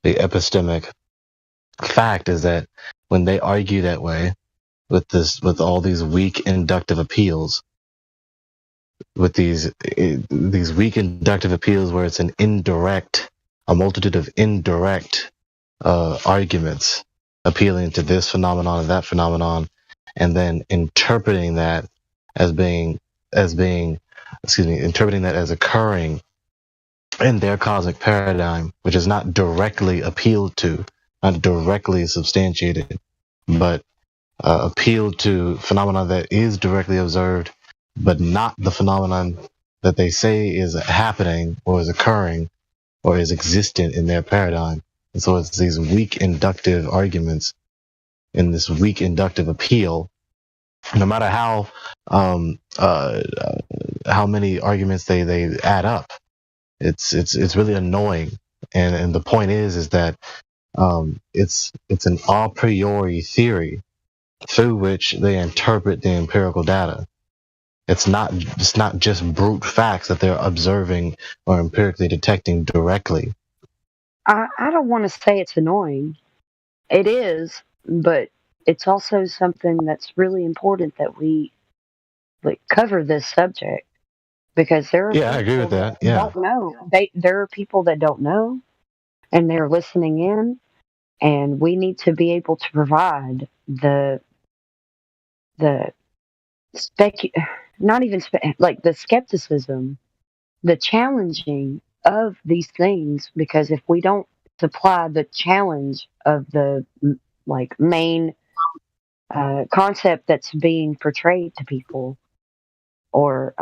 the epistemic fact is that when they argue that way, with all these weak inductive appeals, with these weak inductive appeals where it's a multitude of indirect arguments appealing to this phenomenon and that phenomenon, and then interpreting that as occurring in their cosmic paradigm, which is not directly appealed to, not directly substantiated, but appealed to phenomena that is directly observed, but not the phenomenon that they say is happening or is occurring or is existent in their paradigm. And so it's these weak inductive arguments and this weak inductive appeal. No matter how many arguments they add up, it's really annoying. And the point is that it's an a priori theory through which they interpret the empirical data. It's not just brute facts that they're observing or empirically detecting directly. I don't want to say it's annoying. It is, but it's also something that's really important that we cover this subject because there are people I agree with that. Don't know. There are people that don't know, and they're listening in, and we need to be able to provide the the skepticism, the challenging of these things, because if we don't supply the challenge of the main concept that's being portrayed to people, or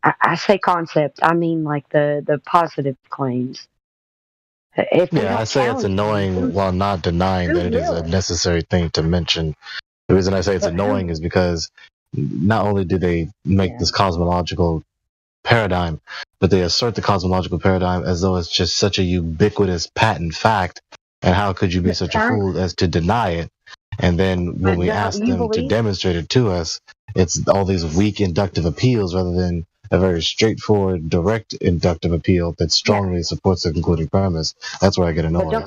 I say concept, I mean like the positive claims. I say it's annoying while not denying that it is a necessary thing to mention. The reason I say it's annoying is because not only do they make this cosmological paradigm, but they assert the cosmological paradigm as though it's just such a ubiquitous patent fact, and how could you be such a fool as to deny it? And then when we ask them to demonstrate it to us, it's all these weak inductive appeals rather than a very straightforward, direct inductive appeal that strongly supports the concluding premise. That's where I get annoyed.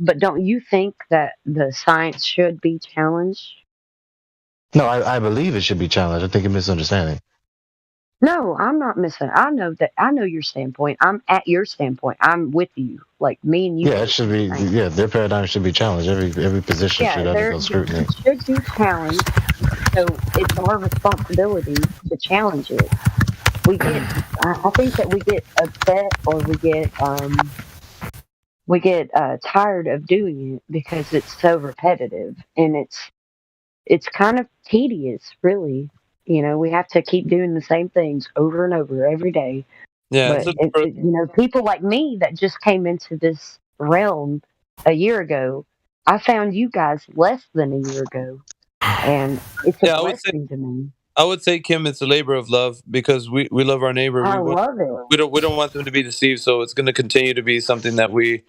But don't you think that the science should be challenged? No, I believe it should be challenged. I think you're misunderstanding. No, I'm not missing. I know your standpoint. I'm at your standpoint. I'm with you. Like me and you. Yeah, it should be. Yeah, their paradigm should be challenged. Every position should undergo scrutiny. It should be challenged. So it's our responsibility to challenge it. I think that we get upset or we get tired of doing it because it's so repetitive, and it's kind of tedious, really. You know, we have to keep doing the same things over and over every day. Yeah, but people like me that just came into this realm a year ago, I found you guys less than a year ago. and it's a Yeah, I would say, blessing to me. Kim, it's a labor of love because we love our neighbor. I love it. We don't want them to be deceived, so it's going to continue to be something that we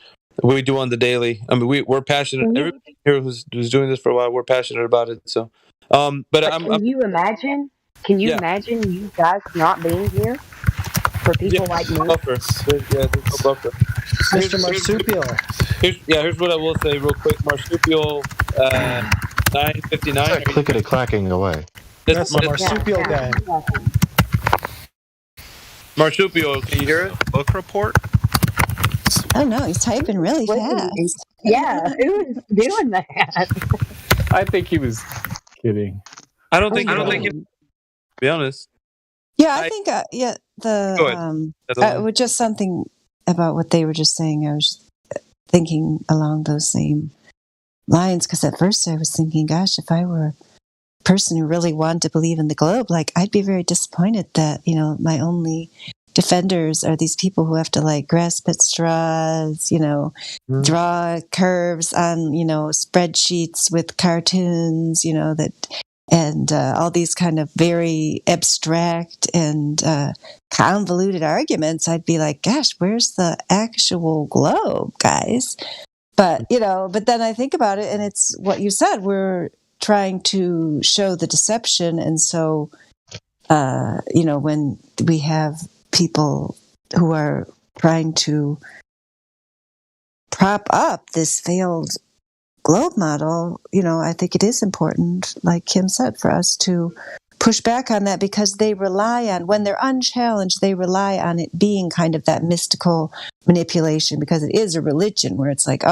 do on the daily. I mean, we're passionate. Everybody here who's doing this for a while, we're passionate about it. So, but can you imagine? Can you imagine you guys not being here for people like me? Buffer. There's no buffer. Mr. Marsupial. Here's what I will say real quick. Marsupial 959. Clickety clacking away. That's the marsupial guy. Marsupial, can you hear it? Book report? I don't know. He's typing really fast. Yeah, who is doing that? I think he was kidding. I don't think. To be honest. Yeah, I think. Just something about what they were just saying. I was thinking along those same lines because at first I was thinking, gosh, if I were a person who really wanted to believe in the globe, like I'd be very disappointed that my only defenders are these people who have to like grasp at straws, draw curves on spreadsheets with cartoons, and all these kind of very abstract and convoluted arguments. I'd be like, gosh, where's the actual globe, guys? But but then I think about it, and it's what you said. We're trying to show the deception, and so when we have people who are trying to prop up this failed globe model, I think it is important, like Kim said, for us to push back on that because they rely on, when they're unchallenged, they rely on it being kind of that mystical manipulation because it is a religion where it's like,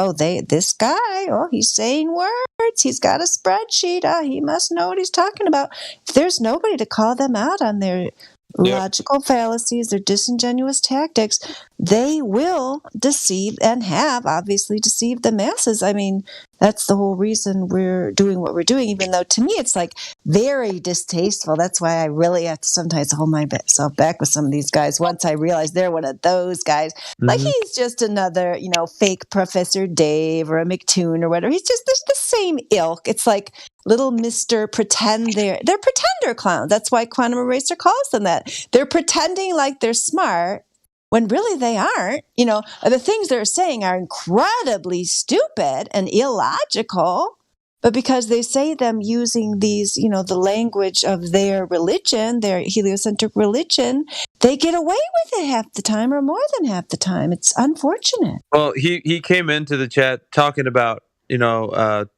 this guy, he's saying words, he's got a spreadsheet, he must know what he's talking about. If there's nobody to call them out on their logical fallacies, their disingenuous tactics, they will deceive and have obviously deceived the masses. I mean, that's the whole reason we're doing what we're doing, even though to me it's like very distasteful. That's why I really have to sometimes hold myself back with some of these guys. Once I realize they're one of those guys, like he's just another, fake Professor Dave or a McToon or whatever. He's just the same ilk. It's like little Mr. Pretend. They're pretender clowns. That's why Quantum Eraser calls them that. They're pretending like they're smart when really they aren't. The things they're saying are incredibly stupid and illogical, but because they say them using these, the language of their religion, their heliocentric religion, they get away with it half the time or more than half the time. It's unfortunate. Well, he came into the chat talking about theodolizer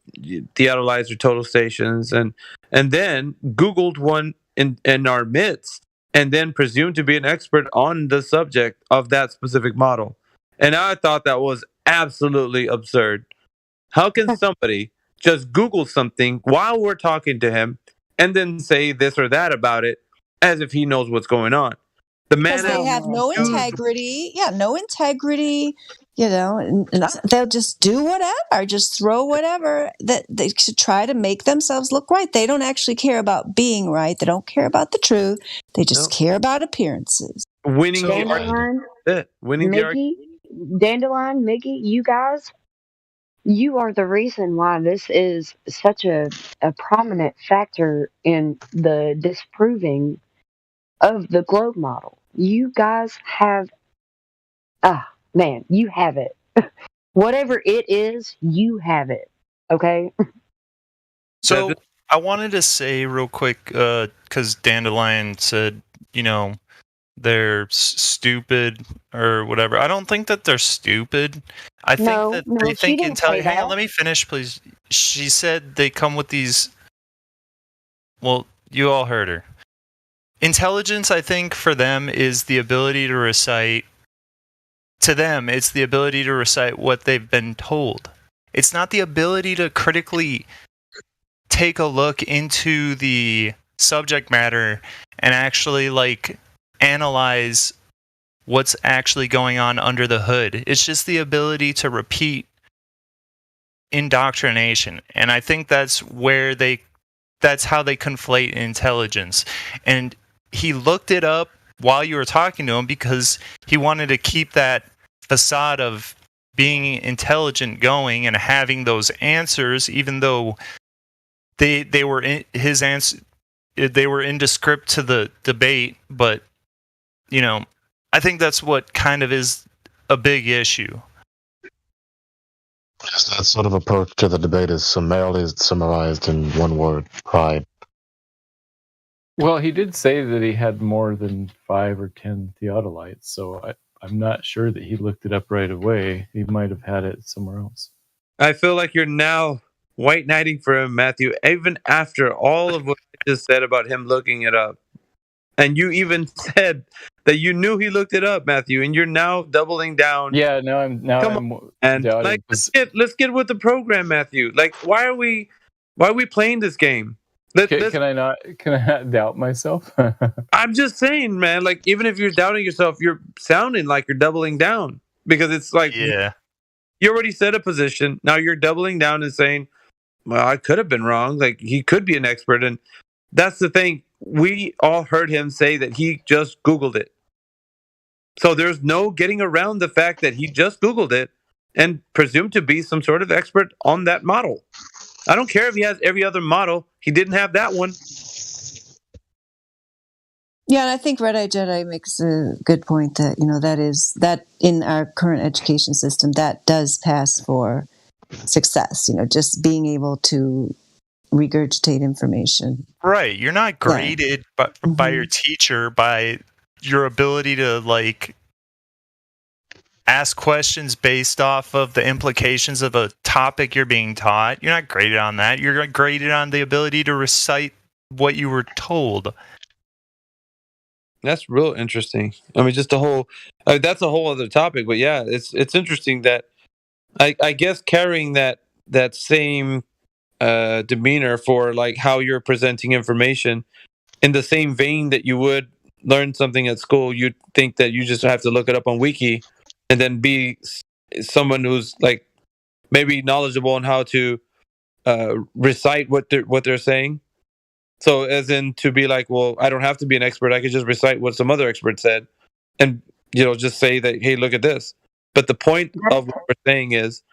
total stations and then Googled one in our midst and then presumed to be an expert on the subject of that specific model. And I thought that was absolutely absurd. How can somebody just Google something while we're talking to him and then say this or that about it as if he knows what's going on? The man because they have no integrity. Yeah, no integrity. And they'll just do whatever, just throw whatever that they should try to make themselves look right. They don't actually care about being right. They don't care about the truth. They just care about appearances. Winning the argument. Dandelion, Mickey, you guys, you are the reason why this is such a prominent factor in the disproving of the globe model. You guys have, you have it. Whatever it is, you have it. Okay? So I wanted to say real quick, because Dandelion said, they're stupid or whatever. I don't think that they're stupid. I think that they think intelligent. Hang on, let me finish, please. She said they come with these. Well, you all heard her. Intelligence, I think, for them is the ability to recite. To them, it's the ability to recite what they've been told. It's not the ability to critically take a look into the subject matter and actually analyze what's actually going on under the hood. It's just the ability to repeat indoctrination. And I think that's how they conflate intelligence. And he looked it up while you were talking to him because he wanted to keep that facade of being intelligent going and having those answers, even though they were in his answer. They were indescript to the debate, but I think that's what kind of is a big issue. Yes, that sort of approach to the debate is summarily summarized in one word: pride. Well, he did say that he had more than 5 or 10 theodolites, so I'm not sure that he looked it up right away. He might have had it somewhere else. I feel like you're now white knighting for him, Matthew, even after all of what I just said about him looking it up. And you even said that you knew he looked it up, Matthew, and you're now doubling down. Yeah, I'm on, and doubting. like let's get with the program, Matthew. Like, why are we playing this game? Can I not doubt myself? I'm just saying, man. Like, even if you're doubting yourself, you're sounding like you're doubling down, because it's like, yeah, you already set a position. Now you're doubling down and saying, well, I could have been wrong. Like, he could be an expert, and that's the thing. We all heard him say that he just Googled it. So there's no getting around the fact that he just Googled it and presumed to be some sort of expert on that model. I don't care if he has every other model. He didn't have that one. Yeah, and I think Red Eye Jedi makes a good point that, that in our current education system, that does pass for success, just being able to regurgitate information. Right. You're not graded by your teacher by your ability to ask questions based off of the implications of a topic you're being taught. You're not graded on that. You're graded on the ability to recite what you were told. That's real interesting. I mean, just the whole that's a whole other topic, but yeah, it's interesting that I guess carrying that same demeanor for like how you're presenting information in the same vein that you would learn something at school, you'd think that you just have to look it up on Wiki and then be someone who's like maybe knowledgeable on how to recite what they're saying. So as in to be like, well, I don't have to be an expert. I could just recite what some other expert said and, just say that, hey, look at this. But the point of what we're saying is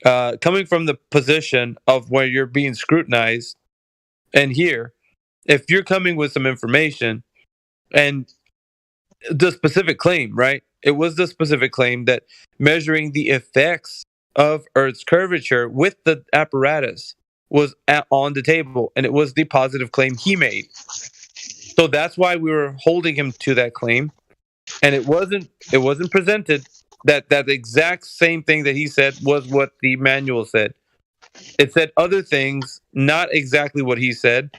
coming from the position of where you're being scrutinized, and here, if you're coming with some information and the specific claim, right? It was the specific claim that measuring the effects of Earth's curvature with the apparatus was on the table, and it was the positive claim he made. So that's why we were holding him to that claim, and it wasn't presented that exact same thing that he said was what the manual said. It said other things, not exactly what he said.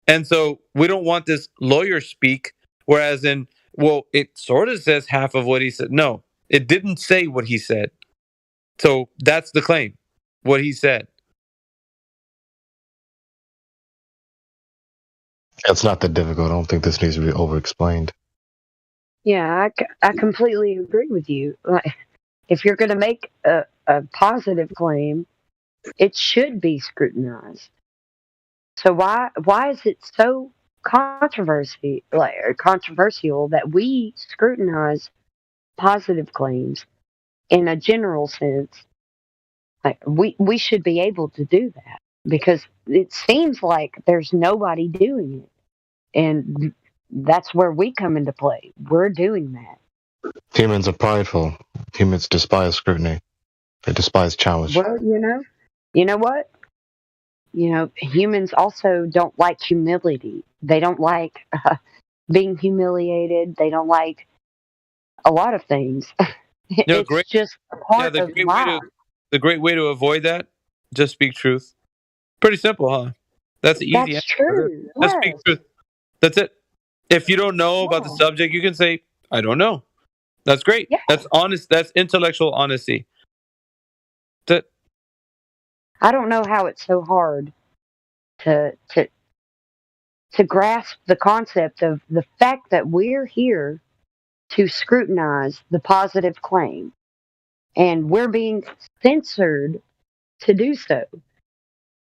And so we don't want this lawyer speak, whereas in, well, it sort of says half of what he said. No, it didn't say what he said. So that's the claim, what he said. It's not that difficult. I don't think this needs to be over-explained. Yeah, I completely agree with you. Like, if you're going to make a positive claim, it should be scrutinized. So why is it so controversial that we scrutinize positive claims in a general sense? Like, we should be able to do that because it seems like there's nobody doing it, and that's where we come into play. We're doing that. Humans are prideful. Humans despise scrutiny. They despise challenge. Well, you know what? Humans also don't like humility. They don't like being humiliated. They don't like a lot of things. It's just a part of life. The great way to avoid that, just speak truth. Pretty simple, huh? That's the easy That's true. Just speak truth. That's it. If you don't know about the subject, you can say, I don't know. That's great. Yeah. That's honest. That's intellectual honesty. I don't know how it's so hard to grasp the concept of the fact that we're here to scrutinize the positive claim, and we're being censored to do so.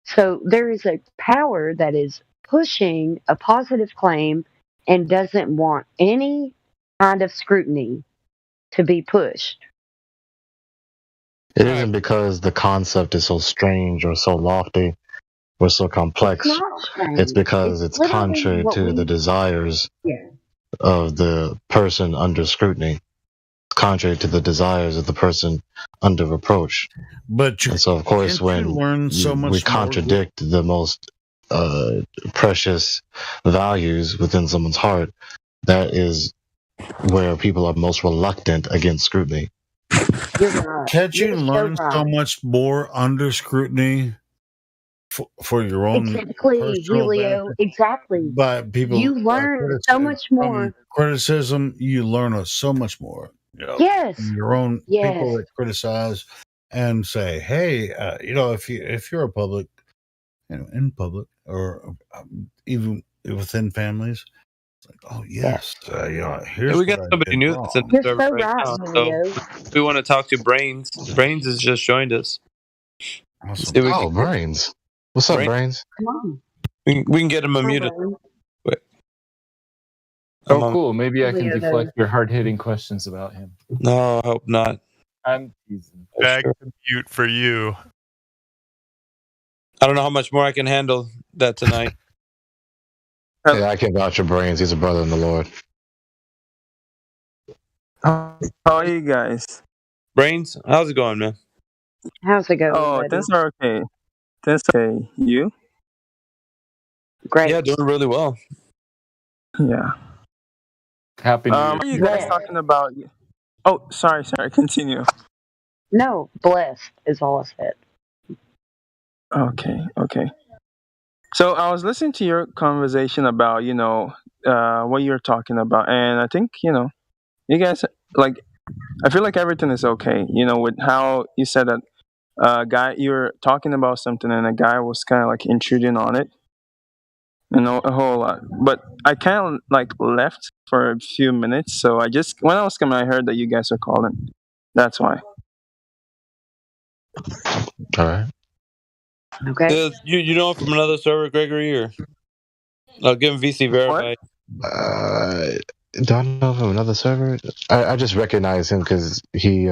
So there is a power that is pushing a positive claim and doesn't want any kind of scrutiny to be pushed. It isn't because the concept is so strange or so lofty. we're so complex, It's not strange. it's because it's literally contrary what to the we. desires Yeah. of the person under scrutiny, contrary to the desires of the person under reproach. But And so, of course, can't you when learn so we much more? contradict the most precious values within someone's heart, that is where people are most reluctant against scrutiny. You're right. Can't you You're so learn so right. much more under scrutiny for your own Exactly, personal Julio. benefit? Exactly. By people You learn so much from more. criticism, you learn so much more. You know, Yes. your own people Yes. that criticize and say, "Hey, if you're a public, in public or even within families, it's like, oh yes, here's we what got I somebody did new wrong." that's in the You're server so right right, now. So Julio. we want to talk to Brains. Brains has just joined us. Awesome. See if we Oh, can Brains. What's up, Brains? Come on. we can get him unmuted. Quick. Oh, cool. Maybe I can Julio, deflect your hard-hitting questions about him. No, I hope not. I'm teasing. Back to mute for you. I don't know how much more I can handle that tonight. Yeah, I can vouch for Brains. He's a brother in the Lord. How are you guys? Brains, how's it going, man? How's it going, Oh, buddy? things are okay. Things are okay. You? Great. Yeah, doing really well. Yeah. Happy New Year. What are you guys talking about? Oh, sorry. Continue. No, blessed is all I said. Okay. So I was listening to your conversation about, what you're talking about, and I think, you guys, like, I feel like everything is okay, with how you said that guy, you were talking about something and a guy was kind of like intruding on it, a whole lot. But I kind of like left for a few minutes, so when I was coming, I heard that you guys are calling. That's why. All right. Okay. You know him from another server, Gregory, or I'll give him VC verified. Do I know from another server? I just recognize him because we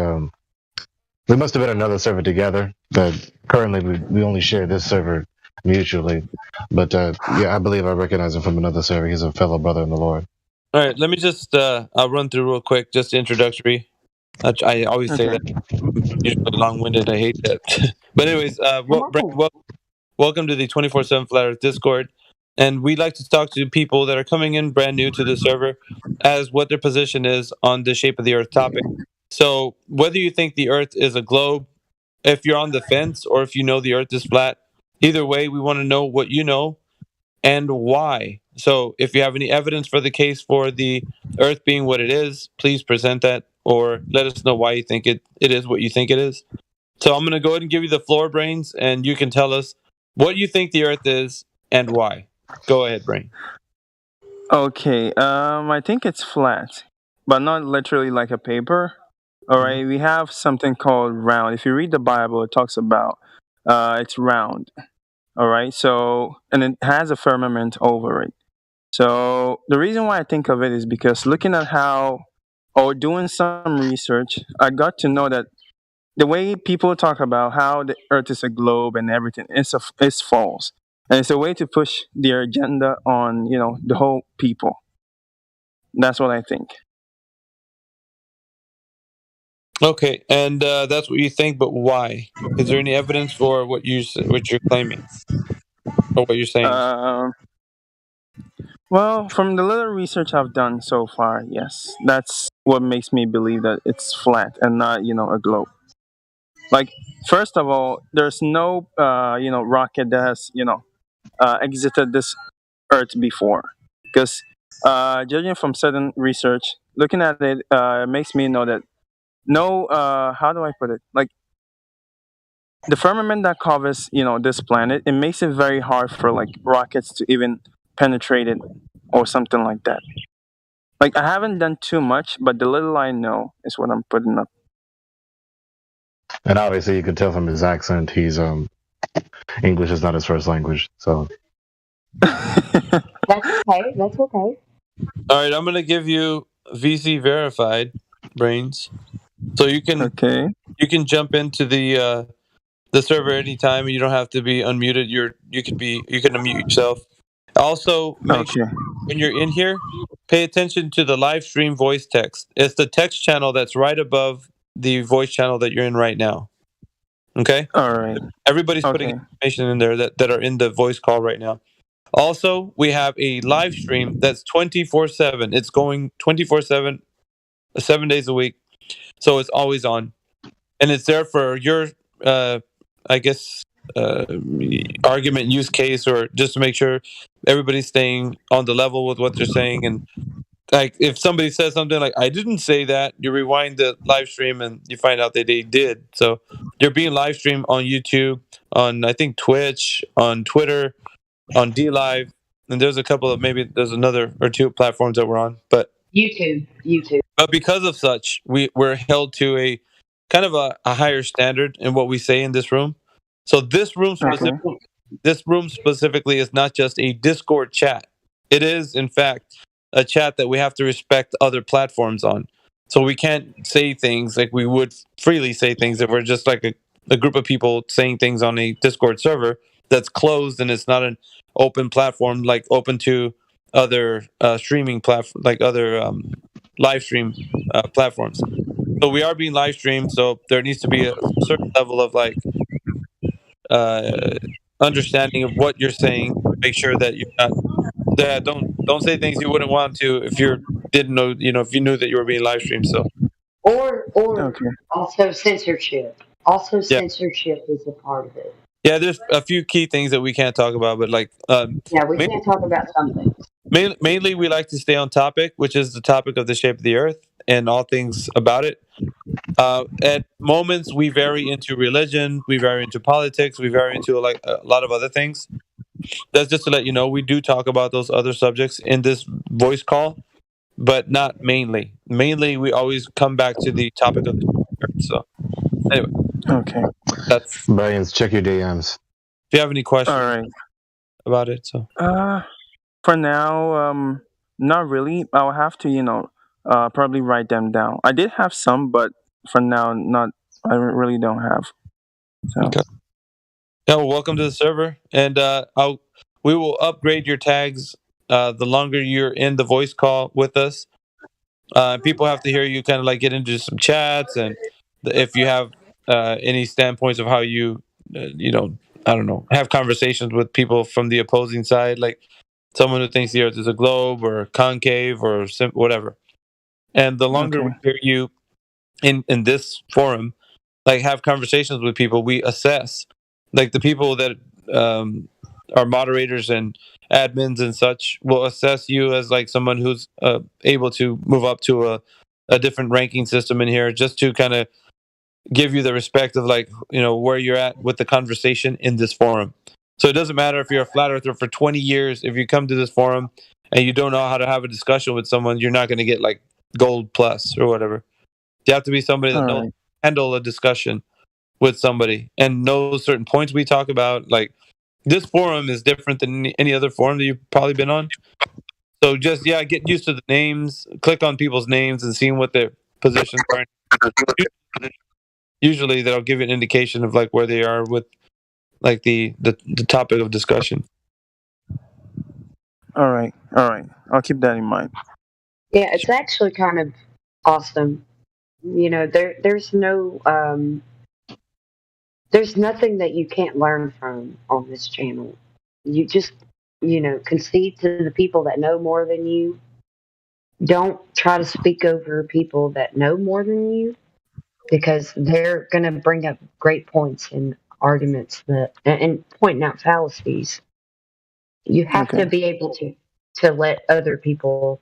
must have been another server together, but currently we only share this server mutually. But yeah, I believe I recognize him from another server. He's a fellow brother in the Lord. All right, let me just I'll run through real quick, just introductory. I always say that. I'm usually long-winded. I hate that. But anyways, welcome to the 24/7 Flat Earth Discord, and we like to talk to people that are coming in brand new to the server, as what their position is on the shape of the Earth topic. So whether you think the Earth is a globe, if you're on the fence, or if you know the Earth is flat, either way, we want to know what you know and why. So if you have any evidence for the case for the Earth being what it is, please present that, or let us know why you think it is what you think it is. So I'm going to go ahead and give you the floor, Brains, and you can tell us what you think the Earth is and why. Go ahead, Brain. Okay. I think it's flat, but not literally like a paper. All right. We have something called round. If you read the Bible, it talks about it's round. All right. So, and it has a firmament over it. So the reason why I think of it is because looking at doing some research, I got to know that the way people talk about how the Earth is a globe and everything is false, and it's a way to push their agenda on the whole people. That's what I think. Okay, and that's what you think, but why? Is there any evidence for what you're claiming or what you're saying? Well, from the little research I've done so far, yes, that's what makes me believe that it's flat and not a globe. Like, first of all, there's no rocket that has exited this Earth before, because judging from certain research, looking at it, makes me know that no, how do I put it? Like, the firmament that covers this planet, it makes it very hard for like rockets to even penetrate it or something like that. Like, I haven't done too much, but the little I know is what I'm putting up. And obviously, you can tell from his accent, he's English is not his first language. So That's okay. That's okay. All right, I'm going to give you VC verified, Brains, so you can jump into the the server anytime. You don't have to be unmuted. You can unmute yourself. Also, make sure when you're in here, pay attention to the live stream voice text. It's the text channel that's right above the voice channel that you're in right now. Okay? All right. Everybody's putting information in there that are in the voice call right now. Also, we have a live stream that's 24/7. It's going 24/7, 7 days a week. So it's always on. And it's there for your, I guess, argument use case, or just to make sure everybody's staying on the level with what they're saying. And like if somebody says something like I didn't say that, you rewind the live stream and you find out that they did. So you're being live streamed on YouTube, on I think Twitch, on Twitter, on D Live, and there's a couple of, maybe there's another or two platforms that we're on, but YouTube. but because of such, we're held to a kind of a higher standard in what we say in this room. So this room specifically is not just a Discord chat. It is, in fact, a chat that we have to respect other platforms on. So we can't say things like we would freely say things if we're just like a group of people saying things on a Discord server that's closed and it's not an open platform, like open to other streaming platform, like other live stream platforms. So we are being live streamed. So there needs to be a certain level of like understanding of what you're saying. Make sure that you're not don't say things you wouldn't want to if you didn't know, if you knew that you were being live streamed. So Or also censorship. Also, yeah. censorship is a part of it. Yeah, there's a few key things that we can't talk about, but like Yeah, we can't talk about something. mainly we like to stay on topic, which is the topic of the shape of the earth and all things about it. At moments we vary into religion, we vary into politics, we vary into like a lot of other things. That's just to let you know we do talk about those other subjects in this voice call, but not mainly. Mainly we always come back to the topic of the earth. So anyway. Okay. That's Brian's, check your DMs. If you have any questions All right. about it, so For now, not really. I'll have to, probably write them down. I did have some, but for now, not. I really don't have. So. Okay. Yeah, well, welcome to the server, and we will upgrade your tags the longer you're in the voice call with us. People have to hear you kind of like get into some chats, and if you have any standpoints of how you, I don't know, have conversations with people from the opposing side, like someone who thinks the Earth is a globe or concave or whatever. And the longer we hear you in this forum, like have conversations with people, we assess, like the people that are moderators and admins and such will assess you as like someone who's able to move up to a different ranking system in here, just to kind of give you the respect of like, where you're at with the conversation in this forum. So it doesn't matter if you're a flat earther for 20 years, if you come to this forum and you don't know how to have a discussion with someone, you're not going to get like gold plus or whatever. You have to be somebody that knows handle a discussion with somebody and knows certain points we talk about. Like this forum is different than any other forum that you've probably been on. So just get used to the names, click on people's names and seeing what their positions are. Usually that'll give you an indication of like where they are with like the topic of discussion. All right. I'll keep that in mind. Yeah, it's actually kind of awesome. There's no there's nothing that you can't learn from on this channel. You just, concede to the people that know more than you. Don't try to speak over people that know more than you, because they're going to bring up great points and arguments and pointing out fallacies. You have to be able to let other people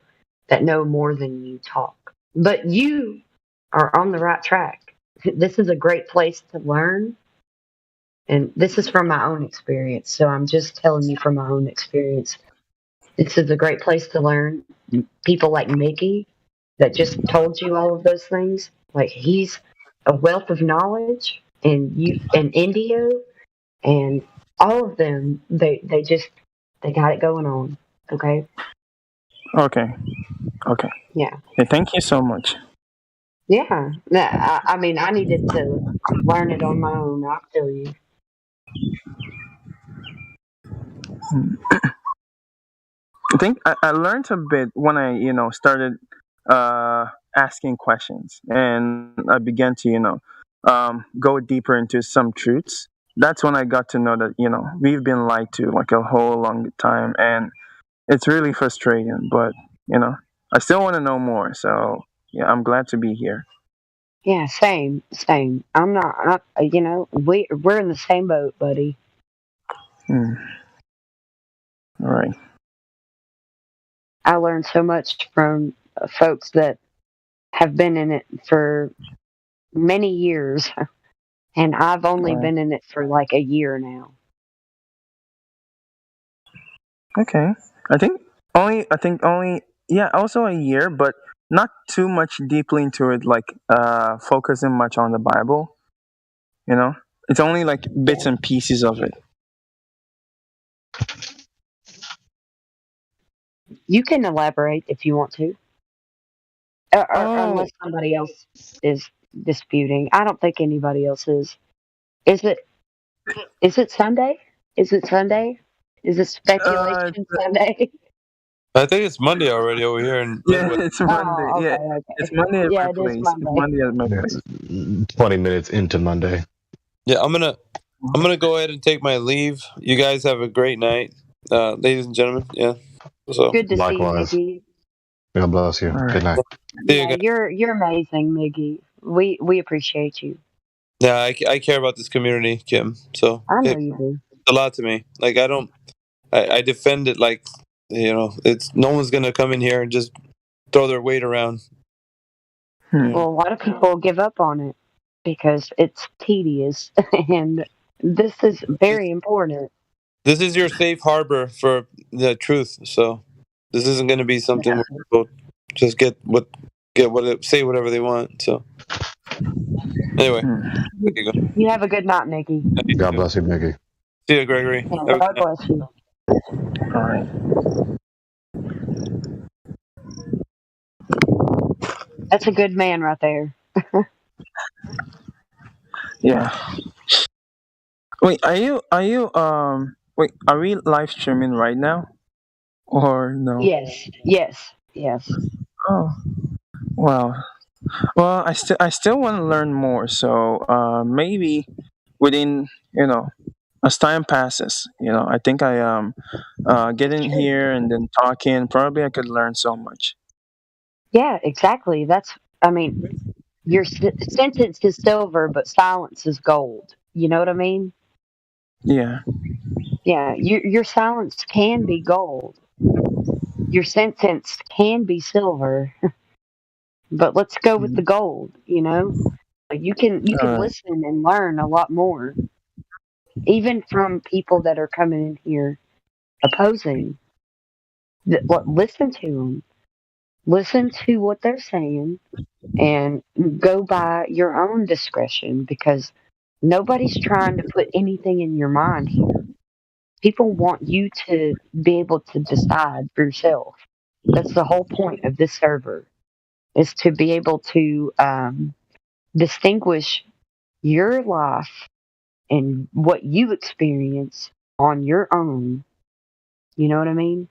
that know more than you talk. But you are on the right track. This is a great place to learn. And this is from my own experience. So I'm just telling you from my own experience. This is a great place to learn. People like Mickey that just told you all of those things. Like he's a wealth of knowledge, and Indio and all of them, they got it going on. Okay. Okay. Yeah. Hey, thank you so much. Yeah. I mean, I needed to learn it on my own. I feel you. I think I learned a bit when I, started asking questions, and I began to, go deeper into some truths. That's when I got to know that, we've been lied to like a whole long time, and it's really frustrating. But, I still want to know more. So, yeah, I'm glad to be here. Yeah, same. I'm not. We're in the same boat, buddy. All right. I learned so much from folks that have been in it for many years, and I've only Right. been in it for like a year now. Okay. I think only yeah, also a year, but not too much deeply into it, like focusing much on the Bible, you know? It's only like bits and pieces of it. You can elaborate if you want to, or Oh, unless somebody else is disputing. I don't think anybody else is. Is it? Is it Sunday? Is it Sunday? Is it uh speculation Sunday? I think it's Monday already over here in yeah, Midwest. it's Monday. Oh, Yeah, okay, it's okay. Monday at Yeah, my it is place. It's Monday. Monday at my It's place. 20 minutes into Monday. Yeah, I'm gonna go ahead and take my leave. You guys have a great night, ladies and gentlemen. Yeah. So Good to see you, Likewise. Miggy. God bless you. All Good right. night. see you Yeah, guys. you're amazing, Miggy. We appreciate you. Yeah, I care about this community, Kim. So I know it's you do. a lot to me. Like I defend it like it's no one's gonna come in here and just throw their weight around. Well, a lot of people give up on it because it's tedious, and this is very important. This is your safe harbor for the truth. So this isn't gonna be something where people just say whatever they want. So anyway, there you go. You have a good night, Miggy. God bless you, Mickey. See you, Gregory. And Have a good God night. bless you. All right. That's a good man right there. Yeah. Wait, are we live streaming right now or no? Yes. Oh, wow. Well, I still want to learn more. So maybe within as time passes, I think I get in here and then talking. Probably I could learn so much. Yeah, exactly. I mean, your sentence is silver, but silence is gold. You know what I mean? Yeah. Yeah, your silence can be gold. Your sentence can be silver, but let's go with the gold. Like, you can All right. listen and learn a lot more, even from people that are coming in here opposing. Listen to them. Listen to what they're saying, and go by your own discretion, because nobody's trying to put anything in your mind here. People want you to be able to decide for yourself. That's the whole point of this server, is to be able to distinguish your life and what you experience on your own. You know what I mean?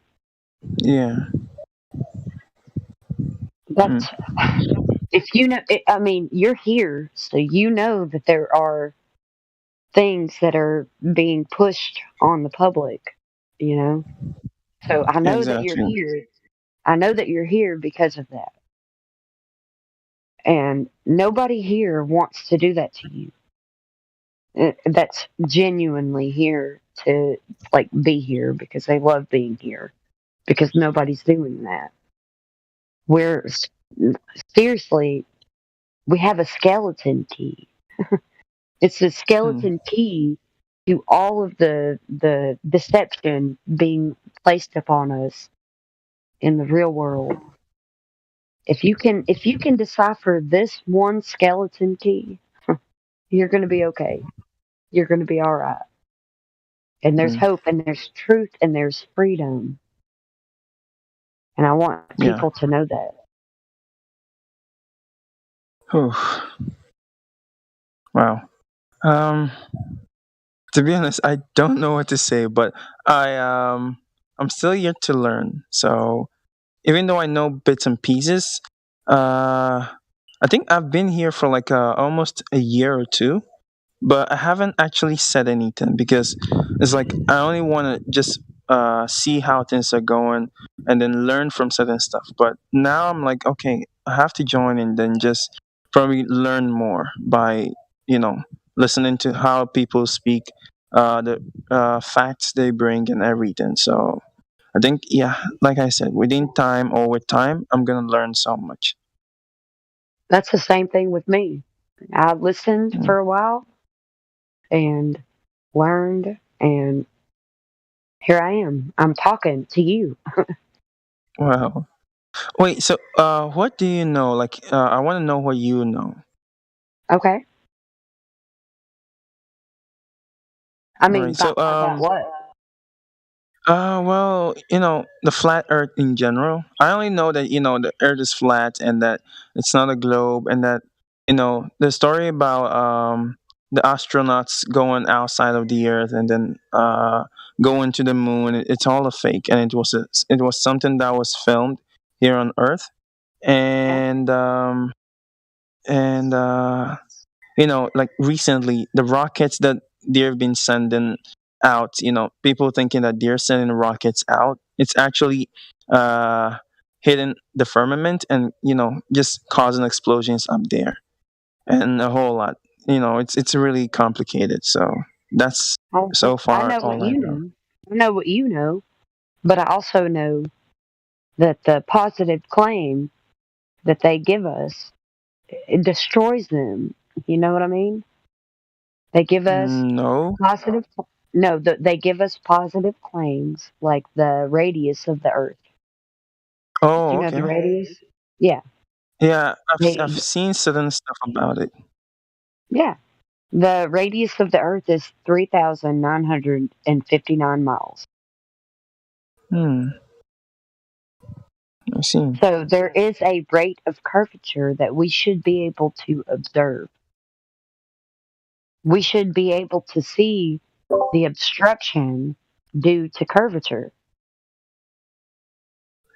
Yeah. That's if you know. I mean, you're here, so you know that there are things that are being pushed on the public. You know, so I know that you're Exactly. here. I know that you're here because of that. And nobody here wants to do that to you. That's genuinely here to like be here because they love being here, because nobody's doing that. We're seriously, we have a skeleton key. It's the skeleton key to all of the deception being placed upon us in the real world. If you can decipher this one skeleton key, you're going to be okay. You're going to be all right. And there's hope, and there's truth, and there's freedom. And I want Yeah. people to know that. Wow. Um. To be honest, I don't know what to say, but I'm still yet to learn. So even though I know bits and pieces, I think I've been here for like almost a year or two, but I haven't actually said anything because it's like I only want to just see how things are going and then learn from certain stuff. But now I'm like, okay, I have to join and then just probably learn more by you know listening to how people speak, the facts they bring and everything. So I think yeah, like I said, within time or with time, I'm gonna learn so much. That's the same thing with me. I listened Mm. for a while and learned, and here I am. I'm talking to you. Wow. Wait, so what do you know? Like, I want to know what you know. Okay. I All mean, right. So about what? well, the flat Earth in general. I only know that the Earth is flat and that it's not a globe, and that the story about the astronauts going outside of the Earth and then going to the moon. It's all a fake, and it was something that was filmed here on Earth, and and like recently the rockets that they've been sending out, people thinking that they're sending rockets out, it's actually uh hitting the firmament and just causing explosions up there and a whole lot. It's really complicated. So that's so I far know what all I you know. know. I know what you know, but I also know that the positive claim that they give us, it destroys them. You know what I mean? They give us No. positive. No, they give us positive claims like the radius of the Earth. Do Oh, you know the okay. radius? Yeah. Yeah, They, I've seen certain stuff about it. yeah. The radius of the Earth is 3,959 miles. Hmm. I see. So there is a rate of curvature that we should be able to observe. We should be able to see the obstruction due to curvature.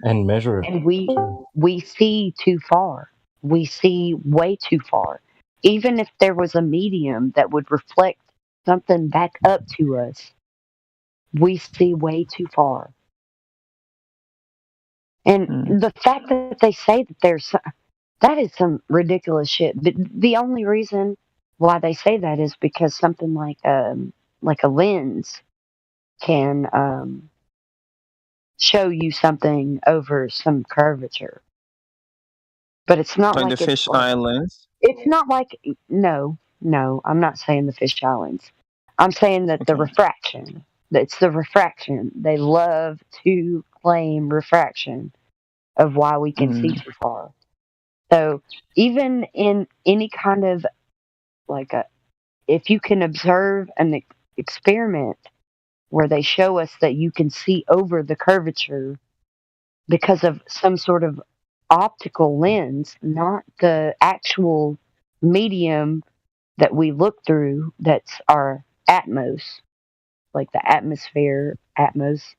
And measure it And too. we see too far. We see way too far. Even if there was a medium that would reflect something back up to us, we see way too far. And Hmm. the fact that they say that that is some ridiculous shit. But the only reason why they say that is because something like a lens can show you something over some curvature. But it's not Like the like fish islands. it's not like no, I'm not saying the fish islands. I'm saying that the Okay. refraction. It's the refraction. They love to claim refraction of why we can see Mm. too far. So even in any kind of like a, if you can observe an experiment where they show us that you can see over the curvature because of some sort of optical lens, not the actual medium that we look through, that's our atmos, like the atmosphere, atmos.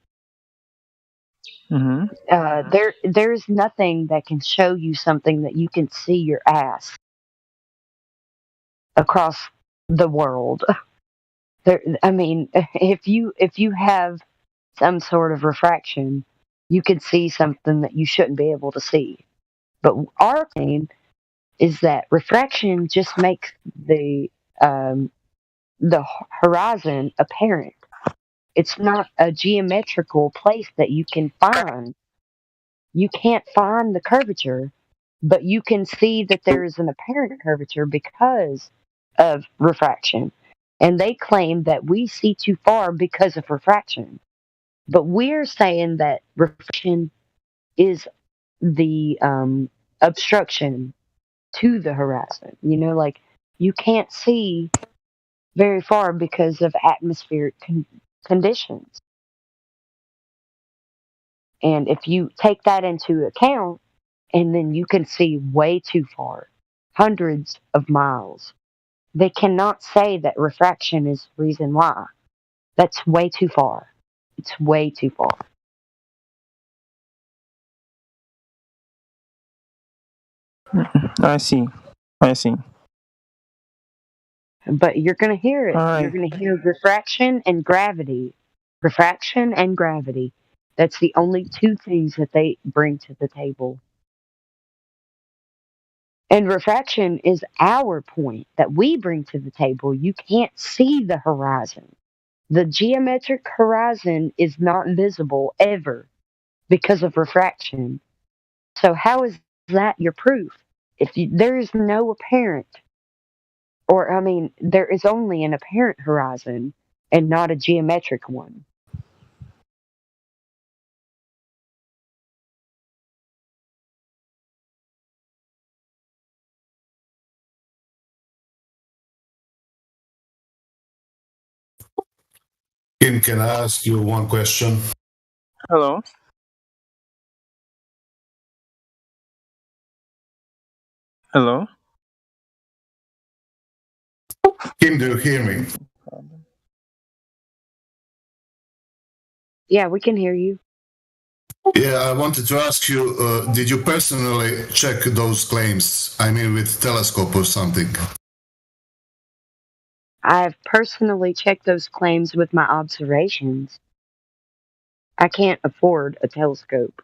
Mm-hmm. There's nothing that can show you something that you can see your ass across the world. I mean, if you have some sort of refraction, you can see something that you shouldn't be able to see. But our claim is that refraction just makes um, the horizon apparent. It's not a geometrical place that you can find. You can't find the curvature, but you can see that there is an apparent curvature because of refraction. And they claim that we see too far because of refraction. But we're saying that refraction is the obstruction to the horizon. Like you can't see very far because of atmospheric conditions. And if you take that into account, and then you can see way too far, hundreds of miles, they cannot say that refraction is the reason why. That's way too far. It's way too far. I see. I see. But you're going to hear it. All right. You're going to hear refraction and gravity. Refraction and gravity. That's the only two things that they bring to the table. And refraction is our point that we bring to the table. You can't see the horizon. The geometric horizon is not visible ever because of refraction. So how is that your proof? There is no apparent, or I mean, there is only an apparent horizon and not a geometric one. Kim, can I ask you one question? Hello. Hello. Kim, do you hear me? Yeah, we can hear you. Yeah, I wanted to ask you, did you personally check those claims? I mean, with telescope or something? I've personally checked those claims with my observations. I can't afford a telescope.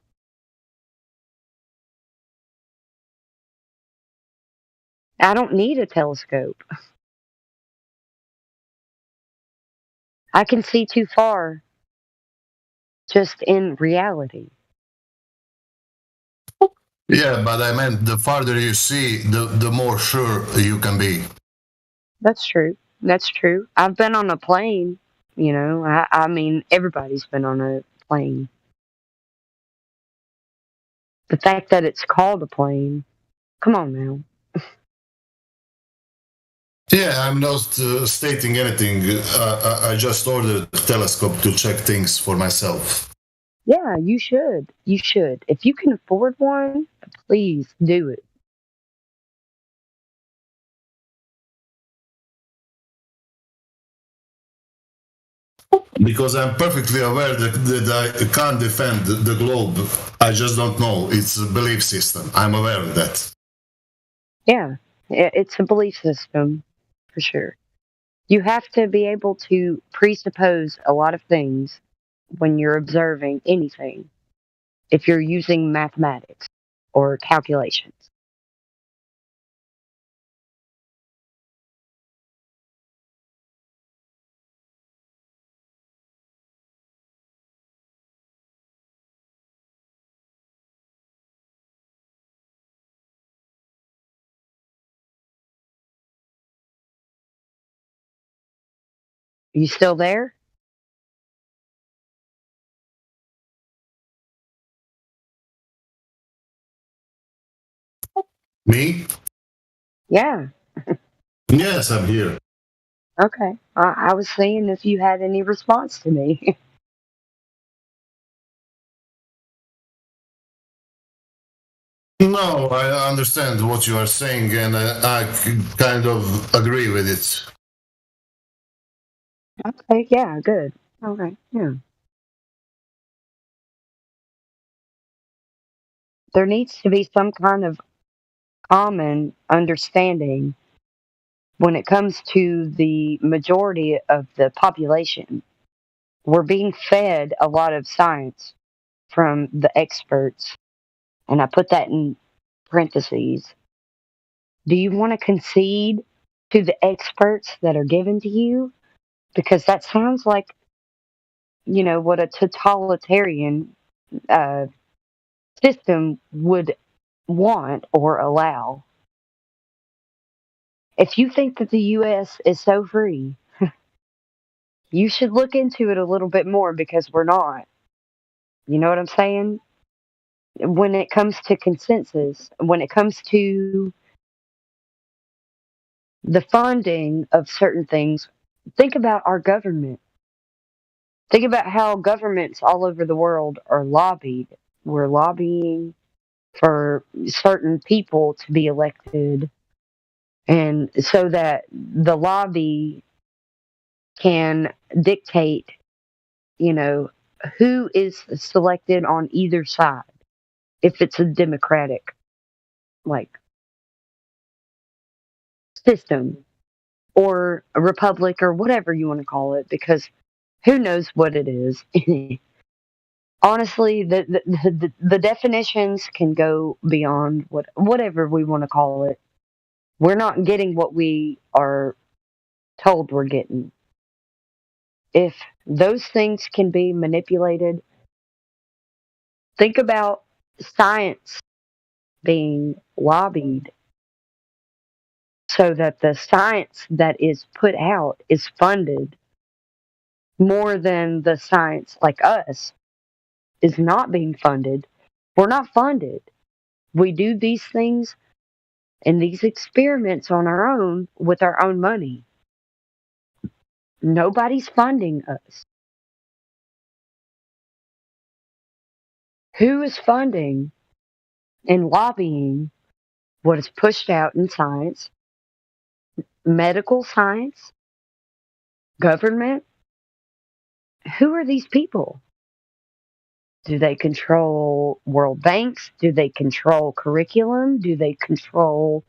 I don't need a telescope. I can see too far just in reality. Yeah, but I meant the farther you see, the more sure you can be. That's true. That's true. I've been on a plane, you know. I mean, everybody's been on a plane. The fact that it's called a plane, come on now. Yeah, I'm not stating anything. I just ordered a telescope to check things for myself. Yeah, you should. You should. If you can afford one, please do it. Because I'm perfectly aware that I can't defend the globe. I just don't know. It's a belief system. I'm aware of that. Yeah, it's a belief system for sure. You have to be able to presuppose a lot of things when you're observing anything if you're using mathematics or calculations. You still there? Me? Yeah. Yes, I'm here. Okay. I was seeing if you had any response to me. No, I understand what you are saying, and I kind of agree with it. Okay, yeah, good. Okay, yeah. There needs to be some kind of common understanding when it comes to the majority of the population. We're being fed a lot of science from the experts, and I put that in parentheses. Do you want to concede to the experts that are given to you? Because that sounds like, what a totalitarian uh, system would want or allow. If you think that the U.S. is so free, you should look into it a little bit more because we're not. You know what I'm saying? When it comes to consensus, when it comes to the funding of certain things, think about our government. Think about how governments all over the world are lobbied. We're lobbying for certain people to be elected And so that the lobby can dictate, who is selected on either side, if it's a democratic, like, system, or a republic, or whatever you want to call it, because who knows what it is. Honestly, the definitions can go beyond whatever we want to call it. We're not getting what we are told we're getting. If those things can be manipulated, think about science being lobbied so that the science that is put out is funded more than the science like us is not being funded. We're not funded. We do these things and these experiments on our own with our own money. Nobody's funding us. Who is funding and lobbying what is pushed out in science, medical science, government? Who are these people? Do they control world banks? Do they control curriculum? Do they control?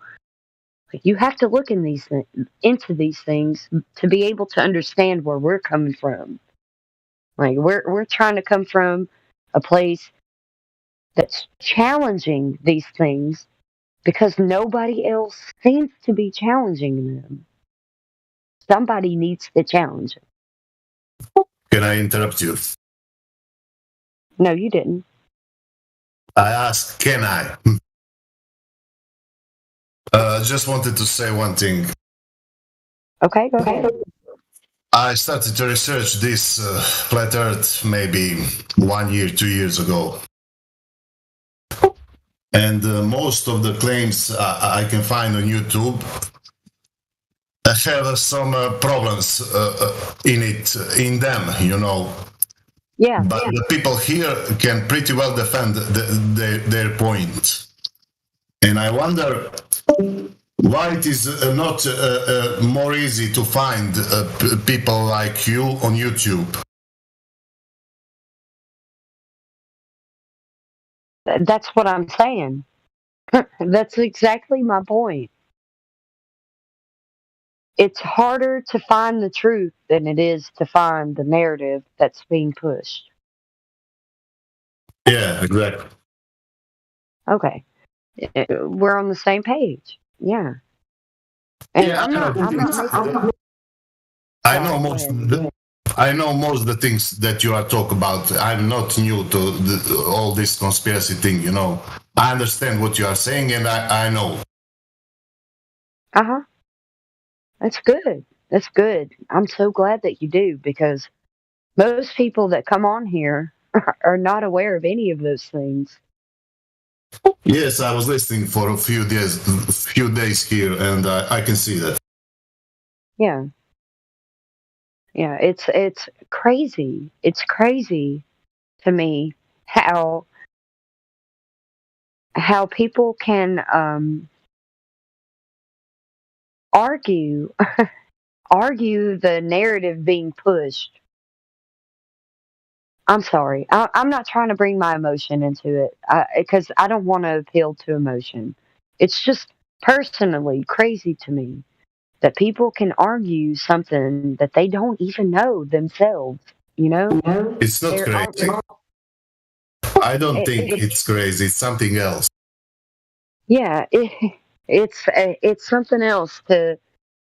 You have to look into these things to be able to understand where we're coming from. Like we're trying to come from a place that's challenging these things because nobody else seems to be challenging them. Somebody needs to challenge them. Can I interrupt you? No, you didn't. I asked, can I? Just wanted to say one thing. Okay, go ahead. I started to research this flat Earth maybe 1 year, 2 years ago. And most of the claims I can find on YouTube have some problems in them, Yeah. But the people here can pretty well defend their point. And I wonder why it is not more easy to find people like you on YouTube. That's what I'm saying. That's exactly my point. It's harder to find the truth than it is to find the narrative that's being pushed. Yeah, exactly. Okay. We're on the same page. Yeah. And yeah, I'm not making... I know most of the things that you are talking about. I'm not new to all this conspiracy thing, I understand what you are saying, and I know. Uh-huh. That's good. That's good. I'm so glad that you do, because most people that come on here are not aware of any of those things. Yes, I was listening for a few days here, and I can see that. Yeah. Yeah, it's crazy. It's crazy to me how people can argue the narrative being pushed. I'm sorry. I'm not trying to bring my emotion into it because I don't want to appeal to emotion. It's just personally crazy to me that people can argue something that they don't even know themselves, It's not crazy. I don't think it's crazy. It's something else. Yeah, it's something else to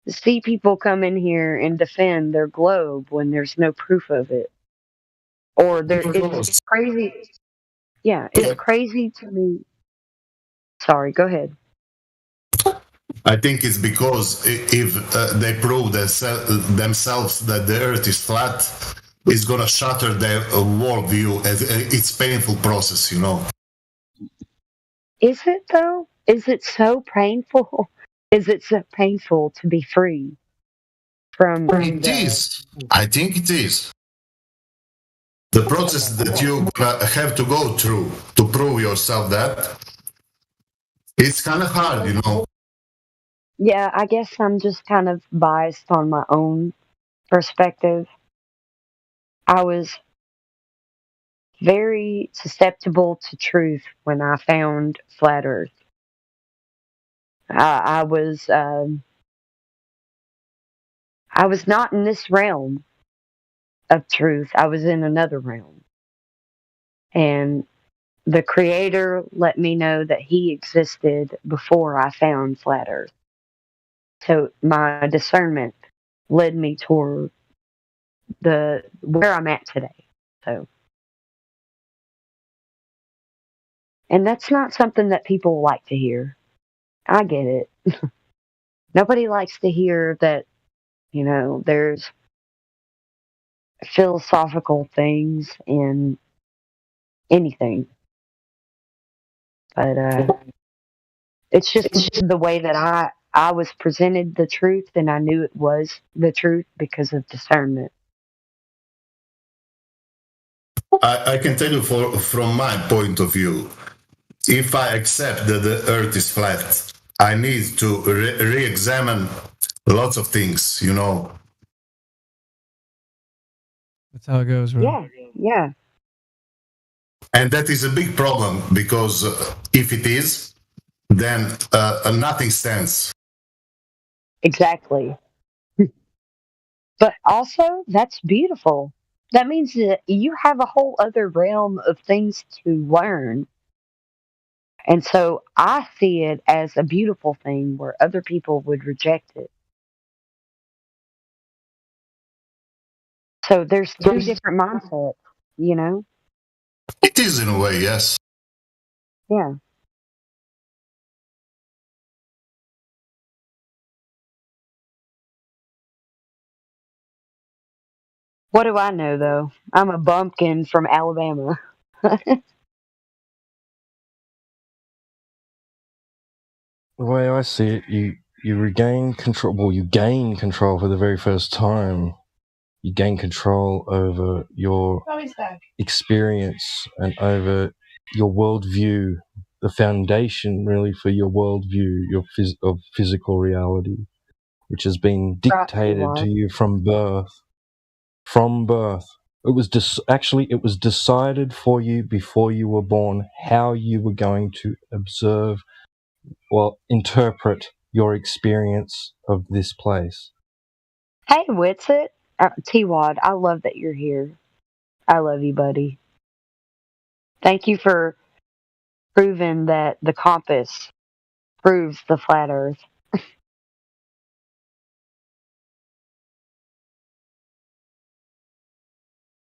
see people come in here and defend their globe when there's no proof of it. Or it's crazy. Yeah, it's crazy to me. Sorry, go ahead. I think it's because if they prove themselves that the Earth is flat, it's gonna shatter their worldview. It's a painful process, Is it though? Is it so painful? Is it so painful to be free from? It is. I think it is. The process that you have to go through to prove yourself that it's kind of hard, Yeah, I guess I'm just kind of biased on my own perspective. I was very susceptible to truth when I found flat Earth. I was not in this realm of truth. I was in another realm, and the Creator let me know that He existed before I found flat Earth. So my discernment led me toward the where I'm at today. So, and that's not something that people like to hear. I get it. Nobody likes to hear that, there's philosophical things in anything. But it's just the way that I was presented the truth, and I knew it was the truth because of discernment. I can tell you from my point of view, if I accept that the earth is flat, I need to re-examine lots of things, you know. That's how it goes, bro. Yeah. And that is a big problem because if it is, then nothing stands. Exactly. But also, that's beautiful. That means that you have a whole other realm of things to learn. And so I see it as a beautiful thing where other people would reject it. So there's two different mindsets, you know? It is in a way, yes. Yeah. What do I know, though? I'm a bumpkin from Alabama. The way I see it, you regain control. Well, you gain control for the very first time. You gain control over your experience and over your worldview, the foundation really for your worldview, of physical reality, which has been dictated to you from birth. From birth, it was it was decided for you before you were born how you were going to observe, well, interpret your experience of this place. Hey, Witsit. T-Wad, I love that you're here. I love you, buddy. Thank you for proving that the compass proves the flat earth.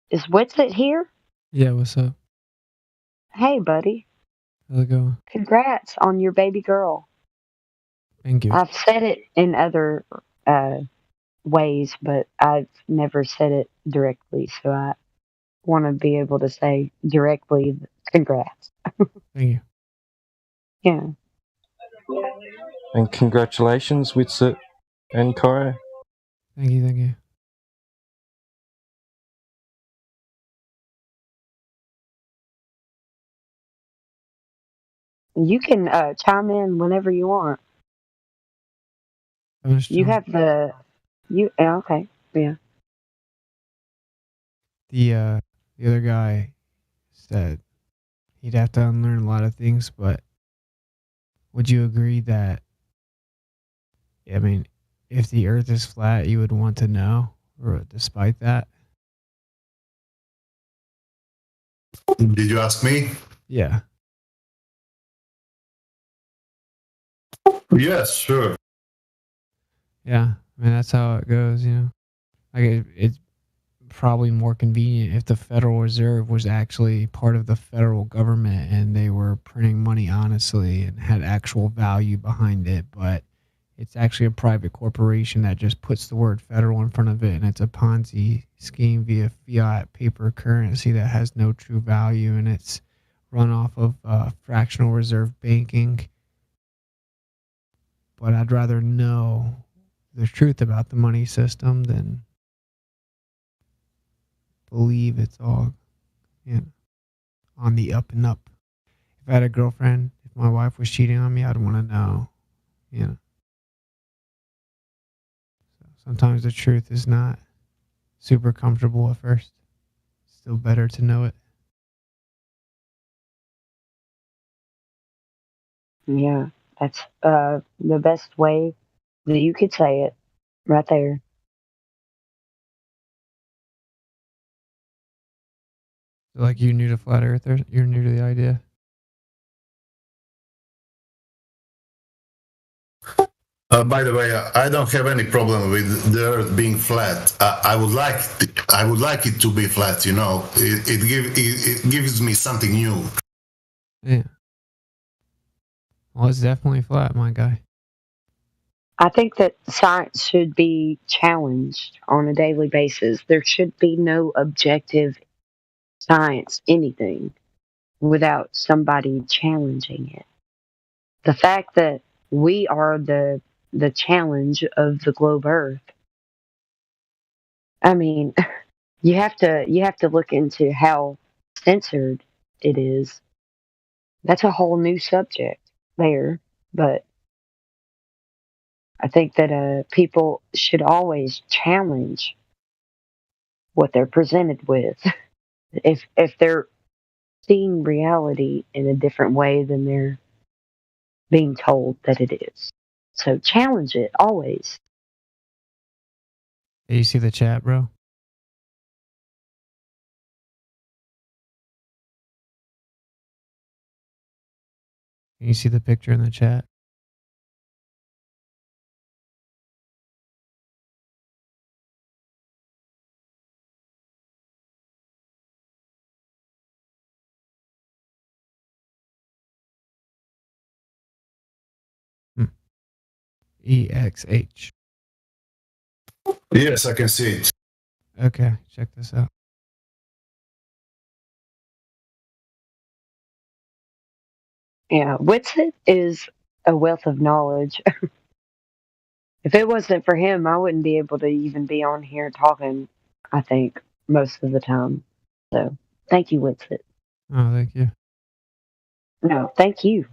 Is Witsit here? Yeah, what's up? Hey, buddy. How's it going? Congrats on your baby girl. Thank you. I've said it in other ways, but I've never said it directly, so I want to be able to say directly, congrats. Thank you. Yeah. And congratulations, Witsit and Kai. Thank you, thank you. You can chime in whenever you want. You have okay, yeah. The other guy said he'd have to unlearn a lot of things, but would you agree that, I mean, if the earth is flat, you would want to know, or despite that? Did you ask me? Yeah. Yes, sure. Yeah, I mean, that's how it goes, you know. Like, it's probably more convenient if the Federal Reserve was actually part of the federal government and they were printing money honestly and had actual value behind it, but it's actually a private corporation that just puts the word federal in front of it, and it's a Ponzi scheme via fiat paper currency that has no true value, and it's run off of fractional reserve banking. But I'd rather know the truth about the money system than believe it's all, you know, on the up and up. If I had a girlfriend, if my wife was cheating on me, I'd want to know, you know. sometimes the truth is not super comfortable at first. Still better to know it. Yeah, that's the best way that you could say it right there. So like you're new to flat earthers, you're new to the idea. By the way, I don't have any problem with the Earth being flat. I would like it to be flat. You know, it gives me something new. Yeah. Well, it's definitely flat, my guy. I think that science should be challenged on a daily basis. There should be no objective science anything without somebody challenging it. The fact that we are the challenge of the globe Earth. I mean, you have to look into how censored it is. That's a whole new subject there, but I think that people should always challenge what they're presented with. If they're seeing reality in a different way than they're being told that it is. So challenge it always. Hey, you see the chat, bro? Can you see the picture in the chat? EXH. Yes, I can see it. Okay, check this out. Yeah, Whitsitt is a wealth of knowledge. If it wasn't for him, I wouldn't be able to even be on here talking, I think, most of the time. So thank you, Whitsitt. Oh, thank you. No, thank you.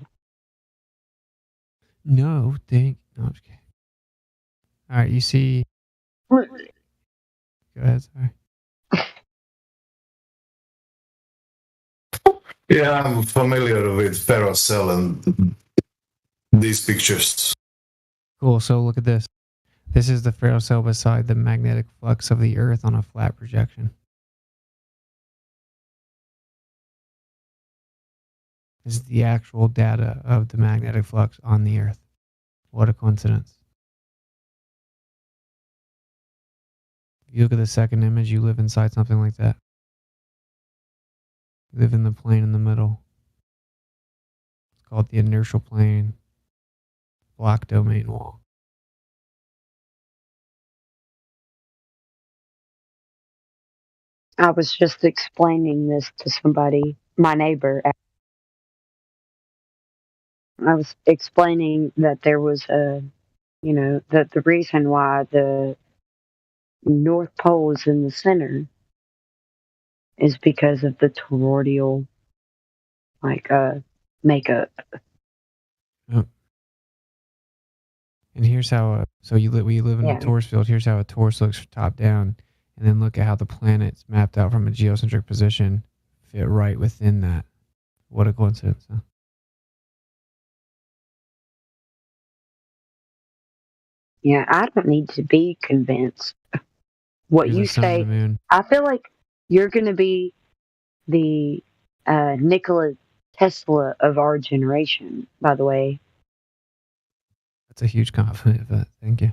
No, I'm just kidding. All right, you see. Go ahead, sorry. Yeah, I'm familiar with ferrocell and these pictures. Cool, so look at this. This is the ferrocell beside the magnetic flux of the Earth on a flat projection. This is the actual data of the magnetic flux on the Earth. What a coincidence. If you look at the second image, you live inside something like that. You live in the plane in the middle. It's called the inertial plane, black domain wall. I was just explaining this to somebody, my neighbor. I was explaining that there was that the reason why the North Pole is in the center is because of the toroidal, makeup. Yep. And here's how, so you live in a Yeah. torus field. Here's how a torus looks top down. And then look at how the planets mapped out from a geocentric position fit right within that. What a coincidence, huh? Yeah, I don't need to be convinced. What Here's you the sun and say, the moon. I feel like you're going to be the Nikola Tesla of our generation, by the way. That's a huge compliment, but thank you.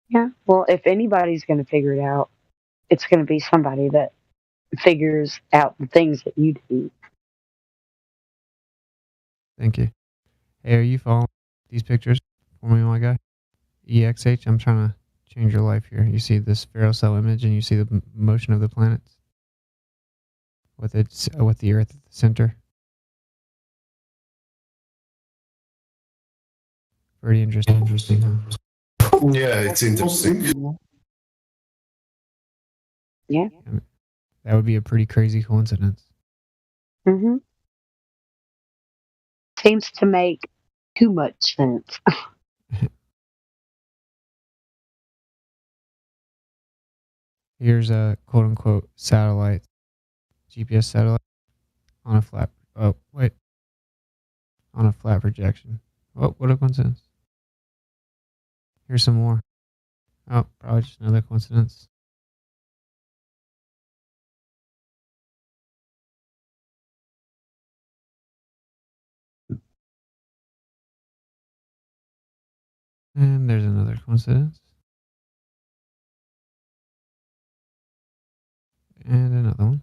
Yeah, well, if anybody's going to figure it out, it's going to be somebody that figures out the things that you do. Thank you. Hey, are you following these pictures for me, my guy? EXH, I'm trying to change your life here. You see this ferrocell image and you see the motion of the planets with the Earth at the center. Pretty interesting. Yeah, it's interesting. Yeah. That would be a pretty crazy coincidence. Mm-hmm. Seems to make too much sense. Here's a quote unquote satellite, GPS satellite on a flat. Oh, wait. On a flat projection. Oh, what a coincidence. Here's some more. Oh, probably just another coincidence. And there's another coincidence. And another one.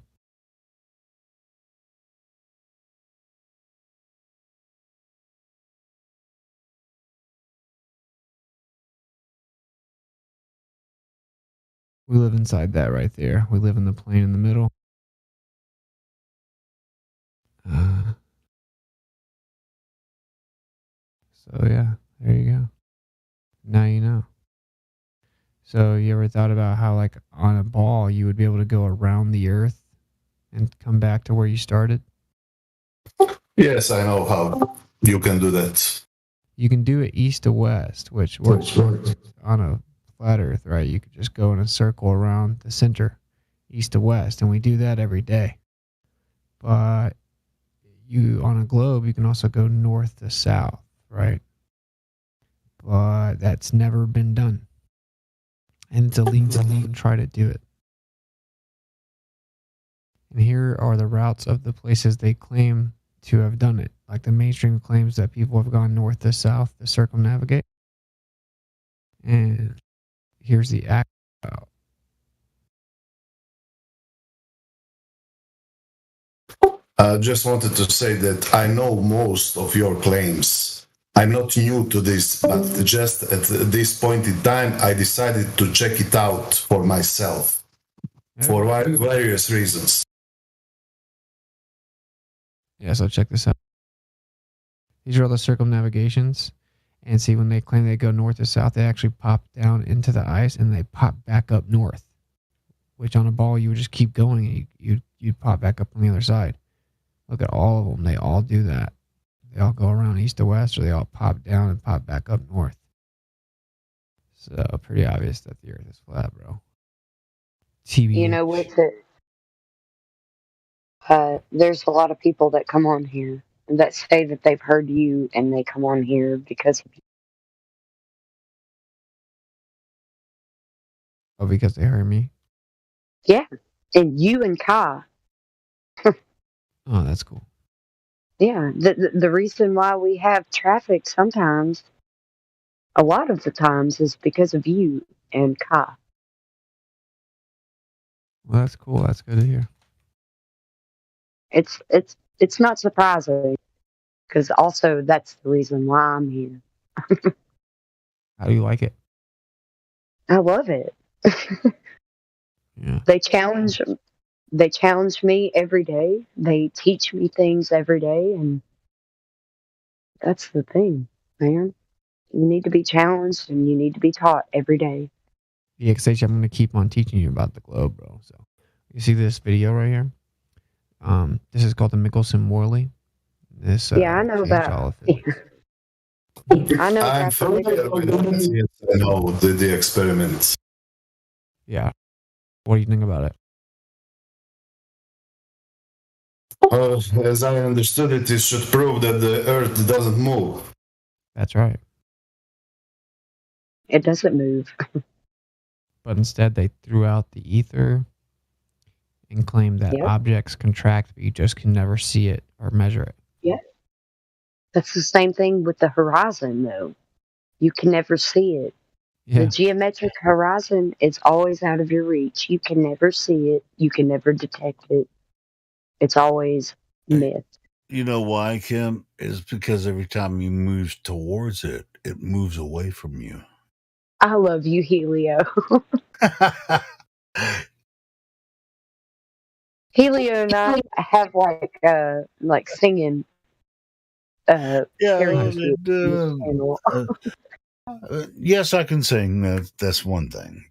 We live inside that right there. We live in the plane in the middle. So yeah, there you go. Now you know. So you ever thought about how, like, on a ball, you would be able to go around the Earth and come back to where you started? Yes, I know how you can do that. You can do it east to west, which works on a flat Earth, right? You could just go in a circle around the center, east to west, and we do that every day. But you, on a globe, you can also go north to south, right? But that's never been done. And it's illegal to even try to do it. And here are the routes of the places they claim to have done it. Like the mainstream claims that people have gone north to south to circumnavigate. And here's the actual route. I just wanted to say that I know most of your claims. I'm not new to this, but just at this point in time, I decided to check it out for myself for various reasons. Yeah, so check this out. These are all the circumnavigations. And see, when they claim they go north to south, they actually pop down into the ice and they pop back up north. Which on a ball, you would just keep going and you'd pop back up on the other side. Look at all of them. They all do that. They all go around east to west, or they all pop down and pop back up north. So pretty obvious that the Earth is flat, bro. TBH. You know, with it, there's a lot of people that come on here that say that they've heard you, and they come on here because of you. Oh, because they heard me? Yeah, and you and Kai. Oh, that's cool. Yeah, the reason why we have traffic sometimes, a lot of the times, is because of you and Kai. Well, that's cool. That's good to hear. It's not surprising, because also that's the reason why I'm here. How do you like it? I love it. Yeah. They challenge me every day. They teach me things every day, and that's the thing, man. You need to be challenged and you need to be taught every day. Yeah, because I'm going to keep on teaching you about the globe, bro. So you see this video right here? This is called the Michelson-Morley. This Yeah, I know about. I know I'm about familiar with it. I know the experiments. Yeah. What do you think about it? As I understood it, it should prove that the Earth doesn't move. That's right. It doesn't move. But instead, they threw out the ether and claimed that objects contract, but you just can never see it or measure it. Yeah. That's the same thing with the horizon, though. You can never see it. Yeah. The geometric horizon is always out of your reach. You can never see it. You can never detect it. It's always myth. You know why, Kim? Is because every time you move towards it, it moves away from you. I love you, Helio. Helio and I have like singing karaoke. Yes, I can sing. That's one thing.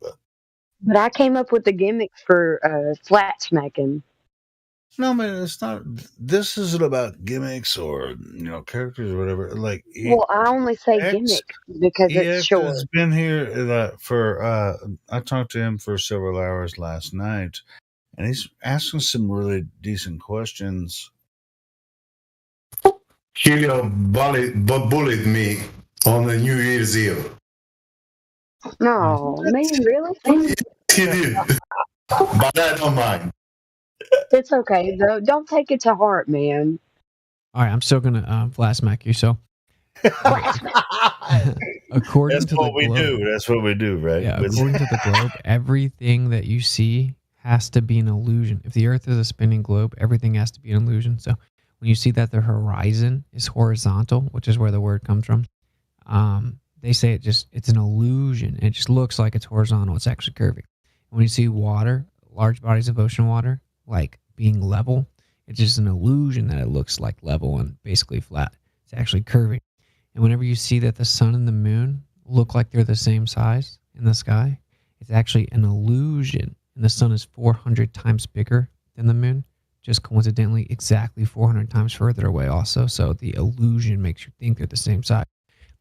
But I came up with the gimmick for flat smacking. No, man, it's not. This isn't about gimmicks or characters or whatever. Like Well, I only say X, gimmick because it's EX has short. been here for. I talked to him for several hours last night, and he's asking some really decent questions. Helio bullied me on the New Year's Eve. No, man, really? He did, but I don't mind. It's okay though. Don't take it to heart, man. All right, I'm still gonna flat smack you. So, according That's to what the we globe, do. That's what we do, right? yeah, according to the globe, everything that you see has to be an illusion. If the Earth is a spinning globe, everything has to be an illusion. So, when you see that the horizon is horizontal, which is where the word comes from, they say it's an illusion. It just looks like it's horizontal. It's actually curving. When you see water, large bodies of ocean water, like being level, it's just an illusion that it looks like level and basically flat. It's actually curving. And whenever you see that the sun and the moon look like they're the same size in the sky, it's actually an illusion. And the sun is 400 times bigger than the moon, just coincidentally exactly 400 times further away also. So the illusion makes you think they're the same size.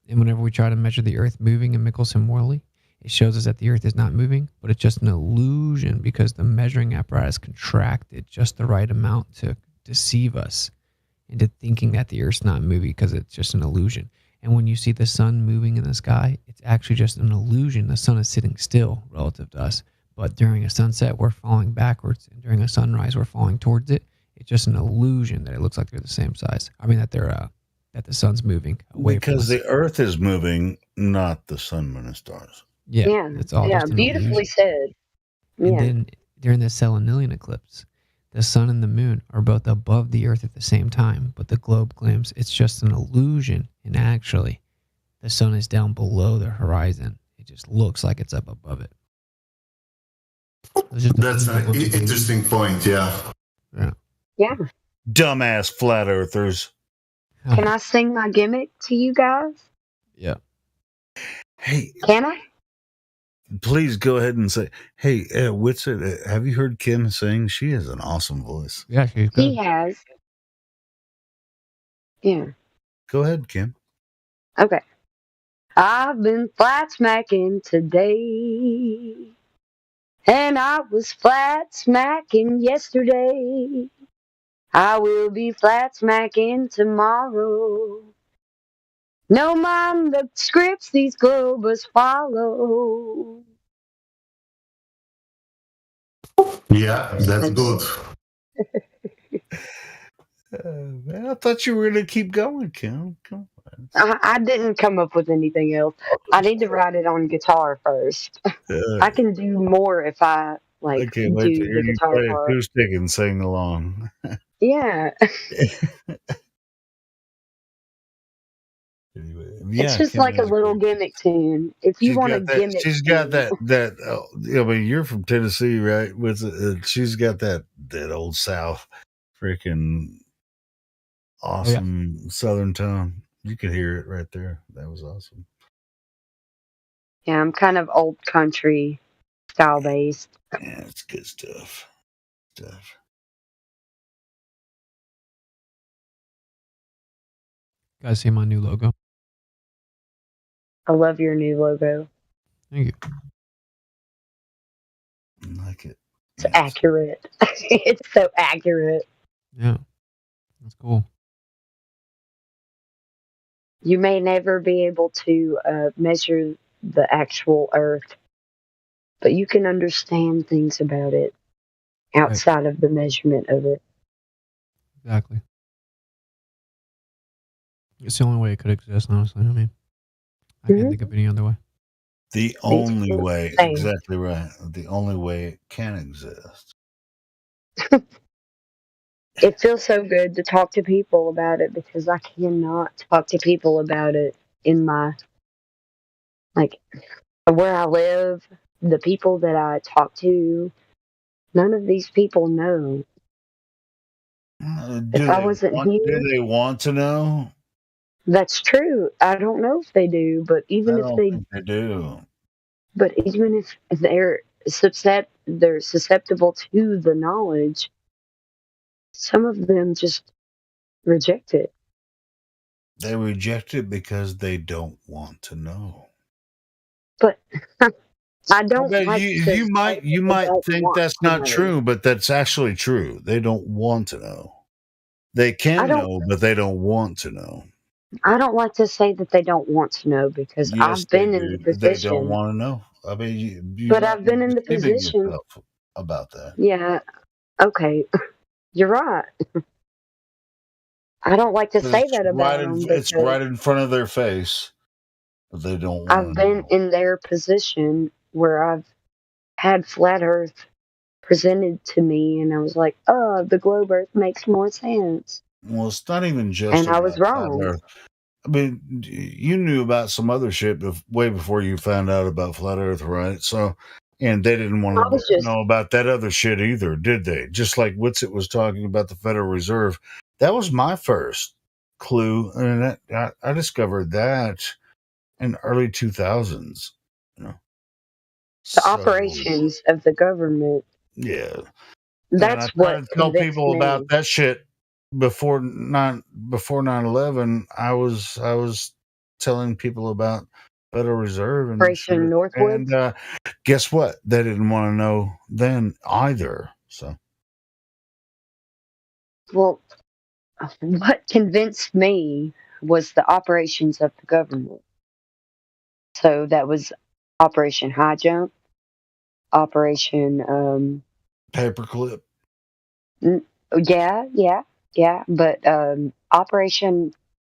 And whenever we try to measure the Earth moving in Michelson-Morley, it shows us that the Earth is not moving, but it's just an illusion because the measuring apparatus contracted just the right amount to deceive us into thinking that the Earth's not moving because it's just an illusion. And when you see the sun moving in the sky, it's actually just an illusion. The sun is sitting still relative to us, but during a sunset, we're falling backwards, and during a sunrise, we're falling towards it. It's just an illusion that it looks like they're the same size. I mean, that that the sun's moving away from Because us. the Earth is moving, not the sun, moon, and stars. Yeah, it's all just an Beautifully illusion. said. And Yeah. then during the Selenilian eclipse, the sun and the moon are both above the Earth at the same time, but the globe claims it's just an illusion, and actually, the sun is down below the horizon. It just looks like it's up above it. That's an interesting point, yeah. Yeah. Dumbass flat earthers. Can I sing my gimmick to you guys? Yeah. Hey, Can I? please go ahead and say, hey, Whitsit, have you heard Kim sing? She has an awesome voice. Yeah, she's good. He has. Yeah. Go ahead, Kim. Okay. I've been flat smacking today, and I was flat smacking yesterday. I will be flat smacking tomorrow. No mind the scripts these globers follow. Yeah, that's good. Man, I thought you were going to keep going, Kim. Come on. I didn't come up with anything else. I need to write it on guitar first. I can do more if I I can't wait to do hear the you guitar play part. acoustic and sing along. Yeah. It's just Kim like a is little gimmick tune. If you want a gimmick She's got that. I mean, you're from Tennessee, right? She's got that old South, freaking awesome Southern tone. You could hear it right there. That was awesome. Yeah, I'm kind of old country style based. Yeah, it's good stuff. Guys, see my new logo? I love your new logo. Thank you. I like it. It's accurate. It's so accurate. Yeah, that's cool. You may never be able to measure the actual Earth, but you can understand things about it outside of the measurement of it. Exactly. It's the only way it could exist, honestly. I mean, I can't think of any other way. The only way, exactly right. The only way it can exist. It feels so good to talk to people about it because I cannot talk to people about it in my, like, where I live, the people that I talk to, none of these people know. If I wasn't here, do they want to know? that's true. I don't know if they do, but even if they do, but even if they're susceptible to the knowledge, Some of them just reject it. They reject it because they don't want to know. But I don't But like to you say might that they don't think want that's to not know. true, but that's actually true. They don't want to know. They I can don't. know, but they don't want to know. I don't like to say that they don't want to know because Yes, I've they been in the do. They don't position. want to know. I mean, you're But not I've been in the deceiving position. yourself about that. Yeah. Okay. You're right. I don't like to say that about them It's because right in front of their face, but they don't I've want to been know. in their position where I've had flat Earth presented to me, and I was like, "Oh, the globe Earth makes more sense," Well, it's not even just and I was about flat wrong. Earth. I mean, you knew about some other shit way before you found out about flat Earth, right? So, and they didn't I want to was just know about that other shit either, did they? Just like Witsit was talking about the Federal Reserve. That was my first clue, and I discovered that in early 2000s. You know, the so operations of the government. yeah. And I That's try what to tell convinced people about me. that shit before 9/11. I was telling people about Federal Reserve and Operation shit. And Northwoods. guess what? They didn't want to know then either. So Well, what convinced me was the operations of the government. So that was Operation High Jump, Operation paperclip. N- yeah, yeah, yeah. But Operation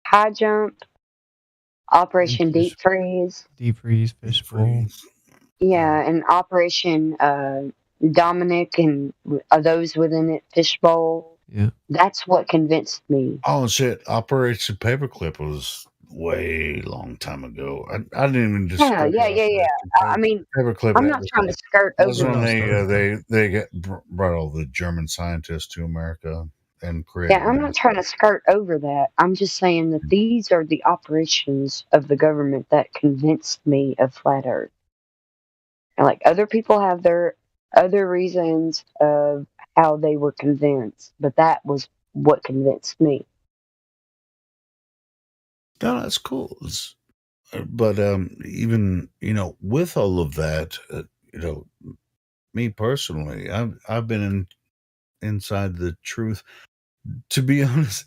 High Jump, Operation Fish, Deep Freeze, deep freeze, fishbowl. yeah, and Operation Dominic and those within it, Fishbowl. Yeah. That's what convinced me. Oh shit! Operation Paperclip was way long time ago. I didn't even Yeah, discover yeah, yeah, yeah. Operation Paperclip. I'm not trying to skirt That was over when that. they brought all the German scientists to America and Yeah, created I'm not trying to skirt over that. I'm just saying that these are the operations of the government that convinced me of flat Earth. And like other people have their other reasons of how they were convinced, but that was what convinced me. No, that's cool. But even with all of that, me personally, I've been inside the truth. To be honest,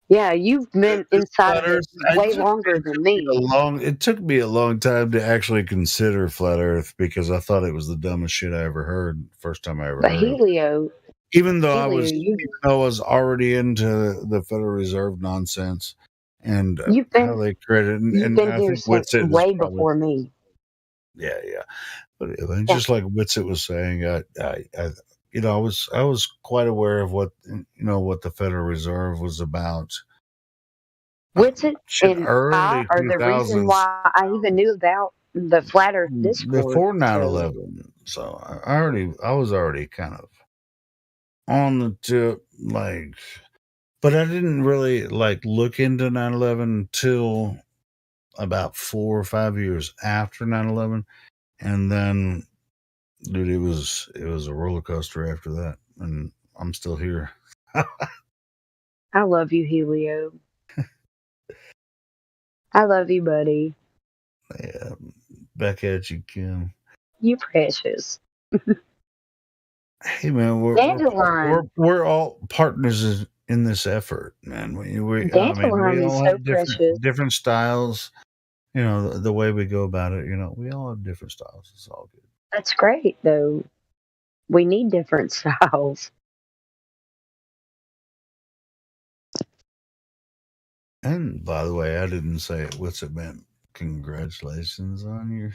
Yeah, you've been this inside flat of it Earth, way longer than me. it took me a long time to actually consider flat Earth because I thought it was the dumbest shit I ever heard. First time I ever But heard of it. Even though Helio, I was already into the Federal Reserve nonsense and you've how been they created, you've and been I here think since Witsit is way probably before me. yeah. But Yeah. just like Witsit was saying, I was quite aware of what what the Federal Reserve was about. Witsit and I Early are two the reason thousands why I even knew about the flat Earth Discord. before nine So 11. So I was already kind of on the tip, like, but I didn't really like look into 9/11 until about 4 or 5 years after 9/11, and then dude, it was a roller coaster after that, and I'm still here. I love you, Helio. I love you, buddy. Yeah, back at you, Kim. You precious. Hey man, Dandelion. we're all partners in this effort, man. I mean, we Dandelion is all so have precious. different styles. The way we go about it. We all have different styles. It's all good. That's great, though. We need different styles. And by the way, I didn't say it. What's it meant? Congratulations on your.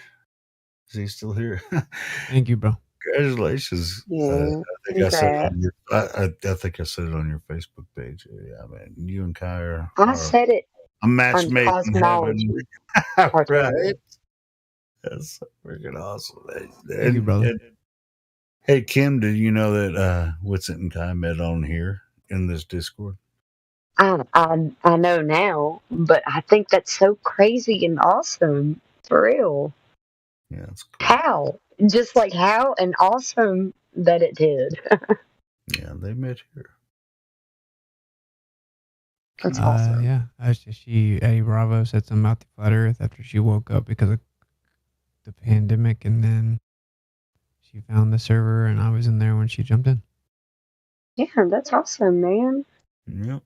Is he still here? Thank you, bro. Congratulations. Yeah, I think I said it congrats. on your. I think I said it on your Facebook page. Yeah, man. You and Kai I are said it a match on made in heaven. cosmology. Right? Arturo. That's freaking awesome. Thank you, brother. And hey, Kim, did you know that Witsit and Kai met on here in this Discord? I know now, but I think that's so crazy and awesome. For real. Yeah, it's cool. How? Just like how and awesome that it did. Yeah, they met here. That's awesome. Yeah. Eddie Bravo said something about the flat Earth after she woke up because of the pandemic, and then she found the server, and I was in there when she jumped in. Yeah, that's awesome, man. Yep.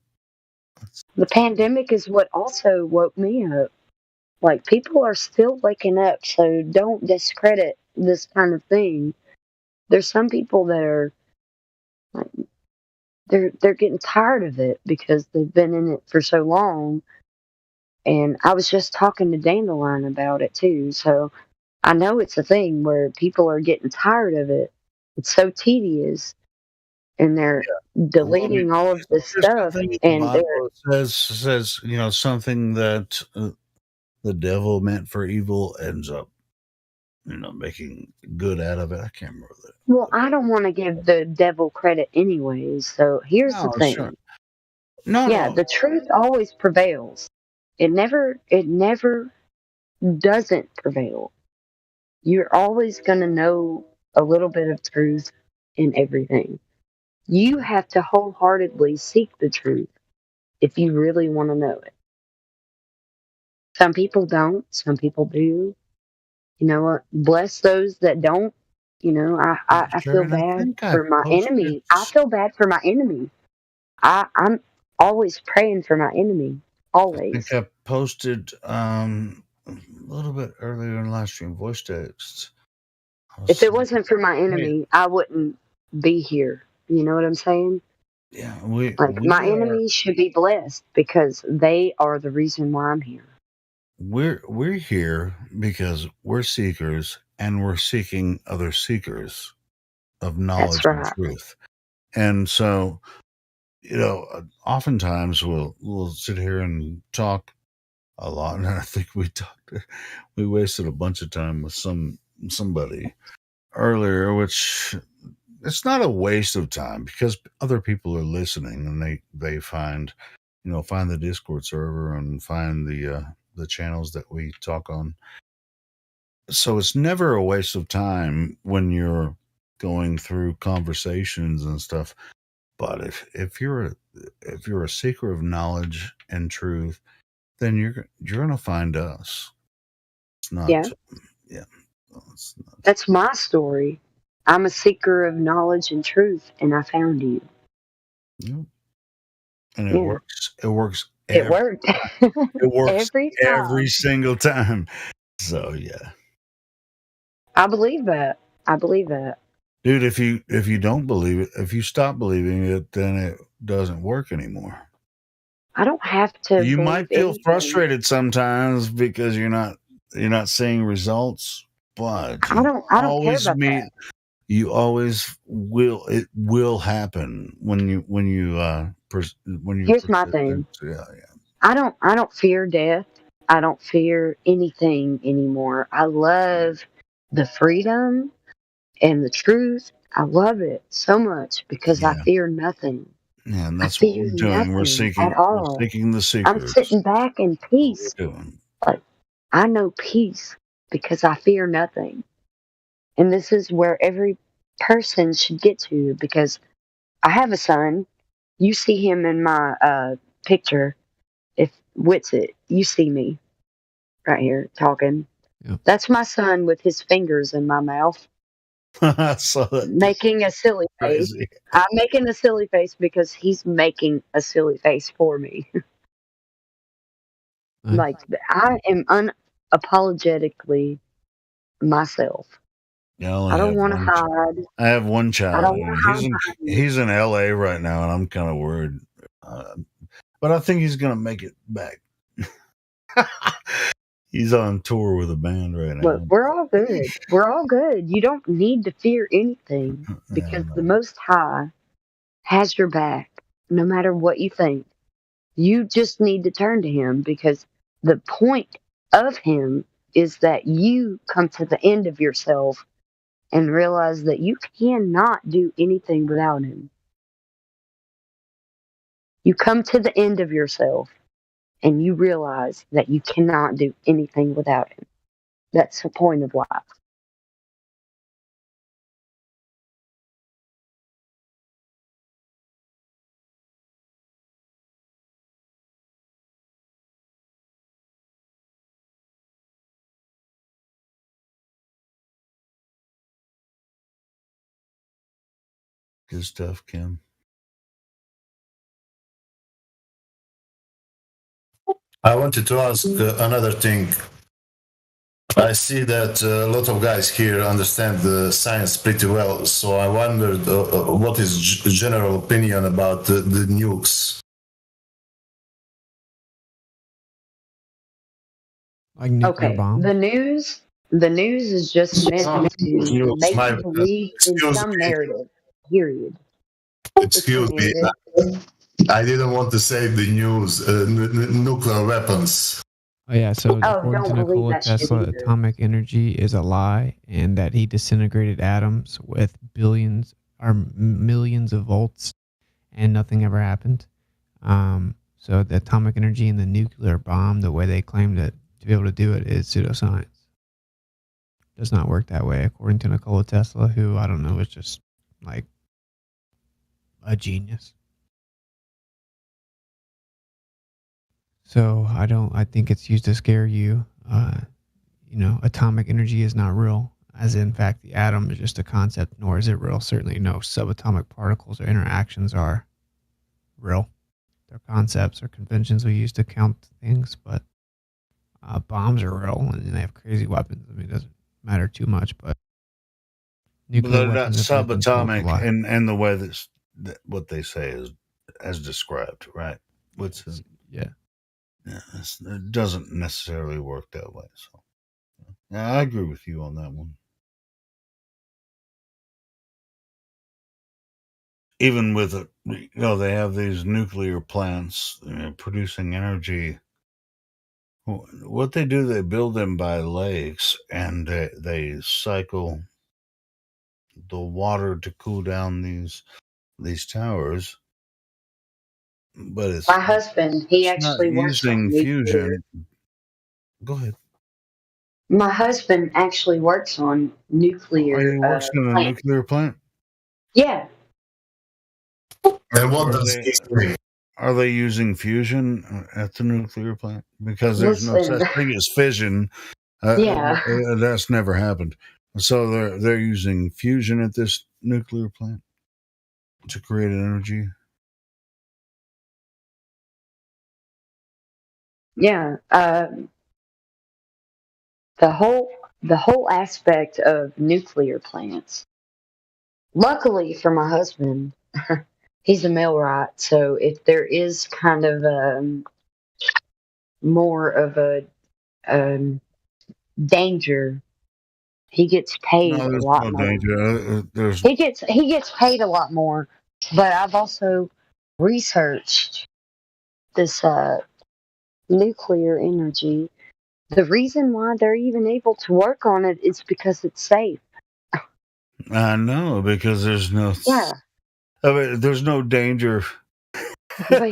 The pandemic is what also woke me up. Like, people are still waking up, so don't discredit this kind of thing. There's some people that are like, they're getting tired of it because they've been in it for so long. And I was just talking to Dandelion about it too, so I know it's a thing where people are getting tired of it. It's so tedious, and they're Well, I mean, deleting all of this there's stuff, nothing in the and they're Bible that says something that the devil meant for evil ends up making good out of it. I can't remember that. well, I don't want to give the devil credit anyways. So here's the No, sure. thing. No, Yeah, no. the truth always prevails. It never doesn't prevail. You're always going to know a little bit of truth in everything. You have to wholeheartedly seek the truth if you really want to know it. Some people don't, some people do. You know what? Bless those that don't. I Sure, feel and I bad think I for my posted. enemy. I feel bad for my enemy. I'm always praying for my enemy. I think Always. I posted a little bit earlier in live stream voice text. If it wasn't for my Hey, enemy, I wouldn't be here. You know what I'm saying? yeah, we Like, my we are enemies should be blessed because they are the reason why I'm here. we're here because we're seekers and we're seeking other seekers of knowledge That's and right. truth. And so, oftentimes we'll sit here and talk a lot, and I think we wasted a bunch of time with somebody earlier, which it's not a waste of time because other people are listening and they find the Discord server and find the channels that we talk on. So it's never a waste of time when you're going through conversations and stuff. But if you're a seeker of knowledge and truth, then you're gonna find us. It's Yeah. not, yeah. It's not, That's my story. I'm a seeker of knowledge and truth, and I found you. yeah. And it Yeah. works. It works. It worked. It works Every every time. single time. So yeah, I believe that. I believe that. dude. If you don't believe it, if you stop believing it, then it doesn't work anymore. I don't have to You believe might feel anything. frustrated sometimes because you're not seeing results, but I don't care about that. you always will. It will happen when you're Here's my persistent. thing. Yeah, I don't fear death. I don't fear anything anymore. I love the freedom and the truth. I love it so much because I yeah, fear nothing. yeah. And I that's what fear we're doing. nothing at We're all. seeking the I'm secrets. sitting back in What peace. we're doing. Like, I know peace because I fear nothing. And this is where every person should get to because I have a son. You see him in my picture. If Witsit, you see me right here talking. Yep. That's my son with his fingers in my mouth, I saw that too. making a silly face. Crazy. I'm making a silly face because he's making a silly face for me. Nice. Like, I am unapologetically myself. Yeah, I only I don't have want to one. hide. I have one I child, don't want and to hide behind you. he's in L.A. right now, and I'm kind of worried. But I think he's gonna make it back. He's on tour with a band right Look, now. we're all good. We're all good. You don't need to fear anything Yeah, because the Most High has your back no matter what you think. You just need to turn to Him because the point of Him is that you come to the end of yourself and realize that you cannot do anything without Him. You come to the end of yourself and you realize that you cannot do anything without Him. That's the point of life. Good stuff, Kim. I wanted to ask another thing. I see that a lot of guys here understand the science pretty well, so I wondered what is general opinion about the nukes. Like nuclear Okay, bombs. the news is just meant to Nukes, make you believe in excuse some me, narrative. Period. It's a excuse me. narrative. I didn't want to say the news, nuclear weapons. Oh yeah, so Oh, according to don't believe Nikola that shit Tesla, either. atomic energy is a lie, and that he disintegrated atoms with billions or millions of volts, and nothing ever happened. So the atomic energy and the nuclear bomb, the way they claim to be able to do it, is pseudoscience. Does not work that way, according to Nikola Tesla, who I don't know is just like a genius. So I think it's used to scare you. Atomic energy is not real, as in fact the atom is just a concept, nor is it real. Certainly no subatomic particles or interactions are real. They're concepts or conventions we use to count things, but bombs are real and they have crazy weapons. I mean, it doesn't matter too much, but nuclear They're not weapons, if they've been told to subatomic lie. in the way that what they say is as described, right? Yeah. It doesn't necessarily work that way. So, yeah, I agree with you on that one. Even with it, they have these nuclear plants producing energy. What they do, they build them by lakes, and they cycle the water to cool down these towers. But My husband, he it's not actually works on using nuclear. fusion. Go ahead. My husband actually works on Are nuclear you working in a plants. nuclear plant? Yeah. And what Are does they he say? are they using fusion at the nuclear plant? Because there's no Listen. such thing as fission. Yeah. That's never happened. So they're using fusion at this nuclear plant to create energy. Yeah. The whole aspect of nuclear plants. Luckily for my husband, he's a millwright, so if there is kind of more of a danger, he gets No, paid a there's lot no more. danger. There's He gets paid a lot more. But I've also researched this nuclear energy. The reason why they're even able to work on it is because it's safe. I know because there's no. Yeah. I mean, there's no danger. But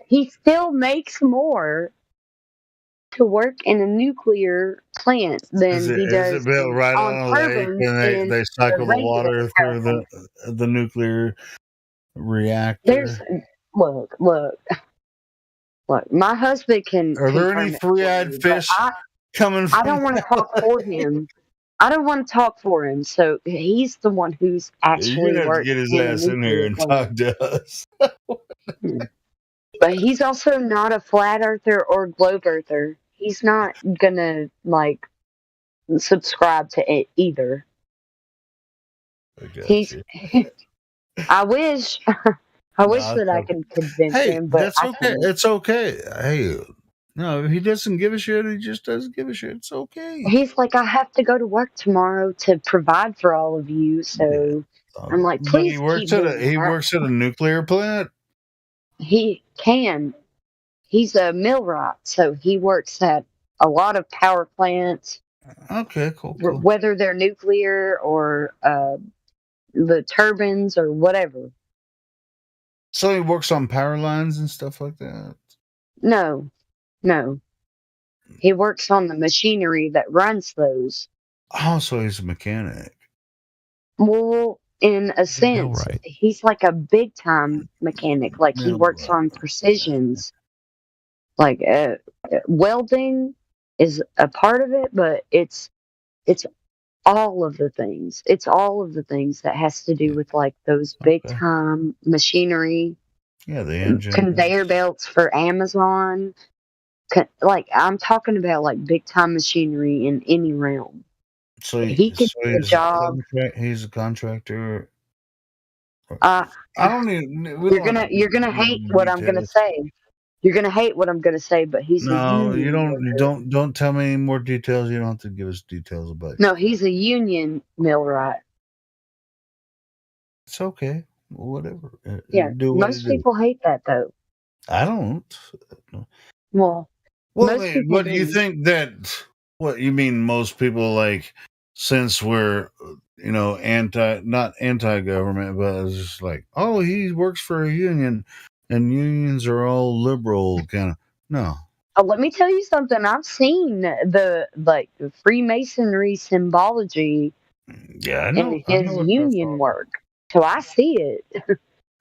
he still makes more to work in a nuclear plant Is than it he is it does built right on on a lake turbines and in they the cycle the regular water power through plant. the nuclear There's reactor? look. My husband can Are there any confirm it for three-eyed me, but fish coming I from don't want to hell? talk for him. I don't want to talk for him. So he's the one who's You're actually gonna have to worked get his in a ass in here nuclear and plant. talk to us. But he's also not a flat earther or globe earther. He's not gonna subscribe to it either. I got He's. you. I wish. I wish No, that it's I okay. could convince Hey, him, but that's I okay. can't. It's okay. Hey, no, if he doesn't give a shit, he just doesn't give a shit. It's okay. He's like, I have to go to work tomorrow to provide for all of you. So I'm like, But he please works keep at doing that. a nuclear plant. He can. He's a millwright, so he works at a lot of power plants, Okay, cool. whether they're nuclear or the turbines or whatever. So he works on power lines and stuff like that. No. He works on the machinery that runs those. Oh, so he's a mechanic. Well, in a sense, millwright. he's like a big time mechanic. Like he works on precisions. Like welding is a part of it, but it's all of the things. It's all of the things that has to do with like those big Okay. time machinery, Yeah, the engine. conveyor belts for Amazon. Like I'm talking about like big time machinery in any realm. So, He can so do a job. he's a contractor. Uh, I don't even. We you're don't have gonna to you're gonna get hate into what I'm gonna details. say. You're gonna hate what I'm gonna say, but he's a No, you union don't. You millwright. don't tell me any more details. You don't have to give us details about it. No, he's a union millwright. It's okay. Whatever. Yeah, Do what you most do. people hate that though. I don't. Well, Well, most people what do you do. think that? What you mean? Most people like, since we're not anti-government, but it's just like, oh, he works for a union, and unions are all liberal kind of. No. Let me tell you something. I've seen the like Freemasonry symbology Yeah, I in know his what that's union all. work, so I see it.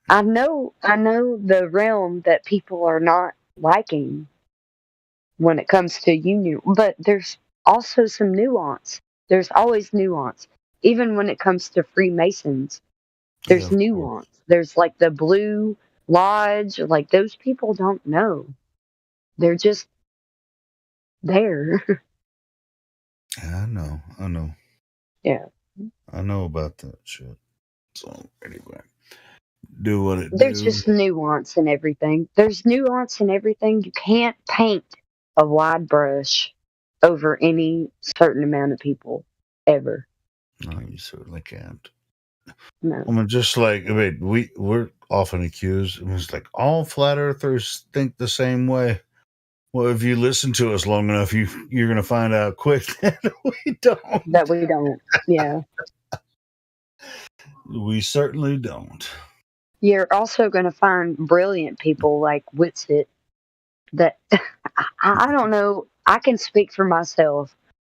I know the realm that people are not liking when it comes to union, but there's also some nuance. There's always nuance, even when it comes to Freemasons. Yeah, There's of course. nuance. There's like the Blue Lodge. Like those people don't know. They're just there. Yeah, I know. Yeah. I know about that shit. So anyway, do what it There's do. just nuance in everything. There's nuance in everything. You can't paint a wide brush over any certain amount of people ever. No, you certainly can't. No. I mean, just like, I mean, we're often accused. It's like all flat earthers think the same way. Well, if you listen to us long enough, you're going to find out quick that we don't. That we don't. Yeah. We certainly don't. You're also going to find brilliant people like Witsit that I don't know. I can speak for myself,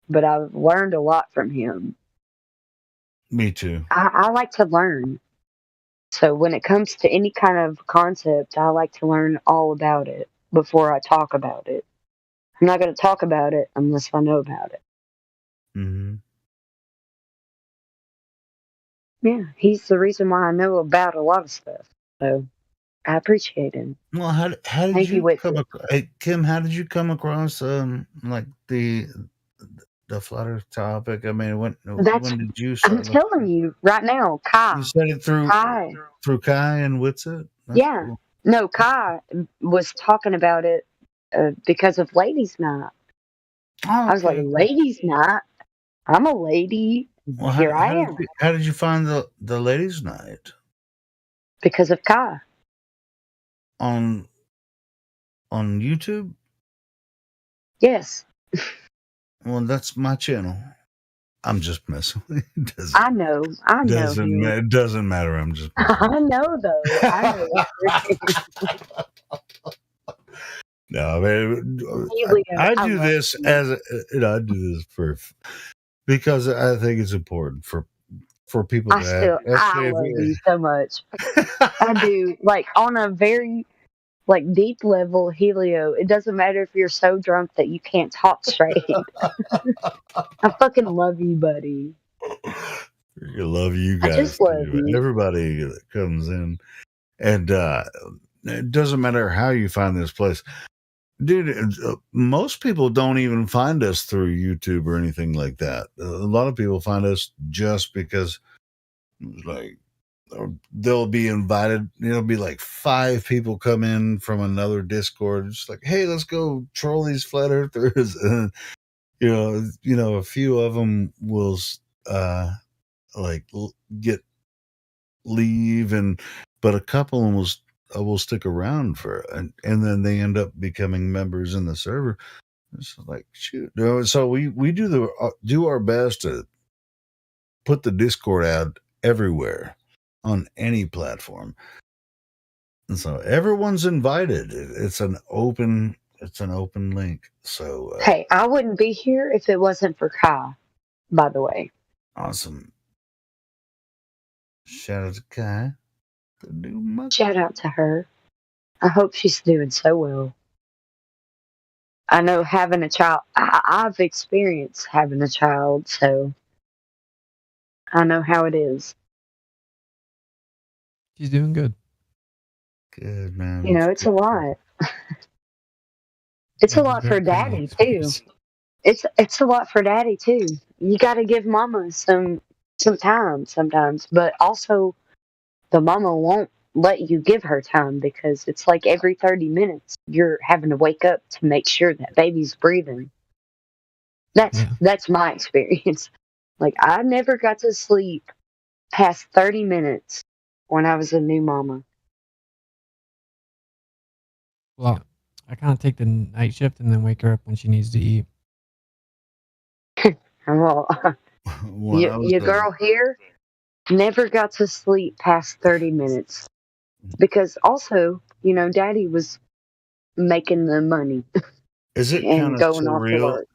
but I've learned a lot from him. Me too. I like to learn. So when it comes to any kind of concept, I like to learn all about it before I talk about it. I'm not going to talk about it unless I know about it. Mm-hmm. Yeah, he's the reason why I know about a lot of stuff. So I appreciate him. Well, how did Thank you, you come Witsit. across, hey, Kim? How did you come across like the flat Earth topic? I mean, That's when did you I'm start looking? telling you right now, You Kai. said it through Kai. Kai and Witsit. That's Yeah. cool. No, Kai was talking about it because of Ladies' Night. Oh, I was like, okay. Ladies' Night? I'm a lady. Well, Here I am. how did you find the ladies' night Because of Kai. on YouTube? Yes. Well, that's my channel. I'm just messing. It I know him. it doesn't matter. I'm just messing. I know, though. I know. No, I mean, I do this as I do this because I think it's important for people to have. I love you so much. I do. Like on a very like deep level, Helio. It doesn't matter if you're so drunk that you can't talk straight. I fucking love you, buddy. I love you I guys just love too. you. Everybody that comes in, and it doesn't matter how you find this place. Dude, most people don't even find us through YouTube or anything like that. A lot of people find us just because, like, they'll be invited. It'll be like 5 people come in from another Discord. It's like, hey, let's go troll these flat earthers. And, a few of them will, like, leave, but a couple of them will stick around and then they end up becoming members in the server. It's like, shoot. So we do our best to put the Discord out everywhere on any platform, and so everyone's invited. It's an open link. So Hey, I wouldn't be here if it wasn't for Kai. By the way. Awesome. Shout out to Kai. Shout out to her. I hope she's doing so well. I know having a child, I've experienced having a child, so I know how it is. She's doing good. Good, man. You know, it's a lot. It's a lot for daddy too. It's a lot for daddy too. You got to give mama some time sometimes, but also the mama won't let you give her time because it's like every 30 minutes you're having to wake up to make sure that baby's breathing. That's my experience. Like I never got to sleep past 30 minutes when I was a new mama. Well, I kind of take the night shift and then wake her up when she needs to eat. Well, your girl here never got to sleep past 30 minutes because also, you know, daddy was making the money Is it and kind of going off to surreal?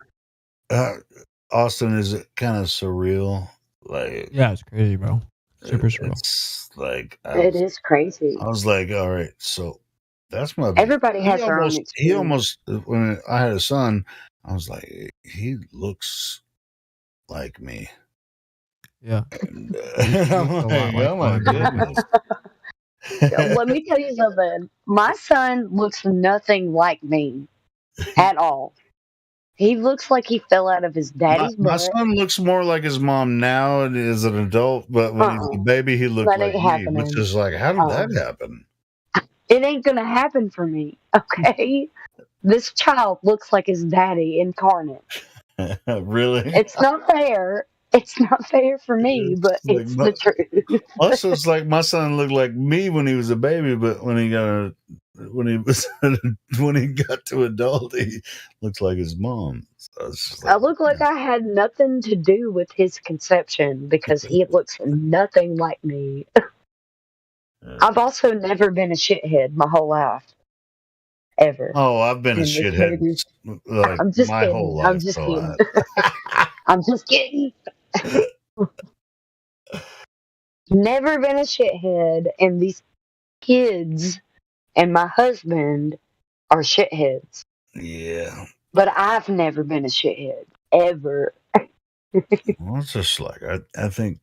work. Austin, is it kind of surreal? Like, yeah, it's crazy, bro. Super surreal. It's like It is crazy. I was like, all right, so that's my. Everybody has their own experience. He almost when I had a son, I was like, he looks like me. Yeah. And, I'm like, oh my goodness. Let me tell you something. My son looks nothing like me at all. He looks like he fell out of his daddy's My butt. son looks more like his mom now as an adult, but when he's a baby, he looked That like ain't me, happening. which is like, how did that happen? It ain't gonna happen for me, okay? This child looks like his daddy incarnate. Really? It's not fair. It's not fair for me, but like it's the truth. Also, it's like my son looked like me when he was a baby, but when he got when he got to adult, he looks like his mom. So it's just I look like I had nothing to do with his conception because he looks nothing like me. I've also never been a shithead my whole life. Ever. Oh, I've been a And this shithead baby- like I'm just my kidding. whole life. I'm just kidding. I'm just kidding. Never been a shithead, and these kids and my husband are shitheads. Yeah. But I've never been a shithead. Ever. Well, it's just like I think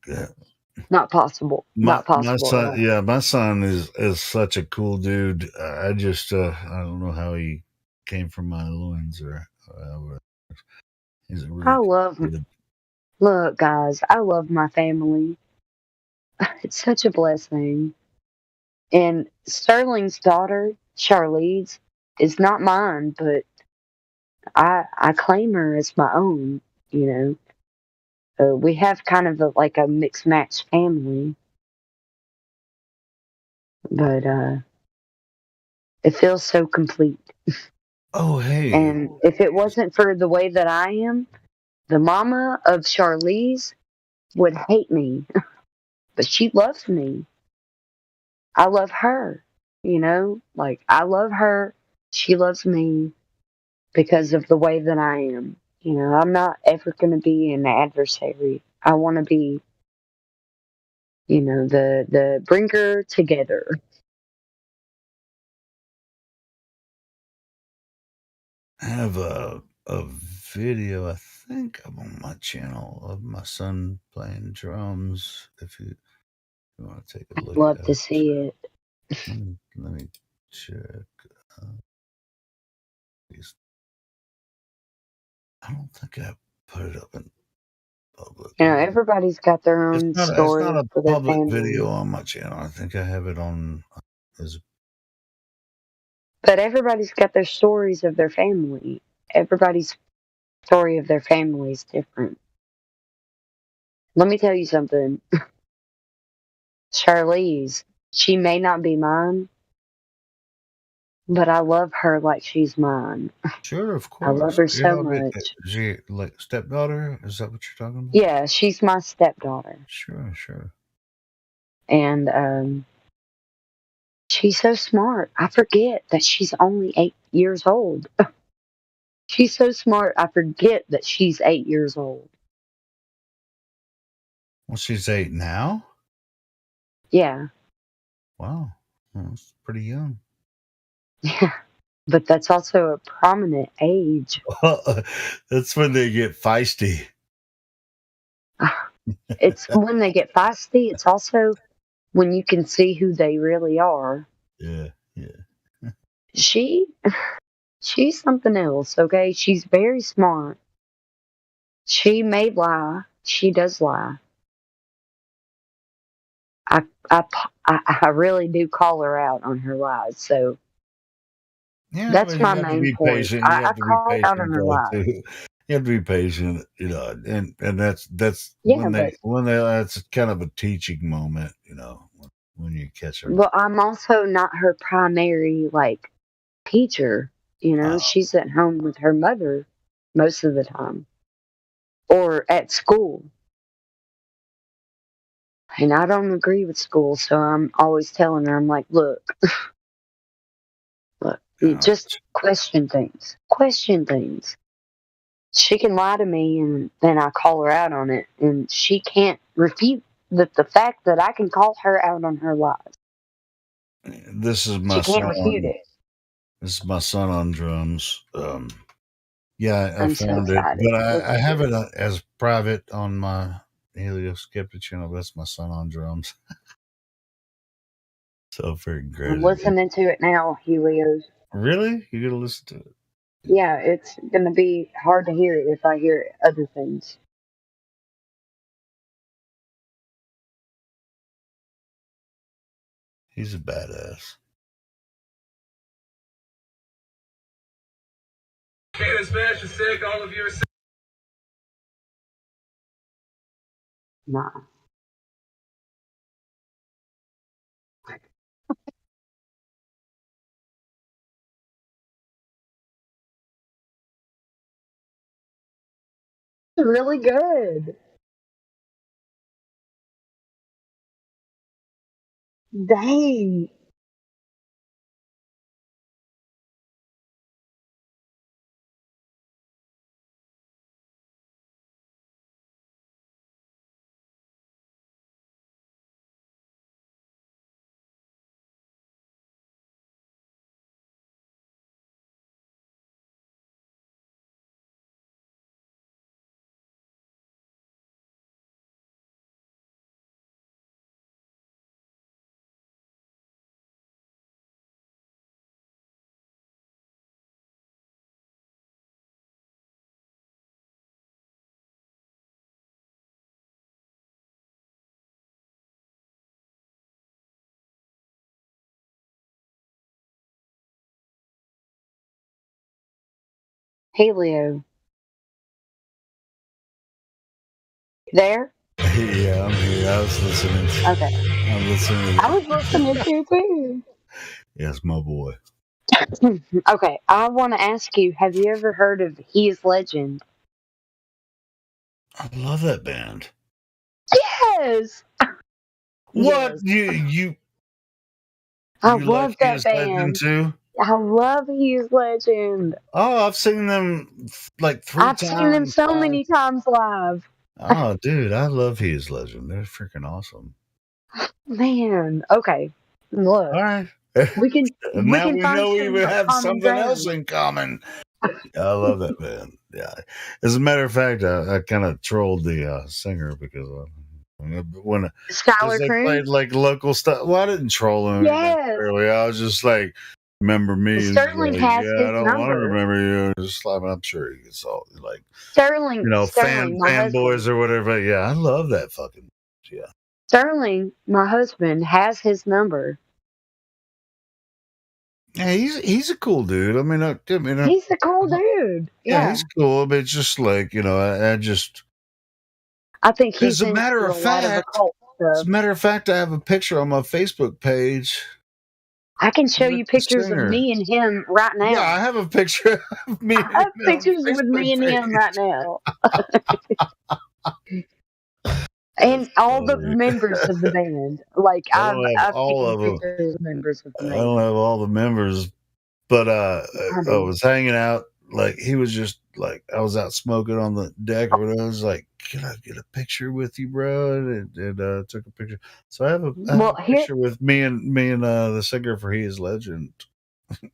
Not possible. Not possible. My son, yeah, my son is such a cool dude. I just I don't know how he came from my loins or whatever. He's a really I love good. Look, guys, I love my family. It's such a blessing. And Sterling's daughter, Charlize, is not mine, but I claim her as my own, you know. We have kind of like a mixed match family. But it feels so complete. Oh, hey. And if it wasn't for the way that I am, the mama of Charlize would hate me. But she loves me. I love her, you know? Like, I love her. She loves me because of the way that I am. You know, I'm not ever going to be an adversary. I want to be, you know, the bringer together. I have a video, I think, up on my channel of my son playing drums. If you want to take a look Love at to it. see it. Let me check. I don't think I put it up in public. You know, everybody's got their own It's story not a for their public family. video on my channel. I think I have it on as But everybody's got their stories of their family. Everybody's story of their family is different. Let me tell you something. Charlize, she may not be mine, but I love her like she's mine. Sure, of course. I love her so Yeah, much. is she like stepdaughter? Is that what you're talking about? Yeah, she's my stepdaughter. Sure. And she's so smart. I forget that she's only 8 years old. She's so smart, I forget that she's 8 years old. Well, she's 8 now? Yeah. Wow. Well, that's pretty young. Yeah. But that's also a prominent age. That's when they get feisty. It's when they get feisty. It's also when you can see who they really are. Yeah. She's something else. Okay, she's very smart. She may lie. She does lie. I I I really do call her out on her lies. So Yeah, that's but you my have to main be point. patient. You I have to be call her out on patient, her though, lies. too. You have to be patient, and that's Yeah, but when they that's kind of a teaching moment, when you catch her. I'm also not her primary teacher. She's at home with her mother most of the time, or at school. And I don't agree with school, so I'm always telling her, I'm like, look, you just question things. Question things. She can lie to me, and then I call her out on it, and she can't refute the fact that I can call her out on her lies. This is my She can't son refute on it. this is my son on drums. Yeah, I I'm so found it, excited. but I Listen to have it. it as private on my Helio Skeptic channel. That's my son on drums. So freaking I'm crazy. listening to it now, Helios. Really? You gotta listen to it. Yeah, it's going to be hard to hear it if I hear other things. He's a badass. Okay, this match is sick. All of you are sick. Nah. Really good. Dang. Hey, Leo. There? Yeah, I'm here. I was listening. Okay. I'm listening. I was listening to you too. Yes, my boy. Okay, I want to ask you, have you ever heard of He is Legend? I love that band. Yes! What Yes. you I like love He that is Legend band. too? I love He is Legend. Oh, I've seen them like 3 I've seen them times. so many times live. Oh, dude, I love He is Legend. They're freaking awesome. Man, okay. Look, All right. we Now can we find know we some have common something else ground. in common. I love that band. Yeah. As a matter of fact, I kind of trolled the singer because because Skylar they played Cruz? like local stuff. Well, I didn't troll him Yes. necessarily. I was just like, remember me? And he's Sterling like, has yeah, I his don't want to number. remember you. Just like, I'm sure he gets all like, Sterling, my fanboys husband. or whatever. Yeah, I love that fucking. Yeah. Sterling, my husband, has his number. Yeah, he's a cool dude. I mean, He's a cool dude. yeah, Yeah. he's cool, but it's just like I just. I think As he's a matter into of a lot of fact, occult stuff. I have a picture on my Facebook page I can show with you the pictures of singer. me and him right Yeah, I now. have a picture of me I and him have on pictures the with me Facebook and him right page. now. And all the Funny. members of the band. Like I I've don't have I've all taken of them. pictures of members of the I don't band. have all the members, but I I do. was hanging out. Like he was just like I was out smoking on the deck or whatever. I was like, "Can I get a picture with you, bro?" And took a picture. So I have Well, a here. picture with me and the singer for He Is Legend.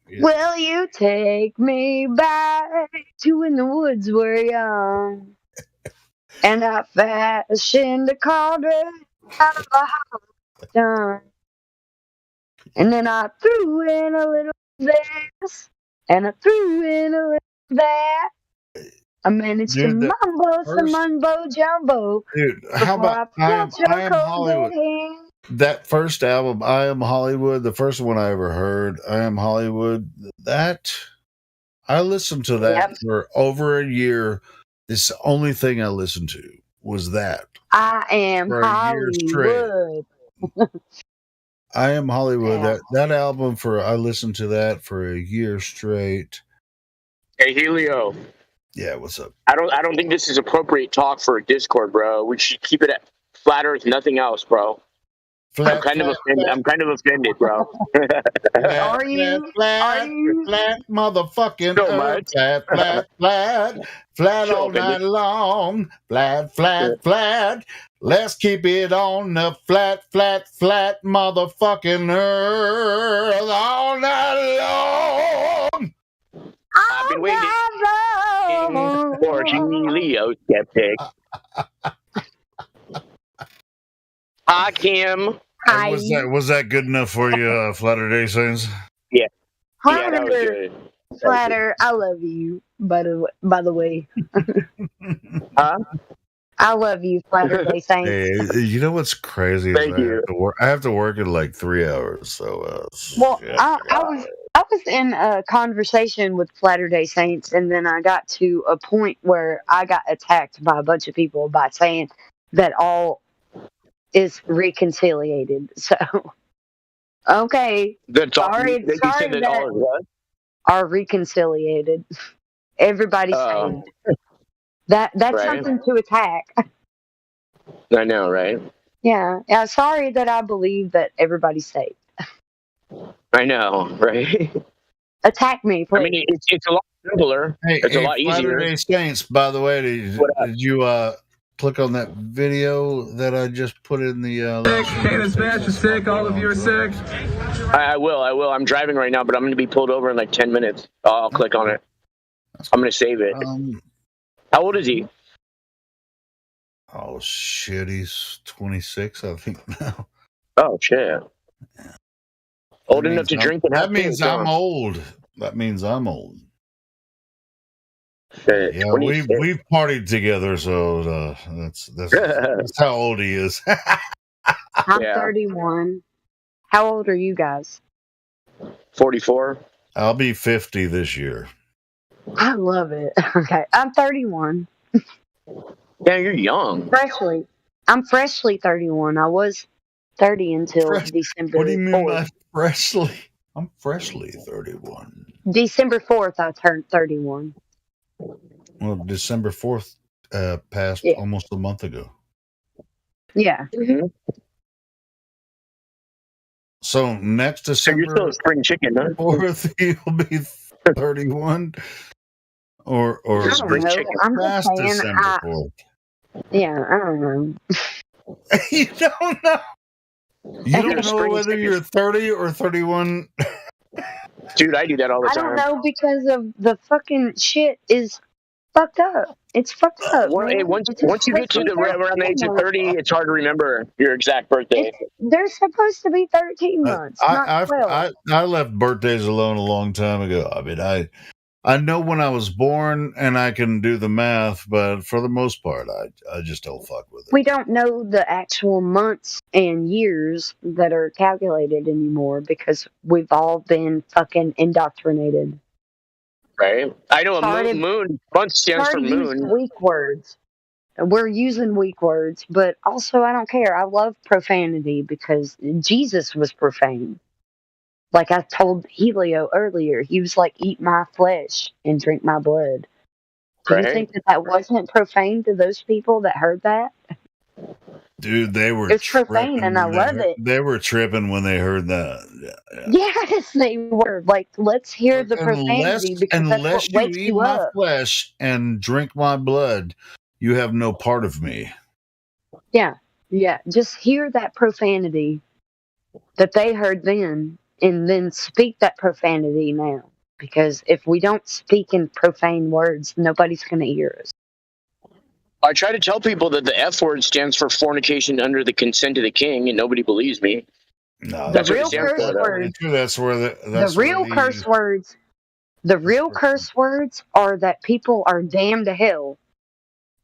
Yeah. Will you take me back to when the woods were young? And I fashioned a cauldron out of a hot stone. And then I threw in a little this, and I threw in a little that. I managed to Dude, that mumbo some first mumbo jumbo dude, how before about I I felt your am cold Hollywood? dead hand. That first album, I Am Hollywood, the first one I ever heard, I Am Hollywood, that I listened to that Yep. for over a year. It's the only thing I listened to was that I am for a year straight. Hollywood. I Am Hollywood. Yeah. That album I listened to that for a year straight. Hey, Helio. Yeah, what's up? I don't think this is appropriate talk for a Discord, bro. We should keep it at flat Earth, nothing else, bro. I'm kind of offended, bro. Are you? Are you? Flat, motherfucking So Earth. much. Flat So all offended. night long. Flat. Let's keep it on the flat, motherfucking Earth all night long. I've been waiting for Helio Skeptic. Hi, Kim. Hi. Was that good enough for you, Latter-day Saints? Yeah. Flatter, that was good. Flatter, I love you. By the way. Huh? I love you, Flatter Day Saints. Hey, you know what's crazy? Thank you. I have to work in like 3 hours. So, Well, yeah. I was in a conversation with Flatter Day Saints, and then I got to a point where I got attacked by a bunch of people by saying that all is reconciliated. So, okay, sorry that are reconciliated. Everybody's saved. That's right. something to attack. I know, right? Yeah. Sorry that I believe that everybody's saved. I know, right? Attack me, please. I mean, it's a lot simpler. It's a lot easier. Latter-day Saints, by the way, did you click on that video that I just put in the Cannon Smash is sick. All of you are sick. I will. I'm driving right now, but I'm going to be pulled over in like 10 minutes. I'll click on it. I'm going to save it. How old is he? Oh, shit. He's 26, I think, now. Oh, shit. Old enough to drink and have That means kids, huh? I'm old. That means I'm old. Shit, yeah, 26. we've partied together, so that's how old he is. I'm 31. How old are you guys? 44. I'll be 50 this year. I love it. Okay, I'm 31. Yeah, you're young. I'm freshly 31. I was 30 until December. What do you mean 4th. by freshly? I'm freshly 31. December 4th, I turned 31. Well, December 4th passed almost a month ago. Yeah. Mm-hmm. So next December, you're still a spring chicken, huh? 4th, you'll be 31, or I'm just saying. December 4th. Yeah, I don't know. You don't know. You don't know whether you're 30 or 31. Dude, I do that all the time. I don't know because of the fucking shit is fucked up. It's fucked up. Well, hey, once you get to around the age of 30, it's hard to remember your exact birthday. They're supposed to be 13 months, not 12. I left birthdays alone a long time ago. I mean, I know when I was born and I can do the math, but for the most part, I just don't fuck with it. We don't know the actual months and years that are calculated anymore because we've all been fucking indoctrinated. Right? I know moon. Month stands for moon. Weak words. We're using weak words, but also I don't care. I love profanity because Jesus was profane. Like I told Helio earlier, he was like, eat my flesh and drink my blood. Do you think that wasn't profane to those people that heard that? Dude, they were it's profane and I love it. They were tripping when they heard that. Yes, they were. Like, let's hear the profanity because that's what wakes you up. Unless you eat my flesh and drink my blood, you have no part of me. Yeah. Just hear that profanity that they heard then and then speak that profanity now. Because if we don't speak in profane words, nobody's going to hear us. I try to tell people that the F word stands for fornication under the consent of the king, and nobody believes me. No, The That's what it real stands curse for, though. words. That's where The real curse words. The real curse words are that people are damned to hell.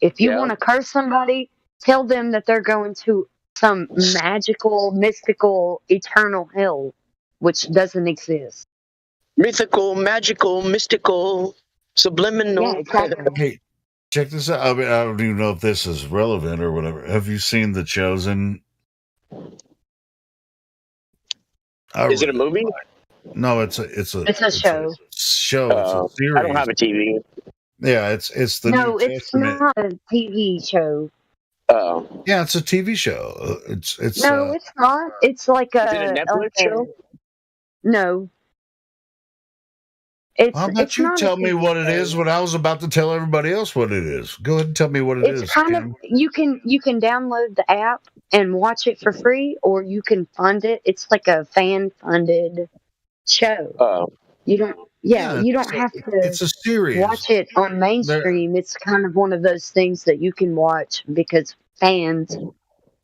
If you want to curse somebody, tell them that they're going to some magical, mystical, eternal hell, which doesn't exist. Mythical, magical, mystical, subliminal. Yeah, exactly. Hey, check this out. I mean, I don't even know if this is relevant or whatever. Have you seen The Chosen? Is it a movie? No, it's a It's a show. It's a series. I don't have a TV. Yeah, it's the No, New it's Testament. not a TV show. Oh. Yeah, it's a TV show. It's No, it's not. It's like a. Is it a Netflix show? No. How about you not tell a me TV what it show. is when I was about to tell everybody else what it is? Go ahead and tell me what it is. It's kind of you can download the app and watch it for free, or you can fund it. It's like a fan funded show. Oh. You don't. Yeah, you don't have to. It's a series. Watch it on mainstream. It's kind of one of those things that you can watch because fans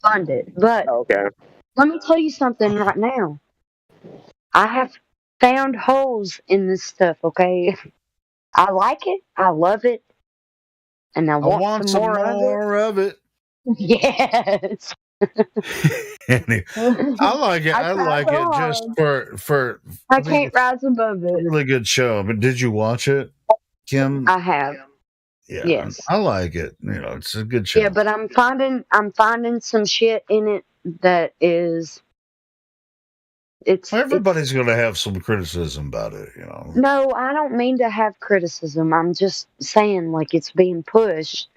fund it. But let me tell you something right now. I have found holes in this stuff. Okay, I like it. I love it. And I want some more of it. Yes. Anyway, I like it. I like it just for. I can't rise above it. Really good show. But did you watch it, Kim? I have. Yeah. Yes. I like it. You know, it's a good show. Yeah, but I'm finding some shit in it that is. Everybody's going to have some criticism about it, you know. No, I don't mean to have criticism. I'm just saying, like, it's being pushed,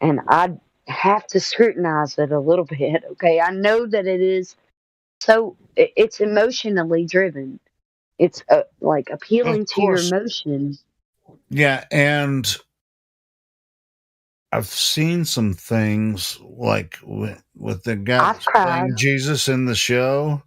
and I have to scrutinize it a little bit. Okay, I know that it is. So it's emotionally driven. It's like appealing to your emotions. Yeah, and I've seen some things like with the guy that's playing Jesus in the show.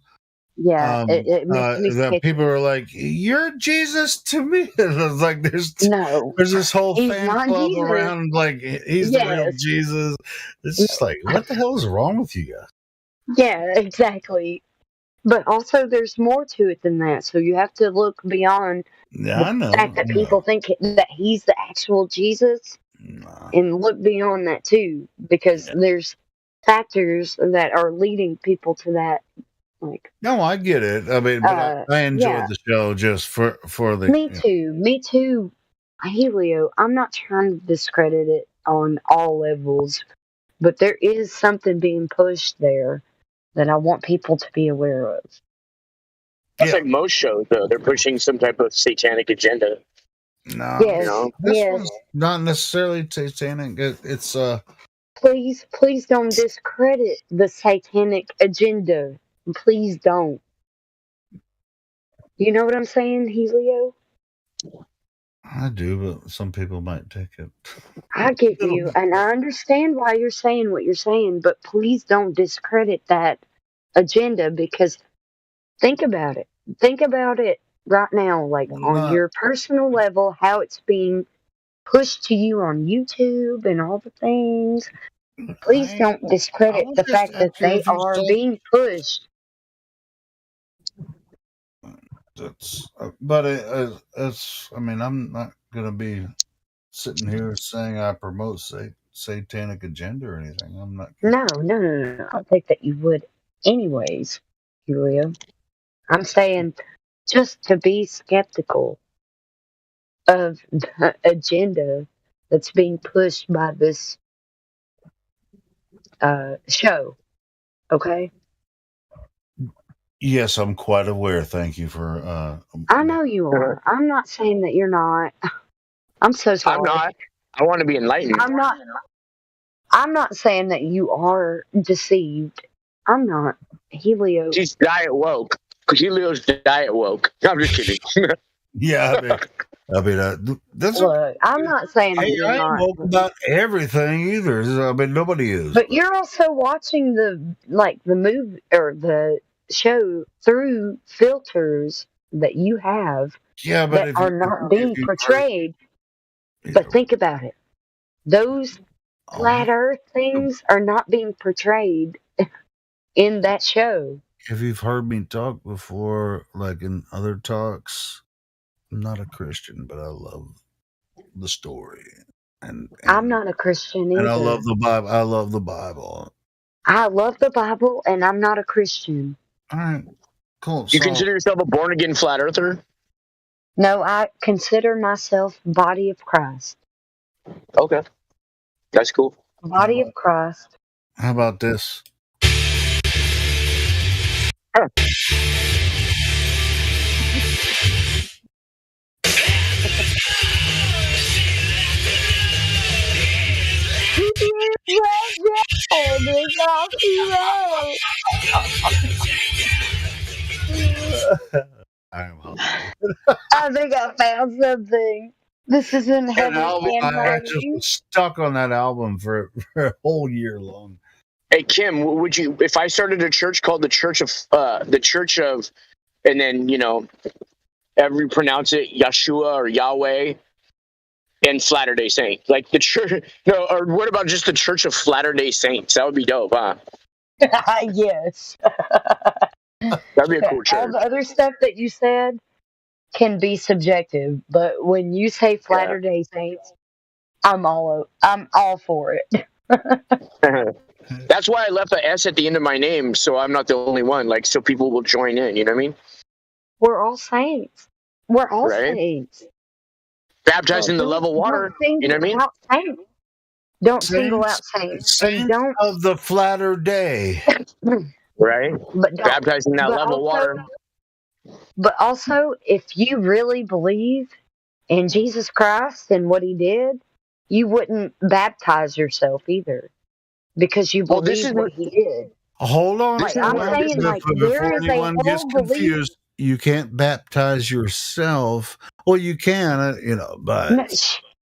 Yeah, it makes me that sketchy. people are like, "You're Jesus to me." It's like there's this whole fan club Jesus. around like he's the real Jesus. It's just like, what the hell is wrong with you guys? Yeah, exactly. But also, there's more to it than that. So you have to look beyond the fact that people think that he's the actual Jesus, and look beyond that too, because there's factors that are leading people to that. Like, no, I get it. I mean, but I enjoyed the show just for the. Me too. Helio, I'm not trying to discredit it on all levels, but there is something being pushed there that I want people to be aware of. That's like most shows, though. They're pushing some type of satanic agenda. No, yes, this one's not necessarily satanic. It's Please don't discredit the satanic agenda. Please don't. You know what I'm saying, Helio? I do, but some people might take it. I get you, and I understand why you're saying what you're saying, but please don't discredit that agenda, because think about it. Think about it right now, like on your personal level, how it's being pushed to you on YouTube and all the things. Please don't discredit the fact that they are being pushed. But it's. I mean, I'm not gonna be sitting here saying I promote satanic agenda or anything. I'm not. No. I think that you would, anyways, Julia. I'm saying just to be skeptical of the agenda that's being pushed by this show. Okay. Yes, I'm quite aware. Thank you for. I know you are. I'm not saying that you're not. I'm so sorry. I'm not. I want to be enlightened. I'm not saying that you are deceived. I'm not. Helio. She's diet woke. Helio's diet woke. I'm just kidding. Yeah, I mean, that's. Look, I'm not saying that you're I not. ain't woke about everything either. I mean, nobody is. But you're also watching the movie or the show through filters that you have but that are not being portrayed. But think about it. Those flat Earth things are not being portrayed in that show. If you've heard me talk before, like in other talks, I'm not a Christian, but I love the story, and I'm not a Christian I love either. the Bible. I love the Bible. I love the Bible, and I'm not a Christian. All right, cool. You consider yourself a born again flat earther? No, I consider myself body of Christ. Okay, that's cool. Body of Christ. How about this? I think I found something. This is in An heaven album, and I just mighty. was stuck on that album for a whole year long. Hey Kim, would you, if I started a church called the Church of, and then every pronounce it Yeshua or Yahweh and Latter Day Saints, like the church? No, or what about just the Church of Latter Day Saints? That would be dope, huh? Yes. That'd be a cool All church. the other stuff that you said can be subjective, but when you say Latter Day Saints, I'm all for it. That's why I left the S at the end of my name, so I'm not the only one. Like, so people will join in. You know what I mean? We're all saints. We're all Right? saints. Baptized in the level water. You know what I mean? Out saints. Don't single out saints, and Saints don't of the Flatter Day. Right? But don't, Baptized in that but level also, water. But also, if you really believe in Jesus Christ and what He did, you wouldn't baptize yourself either, because you believe what He did. Hold on. Like I'm saying, like there is a anyone gets whole belief. confused, you can't baptize yourself. Well, you can, but No,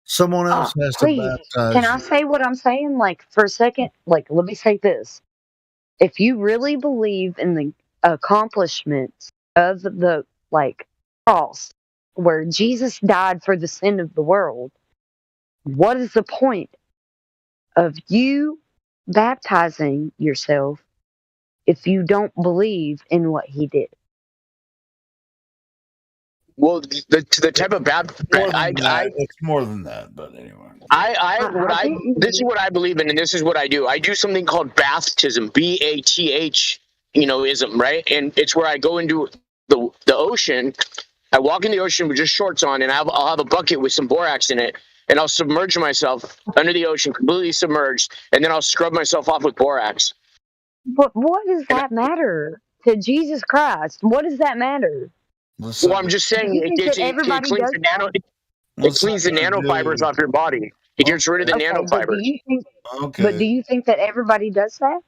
someone else has to please, baptize can I you. say what I'm saying? Like for a second, like let me say this: if you really believe in the accomplishments of the cross, where Jesus died for the sin of the world, what is the point of you baptizing yourself if you don't believe in what He did? Well, the type of It's more than that, but anyway. This is what I believe in, and this is what I do. I do something called baptism, BATH, ism, right? And it's where I go into the ocean. I walk in the ocean with just shorts on, and I'll have a bucket with some borax in it, and I'll submerge myself under the ocean, completely submerged, and then I'll scrub myself off with borax. But what does that matter to Jesus Christ? What does that matter? Well, I'm just saying it cleans the nanofibers off your body. It gets rid of the nanofibers. But do you think that everybody does that?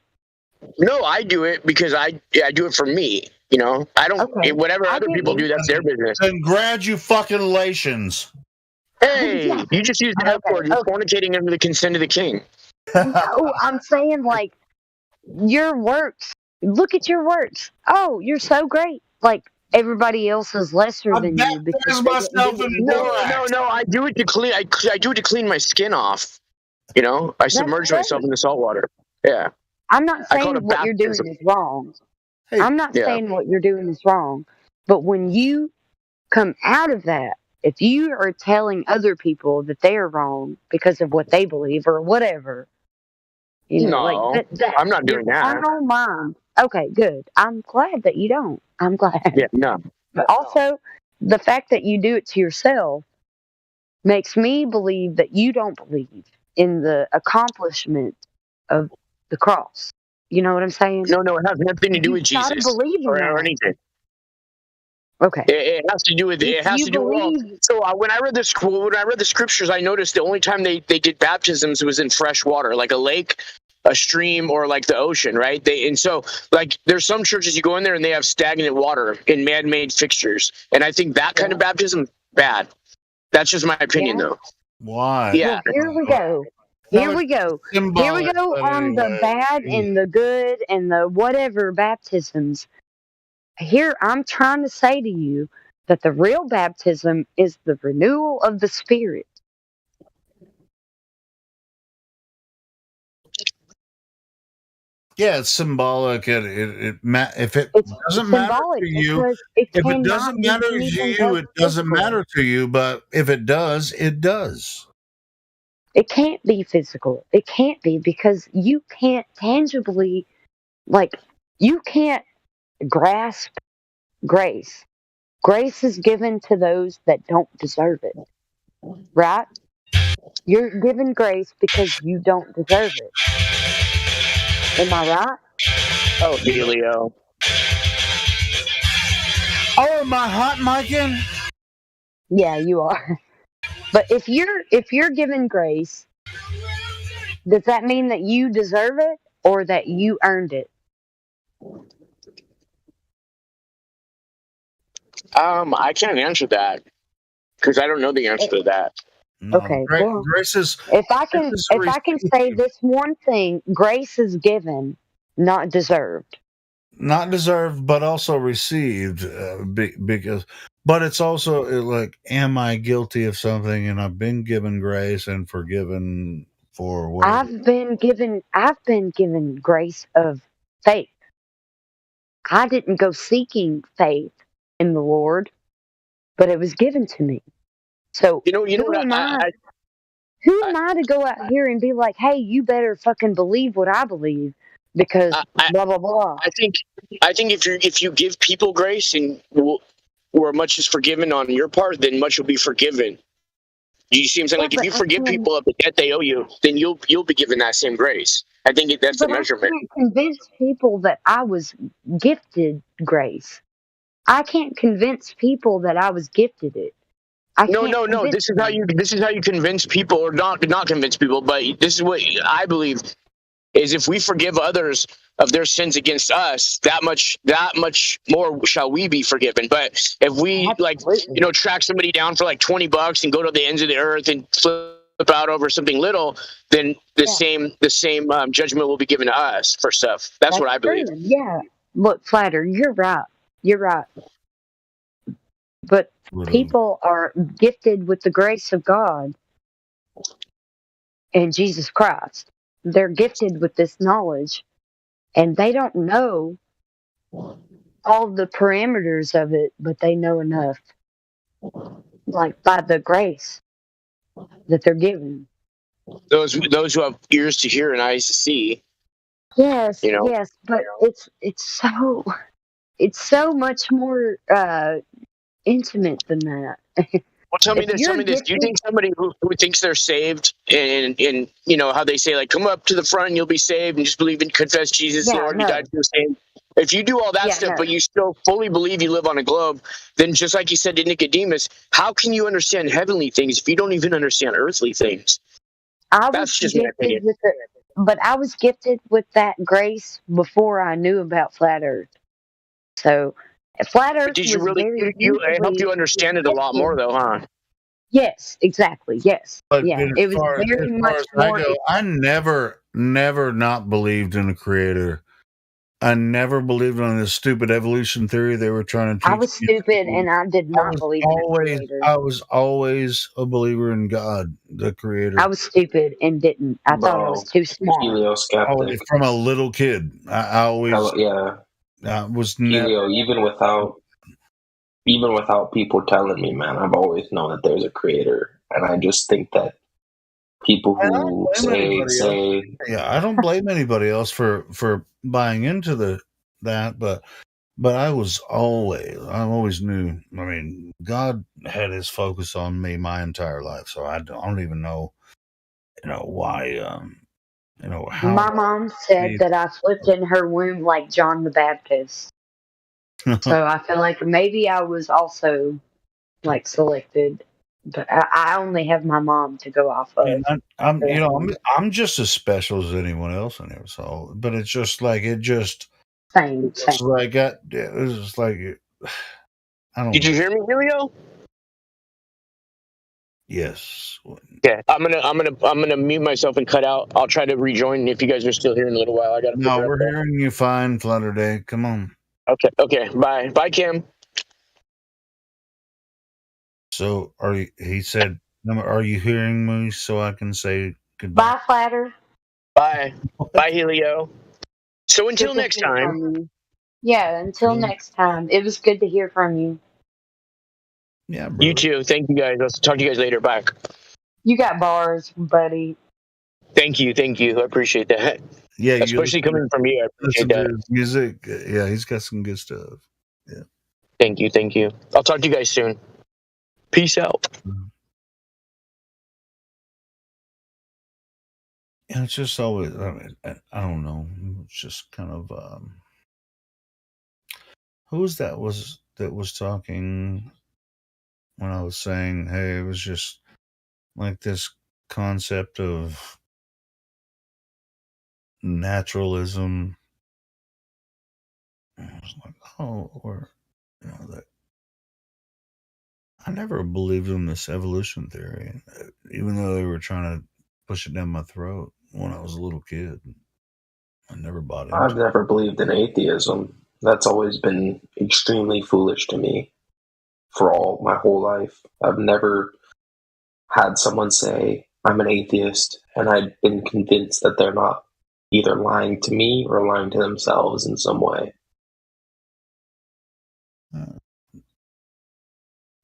No, I do it because I do it for me. I don't. Whatever other people do, that's their business. Congratulations. Hey, you just used the F word. You're fornicating under the consent of the king. No, I'm saying your works. Look at your works. Oh, you're so great. Like everybody else is lesser than you because No. I do it to clean. I do it to clean my skin off. I submerge myself in the salt water. Yeah. I'm not saying what you're doing is wrong. I'm not saying what you're doing is wrong. But when you come out of that, if you are telling other people that they are wrong because of what they believe or whatever, I'm not doing that. Carnal mind. Okay, good. I'm glad that you don't. I'm glad. Yeah, no. But also, the fact that you do it to yourself makes me believe that you don't believe in the accomplishment of the cross. You know what I'm saying? No, it has nothing to do with Jesus or anything. Okay. It has to do with So when I read the scriptures, I noticed the only time they did baptisms was in fresh water, like a lake, a stream, or like the ocean, right? There's some churches you go in there and they have stagnant water in man-made fixtures, and I think that kind of baptism is bad. That's just my opinion, though. Why? Yeah. Well, here we go. Here we go on the bad and the good and the whatever baptisms. Here, I'm trying to say to you that the real baptism is the renewal of the Spirit. Yeah, it's symbolic. If it It's doesn't matter symbolic to you, because it if it cannot doesn't be matter to anything you, else it doesn't physical. matter to you. But if it does, it does. It can't be physical. It can't be because you can't tangibly, like, you can't grasp grace. Grace is given to those that don't deserve it, right? You're given grace because you don't deserve it. Am I right? Oh, Helio. Oh, am I hot micing? Yeah, you are. But if you're given grace, does that mean that you deserve it or that you earned it? I can't answer that because I don't know the answer to that. No, Okay, well, grace is if I can received, say this one thing, grace is given, not deserved. not deserved, but also received. Because, but it's also like, am I guilty of something? And I've been given grace and forgiven for whatever. I've been given grace of faith. I didn't go seeking faith in the Lord, but it was given to me. So You know who what? am I? Who am I to go out here and be like, "Hey, you better fucking believe what I believe," because blah blah blah. I think if you give people grace and where much is forgiven on your part, then much will be forgiven. You see what I'm saying? Like if you forgive people of the debt they owe you, then you'll be given that same grace. I think that's the But I measurement. can't convince people that I was gifted grace. I can't convince people that I was gifted it. No. This is how you convince people, or not convince people, but this is what I believe is: if we forgive others of their sins against us, that much more shall we be forgiven. But if we track somebody down for like $20 and go to the ends of the earth and flip out over something little, then the same judgment will be given to us for stuff. That's what I believe. True. Yeah. Look, Flatter, you're right. You're right. But people are gifted with the grace of God and Jesus Christ. They're gifted with this knowledge, and they don't know all the parameters of it, but they know enough, like by the grace that they're given. Those who have ears to hear and eyes to see. Yes, You know? yes, but it's so much more intimate than that. Well, tell me this. Do you think somebody who thinks they're saved and how they say, like, come up to the front and you'll be saved and just believe and confess Jesus Lord, you died for your sin. If you do all that stuff, but you still fully believe you live on a globe, then just like you said to Nicodemus, how can you understand heavenly things if you don't even understand earthly things? That's just my opinion. But I was gifted with that grace before I knew about flat Earth. So flat Earth did you was really? It helped you understand it a lot more, though, huh? Yes, exactly. Yes. But yeah, it was very much more. I never not believed in a creator. I never believed on this stupid evolution theory they were trying to teach. I was stupid, and I did not believe in a creator. I was always a believer in God, the creator. I was stupid and didn't. I thought I was too smart. Helio skeptic. From a little kid, I always was never. Helio, even without people telling me, man, I've always known that there's a creator, and I just think that people who say I don't blame anybody else for buying into that, but I always knew. I mean, God had His focus on me my entire life, so I don't even know, why, how. My mom said that I flipped in her womb like John the Baptist. So I feel like maybe I was also like selected, but I only have my mom to go off of. I'm just as special as anyone else in here. So, but it's just like same. Like it was just like I don't. Did you hear me, Helio? Yes. Okay, I'm gonna mute myself and cut out. I'll try to rejoin if you guys are still here in a little while. I gotta. No, we're hearing you fine, Flutter Day. Come on. Okay. Bye, Kim. So he said, are you hearing me so I can say goodbye? Bye, Flatter. Bye, Helio. So until Good to next hear time. from you. Yeah, until next time. It was good to hear from you. Yeah, You too. Thank you guys. I'll talk to you guys later. Bye. You got bars, buddy. Thank you. I appreciate that. Yeah, Especially coming from you, I appreciate listen to that. his music. Yeah, he's got some good stuff. Yeah. Thank you. I'll talk to you guys soon. Peace out. And it's just always, I don't know. It's just kind of, who's that was talking when I was saying, hey, it was just like this concept of naturalism. I was like, oh, or, that I never believed in this evolution theory, even though they were trying to push it down my throat when I was a little kid. I never bought into I've never believed in atheism. That's always been extremely foolish to me for all my whole life. I've never had someone say, I'm an atheist, and I've been convinced that they're not either lying to me or lying to themselves in some way.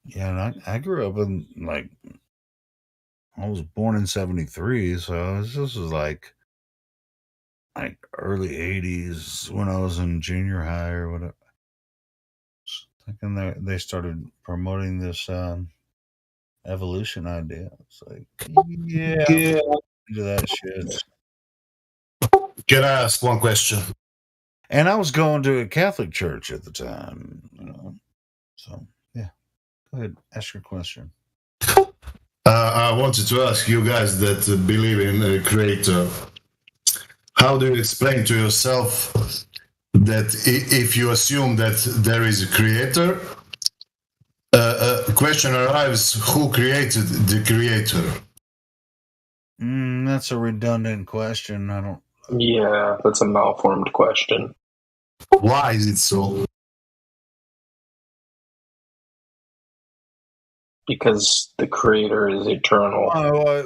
Yeah, and I grew up in, like, I was born in 73, so this was like early 80s when I was in junior high or whatever. Thinking they started promoting this evolution idea. It's like, yeah, into that shit. Can I ask one question? And I was going to a Catholic church at the time, So, yeah. Go ahead, ask your question. I wanted to ask you guys that believe in a creator. How do you explain to yourself that if you assume that there is a creator, a question arrives: who created the creator? That's a redundant question. I don't. Yeah, that's a malformed question. Why is it so? Because the creator is eternal,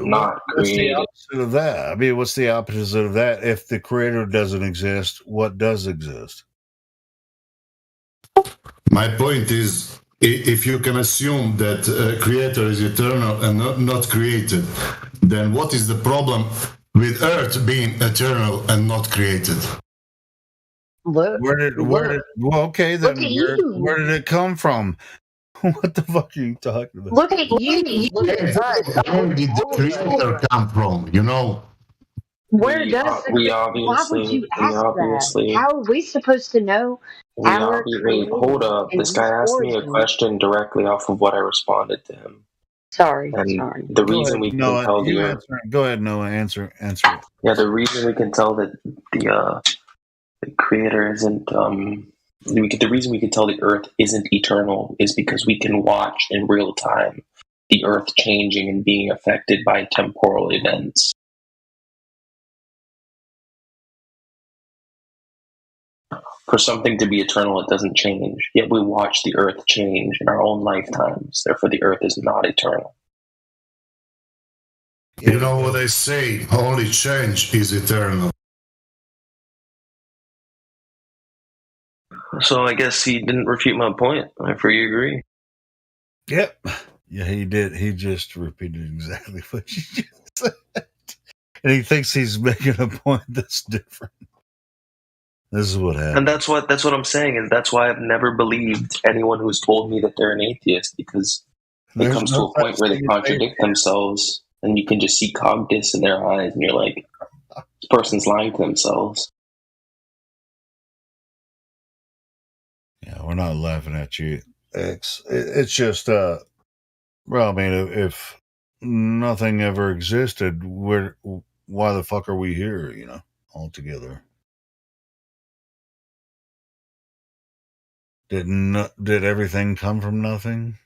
not what's the created. opposite of that? I mean, what's the opposite of that? If the creator doesn't exist, what does exist? My point is, if you can assume that a creator is eternal and not created, then what is the problem with Earth being eternal and not created? Look, Where did okay, then where did it come from? What the fuck are you talking about? Look at you. Look at us. Where did the creator come from? Where does we why would you ask obviously, that? How are we supposed to know our creator hold up. and This guy his asked me a origin? question directly off of what I responded to him. Sorry. The reason we can tell the Earth. Go ahead, Noah. Answer it. Yeah, the reason we can tell that the creator isn't the reason we can tell the Earth isn't eternal is because we can watch in real time the Earth changing and being affected by temporal events. For something to be eternal, it doesn't change. Yet we watch the Earth change in our own lifetimes. Therefore, the Earth is not eternal. You know what they say, only change is eternal. So I guess he didn't refute my point. I fully agree. Yep. Yeah, he did. He just repeated exactly what you just said. And he thinks he's making a point that's different. This is what happened. And that's what I'm saying, is that's why I've never believed anyone who's told me that they're an atheist, because it comes to a point where they contradict themselves and you can just see cognitus in their eyes and you're like, this person's lying to themselves. Yeah, we're not laughing at you, X. It's just, well, I mean, if nothing ever existed, why the fuck are we here, all together? Did everything come from nothing?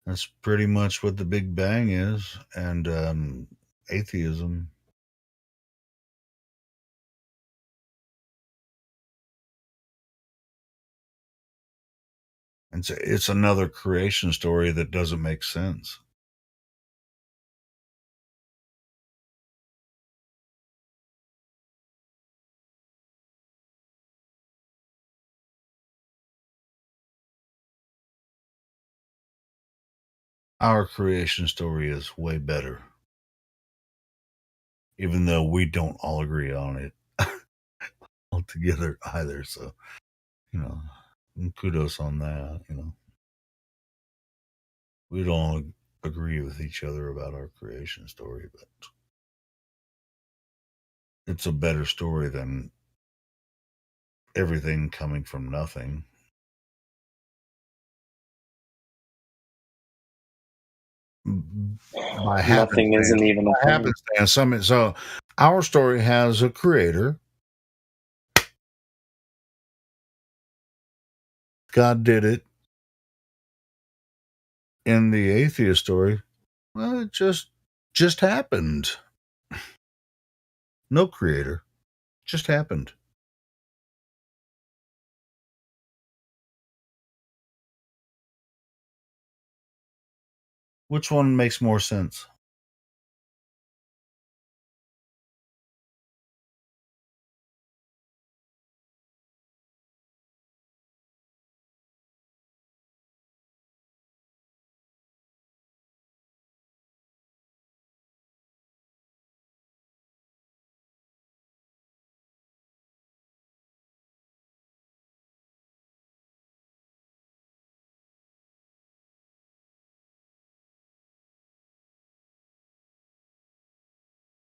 That's pretty much what the Big Bang is, and atheism. It's another creation story that doesn't make sense. our creation story is way better, even though we don't all agree on it altogether either. So, kudos on that. We don't agree with each other about our creation story, but it's a better story than everything coming from nothing. By Nothing isn't even a thing. So our story has a creator. God did it. In the atheist story, well, it just happened. No creator. Just happened. Which one makes more sense?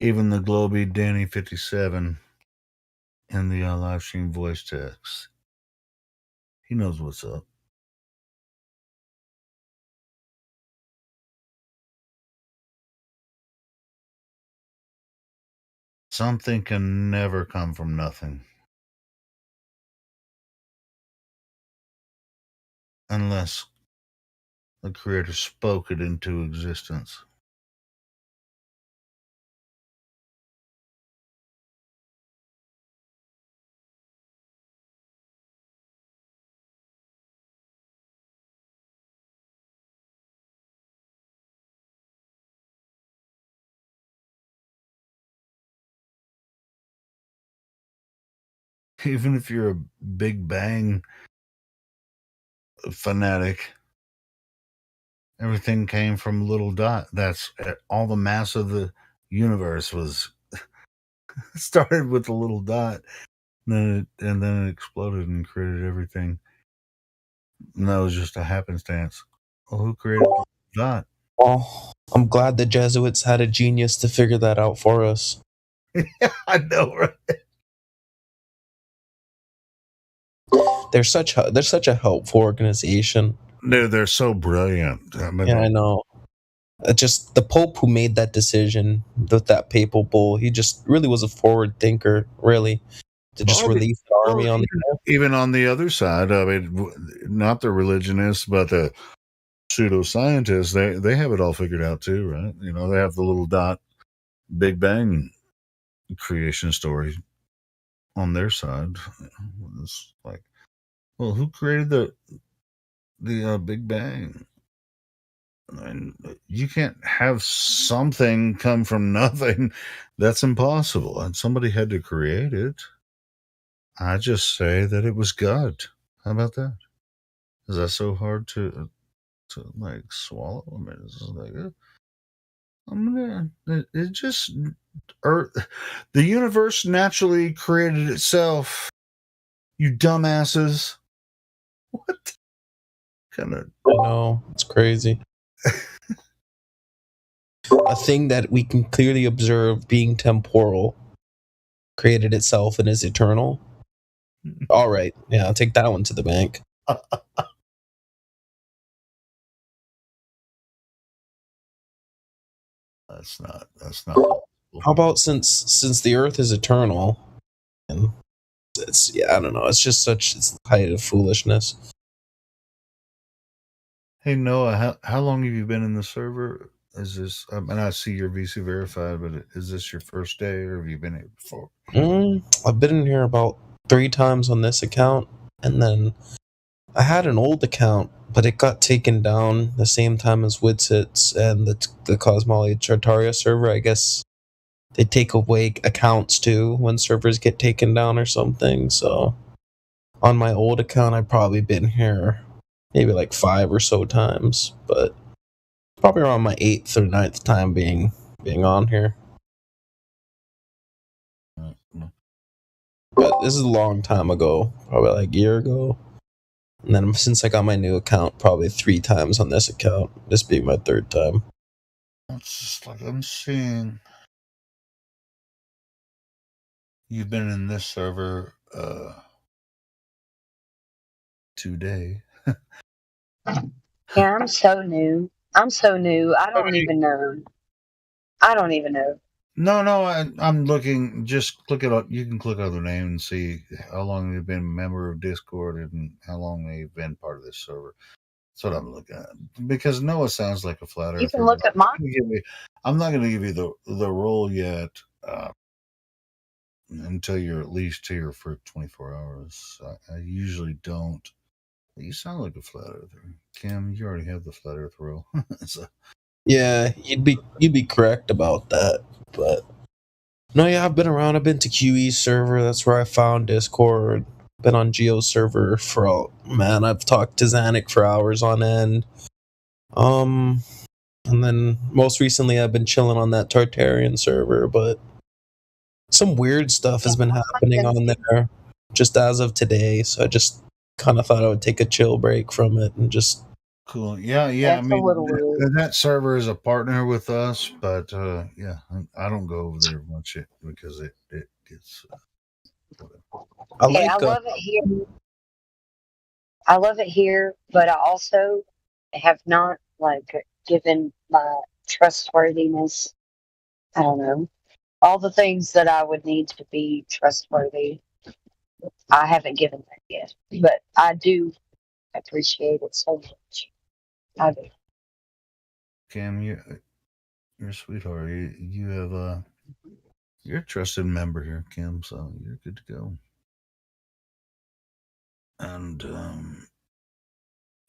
Even the Globy Danny 57 in the live stream voice text, he knows what's up. Something can never come from nothing. Unless the creator spoke it into existence. Even if you're a Big Bang fanatic, everything came from a little dot. That's all the mass of the universe was started with a little dot, and then it exploded and created everything. And that was just a happenstance. Well, who created the dot? Well, I'm glad the Jesuits had a genius to figure that out for us. Yeah, I know, right? They're such a helpful organization. They're so brilliant. Yeah, I know. Just the Pope who made that decision with that papal bull, he just really was a forward thinker, really, to just release the army on even on the other side. I mean, not the religionists, but the pseudoscientists. They have it all figured out too, right? They have the little dot Big Bang creation story on their side. It's like, well, who created the Big Bang? I mean, you can't have something come from nothing. That's impossible. And somebody had to create it. I just say that it was God. How about that? Is that so hard to like swallow? I mean, it's just like it just the universe naturally created itself. You dumbasses. What kind of? I know, it's crazy. A thing that we can clearly observe being temporal created itself and is eternal. All right, yeah, I'll take that one to the bank. That's not. How about since the Earth is eternal, and I don't know. It's just it's the height of foolishness. Hey Noah, how long have you been in the server? Is this? And I see your VC verified, but is this your first day, or have you been here before? I've been in here about 3 times on this account, and then I had an old account, but it got taken down the same time as Widsits and the Cosmology Chartaria server. I guess they take away accounts too when servers get taken down or something. So on my old account, I've probably been here maybe like 5 or so times, but Probably around my 8th or 9th time being on here. But this is a long time ago, probably like a year ago. And then since I got my new account, probably 3 times on this account. This being my 3rd time. It's just like I'm seeing. You've been in this server today. Yeah, I'm so new. I don't even know. No, I'm looking. Just click it up. You can click on their name and see how long they've been a member of Discord and how long they've been part of this server. That's what I'm looking at. Because Noah sounds like a flat You earther. can look at mine. I'm not going to give you the role yet until you're at least here for 24 hours. I usually don't. You sound like a flat earther, Kim. You already have the flat earth role. So. Yeah, you'd be correct about that, but no, yeah, I've been around. I've been to QE server. That's where I found Discord. Been on Geo server for man. I've talked to Zanuck for hours on end. And then most recently I've been chilling on that Tartarian server, but some weird stuff has been happening on there just as of today. So I just kind of thought I would take a chill break from it and just. Cool. Yeah. I mean, that server is a partner with us, but yeah, I don't go over there much because it gets. I love it here. I love it here, but I also have not given my trustworthiness. I don't know, all the things that I would need to be trustworthy. I haven't given that yet, but I do appreciate it so much. I do. Cam, you're a sweetheart. You have you're a trusted member here, Kim. So you're good to go. And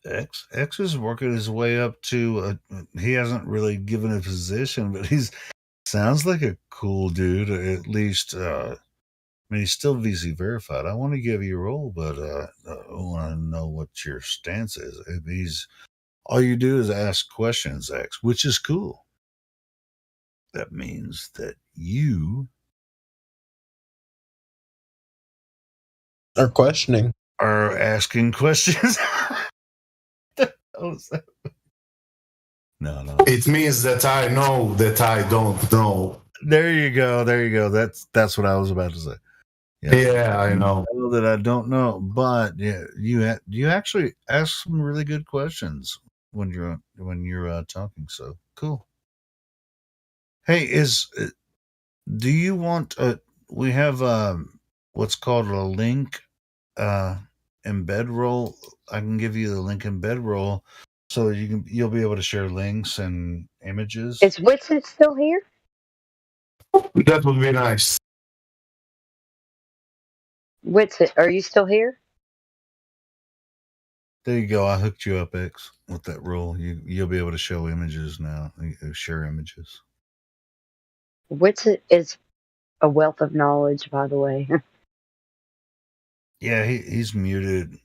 X is working his way up to. He hasn't really given a position, but sounds like a cool dude. At least, I mean, he's still VC verified. I want to give you a role, but I want to know what your stance is. If all you do is ask questions, X, which is cool. That means that you are questioning, are asking questions. No. It means that I know that I don't know. There you go. That's what I was about to say. Yeah, I know. I know that I don't know, but yeah, you actually ask some really good questions when you're talking. So cool. Hey, do you want we have what's called a link embed role. I can give you the link embed role so you'll be able to share links and images. Is Whitson still here? That would be nice. Whitson, are you still here? There you go. I hooked you up, X, with that role. You'll be able to show images now. Share images. Whitson is a wealth of knowledge, by the way. Yeah, he's muted,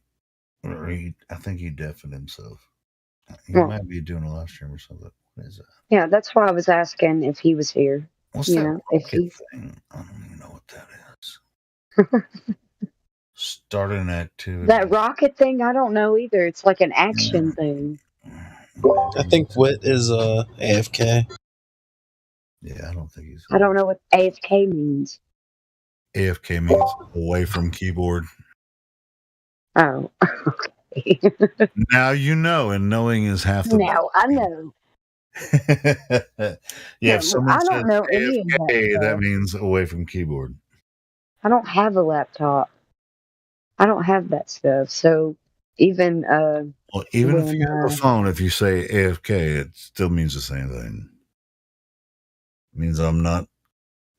or I think he deafened himself. He might be doing a live stream or something. What is that? Yeah, that's why I was asking if he was here. What's you that know, if rocket he... thing? I don't even know what that is. Start an activity. That rocket thing, I don't know either. It's like an action thing. I think Wit is AFK. Yeah, I don't think he's. I don't know what AFK means. AFK means away from keyboard. Oh, okay. Now you know, and knowing is half the Now I know. Yeah, if someone I don't says know any of AFK, that. that means away from keyboard. I don't have a laptop. I don't have that stuff. So even well, even if you have a phone, if you say AFK, it still means the same thing. It means I'm not,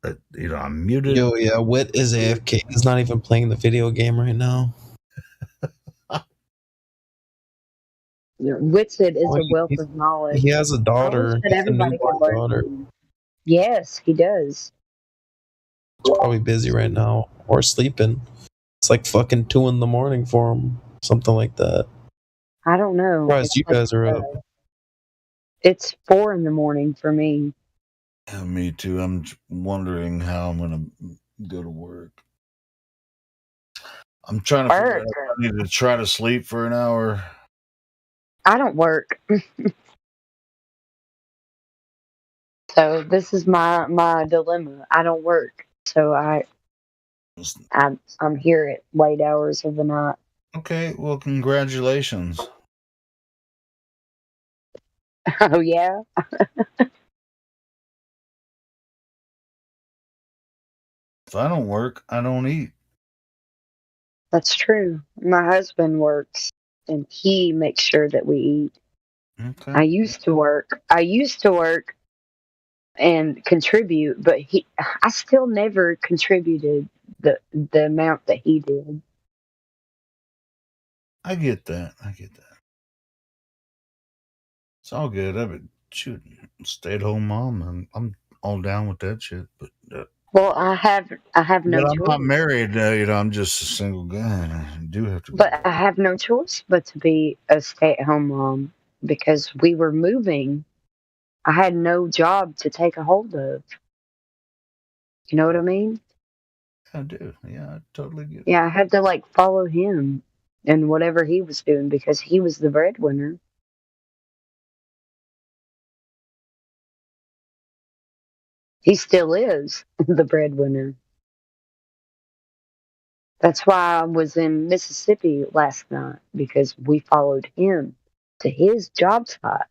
I'm muted. Yo, yeah, Wit is AFK. He's not even playing the video game right now. Witsit is a wealth of knowledge. He has a daughter. That everybody can learn. Daughter. Yes, he does. He's probably busy right now or sleeping. It's like fucking 2 a.m. for him, something like that. I don't know. Surprised you guys are up. It's 4 in the morning for me. Yeah, me too. I'm wondering how I'm gonna go to work. I'm trying to figure out if I need to try to sleep for an hour. I don't work. So this is my dilemma. I don't work. So I'm here at late hours of the night. Okay, well, congratulations. Oh yeah. If I don't work, I don't eat. That's true. My husband works and he makes sure that we eat. Okay. I used to work and contribute, but I still never contributed the amount that he did. I get that. It's all good. I've been shooting stay-at-home mom, and I'm all down with that shit. But Well, I have no I'm not choice. married. I'm just a single guy, and I do have to go. But I have no choice but to be a stay-at-home mom because we were moving. I had no job to take a hold of. You know what I mean? I do. Yeah, I totally get it. Yeah, I had to follow him and whatever he was doing because he was the breadwinner. He still is the breadwinner. That's why I was in Mississippi last night because we followed him to his job site.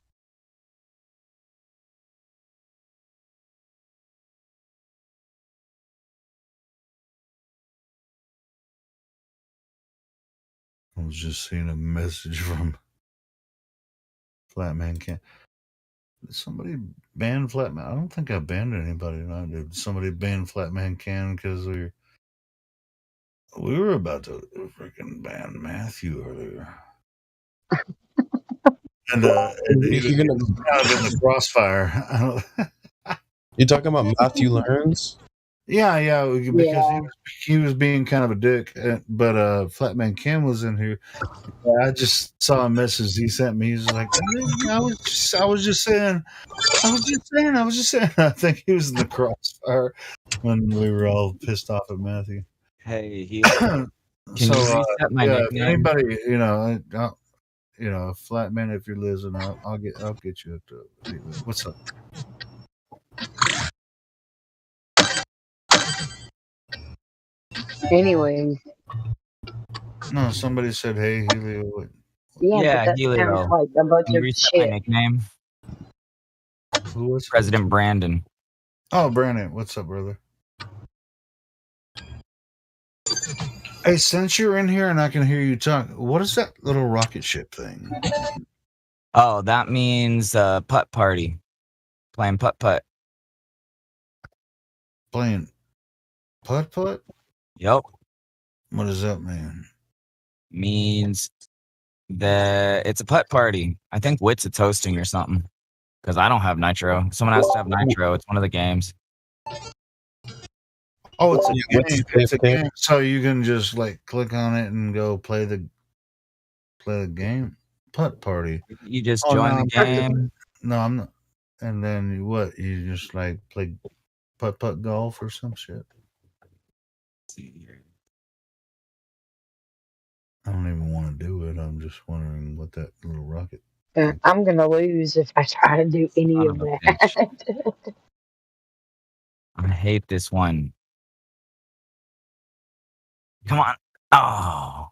I was just seeing a message from Flatman Can. Did somebody ban Flatman? I don't think I banned anybody. No, did somebody ban Flatman Can because we were about to freaking ban Matthew earlier. And he was kind of in the crossfire. You talking about Matthew Learns? Yeah, because he was being kind of a dick. But Flatman Kim was in here. I just saw a message he sent me. He's like, I was just saying. I think he was in the crossfire when we were all pissed off at Matthew. Hey, Helio. Can you reset my If nickname? anybody, Flatman, if you're listening, I'll get you up to. What's up? Anyways. No, somebody said, "Hey, Helio." Yeah, but that Helio. sounds like a bunch Can you of reset my shit. nickname? Who was President Brandon? Oh, Brandon, what's up, brother? Hey, since you're in here and I can hear you talk, what is that little rocket ship thing? Oh, that means putt party. Playing putt. Playing putt? Yep. What does that mean? Means that it's a putt party. I think Wit's it's hosting or something. Because I don't have Nitro. Someone has to have Nitro. It's one of the games. Oh, it's a game. It's a game. So you can just click on it and go play the game. Putt party. You just join the game. No, I'm not. And then what? You just play putt golf or some shit. I don't even want to do it. I'm just wondering what that little rocket. I'm gonna lose if I try to do any of that. I hate this one. Come on. Oh.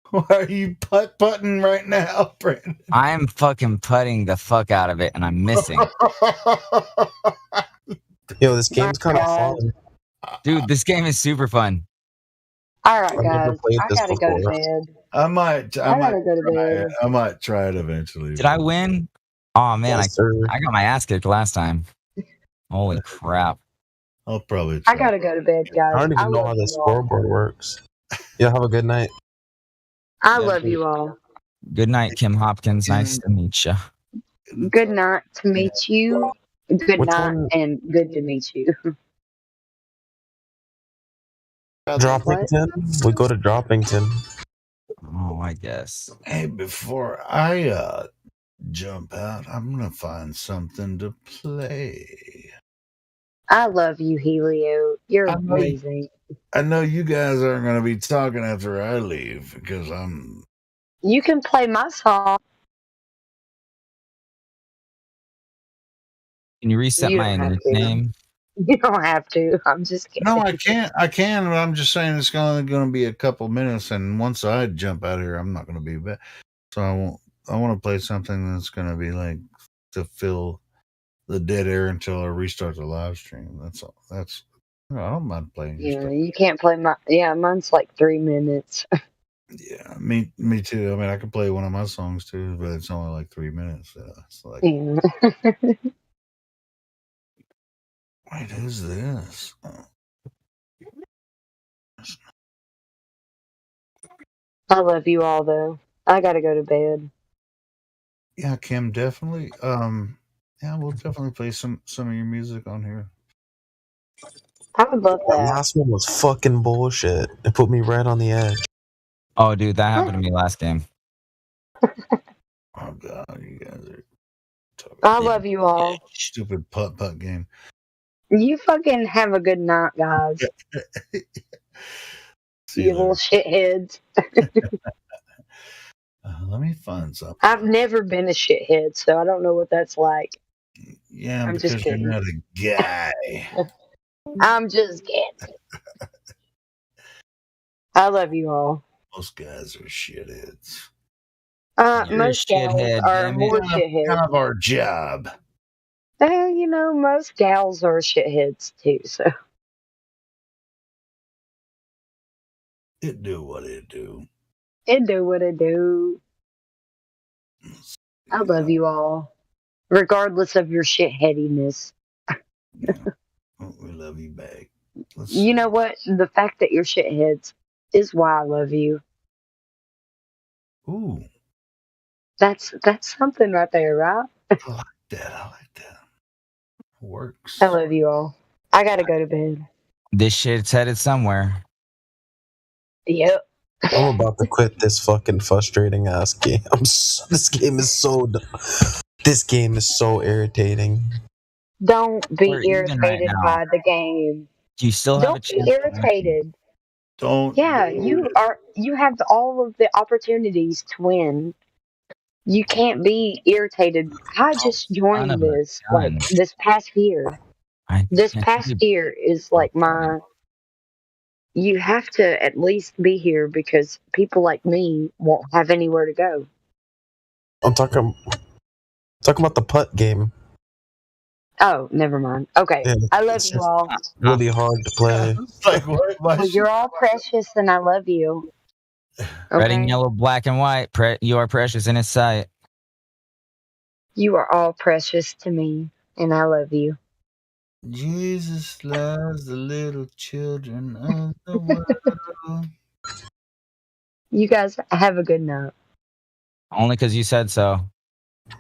Why are you putting right now, Brandon? I'm fucking putting the fuck out of it and I'm missing. Yo, this game's kind of fun. Dude, this game is super fun. All right, guys. I gotta go to bed. I might gotta go to bed. I might try it eventually. Did I win? Oh man, Yes, I got my ass kicked last time. Holy crap. I'll probably I gotta go to bed, guys. I don't even know how love this you all. scoreboard works. Yeah, have a good night. I love you all. Good night, Kim Hopkins. Nice to meet you. Good night to meet you. Good Which night one? and good to meet you. Droppington? We go to Droppington. Oh, I guess. Hey, before I jump out. I'm gonna find something to play. I love you, Helio. You're I know, amazing. I know you guys aren't gonna be talking after I leave because I'm. You can play my song. Can you reset You don't my have to. nickname? You don't have to. I'm just No, kidding. I can't. I can, but I'm just saying it's only going to be a couple minutes, and once I jump out of here, I'm not going to be back. So I won't. I want to play something that's going to be like to fill the dead air until I restart the live stream. That's all. That's. I don't mind playing your Yeah, stuff. you can't play my. Yeah, mine's like 3 minutes. Yeah, me too. I mean, I could play one of my songs too, but it's only like 3 minutes. It's like, Yeah. what is this? Oh, I love you all though. I gotta go to bed. yeah, Kim, definitely. Yeah, we'll definitely play some of your music on here. I would love That that. last one was fucking bullshit. It put me right on the edge. Oh, dude, that happened to me last game. Oh god, you guys are I love you all. stupid putt game. You fucking have a good night, guys. See You you little later. shitheads. Let me find something. I've never been a shithead, so I don't know what that's like. Yeah, I'm just because you're kidding. not a guy. I'm just kidding. I love you all. Most guys are shitheads. You're a Most gals shithead, are damn it. more Kind shitheads. of our job. Well, you know, most gals are shitheads too, so It do what it do. it do what it do. I love you all, regardless of your shitheadiness. Yeah. Oh, we love you back. You know what? The fact that you're shitheads is why I love you. Ooh, That's something right there, right? I like that. I like that. Works. I love you all. I gotta go to bed. This shit's headed somewhere. Yep. I'm about to quit this fucking frustrating ass game. This game is so. This game is so irritating. Don't be We're even right irritated now. by the game. Do you still have a Don't be chance to win? irritated. Don't. Yeah, you have all of the opportunities to win. You can't be irritated. I just Son joined of a this gun. this past year. I This can't past year is like my. You have to at least be here because people like me won't have anywhere to go. I'm talking about the putt game. Oh, never mind. Okay, Yeah, I love it's you just all. really hard to play. It's like what? Well, you're all precious, and I love you. Red and Okay, yellow, black and white. You are precious in His sight. you are all precious to me, and I love you. Jesus loves the little children of the world. You guys have a good night. Only because you said so.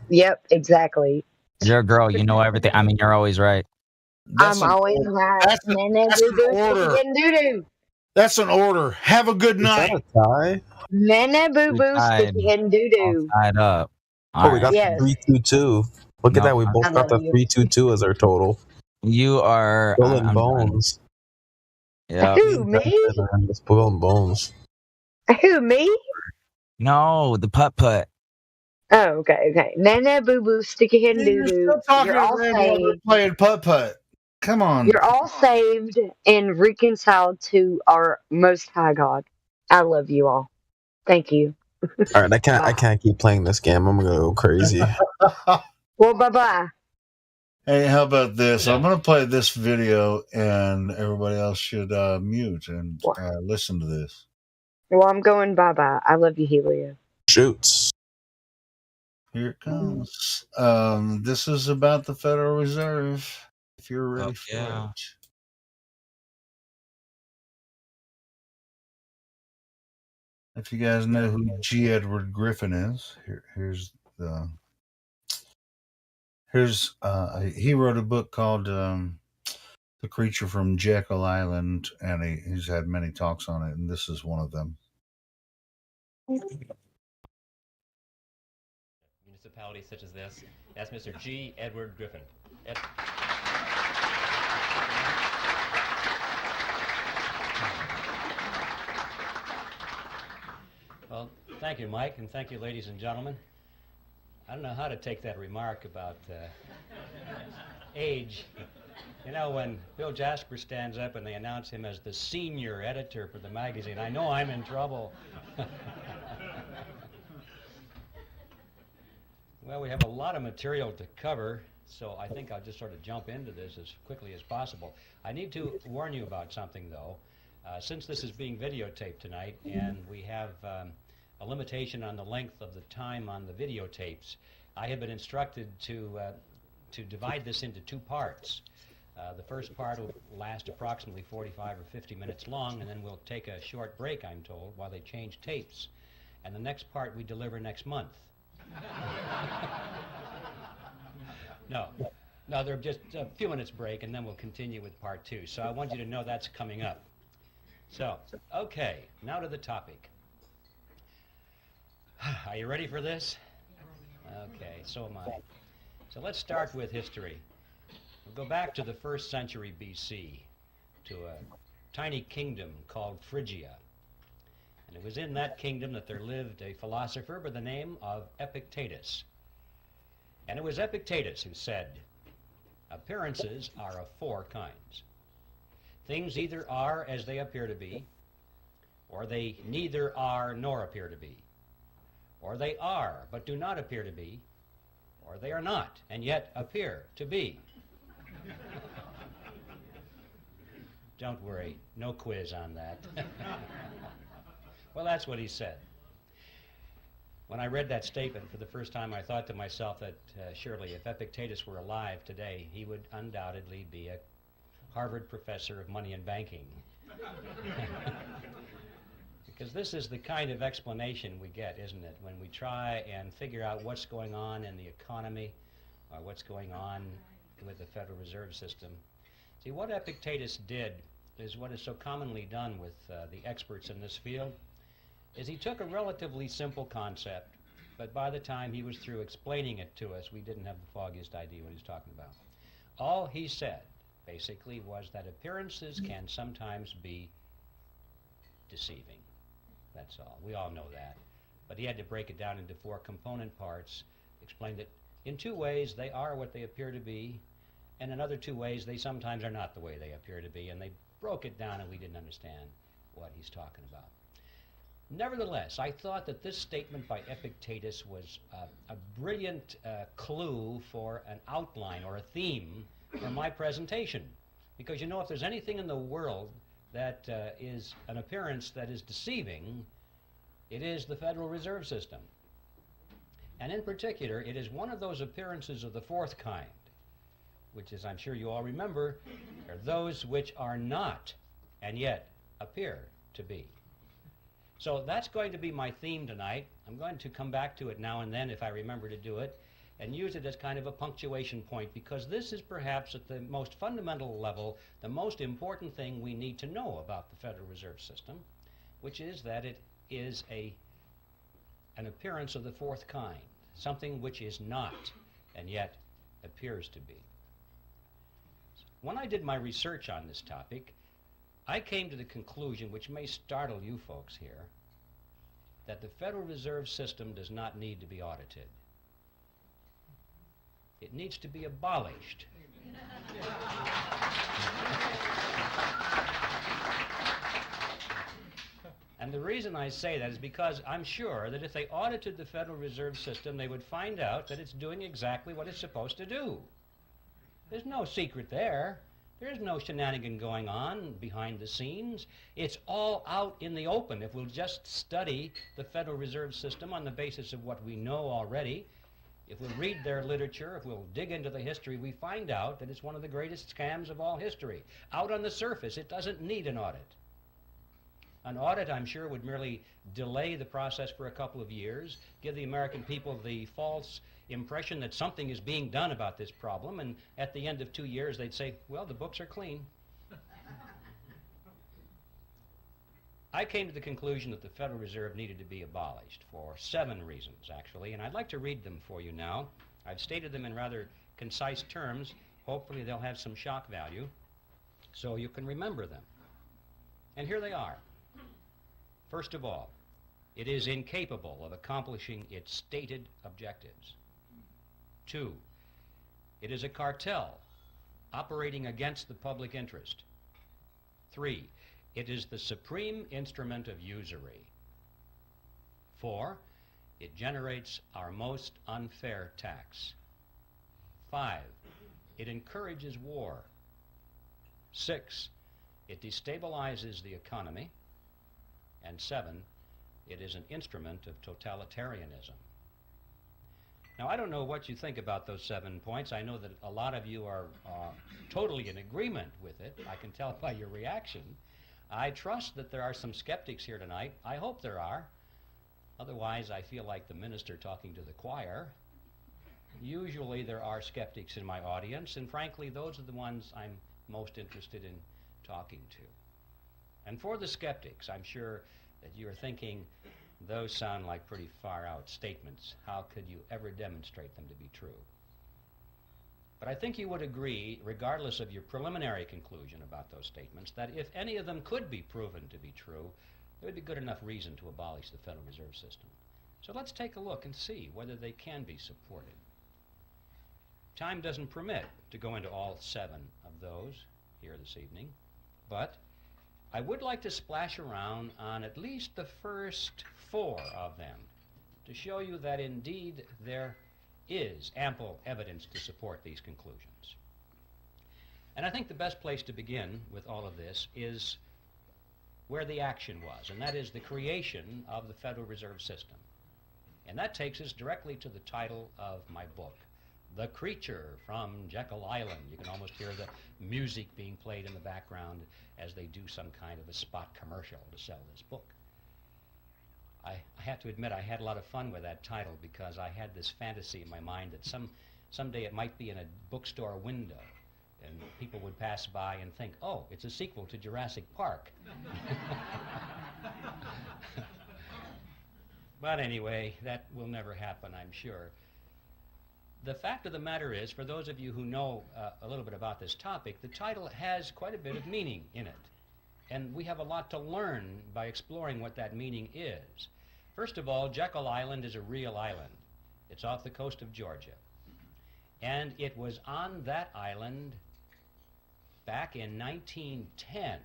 Yep, exactly. You're a girl. You know everything. I mean, you're always right. I'm always right. That's an order. Doo-doo. That's an order. Have a good Is night. that a tie? Nana boo boo Tied. sticky and doo doo. Tied up. Oh, we got Yes. the 3-2-2. Look at No, that. We I both got the love you. 3-2-2 as our total. You are. Skull and I'm done. bones. Yeah. Who, me? Skull and bones. Who, me? No, the putt. Oh, okay. Nana boo boo sticky and doo You're doo. still talking You're all to Red while we're saved. playing putt. Come on. You're all saved and reconciled to our Most High God. I love you all. Thank you. All right, I can't keep playing this game. I'm gonna go crazy. Well, bye. Hey, how about this? I'm going to play this video, and everybody else should mute and listen to this. Well, I'm going bye. I love you, Helio. Shoots. Here it comes. This is about the Federal Reserve. If you're ready for it. If you guys know who G. Edward Griffin is, he wrote a book called The Creature from Jekyll Island, and he's had many talks on it, and this is one of them. municipality such as this. That's Mr. G. Edward Griffin. Well, thank you, Mike, and thank you, ladies and gentlemen. I don't know how to take that remark about age. You know, when Bill Jasper stands up and they announce him as the senior editor for the magazine, I know I'm in trouble. Well, we have a lot of material to cover, so I think I'll just sort of jump into this as quickly as possible. I need to warn you about something, though. Since this is being videotaped tonight, and we have a limitation on the length of the time on the videotapes, I have been instructed to divide this into two parts. The first part will last approximately 45 or 50 minutes long, and then we'll take a short break, I'm told, while they change tapes. And the next part we deliver next month. No, they're just a few minutes break, and then we'll continue with part two. So I want you to know that's coming up. So, okay, now to the topic. Are you ready for this? Okay, so am I. So let's start with history. We'll go back to the 1st century BC, to a tiny kingdom called Phrygia. And it was in that kingdom that there lived a philosopher by the name of Epictetus. And it was Epictetus who said, appearances are of four kinds. Things either are as they appear to be, or they neither are nor appear to be, or they are but do not appear to be, or they are not and yet appear to be. Don't worry, no quiz on that. Well, that's what he said. When I read that statement for the first time, I thought to myself that surely if Epictetus were alive today, he would undoubtedly be a Harvard professor of money and banking. Because this is the kind of explanation we get, isn't it, when we try and figure out what's going on in the economy or what's going on with the Federal Reserve System. See, what Epictetus did is what is so commonly done with the experts in this field, is he took a relatively simple concept, but by the time he was through explaining it to us, we didn't have the foggiest idea what he was talking about. All he said, basically, was that appearances can sometimes be deceiving. That's all. We all know that. But he had to break it down into four component parts, explain that in two ways they are what they appear to be, and in other two ways they sometimes are not the way they appear to be, and they broke it down and we didn't understand what he's talking about. Nevertheless, I thought that this statement by Epictetus was a brilliant clue for an outline or a theme for my presentation. Because, you know, if there's anything in the world that is an appearance that is deceiving, it is the Federal Reserve System. And in particular, it is one of those appearances of the fourth kind, which is, I'm sure you all remember, are those which are not and yet appear to be. So that's going to be my theme tonight. I'm going to come back to it now and then if I remember to do it, and use it as kind of a punctuation point, because this is perhaps at the most fundamental level the most important thing we need to know about the Federal Reserve System, which is that it is an appearance of the fourth kind, something which is not and yet appears to be. When I did my research on this topic, I came to the conclusion, which may startle you folks here, that the Federal Reserve System does not need to be audited. It needs to be abolished. And the reason I say that is because I'm sure that if they audited the Federal Reserve System, they would find out that it's doing exactly what it's supposed to do. There's no secret there. There's no shenanigan going on behind the scenes. It's all out in the open. If we'll just study the Federal Reserve System on the basis of what we know already, if we'll read their literature, if we'll dig into the history, we find out that it's one of the greatest scams of all history. Out on the surface, it doesn't need an audit. An audit, I'm sure, would merely delay the process for a couple of years, give the American people the false impression that something is being done about this problem, and at the end of 2 years they'd say, well, the books are clean. I came to the conclusion that the Federal Reserve needed to be abolished for 7 reasons, actually, and I'd like to read them for you now. I've stated them in rather concise terms. Hopefully they'll have some shock value so you can remember them. And here they are. First of all, it is incapable of accomplishing its stated objectives. 2, it is a cartel operating against the public interest. 3, it is the supreme instrument of usury. 4, it generates our most unfair tax. 5, it encourages war. 6, it destabilizes the economy. And 7, it is an instrument of totalitarianism. Now, I don't know what you think about those 7 points. I know that a lot of you are totally in agreement with it. I can tell by your reaction. I trust that there are some skeptics here tonight. I hope there are. Otherwise, I feel like the minister talking to the choir. Usually there are skeptics in my audience, and frankly, those are the ones I'm most interested in talking to. And for the skeptics, I'm sure that you're thinking, those sound like pretty far out statements. How could you ever demonstrate them to be true? But I think you would agree, regardless of your preliminary conclusion about those statements, that if any of them could be proven to be true, there would be good enough reason to abolish the Federal Reserve System. So let's take a look and see whether they can be supported. Time doesn't permit to go into all 7 of those here this evening, but I would like to splash around on at least the first 4 of them to show you that indeed there is ample evidence to support these conclusions. And I think the best place to begin with all of this is where the action was, and that is the creation of the Federal Reserve System. And that takes us directly to the title of my book, The Creature from Jekyll Island. You can almost hear the music being played in the background as they do some kind of a spot commercial to sell this book. I have to admit, I had a lot of fun with that title because I had this fantasy in my mind that someday it might be in a bookstore window and people would pass by and think, oh, it's a sequel to Jurassic Park. But anyway, that will never happen, I'm sure. The fact of the matter is, for those of you who know a little bit about this topic, the title has quite a bit of meaning in it. And we have a lot to learn by exploring what that meaning is. First of all, Jekyll Island is a real island. It's off the coast of Georgia. And it was on that island back in 1910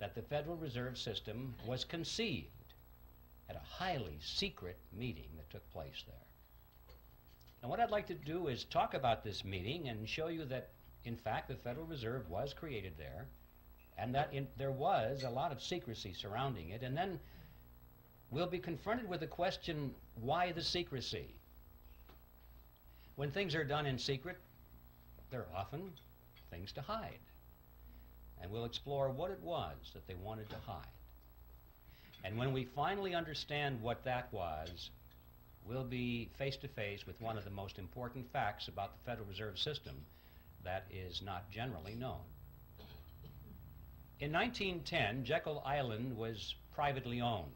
that the Federal Reserve System was conceived at a highly secret meeting that took place there. And what I'd like to do is talk about this meeting and show you that, in fact, the Federal Reserve was created there, and that there was a lot of secrecy surrounding it. And then we'll be confronted with the question, why the secrecy? When things are done in secret, there are often things to hide. And we'll explore what it was that they wanted to hide. And when we finally understand what that was, we'll be face to face with one of the most important facts about the Federal Reserve System that is not generally known. In 1910, Jekyll Island was privately owned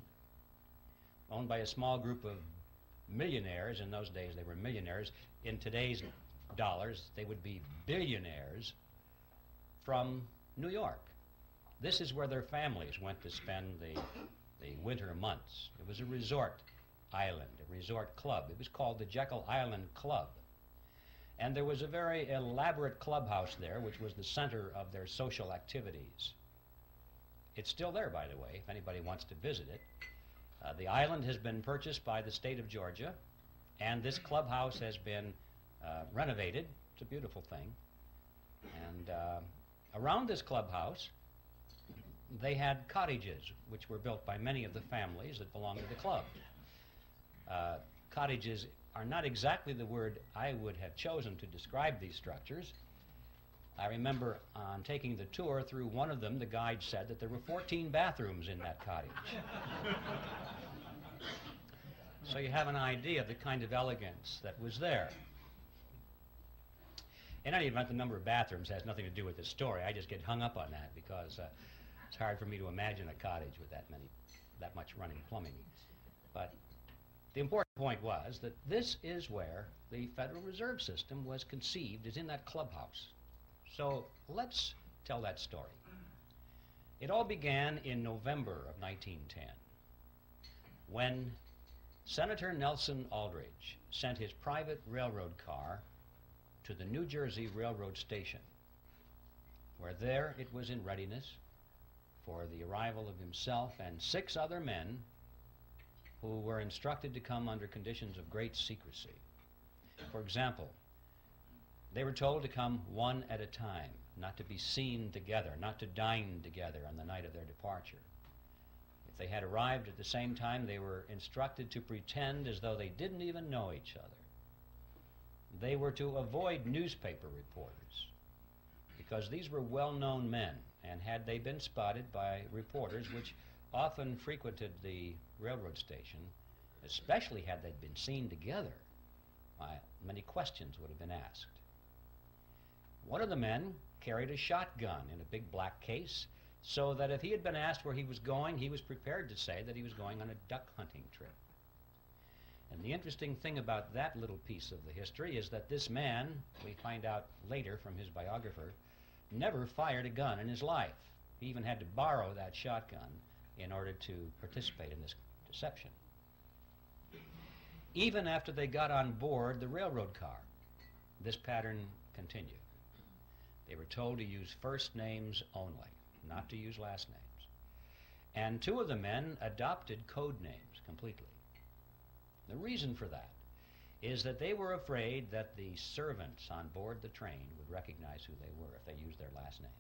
by a small group of millionaires. In those days, they were millionaires. In today's dollars, they would be billionaires from New York. This is where their families went to spend the winter months. It was a resort island, a resort club. It was called the Jekyll Island Club. And there was a very elaborate clubhouse there, which was the center of their social activities. It's still there, by the way, if anybody wants to visit it. The island has been purchased by the state of Georgia, and this clubhouse has been renovated. It's a beautiful thing. And around this clubhouse, they had cottages, which were built by many of the families that belonged to the club. Cottages are not exactly the word I would have chosen to describe these structures. I remember on taking the tour through one of them, the guide said that there were 14 bathrooms in that cottage. So you have an idea of the kind of elegance that was there. In any event, the number of bathrooms has nothing to do with the story. I just get hung up on that because It's hard for me to imagine a cottage with that much running plumbing. But the important point was that this is where the Federal Reserve System was conceived, is in that clubhouse. So let's tell that story. It all began in November of 1910 when Senator Nelson Aldrich sent his private railroad car to the New Jersey Railroad Station, where there it was in readiness for the arrival of himself and 6 other men who were instructed to come under conditions of great secrecy. For example, they were told to come one at a time, not to be seen together, not to dine together on the night of their departure. If they had arrived at the same time, they were instructed to pretend as though they didn't even know each other. They were to avoid newspaper reporters, because these were well-known men, and had they been spotted by reporters, which often frequented the railroad station, especially had they been seen together, many questions would have been asked. One of the men carried a shotgun in a big black case, so that if he had been asked where he was going, he was prepared to say that he was going on a duck hunting trip. And the interesting thing about that little piece of the history is that this man, we find out later from his biographer, never fired a gun in his life. He even had to borrow that shotgun in order to participate in this deception. Even after they got on board the railroad car, this pattern continued. They were told to use first names only, not to use last names. And 2 of the men adopted code names completely. The reason for that is that they were afraid that the servants on board the train would recognize who they were if they used their last names.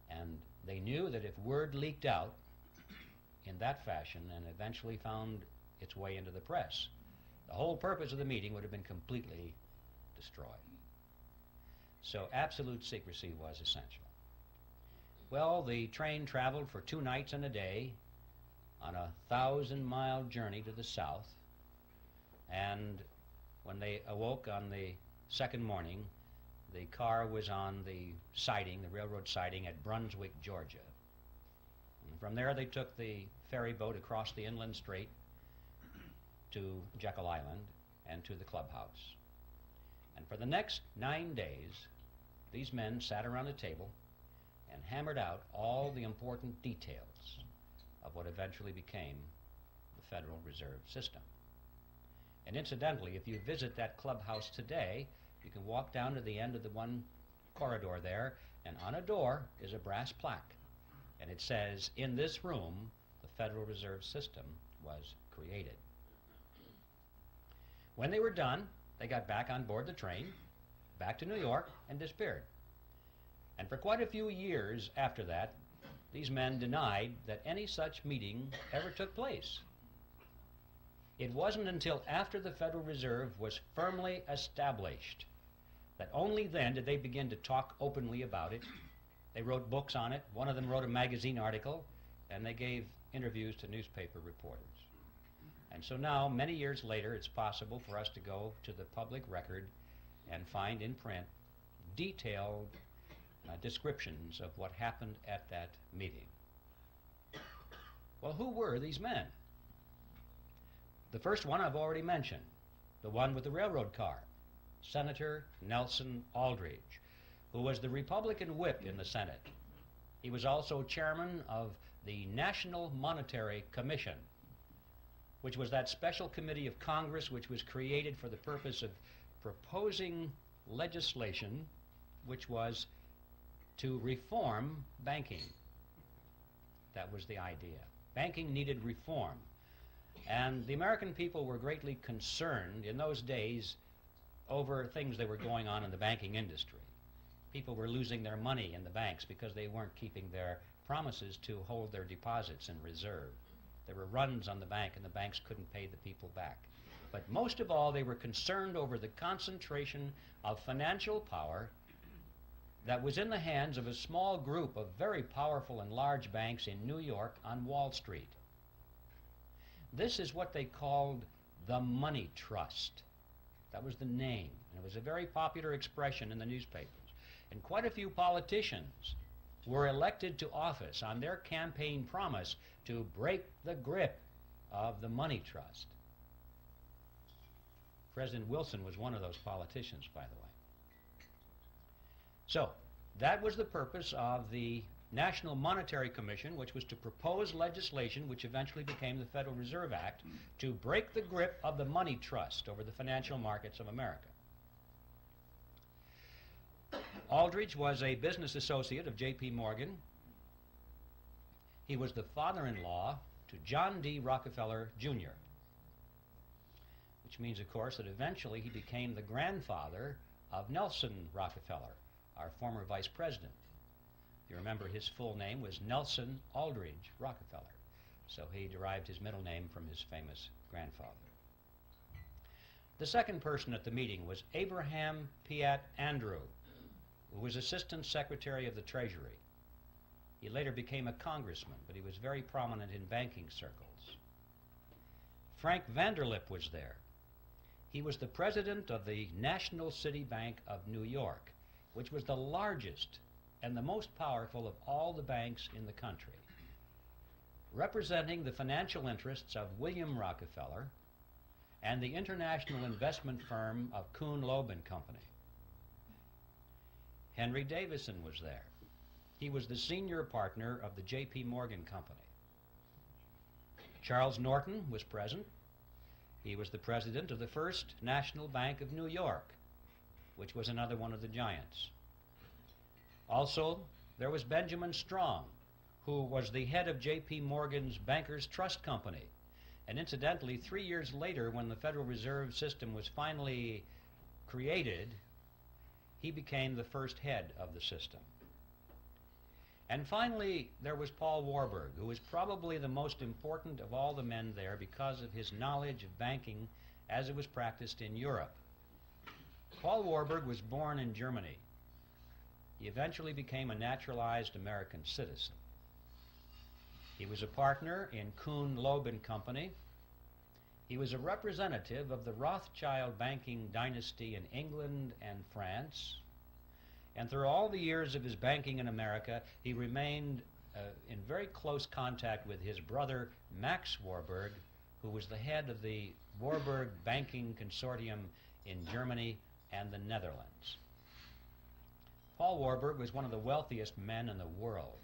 And they knew that if word leaked out in that fashion and eventually found its way into the press, the whole purpose of the meeting would have been completely destroyed. So absolute secrecy was essential. Well, the train traveled for 2 nights and a day on a 1,000-mile journey to the south, and when they awoke on the second morning, the car was on the siding, the railroad siding at Brunswick, Georgia. And from there they took the ferry boat across the inland strait to Jekyll Island and to the clubhouse. And for the next 9 days, these men sat around a table and hammered out all the important details of what eventually became the Federal Reserve System. And incidentally, if you visit that clubhouse today, you can walk down to the end of the one corridor there, and on a door is a brass plaque. And it says, in this room, the Federal Reserve System was created. When they were done, they got back on board the train, back to New York, and disappeared. And for quite a few years after that, these men denied that any such meeting ever took place. It wasn't until after the Federal Reserve was firmly established that only then did they begin to talk openly about it. They wrote books on it. One of them wrote a magazine article, and they gave interviews to newspaper reporters. And so now, many years later, it's possible for us to go to the public record and find in print detailed descriptions of what happened at that meeting. Well, who were these men? The first one I've already mentioned, the one with the railroad car, Senator Nelson Aldrich, who was the Republican whip in the Senate. He was also chairman of the National Monetary Commission, which was that special committee of Congress which was created for the purpose of proposing legislation which was to reform banking. That was the idea. Banking needed reform. And the American people were greatly concerned in those days over things that were going on in the banking industry. People were losing their money in the banks because they weren't keeping their promises to hold their deposits in reserve. There were runs on the bank and the banks couldn't pay the people back. But most of all, they were concerned over the concentration of financial power that was in the hands of a small group of very powerful and large banks in New York on Wall Street. This is what they called the money trust. That was the name, and it was a very popular expression in the newspapers. And quite a few politicians were elected to office on their campaign promise to break the grip of the money trust. President Wilson was one of those politicians, by the way. So, that was the purpose of the National Monetary Commission, which was to propose legislation which eventually became the Federal Reserve Act to break the grip of the money trust over the financial markets of America. Aldrich was a business associate of J.P. Morgan. He was the father-in-law to John D. Rockefeller, Jr., which means, of course, that eventually he became the grandfather of Nelson Rockefeller, our former vice president. If you remember, his full name was Nelson Aldrich Rockefeller, so he derived his middle name from his famous grandfather. The second person at the meeting was Abraham Piatt Andrew, who was Assistant Secretary of the Treasury. He later became a congressman, but he was very prominent in banking circles. Frank Vanderlip was there. He was the president of the National City Bank of New York, which was the largest and the most powerful of all the banks in the country, representing the financial interests of William Rockefeller and the international investment firm of Kuhn Loeb and Company. Henry Davison was there. He was the senior partner of the J.P. Morgan Company. Charles Norton was present. He was the president of the First National Bank of New York, which was another one of the giants. Also, there was Benjamin Strong, who was the head of J.P. Morgan's Bankers Trust Company. And incidentally, 3 years later, when the Federal Reserve System was finally created, he became the first head of the system. And finally, there was Paul Warburg, who was probably the most important of all the men there because of his knowledge of banking as it was practiced in Europe. Paul Warburg was born in Germany. He eventually became a naturalized American citizen. He was a partner in Kuhn Loeb and Company. He was a representative of the Rothschild banking dynasty in England and France. And through all the years of his banking in America, he remained in very close contact with his brother, Max Warburg, who was the head of the Warburg Banking Consortium in Germany and the Netherlands. Paul Warburg was one of the wealthiest men in the world.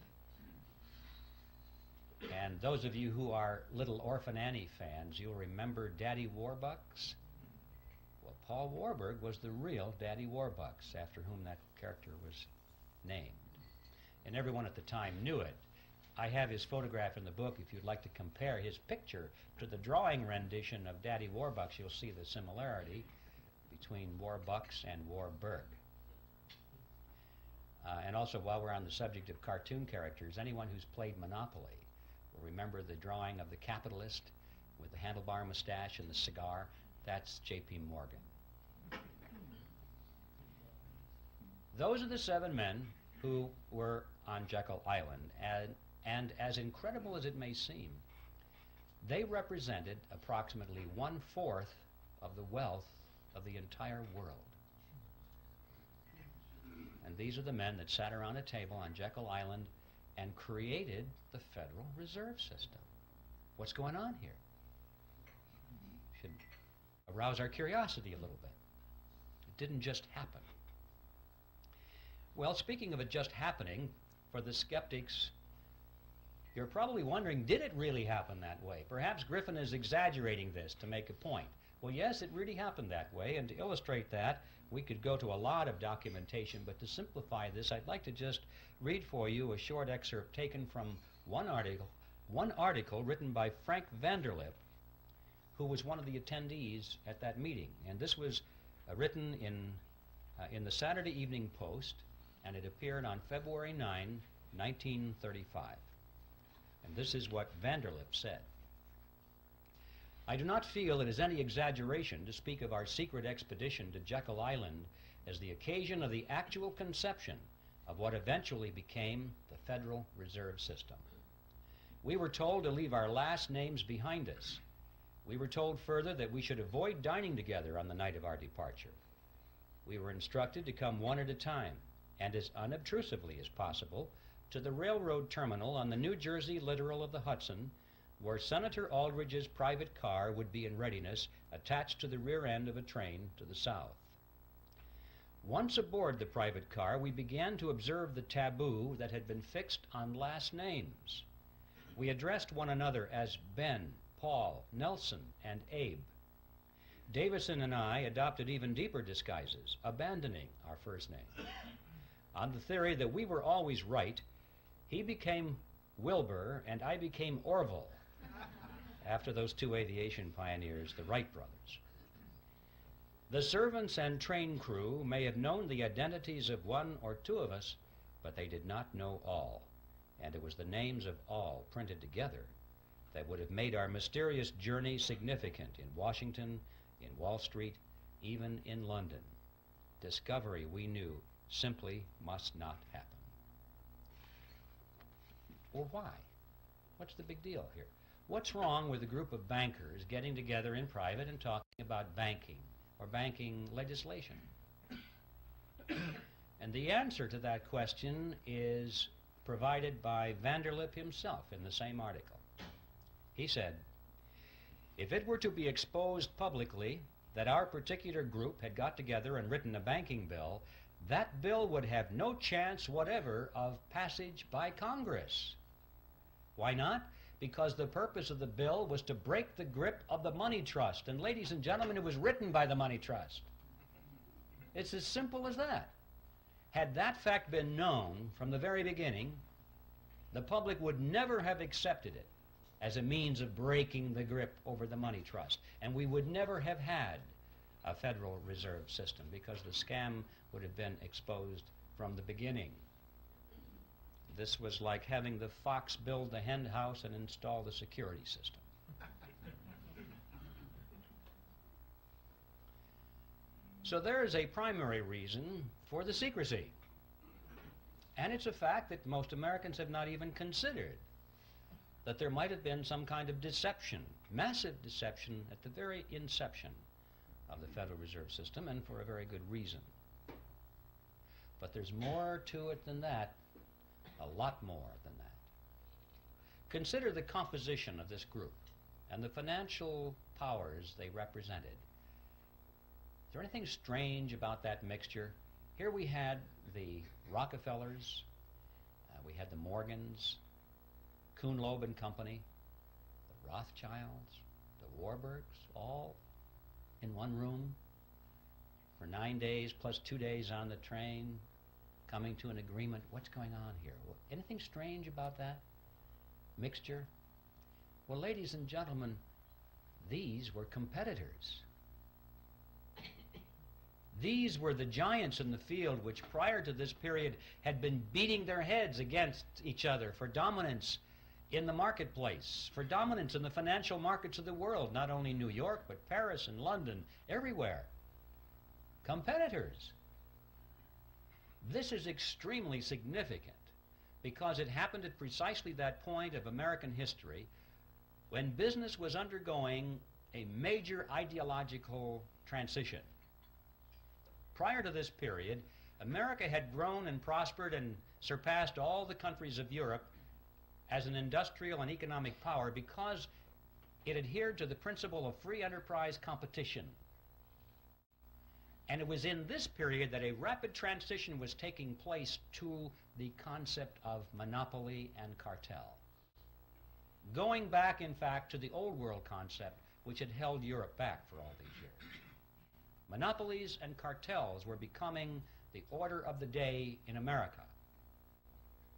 And those of you who are Little Orphan Annie fans, you'll remember Daddy Warbucks. Well, Paul Warburg was the real Daddy Warbucks, after whom that character was named. And everyone at the time knew it. I have his photograph in the book. If you'd like to compare his picture to the drawing rendition of Daddy Warbucks, you'll see the similarity between Warbucks and Warburg. And also, while we're on the subject of cartoon characters, anyone who's played Monopoly will remember the drawing of the capitalist with the handlebar mustache and the cigar. That's J.P. Morgan. Those are the 7 men who were on Jekyll Island. And as incredible as it may seem, they represented approximately 1/4 of the wealth of the entire world. And these are the men that sat around a table on Jekyll Island and created the Federal Reserve System. What's going on here? Should arouse our curiosity a little bit. It didn't just happen. Well, speaking of it just happening, for the skeptics, you're probably wondering, did it really happen that way? Perhaps Griffin is exaggerating this to make a point. Well, yes, it really happened that way, and to illustrate that, we could go to a lot of documentation, but to simplify this, I'd like to just read for you a short excerpt taken from one article written by Frank Vanderlip, who was one of the attendees at that meeting. And this was written in the Saturday Evening Post, and it appeared on February 9, 1935. And this is what Vanderlip said. I do not feel it is any exaggeration to speak of our secret expedition to Jekyll Island as the occasion of the actual conception of what eventually became the Federal Reserve System. We were told to leave our last names behind us. We were told further that we should avoid dining together on the night of our departure. We were instructed to come one at a time and as unobtrusively as possible, to the railroad terminal on the New Jersey littoral of the Hudson, where Senator Aldrich's private car would be in readiness, attached to the rear end of a train to the south. Once aboard the private car, we began to observe the taboo that had been fixed on last names. We addressed one another as Ben, Paul, Nelson, and Abe. Davison and I adopted even deeper disguises, abandoning our first name. On the theory that we were always right, he became Wilbur and I became Orville, after those two aviation pioneers, the Wright brothers. The servants and train crew may have known the identities of one or two of us, but they did not know all, and it was the names of all printed together that would have made our mysterious journey significant in Washington, in Wall Street, even in London. Discovery, we knew, simply must not happen. Well, why? What's the big deal here? What's wrong with a group of bankers getting together in private and talking about banking or banking legislation? And the answer to that question is provided by Vanderlip himself in the same article. He said, if it were to be exposed publicly that our particular group had got together and written a banking bill, that bill would have no chance whatever of passage by Congress. Why not? Because the purpose of the bill was to break the grip of the money trust. And ladies and gentlemen, it was written by the money trust. It's as simple as that. Had that fact been known from the very beginning, the public would never have accepted it as a means of breaking the grip over the money trust. And we would never have had a Federal Reserve System because the scam would have been exposed from the beginning. This was like having the fox build the hen house and install the security system. So there is a primary reason for the secrecy. And it's a fact that most Americans have not even considered, that there might have been some kind of deception, massive deception at the very inception of the Federal Reserve System, and for a very good reason. But there's more to it than that, a lot more than that. Consider the composition of this group and the financial powers they represented. Is there anything strange about that mixture? Here we had the Rockefellers, we had the Morgans, Kuhn, Loeb and Company, the Rothschilds, the Warburgs, all in one room for 9 days plus 2 days on the train, coming to an agreement. What's going on here? Anything strange about that mixture? Well, ladies and gentlemen, these were competitors. These were the giants in the field which prior to this period had been beating their heads against each other for dominance in the marketplace, for dominance in the financial markets of the world, not only New York, but Paris and London, everywhere. Competitors. This is extremely significant because it happened at precisely that point of American history when business was undergoing a major ideological transition. Prior to this period, America had grown and prospered and surpassed all the countries of Europe as an industrial and economic power because it adhered to the principle of free enterprise competition. And it was in this period that a rapid transition was taking place to the concept of monopoly and cartel. Going back, in fact, to the old world concept which had held Europe back for all these years. Monopolies and cartels were becoming the order of the day in America.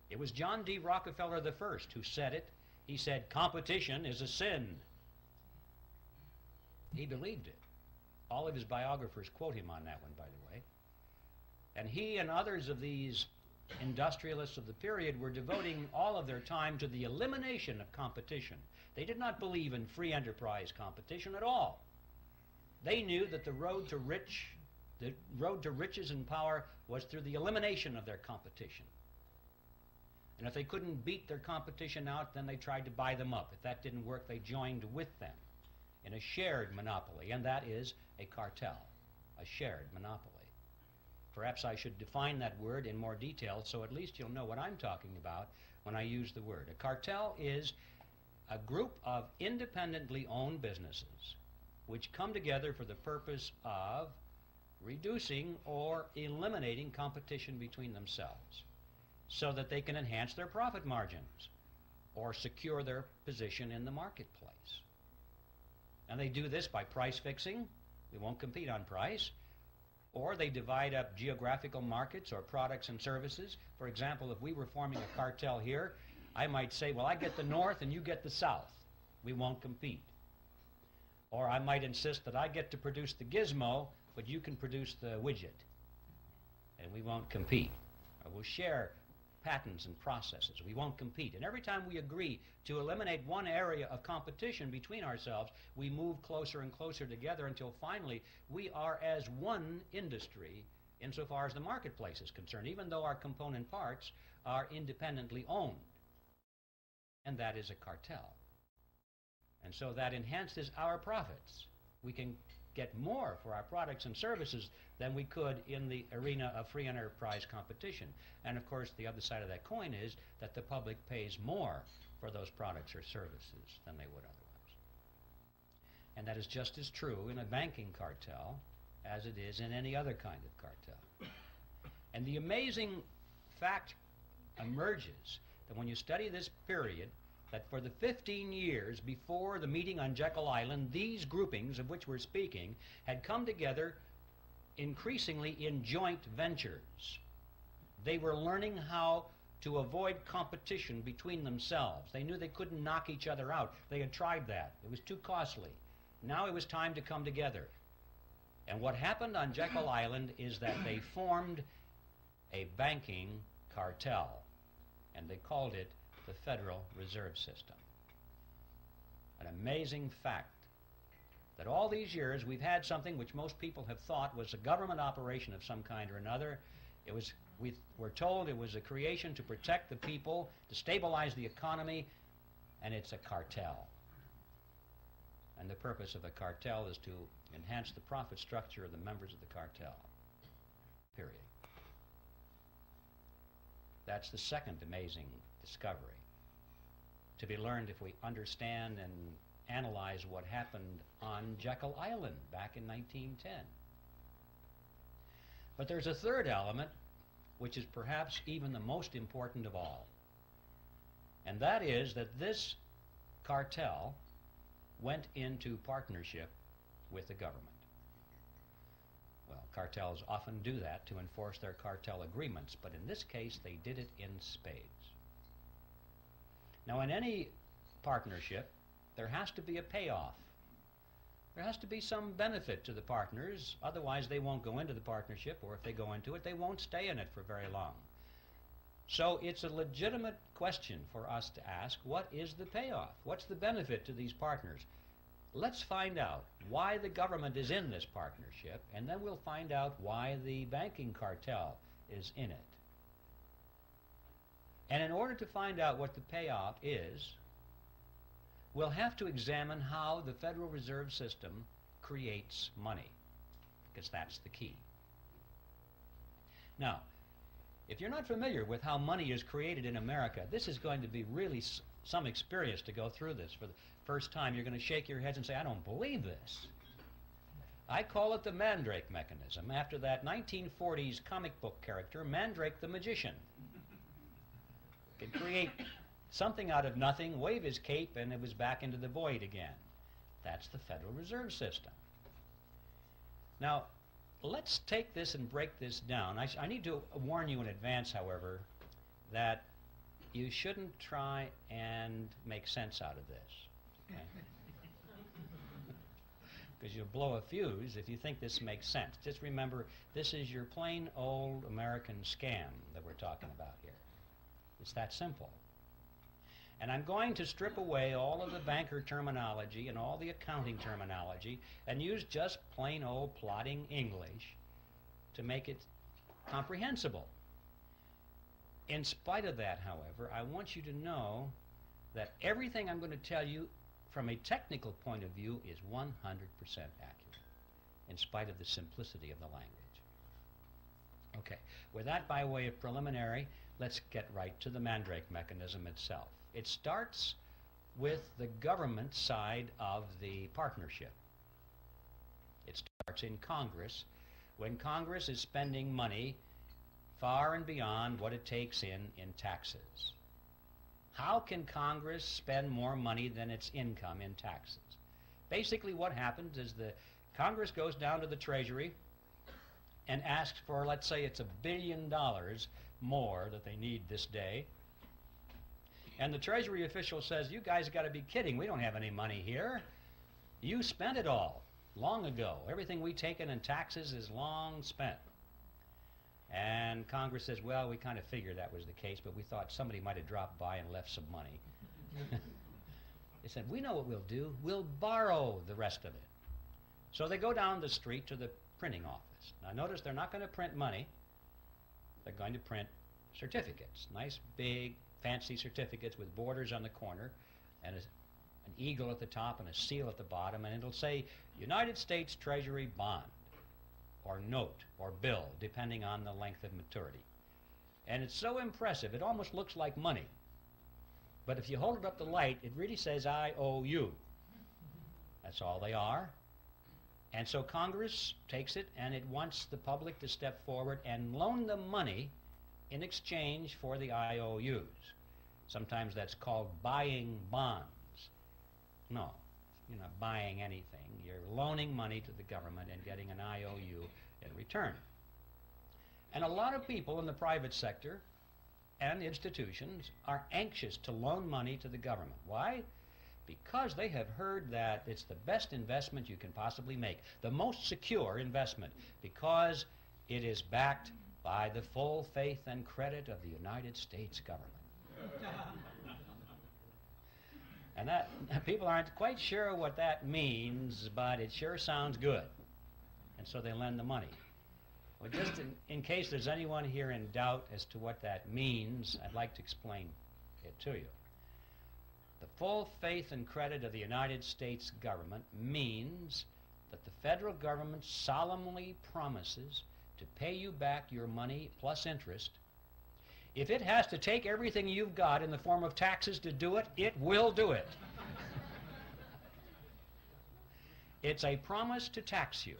It was John D. Rockefeller I who said it. He said, competition is a sin. He believed it. All of his biographers quote him on that one, by the way. And he and others of these industrialists of the period were devoting all of their time to the elimination of competition. They did not believe in free enterprise competition at all. They knew that the road to riches and power was through the elimination of their competition. And if they couldn't beat their competition out, then they tried to buy them up. If that didn't work, they joined with them in a shared monopoly, and that is a cartel, a shared monopoly. Perhaps I should define that word in more detail so at least you'll know what I'm talking about when I use the word. A cartel is a group of independently owned businesses which come together for the purpose of reducing or eliminating competition between themselves so that they can enhance their profit margins or secure their position in the marketplace. And they do this by price fixing. We won't compete on price. Or they divide up geographical markets or products and services. For example, if we were forming a cartel here, I might say, well, I get the north and you get the south. We won't compete. Or I might insist that I get to produce the gizmo, but you can produce the widget. And we won't compete. Or we'll share patents and processes. We won't compete. And every time we agree to eliminate one area of competition between ourselves, we move closer and closer together until finally we are as one industry insofar as the marketplace is concerned, even though our component parts are independently owned. And that is a cartel. And so that enhances our profits. We can get more for our products and services than we could in the arena of free enterprise competition. And of course, the other side of that coin is that the public pays more for those products or services than they would otherwise. And that is just as true in a banking cartel as it is in any other kind of cartel. And the amazing fact emerges that when you study this period, that for the 15 years before the meeting on Jekyll Island, these groupings of which we're speaking had come together increasingly in joint ventures. They were learning how to avoid competition between themselves. They knew they couldn't knock each other out. They had tried that. It was too costly. Now it was time to come together. And what happened on Jekyll Island is that they formed a banking cartel, and they called it the Federal Reserve System. An amazing fact that all these years we've had something which most people have thought was a government operation of some kind or another. We were told it was a creation to protect the people, to stabilize the economy, and it's a cartel. And the purpose of a cartel is to enhance the profit structure of the members of the cartel. Period. That's the second amazing discovery, to be learned if we understand and analyze what happened on Jekyll Island back in 1910. But there's a third element, which is perhaps even the most important of all. And that is that this cartel went into partnership with the government. Well, cartels often do that to enforce their cartel agreements, but in this case they did it in spades. Now, in any partnership, there has to be a payoff. There has to be some benefit to the partners, otherwise they won't go into the partnership, or if they go into it, they won't stay in it for very long. So it's a legitimate question for us to ask, what is the payoff? What's the benefit to these partners? Let's find out why the government is in this partnership, and then we'll find out why the banking cartel is in it. And in order to find out what the payoff is, we'll have to examine how the Federal Reserve System creates money, because that's the key. Now, if you're not familiar with how money is created in America, this is going to be really some experience to go through this for the first time. You're going to shake your heads and say, I don't believe this. I call it the Mandrake mechanism, after that 1940s comic book character, Mandrake the Magician. Could create something out of nothing, wave his cape, and it was back into the void again. That's the Federal Reserve System. Now, let's take this and break this down. I need to warn you in advance, however, that you shouldn't try and make sense out of this. Okay? Because you'll blow a fuse if you think this makes sense. Just remember, this is your plain old American scam that we're talking about here. It's that simple. And I'm going to strip away all of the banker terminology and all the accounting terminology and use just plain old plodding English to make it comprehensible. In spite of that, however, I want you to know that everything I'm going to tell you from a technical point of view is 100% accurate, in spite of the simplicity of the language. Okay, with that by way of preliminary, let's get right to the Mandrake mechanism itself. It starts with the government side of the partnership. It starts in Congress, when Congress is spending money far and beyond what it takes in taxes. How can Congress spend more money than its income in taxes? Basically what happens is the Congress goes down to the Treasury and asks for, let's say it's $1 billion more that they need this day. And the Treasury official says, you guys got to be kidding, we don't have any money here. You spent it all long ago. Everything we taken in taxes is long spent. And Congress says, well, we kind of figured that was the case, but we thought somebody might have dropped by and left some money. They said, we know what we'll do. We'll borrow the rest of it. So they go down the street to the printing office. Now notice they're not going to print money. They're going to print certificates. Nice, big, fancy certificates with borders on the corner and an eagle at the top and a seal at the bottom, and it'll say United States Treasury bond or note or bill, depending on the length of maturity. And it's so impressive, it almost looks like money. But if you hold it up to light, it really says IOU. That's all they are. And so Congress takes it and it wants the public to step forward and loan them money in exchange for the IOUs. Sometimes that's called buying bonds. No, you're not buying anything. You're loaning money to the government and getting an IOU in return. And a lot of people in the private sector and institutions are anxious to loan money to the government. Why? Because they have heard that it's the best investment you can possibly make, the most secure investment, because it is backed by the full faith and credit of the United States government. And that, people aren't quite sure what that means, but it sure sounds good. And so they lend the money. Well, just in case there's anyone here in doubt as to what that means, I'd like to explain it to you. The full faith and credit of the United States government means that the federal government solemnly promises to pay you back your money plus interest. If it has to take everything you've got in the form of taxes to do it, it will do it. It's a promise to tax you.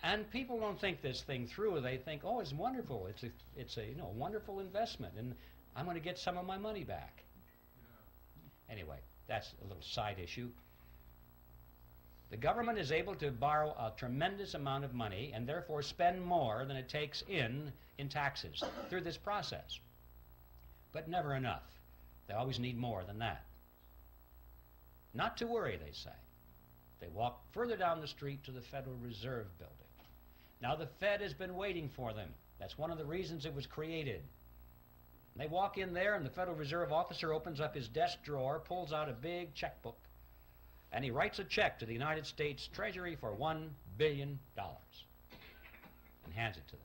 And people don't think this thing through. They think, oh, it's wonderful. It's a wonderful investment, and I'm going to get some of my money back. Anyway, that's a little side issue. The government is able to borrow a tremendous amount of money and therefore spend more than it takes in taxes through this process. But never enough. They always need more than that. Not to worry, they say. They walk further down the street to the Federal Reserve Building. Now the Fed has been waiting for them. That's one of the reasons it was created. They walk in there and the Federal Reserve officer opens up his desk drawer, pulls out a big checkbook, and he writes a check to the United States Treasury for $1 billion and hands it to them.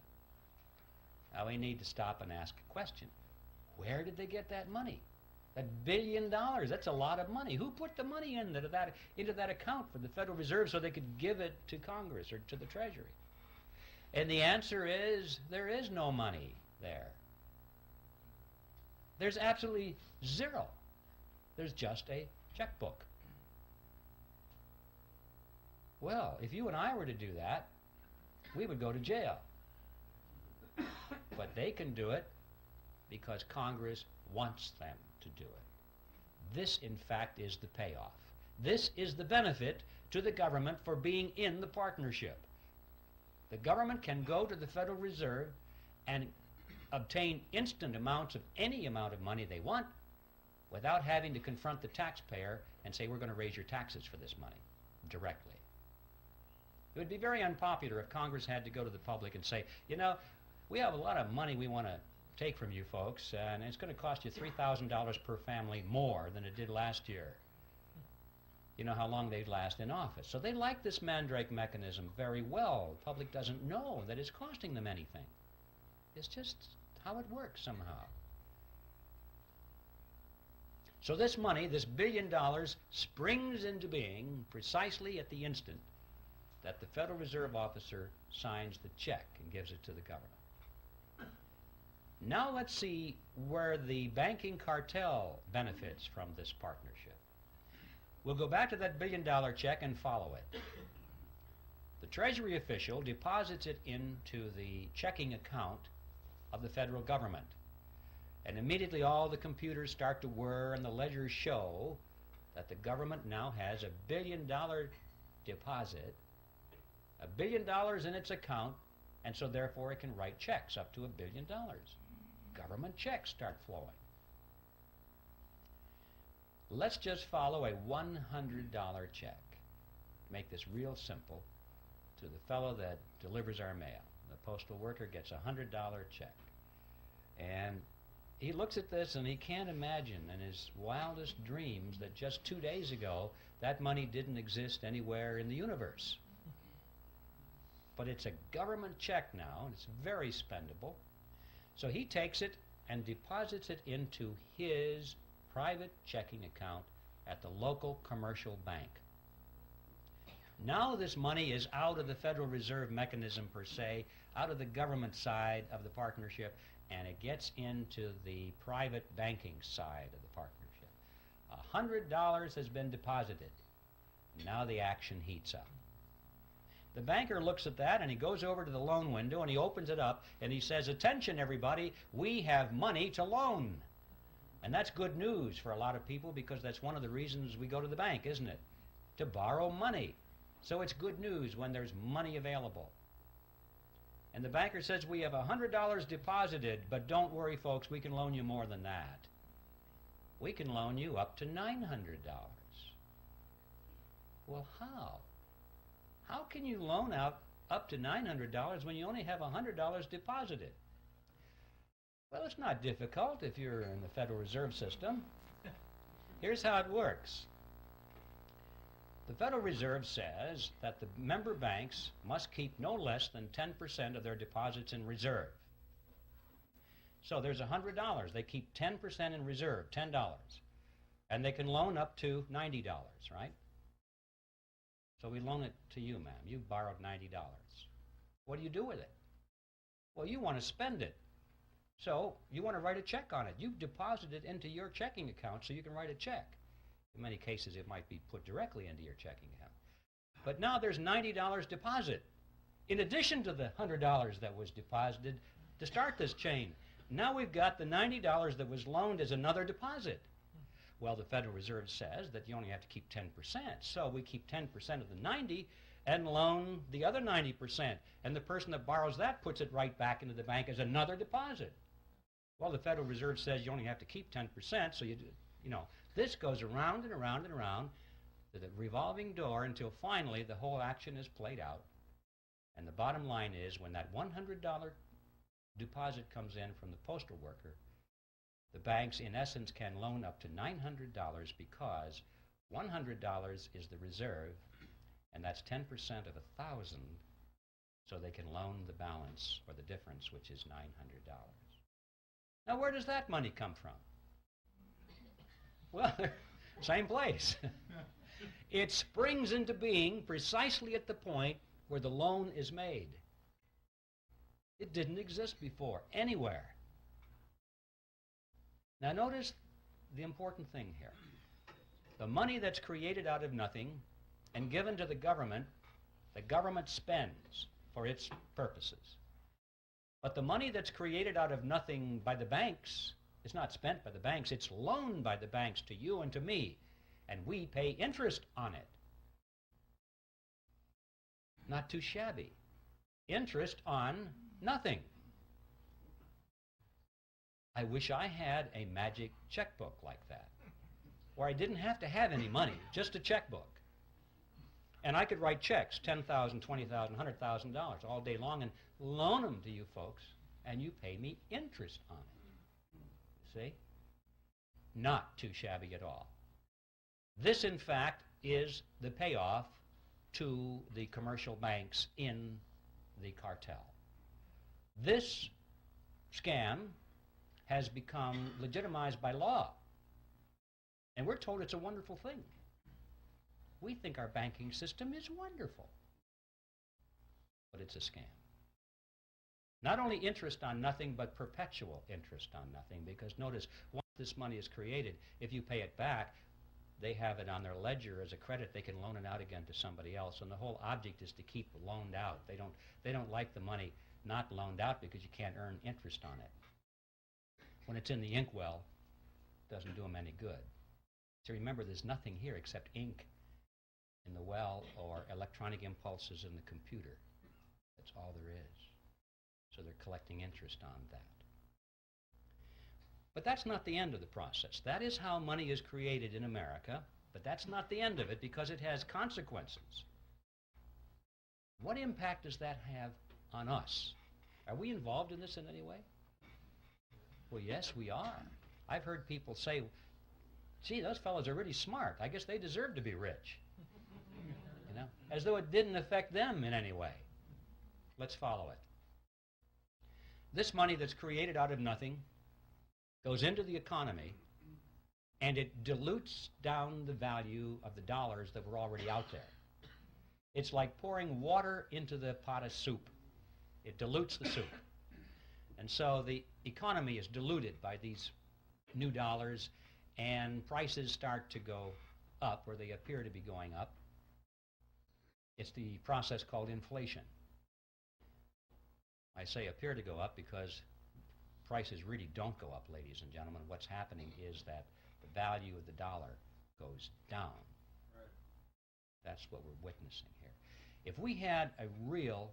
Now we need to stop and ask a question. Where did they get that money? $1 billion, that's a lot of money. Who put the money into that account for the Federal Reserve so they could give it to Congress or to the Treasury? And the answer is, there is no money there. There's absolutely zero. There's just a checkbook. Well, if you and I were to do that, we would go to jail. But they can do it because Congress wants them to do it. This, in fact, is the payoff. This is the benefit to the government for being in the partnership. The government can go to the Federal Reserve and obtain instant amounts of any amount of money they want without having to confront the taxpayer and say, we're going to raise your taxes for this money directly. It would be very unpopular if Congress had to go to the public and say, you know, we have a lot of money we want to take from you folks, and it's going to cost you $3,000 per family more than it did last year. You know how long they'd last in office. So they like this Mandrake mechanism very well. The public doesn't know that it's costing them anything. It's just how it works somehow. So this money, this $1 billion, springs into being precisely at the instant that the Federal Reserve officer signs the check and gives it to the government. Now let's see where the banking cartel benefits from this partnership. We'll go back to that billion-dollar check and follow it. The Treasury official deposits it into the checking account of the federal government. And immediately all the computers start to whir and the ledgers show that the government now has $1 billion deposit, $1 billion in its account, and so therefore it can write checks up to $1 billion. Government checks start flowing. Let's just follow a $100 check. Make this real simple to the fellow that delivers our mail. The postal worker gets a $100 check. And he looks at this and he can't imagine in his wildest dreams that just 2 days ago that money didn't exist anywhere in the universe. But it's a government check now, and it's very spendable. So he takes it and deposits it into his private checking account at the local commercial bank. Now this money is out of the Federal Reserve mechanism per se, out of the government side of the partnership, and it gets into the private banking side of the partnership. $100 has been deposited. Now the action heats up. The banker looks at that and he goes over to the loan window and he opens it up and he says, "Attention everybody, we have money to loan." And that's good news for a lot of people because that's one of the reasons we go to the bank, isn't it? To borrow money. So it's good news when there's money available. And the banker says, "We have $100 deposited, but don't worry folks, we can loan you more than that. We can loan you up to $900. Well, how? How can you loan out up to $900 when you only have $100 deposited? Well, it's not difficult if you're in the Federal Reserve System. Here's how it works. The Federal Reserve says that the member banks must keep no less than 10% of their deposits in reserve. So there's $100. They keep 10% in reserve, $10. And they can loan up to $90, right? So we loan it to you, ma'am. You borrowed $90. What do you do with it? Well, you want to spend it. So you want to write a check on it. You've deposited into your checking account so you can write a check. In many cases, it might be put directly into your checking account. But now there's $90 deposit, in addition to the $100 that was deposited to start this chain. Now we've got the $90 that was loaned as another deposit. Well, the Federal Reserve says that you only have to keep 10%, so we keep 10% of the 90 and loan the other 90%, and the person that borrows that puts it right back into the bank as another deposit. Well, the Federal Reserve says you only have to keep 10%, so this goes around and around and around to the revolving door until finally the whole action is played out. And the bottom line is when that $100 deposit comes in from the postal worker, the banks, in essence, can loan up to $900 because $100 is the reserve, and that's 10% of 1,000, so they can loan the balance or the difference, which is $900. Now, where does that money come from? Well, same place. It springs into being precisely at the point where the loan is made. It didn't exist before, anywhere. Now notice the important thing here. The money that's created out of nothing and given to the government spends for its purposes. But the money that's created out of nothing by the banks is not spent by the banks, it's loaned by the banks to you and to me, and we pay interest on it. Not too shabby. Interest on nothing. I wish I had a magic checkbook like that, where I didn't have to have any money, just a checkbook. And I could write checks, $10,000, $20,000, $100,000 all day long and loan them to you folks, and you pay me interest on it. See? Not too shabby at all. This, in fact, is the payoff to the commercial banks in the cartel. This scam has become legitimized by law. And we're told it's a wonderful thing. We think our banking system is wonderful. but it's a scam. Not only interest on nothing, but perpetual interest on nothing, because notice, once this money is created, if you pay it back, they have it on their ledger as a credit. They can loan it out again to somebody else, and the whole object is to keep loaned out. They don't like the money not loaned out because you can't earn interest on it. When it's in the inkwell, it doesn't do them any good. So remember, there's nothing here except ink in the well or electronic impulses in the computer. That's all there is. So they're collecting interest on that. But that's not the end of the process. That is how money is created in America, but that's not the end of it because it has consequences. What impact does that have on us? Are we involved in this in any way? Well, yes, we are. I've heard people say, gee, those fellows are really smart. I guess they deserve to be rich. You know, as though it didn't affect them in any way. Let's follow it. This money that's created out of nothing goes into the economy, and it dilutes down the value of the dollars that were already out there. It's like pouring water into the pot of soup. It dilutes the soup. And so the economy is diluted by these new dollars, and prices start to go up, or they appear to be going up. It's the process called inflation. I say appear to go up because prices really don't go up, ladies and gentlemen. What's happening is that the value of the dollar goes down. Right. That's what we're witnessing here. If we had a real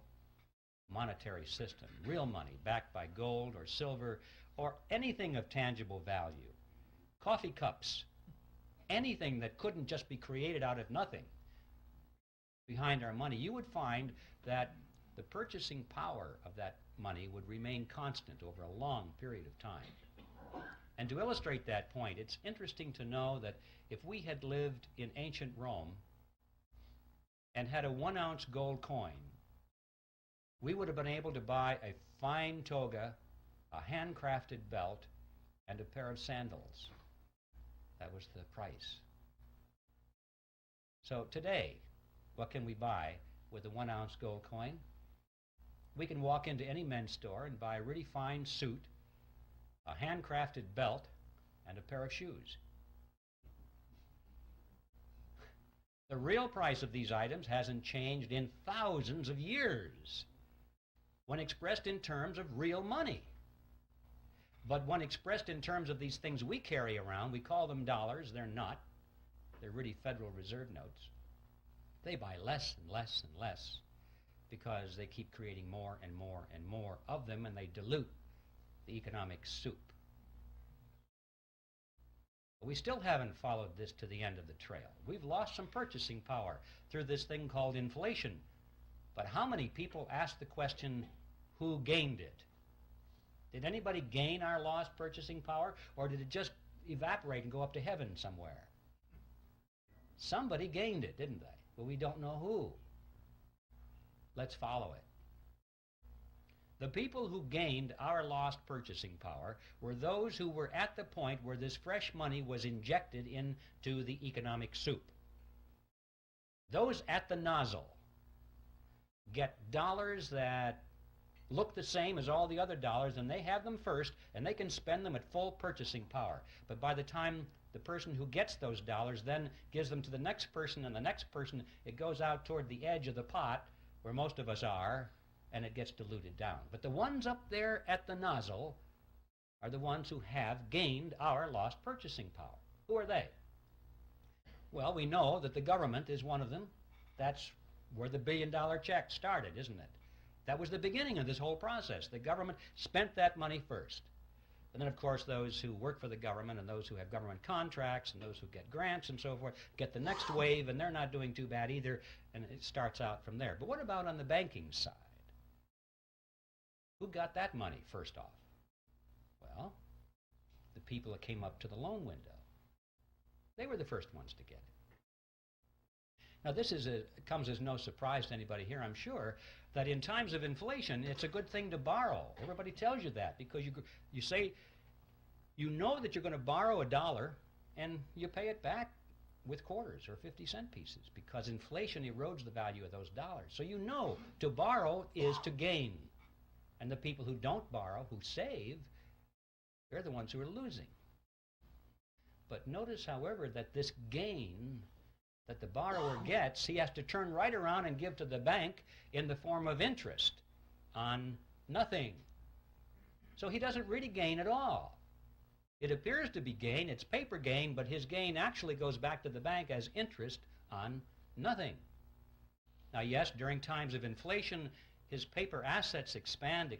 monetary system, real money backed by gold or silver or anything of tangible value, coffee cups, anything that couldn't just be created out of nothing behind our money, you would find that the purchasing power of that money would remain constant over a long period of time. And to illustrate that point, it's interesting to know that if we had lived in ancient Rome and had a 1-ounce gold coin, we would have been able to buy a fine toga, a handcrafted belt, and a pair of sandals. That was the price. So today, what can we buy with a 1-ounce gold coin? We can walk into any men's store and buy a really fine suit, a handcrafted belt, and a pair of shoes. The real price of these items hasn't changed in thousands of years when expressed in terms of real money. But when expressed in terms of these things we carry around, we call them dollars. They're not. They're really Federal Reserve notes. They buy less and less and less because they keep creating more and more and more of them, and they dilute the economic soup. But we still haven't followed this to the end of the trail. We've lost some purchasing power through this thing called inflation. But how many people ask the question, who gained it? Did anybody gain our lost purchasing power, or did it just evaporate and go up to heaven somewhere? Somebody gained it, didn't they? But we don't know who. Let's follow it. The people who gained our lost purchasing power were those who were at the point where this fresh money was injected into the economic soup. Those at the nozzle get dollars that look the same as all the other dollars, and they have them first, and they can spend them at full purchasing power. But by the time the person who gets those dollars then gives them to the next person and the next person, it goes out toward the edge of the pot, where most of us are, and it gets diluted down. But the ones up there at the nozzle are the ones who have gained our lost purchasing power. Who are they? Well, we know that the government is one of them. That's where the billion-dollar check started, isn't it? That was the beginning of this whole process. The government spent that money first. And then, of course, those who work for the government and those who have government contracts and those who get grants and so forth get the next wave, and they're not doing too bad either, and it starts out from there. But what about on the banking side? Who got that money first off? Well, the people that came up to the loan window. They were the first ones to get it. Now, this comes as no surprise to anybody here, I'm sure, that in times of inflation, it's a good thing to borrow. Everybody tells you that because you say, you know that you're going to borrow $1 and you pay it back with quarters or 50-cent pieces because inflation erodes the value of those dollars. So you know to borrow is to gain. And the people who don't borrow, who save, they're the ones who are losing. But notice, however, that this gain that the borrower gets, he has to turn right around and give to the bank in the form of interest on nothing. So he doesn't really gain at all. It appears to be gain, it's paper gain, but his gain actually goes back to the bank as interest on nothing. Now yes, during times of inflation, his paper assets expand.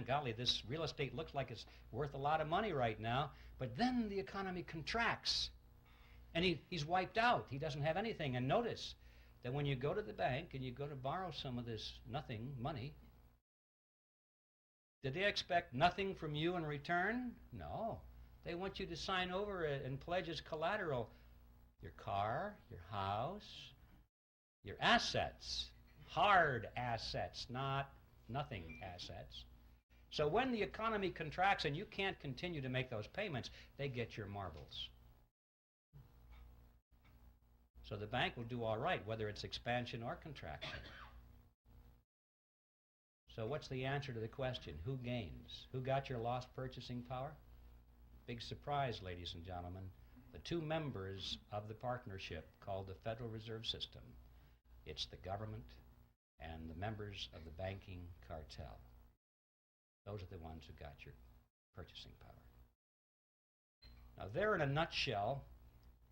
Golly, this real estate looks like it's worth a lot of money right now, but then the economy contracts. And he's wiped out. He doesn't have anything. And notice that when you go to the bank and you go to borrow some of this nothing money, did they expect nothing from you in return? No. They want you to sign over it and pledge as collateral your car, your house, your assets, hard assets, not nothing assets. So when the economy contracts and you can't continue to make those payments, they get your marbles. So the bank will do all right, whether it's expansion or contraction. So what's the answer to the question? Who gains? Who got your lost purchasing power? Big surprise, ladies and gentlemen. The two members of the partnership called the Federal Reserve System. It's the government and the members of the banking cartel. Those are the ones who got your purchasing power. Now there in a nutshell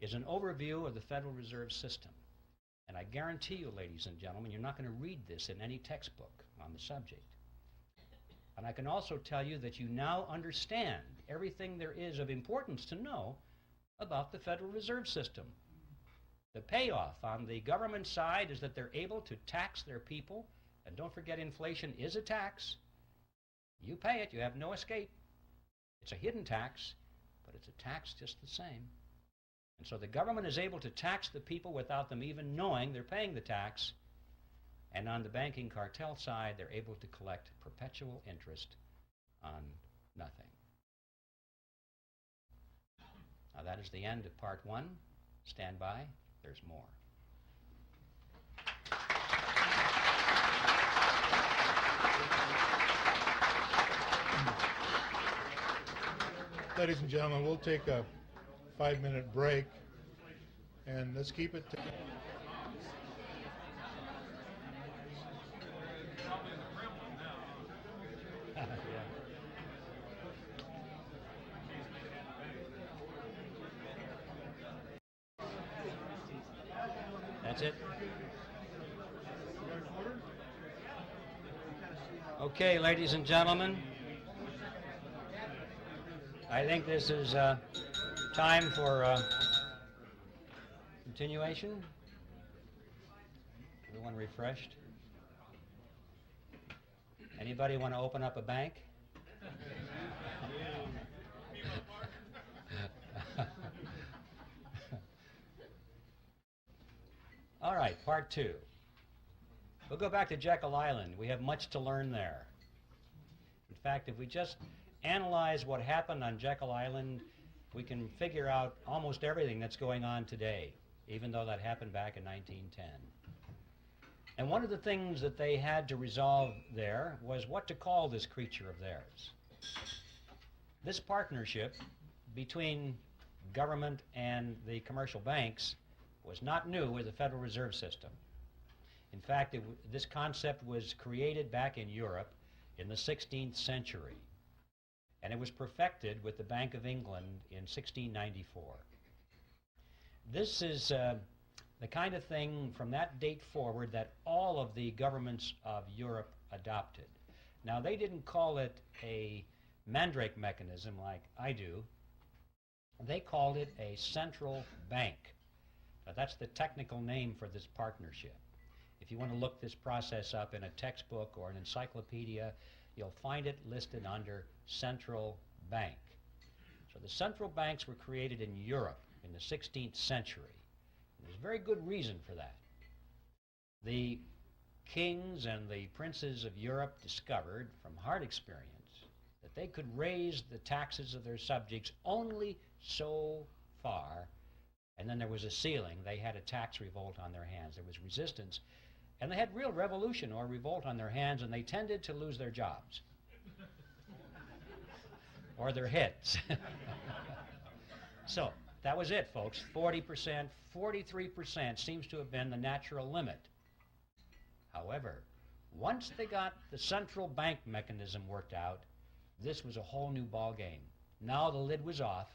is an overview of the Federal Reserve System. And I guarantee you, ladies and gentlemen, you're not going to read this in any textbook on the subject. And I can also tell you that you now understand everything there is of importance to know about the Federal Reserve System. The payoff on the government side is that they're able to tax their people. And don't forget, inflation is a tax. You pay it, you have no escape. It's a hidden tax, but it's a tax just the same. And so the government is able to tax the people without them even knowing they're paying the tax. And on the banking cartel side, they're able to collect perpetual interest on nothing. Now that is the end of part one. Stand by, there's more. Ladies and gentlemen, we'll take a 5-minute break, and let's keep it to... That's it. Okay, ladies and gentlemen, I think this is time for continuation. Everyone refreshed? Anybody want to open up a bank? All right, part two. We'll go back to Jekyll Island. We have much to learn there. In fact, if we just analyze what happened on Jekyll Island, we can figure out almost everything that's going on today, even though that happened back in 1910. And one of the things that they had to resolve there was what to call this creature of theirs. This partnership between government and the commercial banks was not new with the Federal Reserve System. In fact, this concept was created back in Europe in the 16th century, and it was perfected with the Bank of England in 1694. This is the kind of thing from that date forward that all of the governments of Europe adopted. Now, they didn't call it a mandrake mechanism like I do. They called it a central bank. Now, that's the technical name for this partnership. If you want to look this process up in a textbook or an encyclopedia, you'll find it listed under central bank. So the central banks were created in Europe in the 16th century. And there's very good reason for that. The kings and the princes of Europe discovered from hard experience that they could raise the taxes of their subjects only so far And then there was a ceiling. They had a tax revolt on their hands. There was resistance. And they had real revolution or revolt on their hands, and they tended to lose their jobs. Or their heads. So, that was it, folks. 40%, 43% seems to have been the natural limit. However, once they got the central bank mechanism worked out, this was a whole new ball game. Now the lid was off,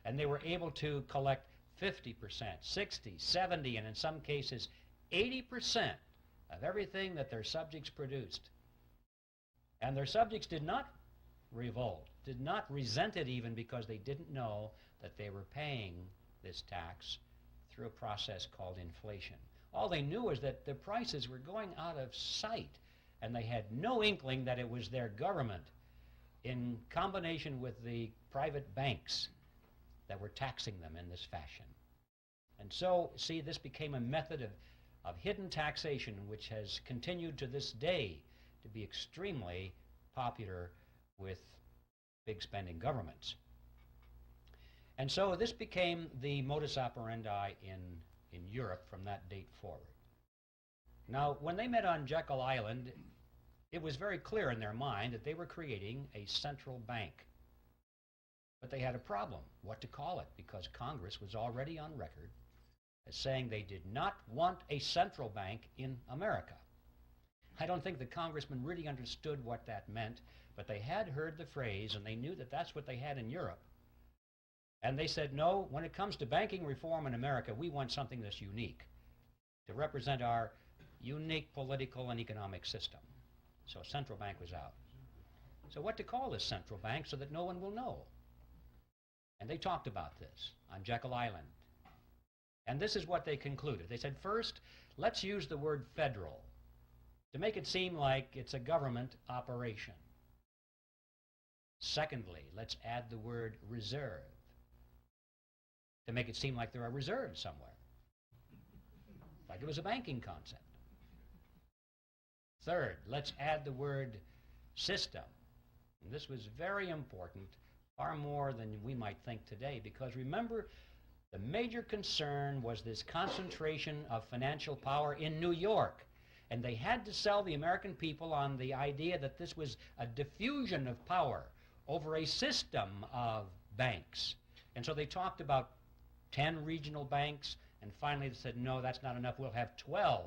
and they were able to collect 50%, 60, 70, and in some cases 80% of everything that their subjects produced. And their subjects did not revolt, did not resent it even, because they didn't know that they were paying this tax through a process called inflation. All they knew was that the prices were going out of sight, and they had no inkling that it was their government in combination with the private banks that were taxing them in this fashion. And so, see, this became a method of hidden taxation, which has continued to this day to be extremely popular with big spending governments. And so this became the modus operandi in Europe from that date forward. Now, when they met on Jekyll Island, it was very clear in their mind that they were creating a central bank. But they had a problem, what to call it, because Congress was already on record as saying they did not want a central bank in America. I don't think the congressmen really understood what that meant, but they had heard the phrase, and they knew that that's what they had in Europe. And they said, no, when it comes to banking reform in America, we want something that's unique to represent our unique political and economic system. So a central bank was out. So what to call this central bank so that no one will know? And they talked about this on Jekyll Island. And this is what they concluded. They said, first, let's use the word federal to make it seem like it's a government operation. Secondly, let's add the word reserve to make it seem like there are reserves somewhere, like it was a banking concept. Third, let's add the word system. And this was very important, far more than we might think today, because remember, the major concern was this concentration of financial power in New York. And they had to sell the American people on the idea that this was a diffusion of power over a system of banks. And so they talked about 10 regional banks, and finally they said, no, that's not enough. We'll have 12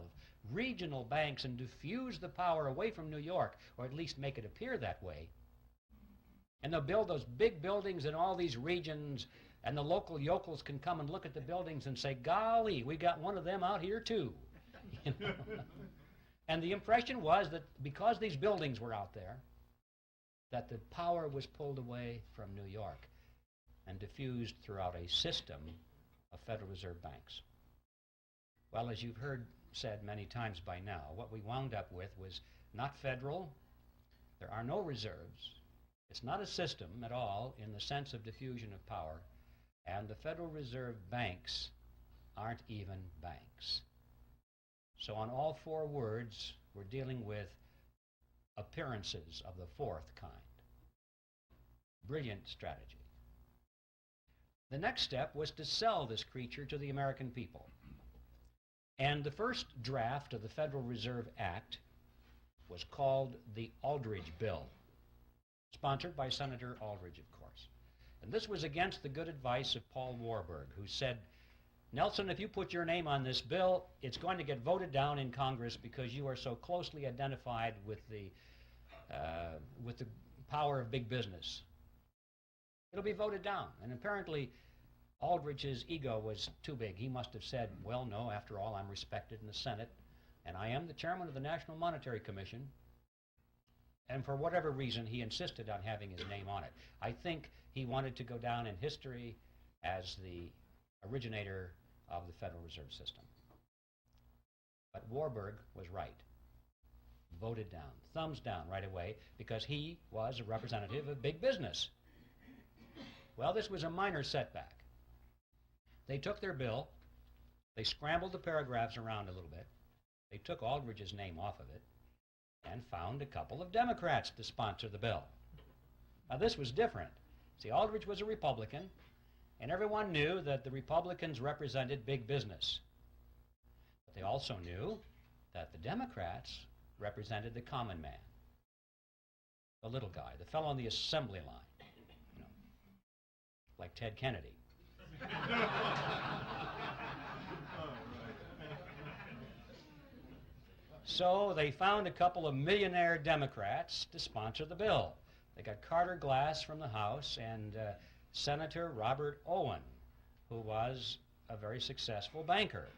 regional banks and diffuse the power away from New York, or at least make it appear that way. And they'll build those big buildings in all these regions, and the local yokels can come and look at the buildings and say, golly, we got one of them out here too. You know? And the impression was that because these buildings were out there, that the power was pulled away from New York and diffused throughout a system of Federal Reserve banks. Well, as you've heard said many times by now, what we wound up with was not federal, there are no reserves, it's not a system at all in the sense of diffusion of power, and the Federal Reserve banks aren't even banks. So on all four words, we're dealing with appearances of the fourth kind. Brilliant strategy. The next step was to sell this creature to the American people. And the first draft of the Federal Reserve Act was called the Aldrich Bill, sponsored by Senator Aldrich, of course. And this was against the good advice of Paul Warburg, who said, Nelson, if you put your name on this bill, it's going to get voted down in Congress because you are so closely identified with the power of big business. It'll be voted down. And apparently, Aldrich's ego was too big. He must have said, well, no, after all, I'm respected in the Senate, and I am the chairman of the National Monetary Commission. And for whatever reason, he insisted on having his name on it. I think he wanted to go down in history as the originator of the Federal Reserve System. But Warburg was right. Voted down, thumbs down right away, because he was a representative of big business. Well, this was a minor setback. They took their bill, they scrambled the paragraphs around a little bit, they took Aldrich's name off of it, and found a couple of Democrats to sponsor the bill. Now, this was different. See, Aldrich was a Republican, And everyone knew that the Republicans represented big business. But they also knew that the Democrats represented the common man, the little guy, the fellow on the assembly line, you know, like Ted Kennedy. So they found a couple of millionaire Democrats to sponsor the bill. They got Carter Glass from the House and Senator Robert Owen, who was a very successful banker.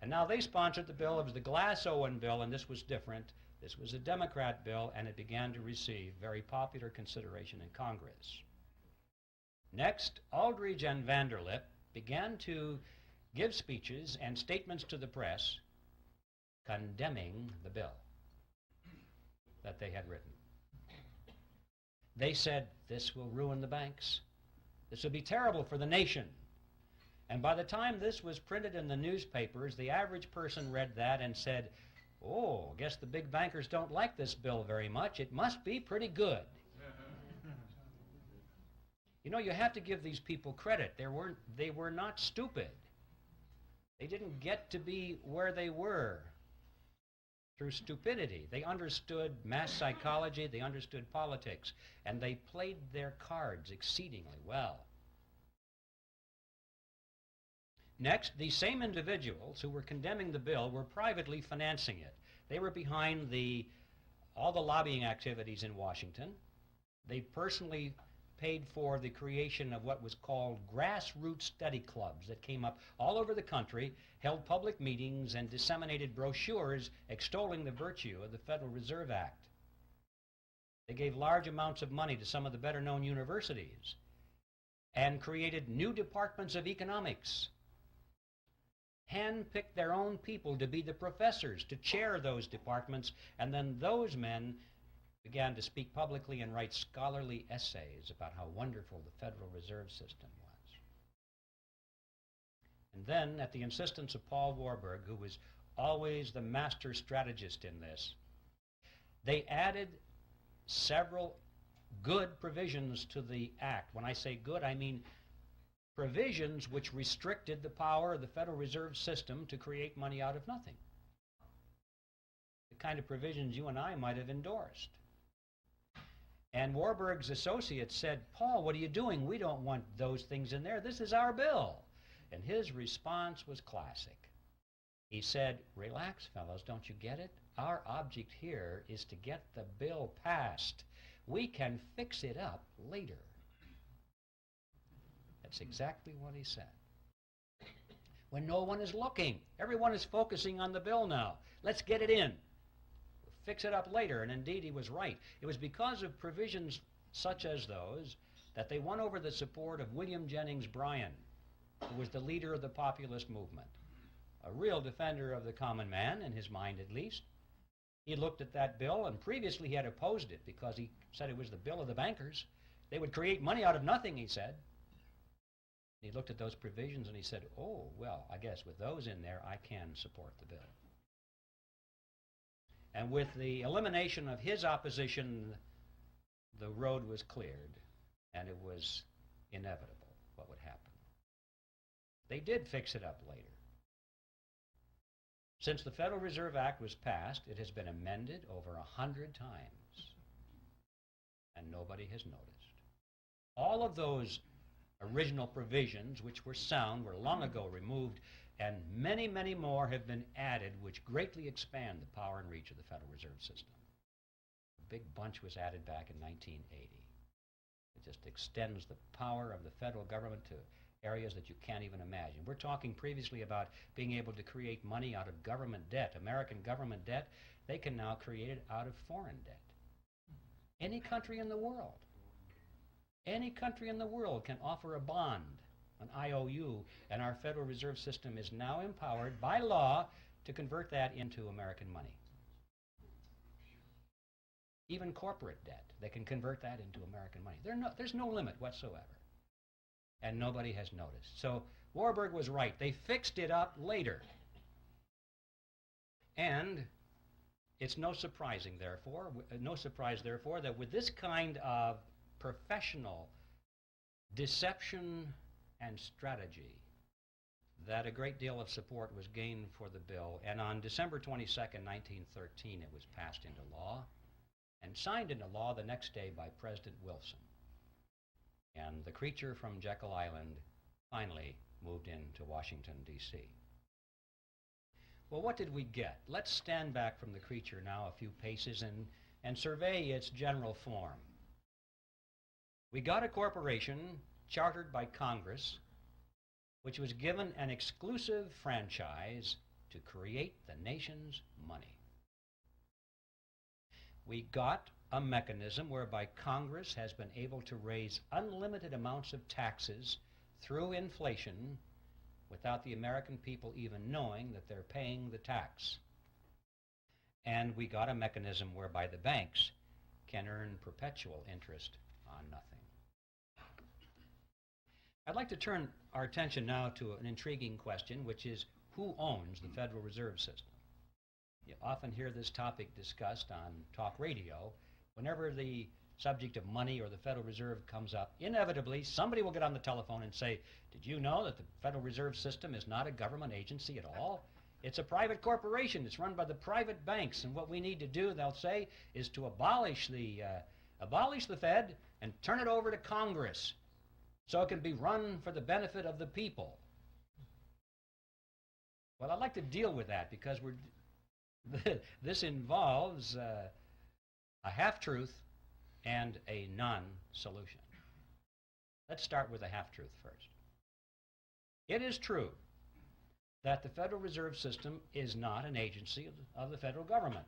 And now they sponsored the bill. It was the Glass-Owen bill, and this was different. This was a Democrat bill, and it began to receive very popular consideration in Congress. Next, Aldrich and Vanderlip began to give speeches and statements to the press condemning the bill that they had written. They said, this will ruin the banks. This will be terrible for the nation. And by the time this was printed in the newspapers, the average person read that and said, oh, I guess the big bankers don't like this bill very much. It must be pretty good. You know, you have to give these people credit. They were not stupid. They didn't get to be where they were through stupidity. They understood mass psychology, they understood politics, and they played their cards exceedingly well. Next, these same individuals who were condemning the bill were privately financing it. They were behind all the lobbying activities in Washington. They personally paid for the creation of what was called grassroots study clubs that came up all over the country, held public meetings, and disseminated brochures extolling the virtue of the Federal Reserve Act. They gave large amounts of money to some of the better-known universities and created new departments of economics, handpicked their own people to be the professors, to chair those departments, and then those men began to speak publicly and write scholarly essays about how wonderful the Federal Reserve System was. And then, at the insistence of Paul Warburg, who was always the master strategist in this, they added several good provisions to the act. When I say good, I mean provisions which restricted the power of the Federal Reserve System to create money out of nothing. The kind of provisions you and I might have endorsed. And Warburg's associates said, Paul, what are you doing? We don't want those things in there. This is our bill. And his response was classic. He said, relax, fellows, don't you get it? Our object here is to get the bill passed. We can fix it up later. That's exactly what he said. When no one is looking, everyone is focusing on the bill now. Let's get it in. Fix it up later, and indeed he was right. It was because of provisions such as those that they won over the support of William Jennings Bryan, who was the leader of the populist movement, a real defender of the common man, in his mind at least. He looked at that bill, and previously he had opposed it because he said it was the bill of the bankers. They would create money out of nothing, he said. He looked at those provisions and he said, oh, well, I guess with those in there, I can support the bill. And with the elimination of his opposition, the road was cleared, and it was inevitable what would happen. They did fix it up later. Since the Federal Reserve Act was passed, it has been amended over 100 times, and nobody has noticed. All of those original provisions, which were sound, were long ago removed, and many, many more have been added, which greatly expand the power and reach of the Federal Reserve System. A big bunch was added back in 1980. It just extends the power of the federal government to areas that you can't even imagine. We're talking previously about being able to create money out of government debt, American government debt. They can now create it out of foreign debt. Any country in the world. Any country in the world can offer a bond, an IOU, and our Federal Reserve System is now empowered by law to convert that into American money. Even corporate debt, they can convert that into American money. There's no limit whatsoever. And nobody has noticed. So Warburg was right. They fixed it up later. And it's no surprise, therefore, that with this kind of professional deception and strategy that a great deal of support was gained for the bill, and on December 22nd, 1913, it was passed into law and signed into law the next day by President Wilson. And the creature from Jekyll Island finally moved into Washington, D.C. Well, what did we get? Let's stand back from the creature now a few paces and survey its general form. We got a corporation chartered by Congress, which was given an exclusive franchise to create the nation's money. We got a mechanism whereby Congress has been able to raise unlimited amounts of taxes through inflation without the American people even knowing that they're paying the tax. And we got a mechanism whereby the banks can earn perpetual interest on nothing. I'd like to turn our attention now to an intriguing question, which is who owns the Federal Reserve System? You often hear this topic discussed on talk radio. Whenever the subject of money or the Federal Reserve comes up, inevitably somebody will get on the telephone and say, did you know that the Federal Reserve System is not a government agency at all? It's a private corporation. It's run by the private banks, and what we need to do, they'll say, is to abolish the Fed and turn it over to Congress so it can be run for the benefit of the people. Well, I'd like to deal with that because this involves a half-truth and a non-solution. Let's start with a half-truth first. It is true that the Federal Reserve System is not an agency of the federal government.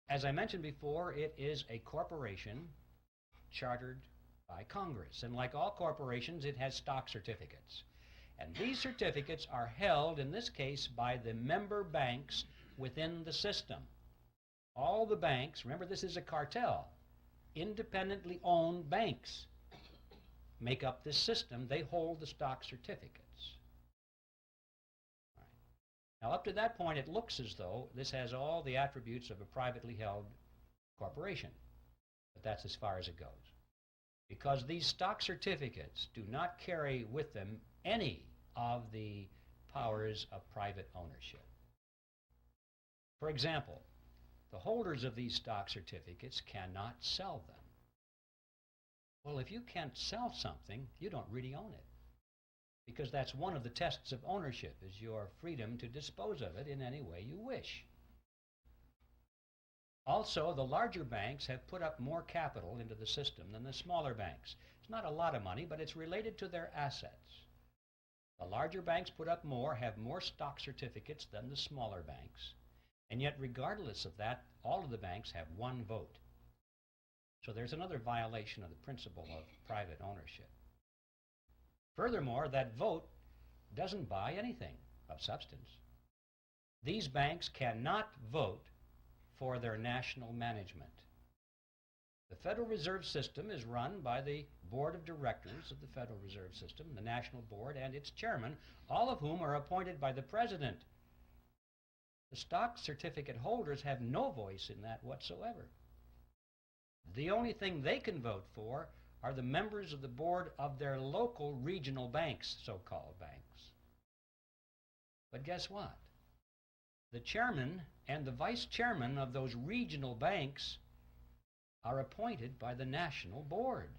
As I mentioned before, it is a corporation chartered by Congress, and like all corporations, it has stock certificates. And these certificates are held, in this case, by the member banks within the system. All the banks, remember this is a cartel, independently owned banks make up this system. They hold the stock certificates. All right. Now up to that point it looks as though this has all the attributes of a privately held corporation, but that's as far as it goes. Because these stock certificates do not carry with them any of the powers of private ownership. For example, the holders of these stock certificates cannot sell them. Well, if you can't sell something, you don't really own it. Because that's one of the tests of ownership, is your freedom to dispose of it in any way you wish. Also, the larger banks have put up more capital into the system than the smaller banks. It's not a lot of money, but it's related to their assets. The larger banks put up more, have more stock certificates than the smaller banks. And yet, regardless of that, all of the banks have one vote. So there's another violation of the principle of private ownership. Furthermore, that vote doesn't buy anything of substance. These banks cannot vote for their national management. The Federal Reserve System is run by the Board of Directors of the Federal Reserve System, the National Board, and its chairman, all of whom are appointed by the President. The stock certificate holders have no voice in that whatsoever. The only thing they can vote for are the members of the board of their local regional banks, so-called banks. But guess what? The chairman and the vice chairman of those regional banks are appointed by the national board.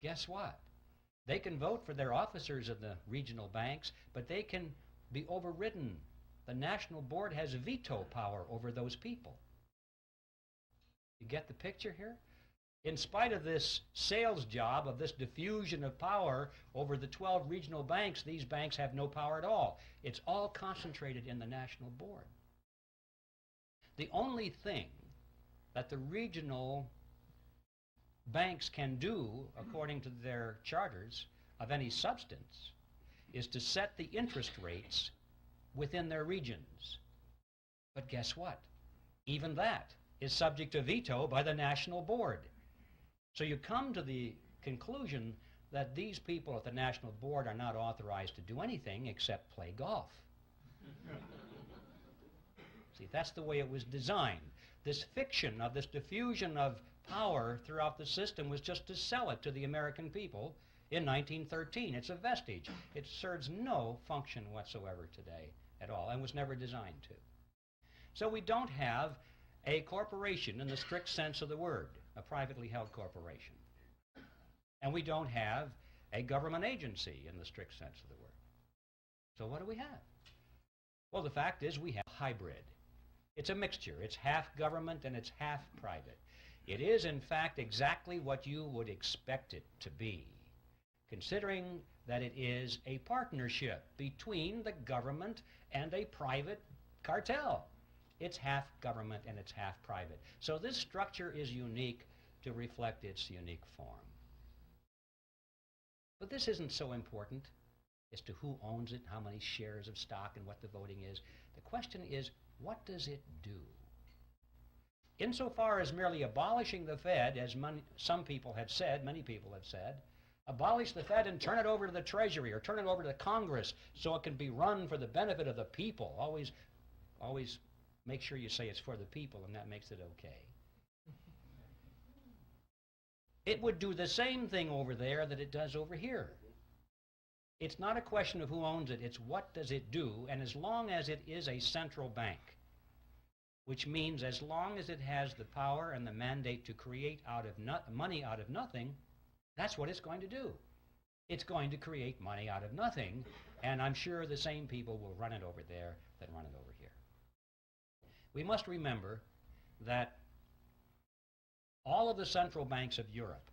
Guess what? They can vote for their officers of the regional banks, but they can be overridden. The national board has veto power over those people. You get the picture here? In spite of this sales job, of this diffusion of power over the 12 regional banks, these banks have no power at all. It's all concentrated in the national board. The only thing that the regional banks can do, according to their charters, of any substance, is to set the interest rates within their regions. But guess what? Even that is subject to veto by the national board. So you come to the conclusion that these people at the national board are not authorized to do anything except play golf. See, that's the way it was designed. This fiction of this diffusion of power throughout the system was just to sell it to the American people in 1913. It's a vestige. It serves no function whatsoever today at all and was never designed to. So we don't have a corporation in the strict sense of the word, a privately held corporation. And we don't have a government agency in the strict sense of the word. So what do we have? Well, the fact is we have a hybrid. It's a mixture. It's half government and it's half private. It is, in fact, exactly what you would expect it to be, considering that it is a partnership between the government and a private cartel. It's half government and it's half private. So this structure is unique to reflect its unique form. But this isn't so important as to who owns it, how many shares of stock, and what the voting is. The question is, what does it do? Insofar as merely abolishing the Fed, as some people have said, many people have said, abolish the Fed and turn it over to the Treasury or turn it over to the Congress so it can be run for the benefit of the people. Always make sure you say it's for the people, and that makes it okay. It would do the same thing over there that it does over here. It's not a question of who owns it, it's what does it do, and as long as it is a central bank, which means as long as it has the power and the mandate to create money out of nothing, that's what it's going to do. It's going to create money out of nothing, and I'm sure the same people will run it over there that run it over here. We must remember that all of the central banks of Europe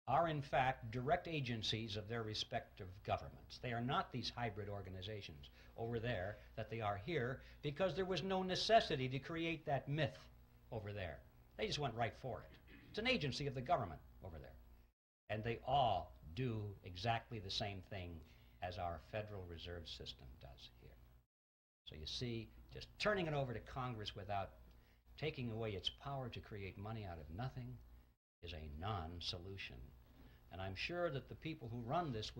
are in fact direct agencies of their respective governments. They are not these hybrid organizations over there that they are here because there was no necessity to create that myth over there. They just went right for it. It's an agency of the government over there. And they all do exactly the same thing as our Federal Reserve System does here. So you see, just turning it over to Congress without taking away its power to create money out of nothing is a non-solution. And I'm sure that the people who run this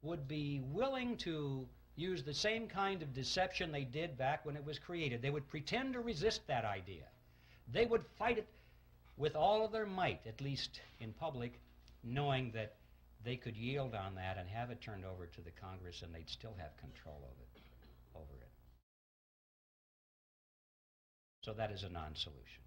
would be willing to use the same kind of deception they did back when it was created. They would pretend to resist that idea. They would fight it with all of their might, at least in public, knowing that they could yield on that and have it turned over to the Congress and they'd still have control over it. So that is a non-solution.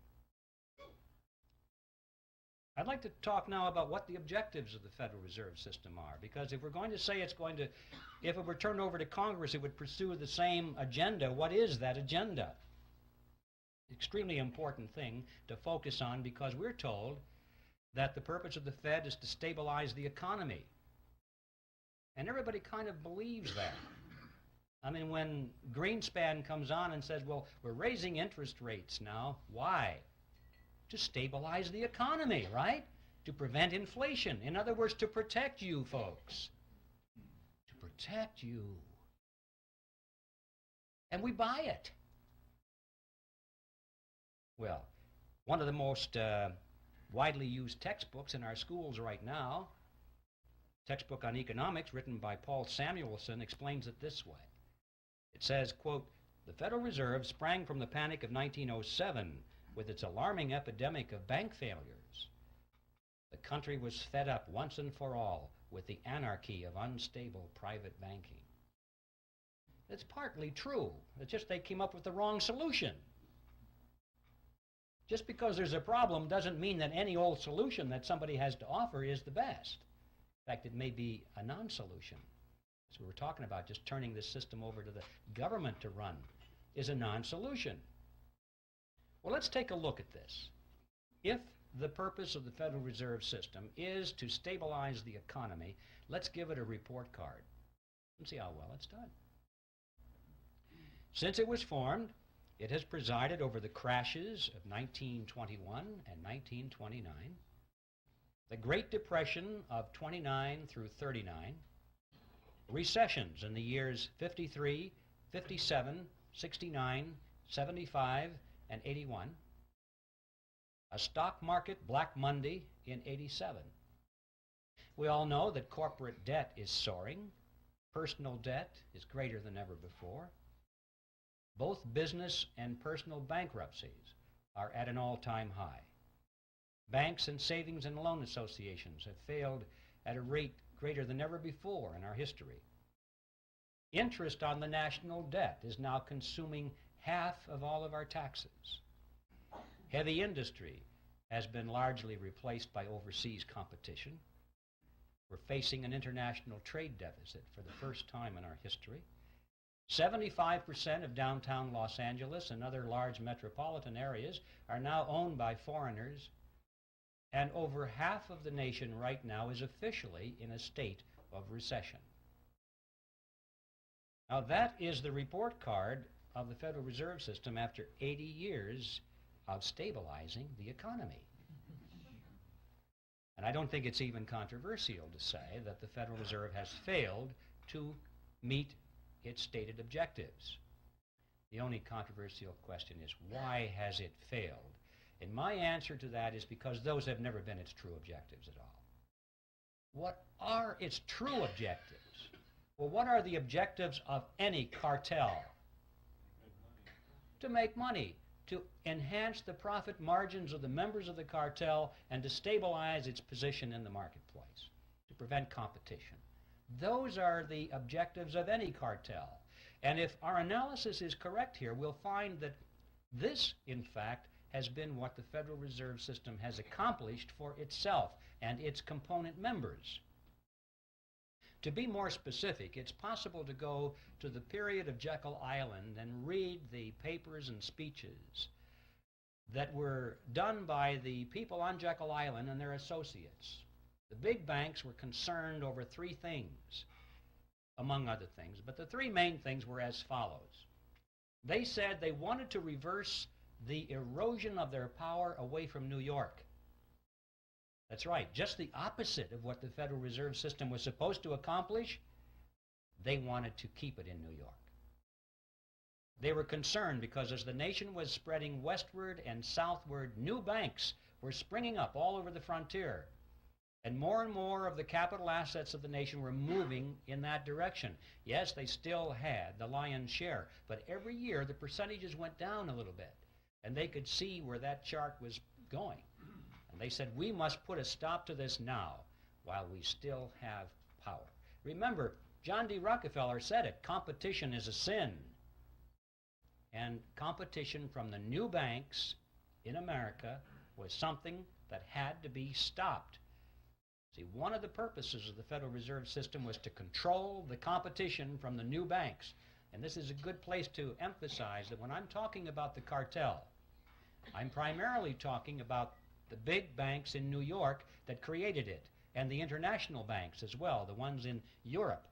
I'd like to talk now about what the objectives of the Federal Reserve System are, because if we're going to say if it were turned over to Congress, it would pursue the same agenda. What is that agenda? Extremely important thing to focus on, because we're told that the purpose of the Fed is to stabilize the economy. And everybody kind of believes that. I mean, when Greenspan comes on and says, well, we're raising interest rates now, why? To stabilize the economy, right? To prevent inflation. In other words, to protect you folks. To protect you. And we buy it. Well, one of the most widely used textbooks in our schools right now, textbook on economics written by Paul Samuelson, explains it this way. It says, quote, the Federal Reserve sprang from the panic of 1907 with its alarming epidemic of bank failures. The country was fed up once and for all with the anarchy of unstable private banking. It's partly true. It's just they came up with the wrong solution. Just because there's a problem doesn't mean that any old solution that somebody has to offer is the best. In fact, it may be a non-solution. As we were talking about, just turning this system over to the government to run is a non-solution. Well, let's take a look at this. If the purpose of the Federal Reserve System is to stabilize the economy, let's give it a report card and see how well it's done. Since it was formed, it has presided over the crashes of 1921 and 1929, the Great Depression of 29 through 39, recessions in the years 53, 57, 69, 75, and 81, a stock market Black Monday in 87. We all know that corporate debt is soaring, personal debt is greater than ever before. Both business and personal bankruptcies are at an all-time high. Banks and savings and loan associations have failed at a rate greater than ever before in our history. Interest on the national debt is now consuming half of all of our taxes. Heavy industry has been largely replaced by overseas competition. We're facing an international trade deficit for the first time in our history. 75% of downtown Los Angeles and other large metropolitan areas are now owned by foreigners, and over half of the nation right now is officially in a state of recession. Now that is the report card of the Federal Reserve System after 80 years of stabilizing the economy. And I don't think it's even controversial to say that the Federal Reserve has failed to meet its stated objectives. The only controversial question is, why has it failed? And my answer to that is because those have never been its true objectives at all. What are its true objectives? Well, what are the objectives of any cartel? To make money, to enhance the profit margins of the members of the cartel, and to stabilize its position in the marketplace, to prevent competition. Those are the objectives of any cartel. And if our analysis is correct here, we'll find that this, in fact, has been what the Federal Reserve System has accomplished for itself and its component members. To be more specific, it's possible to go to the period of Jekyll Island and read the papers and speeches that were done by the people on Jekyll Island and their associates. The big banks were concerned over three things, among other things, but the three main things were as follows. They said they wanted to reverse the erosion of their power away from New York. That's right, just the opposite of what the Federal Reserve System was supposed to accomplish. They wanted to keep it in New York. They were concerned because as the nation was spreading westward and southward, new banks were springing up all over the frontier. And more of the capital assets of the nation were moving in that direction. Yes, they still had the lion's share, but every year the percentages went down a little bit. And they could see where that chart was going. And they said, we must put a stop to this now while we still have power. Remember, John D. Rockefeller said it, competition is a sin. And competition from the new banks in America was something that had to be stopped. See, one of the purposes of the Federal Reserve System was to control the competition from the new banks. And this is a good place to emphasize that when I'm talking about the cartel, I'm primarily talking about the big banks in New York that created it, and the international banks as well, the ones in Europe.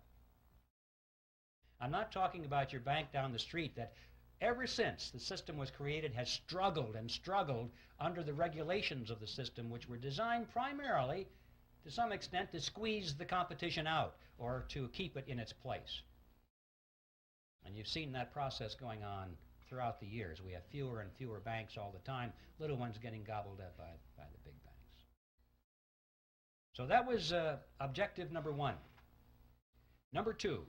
I'm not talking about your bank down the street that ever since the system was created has struggled and struggled under the regulations of the system, which were designed primarily, to some extent, to squeeze the competition out or to keep it in its place. And you've seen that process going on throughout the years. We have fewer and fewer banks all the time, little ones getting gobbled up by the big banks. So that was objective number one. Number two,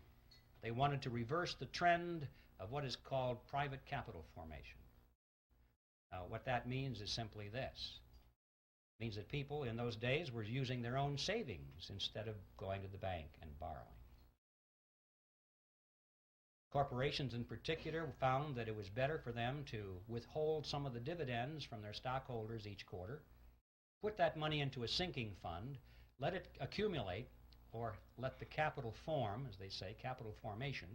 they wanted to reverse the trend of what is called private capital formation. Now, what that means is simply this. It means that people in those days were using their own savings instead of going to the bank and borrowing. Corporations in particular found that it was better for them to withhold some of the dividends from their stockholders each quarter, put that money into a sinking fund, let it accumulate, or let the capital form, as they say, capital formation,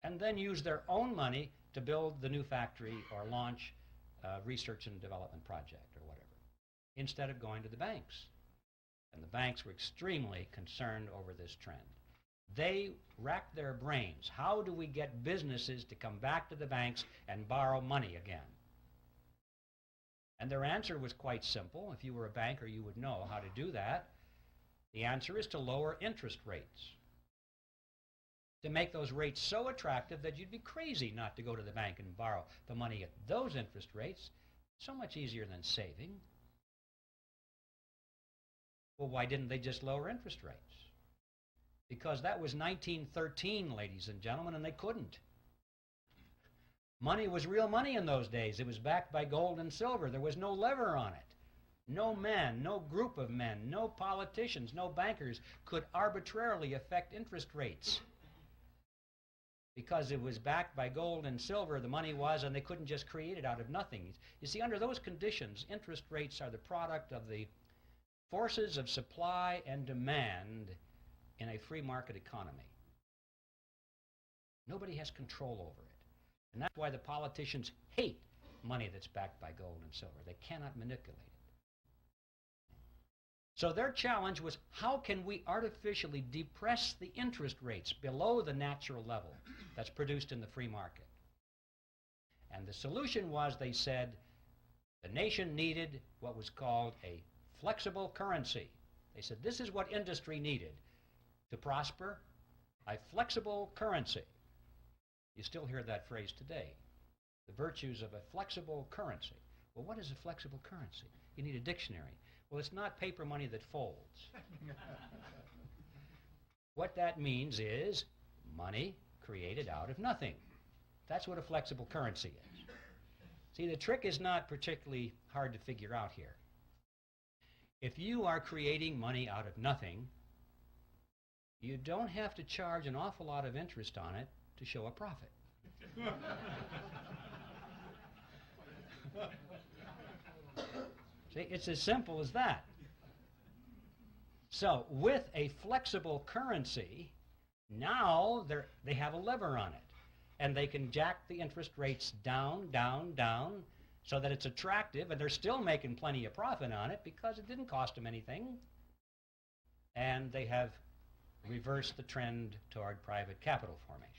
and then use their own money to build the new factory or launch a research and development project or whatever, instead of going to the banks. And the banks were extremely concerned over this trend. They racked their brains. How do we get businesses to come back to the banks and borrow money again? And their answer was quite simple. If you were a banker, you would know how to do that. The answer is to lower interest rates. To make those rates so attractive that you'd be crazy not to go to the bank and borrow the money at those interest rates. So much easier than saving. Well, why didn't they just lower interest rates? Because that was 1913, ladies and gentlemen, and they couldn't. Money was real money in those days. It was backed by gold and silver. There was no lever on it. No man, no group of men, no politicians, no bankers could arbitrarily affect interest rates. Because it was backed by gold and silver, the money was, and they couldn't just create it out of nothing. You see, under those conditions, interest rates are the product of the forces of supply and demand in a free market economy. Nobody has control over it. And that's why the politicians hate money that's backed by gold and silver. They cannot manipulate it. So their challenge was, how can we artificially depress the interest rates below the natural level that's produced in the free market? And the solution was, they said, the nation needed what was called a flexible currency. They said this is what industry needed to prosper, a flexible currency. You still hear that phrase today, the virtues of a flexible currency. Well, what is a flexible currency? You need a dictionary. Well, it's not paper money that folds. What that means is money created out of nothing. That's what a flexible currency is. See, the trick is not particularly hard to figure out here. If you are creating money out of nothing, you don't have to charge an awful lot of interest on it to show a profit. See, it's as simple as that. So, with a flexible currency, now they have a lever on it, and they can jack the interest rates down, down, down, so that it's attractive, and they're still making plenty of profit on it because it didn't cost them anything. And they have reversed the trend toward private capital formation.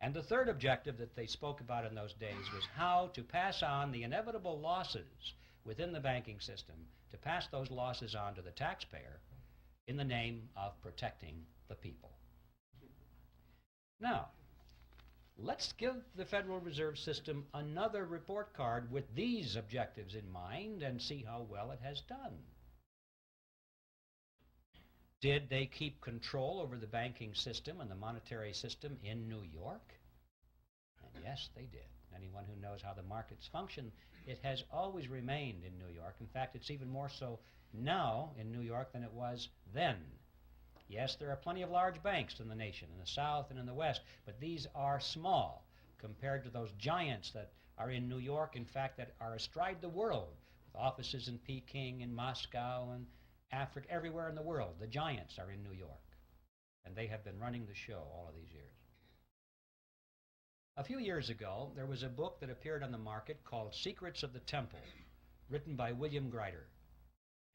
And the third objective that they spoke about in those days was how to pass on the inevitable losses within the banking system, to pass those losses on to the taxpayer in the name of protecting the people. Now, let's give the Federal Reserve System another report card with these objectives in mind and see how well it has done. Did they keep control over the banking system and the monetary system in New York? And yes, they did. Anyone who knows how the markets function, it has always remained in New York. In fact, it's even more so now in New York than it was then. Yes, there are plenty of large banks in the nation, in the South and in the West, but these are small compared to those giants that are in New York, in fact, that are astride the world, with offices in Peking and Moscow and Africa, everywhere in the world. The giants are in New York, and they have been running the show all of these years. A few years ago, there was a book that appeared on the market called Secrets of the Temple, written by William Grider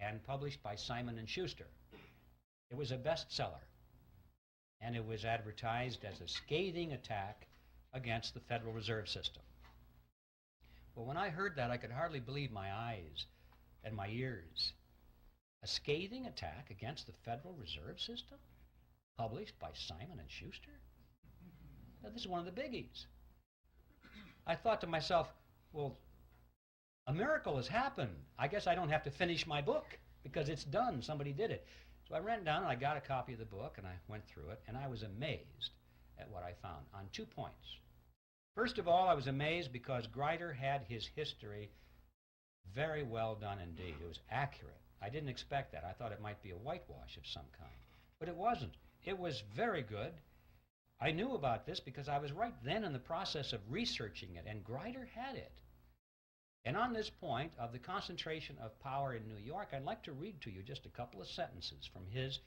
and published by Simon & Schuster. It was a bestseller, and it was advertised as a scathing attack against the Federal Reserve System. Well, when I heard that, I could hardly believe my eyes and my ears. A scathing attack against the Federal Reserve System, published by Simon & Schuster? Now, this is one of the biggies. I thought to myself, well, a miracle has happened. I guess I don't have to finish my book because it's done. Somebody did it. So I ran down and I got a copy of the book and I went through it, and I was amazed at what I found on 2 points. First of all, I was amazed because Grider had his history very well done indeed. It was accurate. I didn't expect that. I thought it might be a whitewash of some kind. But it wasn't. It was very good. I knew about this because I was right then in the process of researching it, and Grider had it. And on this point of the concentration of power in New York, I'd like to read to you just a couple of sentences from his